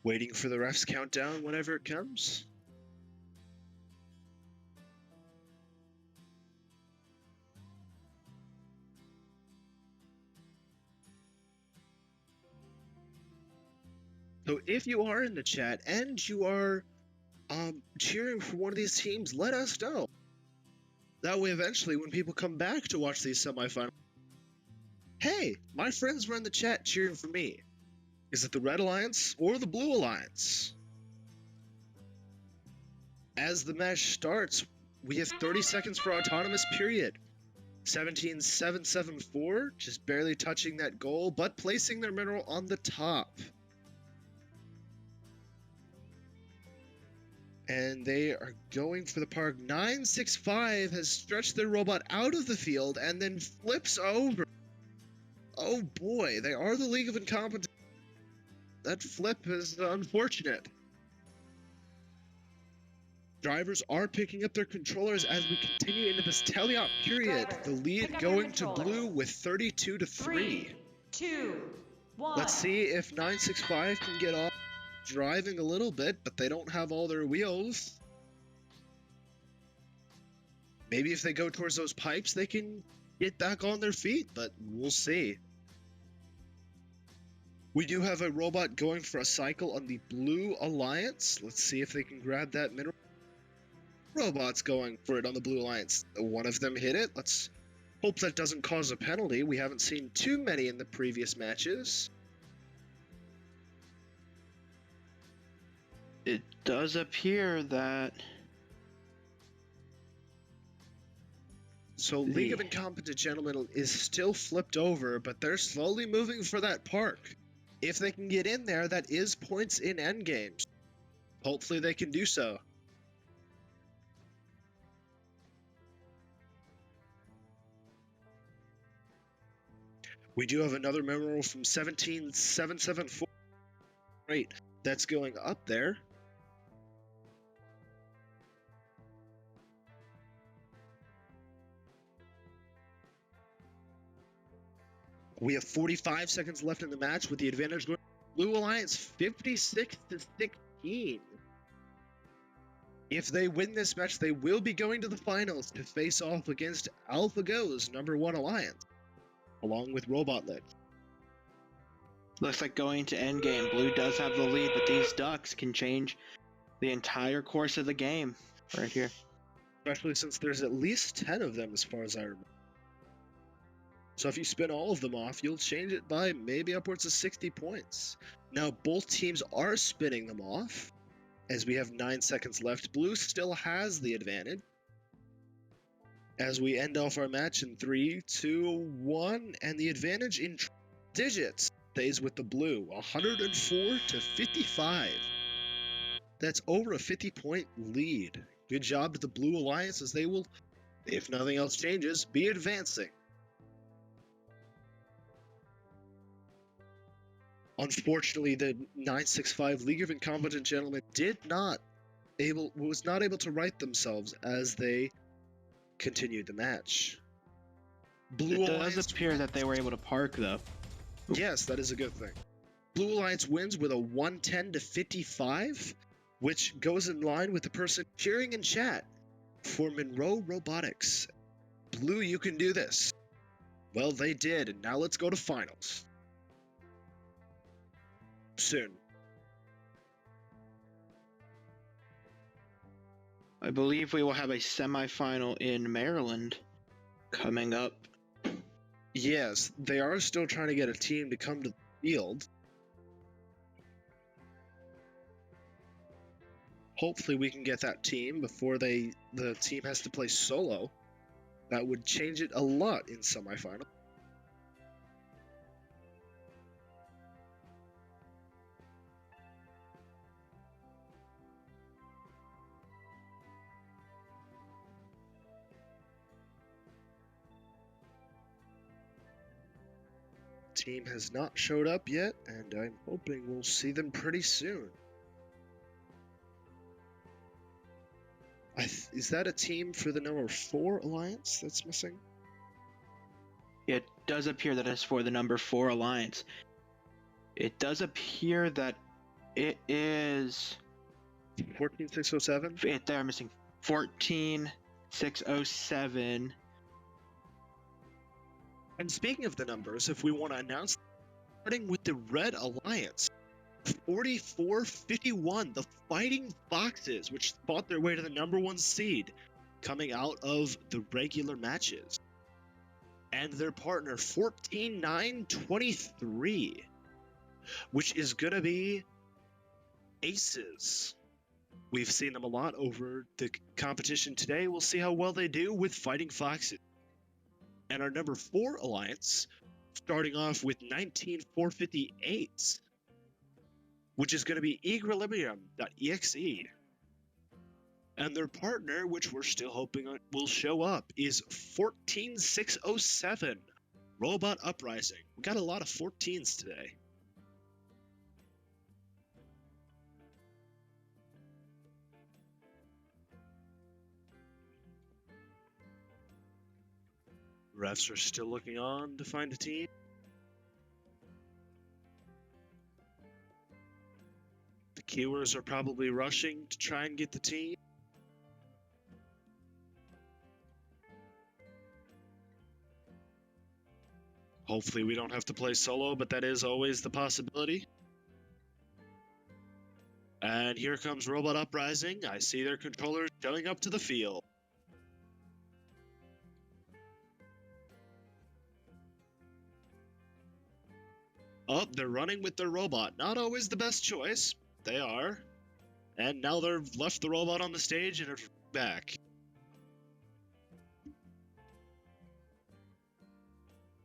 Waiting for the refs countdown whenever it comes. So if you are in the chat and you are cheering for one of these teams, let us know. That way eventually when people come back to watch these semifinals, hey, my friends were in the chat cheering for me. Is it the Red Alliance or the Blue Alliance? As the match starts, we have 30 seconds for autonomous period. 17-7-7-4, just barely touching that goal, but placing their mineral on the top. And they are going for the park. 965 has stretched their robot out of the field and then flips over. Oh boy, they are the League of Incompetence. That flip is unfortunate. Drivers are picking up their controllers as we continue into this teleop period. Drivers, the lead going to blue with 32-3. 3, 2, 1. Let's see if 965 can get off driving a little bit, but they don't have all their wheels. Maybe if they go towards those pipes, they can get back on their feet, but we'll see. We do have a robot going for a cycle on the Blue Alliance. Let's see if they can grab that mineral. Robot's going for it on the Blue Alliance. One of them hit it. Let's hope that doesn't cause a penalty. We haven't seen too many in the previous matches. It does appear that... So League of Incompetent Gentlemen is still flipped over, but they're slowly moving for that park. If they can get in there, that is points in endgames. Hopefully they can do so. We do have another memorial from 17774. Great, that's going up there. We have 45 seconds left in the match with the advantage going Blue Alliance 56-16. If they win this match, they will be going to the finals to face off against AlphaGo's #1 alliance, along with Robot Lich. Looks like going to endgame. Blue does have the lead, but these ducks can change the entire course of the game right here. Especially since there's at least 10 of them as far as I remember. So if you spin all of them off, you'll change it by maybe upwards of 60 points. Now, both teams are spinning them off. As we have 9 seconds left, Blue still has the advantage. As we end off our match in 3, 2, 1, and the advantage in digits stays with the Blue, 104-55. That's over a 50-point lead. Good job to the Blue Alliance, as they will, if nothing else changes, be advancing. Unfortunately, the 965 League of Incompetent Gentlemen was not able to right themselves as they continued the match. It does appear that they were able to park, though. Yes, that is a good thing. Blue Alliance wins with a 110-55, which goes in line with the person cheering in chat for Monroe Robotics. Blue, you can do this. Well, they did, and now let's go to finals. Soon. I believe we will have a semifinal in Maryland coming up. Yes, they are still trying to get a team to come to the field. Hopefully we can get that team before the team has to play solo. That would change it a lot in semifinal. Team has not showed up yet, and I'm hoping we'll see them pretty soon. Is that a team for the #4 alliance that's missing? It does appear that it's for the #4 alliance. It does appear that it is 14607. They're missing 14607. And speaking of the numbers, if we want to announce, starting with the Red Alliance, 4451, the Fighting Foxes, which fought their way to the #1 seed, coming out of the regular matches. And their partner, 14923, which is going to be Aces. We've seen them a lot over the competition today. We'll see how well they do with Fighting Foxes. And our #4 alliance, starting off with 19458, which is going to be Equilibrium.exe. And their partner, which we're still hoping will show up, is 14607, Robot Uprising. We got a lot of 14s today. Refs are still looking on to find a team. The Kiwers are probably rushing to try and get the team. Hopefully we don't have to play solo, but that is always the possibility. And here comes Robot Uprising. I see their controllers showing up to the field. Oh, they're running with their robot. Not always the best choice. They are. And now they've left the robot on the stage and are back.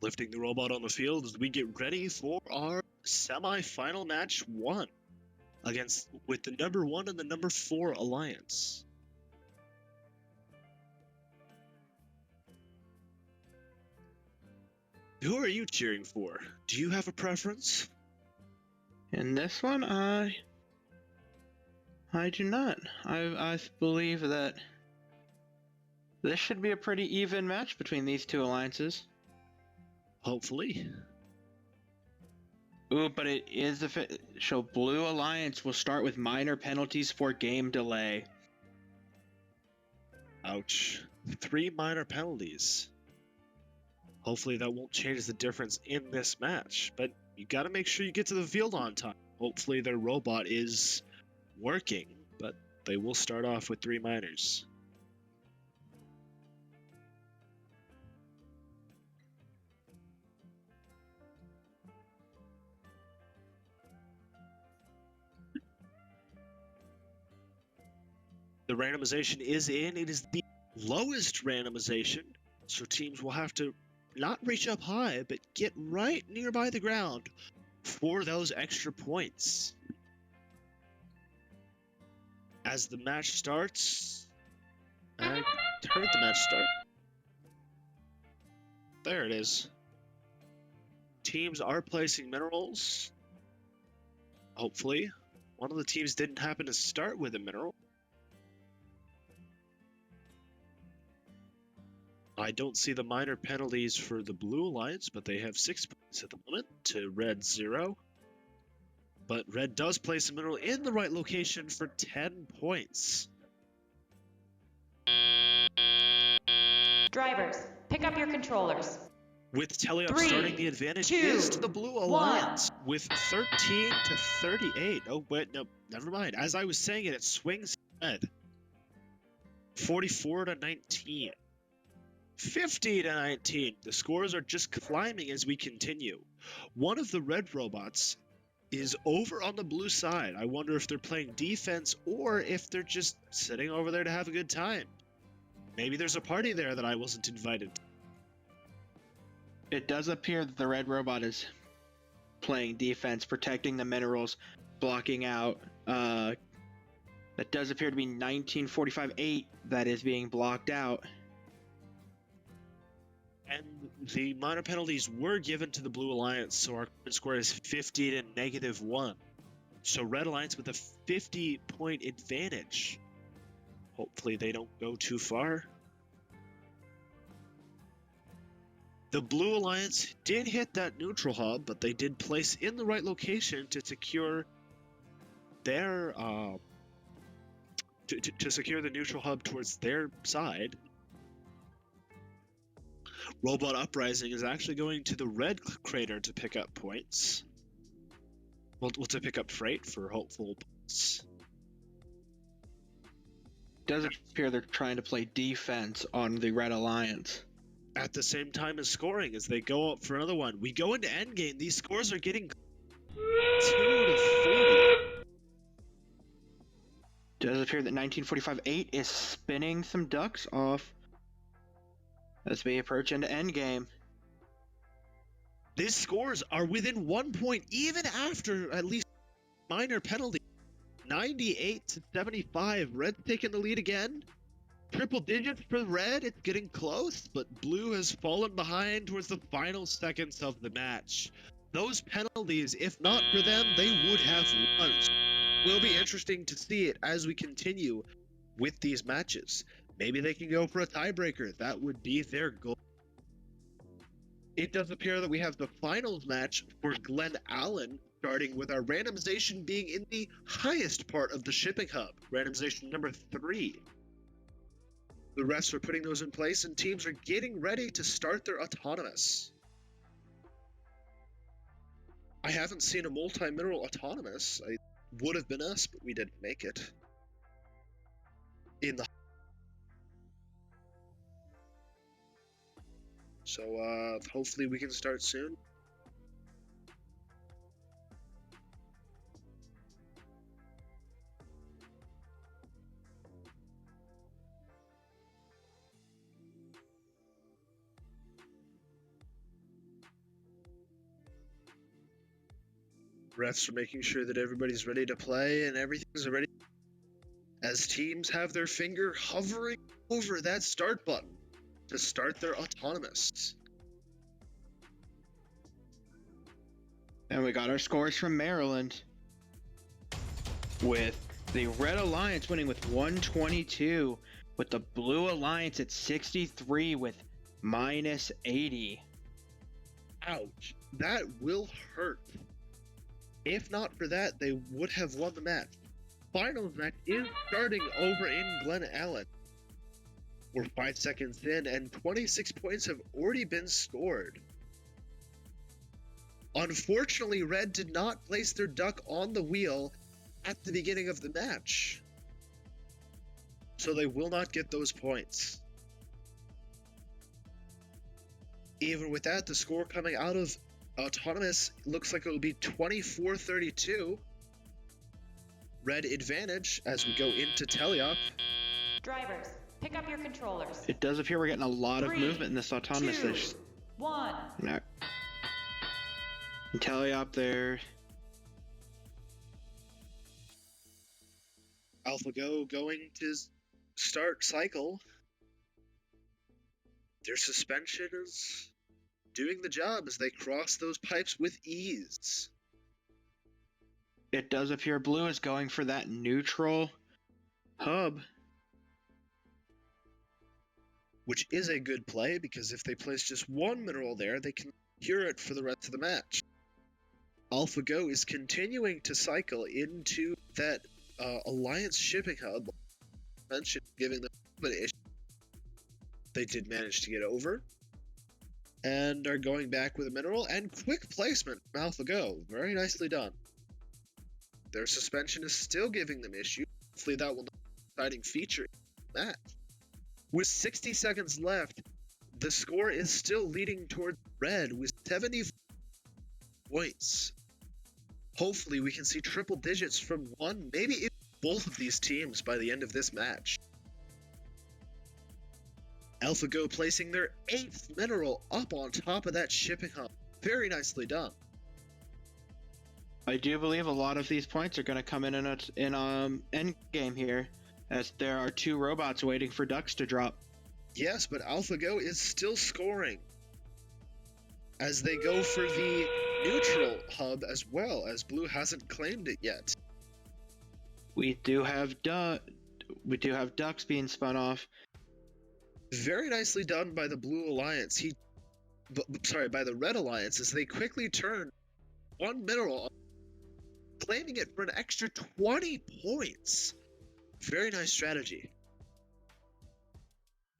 Lifting the robot on the field as we get ready for our semi-final match 1 with the #1 and the #4 alliance. Who are you cheering for? Do you have a preference? In this one, I do not. I believe that this should be a pretty even match between these two alliances. Hopefully. Ooh, but it is official. Blue Alliance will start with minor penalties for game delay. Ouch. 3 minor penalties. Hopefully that won't change the difference in this match, but you gotta make sure you get to the field on time. Hopefully their robot is working, but they will start off with 3 minors. The randomization is in. It is the lowest randomization, so teams will have to not reach up high, but get right nearby the ground for those extra points. As the match starts, I heard the match start. There it is. Teams are placing minerals. Hopefully. One of the teams didn't happen to start with a mineral. I don't see the minor penalties for the Blue Alliance, but they have 6 points at the moment to Red 0. But Red does place a mineral in the right location for 10 points. Drivers, pick up your controllers. With Teleop 3, starting, the advantage 2, is to the Blue 1. Alliance with 13 to 38. Oh, wait, no, never mind. As I was saying it swings Red. 44 to 19. 50 to 19. The scores are just climbing as we continue. One of the Red robots is over on the blue side. I wonder if they're playing defense or if they're just sitting over there to have a good time. Maybe there's a party there that I wasn't invited to. It does appear that the red robot is playing defense, protecting the minerals, blocking out. That does appear to be 1945-8 that is being blocked out. And the minor penalties were given to the Blue Alliance, so our current score is 50 to -1. So Red Alliance with a 50-point advantage. Hopefully they don't go too far. The Blue Alliance did hit that neutral hub, but they did place in the right location to secure their to secure the neutral hub towards their side. Robot Uprising is actually going to the red crater to pick up points. Well, to pick up freight for hopeful points. Does appear they're trying to play defense on the Red Alliance. At the same time as scoring, as they go up for another one. We go into endgame. These scores are getting 2 to 40. Does appear that 1945-8 is spinning some ducks off as we approach into endgame. These scores are within 1 point, even after at least minor penalty. 98 to 75. Red taking the lead again. Triple digits for Red. It's getting close, but Blue has fallen behind towards the final seconds of the match. Those penalties, if not for them, they would have won. Will be interesting to see it as we continue with these matches. Maybe they can go for a tiebreaker. That would be their goal. It does appear that we have the finals match for Glen Allen, starting with our randomization being in the highest part of the shipping hub, randomization number 3. The refs are putting those in place, and teams are getting ready to start their autonomous. I haven't seen a multi-mineral autonomous. It would have been us, but we didn't make it. So hopefully we can start soon. Refs are making sure that everybody's ready to play and everything's ready as teams have their finger hovering over that start button to start their autonomous. And we got our scores from Maryland, with the Red Alliance winning with 122, with the Blue Alliance at 63 with -80. Ouch, that will hurt. If not for that, they would have won the match. Finals match is starting over in Glen Ellen. We're 5 seconds in, and 26 points have already been scored. Unfortunately, Red did not place their duck on the wheel at the beginning of the match, so they will not get those points. Even with that, the score coming out of Autonomous looks like it will be 24-32. Red advantage as we go into teleop. Drivers, pick up your controllers. It does appear we're getting a lot of movement in this Autonomous. 2, 1. No. Teleop there. AlphaGo going to start cycle. Their suspension is doing the job as they cross those pipes with ease. It does appear Blue is going for that neutral hub, which is a good play because if they place just one mineral there, they can cure it for the rest of the match. AlphaGo is continuing to cycle into that Alliance shipping hub, mentioned, giving them an issue. They did manage to get over and are going back with a mineral and quick placement from AlphaGo. Very nicely done. Their suspension is still giving them issue. Hopefully that will not be a deciding feature in the match. With 60 seconds left, the score is still leading towards Red with 70 points. Hopefully we can see triple digits from one, maybe even both of these teams by the end of this match. AlphaGo placing their 8th mineral up on top of that shipping hub. Very nicely done. I do believe a lot of these points are going to come in end game here, as there are 2 robots waiting for ducks to drop. Yes, but AlphaGo is still scoring as they go for the neutral hub as well, as Blue hasn't claimed it yet. We do have ducks being spun off. Very nicely done by the Blue Alliance. By the Red Alliance, as they quickly turn one mineral, claiming it for an extra 20 points. Very nice strategy.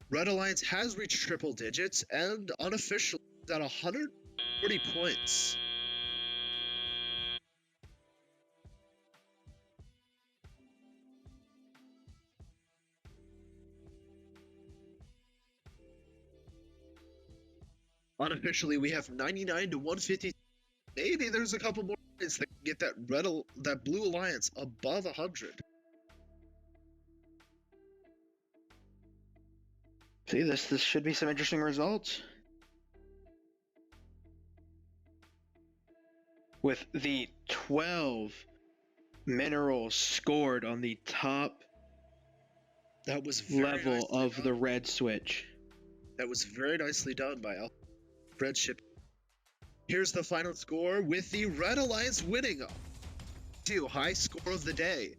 Red Alliance has reached triple digits and unofficially is at 140 points. Unofficially, we have 99 to 150. Maybe there's a couple more points that can get that Blue Alliance above 100. See, this should be some interesting results. With the 12 minerals scored on the top level of the red switch. That was very nicely done by Red Ship. Here's the final score with the Red Alliance winning to high score of the day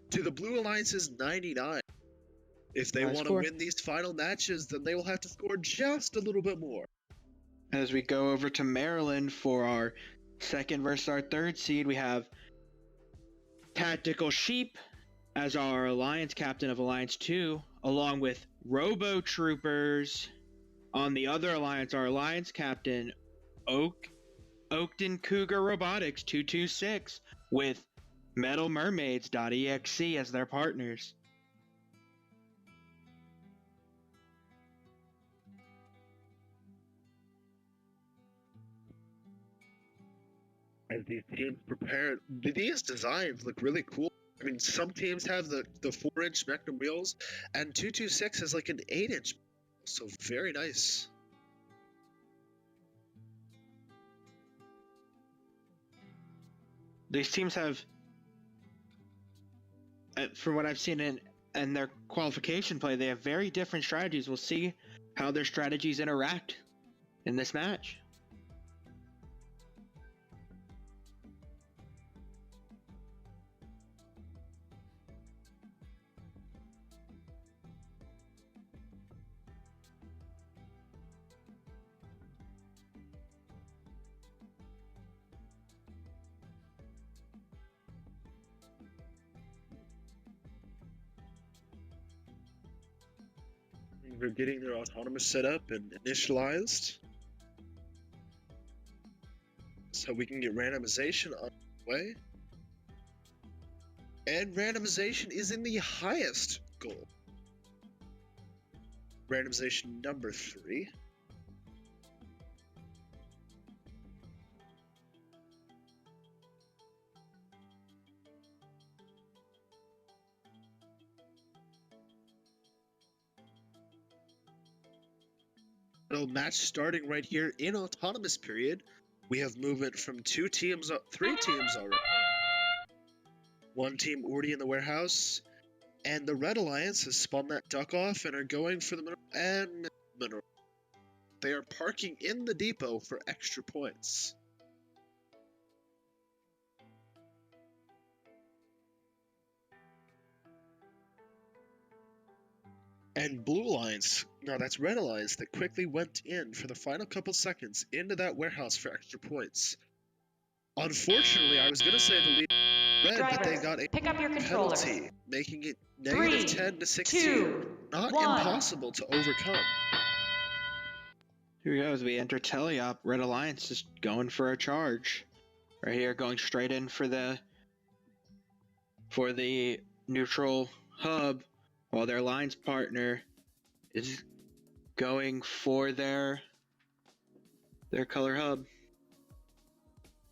to the Blue Alliance's 99. If they want to win these final matches, then they will have to score just a little bit more. As we go over to Maryland for our second versus our third seed, we have Tactical Sheep as our Alliance captain of Alliance 2, along with Robo Troopers. On the other Alliance, our Alliance captain, Oakton Cougar Robotics 226, with Metal Mermaids.exe as their partners. As these teams prepare, these designs look really cool. I mean, some teams have the 4-inch Spectrum wheels, and 226 has like an 8-inch. So very nice. These teams have, from what I've seen in their qualification play, they have very different strategies. We'll see how their strategies interact in this match. They're getting their autonomous set up and initialized. So we can get randomization on the way. And randomization is in the highest goal. Randomization number 3. So match starting right here in autonomous period. We have movement from 3 teams already. 1 team already in the warehouse, and the Red Alliance has spun that duck off and are going for the mineral. They are parking in the depot for extra points. And Blue Alliance, no, that's Red Alliance that quickly went in for the final couple seconds into that warehouse for extra points. Unfortunately, I was going to say the lead Red, Drivers, but they got a pick up your controllers. penalty, making it 3, -10 to 16. 2, Not 1. impossible to overcome. Here we go as we enter teleop. Red Alliance is going for a charge. Right here, going straight in for the neutral hub, while their alliance partner is going for their color hub.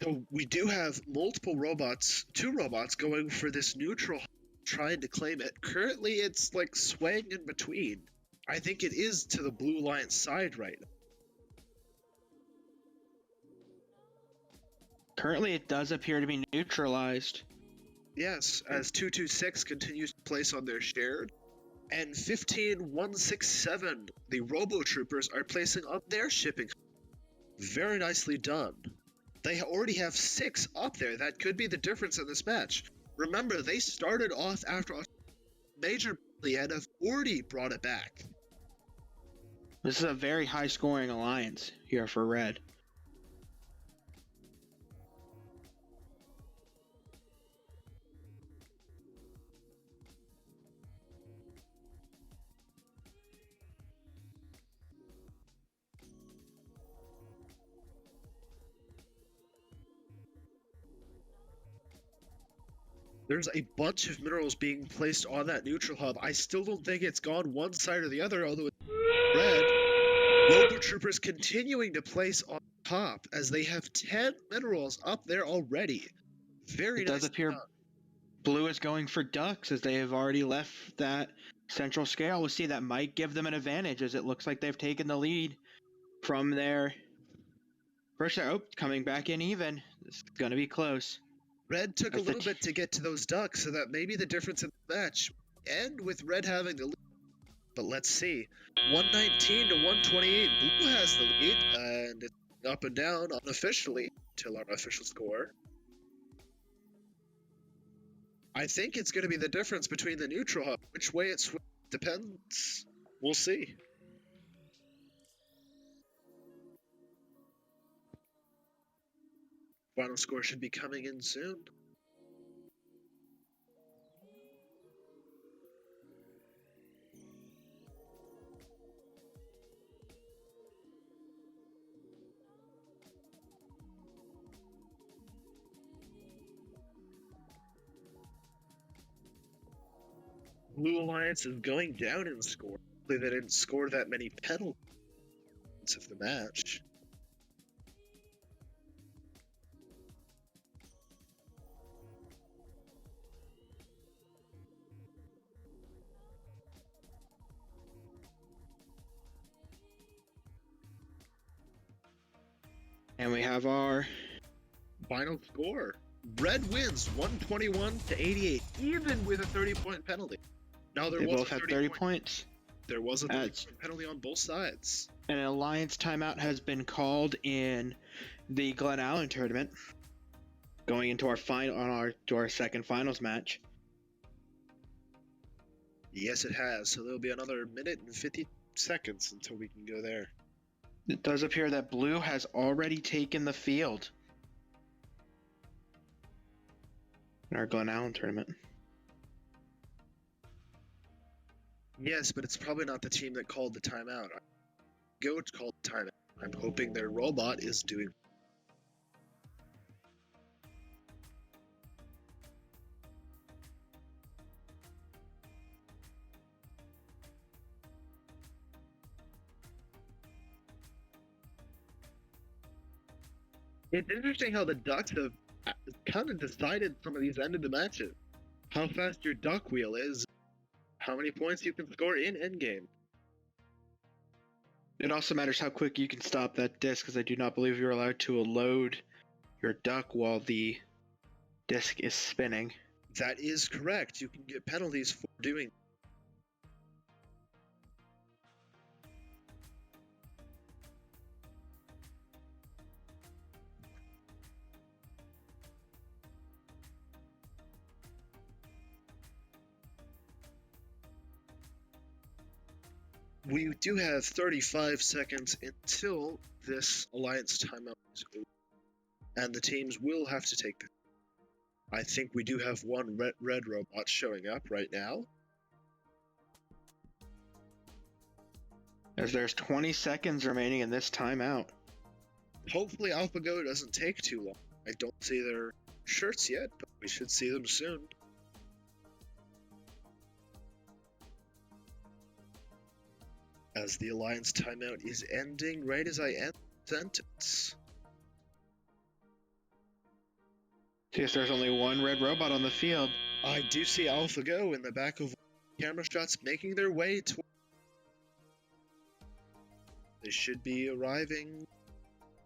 So we do have multiple robots, 2 robots going for this neutral hub, trying to claim it. Currently, it's like swaying in between. I think it is to the Blue Alliance side right now. Currently, it does appear to be neutralized. Yes, as 226 continues to place on their shared, and 15167, the Robo Troopers, are placing on their shipping. Very nicely done. They already have 6 up there. That could be the difference in this match. Remember, they started off after a major and have already brought it back. This is a very high-scoring alliance here for Red. There's a bunch of minerals being placed on that neutral hub. I still don't think it's gone one side or the other, although it's red. Robo Troopers continuing to place on top as they have 10 minerals up there already. Very nice. It does appear Blue is going for ducks as they have already left that central scale. We'll see that might give them an advantage as it looks like they've taken the lead from their first. Oh, coming back in even. This is going to be close. Red took a little bit to get to those ducks, so that may be the difference in the match. And with Red having the lead. But let's see. 119 to 128. Blue has the lead, and it's up and down unofficially till our official score. I think it's going to be the difference between the neutral hub. Which way it depends. We'll see. Final score should be coming in soon. Blue Alliance is going down in score. They didn't score that many penalties of the match. And we have our final score. Red wins 121 to 88, even with a 30-point penalty. Now they both had 30 points. There was a 30-point penalty on both sides. An alliance timeout has been called in the Glen Allen tournament, going into our second finals match. Yes, it has. So there'll be another minute and 50 seconds until we can go there. It does appear that Blue has already taken the field in our Glen Allen tournament. Yes, but it's probably not the team that called the timeout. Go to call the timeout. I'm hoping their robot is doing. It's interesting how the Ducks have kind of decided some of these end of the matches. How fast your duck wheel is, how many points you can score in endgame. It also matters how quick you can stop that disc, because I do not believe you're allowed to load your duck while the disc is spinning. That is correct. You can get penalties for doing. We do have 35 seconds until this Alliance timeout is over, and the teams will have to take them. I think we do have one red robot showing up right now. As there's 20 seconds remaining in this timeout. Hopefully AlphaGo doesn't take too long. I don't see their shirts yet, but we should see them soon. As the Alliance timeout is ending right as I end the sentence. See if there's only one red robot on the field. I do see AlphaGo in the back of camera shots making their way toward. They should be arriving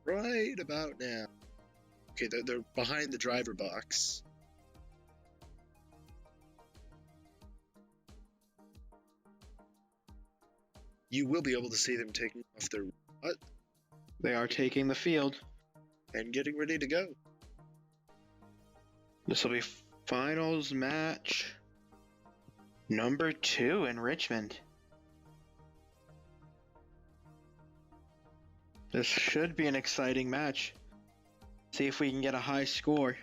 right about now. Okay, they're behind the driver box. You will be able to see them taking off their robot. They are taking the field. And getting ready to go. This will be finals match number 2 in Richmond. This should be an exciting match. See if we can get a high score.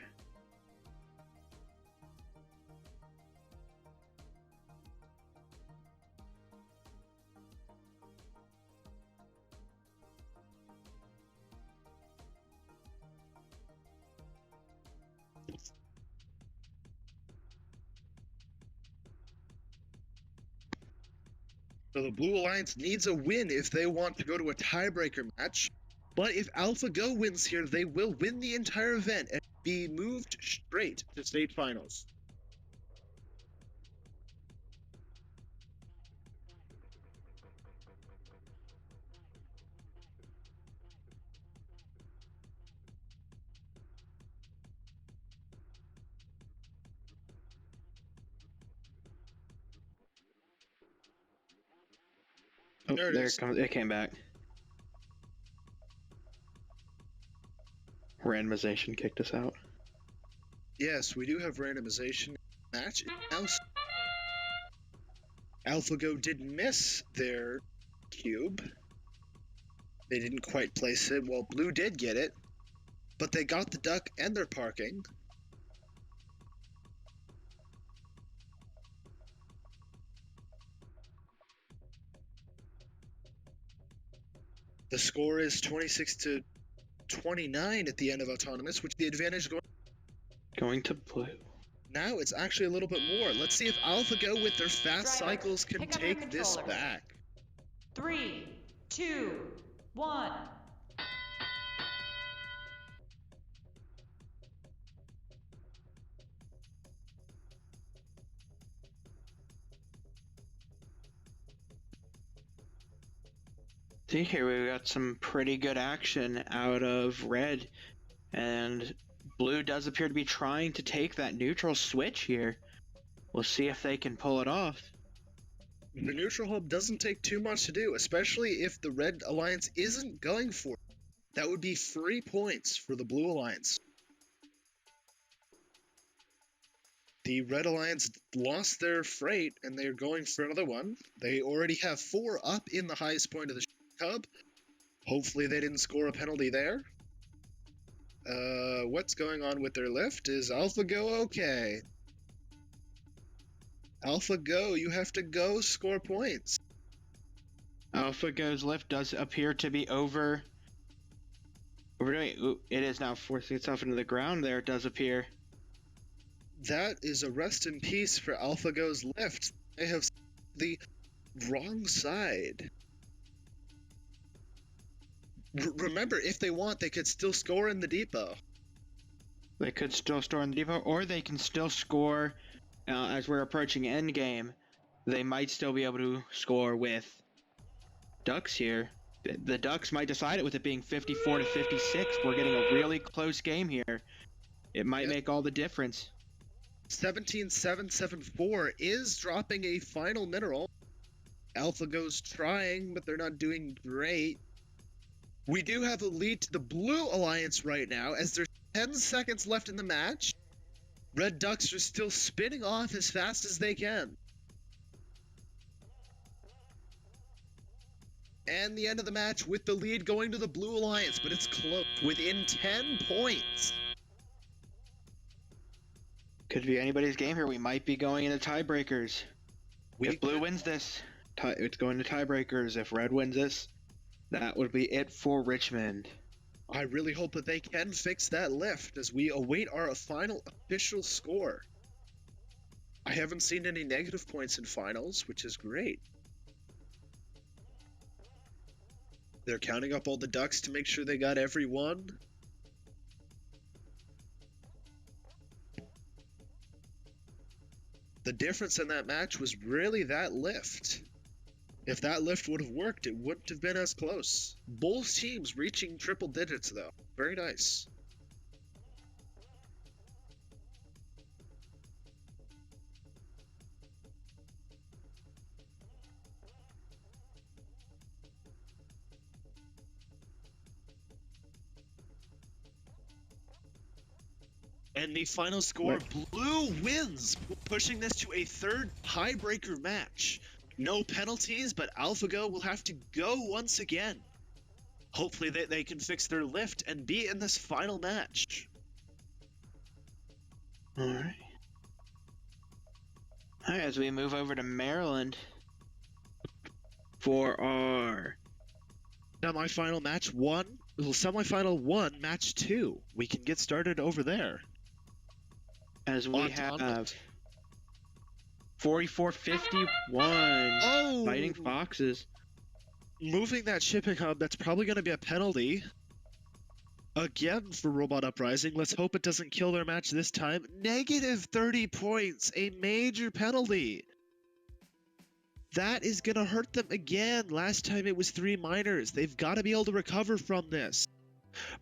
So the Blue Alliance needs a win if they want to go to a tiebreaker match. But if AlphaGo wins here, they will win the entire event and be moved straight to state finals. Oh, there it comes. It came back. Randomization kicked us out. Yes, we do have randomization match. AlphaGo did miss their cube. They didn't quite place it. Well, Blue did get it, but they got the duck and their parking. The score is 26-29 at the end of Autonomous, which the advantage going to Blue. Now it's actually a little bit more. Let's see if AlphaGo with their fast cycles can take this back. 3, 2, 1. See here, we got some pretty good action out of Red, and Blue does appear to be trying to take that neutral switch here. We'll see if they can pull it off. The neutral hub doesn't take too much to do, especially if the Red Alliance isn't going for it. That would be 3 points for the Blue Alliance. The Red Alliance lost their freight, and they're going for another one. They already have 4 up in the highest point of the hub. Hopefully they didn't score a penalty there. What's going on with their lift? Is AlphaGo okay? Alpha Go, you have to go score points. AlphaGo's lift does appear to be overdoing. Ooh, it is now forcing itself into the ground there, it does appear. That is a rest in peace for AlphaGo's lift. They have the wrong side. Remember, if they want, they could still score in the depot. They could still score in the depot, or they can still score as we're approaching endgame. They might still be able to score with Ducks here. The Ducks might decide it with it being 54 to 56. We're getting a really close game here. It might make all the difference. 17-7-7-4 is dropping a final mineral. AlphaGo's trying, but they're not doing great. We do have a lead to the Blue Alliance right now, as there's 10 seconds left in the match. Red Ducks are still spinning off as fast as they can. And the end of the match with the lead going to the Blue Alliance, but it's close, within 10 points. Could be anybody's game here. We might be going into tiebreakers. If Blue wins this, it's going to tiebreakers. If Red wins this, that would be it for Richmond. I really hope that they can fix that lift as we await our final official score. I haven't seen any negative points in finals, which is great. They're counting up all the Ducks to make sure they got every one. The difference in that match was really that lift. If that lift would have worked, it wouldn't have been as close. Both teams reaching triple digits, though. Very nice. And the final score, Blue wins, pushing this to a third tiebreaker match. No penalties, but AlphaGo will have to go once again. Hopefully they can fix their lift and be in this final match. Alright. Alright, as we move over to Maryland for our semifinal match 2. We can get started over there. As we have 44-51 Fighting Foxes. Moving that shipping hub, that's probably going to be a penalty. Again for Robot Uprising. Let's hope it doesn't kill their match this time. Negative 30 points, a major penalty. That is going to hurt them again. Last time it was 3 minors. They've got to be able to recover from this.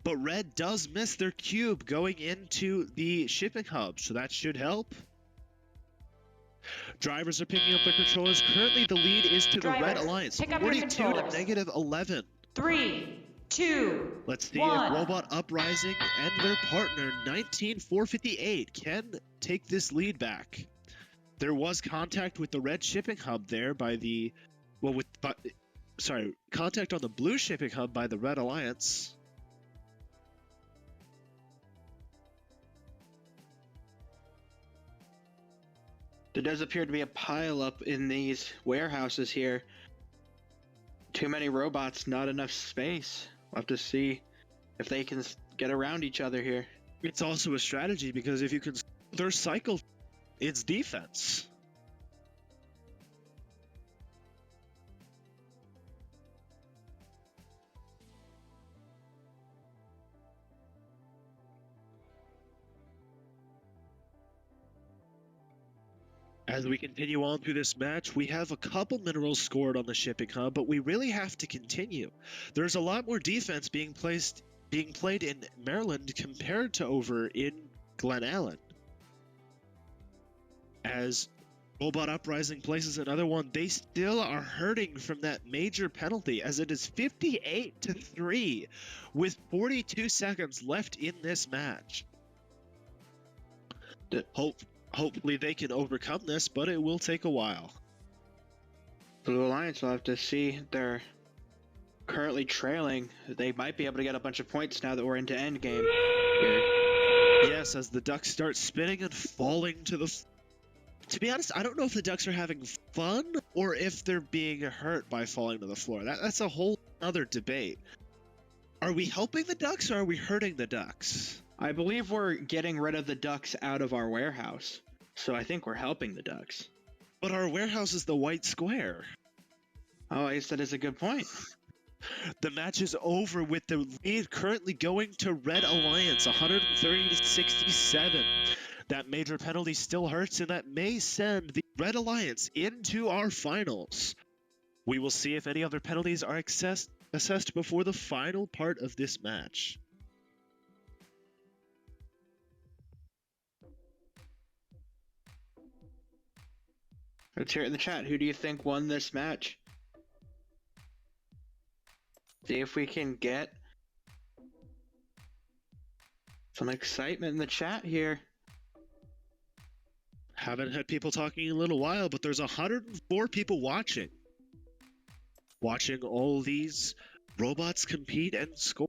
But Red does miss their cube going into the shipping hub, so that should help. Drivers are picking up their controllers. Currently, the lead is to the Red Alliance, 42 to negative 11. 3, 2, Let's see 1. if Robot Uprising and their partner, 19458, can take this lead back. There was contact with the Red shipping hub there by the, contact on the Blue shipping hub by the Red Alliance. There does appear to be a pileup in these warehouses here. Too many robots, not enough space. We'll have to see if they can get around each other here. It's also a strategy because if you can their cycle, it's defense. As we continue on through this match, we have a couple minerals scored on the shipping hub, but we really have to continue. There's a lot more defense being played in Maryland compared to over in Glen Allen. As Robot Uprising places another one, they still are hurting from that major penalty, as it is 58-3 with 42 seconds left in this match. Hopefully they can overcome this, but it will take a while. Blue Alliance will have to see. They're currently trailing. They might be able to get a bunch of points now that we're into endgame here. Yes, as the Ducks start spinning and falling to the To be honest, I don't know if the Ducks are having fun or if they're being hurt by falling to the floor. That's a whole other debate. Are we helping the Ducks or are we hurting the Ducks? I believe we're getting rid of the Ducks out of our warehouse. So I think we're helping the Ducks. But our warehouse is the white square. Oh, I guess that is a good point. The match is over with the lead currently going to Red Alliance, 130 to 67. That major penalty still hurts, and that may send the Red Alliance into our finals. We will see if any other penalties are assessed before the final part of this match. Let's hear it in the chat. Who do you think won this match? See if we can get some excitement in the chat here. Haven't had people talking in a little while, but there's 104 people watching. Watching all these robots compete and score.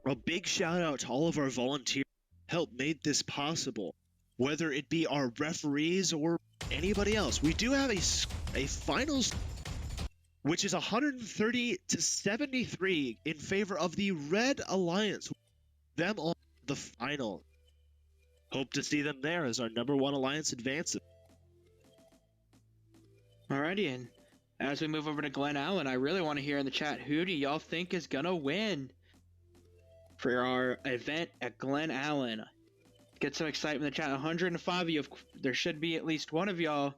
A big shout out to all of our volunteers who helped made this possible. Whether it be our referees or anybody else. We do have a finals, which is 130 to 73 in favor of the Red Alliance. Them on the final. Hope to see them there as our #1 alliance advances. Alrighty, and as we move over to Glen Allen, I really want to hear in the chat, who do y'all think is gonna win for our event at Glen Allen? Get some excitement in the chat. 105 of you, there should be at least one of y'all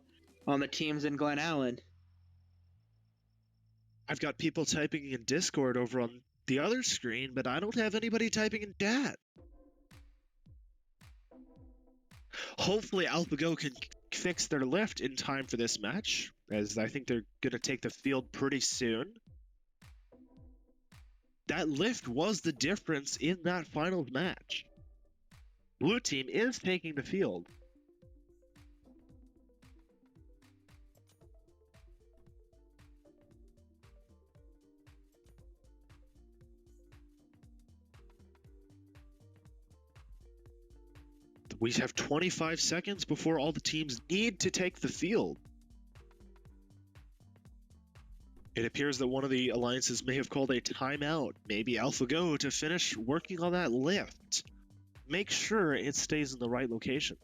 on the teams in Glen Allen. I've got people typing in Discord over on the other screen, but I don't have anybody typing in chat. Hopefully AlphaGo can fix their lift in time for this match, as I think they're going to take the field pretty soon. That lift was the difference in that finals match. Blue team is taking the field. We have 25 seconds before all the teams need to take the field. It appears that one of the alliances may have called a timeout, maybe AlphaGo, to finish working on that lift. Make sure it stays in the right location.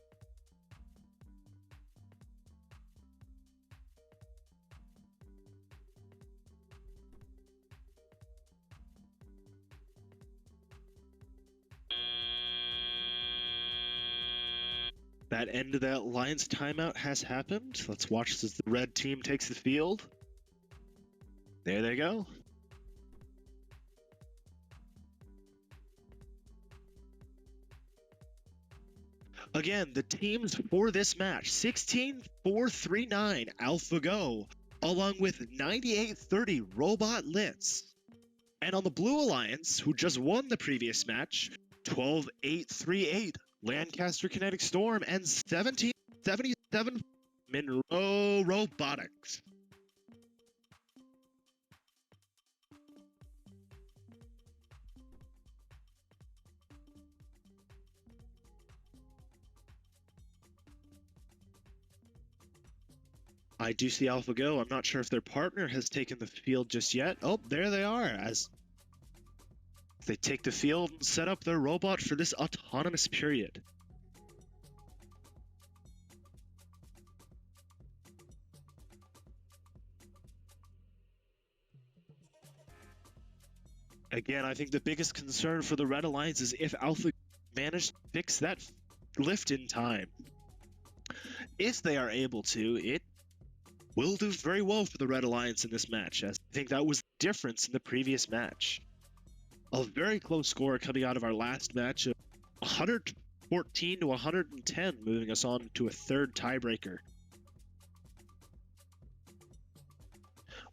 That end of that Lions timeout has happened. Let's watch as the red team takes the field. There they go. Again, the teams for this match, 16439 AlphaGo, along with 9830 Robot Litz. And on the Blue Alliance, who just won the previous match, 12838 Lancaster Kinetic Storm and 1777 Monroe Robotics. I do see AlphaGo. I'm not sure if their partner has taken the field just yet. Oh, there they are, as they take the field and set up their robot for this autonomous period. Again, I think the biggest concern for the Red Alliance is if Alpha managed to fix that lift in time. If they are able to, it will do very well for the Red Alliance in this match, as I think that was the difference in the previous match. A very close score coming out of our last match of 114 to 110, moving us on to a third tiebreaker.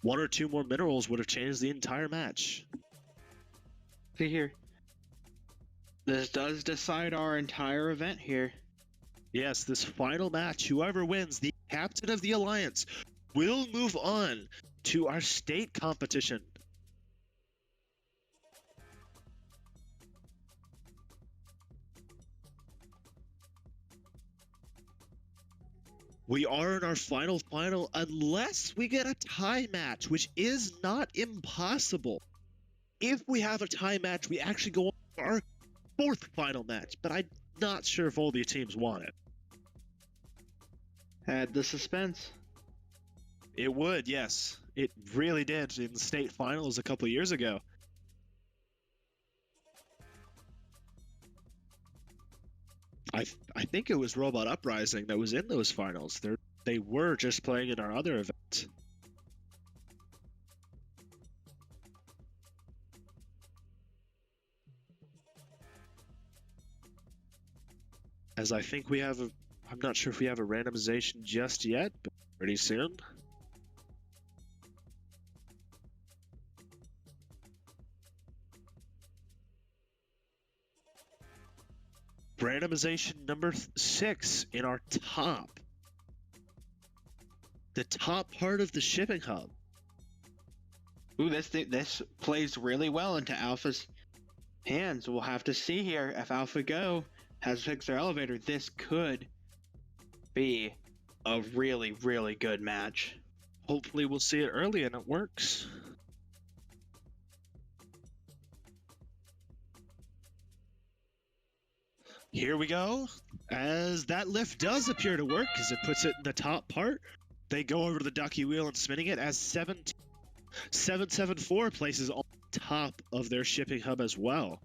One or two more minerals would have changed the entire match. See here. This does decide our entire event here. Yes, this final match, whoever wins, the captain of the Alliance, will move on to our state competition. We are in our final unless we get a tie match, which is not impossible. If we have a tie match, we actually go on to our fourth final match, but I'm not sure if all the teams want it. Add the suspense. It would, yes. It really did in the state finals a couple years ago. I think it was Robot Uprising that was in those finals. They were just playing in our other event. As I think we have I'm not sure if we have a randomization just yet, but pretty soon. Randomization number 6 in our top. The top part of the shipping hub. Ooh, this plays really well into Alpha's hands. We'll have to see here if AlphaGo has fixed their elevator. This could be a really, really good match. Hopefully we'll see it early and it works. Here we go. As that lift does appear to work, as it puts it in the top part, they go over to the ducky wheel and spinning it as 774 places on top of their shipping hub as well.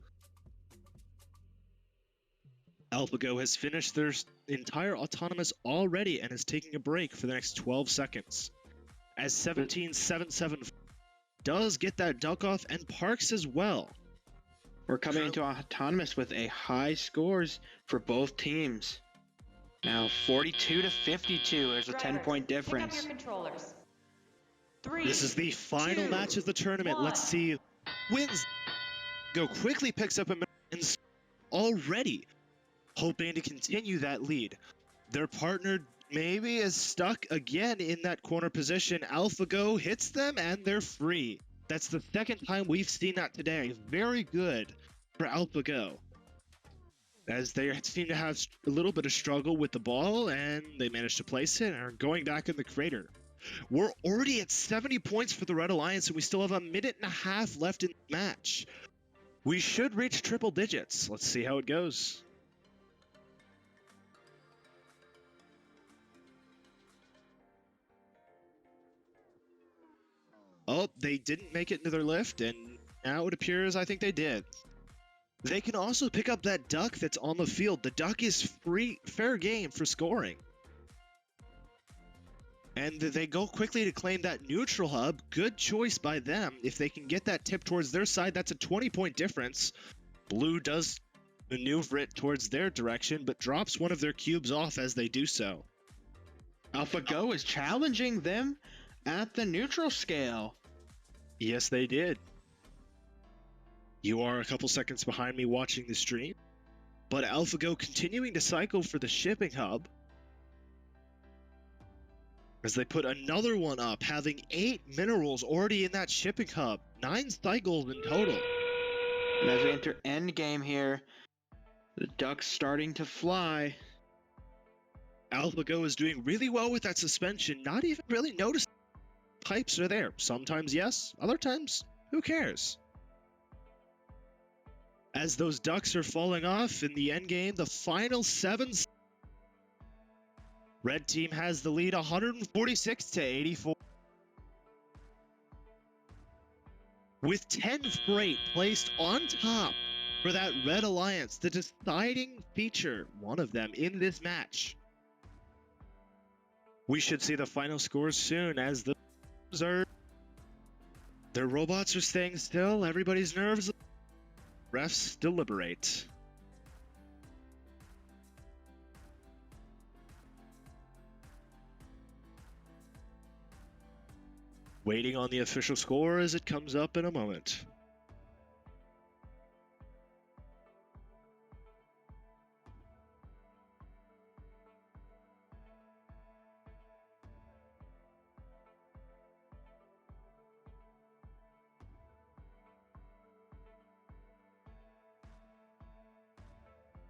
AlphaGo has finished their entire autonomous already and is taking a break for the next 12 seconds. As 17774 does get that duck off and parks as well. We're coming into autonomous with a high scores for both teams. Now 42 to 52. There's a 10-point difference. Pick up your controllers. This is the final match of the tournament. Let's see. Wins. Go quickly picks up a and already hoping to continue that lead. Their partner maybe is stuck again in that corner position. AlphaGo hits them and they're free. That's the second time we've seen that today. Very good for AlphaGo, as they seem to have a little bit of struggle with the ball, and they managed to place it and are going back in the crater. We're already at 70 points for the Red Alliance, and we still have a minute and a half left in the match. We should reach triple digits. Let's see how it goes. Oh, they didn't make it into their lift, and now it appears I think they did. They can also pick up that duck that's on the field. The duck is fair game for scoring. And they go quickly to claim that neutral hub. Good choice by them. If they can get that tip towards their side, that's a 20-point difference. Blue does maneuver it towards their direction, but drops one of their cubes off as they do so. AlphaGo is challenging them at the neutral scale. Yes, they did. You are a couple seconds behind me watching the stream, but AlphaGo continuing to cycle for the shipping hub as they put another one up, having 8 minerals already in that shipping hub. 9 cycles in total. And as we enter endgame here, the duck's starting to fly. AlphaGo is doing really well with that suspension, not even really noticing pipes are there. Sometimes yes, other times who cares? As those ducks are falling off in the end game, the final 7. Red team has the lead 146 to 84. With 10 freight placed on top for that Red Alliance, the deciding feature, one of them in this match. We should see the final scores soon, as their robots are staying still, everybody's nerves. Refs deliberate. Waiting on the official score as it comes up in a moment.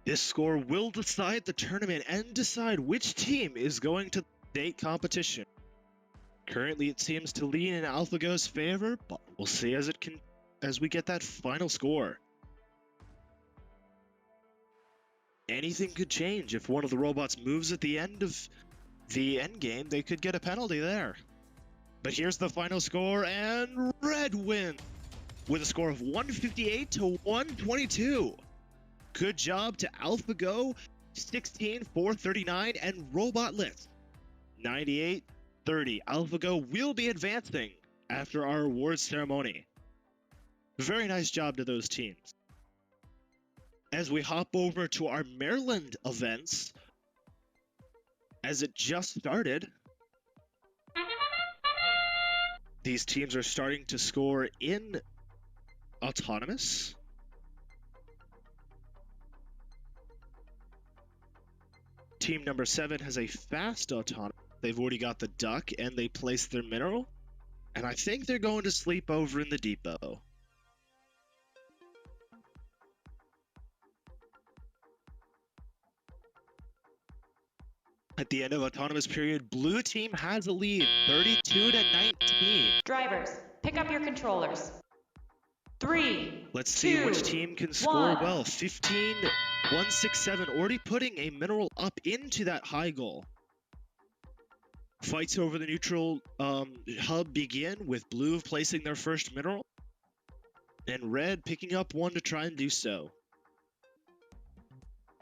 This score will decide the tournament and decide which team is going to state competition. Currently, it seems to lean in AlphaGo's favor, but we'll see as we get that final score. Anything could change. If one of the robots moves at the end of the end game, they could get a penalty there. But here's the final score, and Red wins with a score of 158 to 122. Good job to AlphaGo, 16,439, and Robotlit, 98-30. AlphaGo will be advancing after our awards ceremony. Very nice job to those teams. As we hop over to our Maryland events, as it just started, these teams are starting to score in autonomous. Team number 7 has a fast autonomous. They've already got the duck and they placed their mineral. And I think they're going to sleep over in the depot. At the end of autonomous period, blue team has a lead, 32 to 19. Drivers, pick up your controllers. 3, Let's see 2, which team can score 1. well. 15-167, already putting a mineral up into that high goal. Fights over the neutral hub begin with blue placing their first mineral and red picking up one to try and do so.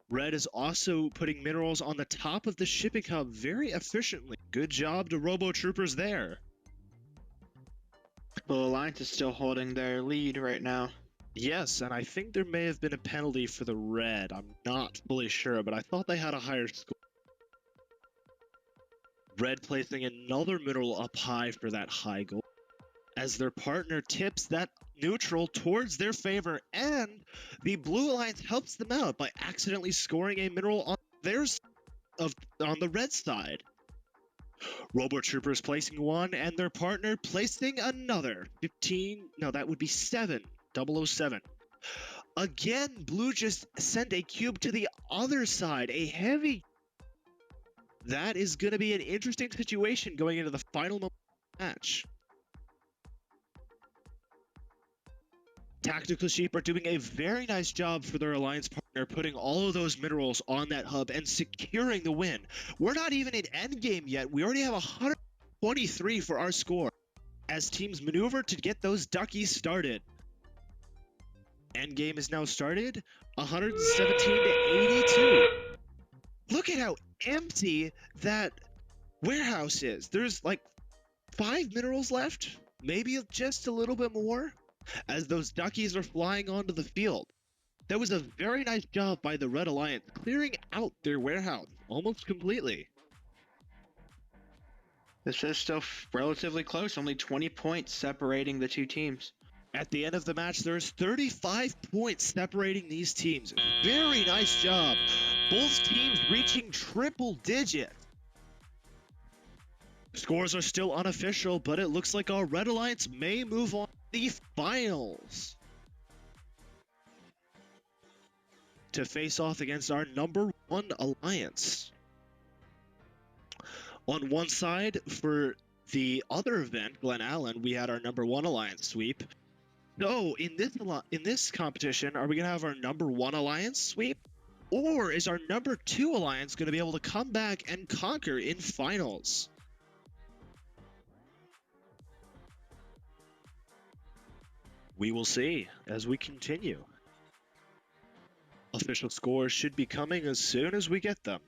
Red is also putting minerals on the top of the shipping hub very efficiently. Good job to Robo Troopers there. The Alliance is still holding their lead right now. Yes, and I think there may have been a penalty for the red. I'm not fully sure, but I thought they had a higher score. Red placing another mineral up high for that high goal, as their partner tips that neutral towards their favor, and the Blue Alliance helps them out by accidentally scoring a mineral on on the red side. Robo Troopers placing one, and their partner placing another. 7, 007. Again, blue just sent a cube to the other side, a heavy. That is going to be an interesting situation going into the final moment of the match. Tactical Sheep are doing a very nice job for their alliance partner, putting all of those minerals on that hub and securing the win. We're not even in endgame yet. We already have 123 for our score as teams maneuver to get those duckies started. Endgame is now started, 117 to 82. Look at how empty that warehouse is. There's like 5 minerals left, maybe just a little bit more, as those duckies are flying onto the field. That was a very nice job by the Red Alliance, clearing out their warehouse almost completely. This is still relatively close, only 20 points separating the two teams. At the end of the match, there's 35 points separating these teams. Very nice job. Both teams reaching triple digits. Scores are still unofficial, but it looks like our Red Alliance may move on to the finals to face off against our number 1 alliance. On one side, for the other event, Glen Allen, we had our number 1 alliance sweep. So in this competition, are we going to have our number 1 alliance sweep? Or is our number 2 alliance going to be able to come back and conquer in finals? We will see as we continue. Official scores should be coming as soon as we get them.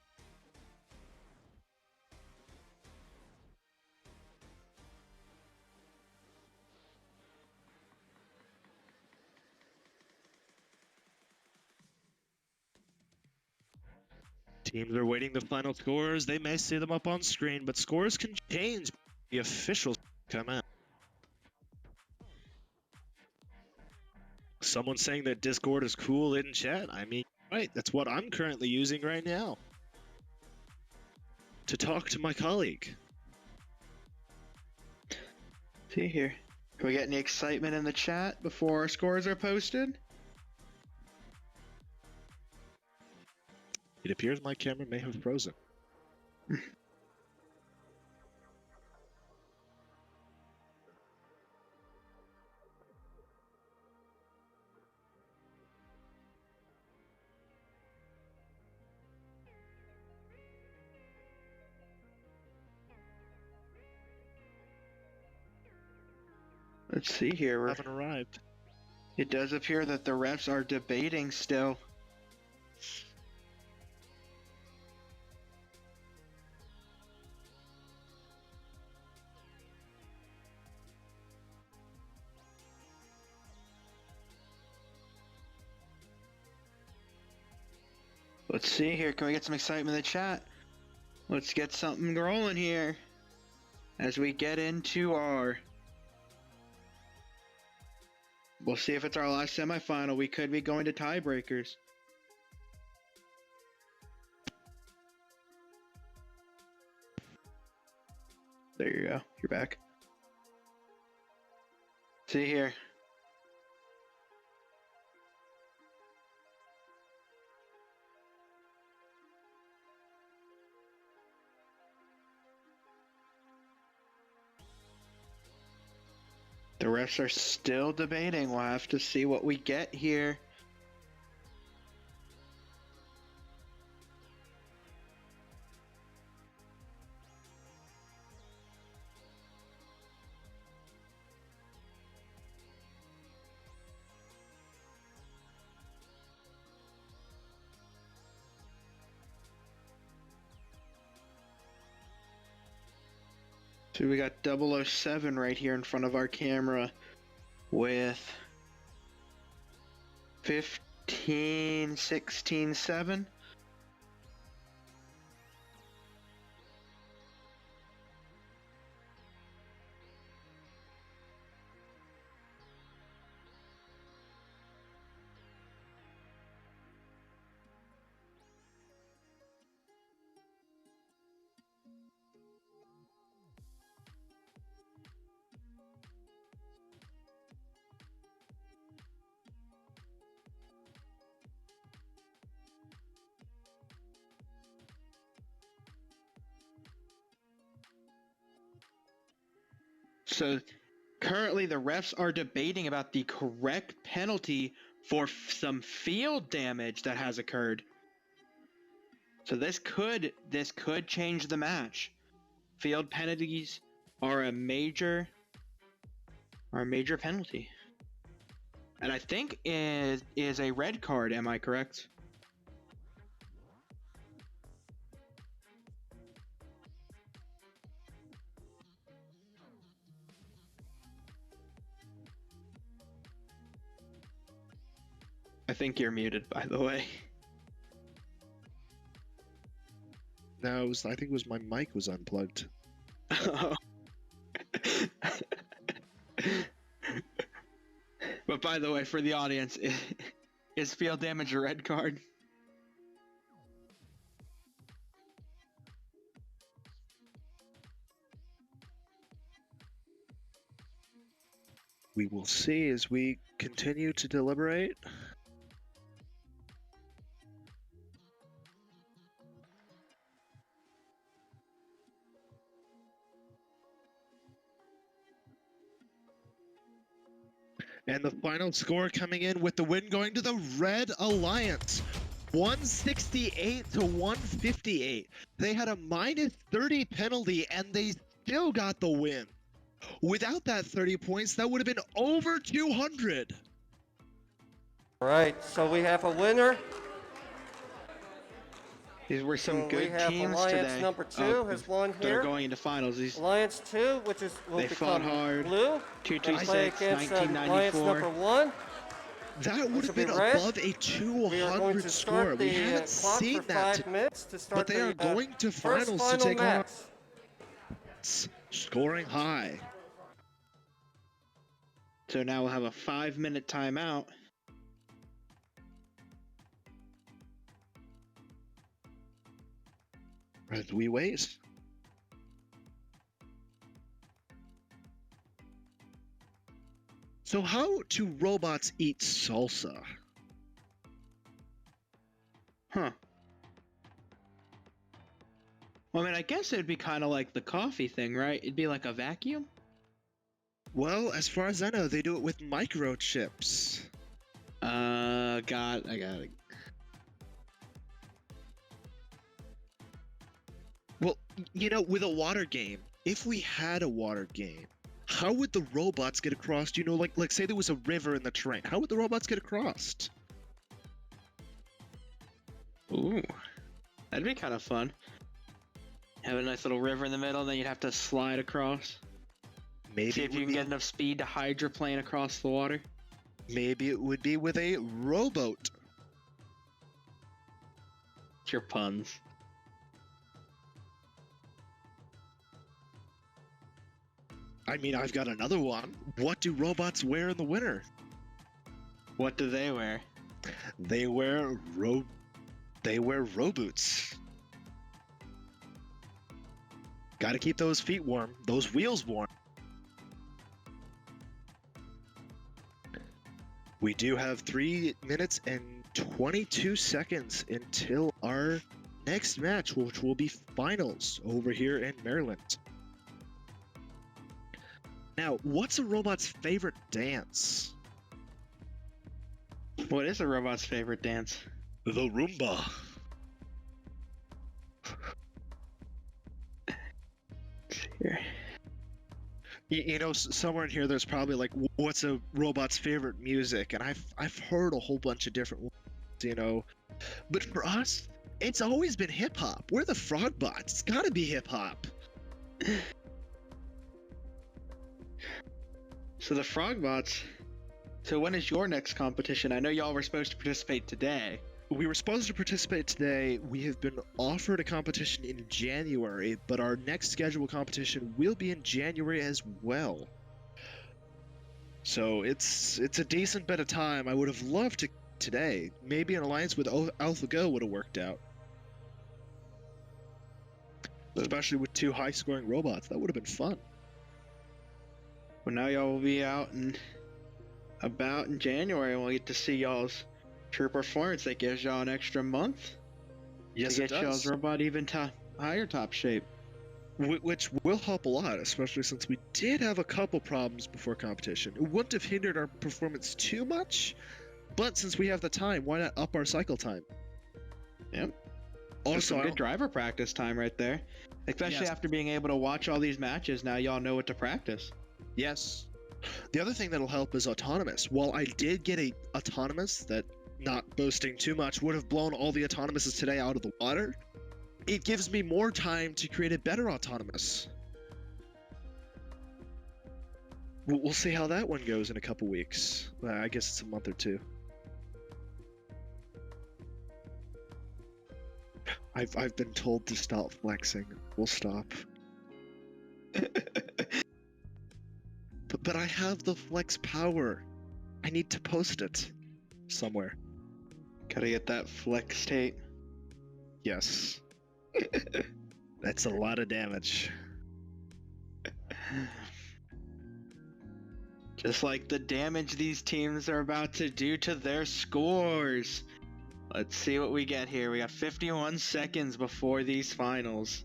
Teams are waiting the final scores. They may see them up on screen, but scores can change. The officials come out. Someone saying that Discord is cool in chat. I mean, right, that's what I'm currently using right now to talk to my colleague. See here. Can we get any excitement in the chat before our scores are posted? It appears my camera may have frozen. Let's see here. We haven't arrived. It does appear that the refs are debating still. Let's see here. Can we get some excitement in the chat? Let's get something rolling here as we get into our... We'll see if it's our last semifinal. We could be going to tiebreakers. There you go. You're back. See here. The refs are still debating. We'll have to see what we get here. So we got 007 right here in front of our camera with 15, 16, 7. So currently the refs are debating about the correct penalty for some field damage that has occurred. So this could change the match. Field penalties are a major penalty. And I think is a red card, am I correct? I think you're muted, by the way. No, I think it was my mic was unplugged. Oh. But by the way, for the audience, is field damage a red card? We will see as we continue to deliberate. And the final score coming in with the win going to the Red Alliance. 168 to 158. They had a minus 30 penalty and they still got the win. Without that 30 points, that would have been over 200. All right, so we have a winner. These were some So good we have teams Alliance today. number 2 has won They're here. going into finals. Alliance 2, which will They fought become hard. blue. 226, They play against Alliance 1994. number 1. That would have been red. above a 200 score. We haven't seen that. But they are going to finals to take on scoring high. So now we'll have a 5-minute timeout. As we wait. So how do robots eat salsa? Huh. Well, I mean, I guess it'd be kind of like the coffee thing, right? It'd be like a vacuum? Well, as far as I know, they do it with microchips. I got it. Well, you know, with a water game, if we had a water game, how would the robots get across? You know, like say there was a river in the terrain. How would the robots get across? Ooh, that'd be kind of fun. Have a nice little river in the middle, and then you'd have to slide across. Maybe see if you can get enough speed to hydroplane across the water. Maybe it would be with a rowboat. It's your puns. I mean, I've got another one. What do robots wear in the winter? What do they wear? They wear row boots. Gotta keep those feet warm, those wheels warm. We do have 3 minutes and 22 seconds until our next match, which will be finals over here in Maryland. Now, what's a robot's favorite dance? What is a robot's favorite dance? The Roomba. Here. You know, somewhere in here, there's probably like, what's a robot's favorite music? And I've heard a whole bunch of different ones, you know. But for us, it's always been hip hop. We're the Frogbots. It's gotta be hip hop. So the Frogbots. So when is your next competition? I know y'all were supposed to participate today. We were supposed to participate today. We have been offered a competition in January, but our next scheduled competition will be in January as well. So it's a decent bit of time. I would have loved to today. Maybe an alliance with AlphaGo would have worked out. Especially with 2 high-scoring robots. That would have been fun. Well, now y'all will be out and about in January, and we'll get to see y'all's true performance. That gives y'all an extra month. Yes, to it get y'all's does. robot even higher top shape. Which will help a lot, especially since we did have a couple problems before competition. It wouldn't have hindered our performance too much, but since we have the time, why not up our cycle time? Yep. Also, some good driver practice time right there. Especially after being able to watch all these matches, now y'all know what to practice. Yes. The other thing that'll help is autonomous. While I did get a autonomous that, not boasting too much, would have blown all the autonomouses today out of the water, it gives me more time to create a better autonomous. We'll see how that one goes in a couple weeks. I guess it's a month or 2. I've been told to stop flexing. We'll stop. But I have the flex power. I need to post it somewhere. Gotta get that flex tape. Yes. That's a lot of damage. Just like the damage these teams are about to do to their scores. Let's see what we get here. We got 51 seconds before these finals.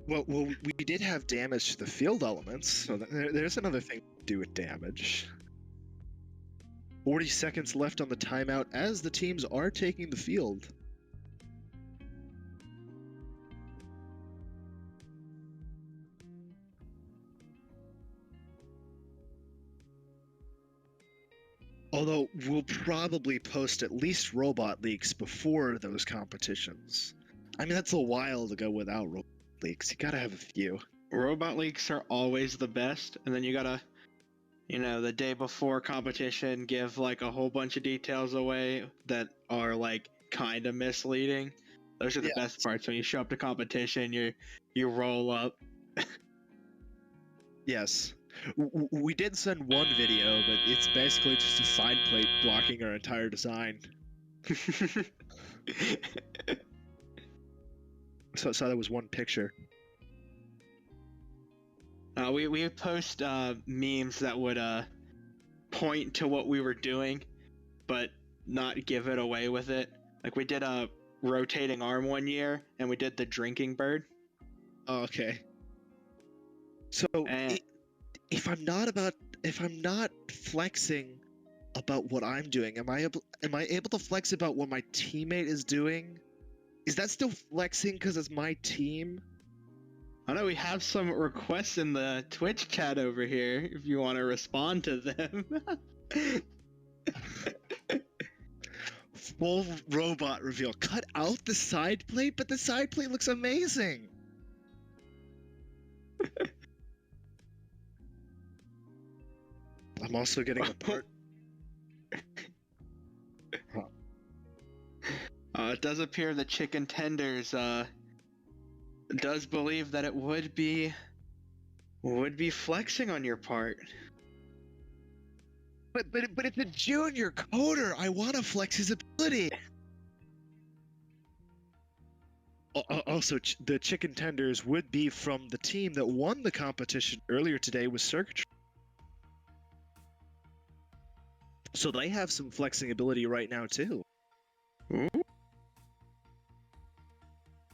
Well, we did have damage to the field elements, so there's another thing to do with damage. 40 seconds left on the timeout as the teams are taking the field. Although we'll probably post at least robot leaks before those competitions. I mean, that's a while to go without robot leaks. You gotta have a few. Robot leaks are always the best, and then you gotta, you know, the day before competition, give like a whole bunch of details away that are like kind of misleading. Those are the best parts. When you show up to competition, you roll up. Yes. We did send one video, but it's basically just a side plate blocking our entire design. So that was one picture. We post memes that would point to what we were doing, but not give it away with it. Like we did a rotating arm one year, and we did the drinking bird. Oh, okay. So if I'm not flexing about what I'm doing, am I able to flex about what my teammate is doing? Is that still flexing because it's my team? I know we have some requests in the Twitch chat over here if you want to respond to them. Full robot reveal. Cut out the side plate, but the side plate looks amazing. I'm also getting a part. It does appear that Chicken Tenders does believe that it would be flexing on your part. But it's a junior coder. I want to flex his ability. Also, the chicken tenders would be from the team that won the competition earlier today with circuitry. So they have some flexing ability right now too. Ooh.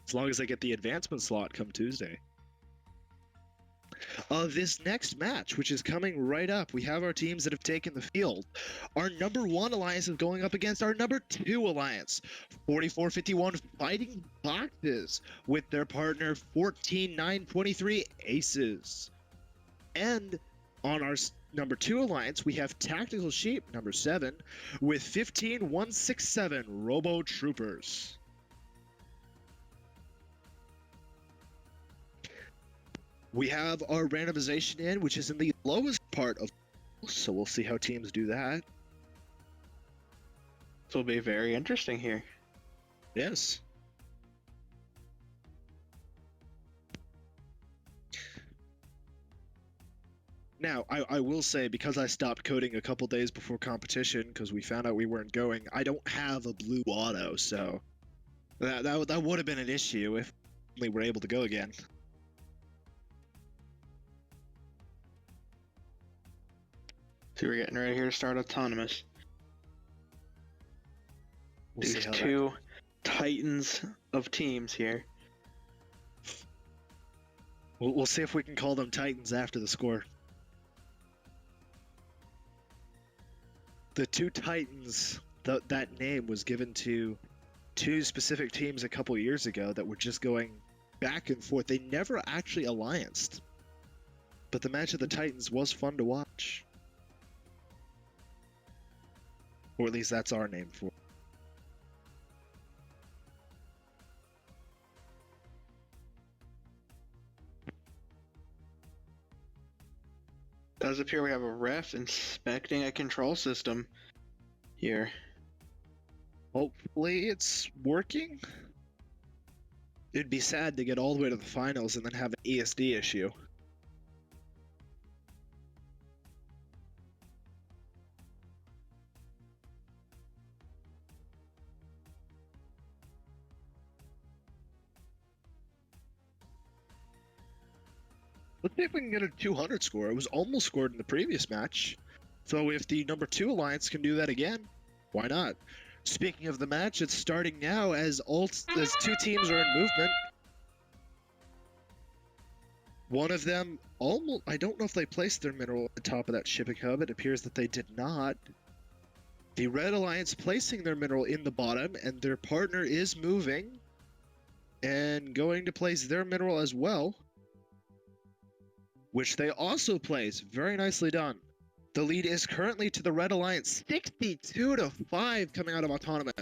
As long as they get the advancement slot come Tuesday. This next match, which is coming right up, we have our teams that have taken the field. Our number 1 alliance is going up against our number 2 alliance, 4451 Fighting Boxes, with their partner 14923 Aces. And on our number 2 alliance, we have Tactical Sheep, number 7, with 15167 Robo Troopers. We have our randomization in, which is in the lowest part of, so we'll see how teams do that. This will be very interesting here. Yes. Now, I will say, because I stopped coding a couple days before competition, because we found out we weren't going, I don't have a blue auto, so that would have been an issue if we were able to go again. So we're getting ready here to start autonomous. We'll These two titans of teams here. We'll see if we can call them titans after the score. The two titans, that name was given to two specific teams a couple years ago that were just going back and forth. They never actually allianced. But the match of the titans was fun to watch. Or at least that's our name for it. Does appear we have a ref inspecting a control system here. Hopefully it's working. It'd be sad to get all the way to the finals and then have an ESD issue. Let's see if we can get a 200 score. It was almost scored in the previous match. So if the number 2 alliance can do that again, why not? Speaking of the match, it's starting now as two teams are in movement. One of them almost, I don't know if they placed their mineral at the top of that shipping hub. It appears that they did not. The Red Alliance placing their mineral in the bottom, and their partner is moving and going to place their mineral as well, which they also place. Very nicely done. The lead is currently to the Red Alliance, 62-5 coming out of Autonomous.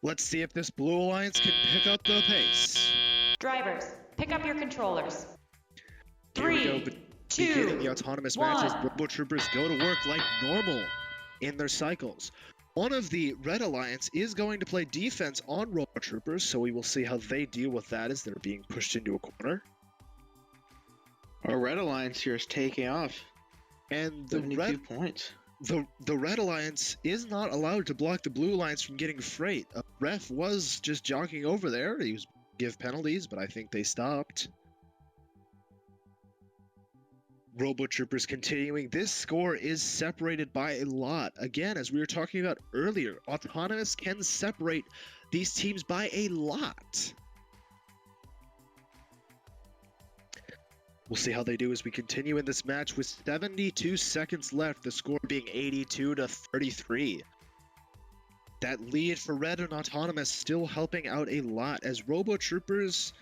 Let's see if this Blue Alliance can pick up the pace. Drivers, pick up your controllers. Here we go, 3, 2, beginning the Autonomous 1. matches, Robo Troopers go to work like normal in their cycles. One of the Red Alliance is going to play defense on Robo Troopers, so we will see how they deal with that as they're being pushed into a corner. Our Red Alliance here is taking off. And the 72 points. The Red Alliance is not allowed to block the Blue Alliance from getting freight. A ref was just jogging over there. He was give penalties, but I think they stopped. Robo Troopers continuing. This score is separated by a lot. Again, as we were talking about earlier, Autonomous can separate these teams by a lot. We'll see how they do as we continue in this match with 72 seconds left, the score being 82-33. That lead for Red and Autonomous still helping out a lot as Robo Troopers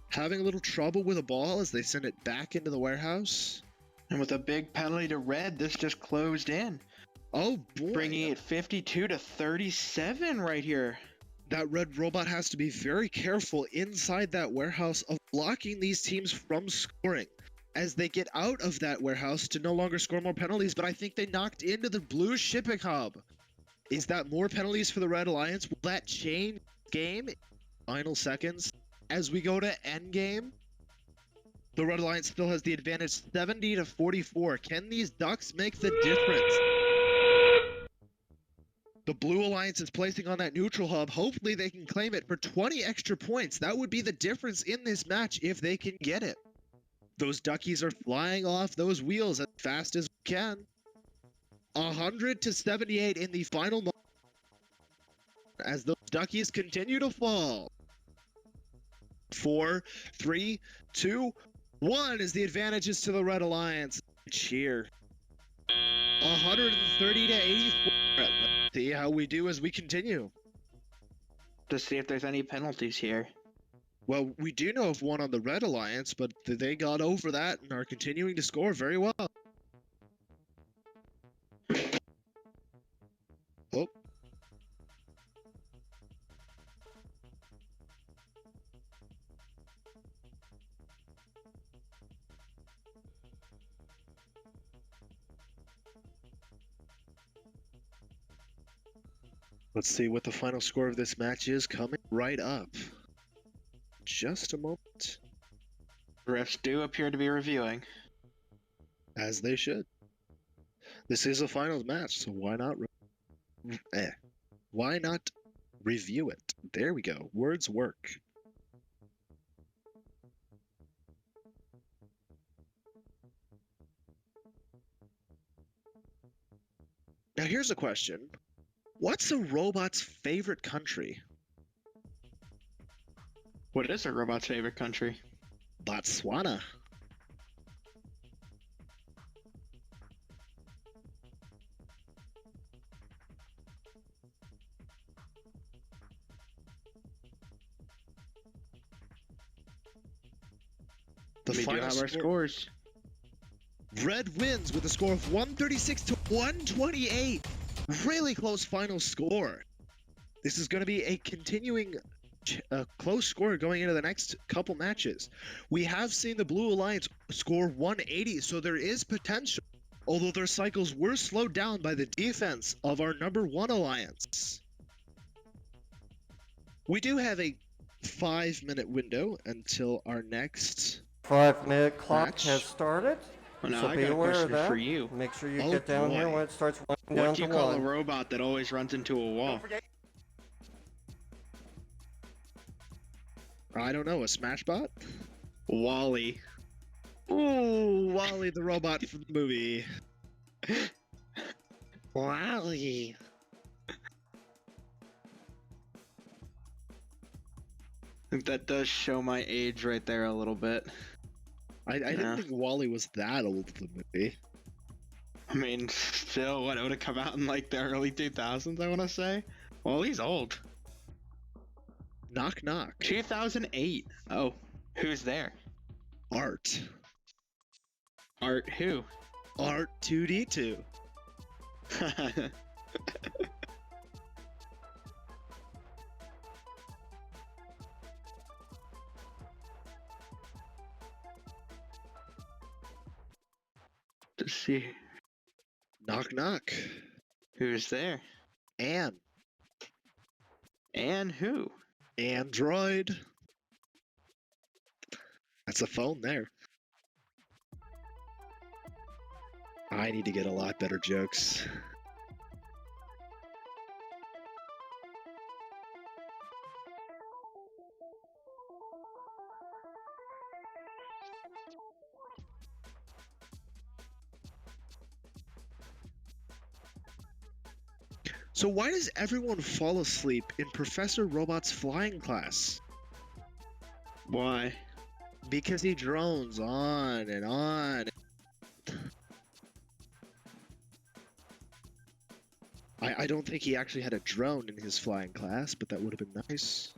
having a little trouble with a ball as they send it back into the warehouse. And with a big penalty to red, this just closed in. Oh boy. Bringing it 52 to 37 right here. That red robot has to be very careful inside that warehouse of blocking these teams from scoring as they get out of that warehouse to no longer score more penalties, but I think they knocked into the blue shipping hub. Is that more penalties for the Red Alliance? Will that change game? Final seconds as we go to end game. The Red Alliance still has the advantage 70 to 44. Can these Ducks make the difference? The Blue Alliance is placing on that neutral hub. Hopefully they can claim it for 20 extra points. That would be the difference in this match if they can get it. Those Duckies are flying off those wheels as fast as we can. 100 to 78 in the final moment as those Duckies continue to fall. 4, 3, 2, 1 is the advantages to the Red Alliance. Cheer. 130 to 84. Let's see how we do as we continue. To see if there's any penalties here. Well, we do know of one on the Red Alliance, but they got over that and are continuing to score very well. Oh. Let's see what the final score of this match is coming right up. Just a moment. Refs do appear to be reviewing. As they should. This is a finals match, so why not why not review it? There we go. Words work. Now here's a question. What's a robot's favorite country? What is a robot's favorite country? Botswana. The we do final have our scores. Red wins with a score of 136 to 128. Really close final score. This is going to be a continuing close score going into the next couple matches. We have seen the Blue Alliance score 180, so there is potential, although their cycles were slowed down by the defense of our #1 Alliance. We do have a 5-minute window until our next 5-minute clock match has started. Well, now So I be got a aware of question that. for you. Make sure you Oh, get down here boy. when it starts winding What down do you to call a 1. robot that always runs into a wall? I don't know, a Smashbot? Wally. Ooh, Wally the robot from the movie. Wally. I think that does show my age right there a little bit. I didn't think Wally was that old in the movie. I mean, still, what, it would have come out in like the early 2000s, I want to say? Well, he's old. Knock knock. 2008. Oh, who's there? Art. Art who? Art 2D2. Let's see. Knock knock. Who's there? Anne. And who? Android. That's a phone there. I need to get a lot better jokes. So why does everyone fall asleep in Professor Robot's flying class? Why? Because he drones on and on. I don't think he actually had a drone in his flying class, but that would have been nice.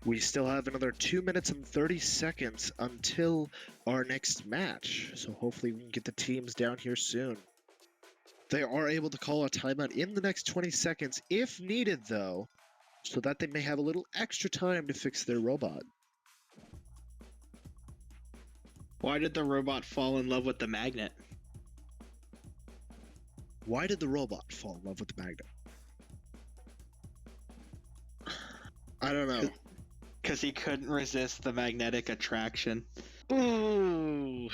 We still have another 2 minutes and 30 seconds until our next match, so hopefully we can get the teams down here soon. They are able to call a timeout in the next 20 seconds if needed, though, so that they may have a little extra time to fix their robot. Why did the robot fall in love with the magnet? Why did the robot fall in love with the magnet? I don't know. Because he couldn't resist the magnetic attraction. Ooh.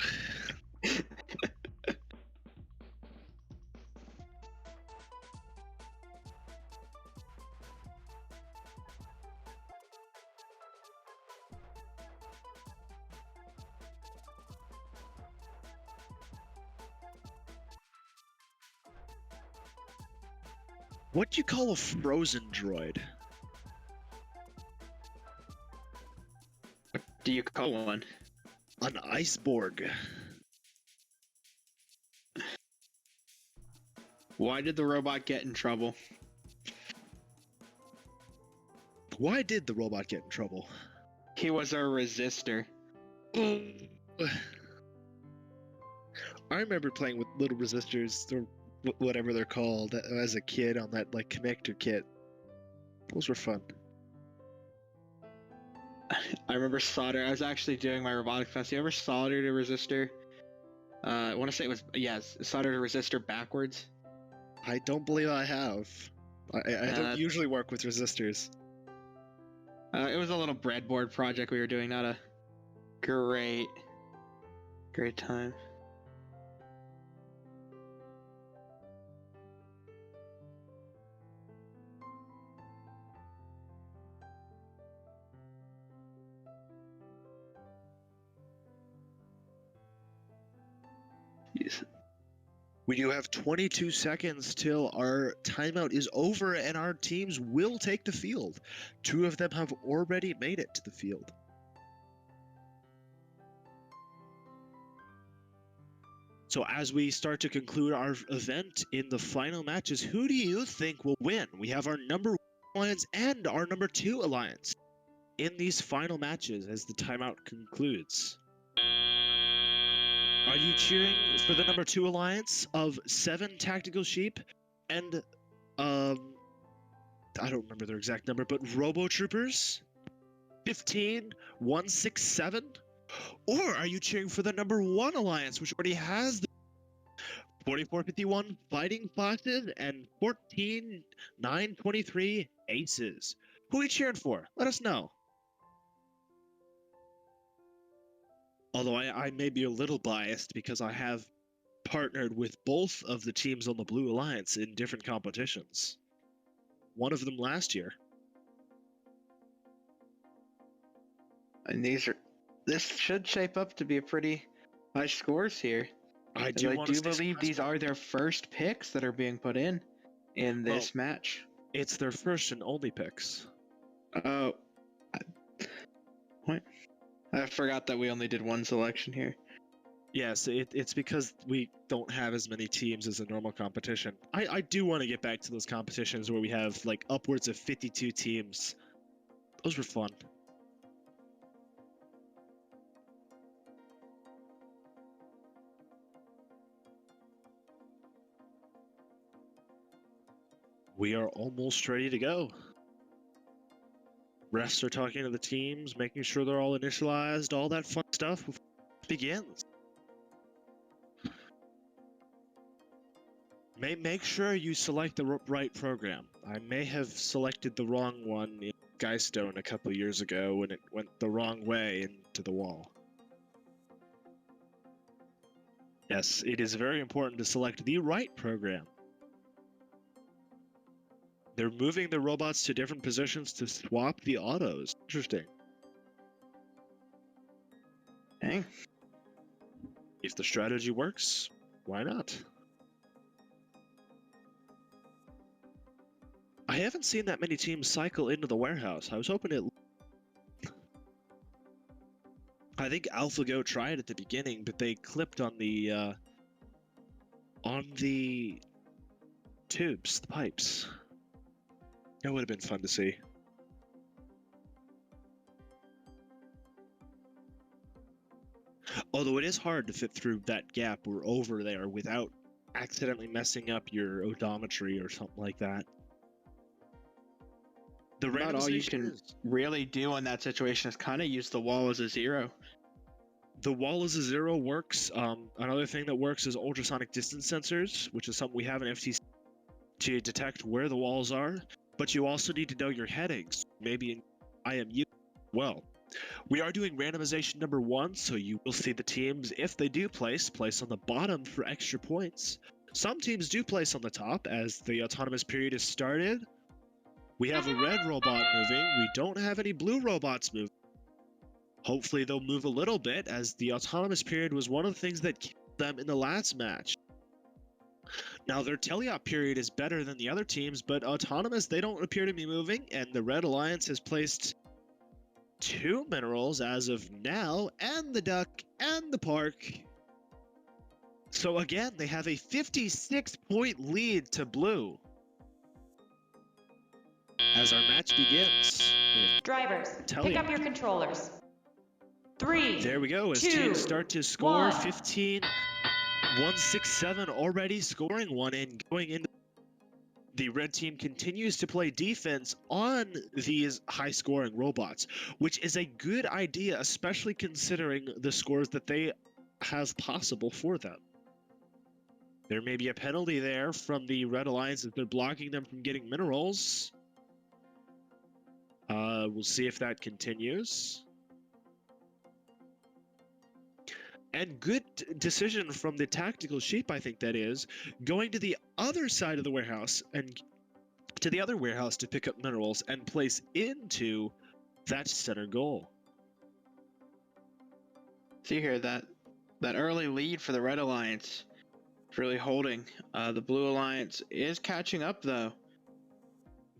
What do you call a frozen droid? What do you call one? An iceborg. Why did the robot get in trouble? Why did the robot get in trouble? He was a resistor. I remember playing with little resistors, or whatever they're called, as a kid on that like connector kit. Those were fun. I remember solder. I was actually doing my robotics class. You ever soldered a resistor? I want to say it was, yes, soldered a resistor backwards. I don't believe I have. I don't usually work with resistors. It was a little breadboard project we were doing, not a great time. Yes. We do have 22 seconds till our timeout is over and our teams will take the field. 2 of them have already made it to the field. So as we start to conclude our event in the final matches, who do you think will win? We have our number 1 alliance and our number 2 alliance in these final matches as the timeout concludes. Are you cheering for the number 2 alliance of 7 tactical sheep and I don't remember their exact number, but robo troopers 15167? Or are you cheering for the number 1 alliance, which already has the 4451 fighting bosses and 14923 aces? Who are you cheering for? Let us know. Although I may be a little biased because I have partnered with both of the teams on the Blue Alliance in different competitions. One of them last year. And this should shape up to be a pretty high scores here. I do believe these are their first picks that are being put in this match. It's their first and only picks. Oh. What? I forgot that we only did 1 selection here. Yes, it's because we don't have as many teams as a normal competition. I do want to get back to those competitions where we have like upwards of 52 teams. Those were fun. We are almost ready to go. Refs are talking to the teams, making sure they're all initialized, all that fun stuff before it begins. Make sure you select the right program. I may have selected the wrong one in Geistone a couple years ago when it went the wrong way into the wall. Yes, it is very important to select the right program. They're moving the robots to different positions to swap the autos. Interesting. Dang. If the strategy works, why not? I haven't seen that many teams cycle into the warehouse. I was hoping it... I think AlphaGo tried at the beginning, but they clipped on the tubes, the pipes. That would have been fun to see. Although it is hard to fit through that gap or over there without accidentally messing up your odometry or something like that. The About all you randomization can is- really do in that situation is kind of use the wall as a 0. The wall as a 0 works. Another thing that works is ultrasonic distance sensors, which is something we have in FTC to detect where the walls are. But you also need to know your headings, maybe in IMU as well. We are doing randomization number 1, so you will see the teams, if they do place on the bottom for extra points. Some teams do place on the top as the autonomous period is started. We have a red robot moving. We don't have any blue robots moving. Hopefully they'll move a little bit, as the autonomous period was one of the things that killed them in the last match. Now their teleop period is better than the other teams, but autonomous, they don't appear to be moving, and the Red Alliance has placed 2 minerals as of now, and the duck, and the park. So again, they have a 56-point lead to blue. As our match begins. Drivers, pick up your controllers. 3, There we go, as 2, teams start to score. 1. 15, 167 already scoring one, and going into the red team continues to play defense on these high-scoring robots, which is a good idea, especially considering the scores that they have possible for them. There may be a penalty there from the Red Alliance if they're blocking them from getting minerals. We'll see if that continues. And good decision from the tactical sheep, I think that is, going to the other side of the warehouse and to the other warehouse to pick up minerals and place into that center goal. See here, that early lead for the Red Alliance is really holding. The Blue Alliance is catching up, though.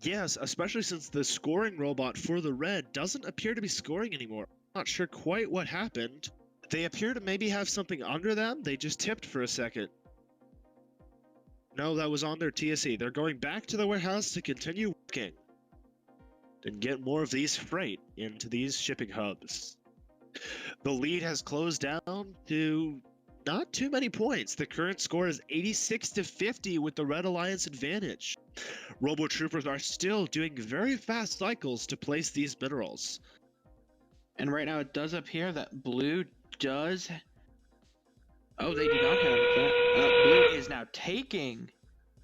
Yes, especially since the scoring robot for the red doesn't appear to be scoring anymore. Not sure quite what happened. They appear to maybe have something under them. They just tipped for a second. No, that was on their TSE. They're going back to the warehouse to continue working and get more of these freight into these shipping hubs. The lead has closed down to not too many points. The current score is 86-50 with the Red Alliance advantage. Robo Troopers are still doing very fast cycles to place these minerals. And right now it does appear that Blue does... Oh, they do not have that. Blue is now taking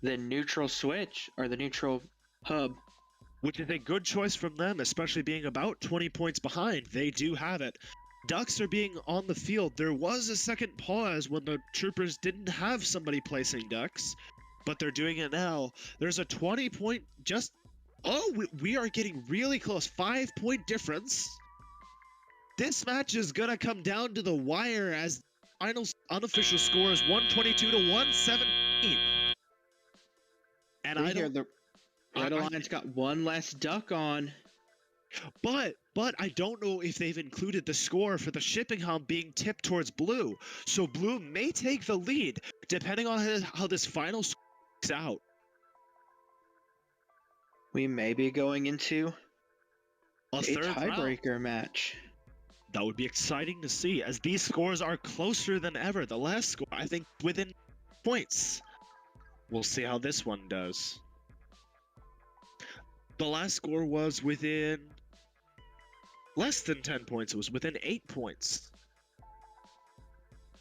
the neutral switch, or the neutral hub. Which is a good choice from them, especially being about 20 points behind. They do have it. Ducks are being on the field. There was a second pause when the troopers didn't have somebody placing ducks, but they're doing it now. There's a 20-point just... Oh, we are getting really close. 5-point difference. This match is going to come down to the wire as final unofficial score is 122 to 117. And I hear don't... the Red Alliance got one less duck on. But I don't know if they've included the score for the shipping hub being tipped towards Blue. So Blue may take the lead, depending on how this final score works out. We may be going into a third tiebreaker match. That would be exciting to see, as these scores are closer than ever. The last score, I think, within points. We'll see how this one does. The last score was within less than 10 points. It was within 8 points.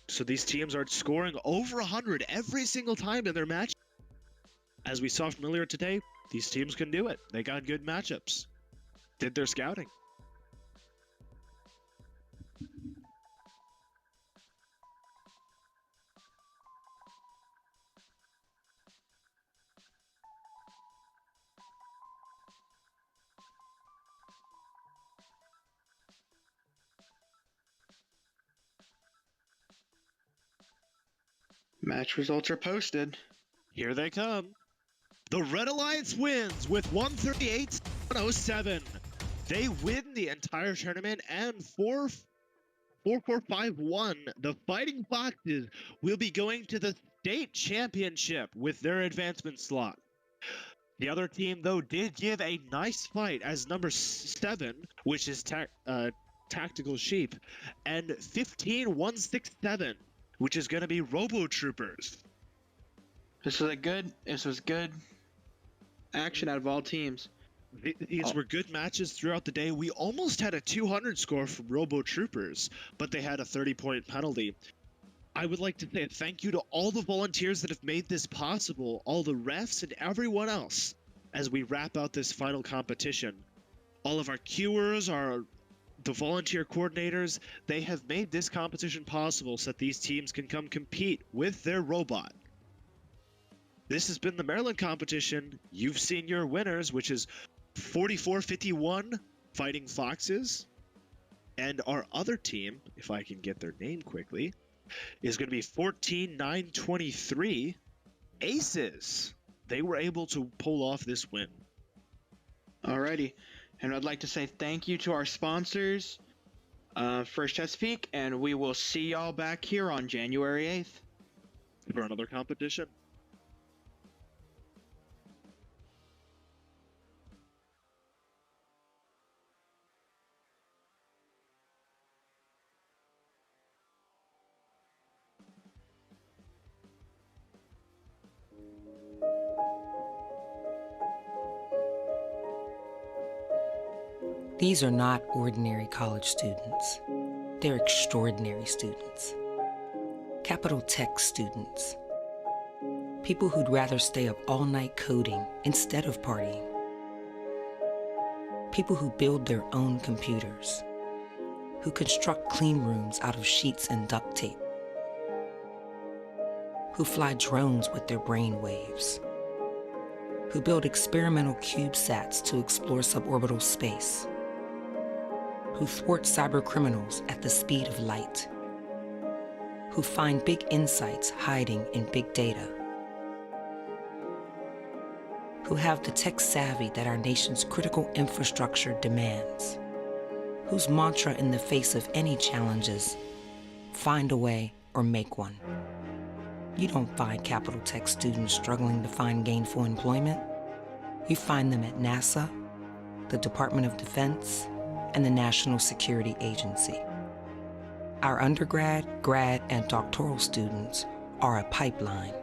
So these teams are scoring over 100 every single time in their match. As we saw from earlier today, these teams can do it. They got good matchups. Did their scouting. Match results are posted. Here they come. The Red Alliance wins with 138-107. They win the entire tournament and 4-4-5-1. The Fighting Foxes will be going to the state championship with their advancement slot. The other team, though, did give a nice fight as number 7, which is Tactical Sheep, and 15167, which is going to be Robo Troopers. This was good action out of all teams. These were good matches throughout the day. We almost had a 200 score from Robo Troopers, but they had a 30-point penalty. I would like to say thank you to all the volunteers that have made this possible, all the refs and everyone else, as we wrap out this final competition. All of our cuers, the volunteer coordinators, they have made this competition possible so that these teams can come compete with their robot. This has been the Maryland competition. You've seen your winners, which is 4451 Fighting Foxes. And our other team, if I can get their name quickly, is going to be 14923 Aces. They were able to pull off this win. Alrighty. And I'd like to say thank you to our sponsors, First Chesapeake, and we will see y'all back here on January 8th. For another competition. These are not ordinary college students. They're extraordinary students. Capital Tech students. People who'd rather stay up all night coding instead of partying. People who build their own computers. Who construct clean rooms out of sheets and duct tape. Who fly drones with their brain waves. Who build experimental CubeSats to explore suborbital space. Who thwart cyber criminals at the speed of light. Who find big insights hiding in big data. Who have the tech savvy that our nation's critical infrastructure demands. Whose mantra in the face of any challenges, find a way or make one. You don't find Capital Tech students struggling to find gainful employment. You find them at NASA, the Department of Defense, and the National Security Agency. Our undergrad, grad, and doctoral students are a pipeline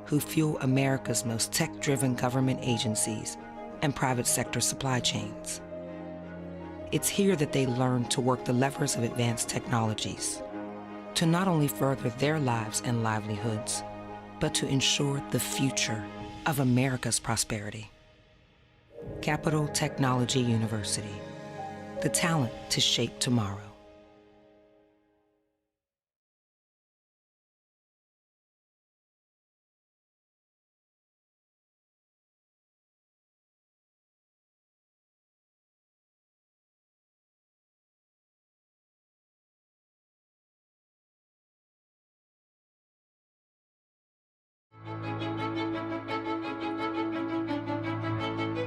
who fuel America's most tech-driven government agencies and private sector supply chains. It's here that they learn to work the levers of advanced technologies, to not only further their lives and livelihoods, but to ensure the future of America's prosperity. Capital Technology University, the talent to shape tomorrow.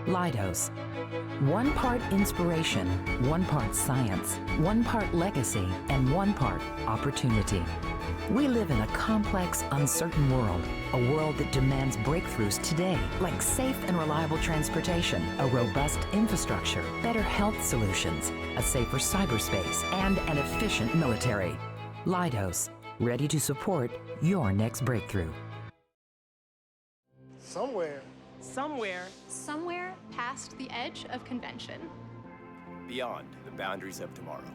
Leidos. 1 part inspiration, 1 part science, 1 part legacy, and 1 part opportunity. We live in a complex, uncertain world, a world that demands breakthroughs today, like safe and reliable transportation, a robust infrastructure, better health solutions, a safer cyberspace, and an efficient military. Leidos, ready to support your next breakthrough. Somewhere past the edge of convention. Beyond the boundaries of tomorrow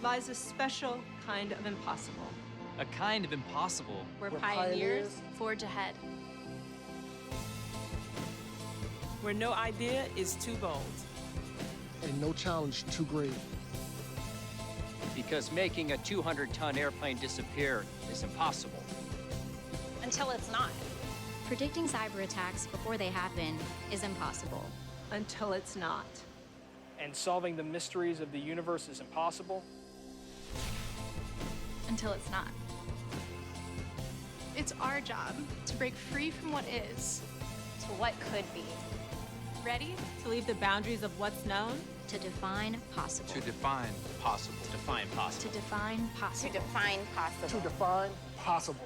lies a special kind of impossible. A kind of impossible. Where pioneers forge ahead. Where no idea is too bold. And no challenge too great. Because making a 200-ton airplane disappear is impossible. Until it's not. Predicting cyber attacks before they happen is impossible. Until it's not. And solving the mysteries of the universe is impossible. Until it's not. It's our job to break free from what is to what could be. Ready? To leave the boundaries of what's known. To define possible. To define possible. To define possible. To define possible. To define possible.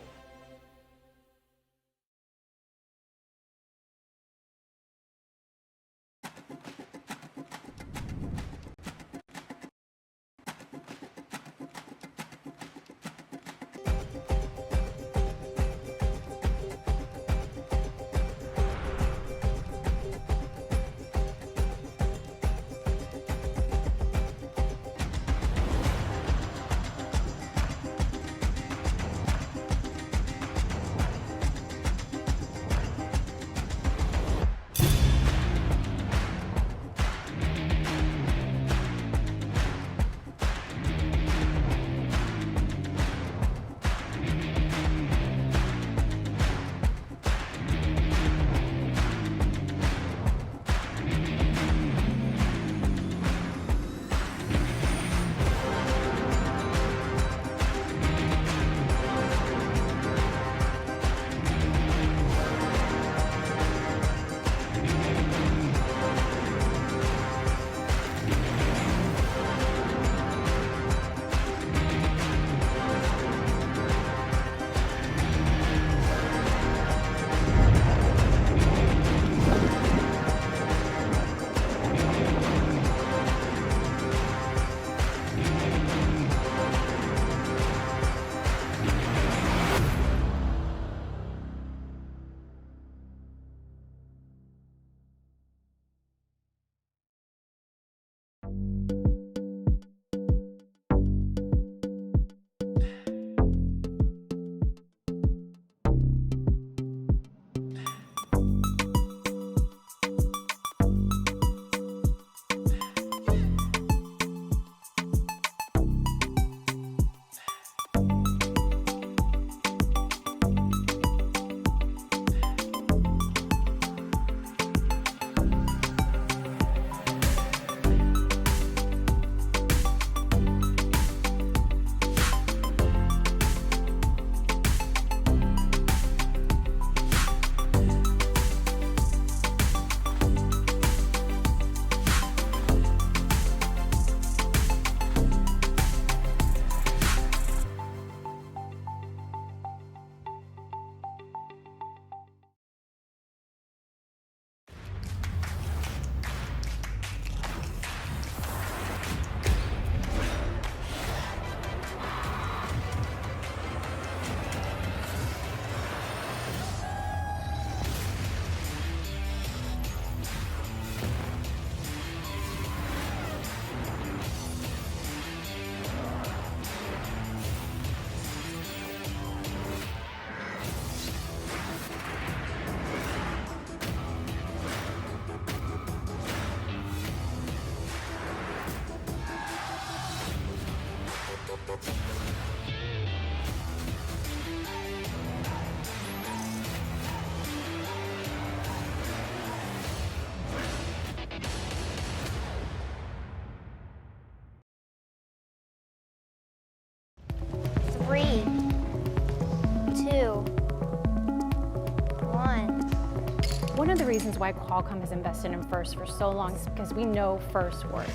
reasons why Qualcomm has invested in FIRST for so long is because we know FIRST works.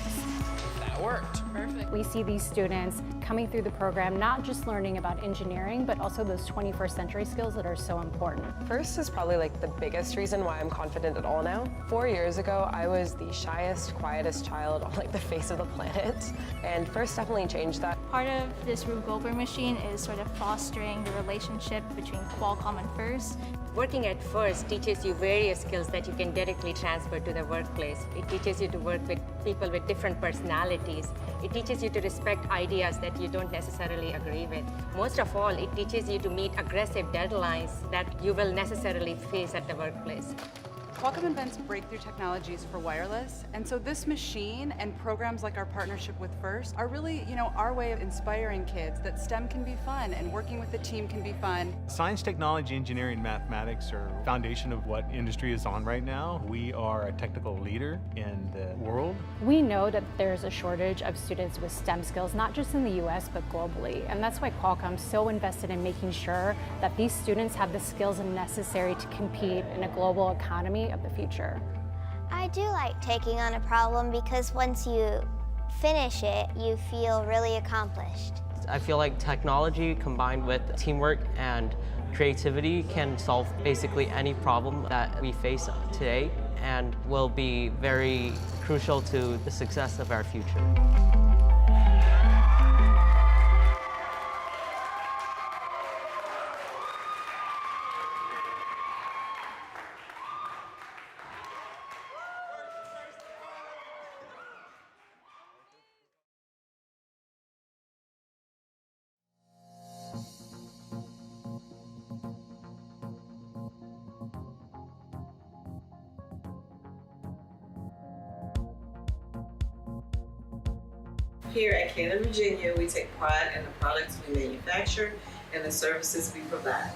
That worked. Perfect. We see these students coming through the program, not just learning about engineering, but also those 21st century skills that are so important. FIRST is probably like the biggest reason why I'm confident at all now. 4 years ago, I was the shyest, quietest child on like the face of the planet, and FIRST definitely changed that. Part of this Rube Goldberg machine is sort of fostering the relationship between Qualcomm and FIRST. Working at FIRST teaches you various skills that you can directly transfer to the workplace. It teaches you to work with people with different personalities. It teaches you to respect ideas that you don't necessarily agree with. Most of all, it teaches you to meet aggressive deadlines that you will necessarily face at the workplace. Qualcomm invents breakthrough technologies for wireless, and so this machine and programs like our partnership with FIRST are really, our way of inspiring kids that STEM can be fun and working with the team can be fun. Science, technology, engineering, mathematics are foundation of what industry is on right now. We are a technical leader in the world. We know that there's a shortage of students with STEM skills, not just in the US, but globally. And that's why Qualcomm's so invested in making sure that these students have the skills necessary to compete in a global economy of the future. I do like taking on a problem because once you finish it, you feel really accomplished. I feel like technology combined with teamwork and creativity can solve basically any problem that we face today and will be very crucial to the success of our future. Here at Canon, Virginia, we take pride in the products we manufacture and the services we provide.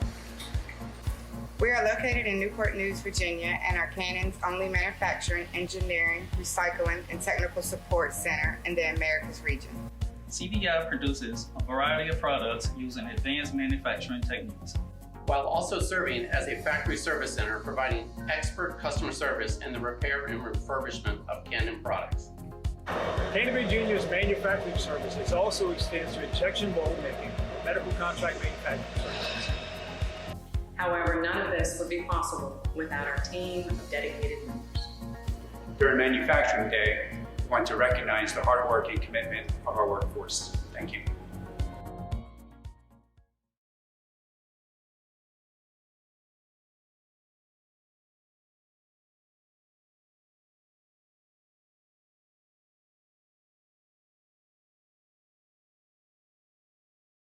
We are located in Newport News, Virginia, and are Canon's only manufacturing, engineering, recycling, and technical support center in the Americas region. CVI produces a variety of products using advanced manufacturing techniques, while also serving as a factory service center providing expert customer service in the repair and refurbishment of Canon products. Canon Virginia's manufacturing services also extends to injection mold making, medical contract manufacturing services. However, none of this would be possible without our team of dedicated members. During Manufacturing Day, we want to recognize the hard work and commitment of our workforce. Thank you.